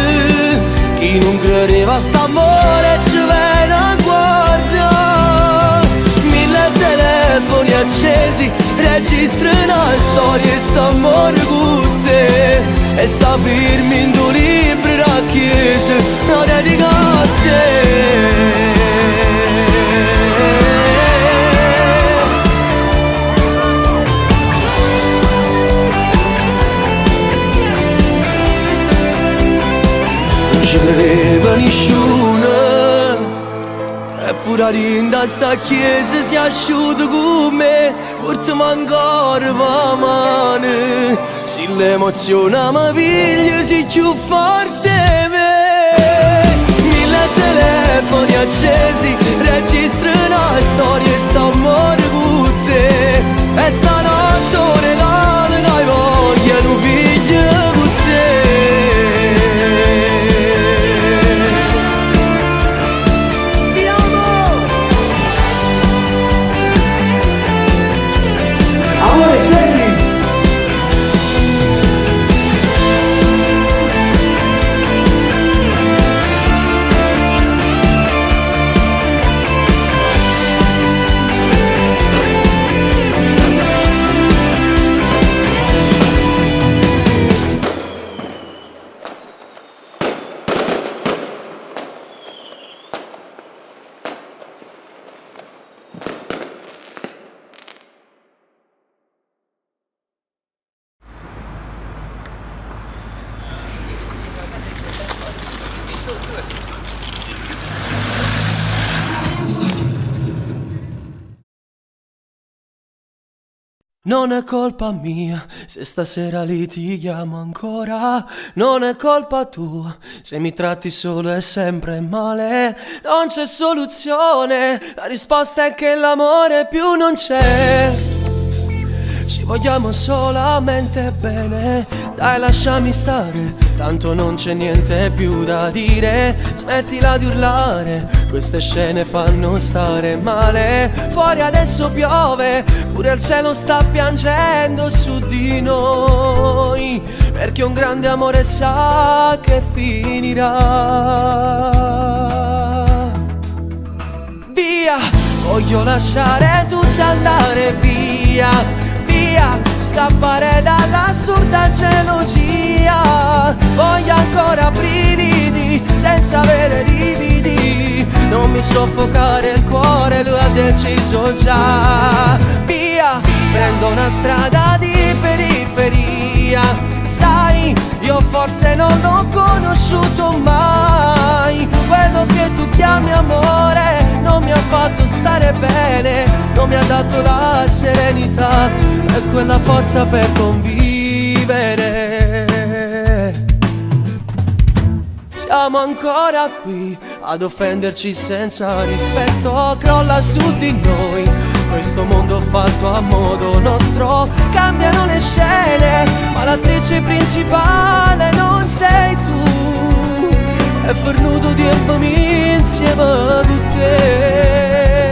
Chi non credeva a st'amore ci viene a guardare. 1000 telefoni accesi registrano una storia e st'amore con te. E sta firma in tuo libro da chiesa, la dedica a te. Non ci credeva nessuno, eppure rinda sta chiesa si è asciutta con me. Portami ancora per mano, se l'emozione mi piglia si più forte me. 1000 telefoni accesi registrano una storia e st'amore con te. E stanotte un regalo che hai voglia un figlio con te.
Amore, segui!
Non è colpa mia se stasera litighiamo ancora. Non è colpa tua se mi tratti solo e sempre male. Non c'è soluzione, la risposta è che l'amore più non c'è. Ci vogliamo solamente bene, dai lasciami stare, tanto non c'è niente più da dire. Smettila di urlare, queste scene fanno stare male. Fuori adesso piove, pure il cielo sta piangendo su di noi, perché un grande amore sa che finirà. Via, voglio lasciare tutto andare via. Scappare dall'assurda gelosia. Voglio ancora brividi senza avere lividi. Non mi soffocare il cuore, lui ha deciso già. Via, prendo una strada di periferia.
via. Sai, io forse non l'ho conosciuto mai. Quello che tu chiami amore non mi ha fatto stare bene, non mi ha dato la serenità e quella forza per convivere. Siamo ancora qui ad offenderci senza rispetto. Crolla su di noi questo mondo fatto a modo nostro. Cambiano le scene ma l'attrice principale non sei tu. E fornuto di empami insieme a te.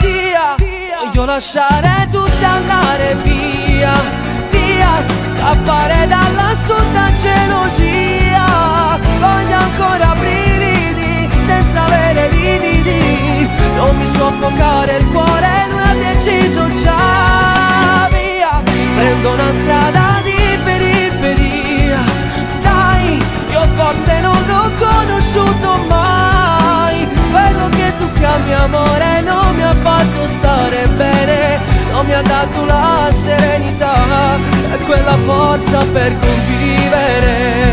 Via, voglio lasciare tutto andare via, via, scappare dalla assurda gelosia. Voglio ancora brividi senza avere lividi. Non mi soffocare il cuore, lui ha deciso già. Via, prendo una strada di periferia. Sai, io forse non l'ho conosciuto mai. Quello che tu chiami amore non mi ha fatto stare bene, non mi ha dato la serenità e quella forza per convivere.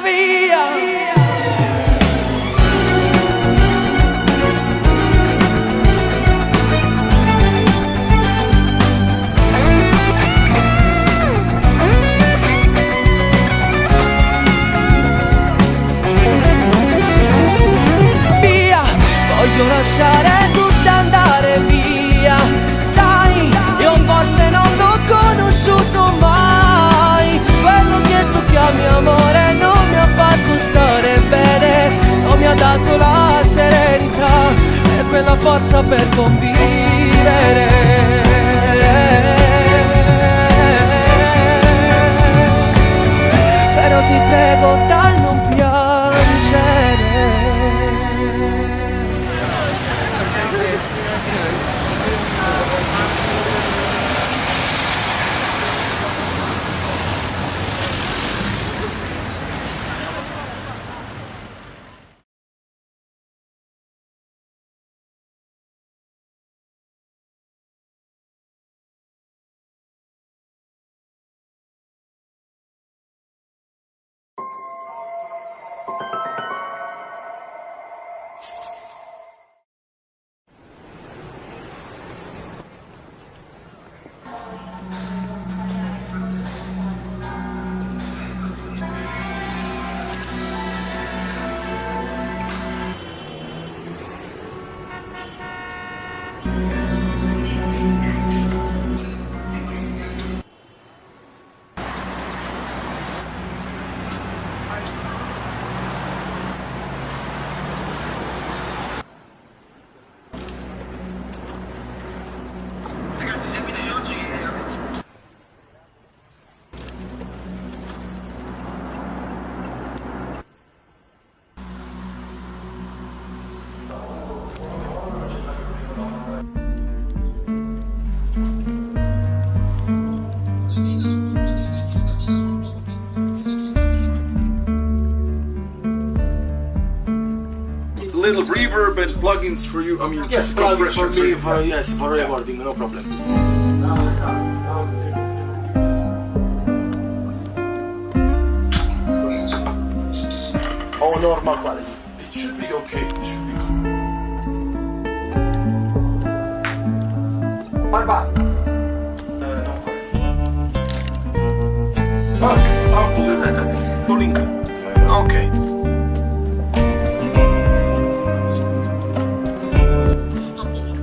Via. Via, voglio lasciare tutto andare via. Sai, io forse non l'ho conosciuto mai. Quello che tu chiami amore non mi ha fatto stare bene, non mi ha dato la serenità e quella forza per convivere. Però ti prego dai non piangere.
Little reverb and plugins for you. I mean,
Yes,
just
plug it
compression
for me,
you.
for, yes, for recording, no problem. Oh, normal quality.
It should be okay. It should be.
Barba! Tu link. Ok.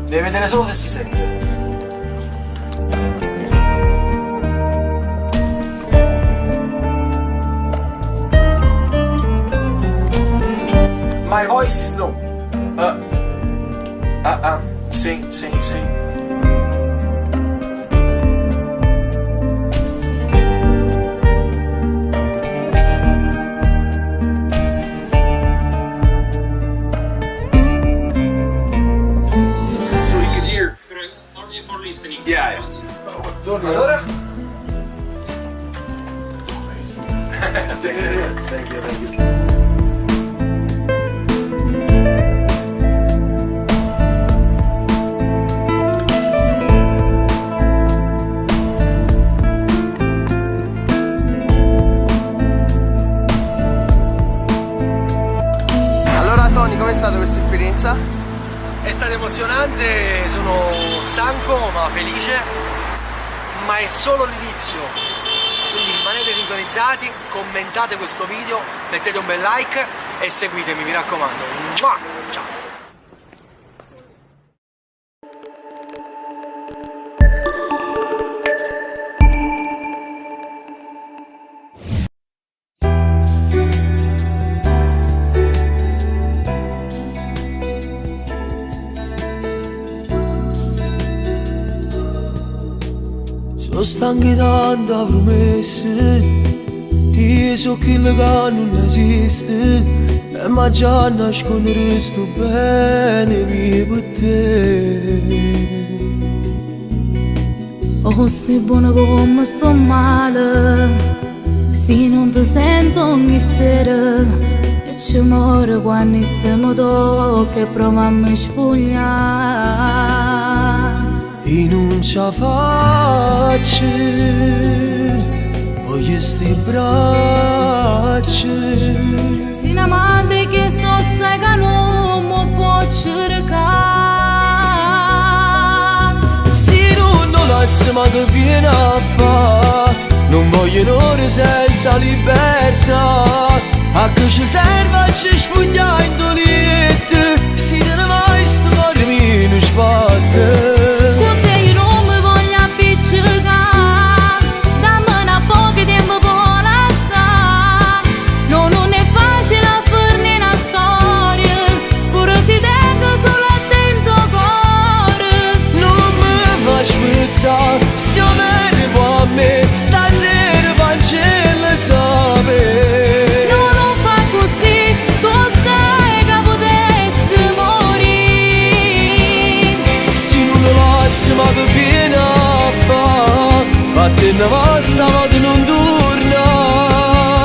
Devi vedere solo se si sente. My voice is low. Sing.
So you can hear.
Only for listening.
Yeah.
Allora? Thank you.
veramente sono stanco ma felice, ma è solo l'inizio. Quindi rimanete sintonizzati, commentate questo video, mettete un bel like e seguitemi, mi raccomando. Ciao!
Sono stanchi tante promesse, io so che non esiste, e ma già nascondere sto bene mio per te.
Oh, sei buono come sto male, se non ti sento ogni sera, e ci muore quando siamo tocca e prova a mi spogliare.
E non ce la faccio, voglio sti braccia.
Se ne manda che sto sai che non mi può cercare.
Se non lasciamo che viene a fa, non voglio un'ora senza libertà. A che ci serve a ci spugnare in dolette, se te ne vai sto cuore mi non sbatte. Se arrivo a me, stasera Vangelo sape.
No, non fa così, tu sai che potessi morire.
Se non lo lasci ma che viene a fa, ma te ne va stavolta non torna.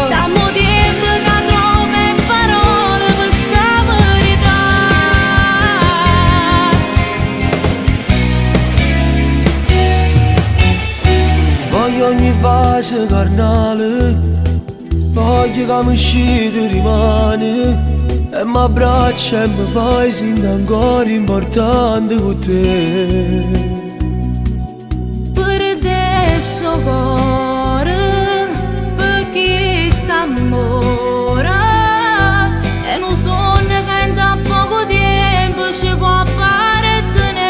Dammo tempo che trovo parole per sta verità.
Voglio ogni fase carnale, voglio che mi uscite rimane, e mi abbraccia e mi fai sentire ancora importante con te.
Per adesso cuore, per chi sta amore, e non sogno che in tan poco tempo ci può fare tenere.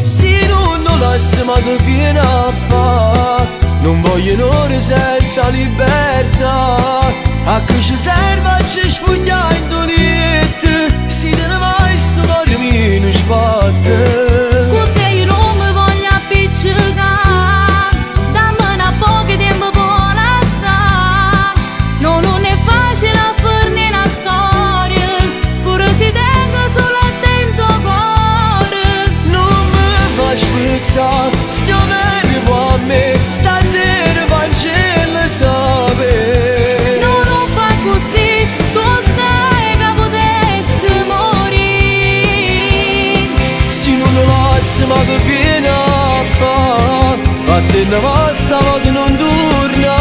Se non lo lasci ma che viene a fa, non voglio un'ora senza libertà. A che ci serve a ci spugnare in dolette, se te ne vai sto cuore mi non sbatte.
Con te io non mi voglio appiccicare, dammi un po' che tempo può lasciare. No, non è facile a farne una storia, pure se tengo solo attento cuore.
Non mi fa aspettare, se arrivo a me, stasera Vangelo sape.
No, non fa così, tu sai che potessi morire.
Se non lo lasci ma che viene a fa, ma te ne va stavolta non torna.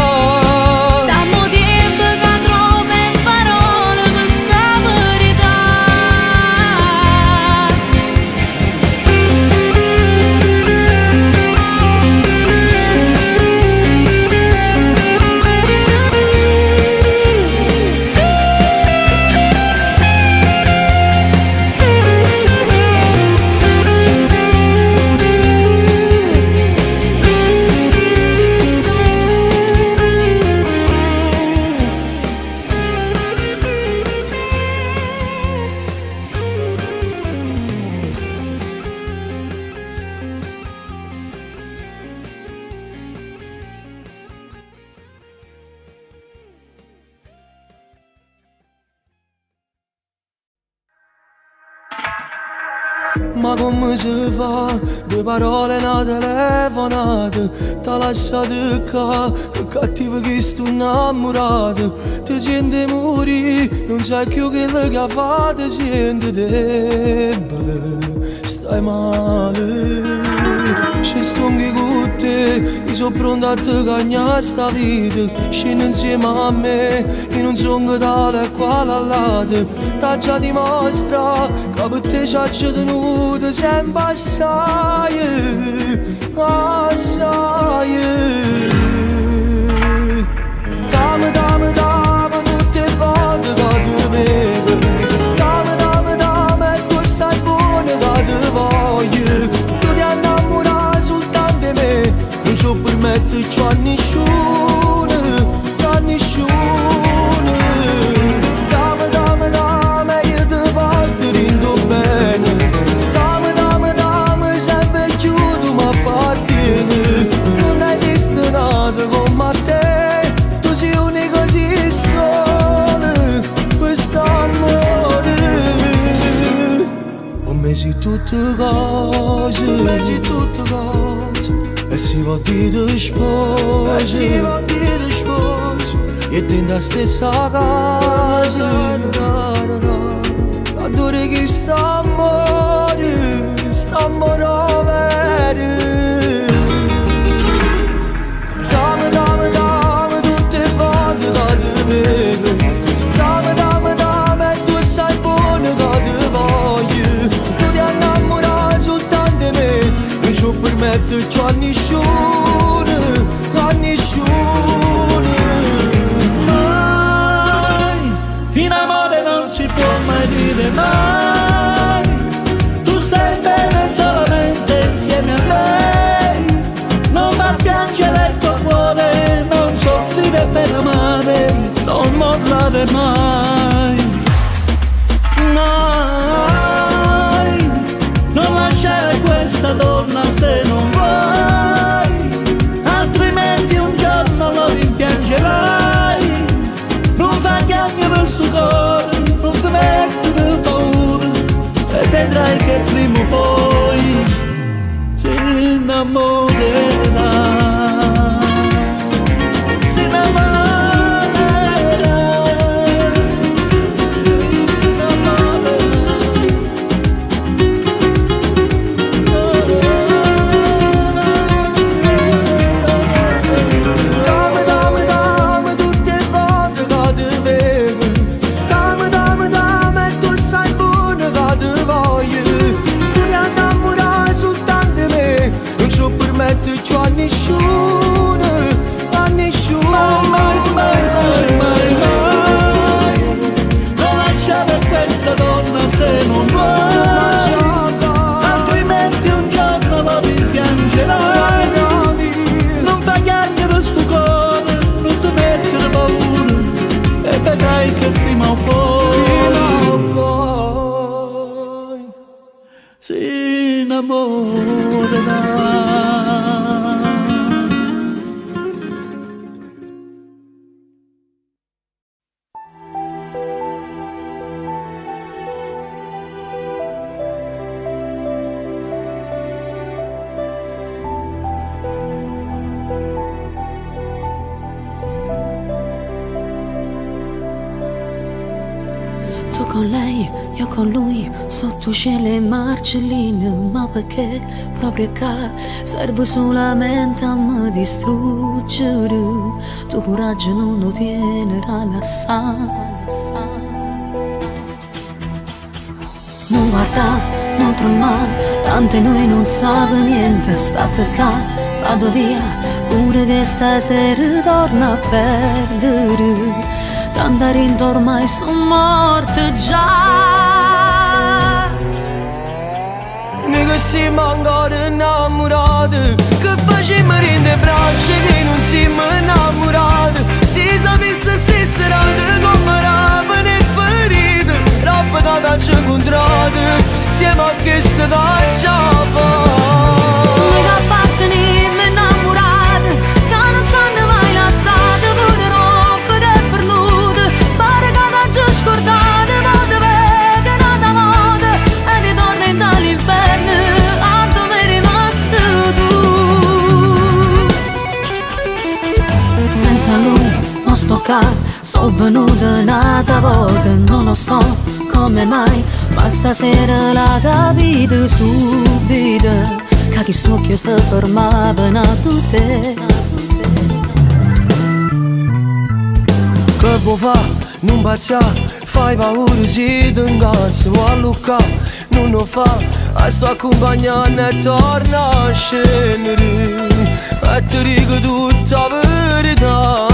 Dammo tempo che trovo parole per sta verità.
Ma come si fa? Due parole una telefonata, t'ha lasciato qua, che cattivo che sto innamorato. Ti senti morire, non sai più che le che fa, ti senti debole, stai male. ci sto anche con te, io sono pronto a te cagnare sta vita, scendo insieme a me, io non sono tale e quale all'altro, t'ha già dimostra che per te c'è tenuto sempre assai, assai. Dame, dame, dame, tutte le volte che ti vedo, dame, dame, dame, tu sai buona che ti voglio, tu ti innamorare soltanto di me, non ci permetterci a nessuno, a nessuno. Dame, dame, dame, io ti voglio rindo bene, dame, dame, dame, sempre più tu mi appartieni, non esiste nada come te, tu sei unico, sei solo, quest'amore. Per me sei tutte cose, per me sei tutte cose, e si può dire sposa, e si può dire sposa, e te nella stessa casa, l'adore che sta amore vero. Dame, dame, dame, tutte le volte che ti vedo, dame, dame, dame, tu sai buona che ti voglio, tu ti innamorare soltanto di me, non ci permetterci a nessuno, a nessuno.
Mai, in amore non si può mai dire mai, tu stai bene solamente insieme a lei, non far piangere il tuo cuore, non soffrire per amare, non mollare mai, mai, non lasciare questa donna se non vuoi, altrimenti un giorno lo rimpiangerai, non fa chiangere il suo cuore, non ti mettere paura, e vedrai che prima o poi si innamorerà, si innamorerà, si
Dame, dame, dame, tutte le volte che ti vedo, dame, dame, dame, tu sai buona che ti voglio, tu ti innamorare soltanto di me, non ci permetterci a nessuno, a nessuno.
mai, mai, mai, mai, mai, non lasciare questa donna se non vuoi, altrimenti un giorno lo rimpiangerai, non fa chiangere sto cuore, non ti mettere paura, e vedrai che prima o poi si innamorerà.
Tu con lei, io con lui, sotto cielo e marcelline, ma perché proprio qua serve solamente a me distruggere, tu coraggio non lo tiene alla non guarda, non tremare, tante noi non sappiamo niente, state qua, vado via, pure che stasera torna a perdere, tante rinte ormai sono morte già.
Noi che siamo ancora innamorati, che facciamo rinde braccia che non siamo innamorati, si sapesse stesse rate come eravamo e ferite, roba che t'ha incontrato, insieme a questa cacciava.
Noi che apparteniamo innamorati, che non sanno mai lasciate, pure roba che è perduta, pare che t'ha già scordata, ma te vede nata moda, e ritorna dall'inferno, a dove è rimasto tu. Senza lui non sto qua, sono venuta un'altra volta, non lo so come mai, ma stasera la capite subito, che che questo occhio si fermava a tutte.
Che vuoi fare? Non baciare, fai paura se ti ingazzi, vuoi luccare, non lo fa, sto accompagnando e torna a scendere, e ti dico tutta la verità.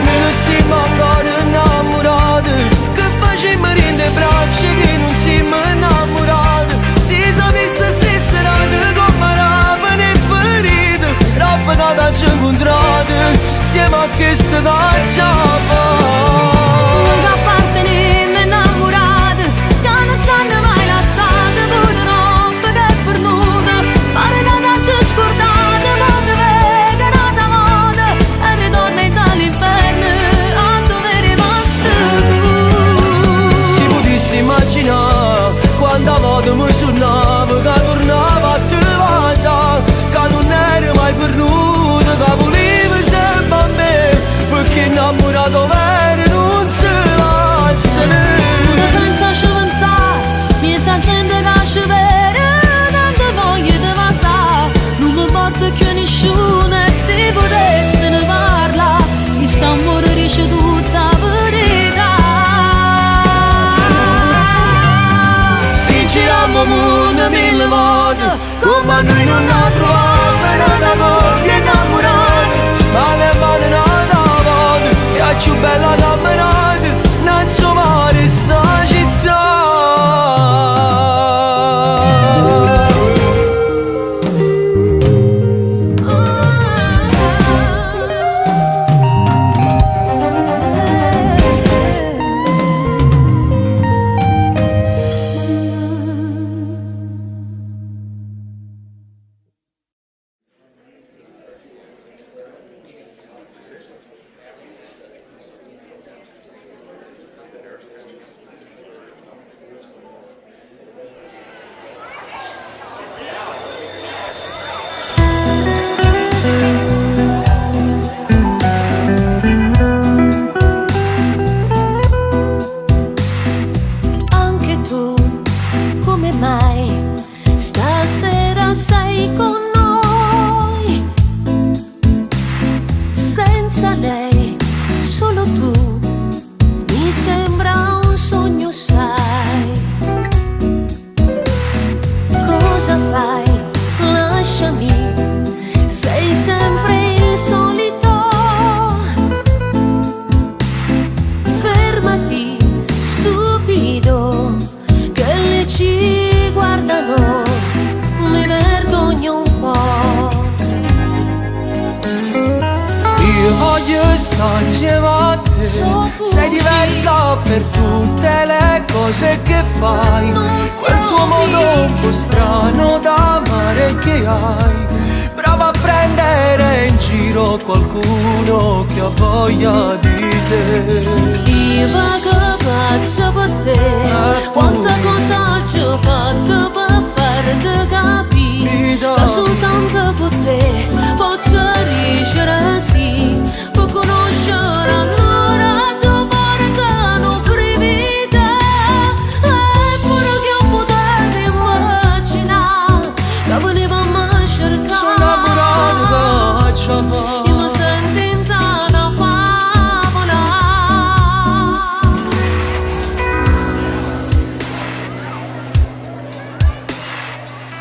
Noi siamo ancora innamorati, che facciamo rinde braccia che non siamo innamorati, si sapesse stessa rate come eravamo ferite, roba che ci incontrate. Siamo a questa cacciapa.
Noi che apparteniamo innamorati, che non stanno mai lasciati, pure notte che è perduta, pare che ci scordate, ma te vega nata moda, e ritorni dall'inferno a dove rimasto tu.
Si potessi immaginare quando volte mi suonava, che tornava a te casa, che non ero mai perduta, che volevo sempre a me, perché innamorato vero non si lascia né.
Senza ci pensare, miezza gente che ci vede, tante voglie di passare, non mi porta più nessuno e se potesse ne parla, di st'amore dice tutta la verità.
Si girammo il mondo mille volte, come a noi non ha trovato una coppia innamorata, ma le mani nata volte, e la più bella camminata, non so mare sta città. Sto insieme a te, sei diversa per tutte le cose che fai, quel tuo modo un po' strano da amare che hai, prova a prendere in giro qualcuno che ha voglia di te.
Io che pazzo per te, quanta cosa ci ho fatto per farti capire, che soltanto per te posso riuscire sì, per conoscere allora tu portano brivida, eppure che ho potuto immaginare, che volevamo cercare.
Sono innamorato che ci fa,
io mi sento in una favola.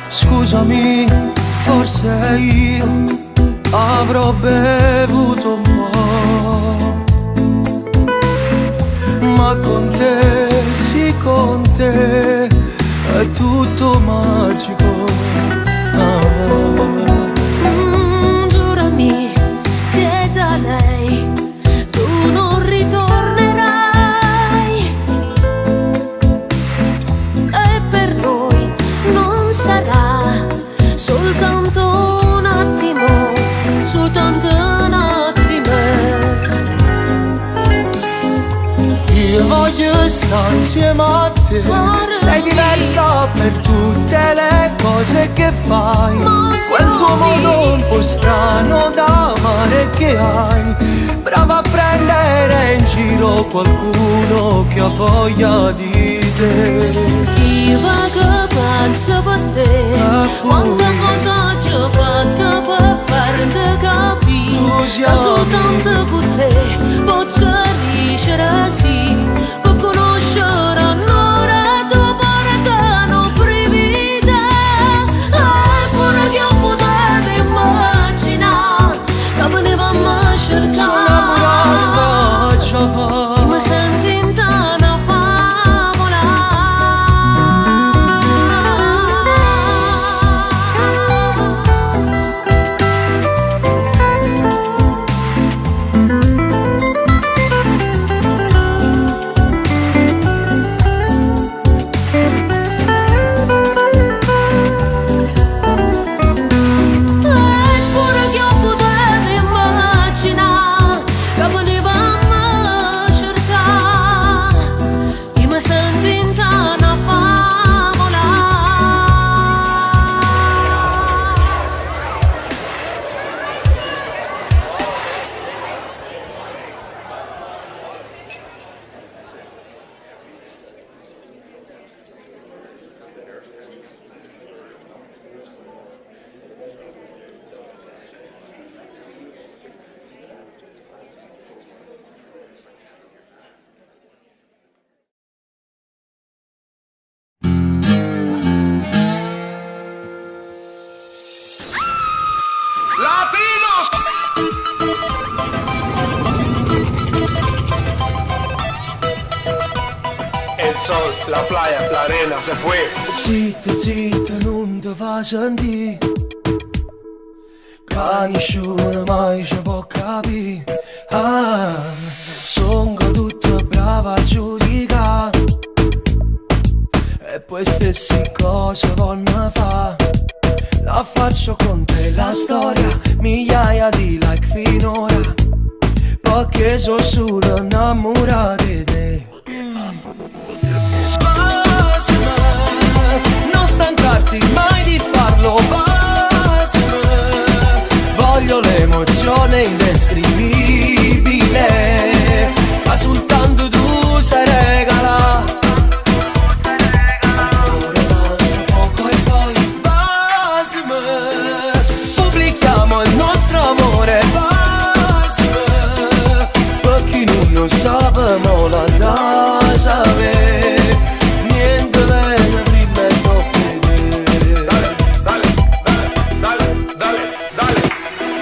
Scusami, forse io avrò bevuto un po', ma con te, sì con te, è tutto magico.
Giurami che da lei tu non ritornerai, e per noi non sarà soltanto un attimo, soltanto un attimo.
Io voglio stare insieme a te, sei diversa per tutte le cose che fai, quel tuo modo un po' strano da amare che hai, brava a prendere in giro qualcuno che ha voglia di te.
Io che penso per te, quanta cosa ci ho fatto per farti capire che soltanto con te posso riuscire sì, per conoscere ancora tuo cuore non brivida. Pure che io potevo immaginare che venivamo a cercare.
Sono innamorato, faccio fare.
Mi senti in una favola. Eppure che io potevo immaginare che venivamo a cercare. Io mi sento in una favola.
El sol, la playa, la arena, se fue.
Zitta, zitta, non ti fa sentire, che nessuno mai ci può capire. Sono tutto bravo a giudicare, e poi stesse cose vogliono fare. La faccio con te la storia, migliaia di like finora, perché sono solo innamorato di te. Basima, non stancarti mai di farlo, basima. Voglio l'emozione indescrivibile che soltanto tu sai regalare. Ancora poco e poi basima, pubblichiamo il nostro amore, basima, perché non sappiamo la da sapere. Niente bene prima e dopo vedere.
Dale.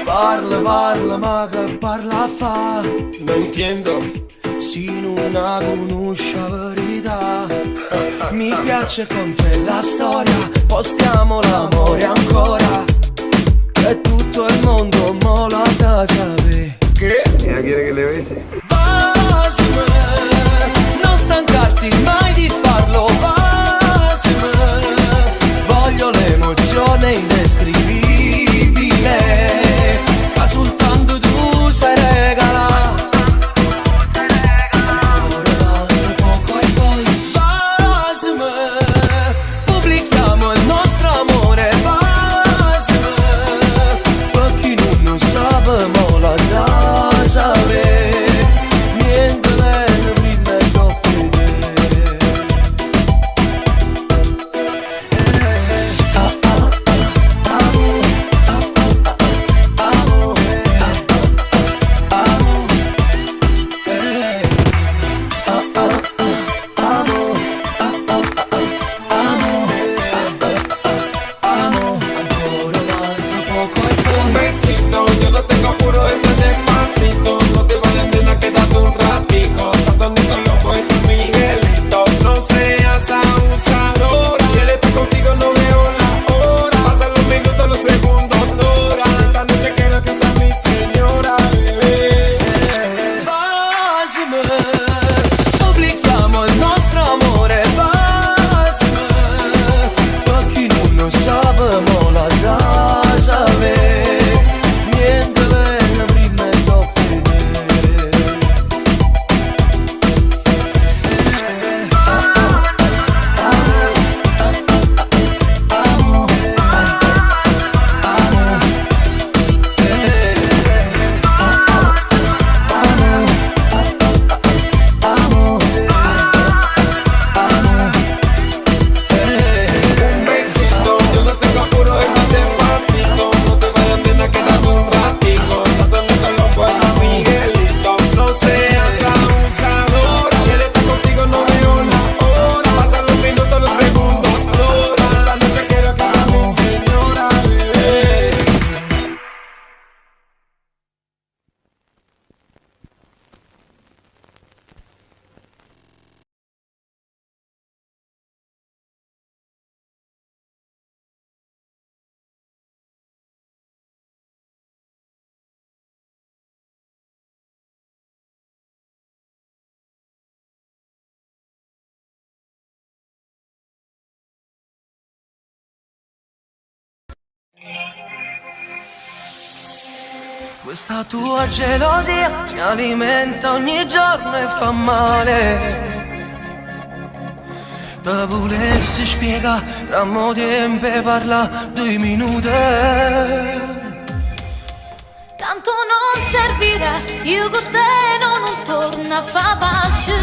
Parla ma che parla fa. Non intendo. Se non la conosce la verità. Mi piace con te la storia, postiamo l'amore ancora, e tutto il mondo mola da sapere.
¿Qué? ¿Ella quiere que le bese?
Basima, non stancarti mai di farlo, basima. Voglio l'emozione indescrivibile che soltanto tu sai regalare. Ancora poco e poi basima, pubblichiamo il nostro amore, basima, perché non sappiamo la da sapere. Niente bene
Questa tua gelosia si alimenta ogni giorno e fa male. Te volessi spiegare, rammo tempo parla 2 minuti.
Tanto non servirà, io con te non torno a fa pace.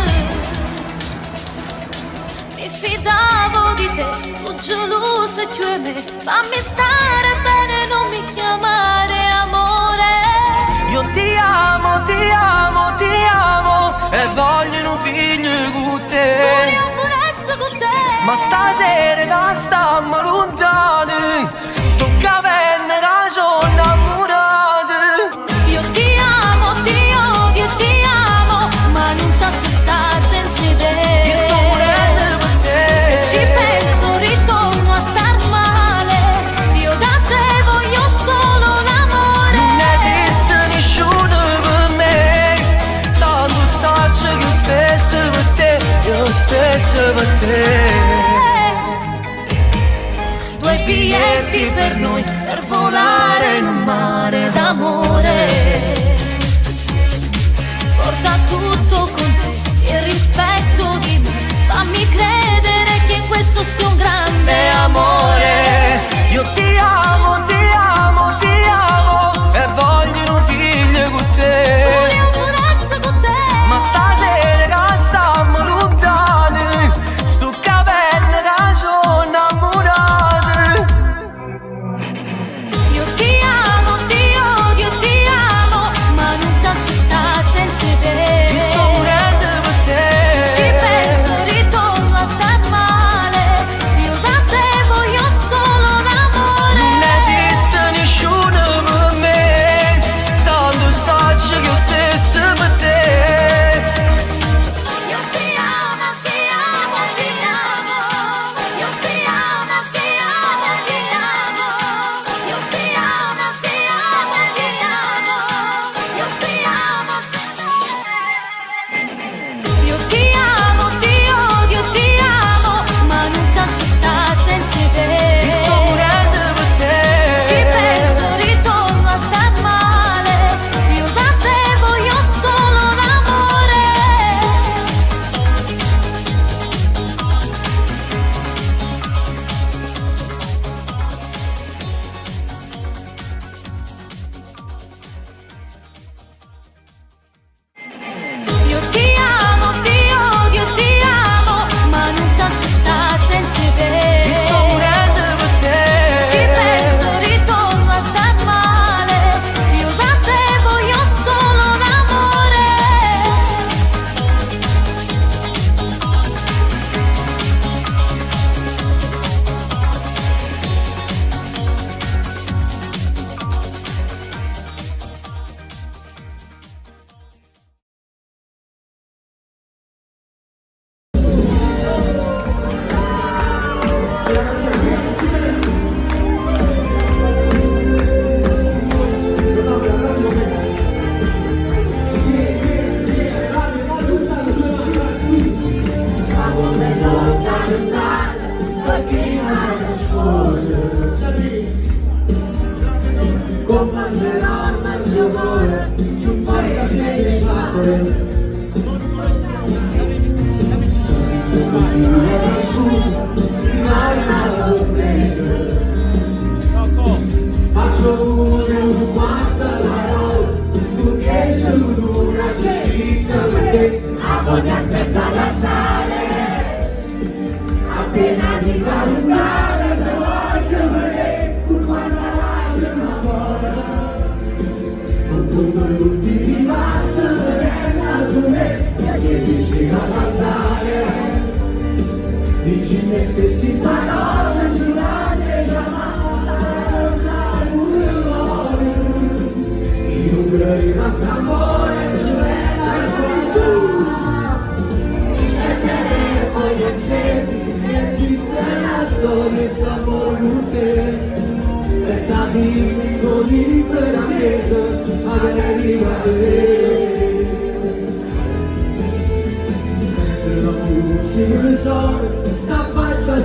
Mi fidavo di te, tu geloso e più me. Fammi stare bene, non mi chiamare amore.
Io ti amo, ti amo, ti amo e voglio un figlio con te.
Voglio pure essere con te.
Ma stasera che stiamo lontani, sto capendo che sono innamorata.
Io ti amo, ti odio e ti amo, ma non so sta senza te.
Io sto morendo per te.
Se ci penso ritorno a star male. Io da te voglio solo l'amore.
Non esiste nessuno per me, tanto saggio che io stesso per te, io stesso per te.
2 biglietti per noi, per volare in un mare d'amore. Porta tutto con te, il rispetto di me. Fammi credere che questo sia un grande amore.
Io ti amo, ti amo, ti amo e voglio un figlio con te.
Voglio pure essere con te.
Ma stasera che stiamo lontani, sto capendo che sono innamorata.
Io ti amo, ti odio e ti amo, ma non so ci sta senza te.
Io sto morendo per te.
Ci penso ritorno a star male. Io da te voglio solo l'amore.
Non esiste nessuno per me, tanto saggio che io stesso per te.
Io ti amo, ti amo, ti amo. Io ti amo, ti amo, ti amo. Io ti amo, ti amo, ti amo. Io ti amo. Io ti amo, ti odio, ti amo, ma non so ci sta senza te.
Io sto morendo per te.
Ci penso ritorno a star male. Io da te voglio solo l'amore. Io ti amo, ti odio, ti amo, ma non so ci sta senza te.
Io sto morendo per te.
Ci penso ritorno a star male. Io da te voglio solo l'amore.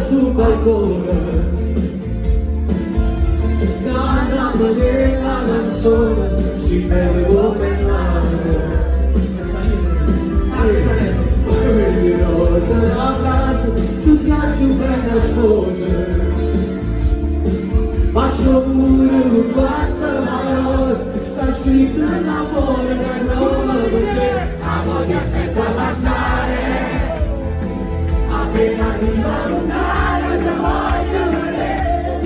Sto balcone,
amo della canzone si deve governare. Rosa a casa, tu sai più bella sposa. Faccio pure quattro parole, sta scritto nell'amore da noi, perché amore aspetta l'andare. Appena arriva l'unare, ti voglio vedere,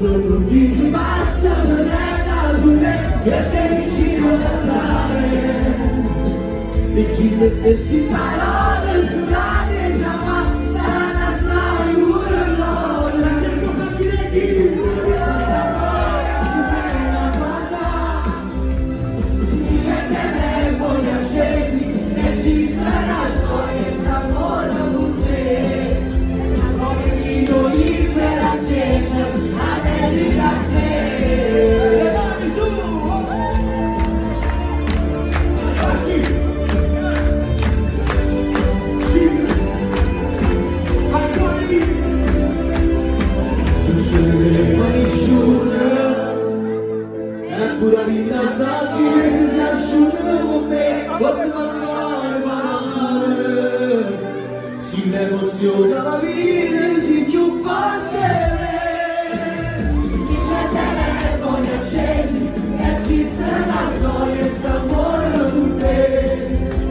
non ti basta, non è la tua, che te vicino ad andare. Vicino a stessi parole, giurate già ma saranno assai pure loro. Cerco capire chi questa storia si viene a guardare. I telefoni accesi e ci sta la storia, sta ancora con te. Come chiedo libera chiesa, a dedica a te. Le mani su! Pura vita sta qui, se si asciuga con me, poteva male. Si emoziona la vita, si più forte. I telefoni accesi, e ci sta la storia, sta amore con te.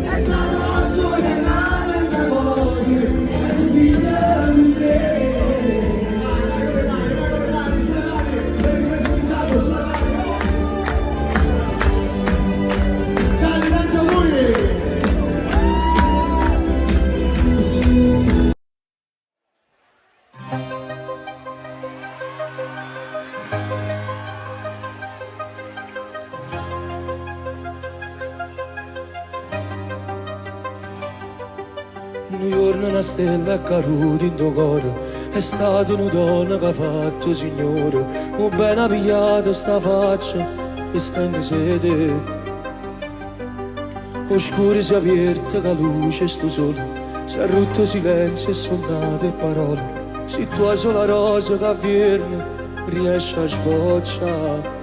E sta notte che nave da voi, e tu figlio di te.
Un giorno una stella è caduta in tuo cuore, è stata una donna che ha fatto signore, un ben pigliata sta faccia e sta in sede. Oscura si è aperta che luce sto sole, si è rotto silenzio e suonate parole, se tua sola rosa che avviene riesce a sbocciare.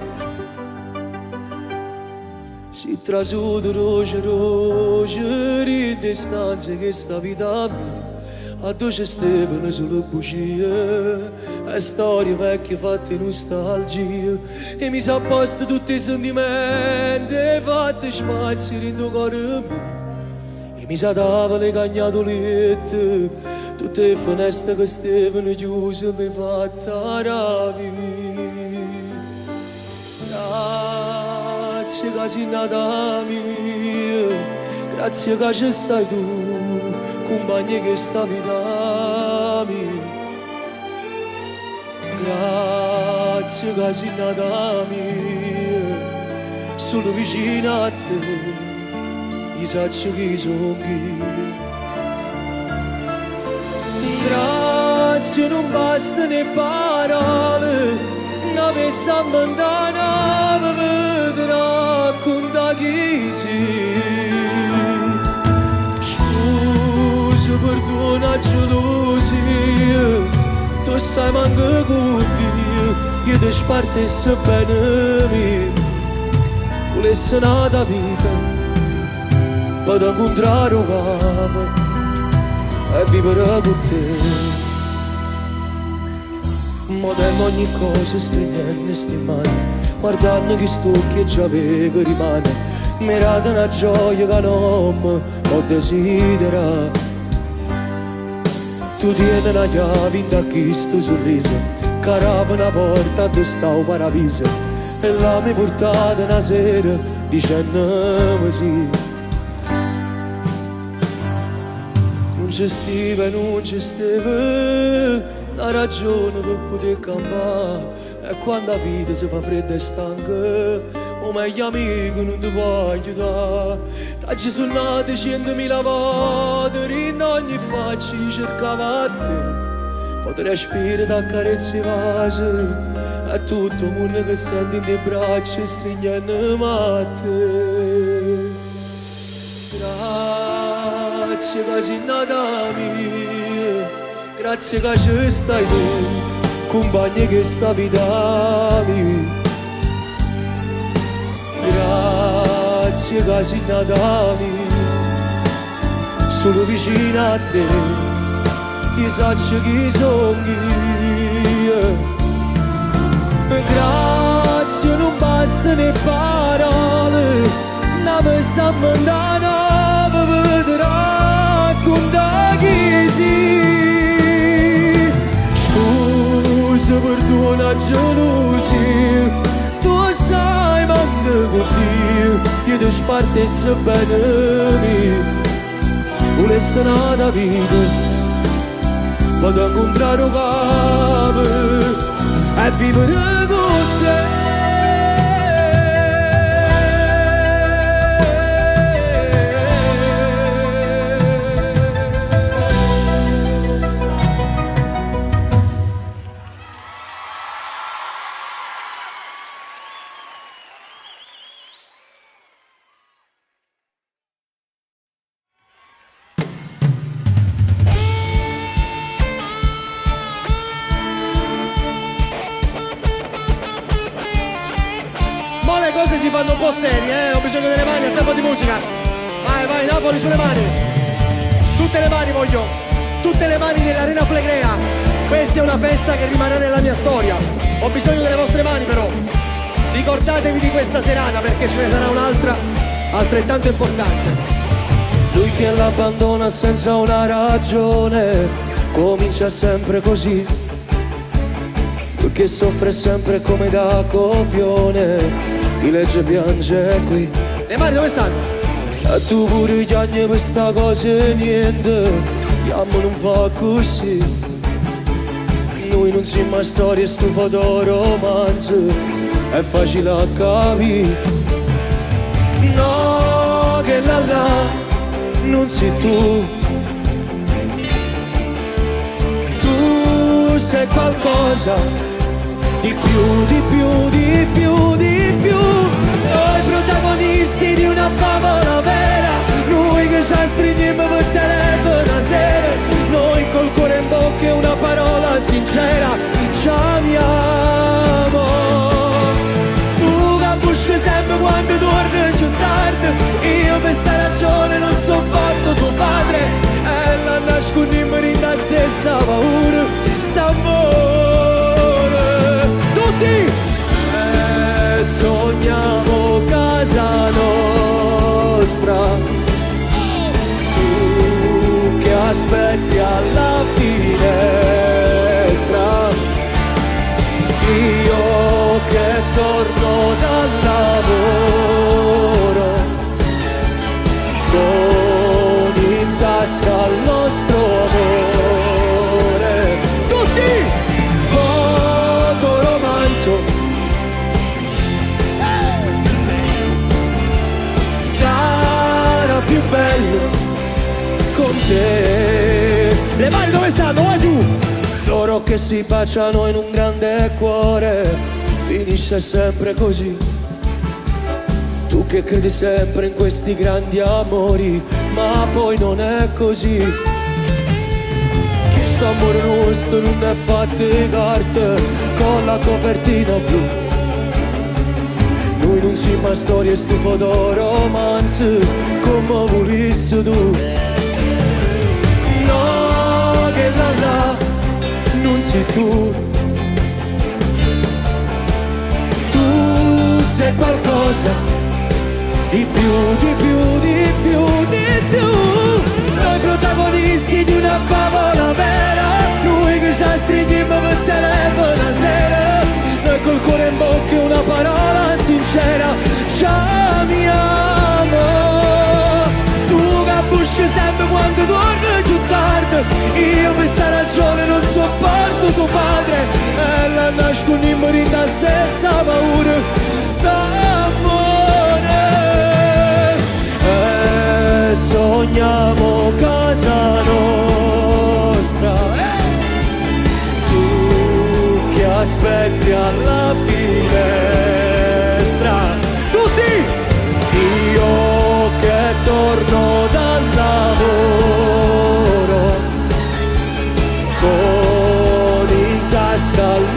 Si trasuda roce roce, ride stanze che sta vita mia, a dolce stevano sulle bugie, e storie vecchie fatte in nostalgia, e mi sa posto tutti i sentimenti, fatte spazzare in tuo cuore mio, e mi sa dava le cagnatolette, tutte le finestre che stevano chiuse, le fatte rapire. Grazie che sei nata mia, grazie che ci stai tu, compagni che sta vita mia. Grazie che sei nata mia, solo vicino a te, io saccio chi sono io. Grazie non basta ne parole, non mi sa lontana, mi racconta chi sei. Scusa, perdona, gelosia, tu sai manco con Dio, io ti spartessi bene me. Volessi nata vita, per incontrare un capo e vivere con te. Modello ogni cosa stringendo sti mani, guardando che sto che già vedo rimane, mirata una gioia che non ho desidera. Tu tieni una chiave in da questo sorriso, carava una porta dove sta un paradiso, e la mi portata una sera dicendo sì. Non c'è stiva, non c'è stava la ragione per poter campare, e quando la vita si fa fredda e stanca, o meglio amico non ti può aiutare. T'hai suonato 100.000 volte, in ogni faccia cercava te, potrei respirare da carezze vace, e tutto il mondo che senti in te braccia stringendo a te. Grazie che sei nata mia, grazie che ci stai tu, compagni che sta vita mia. Grazie che sei nata solo vicino a te, io so chi sono io. Grazie, non bastano le parole, non mi sta mandando a vedere con chi sei. Scusa per tua gelosia, tu sai manca con Dio, io ti spartessi bene. Volesse nata vita, vado a incontrare un capo e vivere con te.
Le cose si fanno un po' serie, ho bisogno delle mani a tempo di musica. Vai, vai, Napoli sulle mani. Tutte le mani voglio, tutte le mani dell'Arena Flegrea. Questa è una festa che rimarrà nella mia storia. Ho bisogno delle vostre mani però. Ricordatevi di questa serata perché ce ne sarà un'altra altrettanto importante.
Lui che l'abbandona senza una ragione, comincia sempre così, che soffre sempre come da copione, chi legge piange qui.
Le mani dove stanno?
E tu pure chiagni per sta cosa e niente, chiamo non fa così. Noi non siamo mai storie, sto fotoromanzo, è facile a capire. No, che là, non sei tu. Tu sei qualcosa di più, di più, di più, di più. Noi protagonisti di una favola vera, noi che ci stringiamo per telefono a sera, noi col cuore in bocca e una parola sincera ci amiamo. Tu che buschi sempre quando torni più tardi, io per sta ragione non sopporto tuo padre, e la nascondiamo in la stessa paura, st'amore. Sogniamo casa nostra, tu che aspetti alla finestra, io che torno dal lavoro, con in tasca il nostro amore. Tutti! Fotoromanzo, più bello con te.
Le mani dove stanno? Vai tu!
Loro che si baciano in un grande cuore, finisce sempre così. Tu che credi sempre in questi grandi amori, ma poi non è così. Che st'amore nostro non è fatto di carte con la copertina blu. Noi non siamo storie, sto fotoromanzo come volissi tu. No, che là, non sei tu. Tu sei qualcosa di più, di più, di più, di più. Noi protagonisti di una favola vera, noi che ci stringiamo per telefono a sera, noi col cuore in bocca e una parola sincera ci amiamo. Tu che buschi sempre quando torni giù tardi, io per sta ragione non sopporto tuo padre, e la nascondiamo in la stessa paura, st'amore. E sogniamo casa nostra, aspetti alla finestra. Tutti! Io che torno dal lavoro, con in tasca il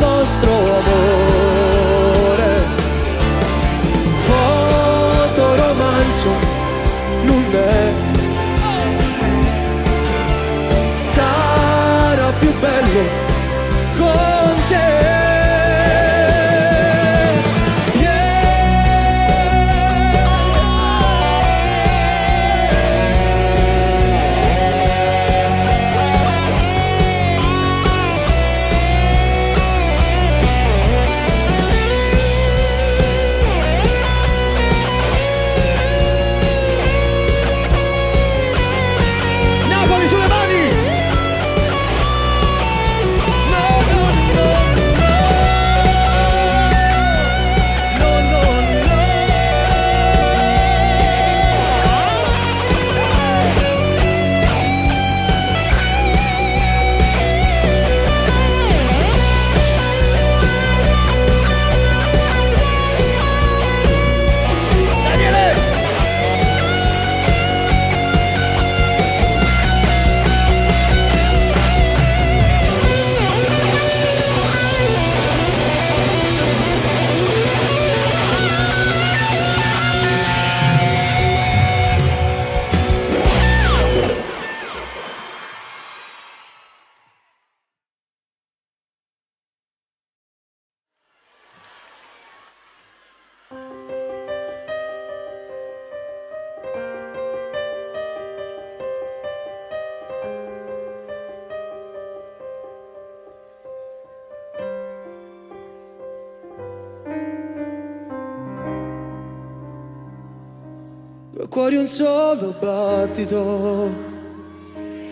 cuore un solo battito,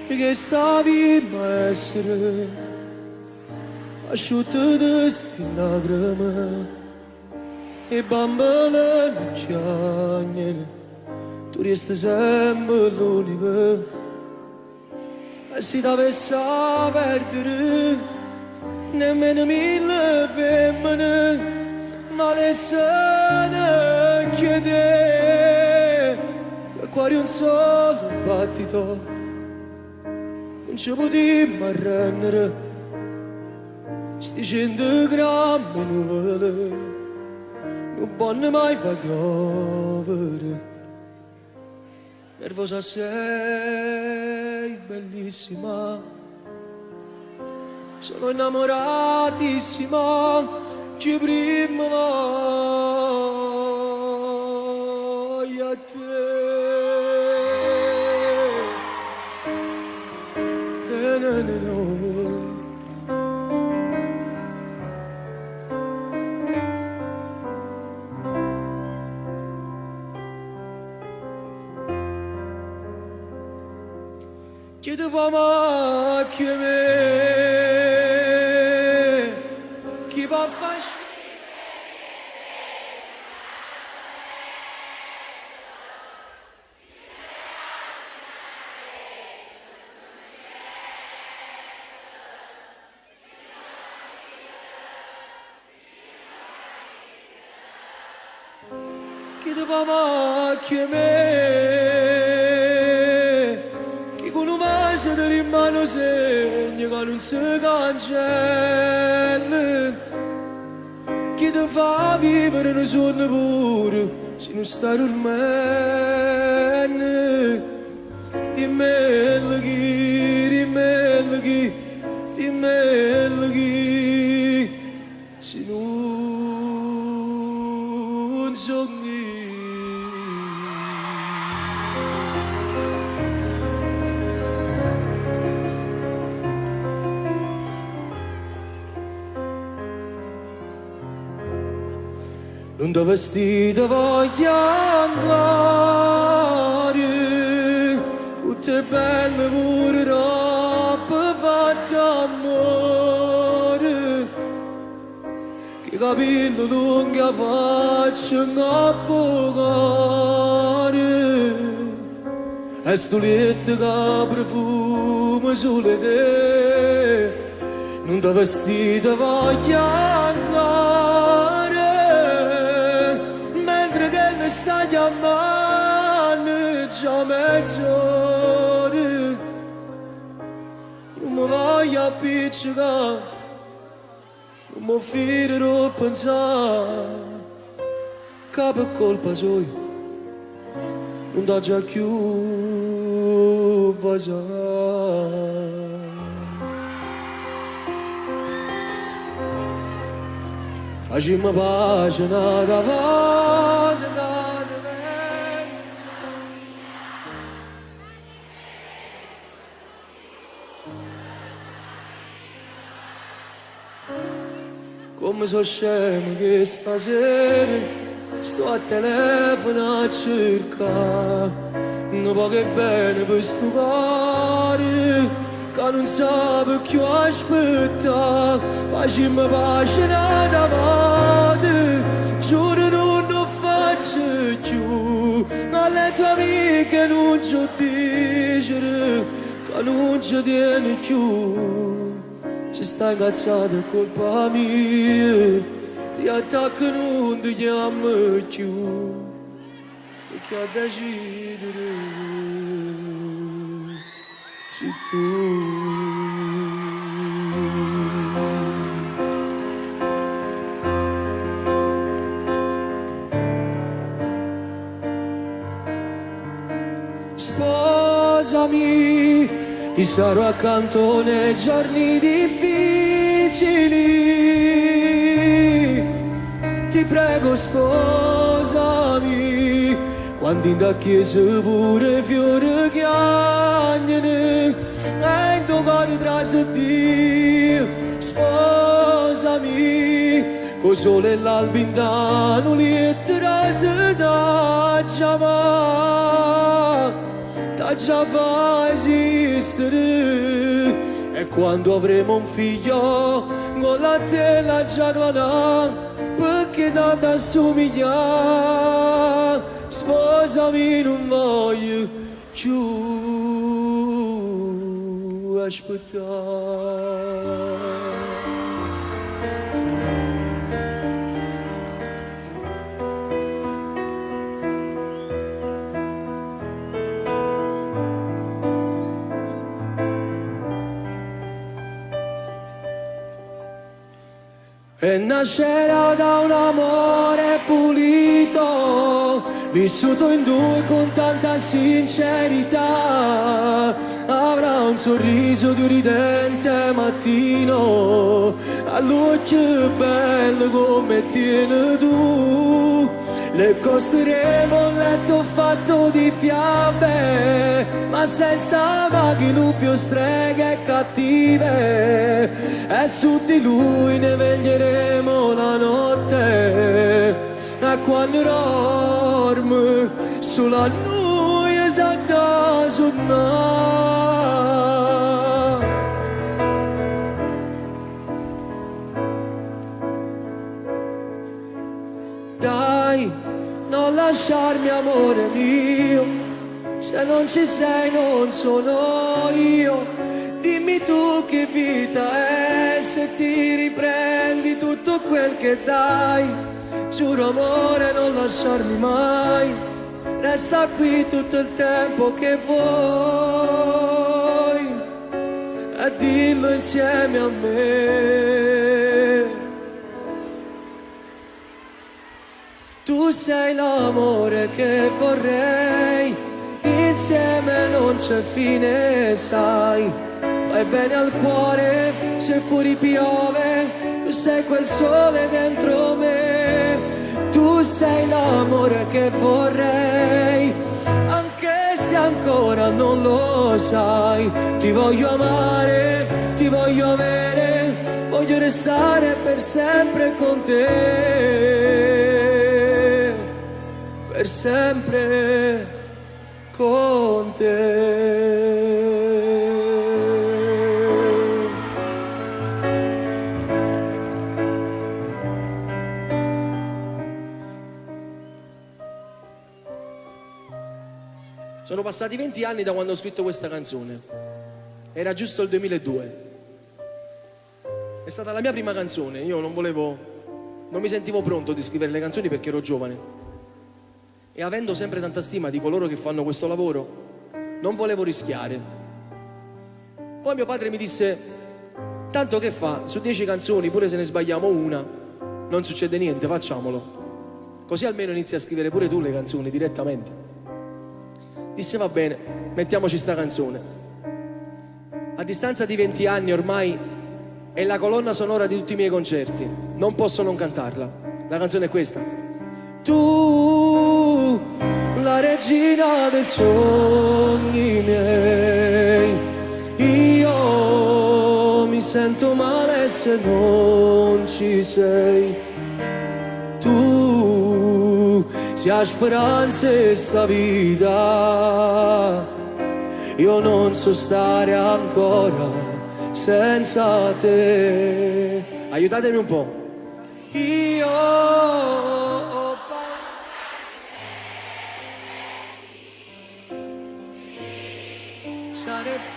che stavi a essere asciutto di sti lacrime e bambole non chiagnano, tu resti sempre l'unica e se ti avessi a perdere nemmeno mille femmine valessero chiedere che cuore un solo battito non ci potremmo arrendere sti 100 grammi nuvole non possono mai far piovere. Nervosa sei, bellissima, sono innamoratissima, ci prima voglio a te. No. Chiedevamo che me chi va fare chiedevamo che me chi con un vaso di mano segna che non si cancella chi ti fa vivere un sogno pure se non stai dormendo dimmelo chi se non sogni. Non da vestito voglio andare, tutte belle pure roba fatta amore, che capello lungo faccia troppo care, e sto letto che profuma sulle te, non da vestito voglio andare. Mi sta chiamando già mezz'ora non mi voglio appiccicare non mi fiderò a pensare che per colpa sua non dà già più vasare. Facciamo pace davanti a me. Come sono scemo che stasera sto a telefono a cercare un po' che bene per sto cuore che non sape più aspettare, facciamo pace davanti, giuro non faccio più, alle tue amiche non ci dire, che non ci tieni più, ci stai incazzata è colpa mia, riattacca non ti chiamo più, perché a decidere. Se tu sposami, ti sarò accanto nei giorni difficili, ti prego sposami, quando in da chiesa pure fiore chiagnano e in tuo cuore trasdi, sposami o sole e l'alba intanto lettera si da già fa esistere. E quando avremo un figlio con la tela già clanà, perché tanto assomiglia, sposami non voglio più aspettare. E nascerà da un amore pulito, vissuto in due con tanta sincerità. Avrà un sorriso di un ridente mattino, all'occhio bello come tieni tu. Le costruiremo un letto fatto di fiamme, ma senza maghi, più streghe e cattive. E su di lui ne veglieremo la notte, e quando dorme sulla noi esalta su noi. Dai, non lasciarmi amore mio, se non ci sei non sono io. Dimmi tu che vita è, se ti riprendi tutto quel che dai. Giuro amore non lasciarmi mai, resta qui tutto il tempo che vuoi, e dillo insieme a me. Tu sei l'amore che vorrei, insieme non c'è fine, sai. Fai bene al cuore se fuori piove, tu sei quel sole dentro me. Tu sei l'amore che vorrei, anche se ancora non lo sai. Ti voglio amare, ti voglio avere, voglio restare per sempre con te, per sempre con te.
Sono passati 20 anni da quando ho scritto questa canzone. Era giusto il 2002. È stata la mia prima canzone. Io non mi sentivo pronto di scrivere le canzoni perché ero giovane. E avendo sempre tanta stima di coloro che fanno questo lavoro, non volevo rischiare. Poi mio padre mi disse: tanto che fa, su 10 canzoni, pure se ne sbagliamo una, non succede niente, facciamolo. Così almeno inizi a scrivere pure tu le canzoni direttamente. Disse va bene, mettiamoci sta canzone. A distanza di 20 anni ormai è la colonna sonora di tutti i miei concerti. Non posso non cantarla. La canzone è questa. Tu, la regina dei sogni miei, io mi sento male se non ci sei. Tu, se hai speranze sta vita, io non so stare ancora senza te. Aiutatemi un po'. Io ho sarebbe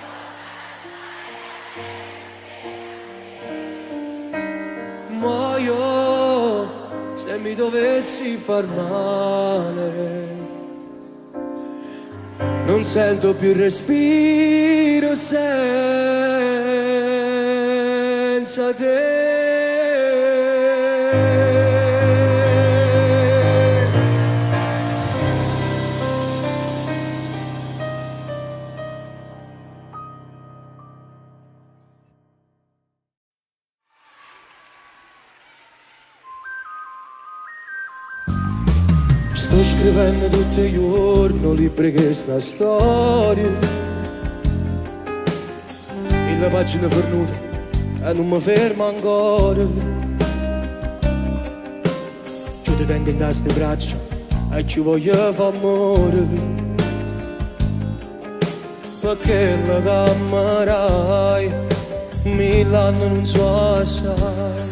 muoio se mi dovessi far male. Non sento più il respiro senza te. Sto scrivendo tutti i giorni libri che sta storia, e la pagina fernuta e non mi fermo ancora.
ti tengo in queste braccia e ci voglio fare amore, perché la cammerai 1000 anni non so assai.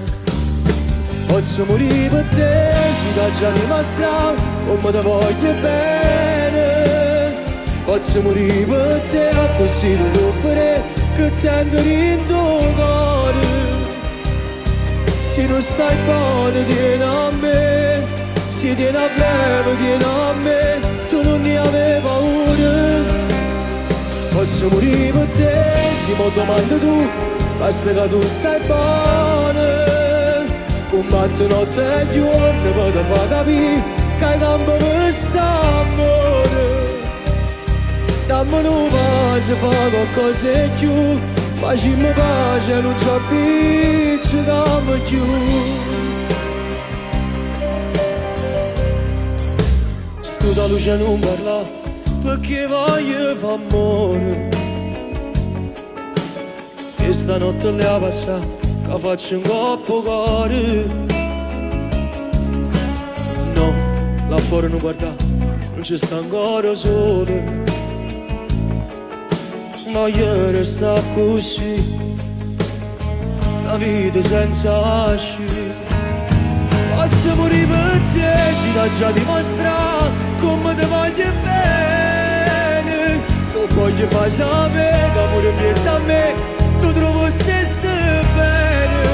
Posso morire per te, si dà già dimostrato come ti voglio bene. Posso morire per te, così ti devo fare che tendo in tuo cuore. Se non stai buono tieni a me, se tieni a breve tieni a me, tu non ne avevi paura. Posso morire per te, se mi domandi tu, basta che tu stai buono. Combatto notte e giorno per te far capire che hai campo per st'amore. Dammi un passo, fa qualcosa in più, facciamo pace, non c'ho appicciamo più. Sto da luce non parla, perché voglio fare amore. E stanotte le ha passato che faccio un coppo cuore. No, là fuori non guarda, non ci sta ancora sole. Voglio restare così, la vita senza asci. Posso morire per te, si dà già dimostrato come ti voglio bene. Tu voglio far sapere che amore mio a me, tu trovo stesso bene.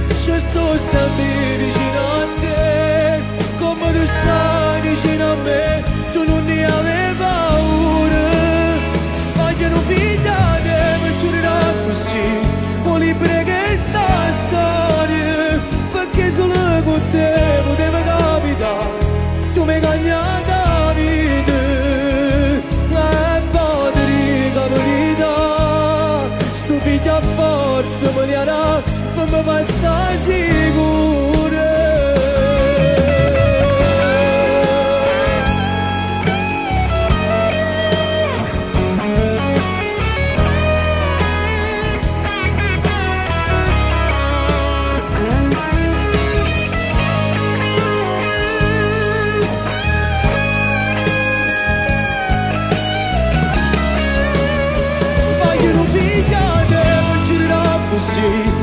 Ci sto sempre vicino a te, come tu stai vicino a me, tu non ne avevi paura. Voglio un figlio da te, mi giurerà così, vuoi pregare sta storia, perché solo con te poteva capitare, tu mi hai cagnato la vita. E poi ti dico la verità, sto figlio a forza mi darà, per me fa sta sicura.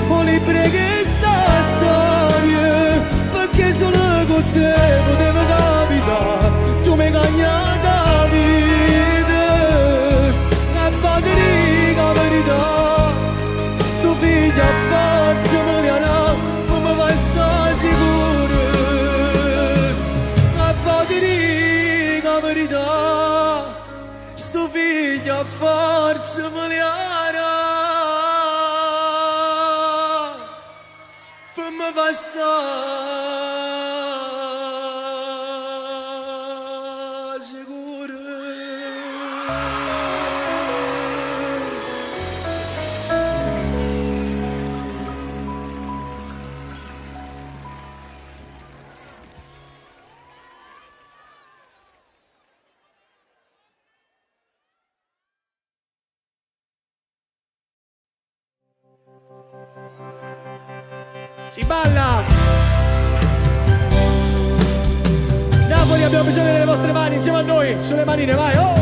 Vuoi pregare sta storia, perché solo con te poteva capitare, tu mi hai cagnato la vita. E poi ti dico la verità, sto figlio a forza mi viene, come vai sta sicuro. E poi ti dico la verità, sto figlio a forza mi viene, basta sicuro.
Si balla! Napoli, abbiamo bisogno delle vostre mani insieme a noi, sulle manine, vai, oh!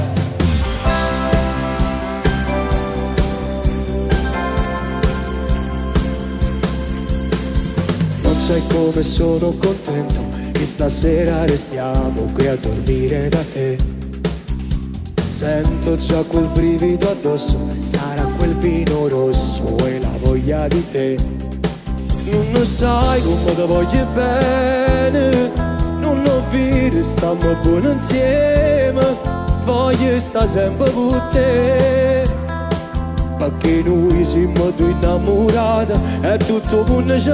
Non sai come sono contento che stasera restiamo qui a dormire da te. Sento già quel brivido addosso, sarà quel vino rosso e la voglia di te. Non lo sai come ti voglio bene, non lo vedi, stiamo buoni insieme, voglio stare sempre con te, perché noi siamo due innamorati e tutto il mondo ci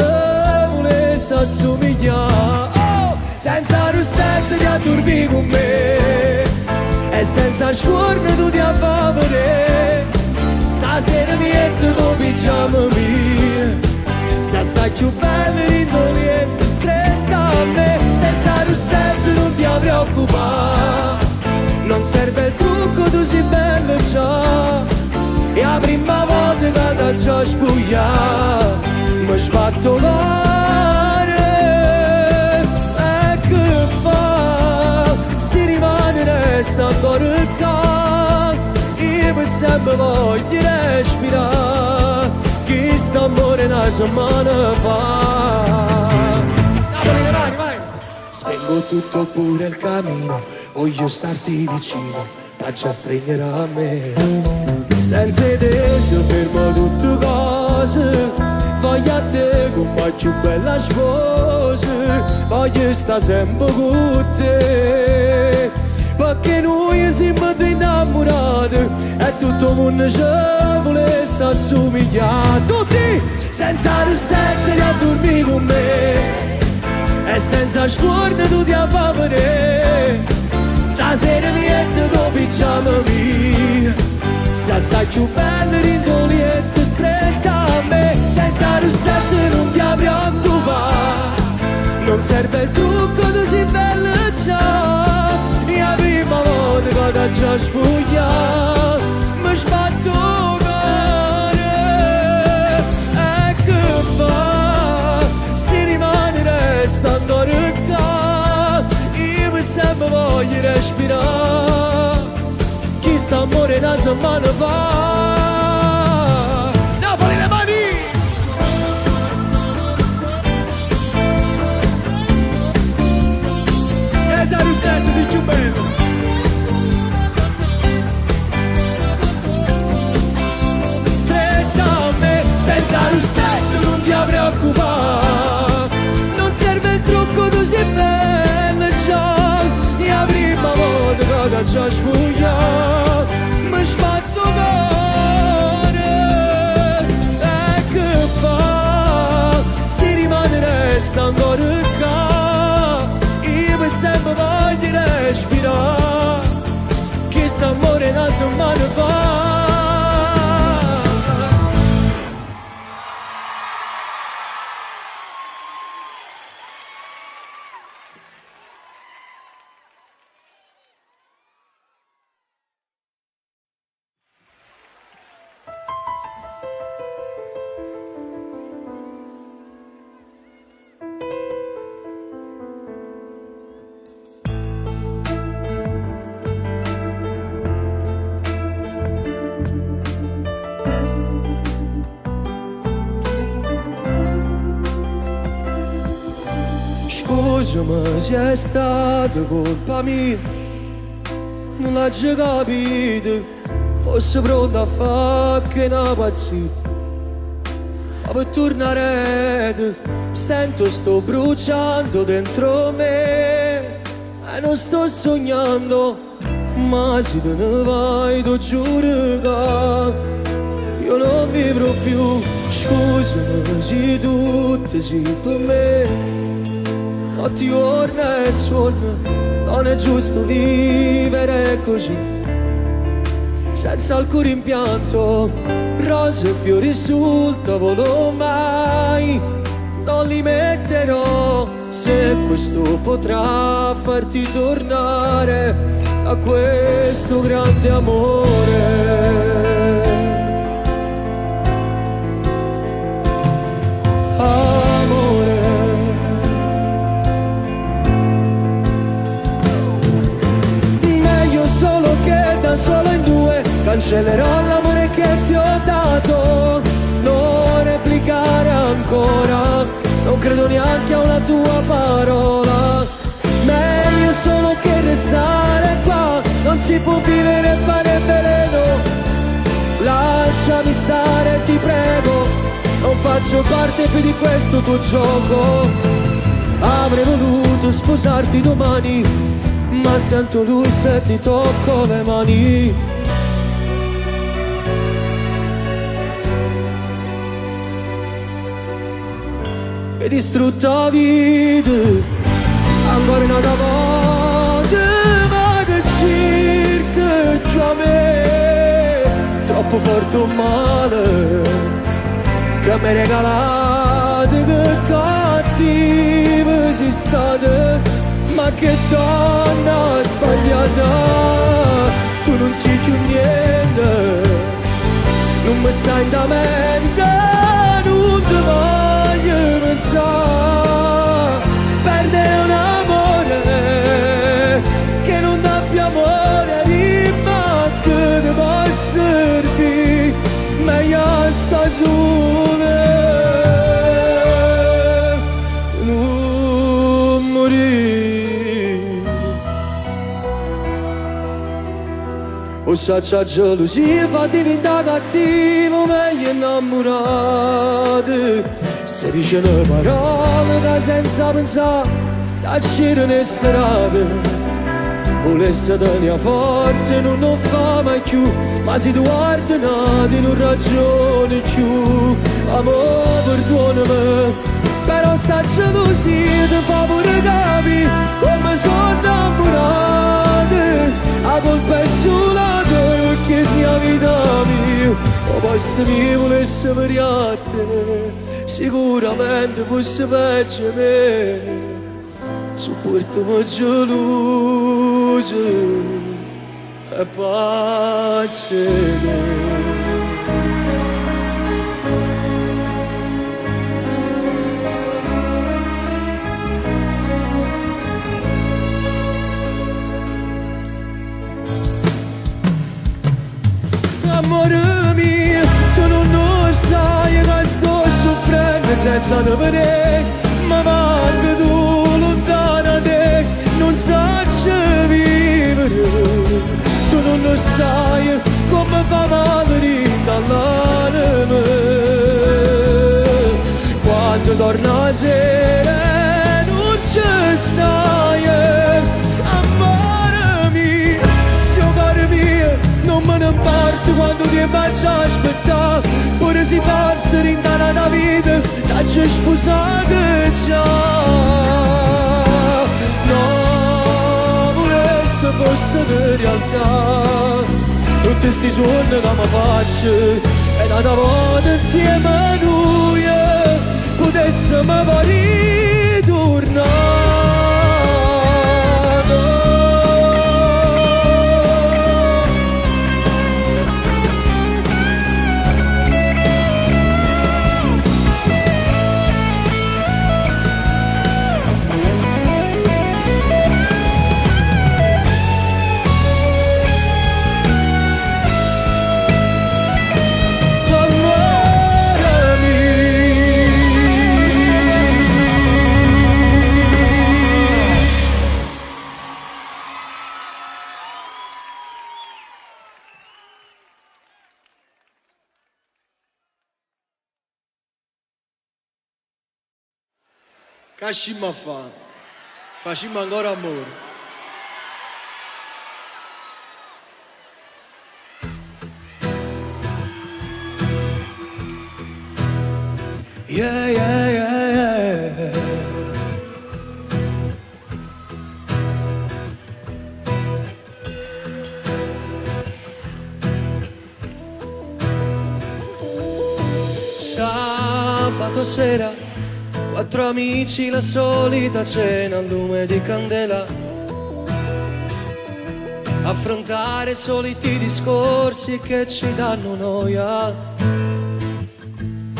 volesse assomigliare. Oh! Senza rossetto ti addormi con me e senza scorno tu ti affamare, stasera mi metto tu pigiama mia. Se assai più bella indolente stretta a me, senza rossetto non ti preoccupare, non serve il trucco, tu sei bella già. E la prima volta che ti ho spogliato mi sbatto cuore, sempre voglio respirare, che st'amore una settimana fa.
Napoli, le mani, vai!
Spengo tutto pure il cammino, voglio starti vicino, faccia stringere a me. Senza desio fermo tutte cose, voglio a te come più bella sposa, voglio sta sempre con te, perché noi siamo innamorati e tutto il mondo ci volesse assomigliare. Tutti senza rossetto a dormire con me e senza scorno tu ti fa vedere, stasera niente dopo pigiama mia, se assai più bella rindolietta stretta a me, senza rossetto non ti preoccupare, non serve il trucco, tu sei bella già, la prima volta che ti già spogliato, mi sbatto cuore, e che fa, si rimane resta ancora qua, io mi sempre voglio respirare, chi sta amore una settimana fa. Napoli, le mani! Senza russetto sei più bello. Stretta a me, senza russetto non ti preoccupare, non serve il trucco, tu sei bella già, la prima volta che ti già spogliato, mi sbatto cuore, e che fa, si rimane resta ancora qua, io mi sempre voglio respirare, che st'amore una settimana fa. Scusami se è stata colpa mia, non l'ho già capito, fosse pronta a fare che una pazzia, ma per tornare sento sto bruciando dentro me e non sto sognando, ma se te ne vai ti giuro che io non vivrò più. Scusami se tutto sei per me, notti, giorni e sonno, non è giusto vivere così, senza alcun rimpianto, rose e fiori sul tavolo mai, non li metterò, se questo potrà farti tornare a questo grande amore. Solo in due cancellerò l'amore che ti ho dato, non replicare ancora, non credo neanche a una tua parola, meglio solo che restare qua, non si può vivere e fare veleno, lasciami stare ti prego, non faccio parte più di questo tuo gioco, avrei voluto sposarti domani, ma sento lui se ti tocco le mani. E distrutta vita, ancora una volta, ma che circa già a me, troppo forte un male, che mi regalate, che cattive sei state. Ma che donna sbagliata, tu non sei più niente, non mi stai da mente, non ti voglio pensare, perdere un amore che non dà più amore, dimmi che ti posso Questa gelosia fa diventare cattivo, meglio innamorato. Se dice le parole che senza pensare, tacere le serate. Volesse tenere forza non lo fa mai più, ma si guarda nati non ragione più. Amore perdonami, però sta gelosia ti fa pure capire come sono innamorato. La colpa è solo tua perché sia la vita mia. O posto mio volesse variare, sicuramente fosse peggio me. Supportami geloso e pace. Amore mio, tu non lo sai che sto soffrendo senza te vedere. Ma manca tu lontana te, non saggio vivere. Tu non lo sai come fa male dall'anima. Quando torna la sera non ci stai. Amore mio, sto caro mio, non me ne parte quando ti faccio aspettare. Pure si passa rintana da vita, t'hai sposato già. No, volesse fosse di realtà. Tutti sti suoni che mi faccio, e una volta insieme a noi potessimo poi ritornare. Cascimmo a fa, facimmo ancora amore. Yeah, yeah, yeah, yeah. Sabato sera, 4 amici, la solita cena al lume di candela. Affrontare soliti discorsi che ci danno noia.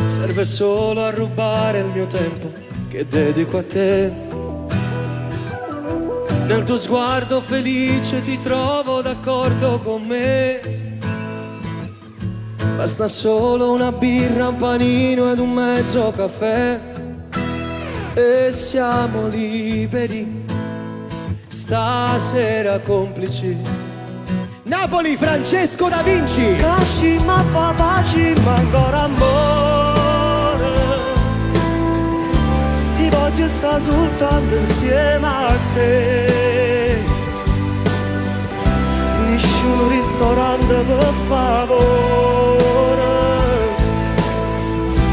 Serve solo a rubare il mio tempo che dedico a te. Nel tuo sguardo felice ti trovo d'accordo con me. Basta solo una birra, un panino ed un mezzo caffè e siamo liberi, stasera complici.
Napoli, Francesco Da Vinci.
Cascimma fa facimma ancora amore. Ti voglio stare soltanto insieme a te. Nessun ristorante per favore.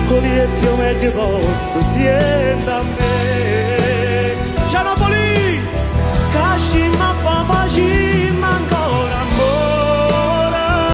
Colietti o meglio posto sienta a me.
Ciao Napoli!
Cascimma fa facimma